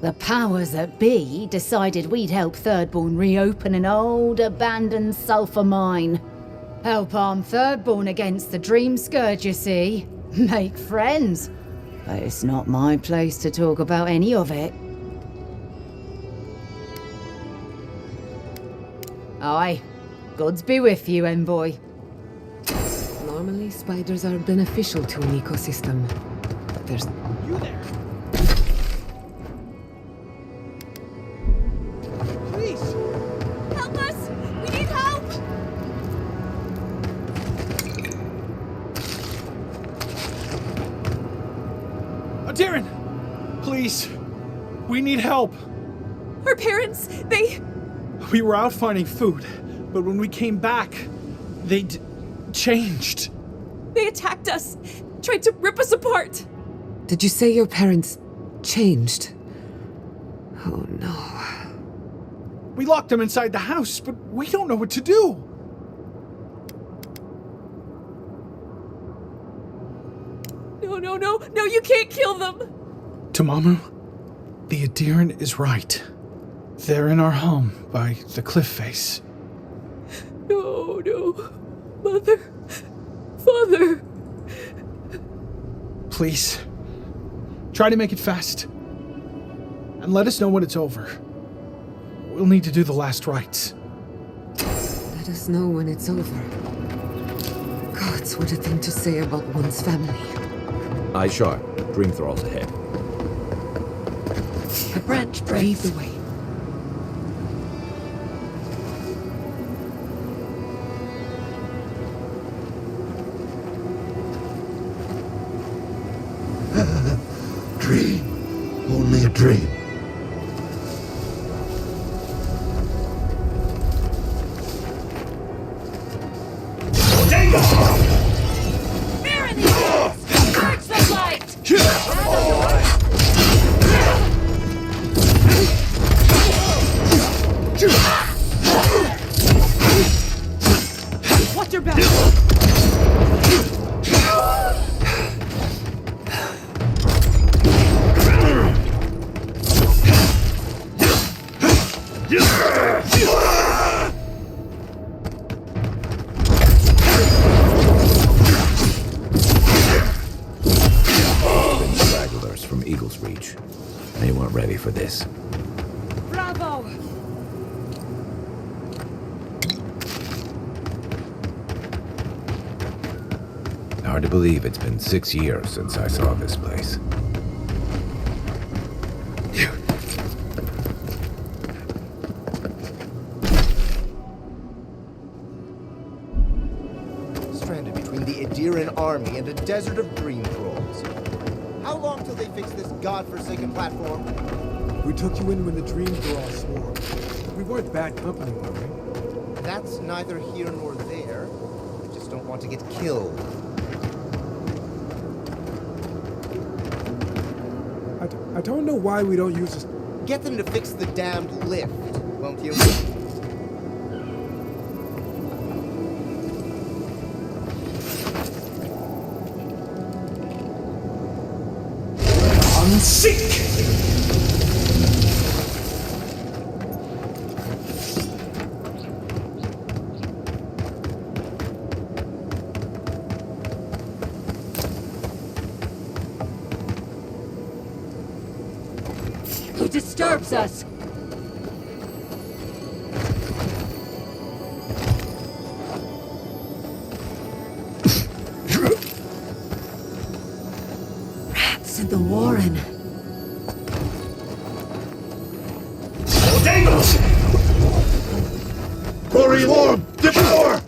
The powers that be decided we'd help Thirdborn reopen an old, abandoned sulfur mine. Help arm Thirdborn against the Dream Scourge, you see. Make friends. But it's not my place to talk about any of it. Aye. Gods be with you, envoy. Normally, spiders are beneficial to an ecosystem. But there's... You there! Please! Help us! We need help! Darren! Please! We need help! Our parents, We were out finding food, but when we came back, they'd changed. They attacked us, tried to rip us apart. Did you say your parents changed? Oh no. We locked them inside the house, but we don't know what to do. No, you can't kill them. Tamamu, the Adiran is right. They're in our home by the cliff face. No. Mother. Father. Please, try to make it fast. And let us know when it's over. We'll need to do the last rites. Let us know when it's over. Gods, what a thing to say about one's family. Eye sharp. Dream thralls ahead. The branch breaks the way. Dream. Only a dream. Watch your back! Stragglers from Eagle's Reach. They weren't ready for this. Bravo! Hard to believe it's been 6 years since I saw this place. Stranded between the Adiran army and a desert of dream trolls. How long till they fix this godforsaken platform? We took you in when the dreams were all swarmed. We weren't bad company, were we? That's neither here nor there. I just don't want to get killed. I don't know why we don't use this. Get them to fix the damned lift, won't you? Unseek! Who disturbs us? Rats in the warren. Dangles! Glory Lord, devour!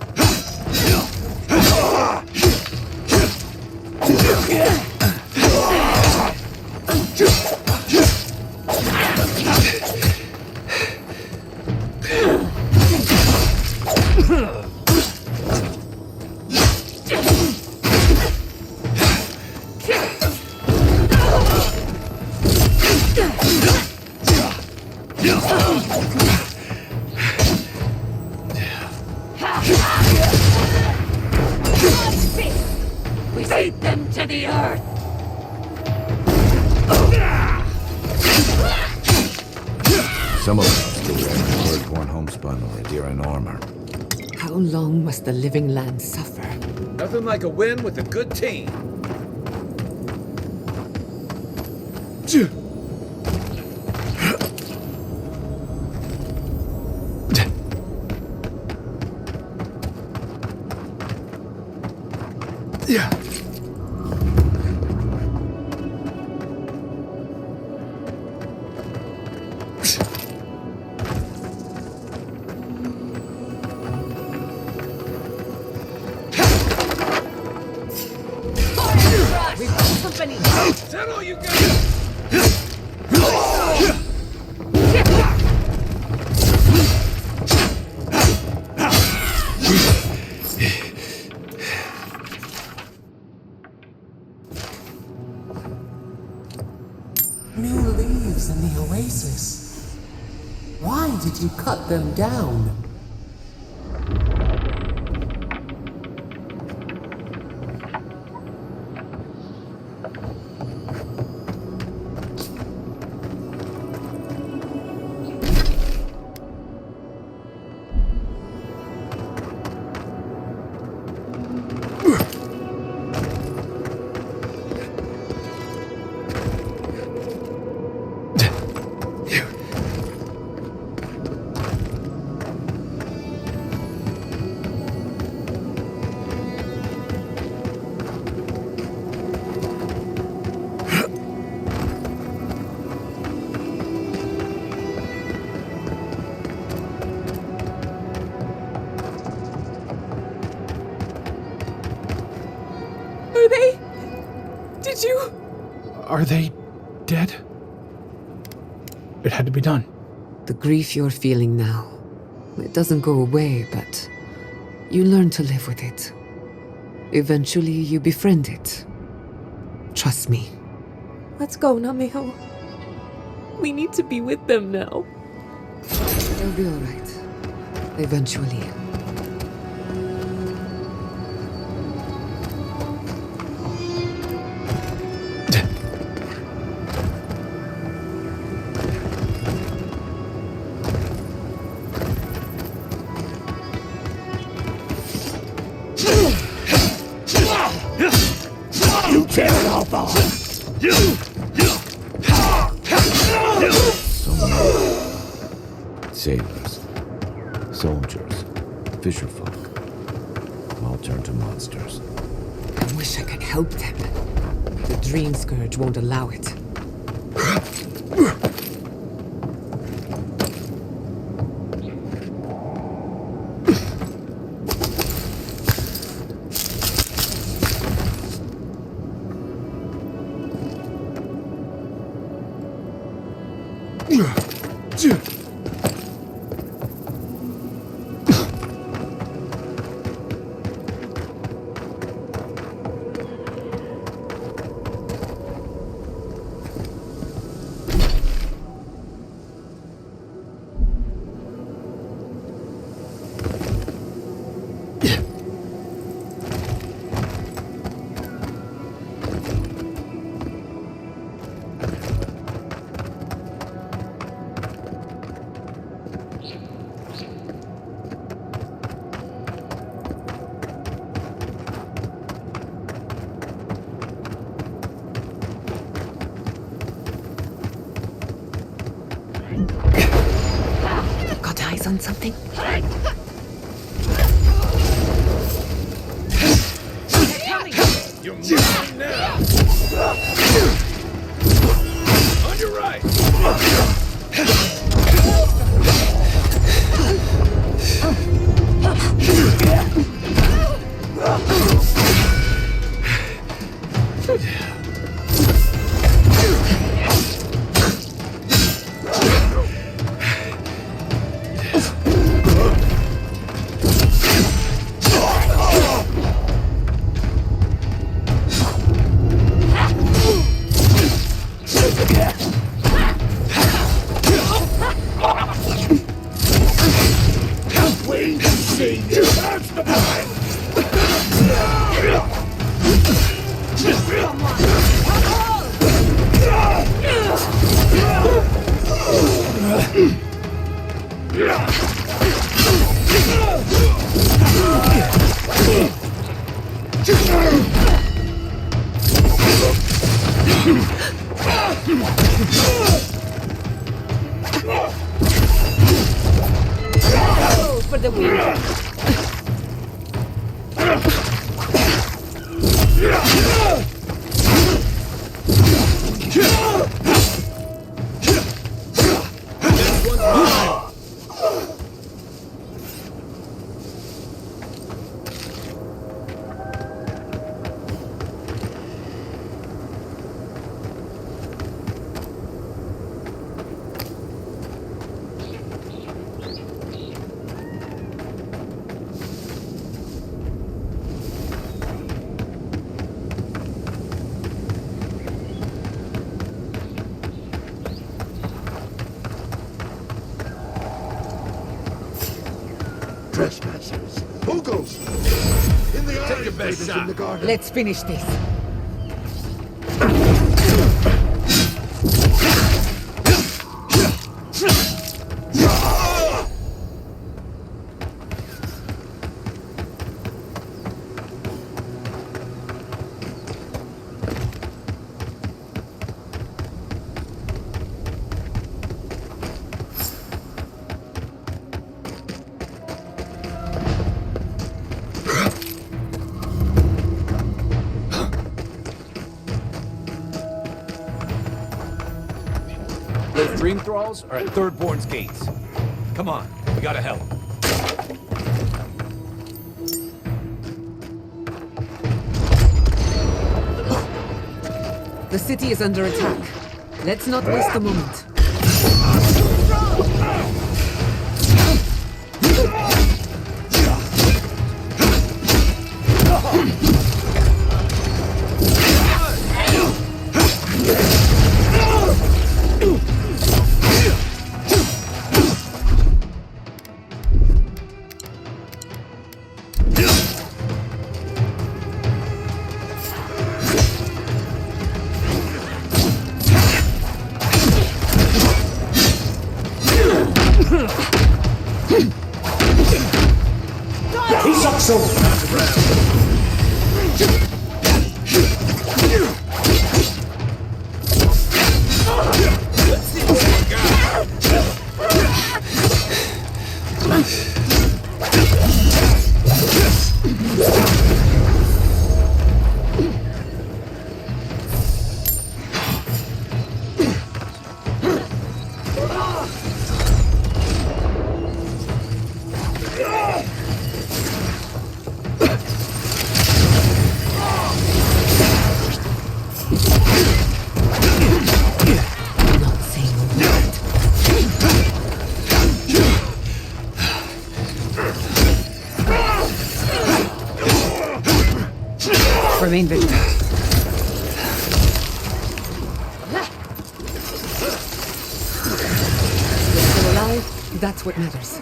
We beat them to the earth! Some of us still wearing bird-born homespun or Adiran armor. How long must the living land suffer? Nothing like a win with a good team. Yeah. Company. Settle, you guys! New leaves in the oasis. Why did you cut them down? Are they? Did you? Are they dead? It had to be done. The grief you're feeling now, it doesn't go away, but you learn to live with it. Eventually, you befriend it. Trust me. Let's go, Namiho. We need to be with them now. They'll be all right. Eventually. You tear it off all. Sailors, soldiers, fisherfolk, all turned to monsters. I wish I could help them. The Dream Scourge won't allow it. Got eyes on something? You're mine now! On your right! Wait and see. That's the time. Trespassers! Hoogles! In the Take your best shot. in the garden! Let's finish this. Those dream thralls are at Thirdborn's gates. Come on, we gotta help. The city is under attack. Let's not waste a moment. Remain vigilant. You're still alive? That's what matters.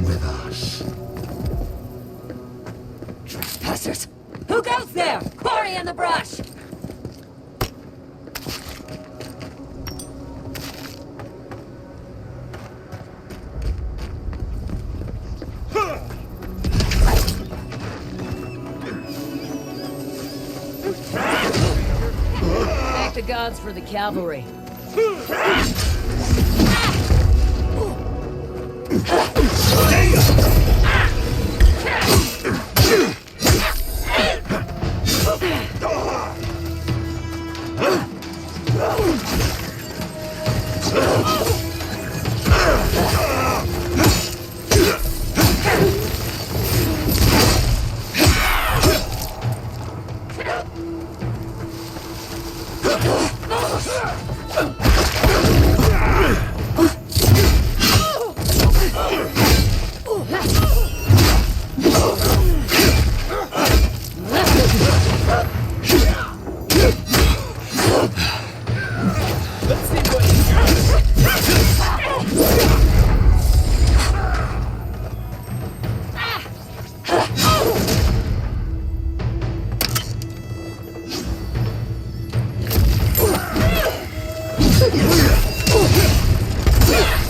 Come with us. Trespassers! Who goes there? Quarry in the brush! Thank the gods for the cavalry.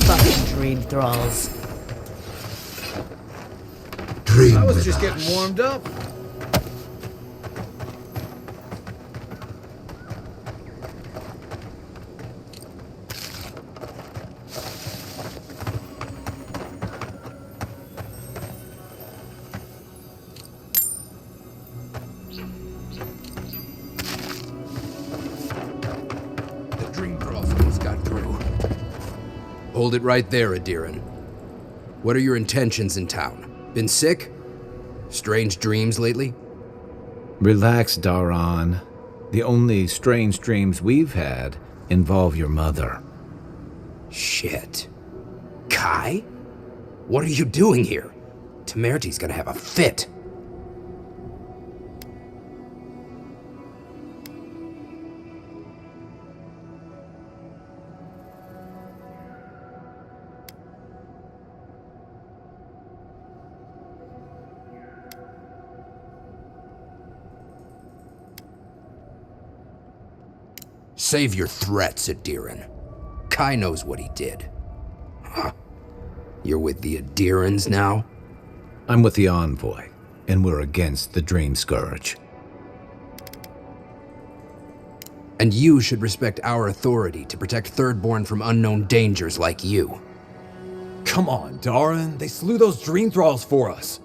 Fucking dream thralls. I was just getting warmed up. The dream thralls got through. Hold it right there, Adiran. What are your intentions in town? Been sick? Strange dreams lately? Relax, Daran. The only strange dreams we've had involve your mother. Shit. Kai? What are you doing here? Temerty's gonna have a fit. Save your threats, Adiran. Kai knows what he did. Huh. You're with the Adirans now? I'm with the Envoy, and we're against the Dream Scourge. And you should respect our authority to protect Thirdborn from unknown dangers like you. Come on, Daran. They slew those dream thralls for us.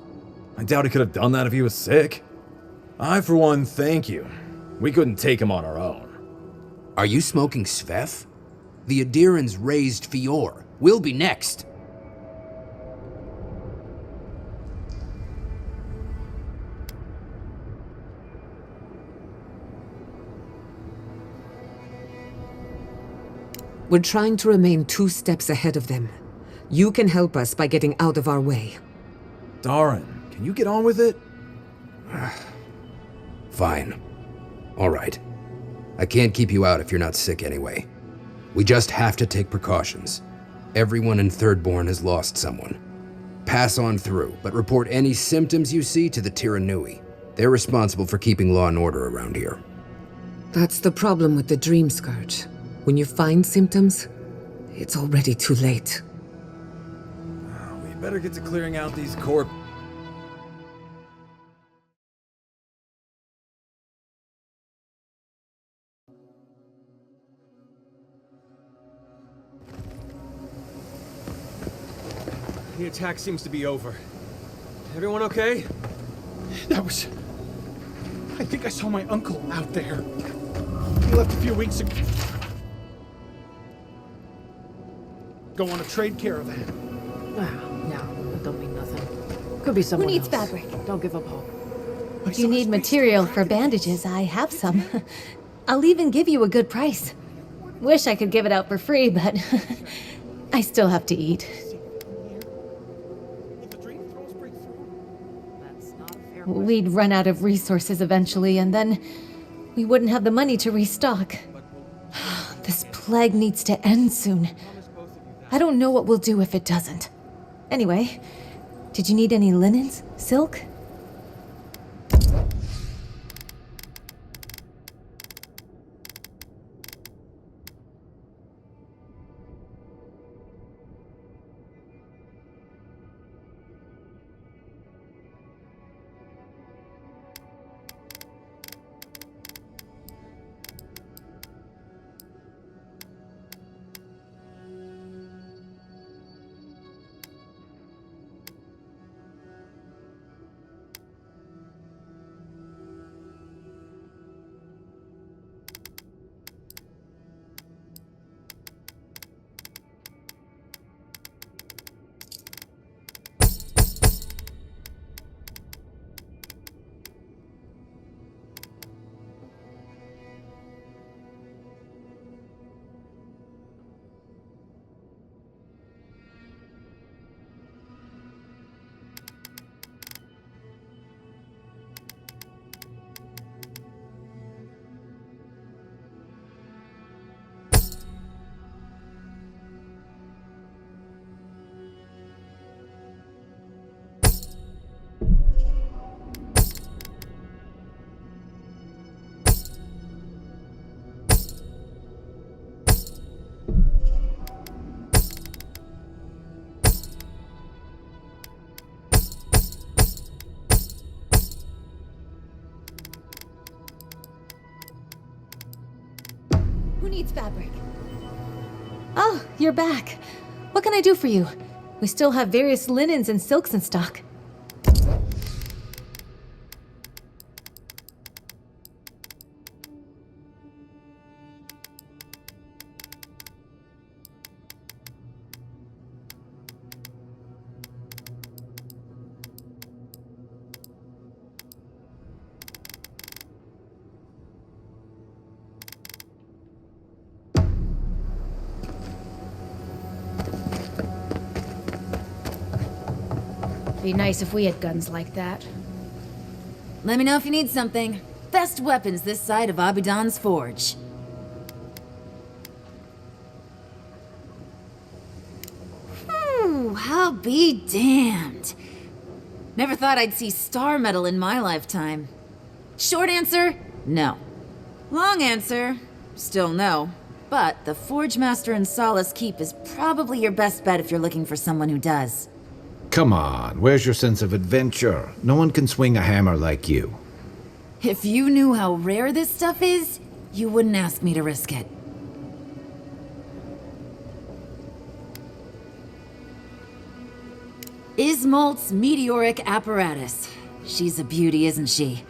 I doubt he could have done that if he was sick. I, for one, thank you. We couldn't take him on our own. Are you smoking Svef? The Adirans raised Fior. We'll be next. We're trying to remain 2 steps ahead of them. You can help us by getting out of our way. Daran, can you get on with it? Fine. All right. I can't keep you out if you're not sick anyway. We just have to take precautions. Everyone in Thirdborn has lost someone. Pass on through, but report any symptoms you see to the Tiranui. They're responsible for keeping law and order around here. That's the problem with the Dream Scourge. When you find symptoms, it's already too late. We better get to clearing out these corp... The attack seems to be over. Everyone okay? That was... I think I saw my uncle out there. He left a few weeks ago. Go on a trade caravan. No, it don't mean nothing. Could be someone Who needs else. fabric? Don't give up hope. If you need material for bandages, I have some. I'll even give you a good price. Wish I could give it out for free, but I still have to eat. We'd run out of resources eventually, and then we wouldn't have the money to restock. This plague needs to end soon. I don't know what we'll do if it doesn't. Anyway, Did you need any linens? Silk? Who needs fabric? Oh, you're back. What can I do for you? We still have various linens and silks in stock. Be nice if we had guns like that. Let me know if you need something. Best weapons this side of Abidan's forge. I'll be damned. Never thought I'd see star metal in my lifetime. Short answer, no. Long answer, still no. But the Forge Master in Solace Keep is probably your best bet if you're looking for someone who does. Come on, where's your sense of adventure? No one can swing a hammer like you. If you knew how rare this stuff is, you wouldn't ask me to risk it. Ismalt's meteoric apparatus. She's a beauty, isn't she?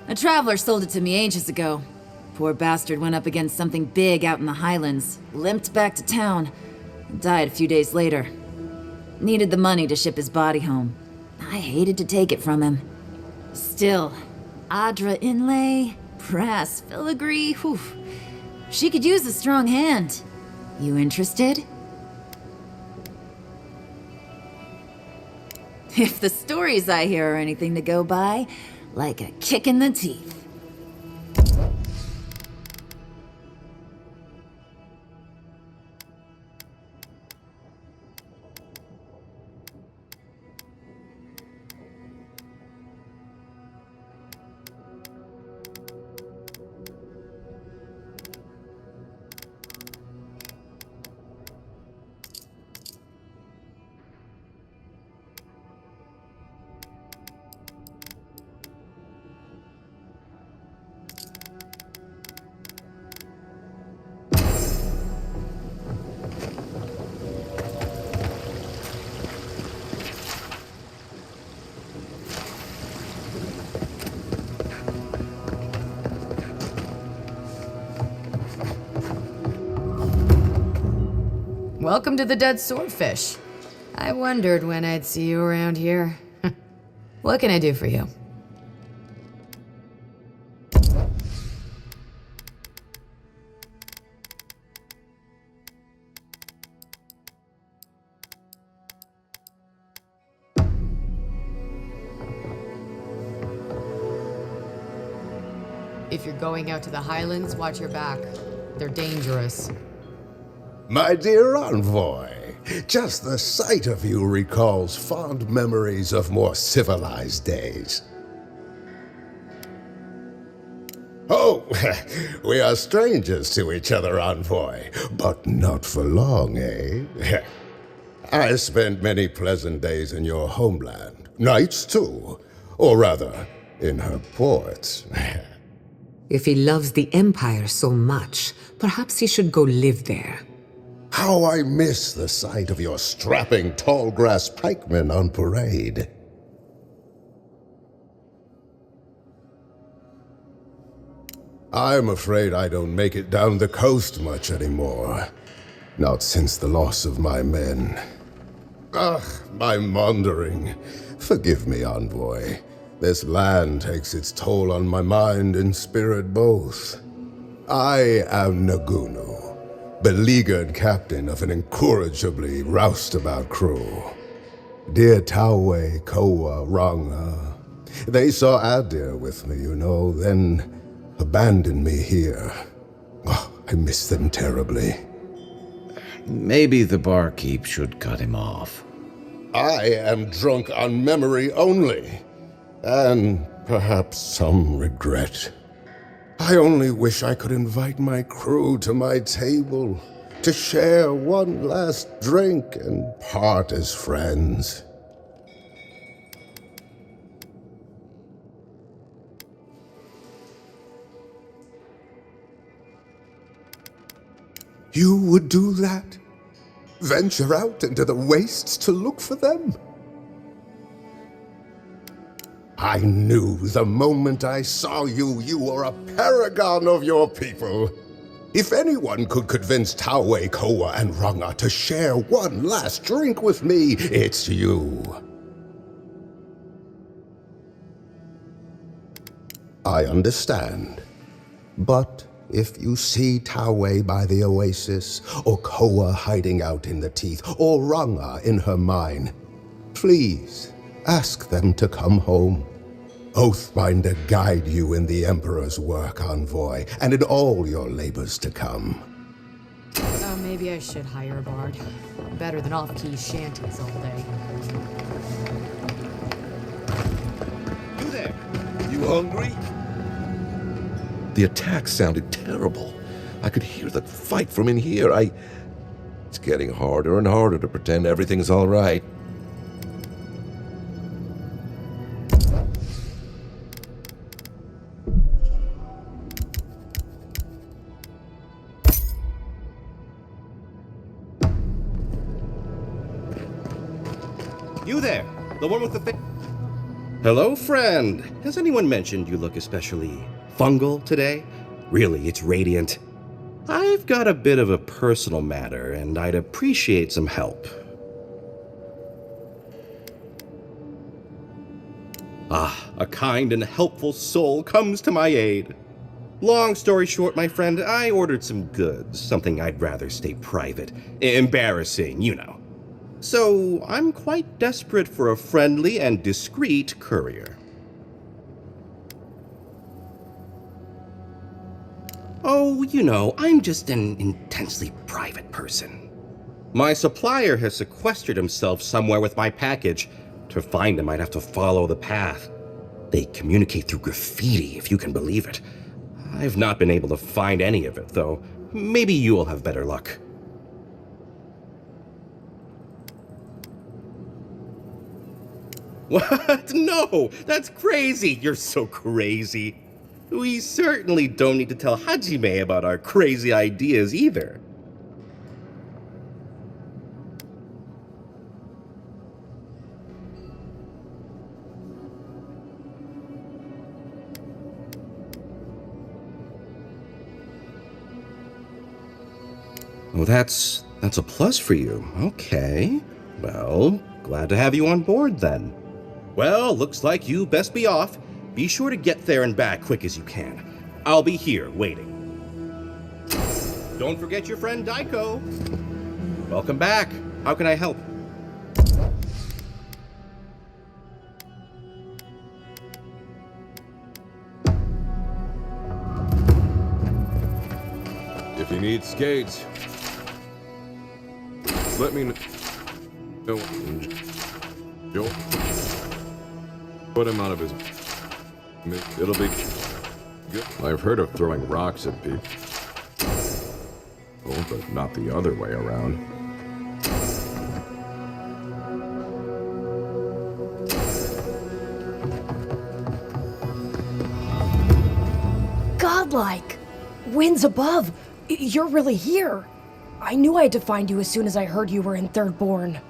A traveler sold it to me ages ago. Poor bastard went up against something big out in the Highlands, limped back to town, and died a few days later. Needed the money to ship his body home. I hated to take it from him. Still, Adra inlay, brass filigree, whew. She could use a strong hand. You interested? If the stories I hear are anything to go by, like a kick in the teeth. Welcome to the Dead Swordfish. I wondered when I'd see you around here. What can I do for you? If you're going out to the Highlands, watch your back. They're dangerous. My dear envoy, Just the sight of you recalls fond memories of more civilized days. Oh, we are strangers to each other, Envoy, but not for long, eh? I spent many pleasant days in your homeland. Nights, too. Or rather, in her ports. If he loves the Empire so much, perhaps he should go live there. How I miss the sight of your strapping tall grass pikemen on parade. I'm afraid I don't make it down the coast much anymore. Not since the loss of my men. Ugh, my wandering. Forgive me, Envoy. This land takes its toll on my mind and spirit both. I am Nagunu, beleaguered captain of an incorrigibly roustabout crew. Dear Taue, Koa, Ranga, they saw Adir with me, then abandoned me here. Oh, I miss them terribly. Maybe the barkeep should cut him off. I am drunk on memory only, and perhaps some regret. I only wish I could invite my crew to my table, to share one last drink and part as friends. You would do that? Venture out into the wastes to look for them? I knew the moment I saw you, you were a paragon of your people. If anyone could convince Taue, Koa, and Ranga to share one last drink with me, it's you. I understand. But if you see Taue by the oasis, or Koa hiding out in the teeth, or Ranga in her mine, please ask them to come home. Oathbinder guide you in the Emperor's work, Envoy, and in all your labors to come. Oh, maybe I should hire a bard. Better than off-key shanties all day. You there? You hungry? The attack sounded terrible. I could hear the fight from in here. It's getting harder and harder to pretend everything's all right. You there, the one with the Hello, friend. Has anyone mentioned you look especially fungal today? Really, it's radiant. I've got a bit of a personal matter, and I'd appreciate some help. Ah, a kind and helpful soul comes to my aid. Long story short, my friend, I ordered some goods, something I'd rather stay private. Embarrassing, you know. So, I'm quite desperate for a friendly and discreet courier. Oh, you know, I'm just an intensely private person. My supplier has sequestered himself somewhere with my package. To find him, I'd have to follow the path. They communicate through graffiti, if you can believe it. I've not been able to find any of it, though. Maybe you'll have better luck. What? No! That's crazy! You're so crazy. We certainly don't need to tell Hajime about our crazy ideas either. Well, that's a plus for you. Okay. Well, glad to have you on board then. Well, looks like you best be off. Be sure to get there and back quick as you can. I'll be here waiting. Don't forget your friend Daiko. Welcome back. How can I help? If you need skates. Let me know. Joel, put him out of his. It'll be good. I've heard of throwing rocks at people, but not the other way around. Godlike! Winds above! You're really here! I knew I had to find you as soon as I heard you were in Thirdborn.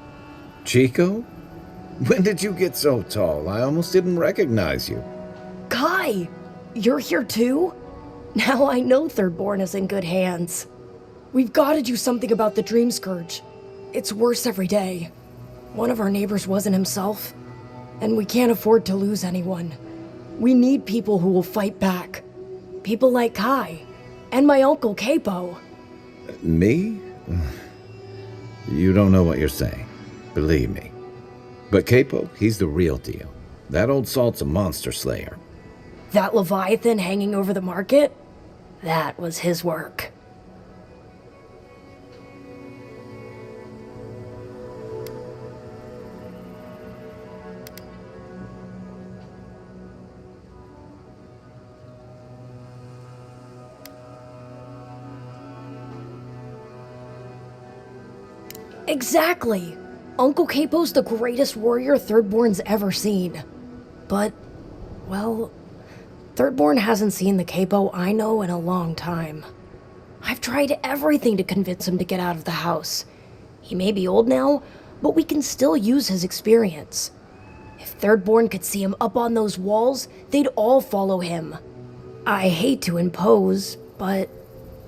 Chico? When did you get so tall? I almost didn't recognize you. Kai! You're here too? Now I know Thirdborn is in good hands. We've got to do something about the Dream Scourge. It's worse every day. One of our neighbors wasn't himself, and we can't afford to lose anyone. We need people who will fight back. People like Kai, and my uncle Capo. Me? You don't know what you're saying. Believe me. But Capo, he's the real deal. That old salt's a monster slayer. That Leviathan hanging over the market? That was his work. Exactly! Uncle Capo's the greatest warrior Thirdborn's ever seen. But, well, Thirdborn hasn't seen the Capo I know in a long time. I've tried everything to convince him to get out of the house. He may be old now, but we can still use his experience. If Thirdborn could see him up on those walls, they'd all follow him. I hate to impose, but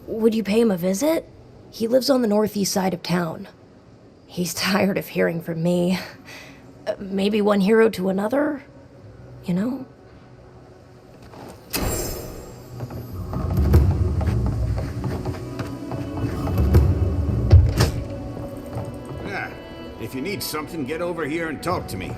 would you pay him a visit? He lives on the northeast side of town. He's tired of hearing from me. Maybe one hero to another, you know? If you need something, get over here and talk to me.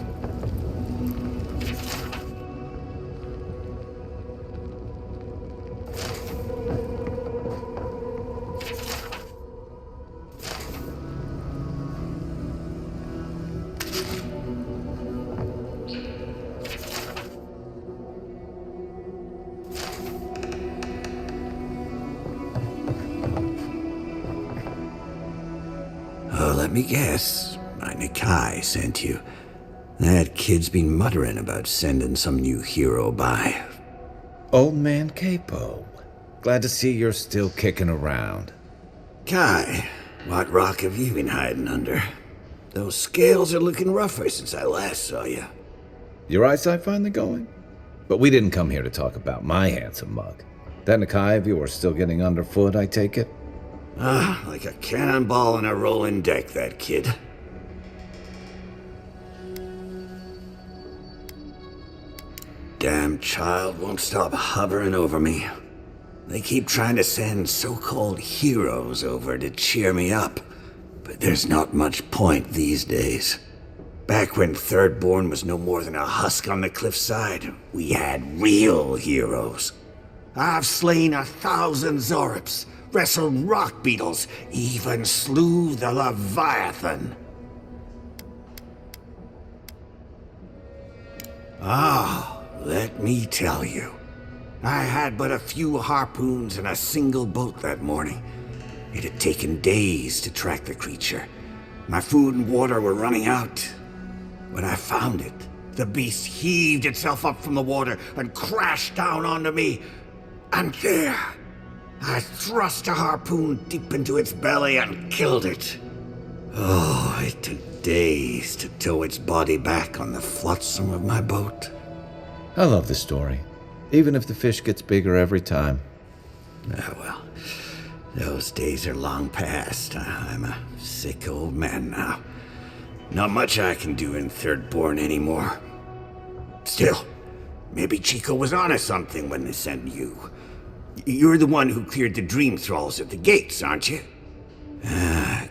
Let me guess. My Nikai sent you. That kid's been muttering about sending some new hero by. Old man Capo. Glad to see you're still kicking around. Kai, what rock have you been hiding under? Those scales are looking rougher since I last saw you. Your eyesight finally going? But we didn't come here to talk about my handsome mug. That Nikai of yours still getting underfoot, I take it? Like a cannonball in a rolling deck, that kid. Damn child won't stop hovering over me. They keep trying to send so-called heroes over to cheer me up, but there's not much point these days. Back when Thirdborn was no more than a husk on the cliffside, we had real heroes. I've slain 1,000 Zorips, wrestled rock beetles, even slew the Leviathan. Let me tell you. I had but a few harpoons and a single boat that morning. It had taken days to track the creature. My food and water were running out. When I found it, the beast heaved itself up from the water and crashed down onto me. And there, I thrust a harpoon deep into its belly and killed it. Oh, it took days to tow its body back on the flotsam of my boat. I love the story, even if the fish gets bigger every time. Well, those days are long past. I'm a sick old man now. Not much I can do in Thirdborn anymore. Still, maybe Chico was onto something when they sent you. You're the one who cleared the dream thralls at the gates, aren't you?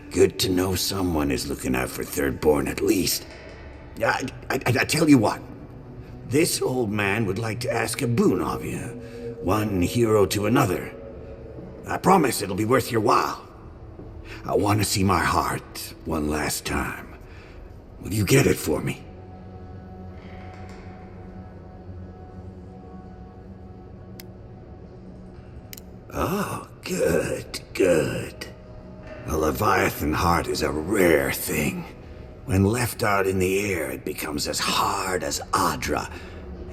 Good to know someone is looking out for Thirdborn at least. I tell you what. This old man would like to ask a boon of you. One hero to another. I promise it'll be worth your while. I want to see my heart one last time. Will you get it for me? Oh, good, good. A Leviathan heart is a rare thing. When left out in the air, it becomes as hard as Adra,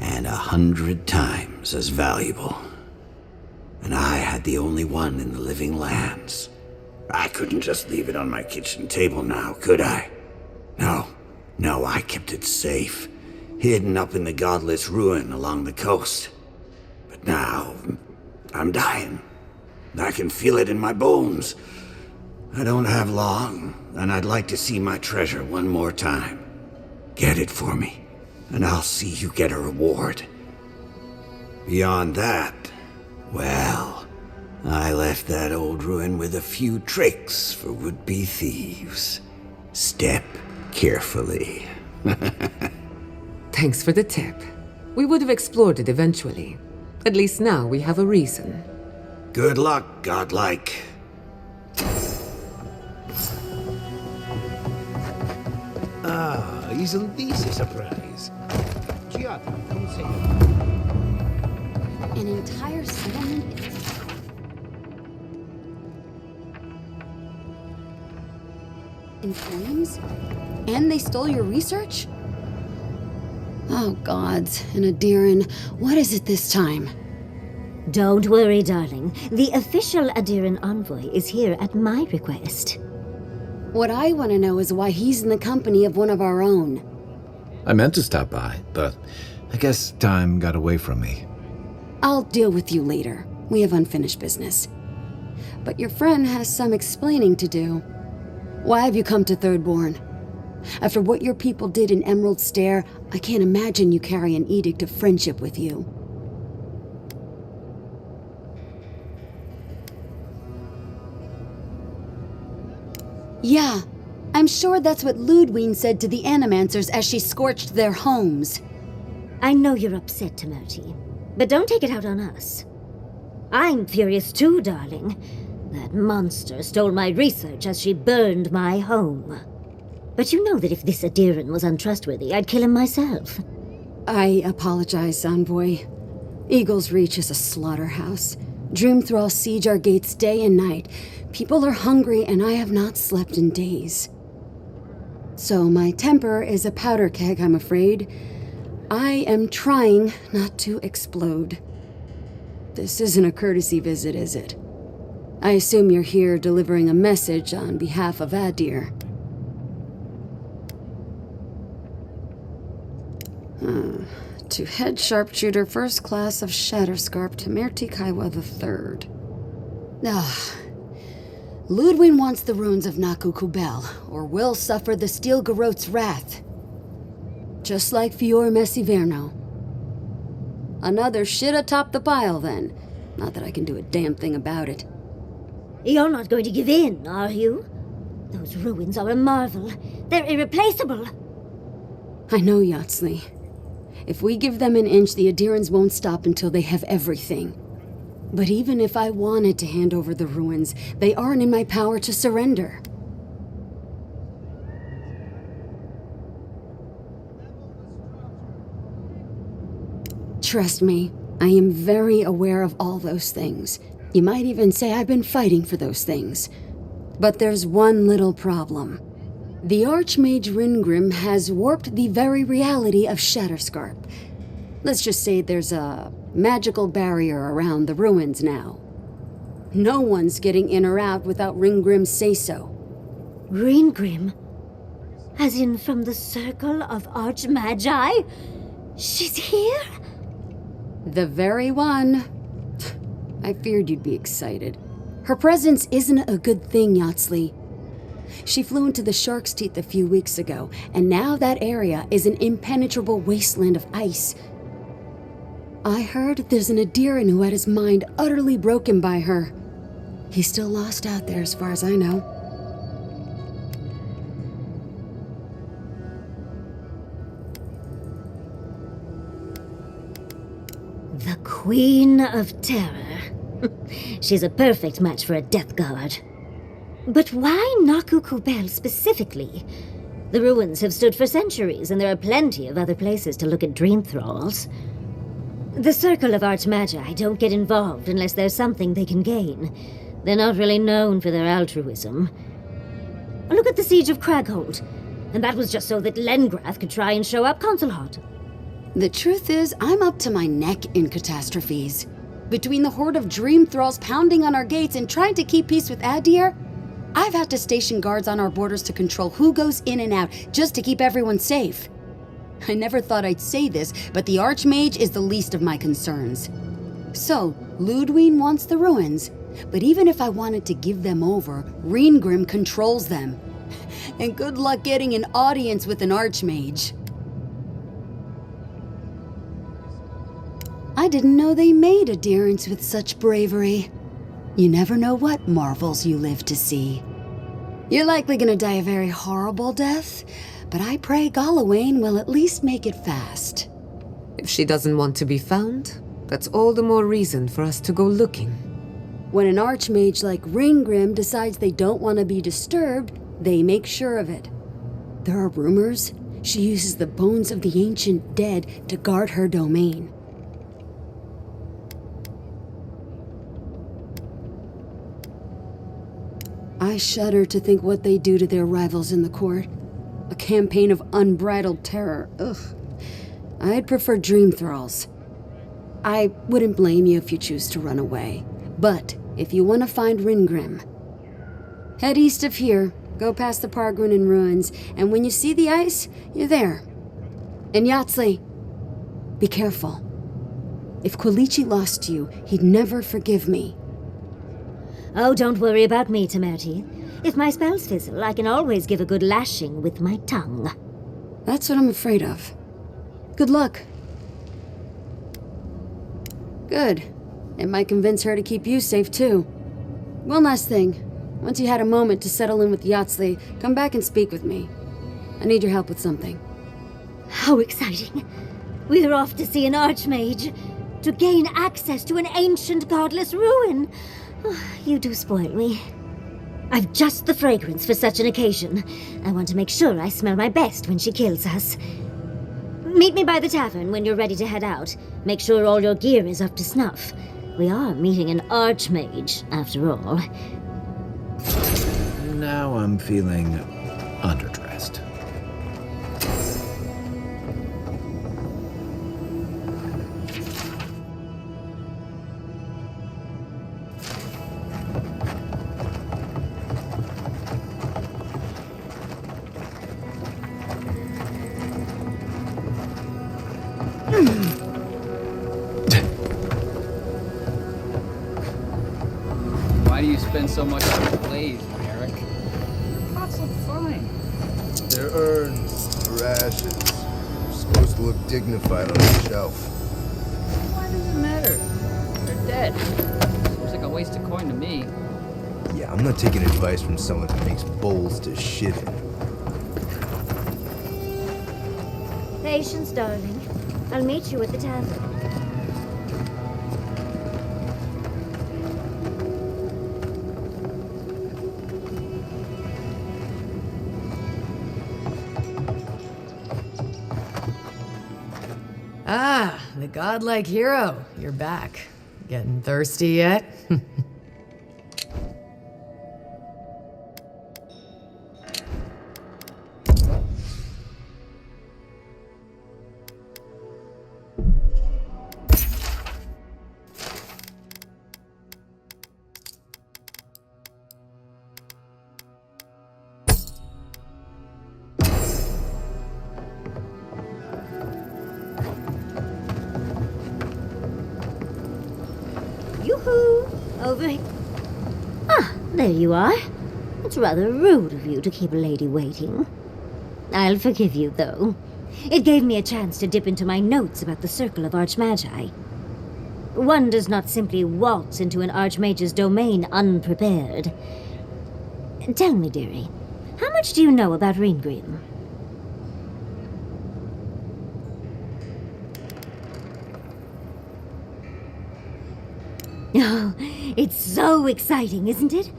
and 100 times as valuable. And I had the only one in the living lands. I couldn't just leave it on my kitchen table now, could I? No, I kept it safe, hidden up in the godless ruin along the coast. But now, I'm dying. I can feel it in my bones. I don't have long, and I'd like to see my treasure one more time. Get it for me, and I'll see you get a reward. Beyond that, well, I left that old ruin with a few tricks for would-be thieves. Step carefully. Thanks for the tip. We would have explored it eventually. At least now we have a reason. Good luck, godlike. Isn't this a surprise? Giada, come say An entire settlement in flames? And they stole your research? Oh, gods. And Adiran, what is it this time? Don't worry, darling. The official Adiran envoy is here at my request. What I want to know is why he's in the company of one of our own. I meant to stop by, but I guess time got away from me. I'll deal with you later. We have unfinished business. But your friend has some explaining to do. Why have you come to Thirdborn? After what your people did in Emerald Stair, I can't imagine you carry an edict of friendship with you. Yeah, I'm sure that's what Ludwine said to the Animancers as she scorched their homes. I know you're upset, Timoti, but don't take it out on us. I'm furious too, darling. That monster stole my research as she burned my home. But you know that if this Adiran was untrustworthy, I'd kill him myself. I apologize, Envoy. Eagle's Reach is a slaughterhouse. Dreamthrall siege our gates day and night. People are hungry, and I have not slept in days. So my temper is a powder keg, I'm afraid. I am trying not to explode. This isn't a courtesy visit, is it? I assume you're here delivering a message on behalf of Adir. To Head Sharpshooter, First Class of Shatterscarp, Temerti Kaiwa III. Ludwin wants the ruins of Naku Kubel, or will suffer the Steel Garot's wrath. Just like Fior Messiverno. Another shit atop the pile, then. Not that I can do a damn thing about it. You're not going to give in, are you? Those ruins are a marvel. They're irreplaceable. I know, Yatsley. If we give them an inch, the Adirans won't stop until they have everything. But even if I wanted to hand over the ruins, they aren't in my power to surrender. Trust me, I am very aware of all those things. You might even say I've been fighting for those things. But there's one little problem. The Archmage Ringrim has warped the very reality of Shatterscarp. Let's just say there's a magical barrier around the ruins now. No one's getting in or out without Ringgrim's say-so. Ringgrim? As in from the Circle of Archmagi? She's here? The very one. I feared you'd be excited. Her presence isn't a good thing, Yatsley. She flew into the Shark's Teeth a few weeks ago, and now that area is an impenetrable wasteland of ice. I heard there's an Adiran who had his mind utterly broken by her. He's still lost out there as far as I know. The Queen of Terror. She's a perfect match for a Death Guard. But why Nakukubel specifically? The ruins have stood for centuries, and there are plenty of other places to look at dream thralls. The Circle of Archmagi don't get involved unless there's something they can gain. They're not really known for their altruism. Look at the Siege of Craghold. And that was just so that Lengrath could try and show up Consulhot. The truth is, I'm up to my neck in catastrophes. Between the horde of dream thralls pounding on our gates and trying to keep peace with Adir, I've had to station guards on our borders to control who goes in and out, just to keep everyone safe. I never thought I'd say this, but the Archmage is the least of my concerns. So, Ludwig wants the ruins, but even if I wanted to give them over, Reengrim controls them. And good luck getting an audience with an Archmage. I didn't know they made adherents with such bravery. You never know what marvels you live to see. You're likely gonna die a very horrible death, but I pray Galawain will at least make it fast. If she doesn't want to be found, that's all the more reason for us to go looking. When an Archmage like Reengrim decides they don't want to be disturbed, they make sure of it. There are rumors she uses the bones of the ancient dead to guard her domain. I shudder to think what they do to their rivals in the court. A campaign of unbridled terror. Ugh. I'd prefer dream thralls. I wouldn't blame you if you choose to run away. But if you want to find Reengrim, head east of here, go past the Pargrunin ruins, and when you see the ice, you're there. And Yatsley, be careful. If Quilichi lost you, he'd never forgive me. Oh, don't worry about me, Temerti. If my spells fizzle, I can always give a good lashing with my tongue. That's what I'm afraid of. Good luck. Good. It might convince her to keep you safe, too. One last thing. Once you had a moment to settle in with Yatsley, come back and speak with me. I need your help with something. How exciting. We're off to see an Archmage. To gain access to an ancient godless ruin. You do spoil me. I've just the fragrance for such an occasion. I want to make sure I smell my best when she kills us. Meet me by the tavern when you're ready to head out. Make sure all your gear is up to snuff. We are meeting an Archmage, after all. Now I'm feeling underdressed. Why do you spend so much on the blaze, Merrick? Pots look fine. They're urns, ashes. They're supposed to look dignified on the shelf. Why does it matter? They're dead. Seems like a waste of coin to me. Yeah, I'm not taking advice from someone who makes bowls to shit in. Patience, darling. I'll meet you at the tavern. Ah, the godlike hero. You're back. Getting thirsty yet? Yoo-hoo! Over here. Ah, there you are. It's rather rude of you to keep a lady waiting. I'll forgive you, though. It gave me a chance to dip into my notes about the Circle of Archmagi. One does not simply waltz into an Archmage's domain unprepared. Tell me, dearie, how much do you know about Reengrim? Oh, it's so exciting, isn't it?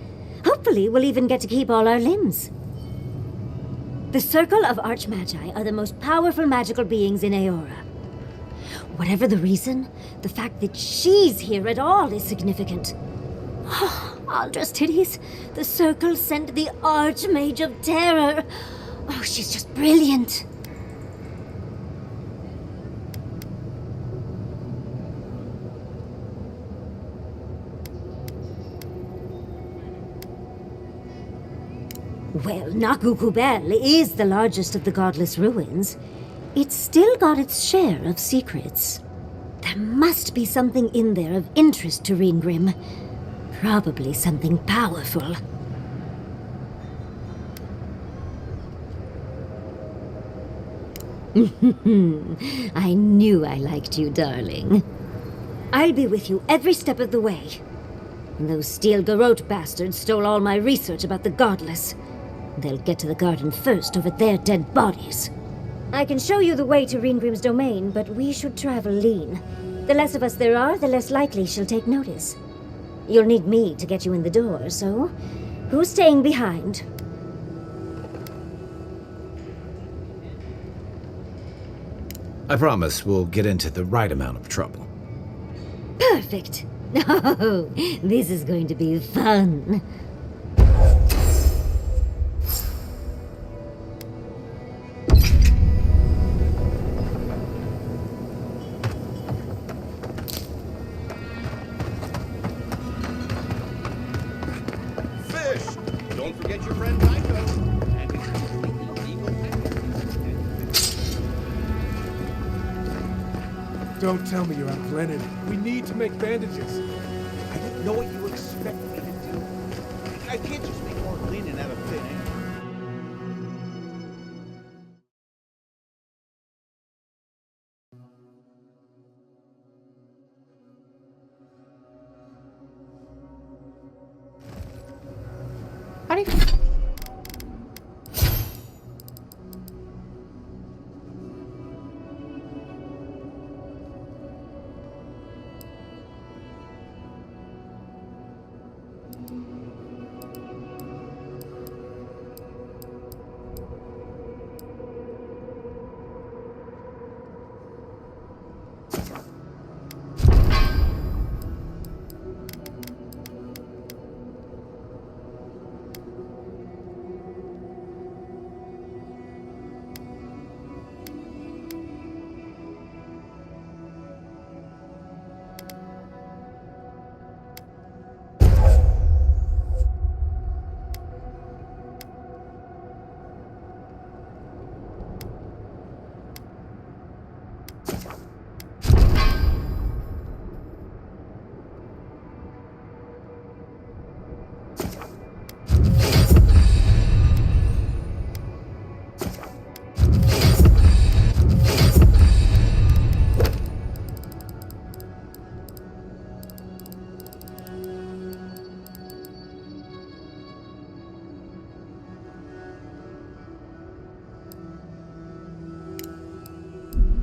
Oh, Hopefully, we'll even get to keep all our limbs. The Circle of Archmagi are the most powerful magical beings in Eora. Whatever the reason, the fact that she's here at all is significant. Aldra's titties, the Circle sent the Archmage of Terror. Oh, she's just brilliant. Well, Nakukubel is the largest of the godless ruins. It's still got its share of secrets. There must be something in there of interest to Ringrim. Probably something powerful. I knew I liked you, darling. I'll be with you every step of the way. Those Steel Garrote bastards stole all my research about the godless. They'll get to the garden first over their dead bodies. I can show you the way to Ringrim's domain, but we should travel lean. The less of us there are, the less likely she'll take notice. You'll need me to get you in the door, so who's staying behind? I promise we'll get into the right amount of trouble. Perfect. Oh, this is going to be fun. Don't forget your friend Tycho. Don't tell me you're out of linen. We need to make bandages. I didn't know what you expected me to do. I can't just make more linen out of thin air. How do you...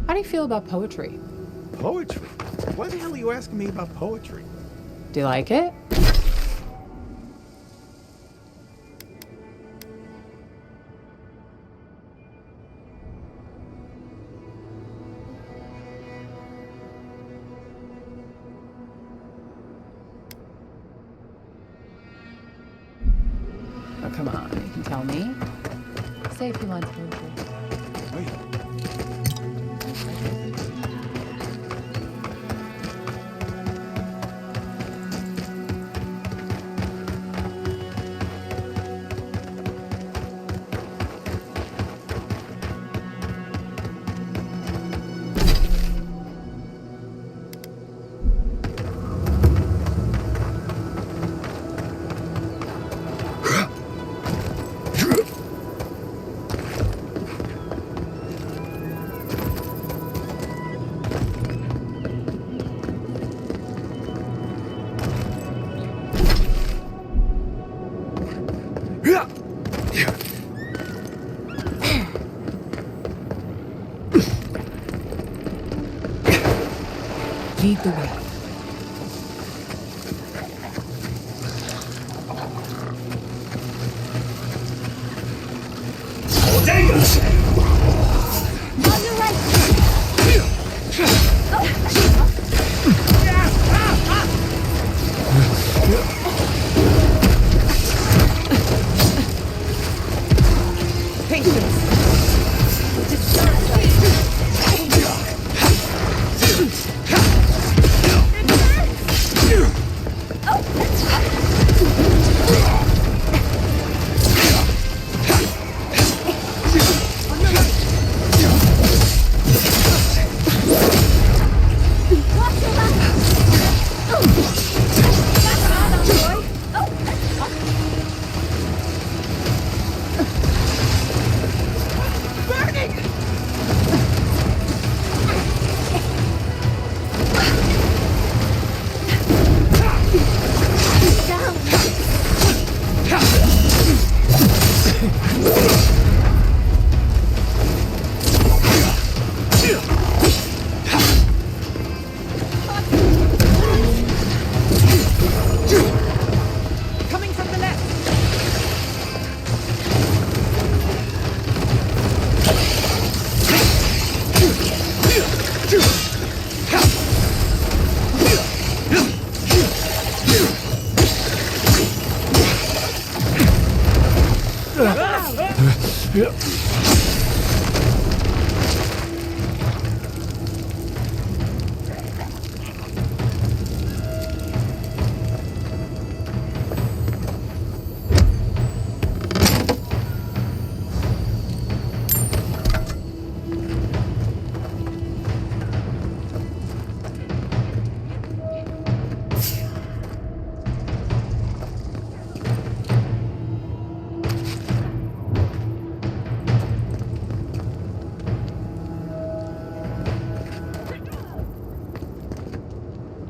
How do you feel about poetry? Poetry? Why the hell are you asking me about poetry? Do you like it? Oh, come on. You can tell me. Say a few lines of poetry. Wait. Lead the way.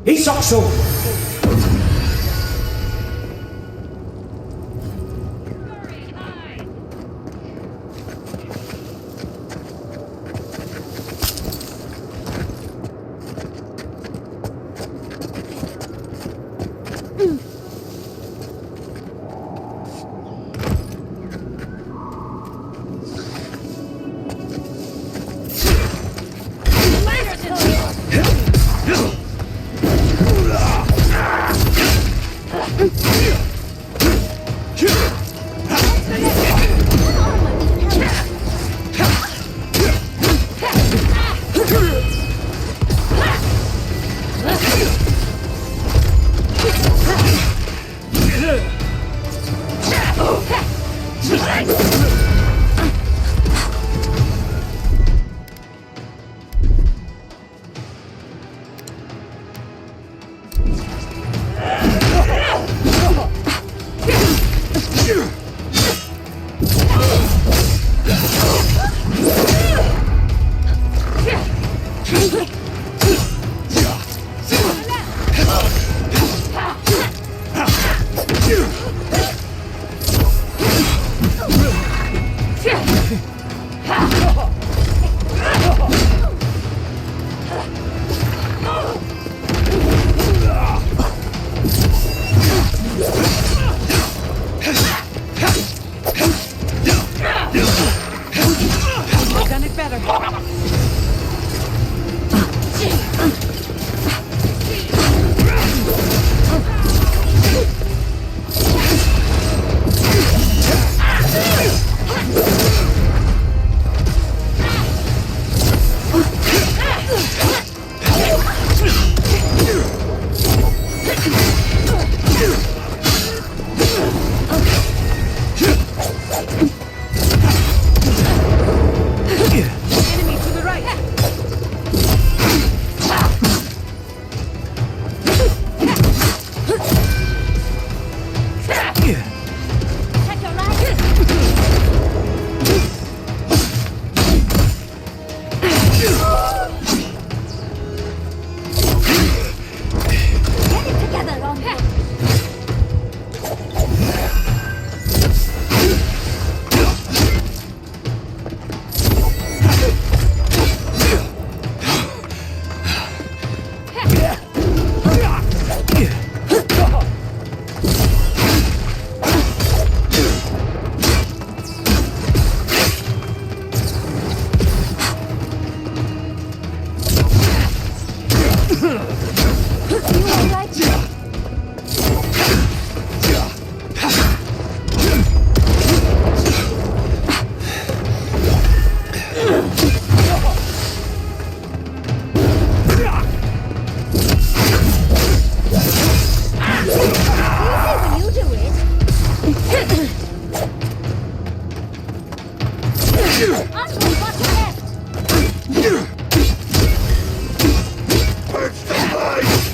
Isokso!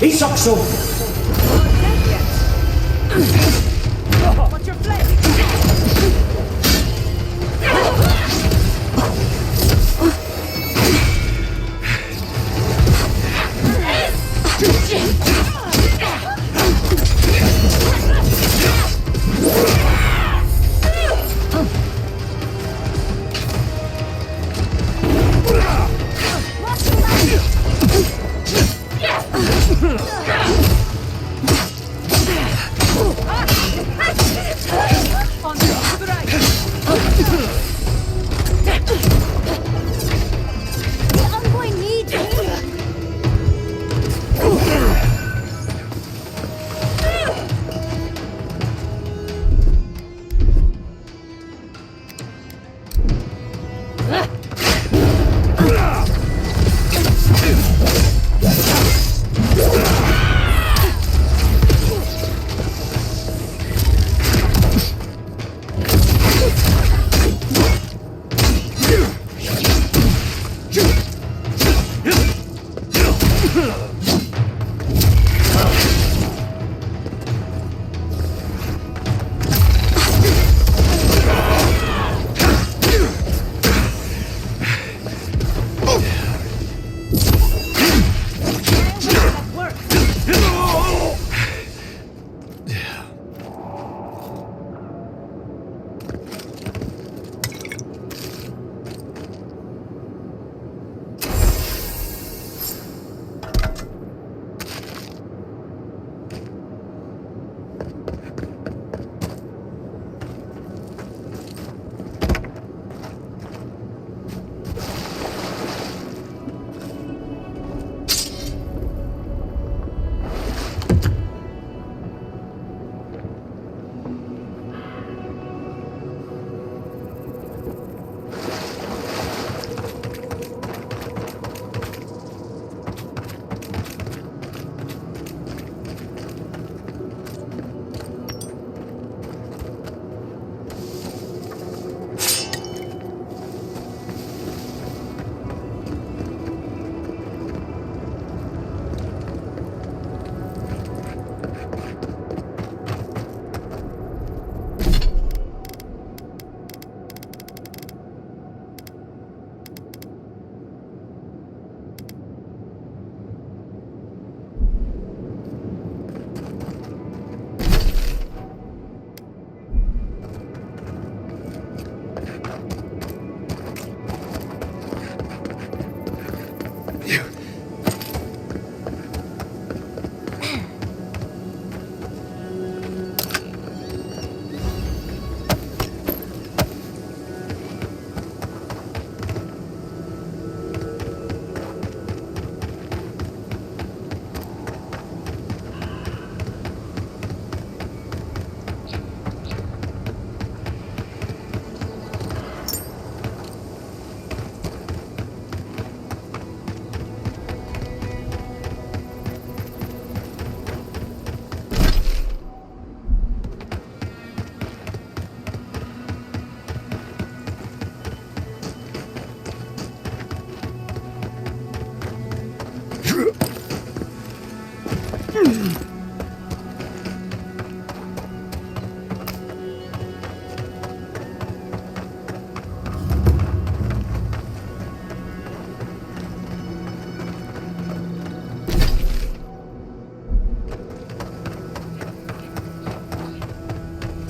Isokso! What's your flame? The envoy needs me.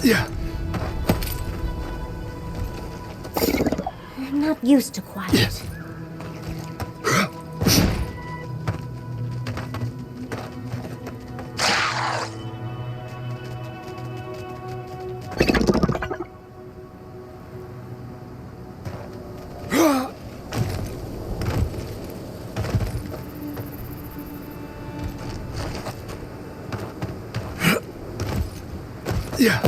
Yeah. I'm not used to quiet. Yeah.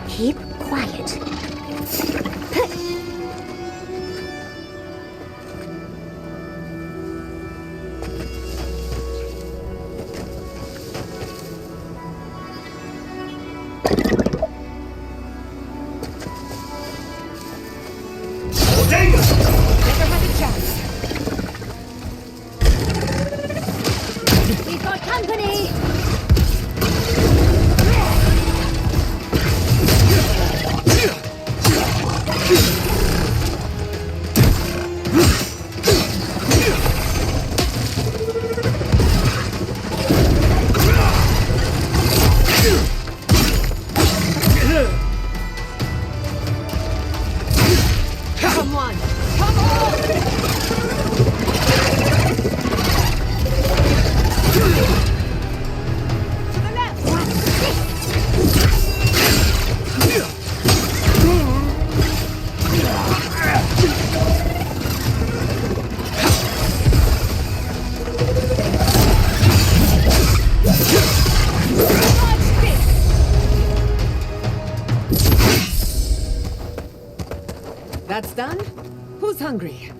Keep quiet. Never had a chance. We've got company! Come on! Come on! To the left! That's done? Who's hungry?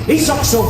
He's also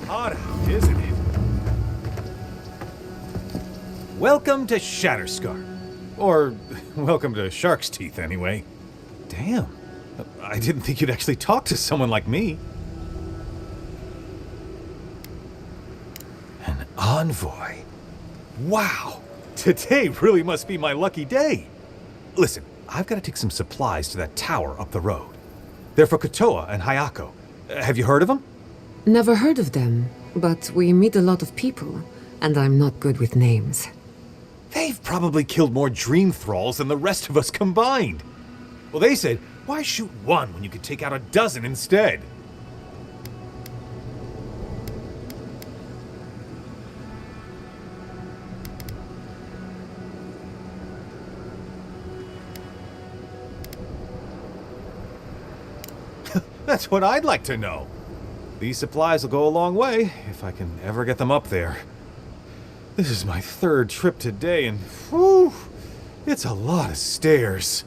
Hot out, isn't it? Welcome to Shatterscar. Or, welcome to Shark's Teeth, anyway. Damn. I didn't think you'd actually talk to someone like me. An envoy. Wow. Today really must be my lucky day. Listen, I've got to take some supplies to that tower up the road. They're for Kotoa and Hayako. Have you heard of them? Never heard of them, but we meet a lot of people, and I'm not good with names. They've probably killed more dream thralls than the rest of us combined. Well, they said, why shoot one when you could take out a dozen instead? That's what I'd like to know. These supplies will go a long way, if I can ever get them up there. This is my third trip today, and whew, it's a lot of stairs.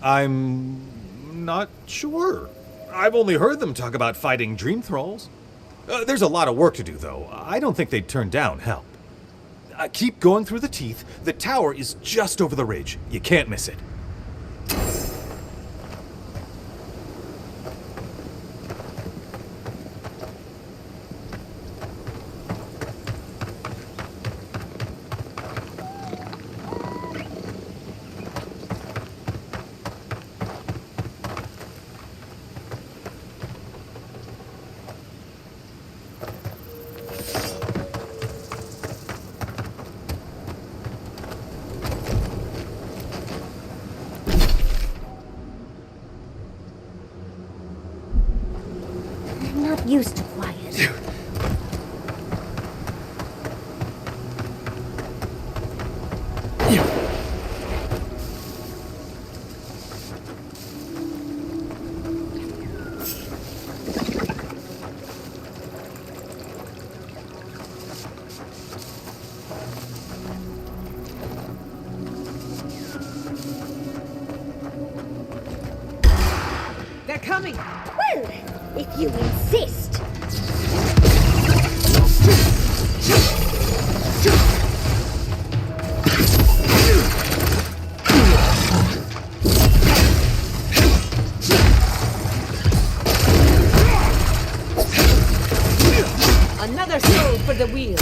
I'm not sure. I've only heard them talk about fighting dream thralls. There's a lot of work to do, though. I don't think they'd turn down help. Keep going through the teeth. The tower is just over the ridge. You can't miss it. Used to quiet. They're coming! Well, if you insist. Another soul for the wield.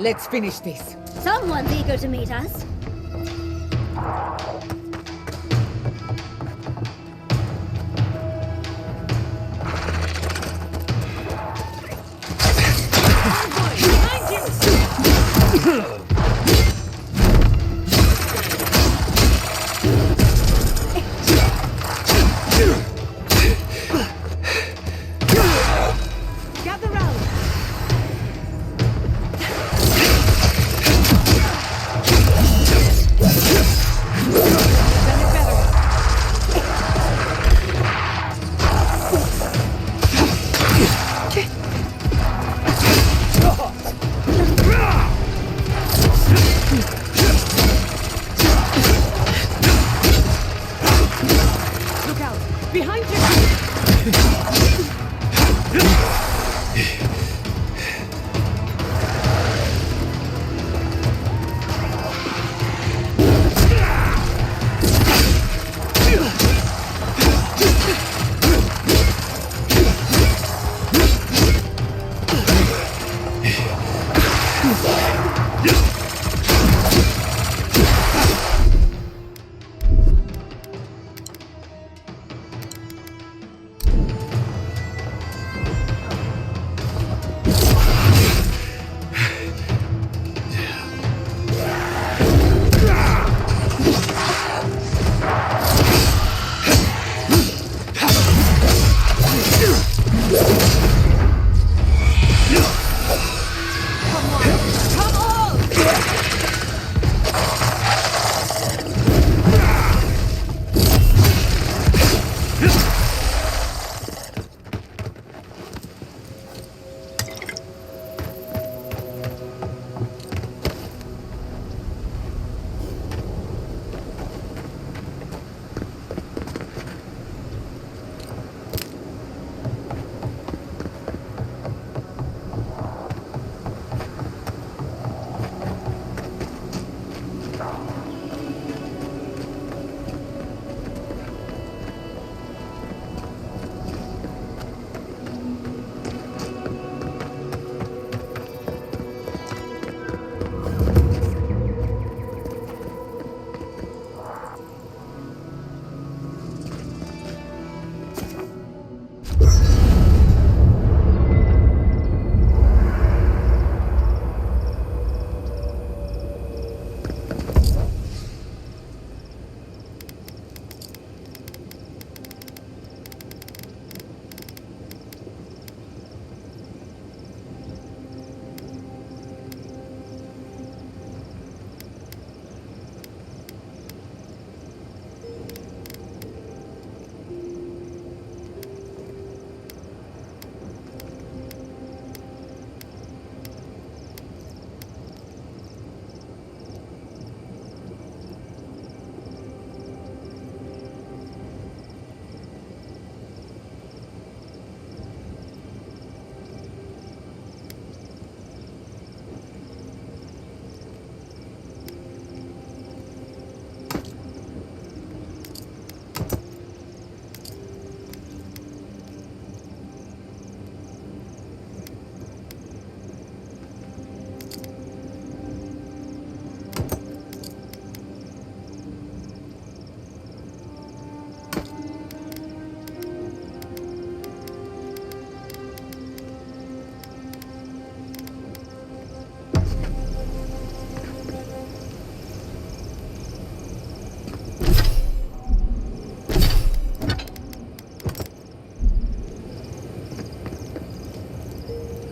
Let's finish this. Someone's eager to meet us. Gather round. Look out! Behind you!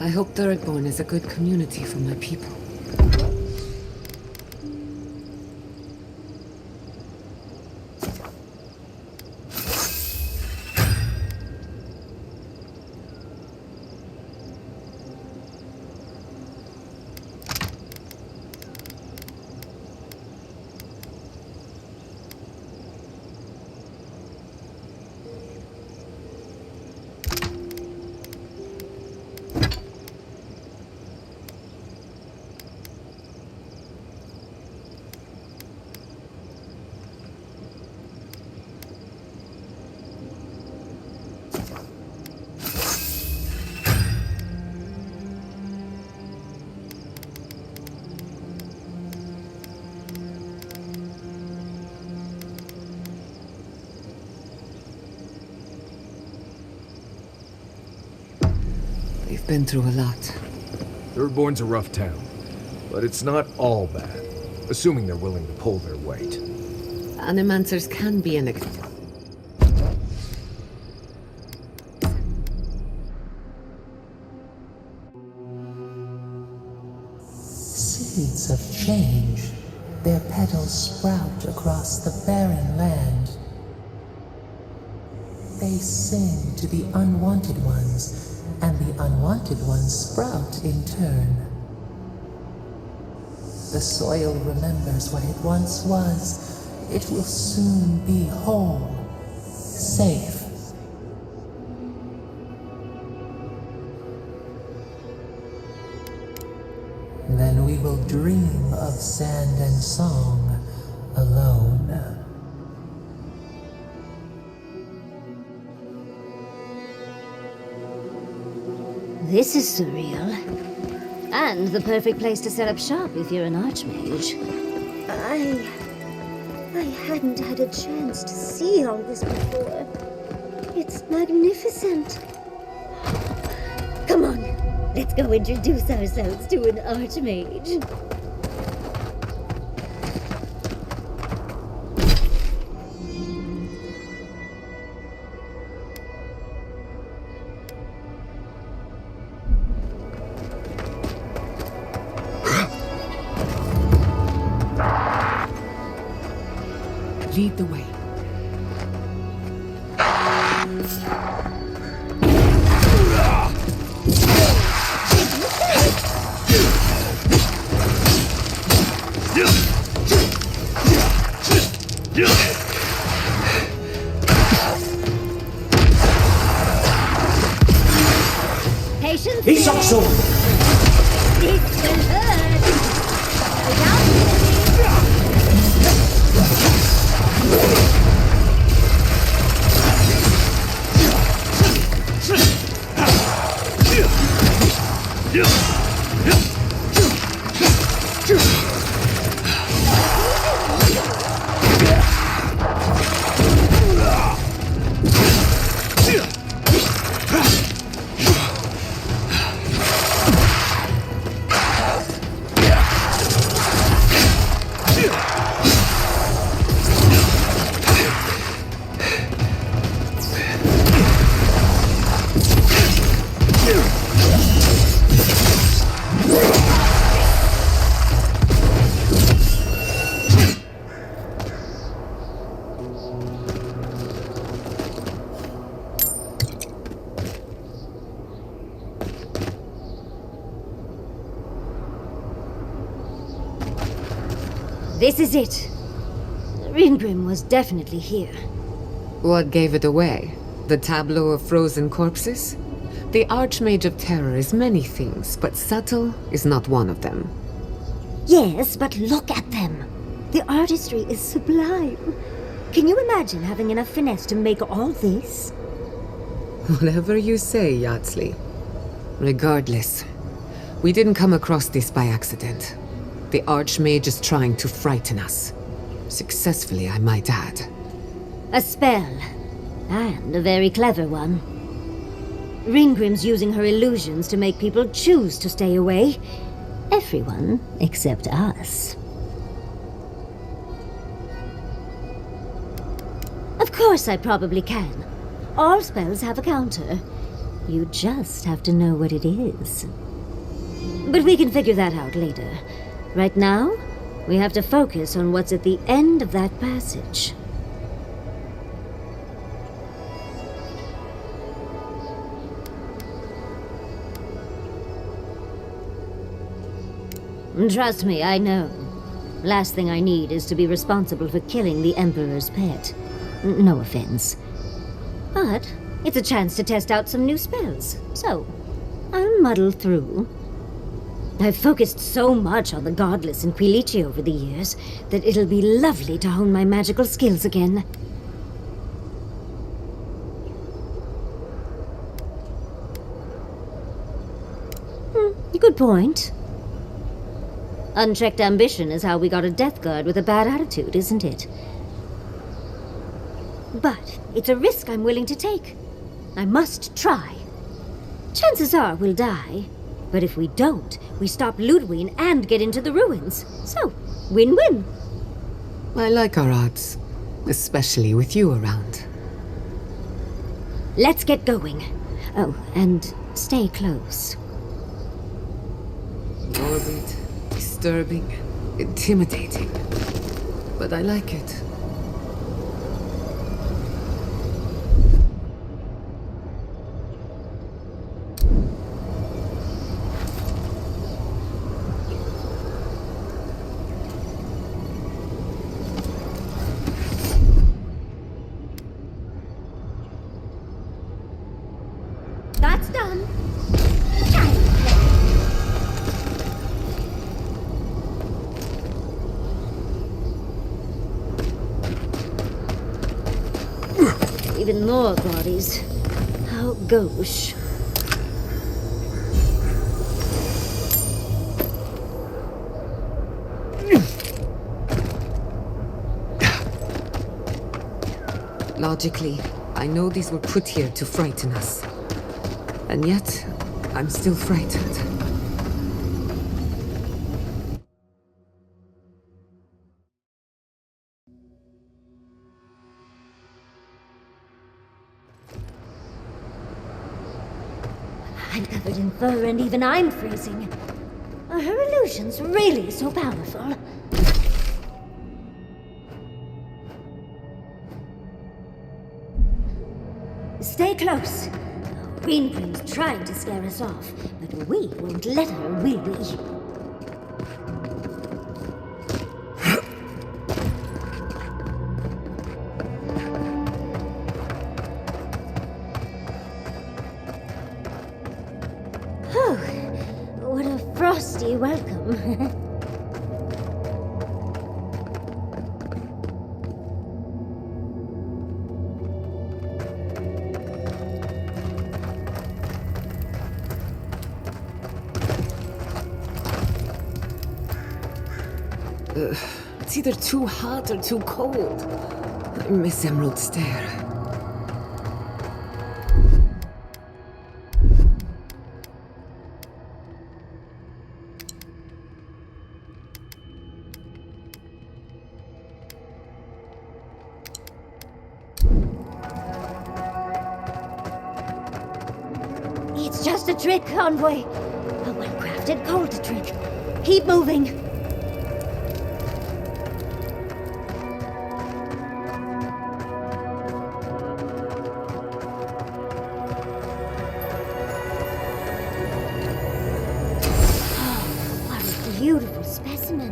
I hope Thirdborn is a good community for my people. We've been through a lot. Thirdborn's a rough town, but it's not all bad, assuming they're willing to pull their weight. Animancers can be an Seeds of change. Their petals sprout across the barren land. They sing to the unwanted ones, and the unwanted ones sprout in turn. The soil remembers what it once was. It will soon be whole, safe. Then we will dream of sand and song alone. This is surreal. And the perfect place to set up shop if you're an archmage. I hadn't had a chance to see all this before. It's magnificent. Come on, let's go introduce ourselves to an archmage. Lead the way. Patience. He's also. This will hurt. This is it. Ringrim was definitely here. What gave it away? The tableau of frozen corpses? The Archmage of Terror is many things, but subtle is not one of them. Yes, but look at them. The artistry is sublime. Can you imagine having enough finesse to make all this? Whatever you say, Yardsley. Regardless, we didn't come across this by accident. The Archmage is trying to frighten us. Successfully, I might add. A spell. And a very clever one. Ringgrim's using her illusions to make people choose to stay away. Everyone except us. Of course I probably can. All spells have a counter. You just have to know what it is. But we can figure that out later. Right now, we have to focus on what's at the end of that passage. Trust me, I know. Last thing I need is to be responsible for killing the Emperor's pet. No offense. But it's a chance to test out some new spells, so I'll muddle through. I've focused so much on the Godless and Quilici over the years that it'll be lovely to hone my magical skills again. Good point. Unchecked ambition is how we got a death guard with a bad attitude, isn't it? But it's a risk I'm willing to take. I must try. Chances are we'll die. But if we don't, we stop Ludwig and get into the ruins. So, win-win. I like our odds, especially with you around. Let's get going. Oh, and stay close. Morbid, disturbing, intimidating. But I like it. That's done. Even more bodies. How gauche. Logically, I know these were put here to frighten us. And yet, I'm still frightened. I'm covered in fur and even I'm freezing. Are her illusions really so powerful? Stay close. Green Queen's trying to scare us off, but we won't let her, will we? Oh, what a frosty welcome. It's either too hot or too cold. I miss Emerald Stair. It's just a trick, Envoy. A well-crafted cold trick. Keep moving. Beautiful specimen.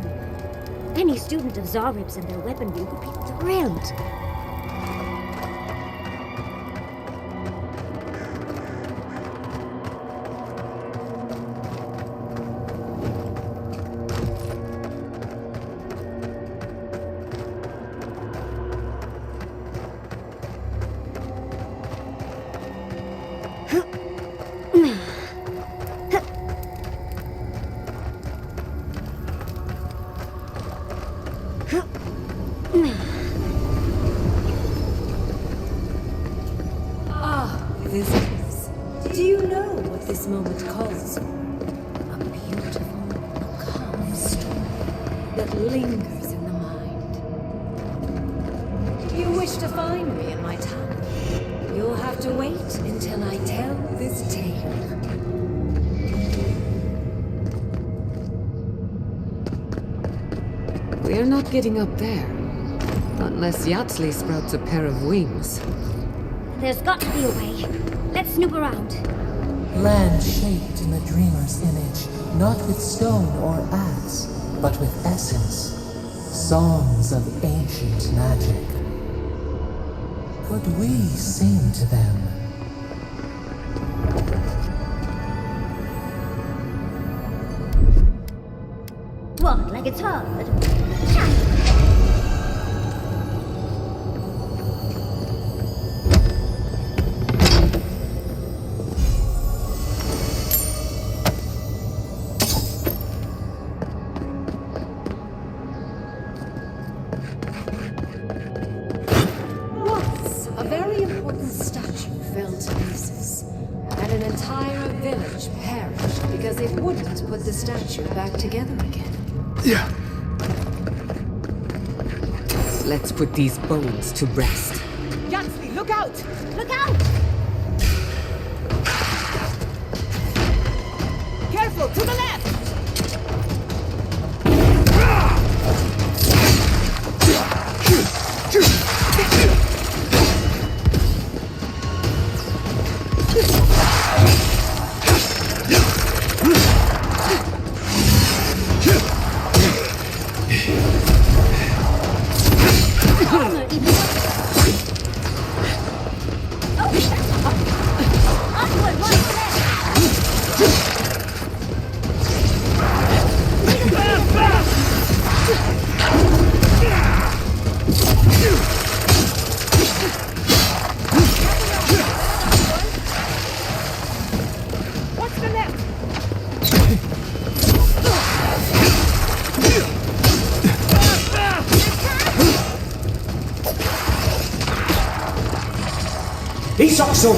Any student of Zarib's and their weaponry would be thrilled. Visitors, do you know what this moment calls for? A beautiful, calm story that lingers in the mind. You wish to find me in my tower? You'll have to wait until I tell this tale. We're not getting up there. Unless Yatsley sprouts a pair of wings. There's got to be a way. Let's snoop around. Land shaped in the dreamer's image, not with stone or axe, but with essence. Songs of ancient magic. Could we sing to them? What, like it's hard? Once, a very important statue fell to pieces, and an entire village perished because it wouldn't put the statue back together again. Yeah. Let's put these bones to rest. Yatsli, look out! Look out! Careful, to the left! He's also...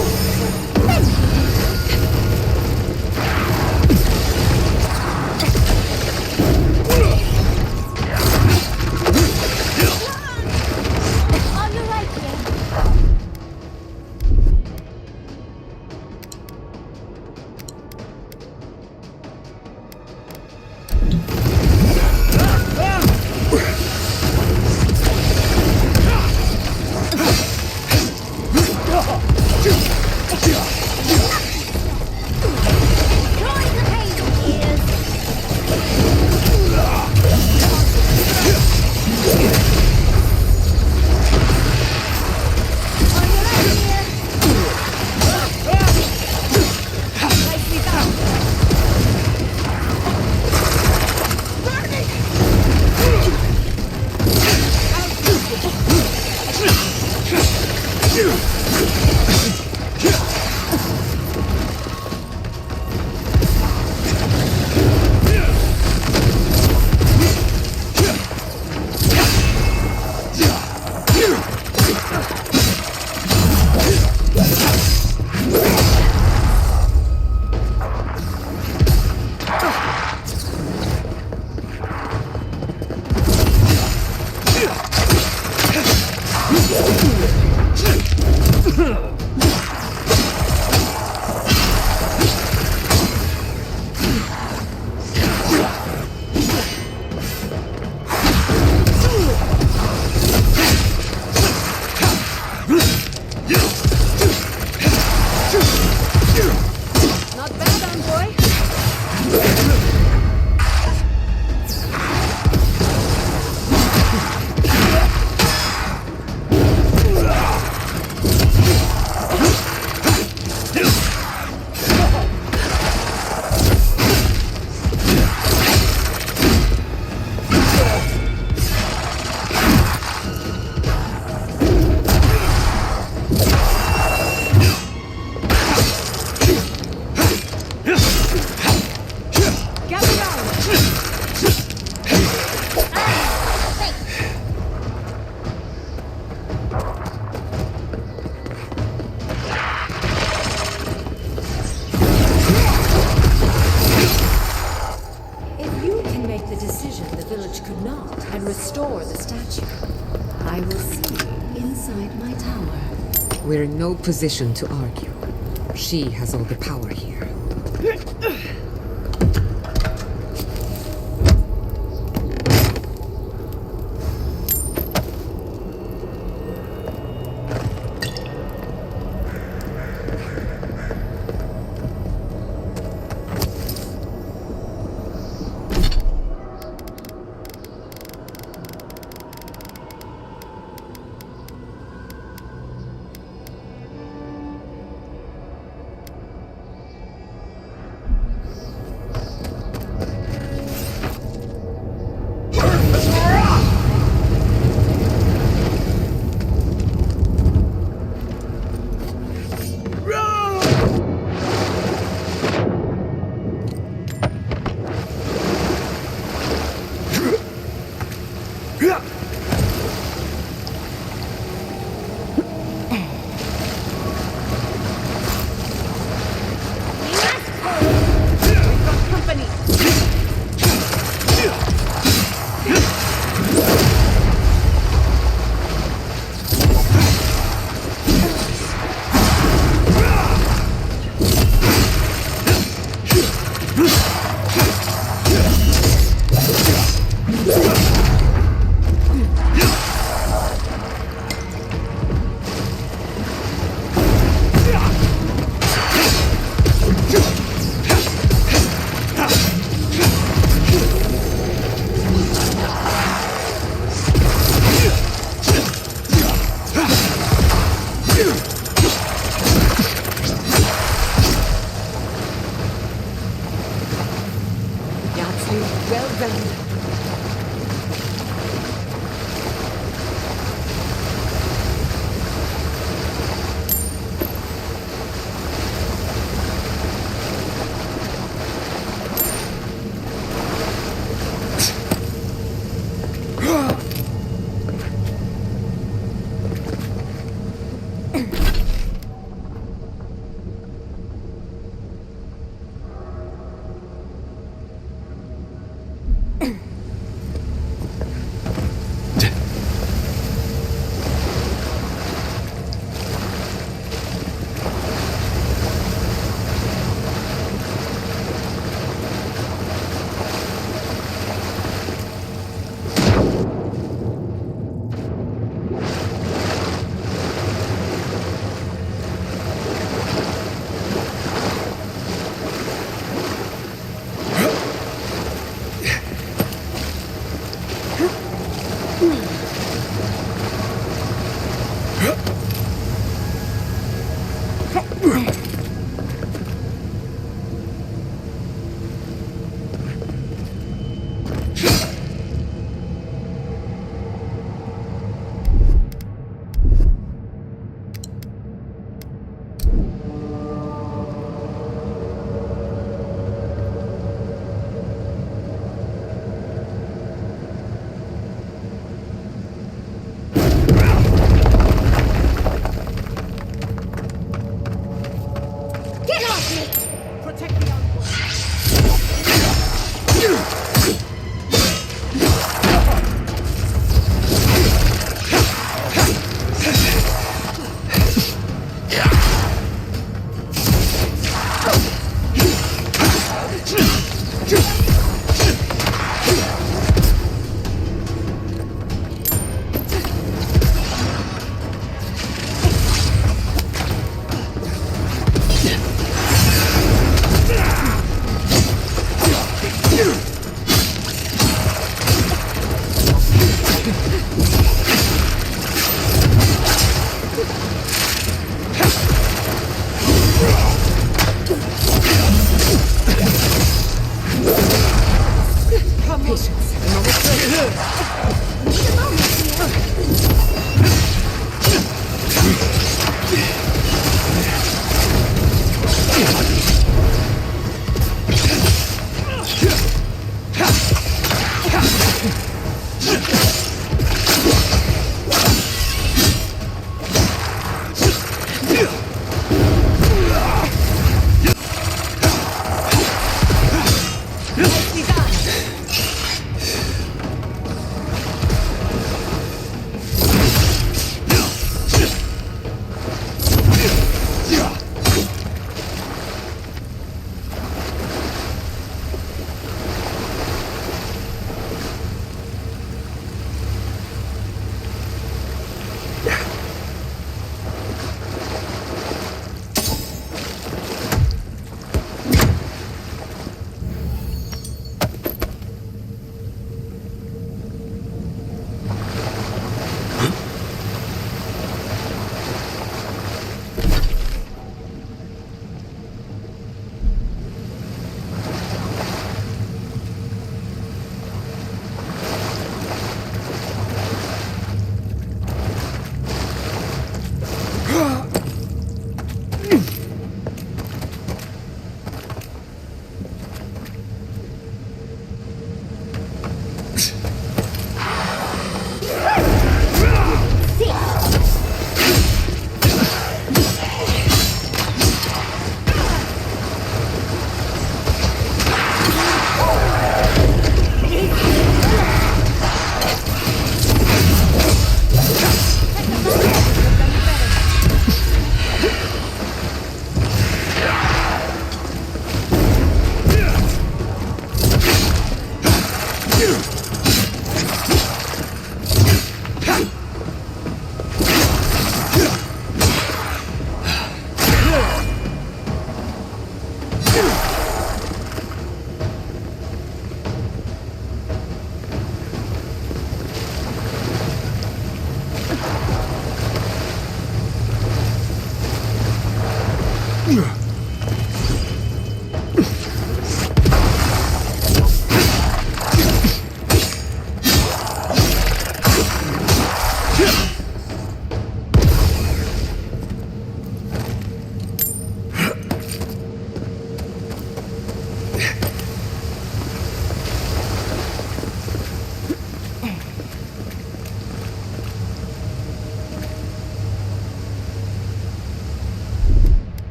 We're in no position to argue. She has all the power here. Well done.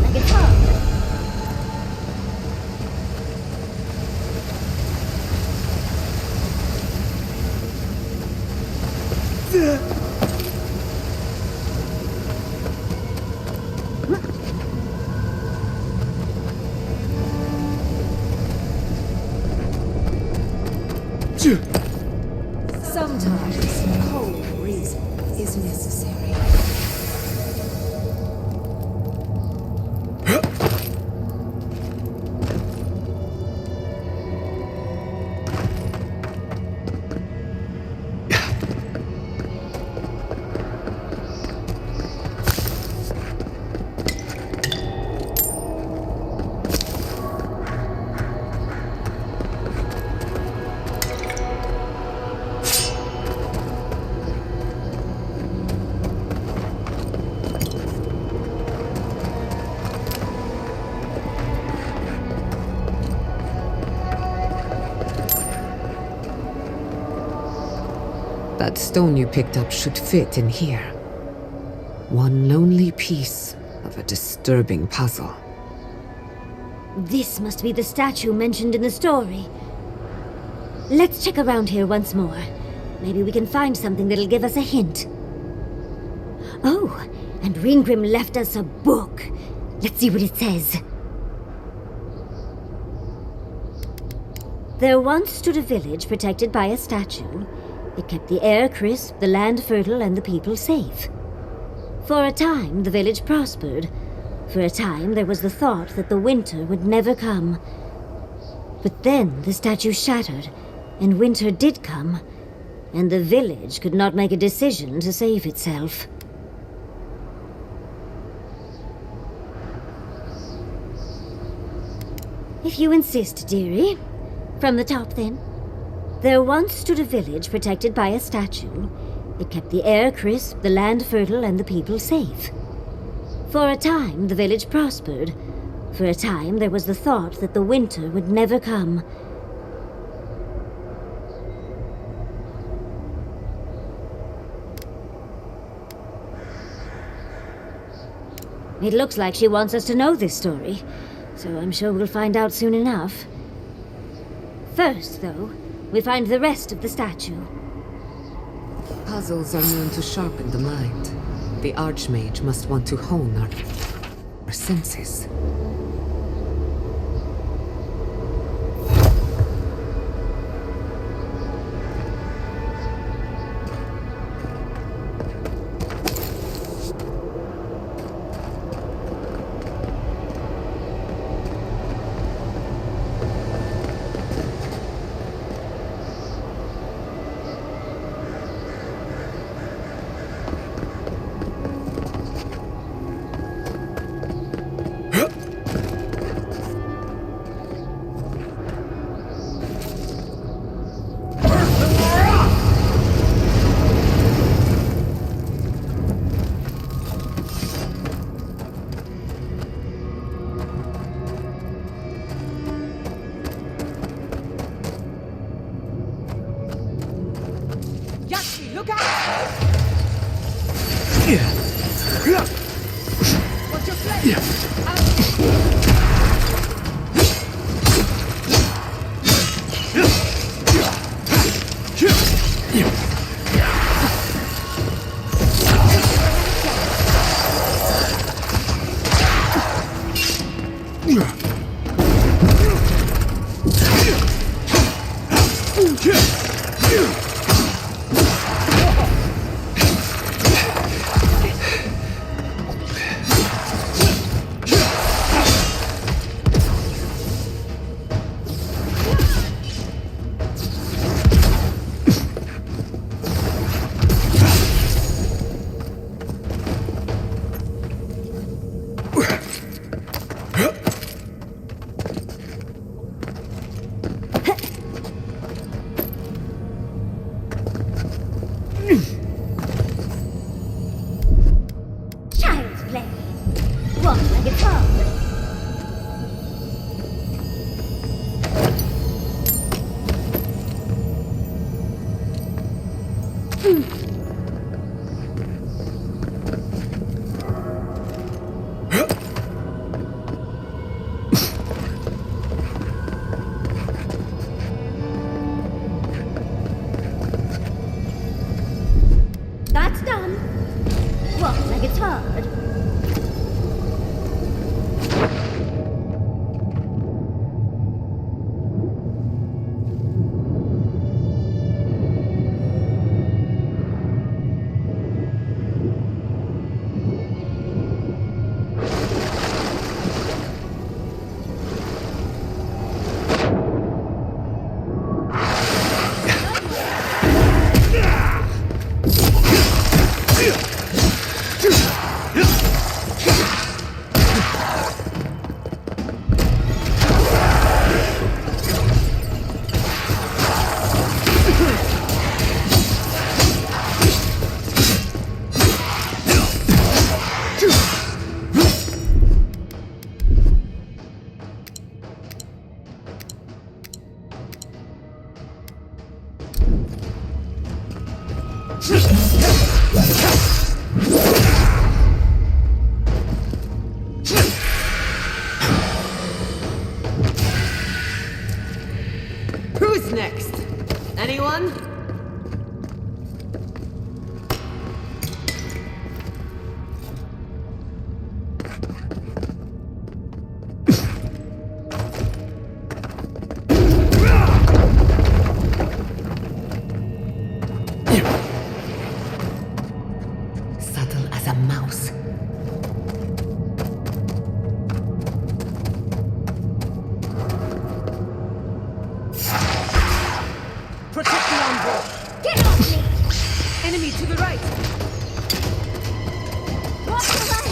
like it's hard. Sometimes cold reason is necessary. That stone you picked up should fit in here. One lonely piece of a disturbing puzzle. This must be the statue mentioned in the story. Let's check around here once more. Maybe we can find something that'll give us a hint. Oh, and Ringgrim left us a book. Let's see what it says. There once stood a village protected by a statue. It kept the air crisp, the land fertile, and the people safe. For a time, the village prospered. For a time, there was the thought that the winter would never come. But then the statue shattered, and winter did come, and the village could not make a decision to save itself. If you insist, dearie. From the top, then. There once stood a village protected by a statue. It kept the air crisp, the land fertile, and the people safe. For a time, the village prospered. For a time, there was the thought that the winter would never come. It looks like she wants us to know this story, so I'm sure we'll find out soon enough. First, though, we find the rest of the statue. Puzzles are known to sharpen the mind. The Archmage must want to hone our senses. anyone? Subtle as a mouse. Protect the envoy! Get off me! Enemy to the right! Walk the right!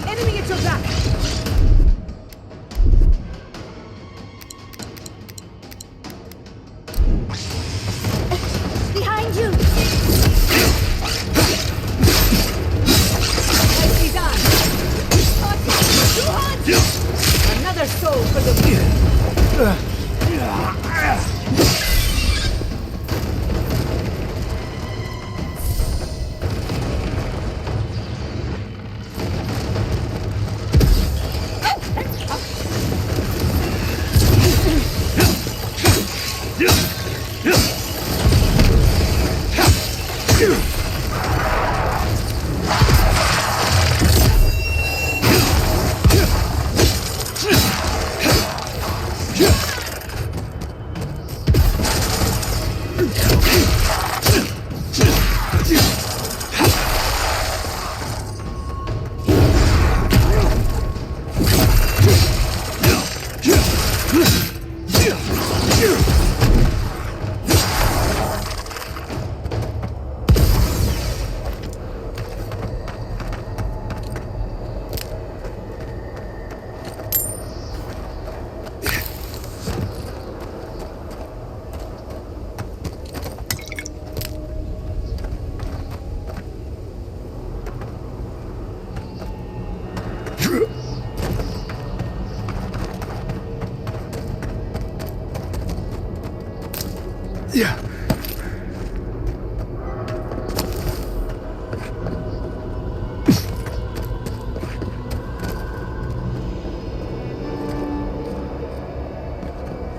Enemy at your back! Behind you! Nicely done! Too hot! Another soul for the Yeah.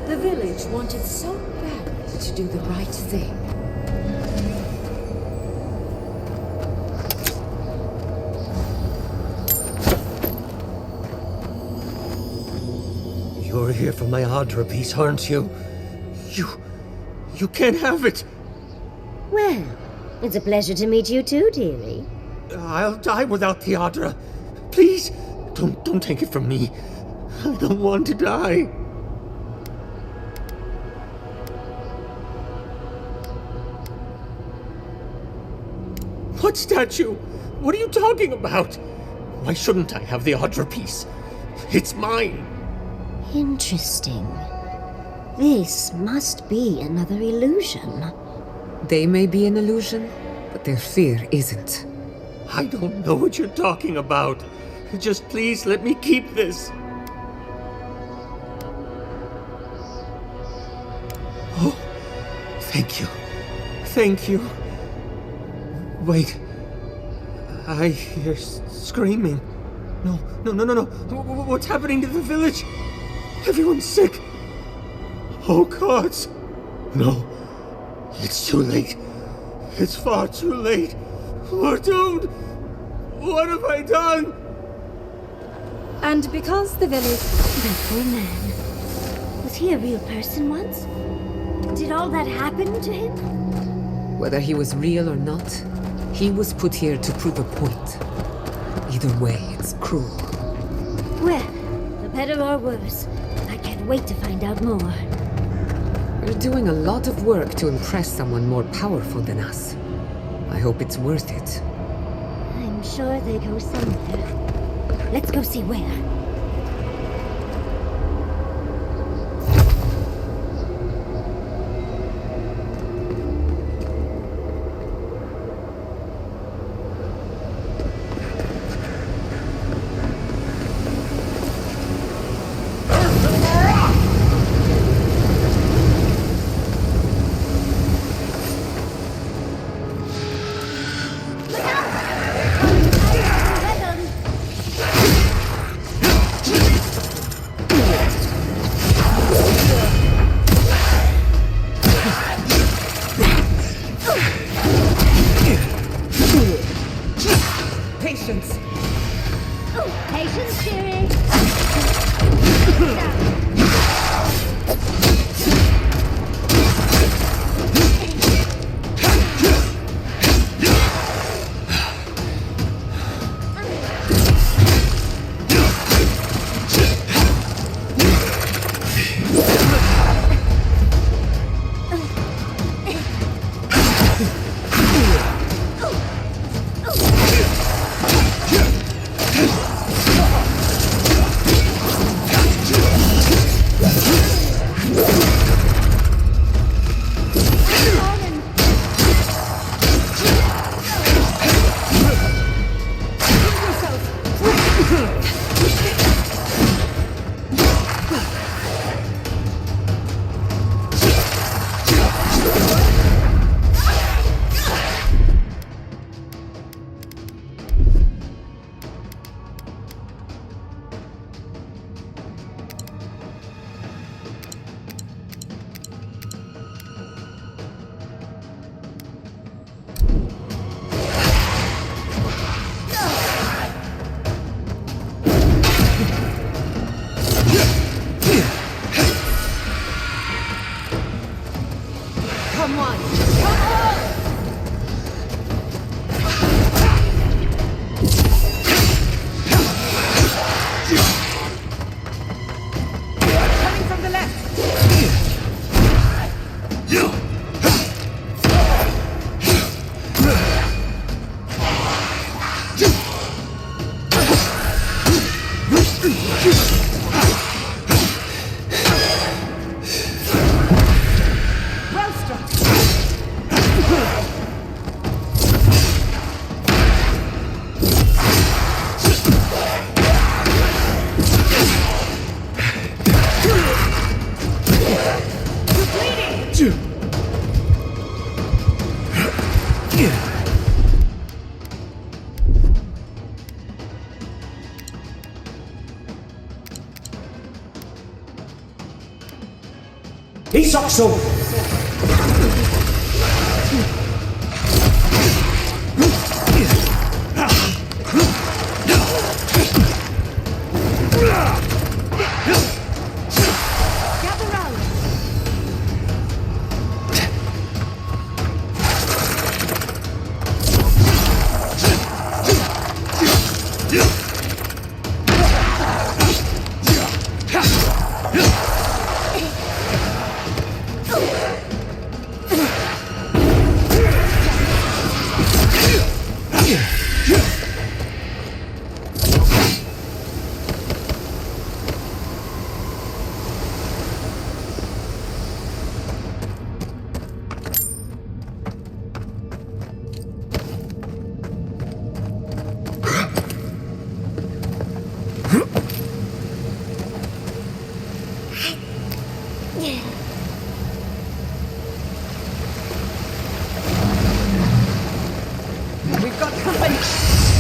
The village wanted so badly to do the right thing. You're here for my Adra piece, aren't you? You can't have it! Well, it's a pleasure to meet you too, dearie. I'll die without the Adra. Please, don't take it from me. I don't want to die. What statue? What are you talking about? Why shouldn't I have the Adra piece? It's mine. Interesting. This must be another illusion. They may be an illusion, but their fear isn't. I don't know what you're talking about. Just please let me keep this. Oh, thank you. Thank you. Wait. I hear screaming. No. What's happening to the village? Everyone's sick. Oh, gods. No. It's too late. It's far too late. We're doomed. What have I done? And because the village... That poor man. Was he a real person once? Did all that happen to him? Whether he was real or not, he was put here to prove a point. Either way, it's cruel. Well, for better or worse, I can't wait to find out more. We're doing a lot of work to impress someone more powerful than us. I hope it's worth it. I'm sure they go somewhere. Let's go see where. Isakso! We've got company!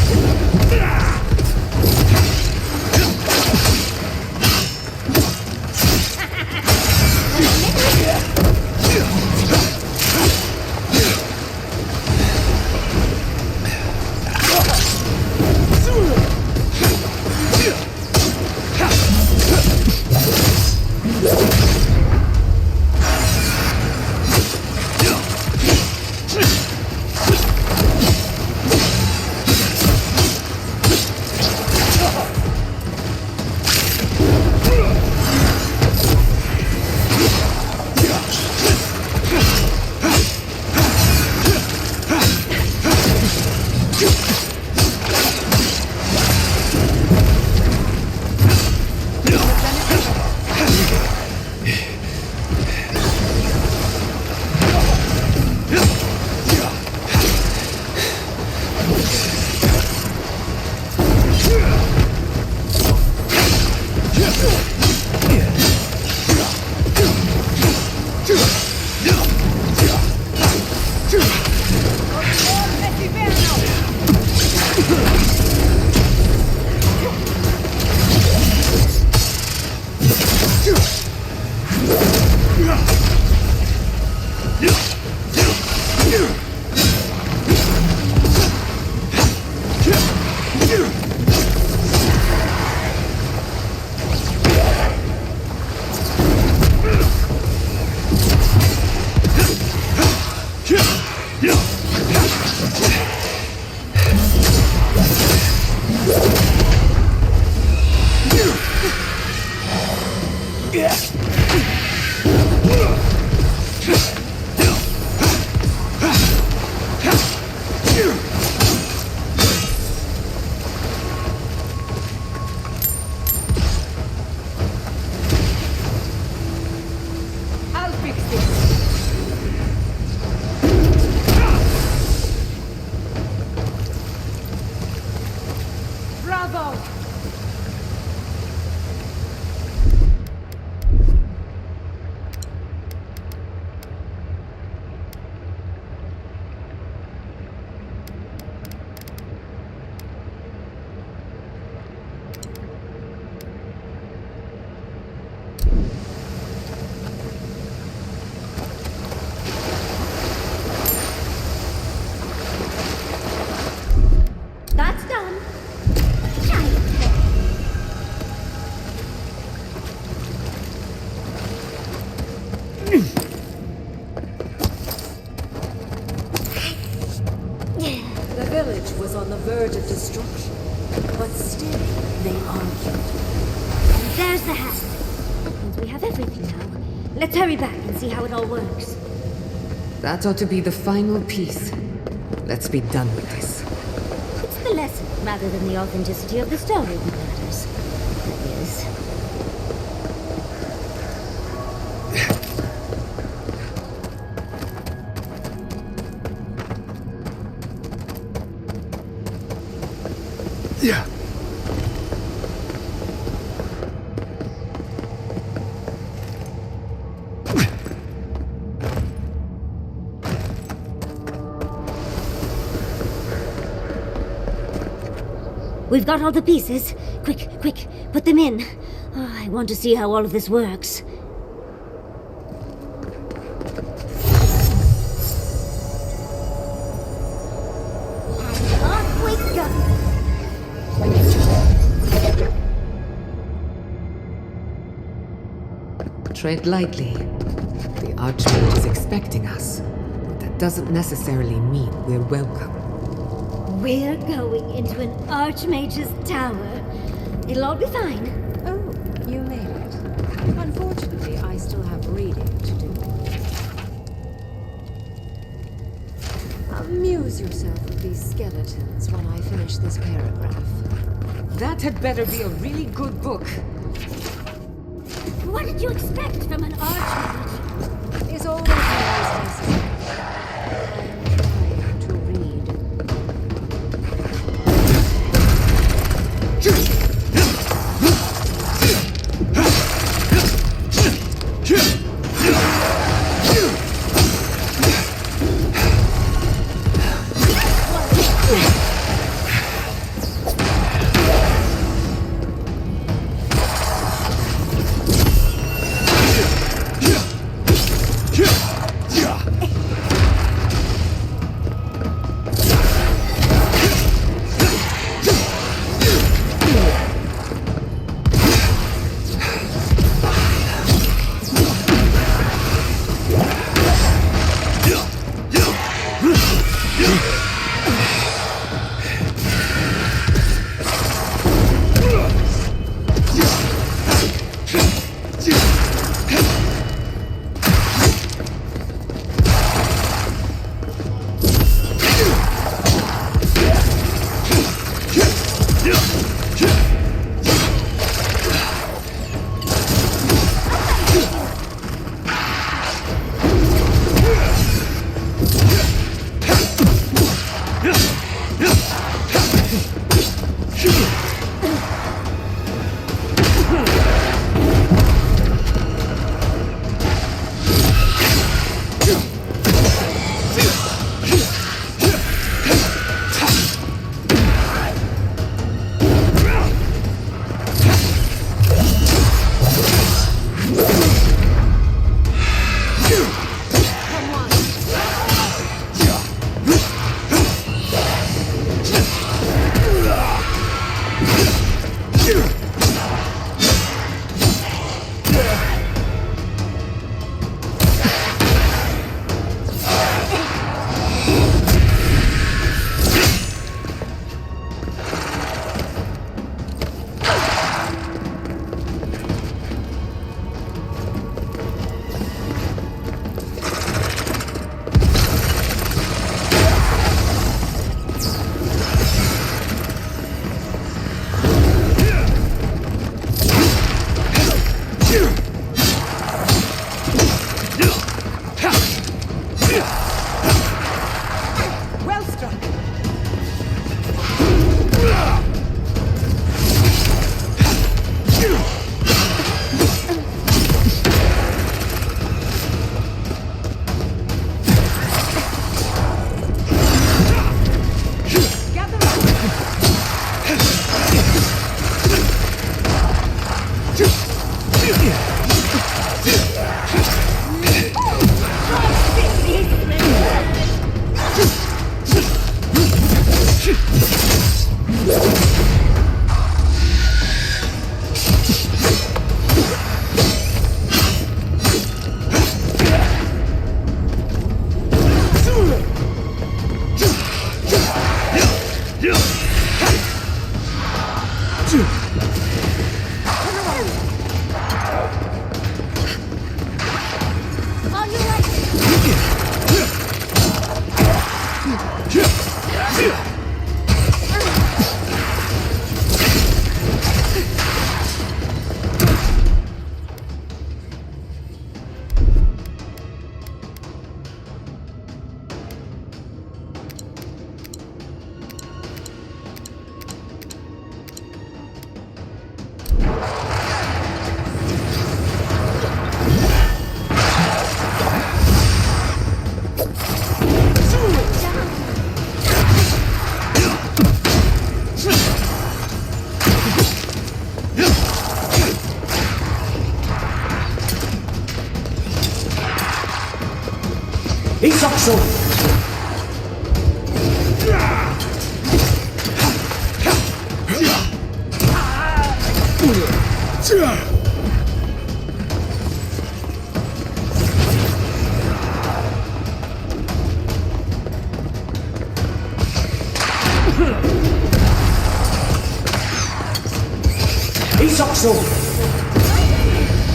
I'll fix this. Bravo! That's done. Giant head. The village was on the verge of destruction, but still they argued. There's the hat. Means we have everything now. Let's hurry back and see how it all works. That ought to be the final piece. Let's be done with this. It's the lesson rather than the authenticity of the story that matters. That is. Yeah. We've got all the pieces. Quick, quick, put them in. Oh, I want to see how all of this works. And off we go. Tread lightly. The Archmage is expecting us, but that doesn't necessarily mean we're welcome. We're going into an Archmage's tower. It'll all be fine. Oh, you made it. Unfortunately, I still have reading to do. Amuse yourself with these skeletons while I finish this paragraph. That had better be a really good book. What did you expect from an Archmage? Is all that necessary? I'm trying to read.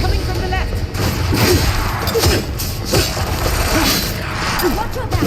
Coming from the left. Watch your back.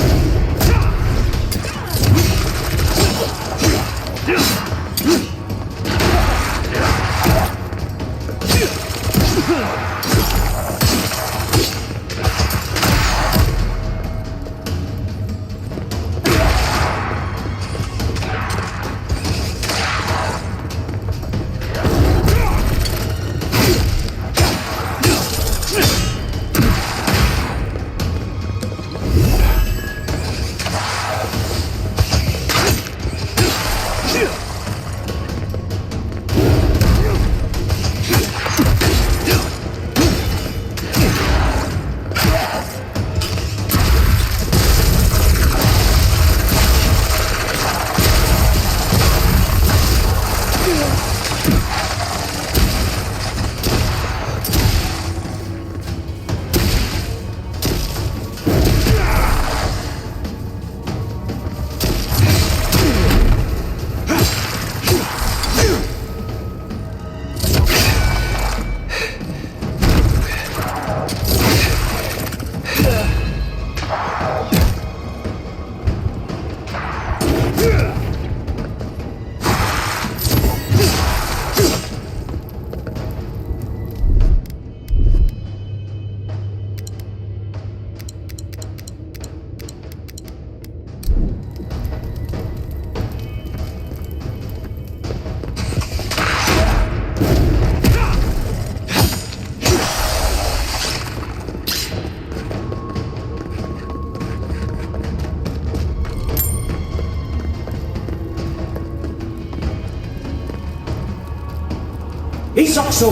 Isakso!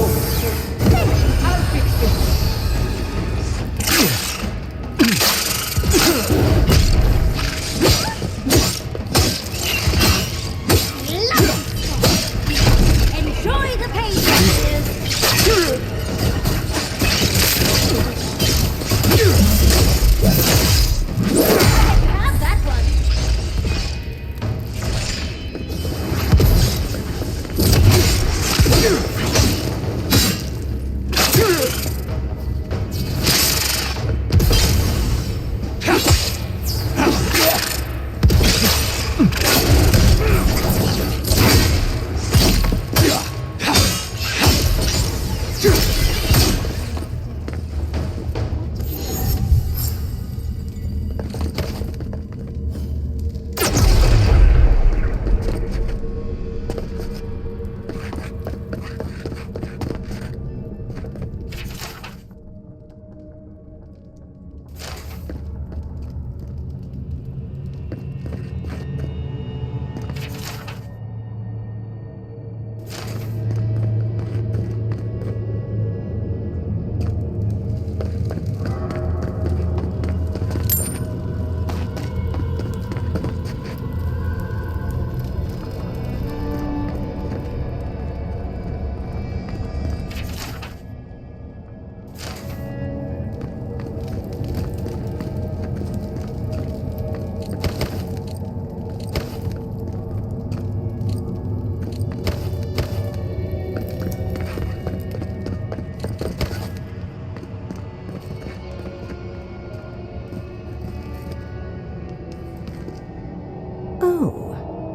I'll fix this. Enjoy the pain, bitches. Have that one.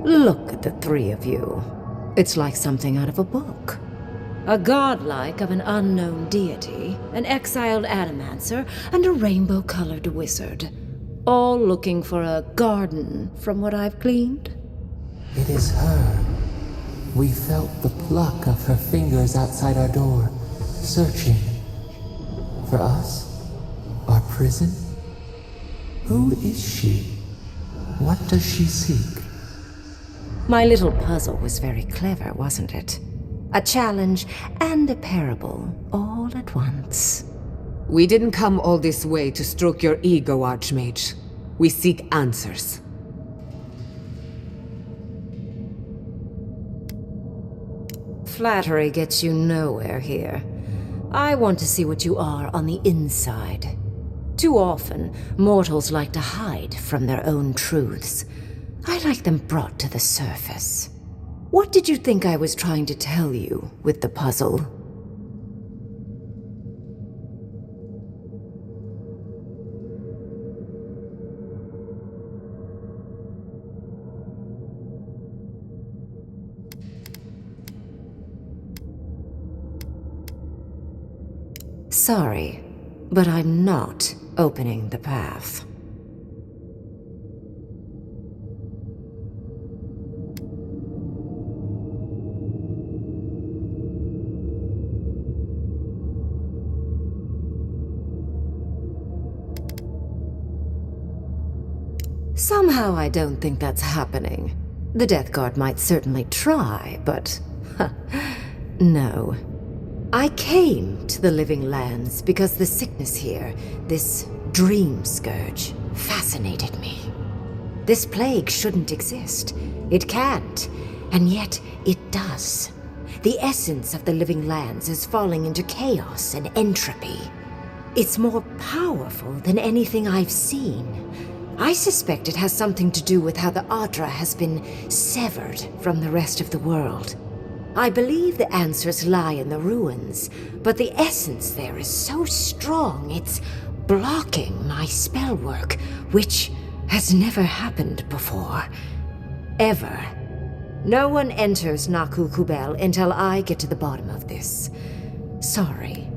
Look at the three of you. It's like something out of a book. A godlike of an unknown deity, an exiled adamancer, and a rainbow-colored wizard. All looking for a garden, from what I've gleaned. It is her. We felt the pluck of her fingers outside our door, searching. For us? Our prison? Who is she? What does she seek? My little puzzle was very clever, wasn't it? A challenge and a parable, all at once. We didn't come all this way to stroke your ego, Archmage. We seek answers. Flattery gets you nowhere here. I want to see what you are on the inside. Too often, mortals like to hide from their own truths. I like them brought to the surface. What did you think I was trying to tell you with the puzzle? Sorry, but I'm not opening the path. Somehow I don't think that's happening. The Death Guard might certainly try, but... no. I came to the Living Lands because the sickness here, this dream scourge, fascinated me. This plague shouldn't exist. It can't, and yet it does. The essence of the Living Lands is falling into chaos and entropy. It's more powerful than anything I've seen. I suspect it has something to do with how the Adra has been severed from the rest of the world. I believe the answers lie in the ruins, but the essence there is so strong it's blocking my spell work, which has never happened before. Ever. No one enters Naku Kubel until I get to the bottom of this. Sorry.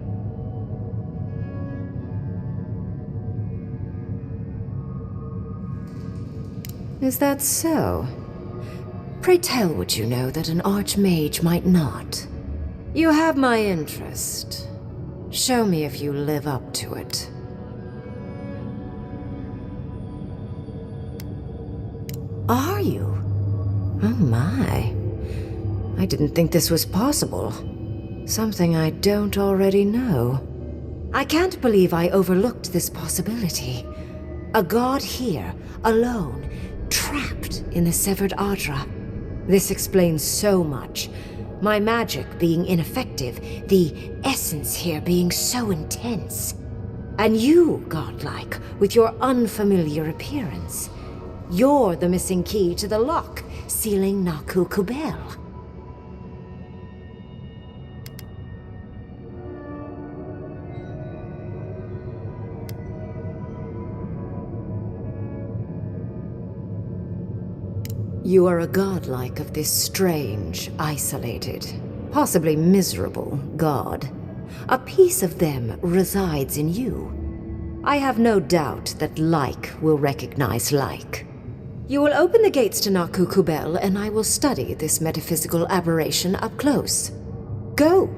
Is that so? Pray tell what you know that an archmage might not. You have my interest. Show me if you live up to it. Are you? Oh my. I didn't think this was possible. Something I don't already know. I can't believe I overlooked this possibility. A god here, alone, trapped in the severed Adra. This explains so much. My magic being ineffective, the essence here being so intense. And you, godlike, with your unfamiliar appearance. You're the missing key to the lock, sealing Naku Kubel. You are a godlike of this strange, isolated, possibly miserable god. A piece of them resides in you. I have no doubt that like will recognize like. You will open the gates to Naku Kubel, and I will study this metaphysical aberration up close. Go.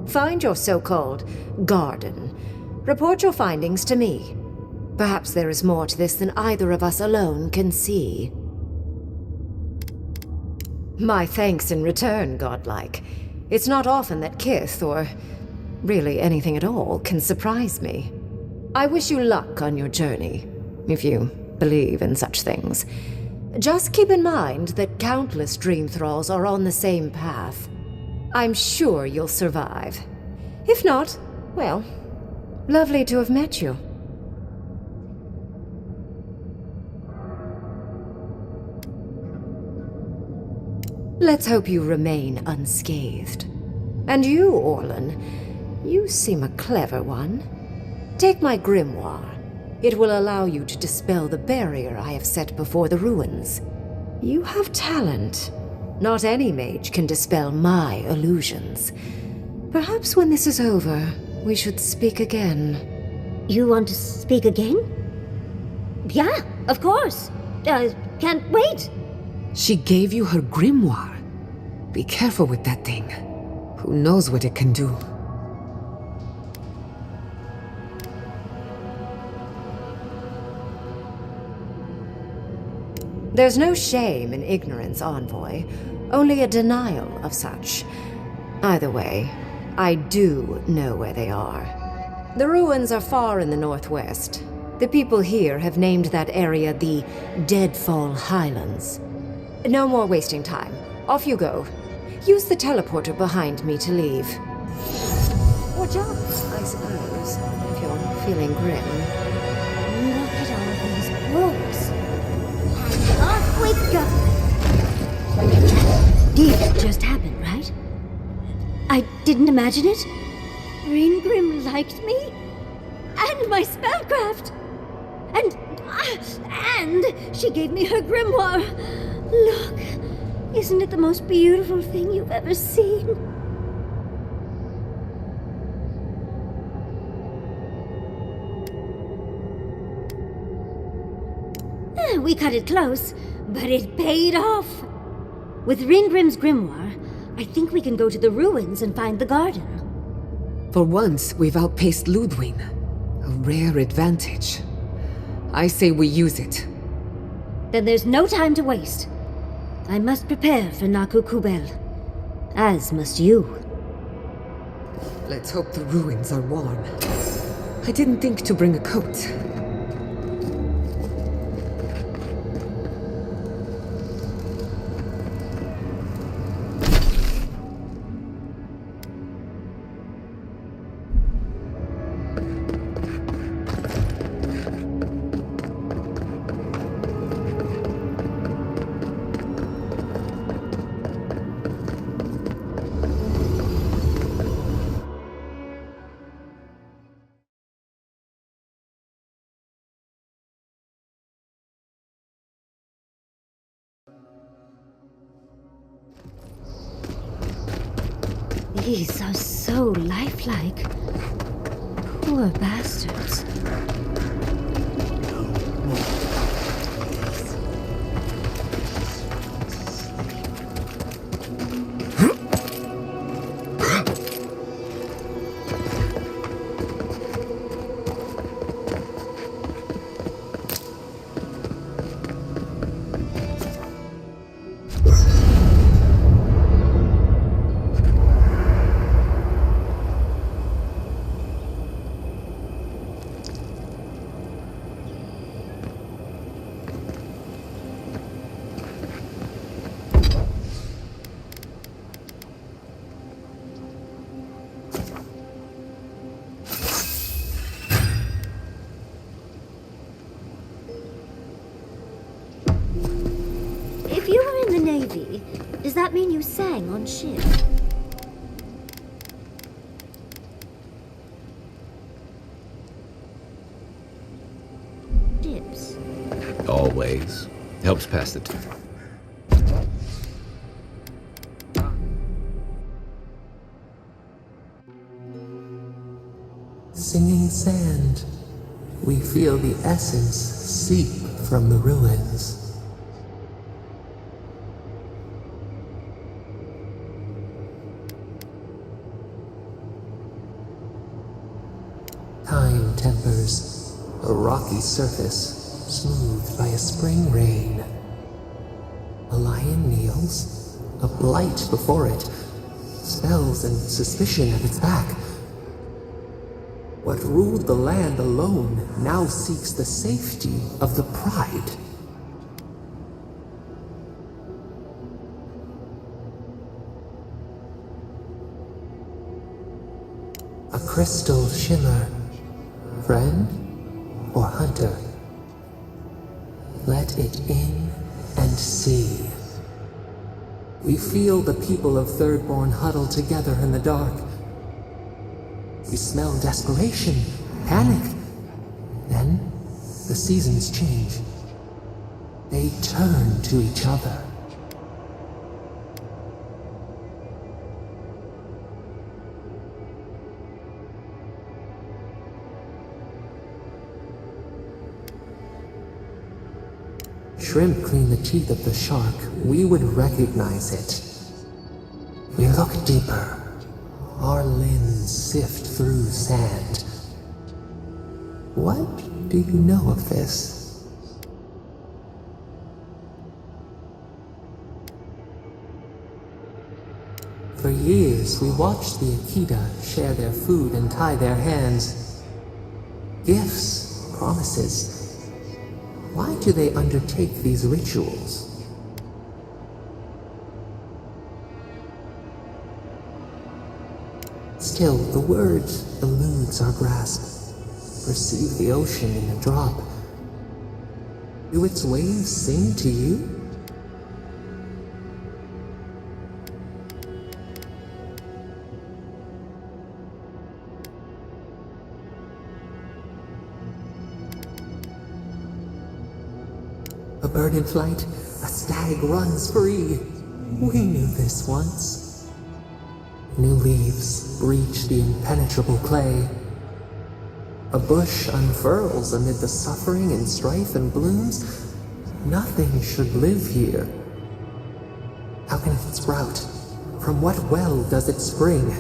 Find your so-called garden. Report your findings to me. Perhaps there is more to this than either of us alone can see. My thanks in return, godlike. It's not often that Kith, or really anything at all, can surprise me. I wish you luck on your journey, if you believe in such things. Just keep in mind that countless dream thralls are on the same path. I'm sure you'll survive. If not, well, lovely to have met you. Let's hope you remain unscathed. And you, Orlan, you seem a clever one. Take my grimoire. It will allow you to dispel the barrier I have set before the ruins. You have talent. Not any mage can dispel my illusions. Perhaps when this is over, we should speak again. You want to speak again? Yeah, of course. Can't wait. She gave you her grimoire. Be careful with that thing. Who knows what it can do? There's no shame in ignorance, Envoy. Only a denial of such. Either way, I do know where they are. The ruins are far in the northwest. The people here have named that area the Deadfall Highlands. No more wasting time. Off you go. Use the teleporter behind me to leave. Or jump, I suppose, if you're feeling grim. Look at all these books. And off we go. Did just happen, right? I didn't imagine it. Ringrim liked me. And my spellcraft. And she gave me her grimoire. Look, isn't it the most beautiful thing you've ever seen? We cut it close, but it paid off. With Ringrim's grimoire, I think we can go to the ruins and find the garden. For once, we've outpaced Ludwig. A rare advantage. I say we use it. Then there's no time to waste. I must prepare for Naku Kubel. As must you. Let's hope the ruins are warm. I didn't think to bring a coat. These are so lifelike. Poor bastards. Does that mean you sang on ship? Ships. Always. Helps pass the time. Singing sand, we feel the essence seep from the ruins. Time tempers a rocky surface smoothed by a spring rain. A lion kneels, a blight before it, spells and suspicion at its back. What ruled the land alone now seeks the safety of the pride. A crystal shimmer. Friend or hunter? Let it in and see. We feel the people of Thirdborn huddle together in the dark. We smell desperation, panic. Then, the seasons change. They turn to each other. Shrimp clean the teeth of the shark, we would recognize it. We look deeper. Our limbs sift through sand. What do you know of this? For years, we watched the Akita share their food and tie their hands. Gifts promises. Why do they undertake these rituals? Still, the word eludes our grasp. Perceive the ocean in a drop. Do its waves sing to you? A bird in flight, a stag runs free. We knew this once. New leaves breach the impenetrable clay. A bush unfurls amid the suffering and strife and blooms. Nothing should live here. How can it sprout? From what well does it spring?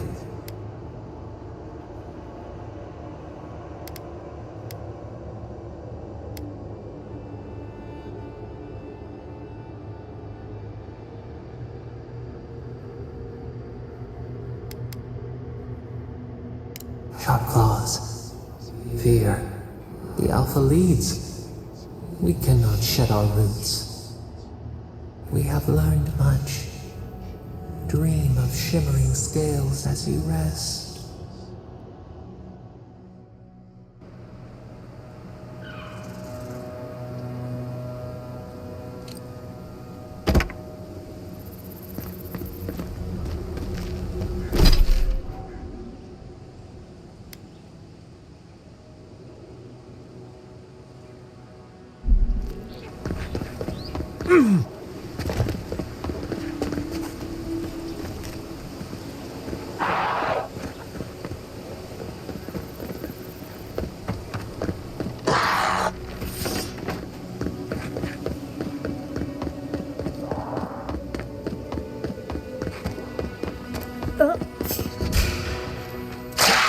Sharp claws. Fear. The Alpha leads. We cannot shed our roots. We have learned much. Dream of shimmering scales as you rest.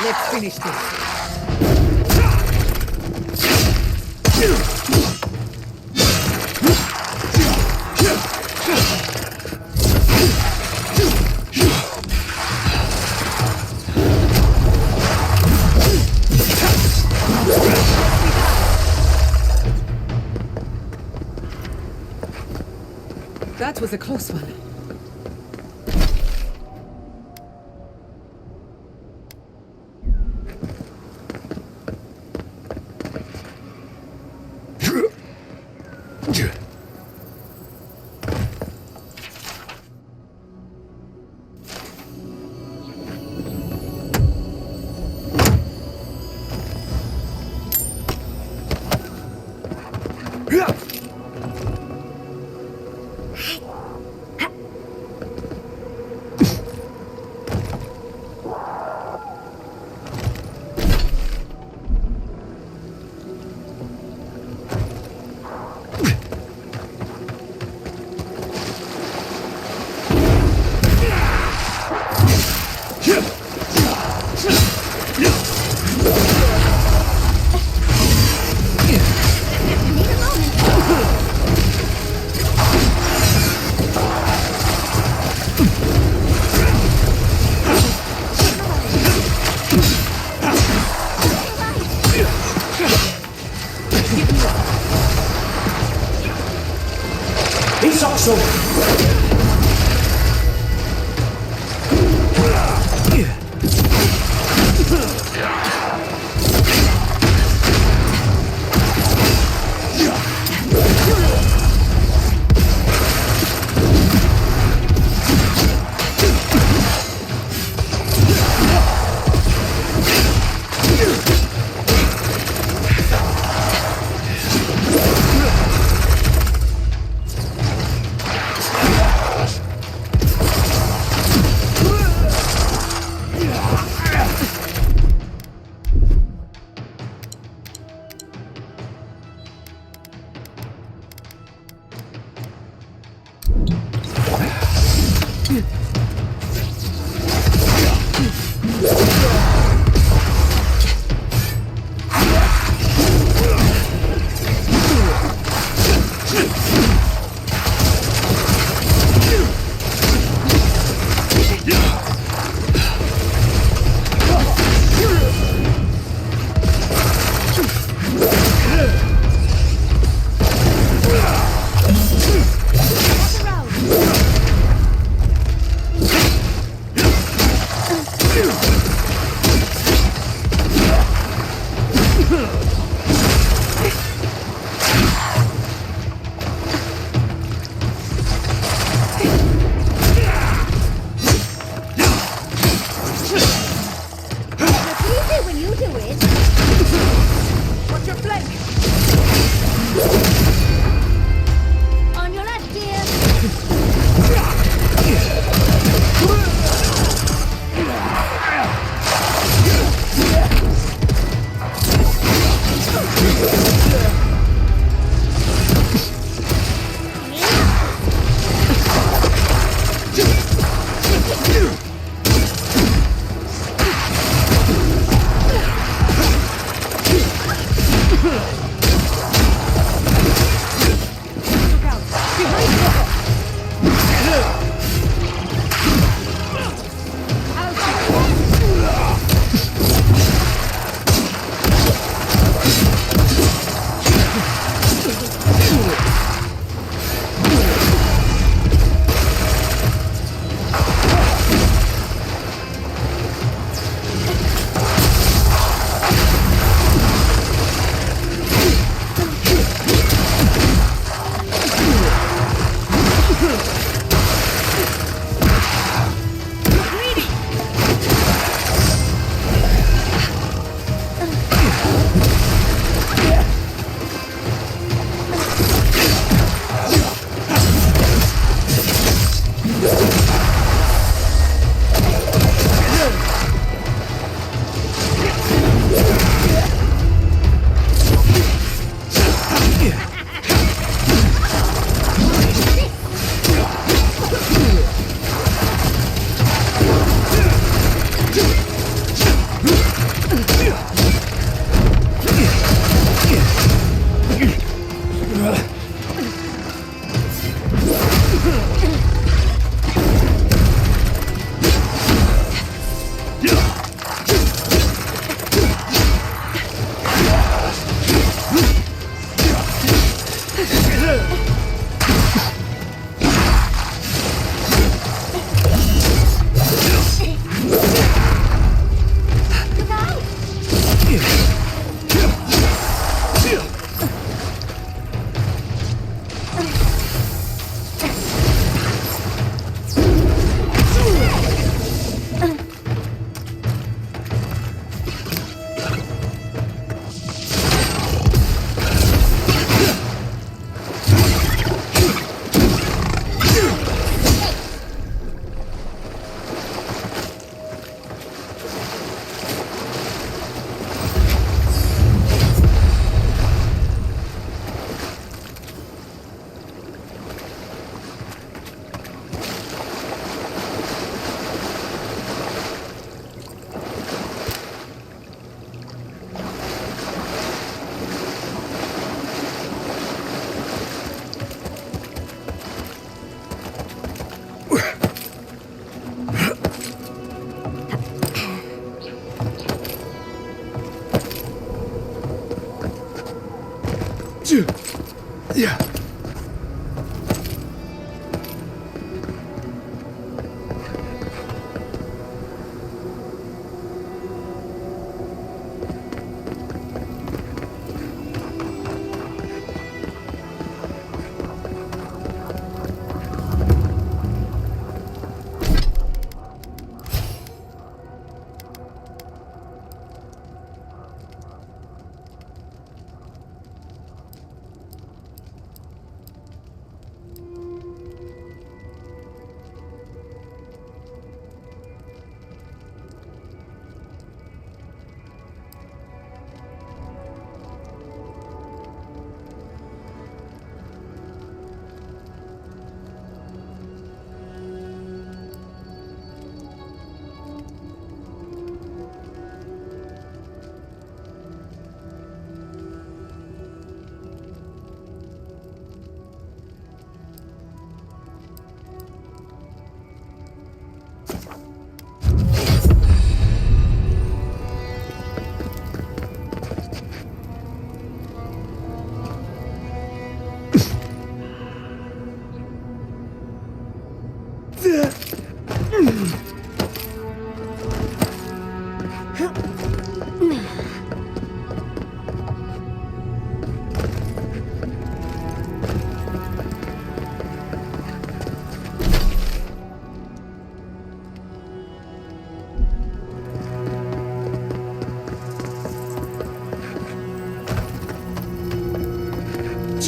Let's finish this. That was a close one. He's also... Why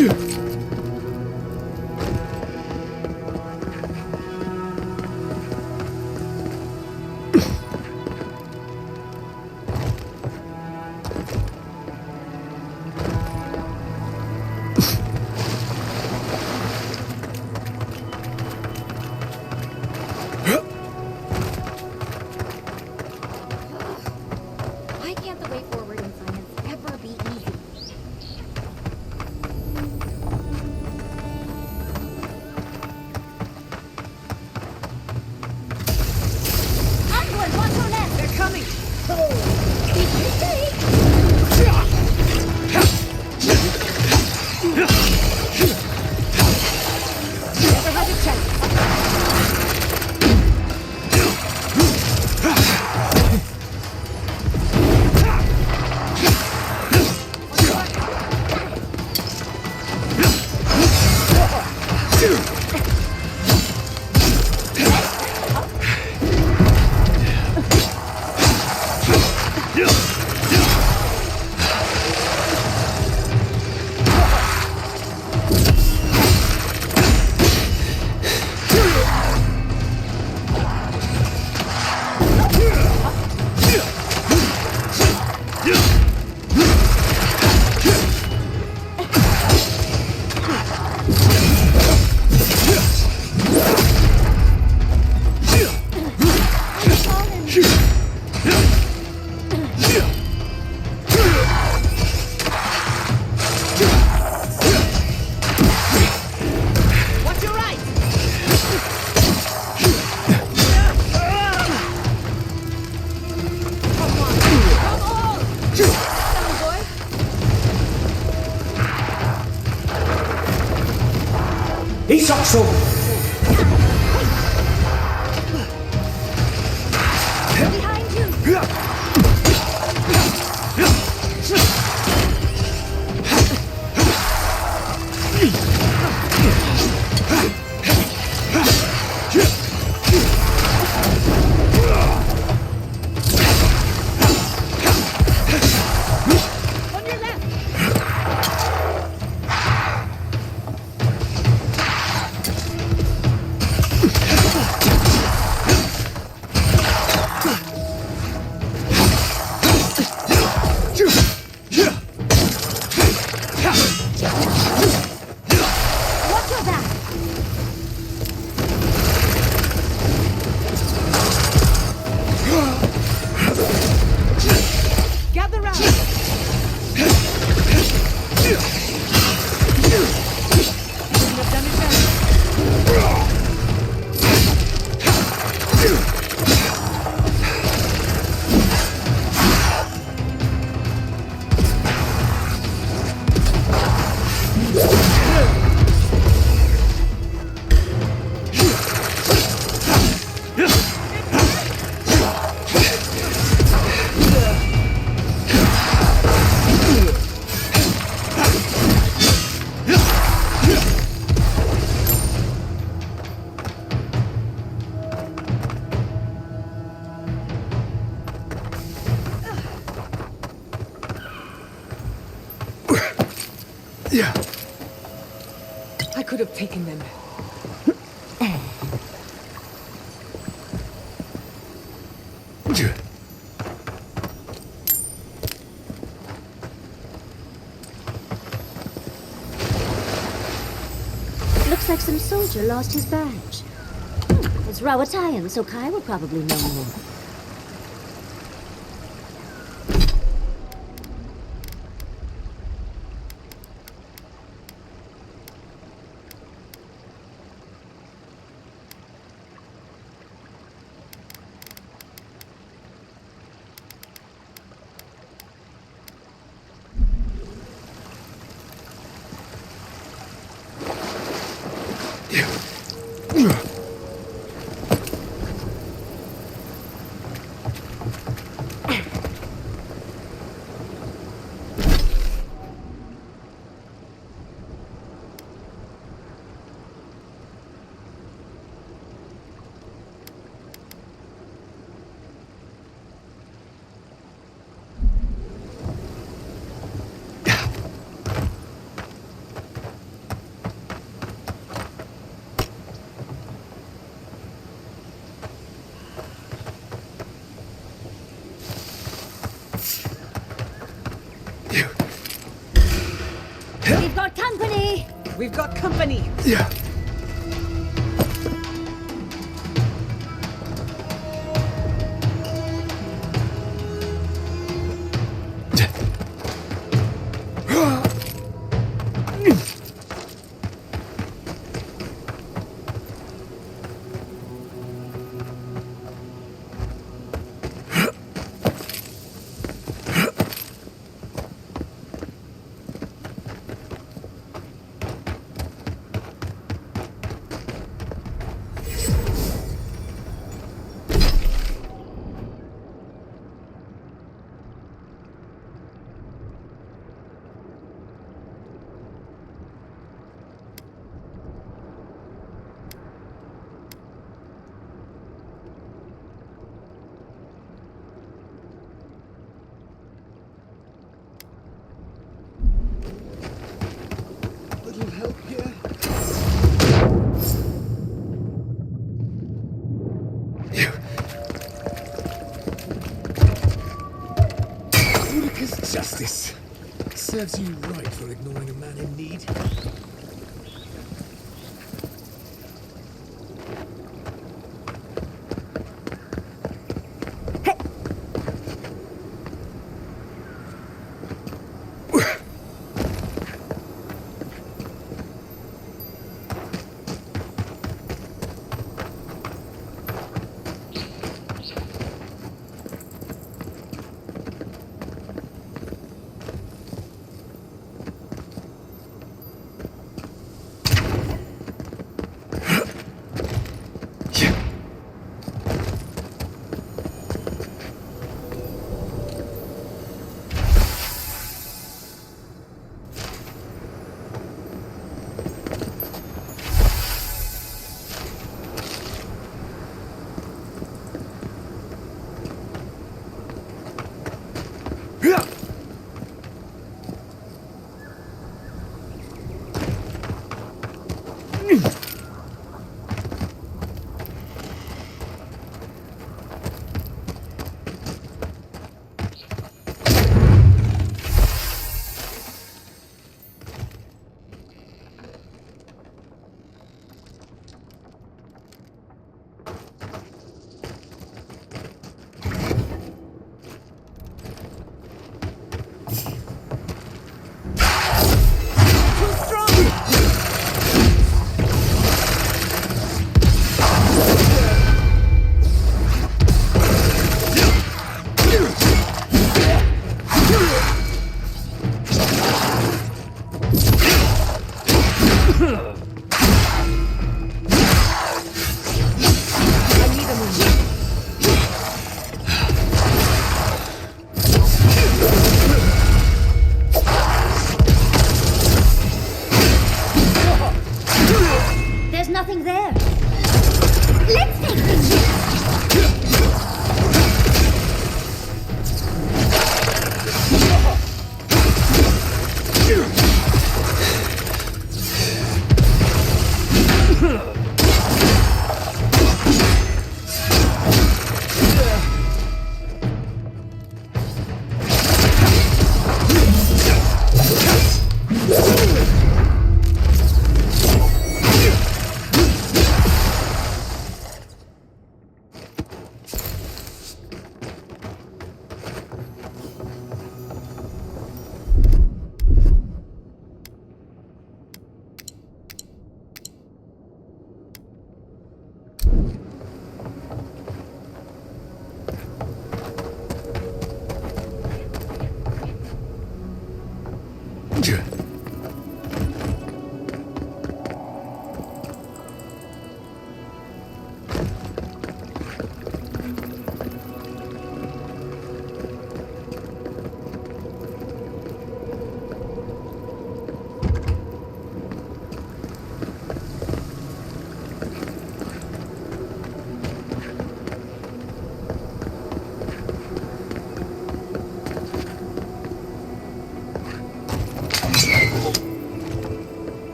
can't the way forward in science ever be easy? Onward, watch your left! They're coming! Never had a chance. Watch your right! Isakso! Behind you! On your left! Watch your back! Gather round! Couldn't have done it better. Yeah. I could have taken them. Looks like some soldier lost his badge. It's Rawatayan, so Kai will probably know more. company. Yeah. Little help here? Ulrica's justice. Serves you right for ignoring a man in need.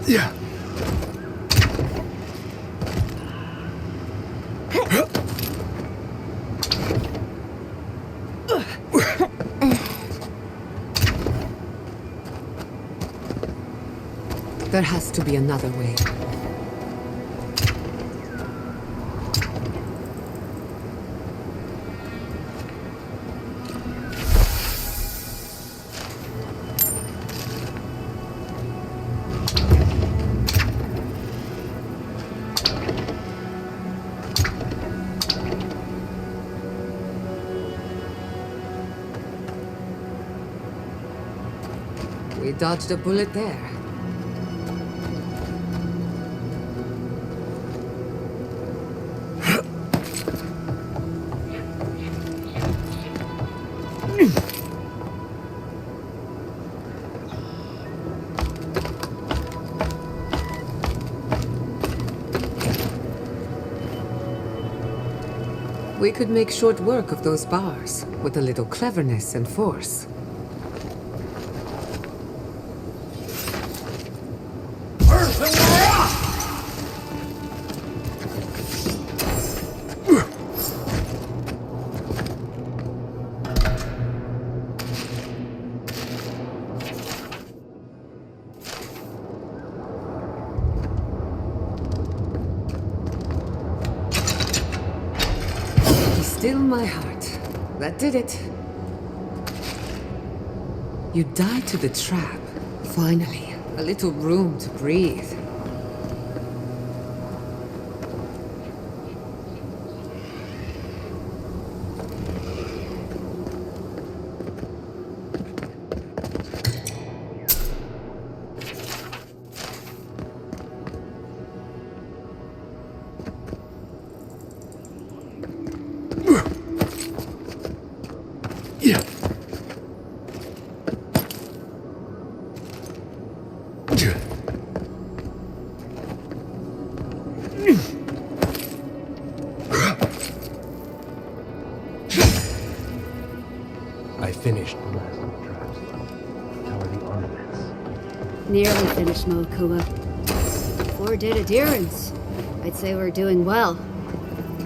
Yeah. There has to be another way. We dodged a bullet there. We could make short work of those bars, with a little cleverness and force. Still my heart. That did it. You died to the trap. Finally, a little room to breathe. I finished the last of the traps. How are the armaments? Nearly finished, Moakua. 4 dead adherents. I'd say we're doing well.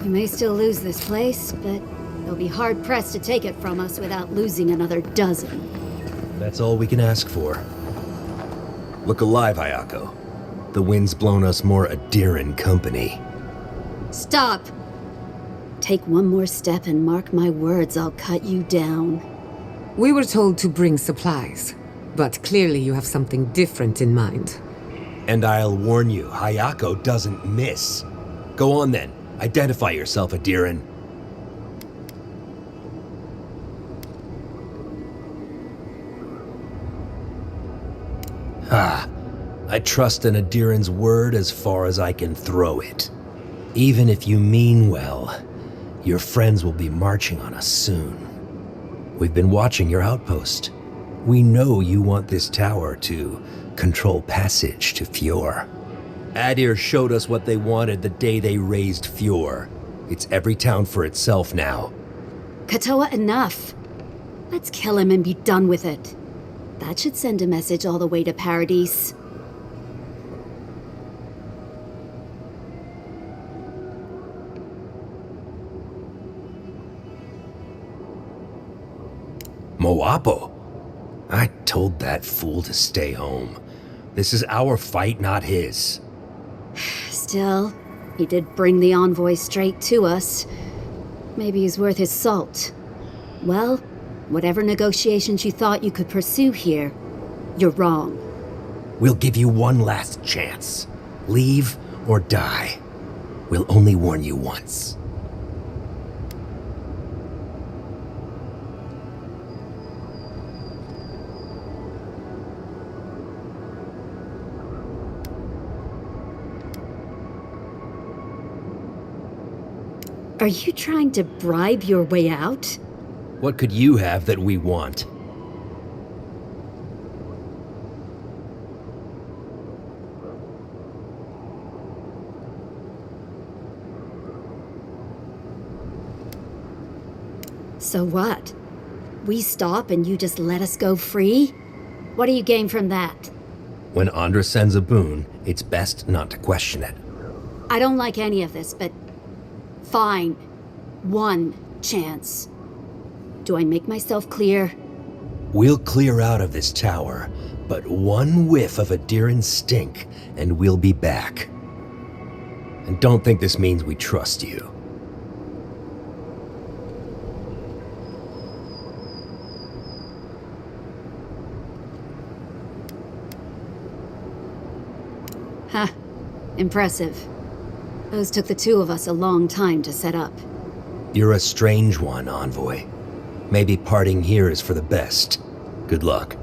We may still lose this place, but they'll be hard-pressed to take it from us without losing another dozen. That's all we can ask for. Look alive, Hayako. The wind's blown us more Adiran company. Stop! Take one more step and mark my words, I'll cut you down. We were told to bring supplies, but clearly you have something different in mind. And I'll warn you, Hayako doesn't miss. Go on then. Identify yourself, Adiran. Ha! I trust an Adiran's word as far as I can throw it. Even if you mean well, your friends will be marching on us soon. We've been watching your outpost. We know you want this tower to control passage to Fjord. Adir showed us what they wanted the day they raised Fjord. It's every town for itself now. Katoa, enough. Let's kill him and be done with it. That should send a message all the way to Paradise. Moapo? I told that fool to stay home. This is our fight, not his. Still, he did bring the envoy straight to us. Maybe he's worth his salt. Well, whatever negotiations you thought you could pursue here, you're wrong. We'll give you one last chance. Leave or die. We'll only warn you once. Are you trying to bribe your way out? What could you have that we want? So what? We stop and you just let us go free? What do you gain from that? When Andra sends a boon, it's best not to question it. I don't like any of this, but fine. One chance. Do I make myself clear? We'll clear out of this tower, but one whiff of Adiran's stink, and we'll be back. And don't think this means we trust you. Ha, impressive. Those took the two of us a long time to set up. You're a strange one, Envoy. Maybe parting here is for the best. Good luck.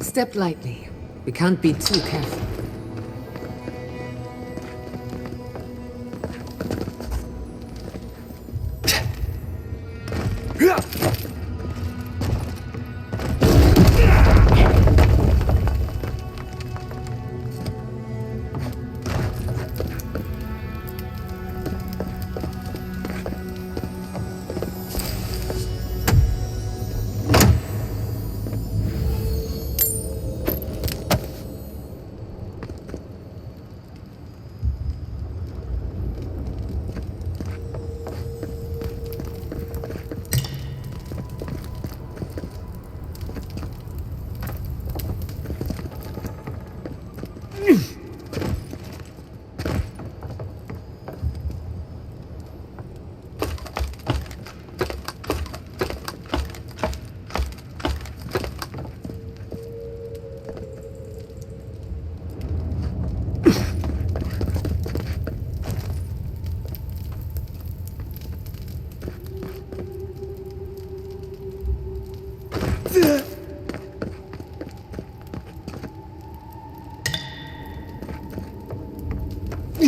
Step lightly. We can't be too careful.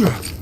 Ugh.